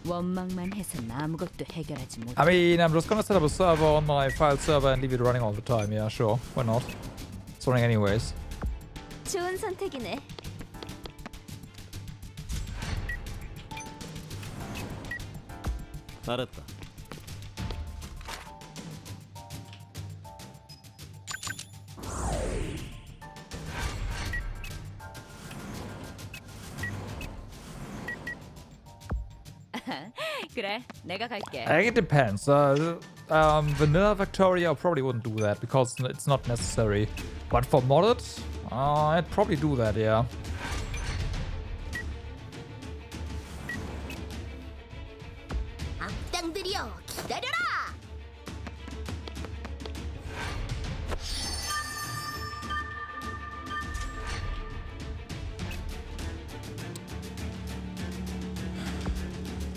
원망만 해선 아무것도 해결하지 못해. I mean, I'm just gonna set up a server on my file server and leave it running all the time. Yeah, sure. Why not? It's running anyways. 좋은 선택이네. 알았다. 그래, 내가 갈게. I think it depends. Vanilla Factorio probably wouldn't do that because it's not necessary. But for modded, I'd probably do that, yeah. 악당들이여, 기다려라.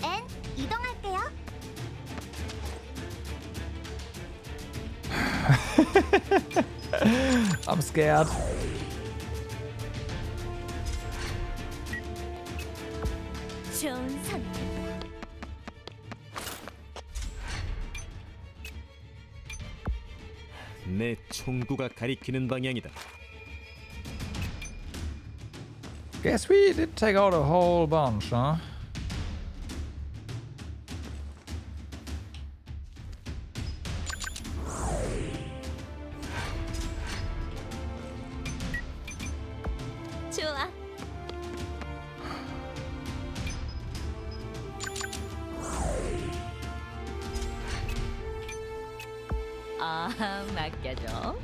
엔 이동할게요. I'm scared. 좋은 선택. 내 총구가 가리키는 방향이다. Guess we did take out a whole bunch, huh? 좋아. 아, 맡겨줘.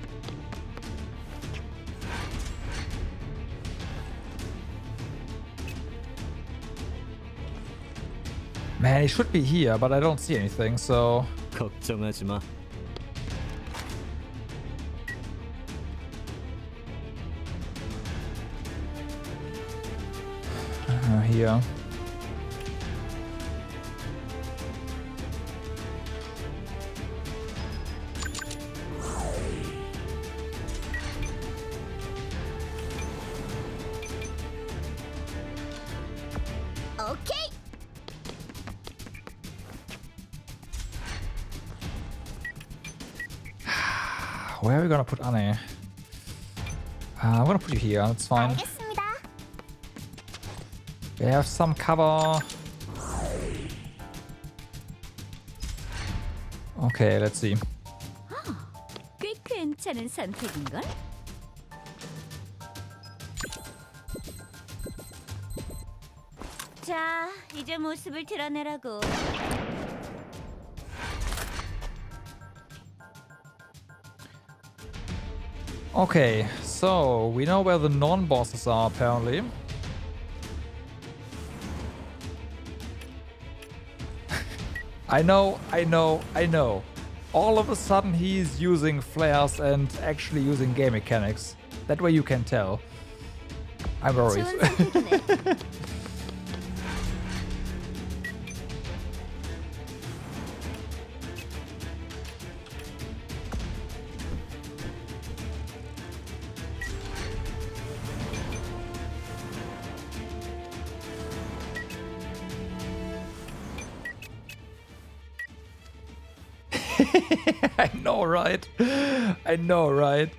Man, he should be here, but I don't see anything, so... 걱정하지 마. Here. 오케이. Where are we gonna put Anne? I'm gonna put you here, that's fine. 알겠습니다. We have some cover. Okay, let's see. 꽤 괜찮은 선택인걸? 자, 이제 모습을 드러내라고. Okay, so we know where the non-bosses are apparently. I know. All of a sudden he's using flares and actually using game mechanics. That way you can tell. I'm worried. 좋은 선택이네. I know, right? I know, right?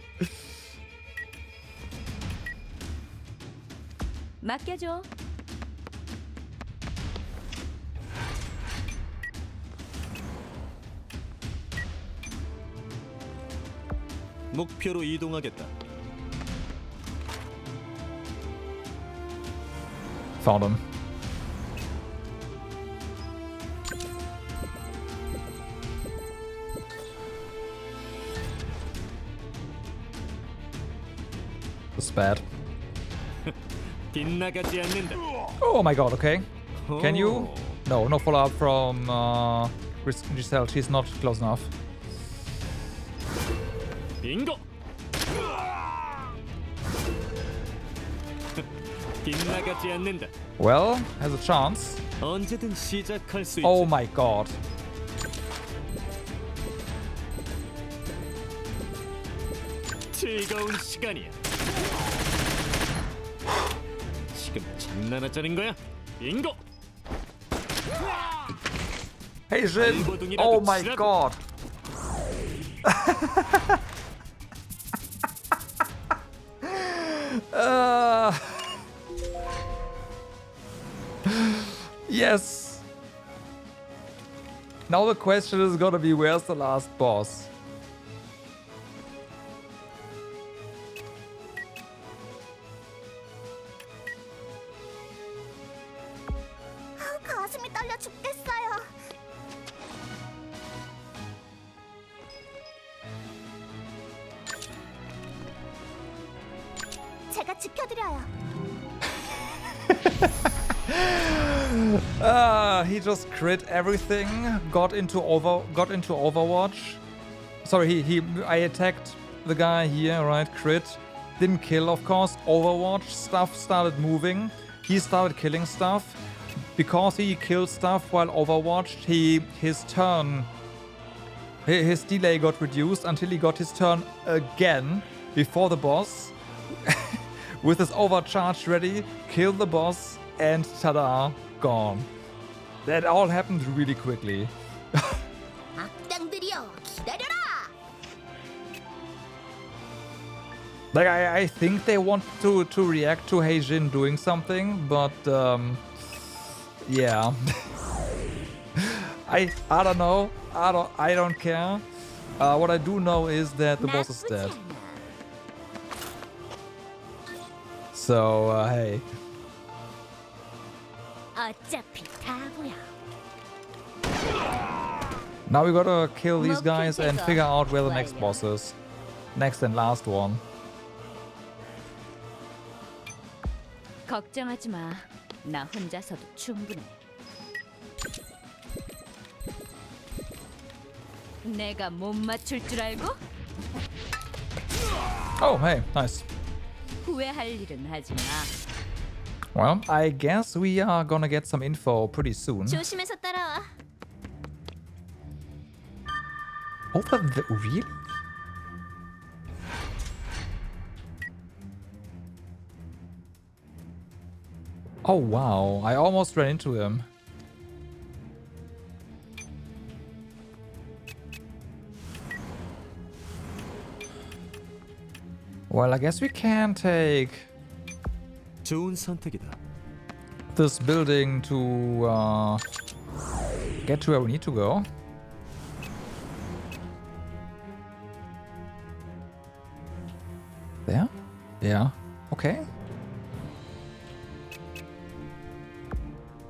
맡겨줘. 목표로 이동하겠다. Found him. That's bad. 빗나가지 않는다. Oh my god, okay. Can you? 오. No follow up from Giselle. She's not close enough. 빙고. 빗나가지 않는다. Well, has a chance. 언제든 시작할 수 있지. Oh my god. 즐거운 시간이야. 지금 장난하자는 거야? 빙고. Hey Jin! Oh my god. Yes. Now the question is gonna be, where's the last boss? 가슴이 떨려 죽겠어요. 제가 지켜드려요. He just crit everything, got into Overwatch. Sorry, I attacked the guy here, right? Crit. Didn't kill, of course. Overwatch, stuff started moving. He started killing stuff. Because he killed stuff while Overwatch, his delay got reduced until he got his turn again before the boss. With his overcharge ready, killed the boss, and tada, gone. That all happened really quickly. 악당들이여, 기다려라. Like, I think they want to react to Heijin doing something, but yeah. I don't know. I don't care. What I do know is that the boss is dead. So hey. 어차피 다 보여. Now we gotta kill these guys and Multi-taker. figure out where the next Well, boss is. Next and last one. 걱정하지 마. 나 혼자서도 충분해. 내가 못 맞출 줄 알고 Oh, hey, nice. 후회할 일은 하지 마. Well, I guess we are gonna get some info pretty soon. 조심해서 따라와. Over the... Really? Oh, wow. I almost ran into him. Well, I guess we can take 좋은 선택이다. this building to get to where we need to go. There? Yeah. Okay.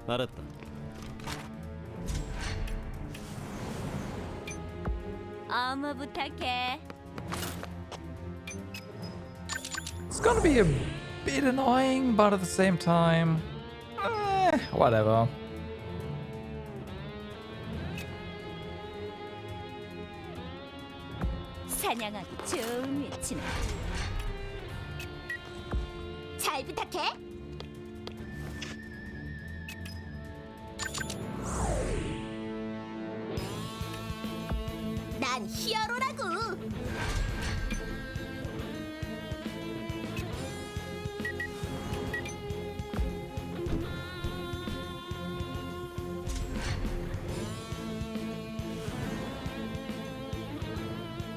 알았다. 어머 부탁해. It's gonna be a bit annoying, but at the same time, whatever. 사냥하기 좋은 위치네. 잘 부탁해. 난 히어로라고.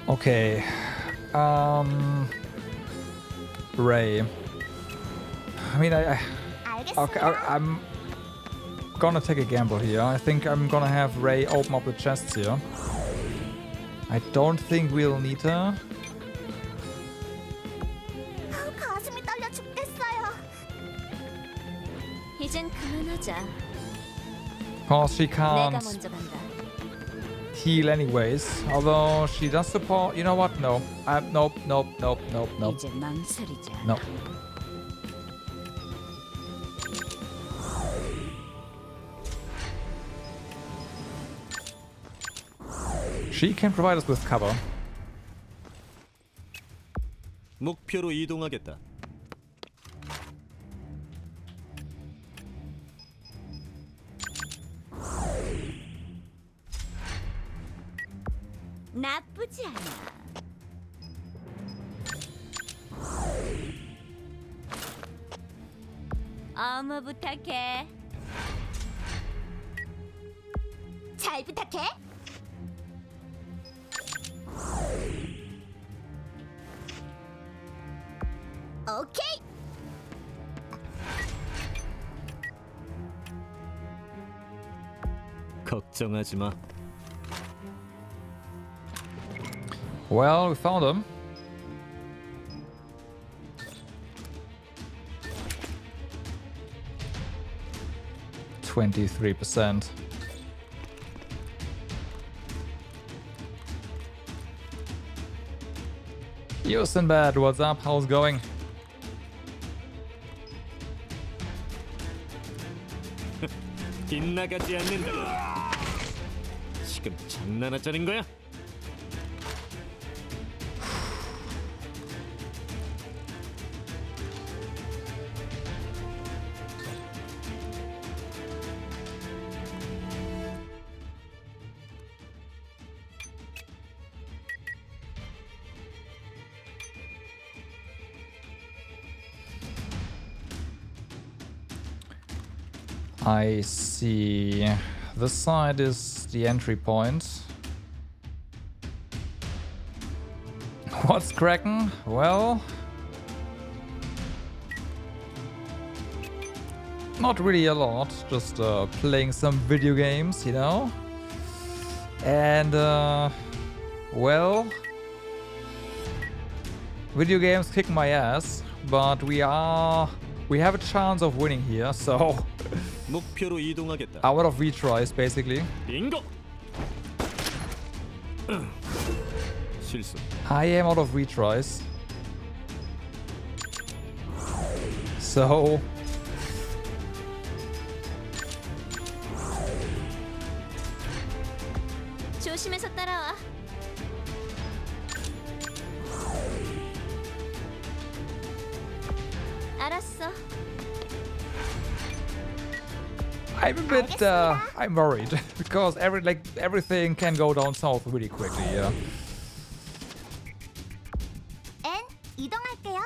Okay. Ray. I mean, 알겠어요. okay, I'm gonna take a gamble here. I think I'm gonna have Ray open up the chests here. I don't think we'll need her. 가슴이 떨려 죽겠어요. 이젠 그만하자. Cause she 내가 can't 먼저 간다. heal anyways. Although she does support. You know what? No. Nope. 이제 망설이지 않아. No. She can provide us with cover. 목표로 이동하겠다. 나쁘지 않아. 어머 부탁해. 잘 부탁해. 오케이. 걱정하지 마. Well, we found him. %. Yo, Sinbad, what's up? How's it going? 빗나가지 않는다. 지금 장난하자는 거야? I see. This side is the entry point. What's cracking? Well, not really a lot. Just playing some video games, you know. And well, video games kick my ass, but we have a chance of winning here, so 목표로 이동하겠다. out of retries basically. 빙고. 실수. I am out of retries. So 조심해서 따라와. 알았어. I'm a bit I'm worried because everything can go down south really quickly. Yeah. N 이동할게요.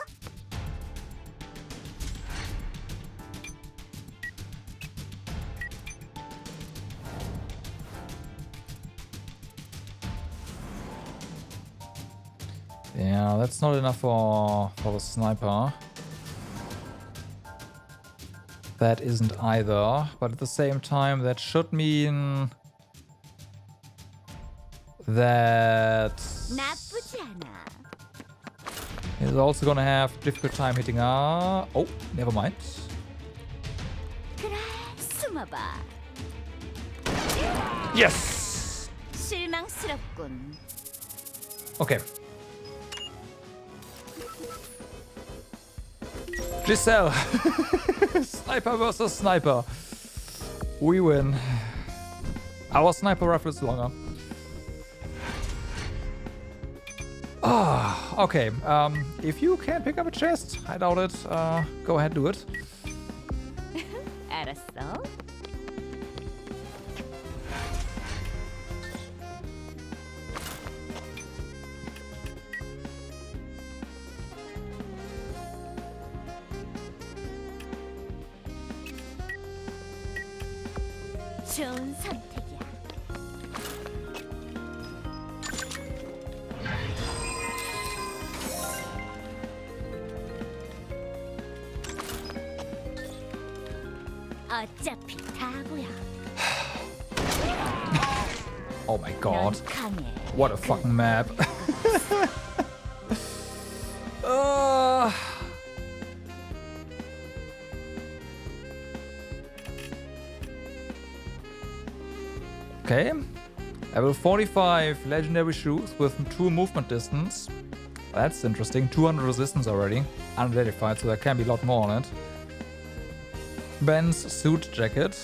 Yeah, that's not enough for the sniper. That isn't either, but at the same time, that should mean that 나쁘지 않아. he's also gonna have difficult time hitting. Oh, never mind. 그래, 숨어봐. Yes. 실망스럽군. Okay. Giselle. Sniper versus sniper. We win. Our sniper rifle is longer. Ah, okay. If you can pick up a chest, I doubt it. Go ahead, do it. 알았어. 좋은 선택이야. 어차피 다 보여. Oh my god. 넌 강해. What a fucking map. Okay. Level 45 legendary shoes with 2 movement distance. That's interesting. 200 resistance already. Unidentified, so there can be a lot more on it. Ben's suit jacket.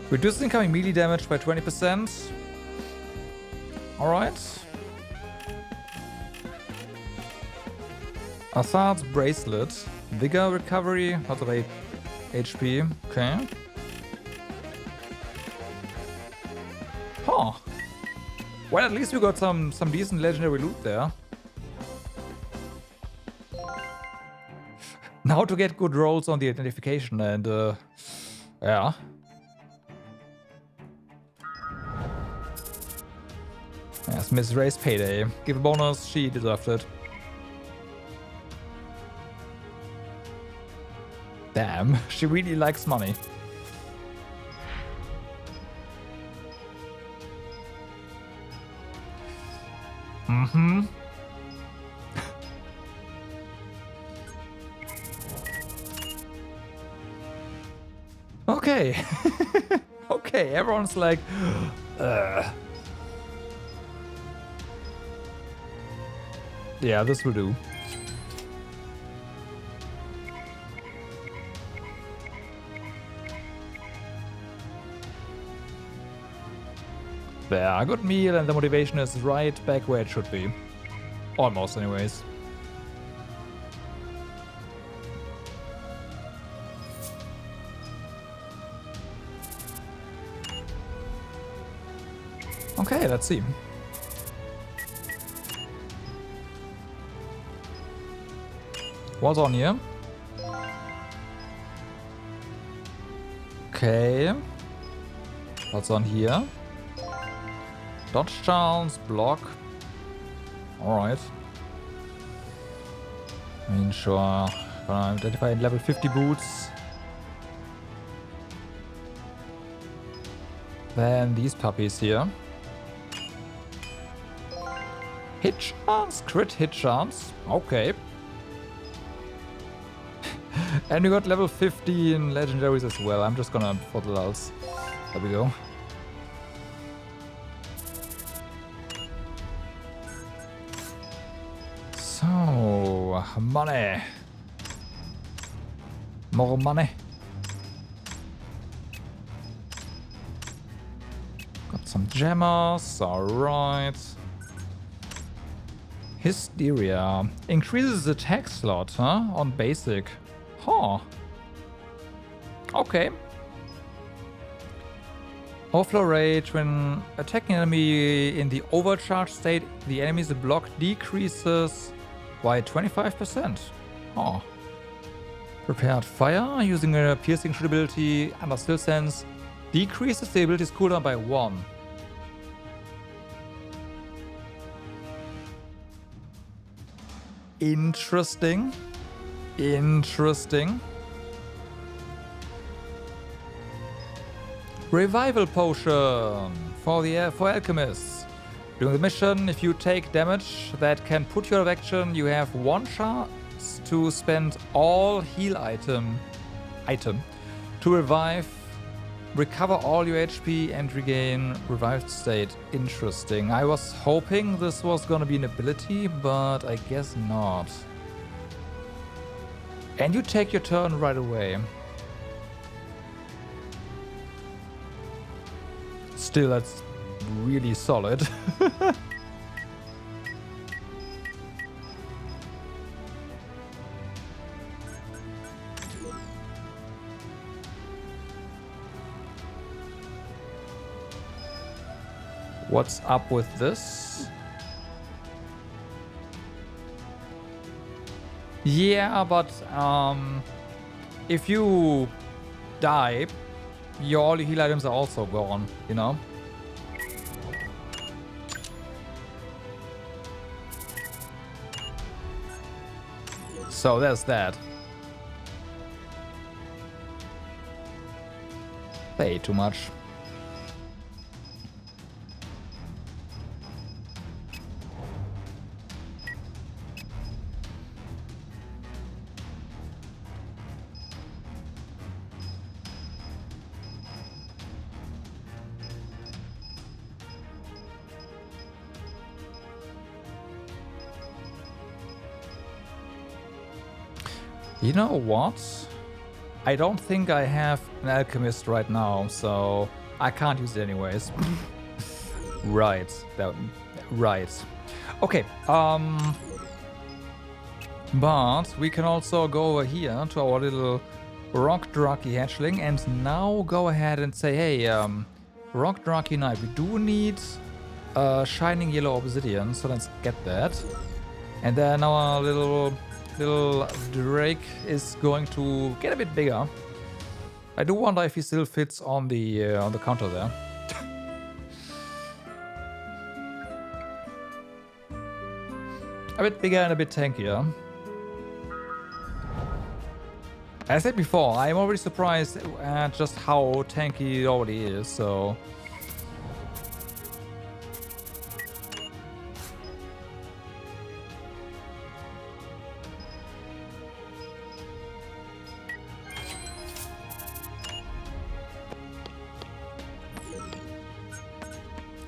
Reduces incoming melee damage by 20%. Alright. Assad's bracelet. Vigor recovery, lots of HP. Okay. Huh. Well, at least we got some decent legendary loot there. Now to get good rolls on the identification and yeah. Yes, Miss Ray's payday. Give a bonus, she deserved it. Damn, she really likes money. Mm-hmm. Okay. Okay, everyone's like, yeah, this will do. There, a good meal and the motivation is right back where it should be. Almost, anyways. Okay, let's see. What's on here? Okay. What's on here? Dodge chance, block. Alright. I mean, sure. Gonna identify level 50 boots. Then these puppies here. Hit chance, crit hit chance. Okay. And we got level 15 legendaries as well. I'm just gonna for the lulz. There we go. money. More money. Got some gemmers, alright. Hysteria. Increases attack slot, huh? On basic. Huh. Okay. Overflow rate. When attacking enemy in the overcharge state, the enemy's block decreases by 25%. Huh. Prepared fire. Using a piercing shoot ability under still sense. Decreases the ability's cooldown by 1. Interesting. Interesting. Revival potion for alchemists. During the mission, if you take damage that can put you out of action, you have one chance to spend all heal item to recover all your HP and regain revived state. Interesting. I was hoping this was gonna be an ability, but I guess not. And you take your turn right away. Still, that's really solid. What's up with this? Yeah, but if you die, all your heal items are also gone, you know? So there's that. Way too much. You know what? I don't think I have an alchemist right now, so I can't use it anyways. Right. Right. Okay. But we can also go over here to our little rock Draki hatchling and now go ahead and say, hey, rock Draki Knight, we do need shining yellow obsidian, so let's get that. And then our little Drake is going to get a bit bigger. I do wonder if he still fits on the counter there. A bit bigger and a bit tankier. As I said before, I'm already surprised at just how tanky it already is, so...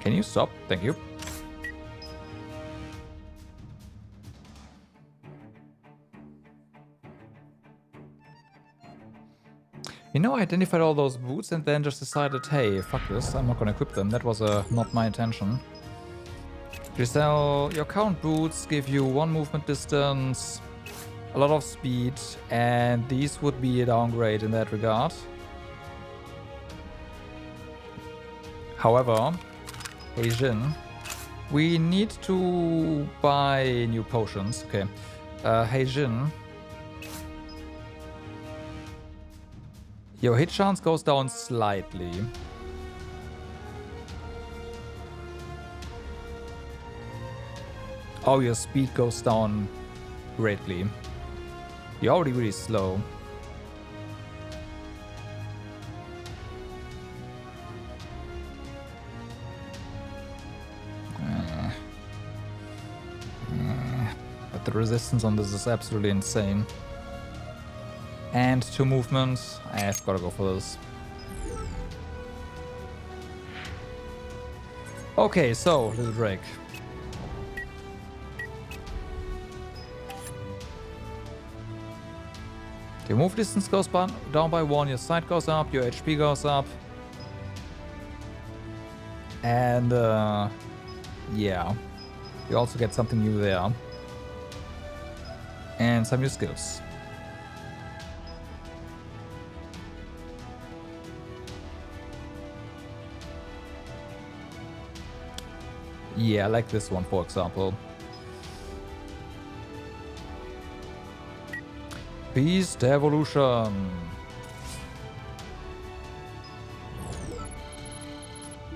Can you stop? Thank you. You know, I identified all those boots and then just decided, hey, fuck this, I'm not gonna equip them. That was not my intention. Giselle, your current boots give you 1 movement distance, a lot of speed, and these would be a downgrade in that regard. However, hey Jin, we need to buy new potions. Okay. Hey Jin, your hit chance goes down slightly. Oh, your speed goes down greatly. You're already really slow. But the resistance on this is absolutely insane. And 2 movements. I've got to go for this. Okay, so, little Drake. Your move distance goes down by 1, your sight goes up, your HP goes up. And yeah, you also get something new there. And some new skills. Yeah, like this one, for example. Beast Evolution.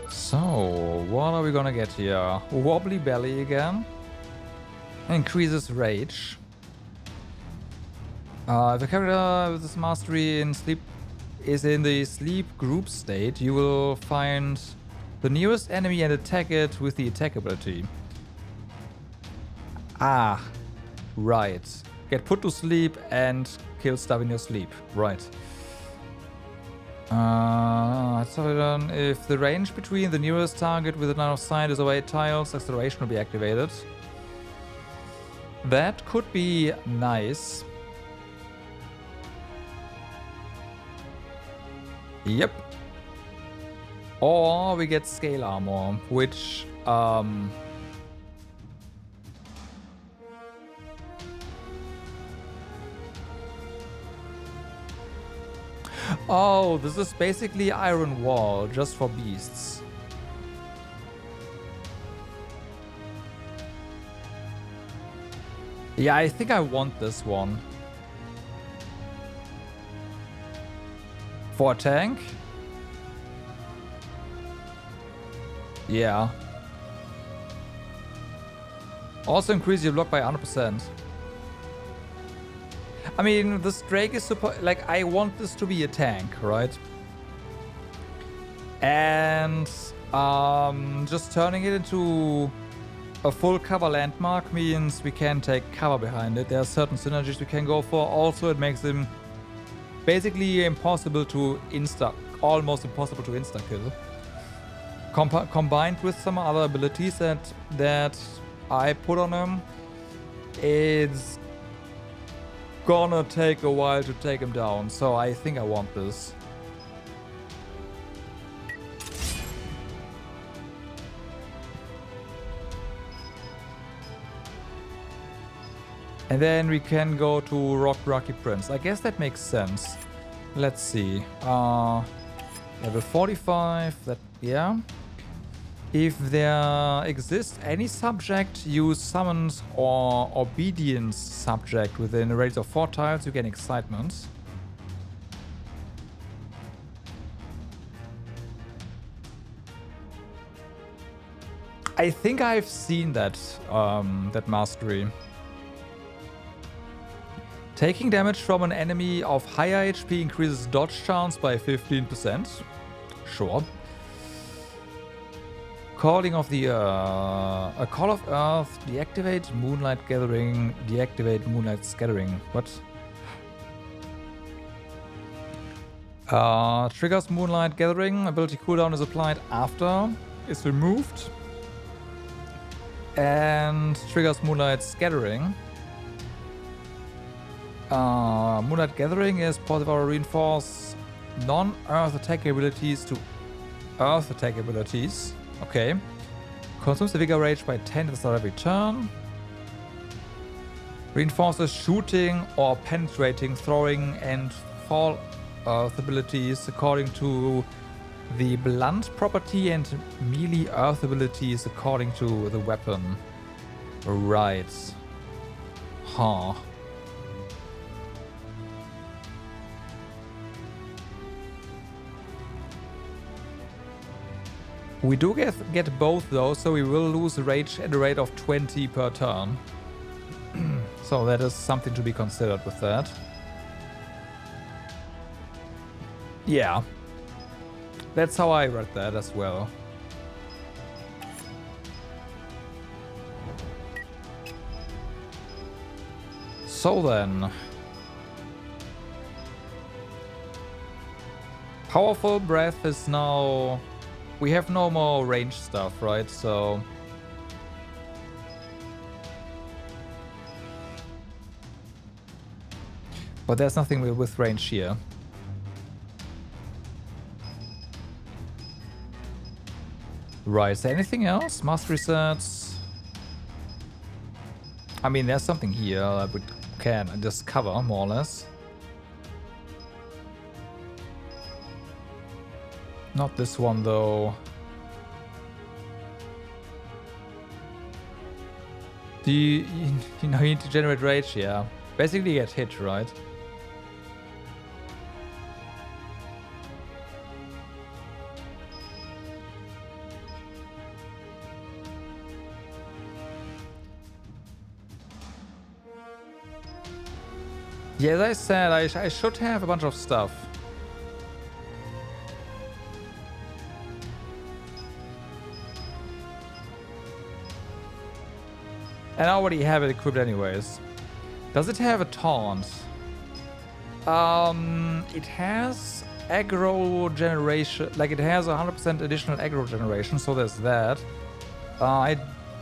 So, what are we gonna get here? Wobbly Belly again. Increases Rage. If a character with this mastery in sleep is in the sleep group state, you will find the nearest enemy and attack it with the attack ability. Ah, right. Get put to sleep and kill stuff in your sleep. Right. So then if the range between the nearest target with a line of sight is over 8 tiles, acceleration will be activated. That could be nice. Yep. Or we get scale armor, which oh, this is basically Iron Wall, just for beasts. Yeah, I think I want this one. For a tank? Yeah. Also increase your block by 100%. I mean, this Drake is like, I want this to be a tank, right? And just turning it into a full cover landmark means we can take cover behind it. There are certain synergies we can go for. Also, it makes him basically impossible to almost impossible to insta-kill. Combined with some other abilities that I put on him, it's gonna take a while to take him down, so I think I want this. And then we can go to Rock Draki Prince. I guess that makes sense. Let's see. Level 45, that, yeah. If there exists any subject you summons or obedience subject within a radius of 4 tiles, you gain excitement. I think I've seen that that mastery. Taking damage from an enemy of higher HP increases dodge chance by 15%. Sure. Calling of the a Call of Earth, deactivate Moonlight Gathering, deactivate Moonlight Scattering. What? Triggers Moonlight Gathering, ability cooldown is applied after it's removed. And triggers Moonlight Scattering. Moonlight Gathering is positive or reinforce non-Earth attack abilities to Earth attack abilities. Okay. Consumes the Vigor Rage by 10 at the start of every turn. Reinforces shooting or penetrating, throwing, and fall Earth abilities according to the blunt property, and melee Earth abilities according to the weapon. Right. Huh. We do get both though, so we will lose rage at a rate of 20 per turn. So that is something to be considered with that. Yeah. That's how I read that as well. So then. Powerful Breath is now... We have no more range stuff, right? So... But there's nothing with range here. Right, is there anything else? Mastery sets. I mean, there's something here that we can just cover, more or less. Not this one, though. Do you know, you need to generate rage, yeah. Basically get hit, right? Yeah, as I said, I should have a bunch of stuff. And I already have it equipped anyways. Does it have a taunt? It has aggro generation, like it has 100% additional aggro generation, so there's that. I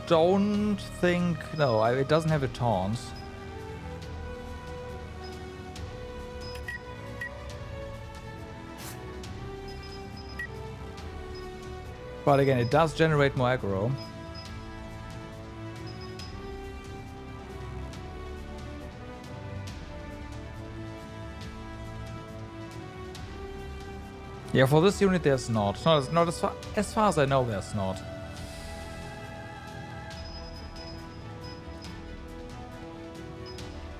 don't think, no, it doesn't have a taunt. But again, it does generate more aggro. Yeah, for this unit there's not. Not as far as I know, there's not.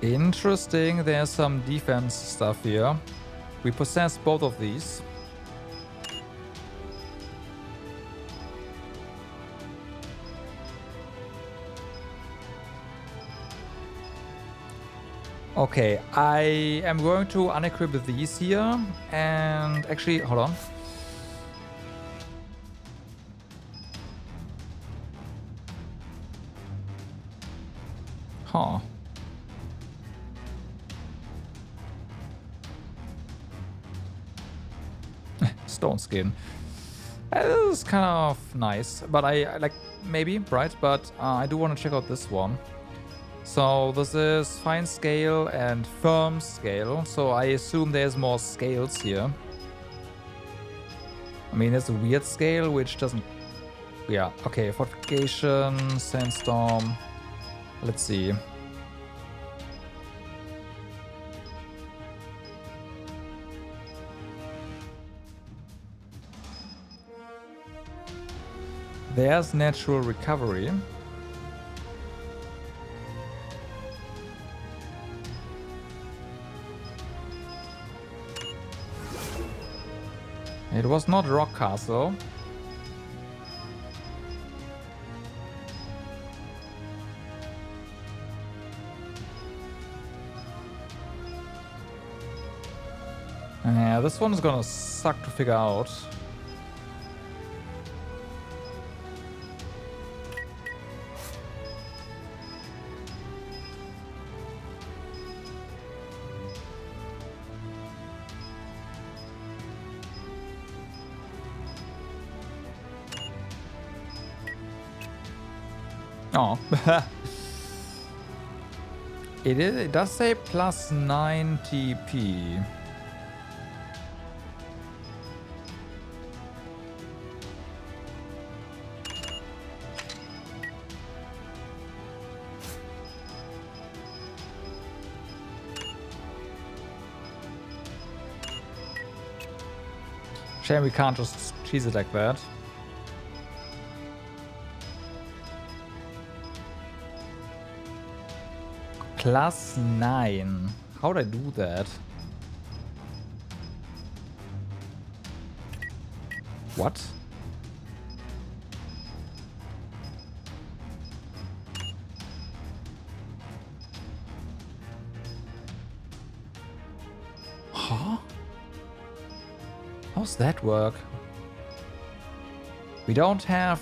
Interesting, there's some defense stuff here. We possess both of these. Okay, I am going to unequip these here, and actually, hold on. Huh. Stone skin. This is kind of nice, but I like, maybe, right? But I do want to check out this one. So this is fine scale and firm scale, so I assume there's more scales here. I mean, there's a weird scale which doesn't... Yeah, okay, fortification, sandstorm. Let's see. There's natural recovery. It was not Rock Castle. Yeah, this one is gonna suck to figure out. Oh. It does say plus 9 TP. Shame we can't just cheese it like that. Plus 9. How would I do that? What? Huh? How's that work? We don't have...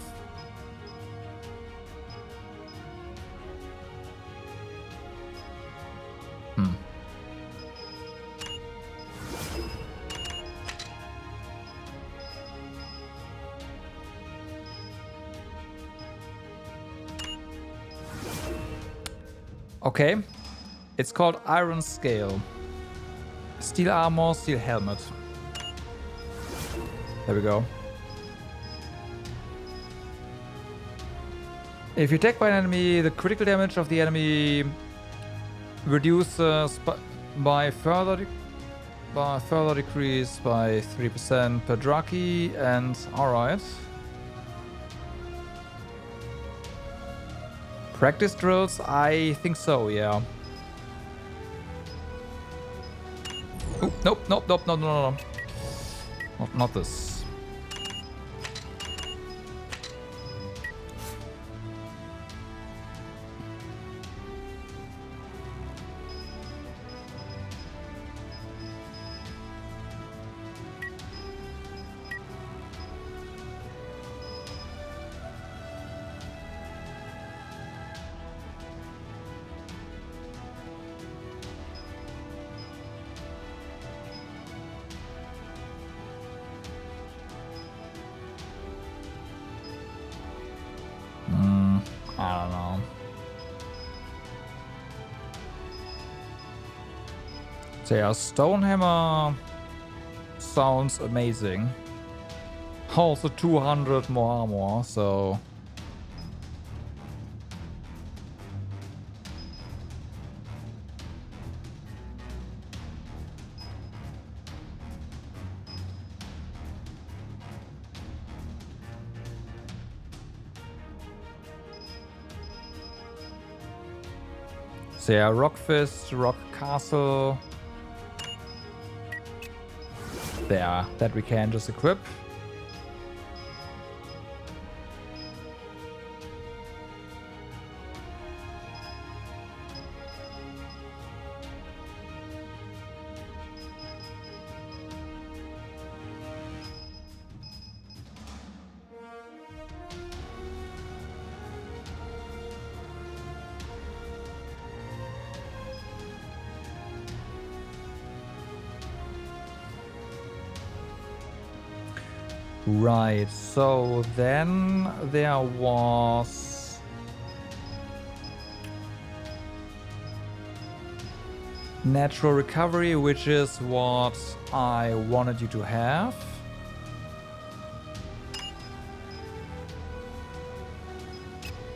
Okay, it's called Iron Scale. Steel armor, steel helmet. There we go. If you attack by an enemy, the critical damage of the enemy reduces by further decrease by 3% per Draki, and alright. Practice drills? I think so, yeah. Oop, nope, no. Not this. I don't know. So yeah, Stonehammer sounds amazing. Also 200 more armor, so... So yeah, Rock Fist, Rock Castle. There, that we can just equip. Right, so then there was... Natural Recovery, which is what I wanted you to have.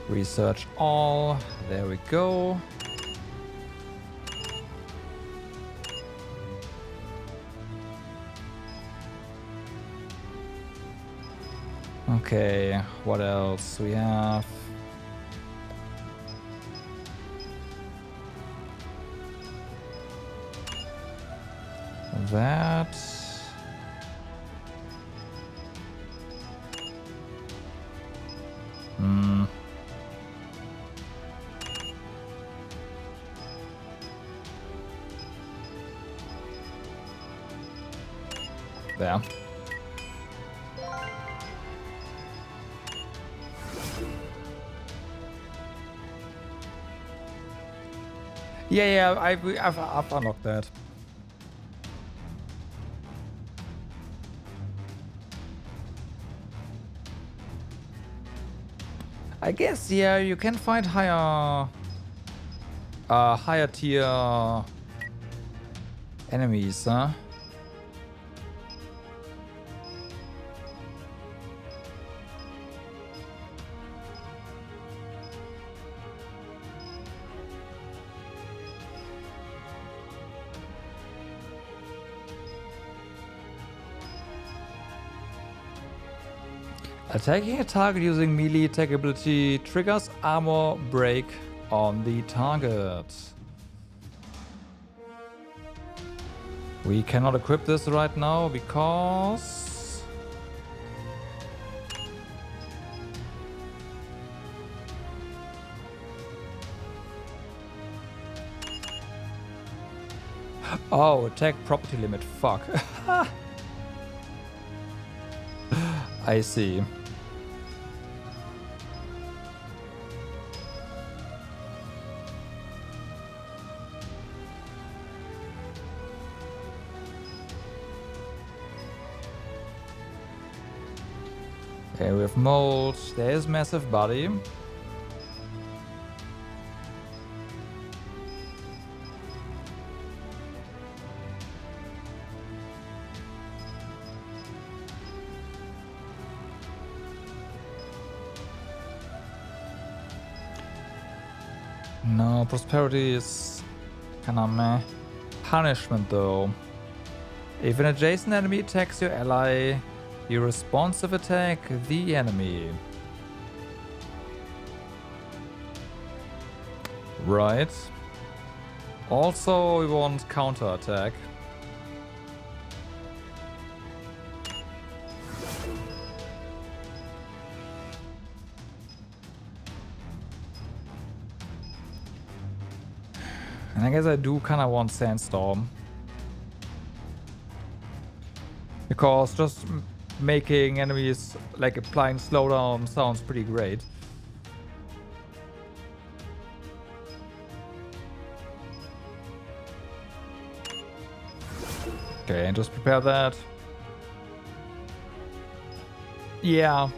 Research all, there we go. Okay, what else we have? That. There. Yeah, I've unlocked that. I guess, yeah, you can find higher tier enemies, huh? Attacking a target using melee attack ability triggers armor break on the target. We cannot equip this right now because... Oh, attack property limit, fuck. I see. Okay, we have mold. There is massive body. No, prosperity is kinda meh. Punishment though. If an adjacent enemy attacks your ally, you responsive attack the enemy. Right. Also, we want counter attack. And I guess I do kind of want Sandstorm. Because just making enemies, like applying slowdown, sounds pretty great. Okay, and just prepare that. Yeah.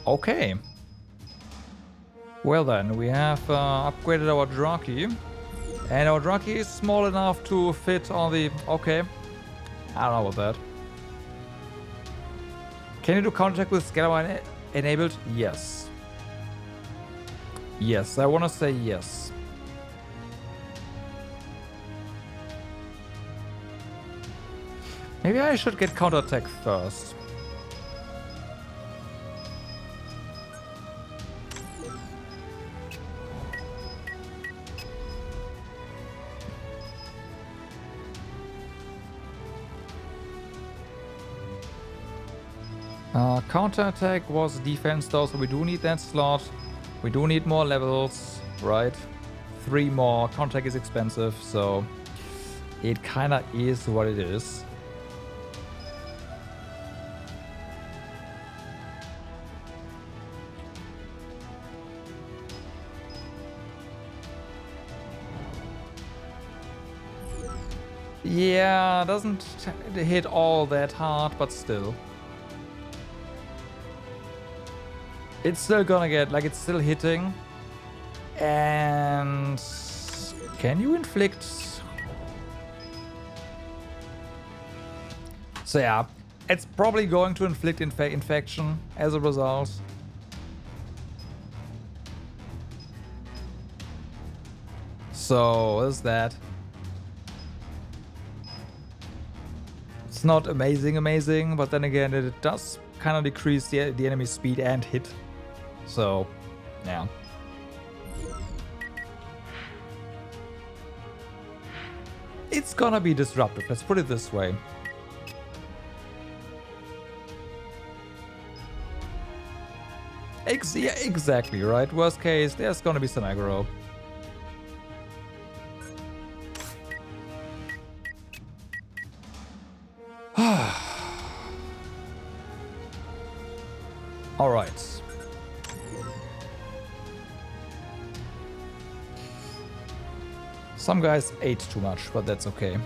Okay. Well then, we have upgraded our Draki. And our Draki is small enough to fit on the... Okay. I don't know about that. Can you do counterattack with Scalar enabled? Yes. Yes, I want to say yes. Maybe I should get counterattack first. Counterattack was defense though, so we do need that slot. We do need more levels, right? 3 more. Counterattack is expensive, so it kinda is what it is. Yeah, doesn't hit all that hard, but still. It's still gonna get, like, it's still hitting. And can you inflict? So yeah, it's probably going to inflict infection as a result. So there's that. It's not amazing, but then again, it does kind of decrease the enemy's speed and hit. So, yeah. It's gonna be disruptive, let's put it this way. Yeah, exactly, right? Worst case, there's gonna be some aggro. Alright. Some guys ate too much, but that's okay.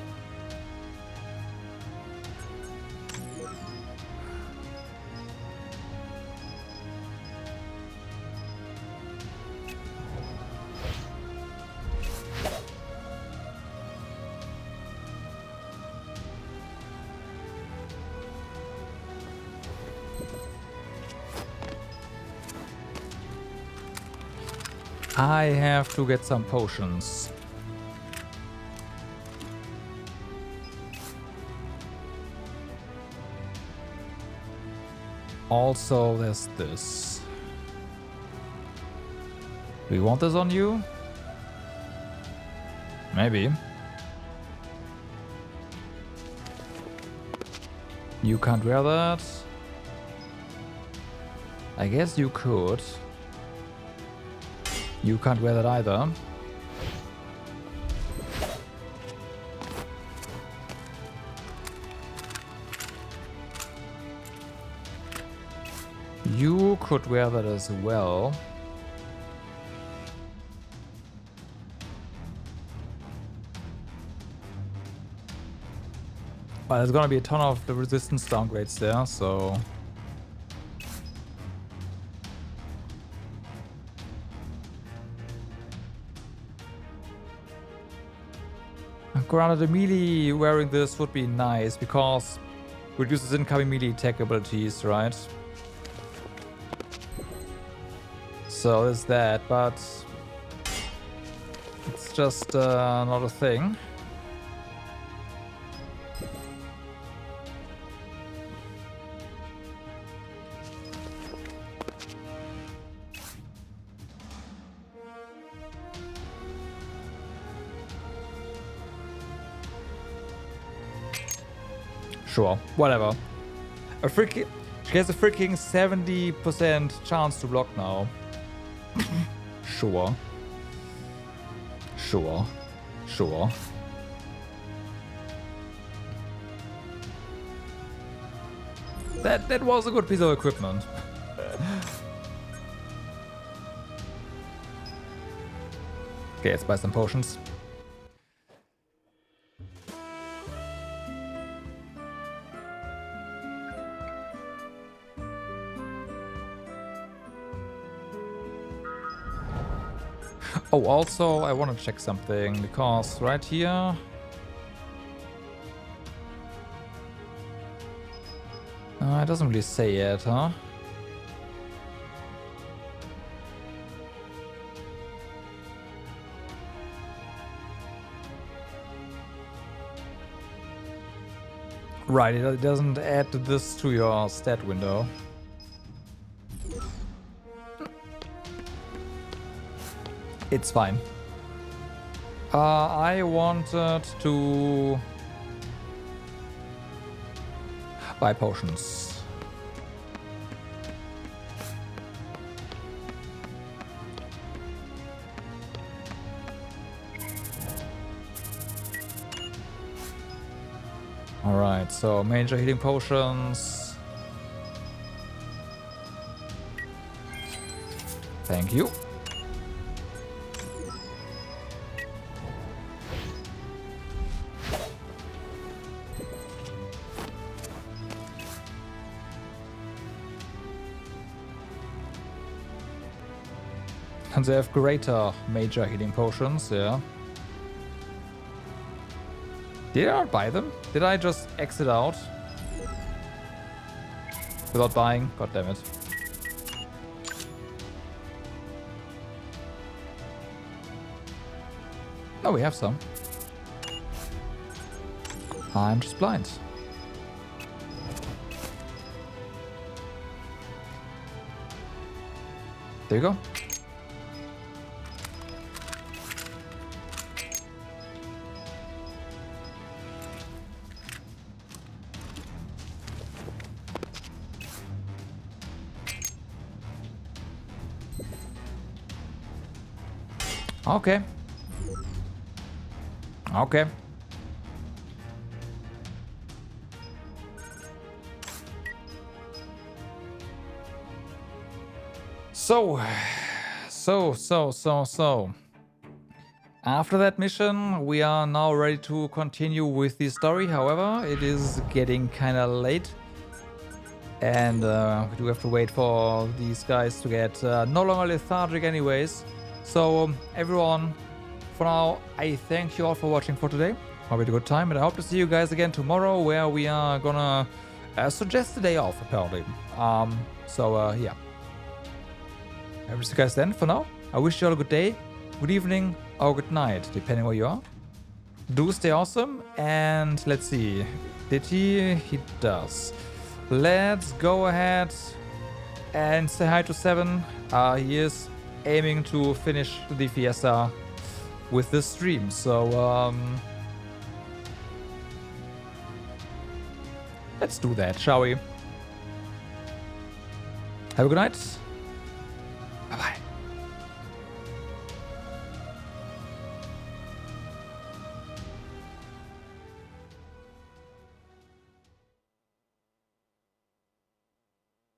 I have to get some potions. Also, there's this. Do we want this on you? Maybe. You can't wear that. I guess you could. You can't wear that either. You could wear that as well. Well, there's gonna be a ton of the resistance downgrades there, so... Granted, a melee wearing this would be nice because reduces incoming melee attack abilities, right? So there's that, but it's just not a thing. Sure, whatever. She has a freaking 70% chance to block now. Sure. Sure. Sure. That was a good piece of equipment. Okay, let's buy some potions. Oh, also, I want to check something, because right here... it doesn't really say yet, huh? Right, it doesn't add this to your stat window. It's fine. I wanted to buy potions. Alright, so major healing potions. Thank you. And they have greater major healing potions, yeah. Did I not buy them? Did I just exit out? Without buying? God damn it. Oh, we have some. I'm just blind. There you go. Okay. Okay. So. After that mission, we are now ready to continue with the story. However, it is getting kind of late. And we do have to wait for these guys to get no longer lethargic anyways. So, everyone, for now, I thank you all for watching for today. Hope you had a good time, and I hope to see you guys again tomorrow, where we are gonna suggest a day off, apparently. Yeah. I will see you guys then. For now, I wish you all a good day, good evening, or good night, depending where you are. Do stay awesome, and let's see. Did he? He does. Let's go ahead and say hi to Seven. He is aiming to finish the Fiesta with this stream, so let's do that, shall we? Have a good night.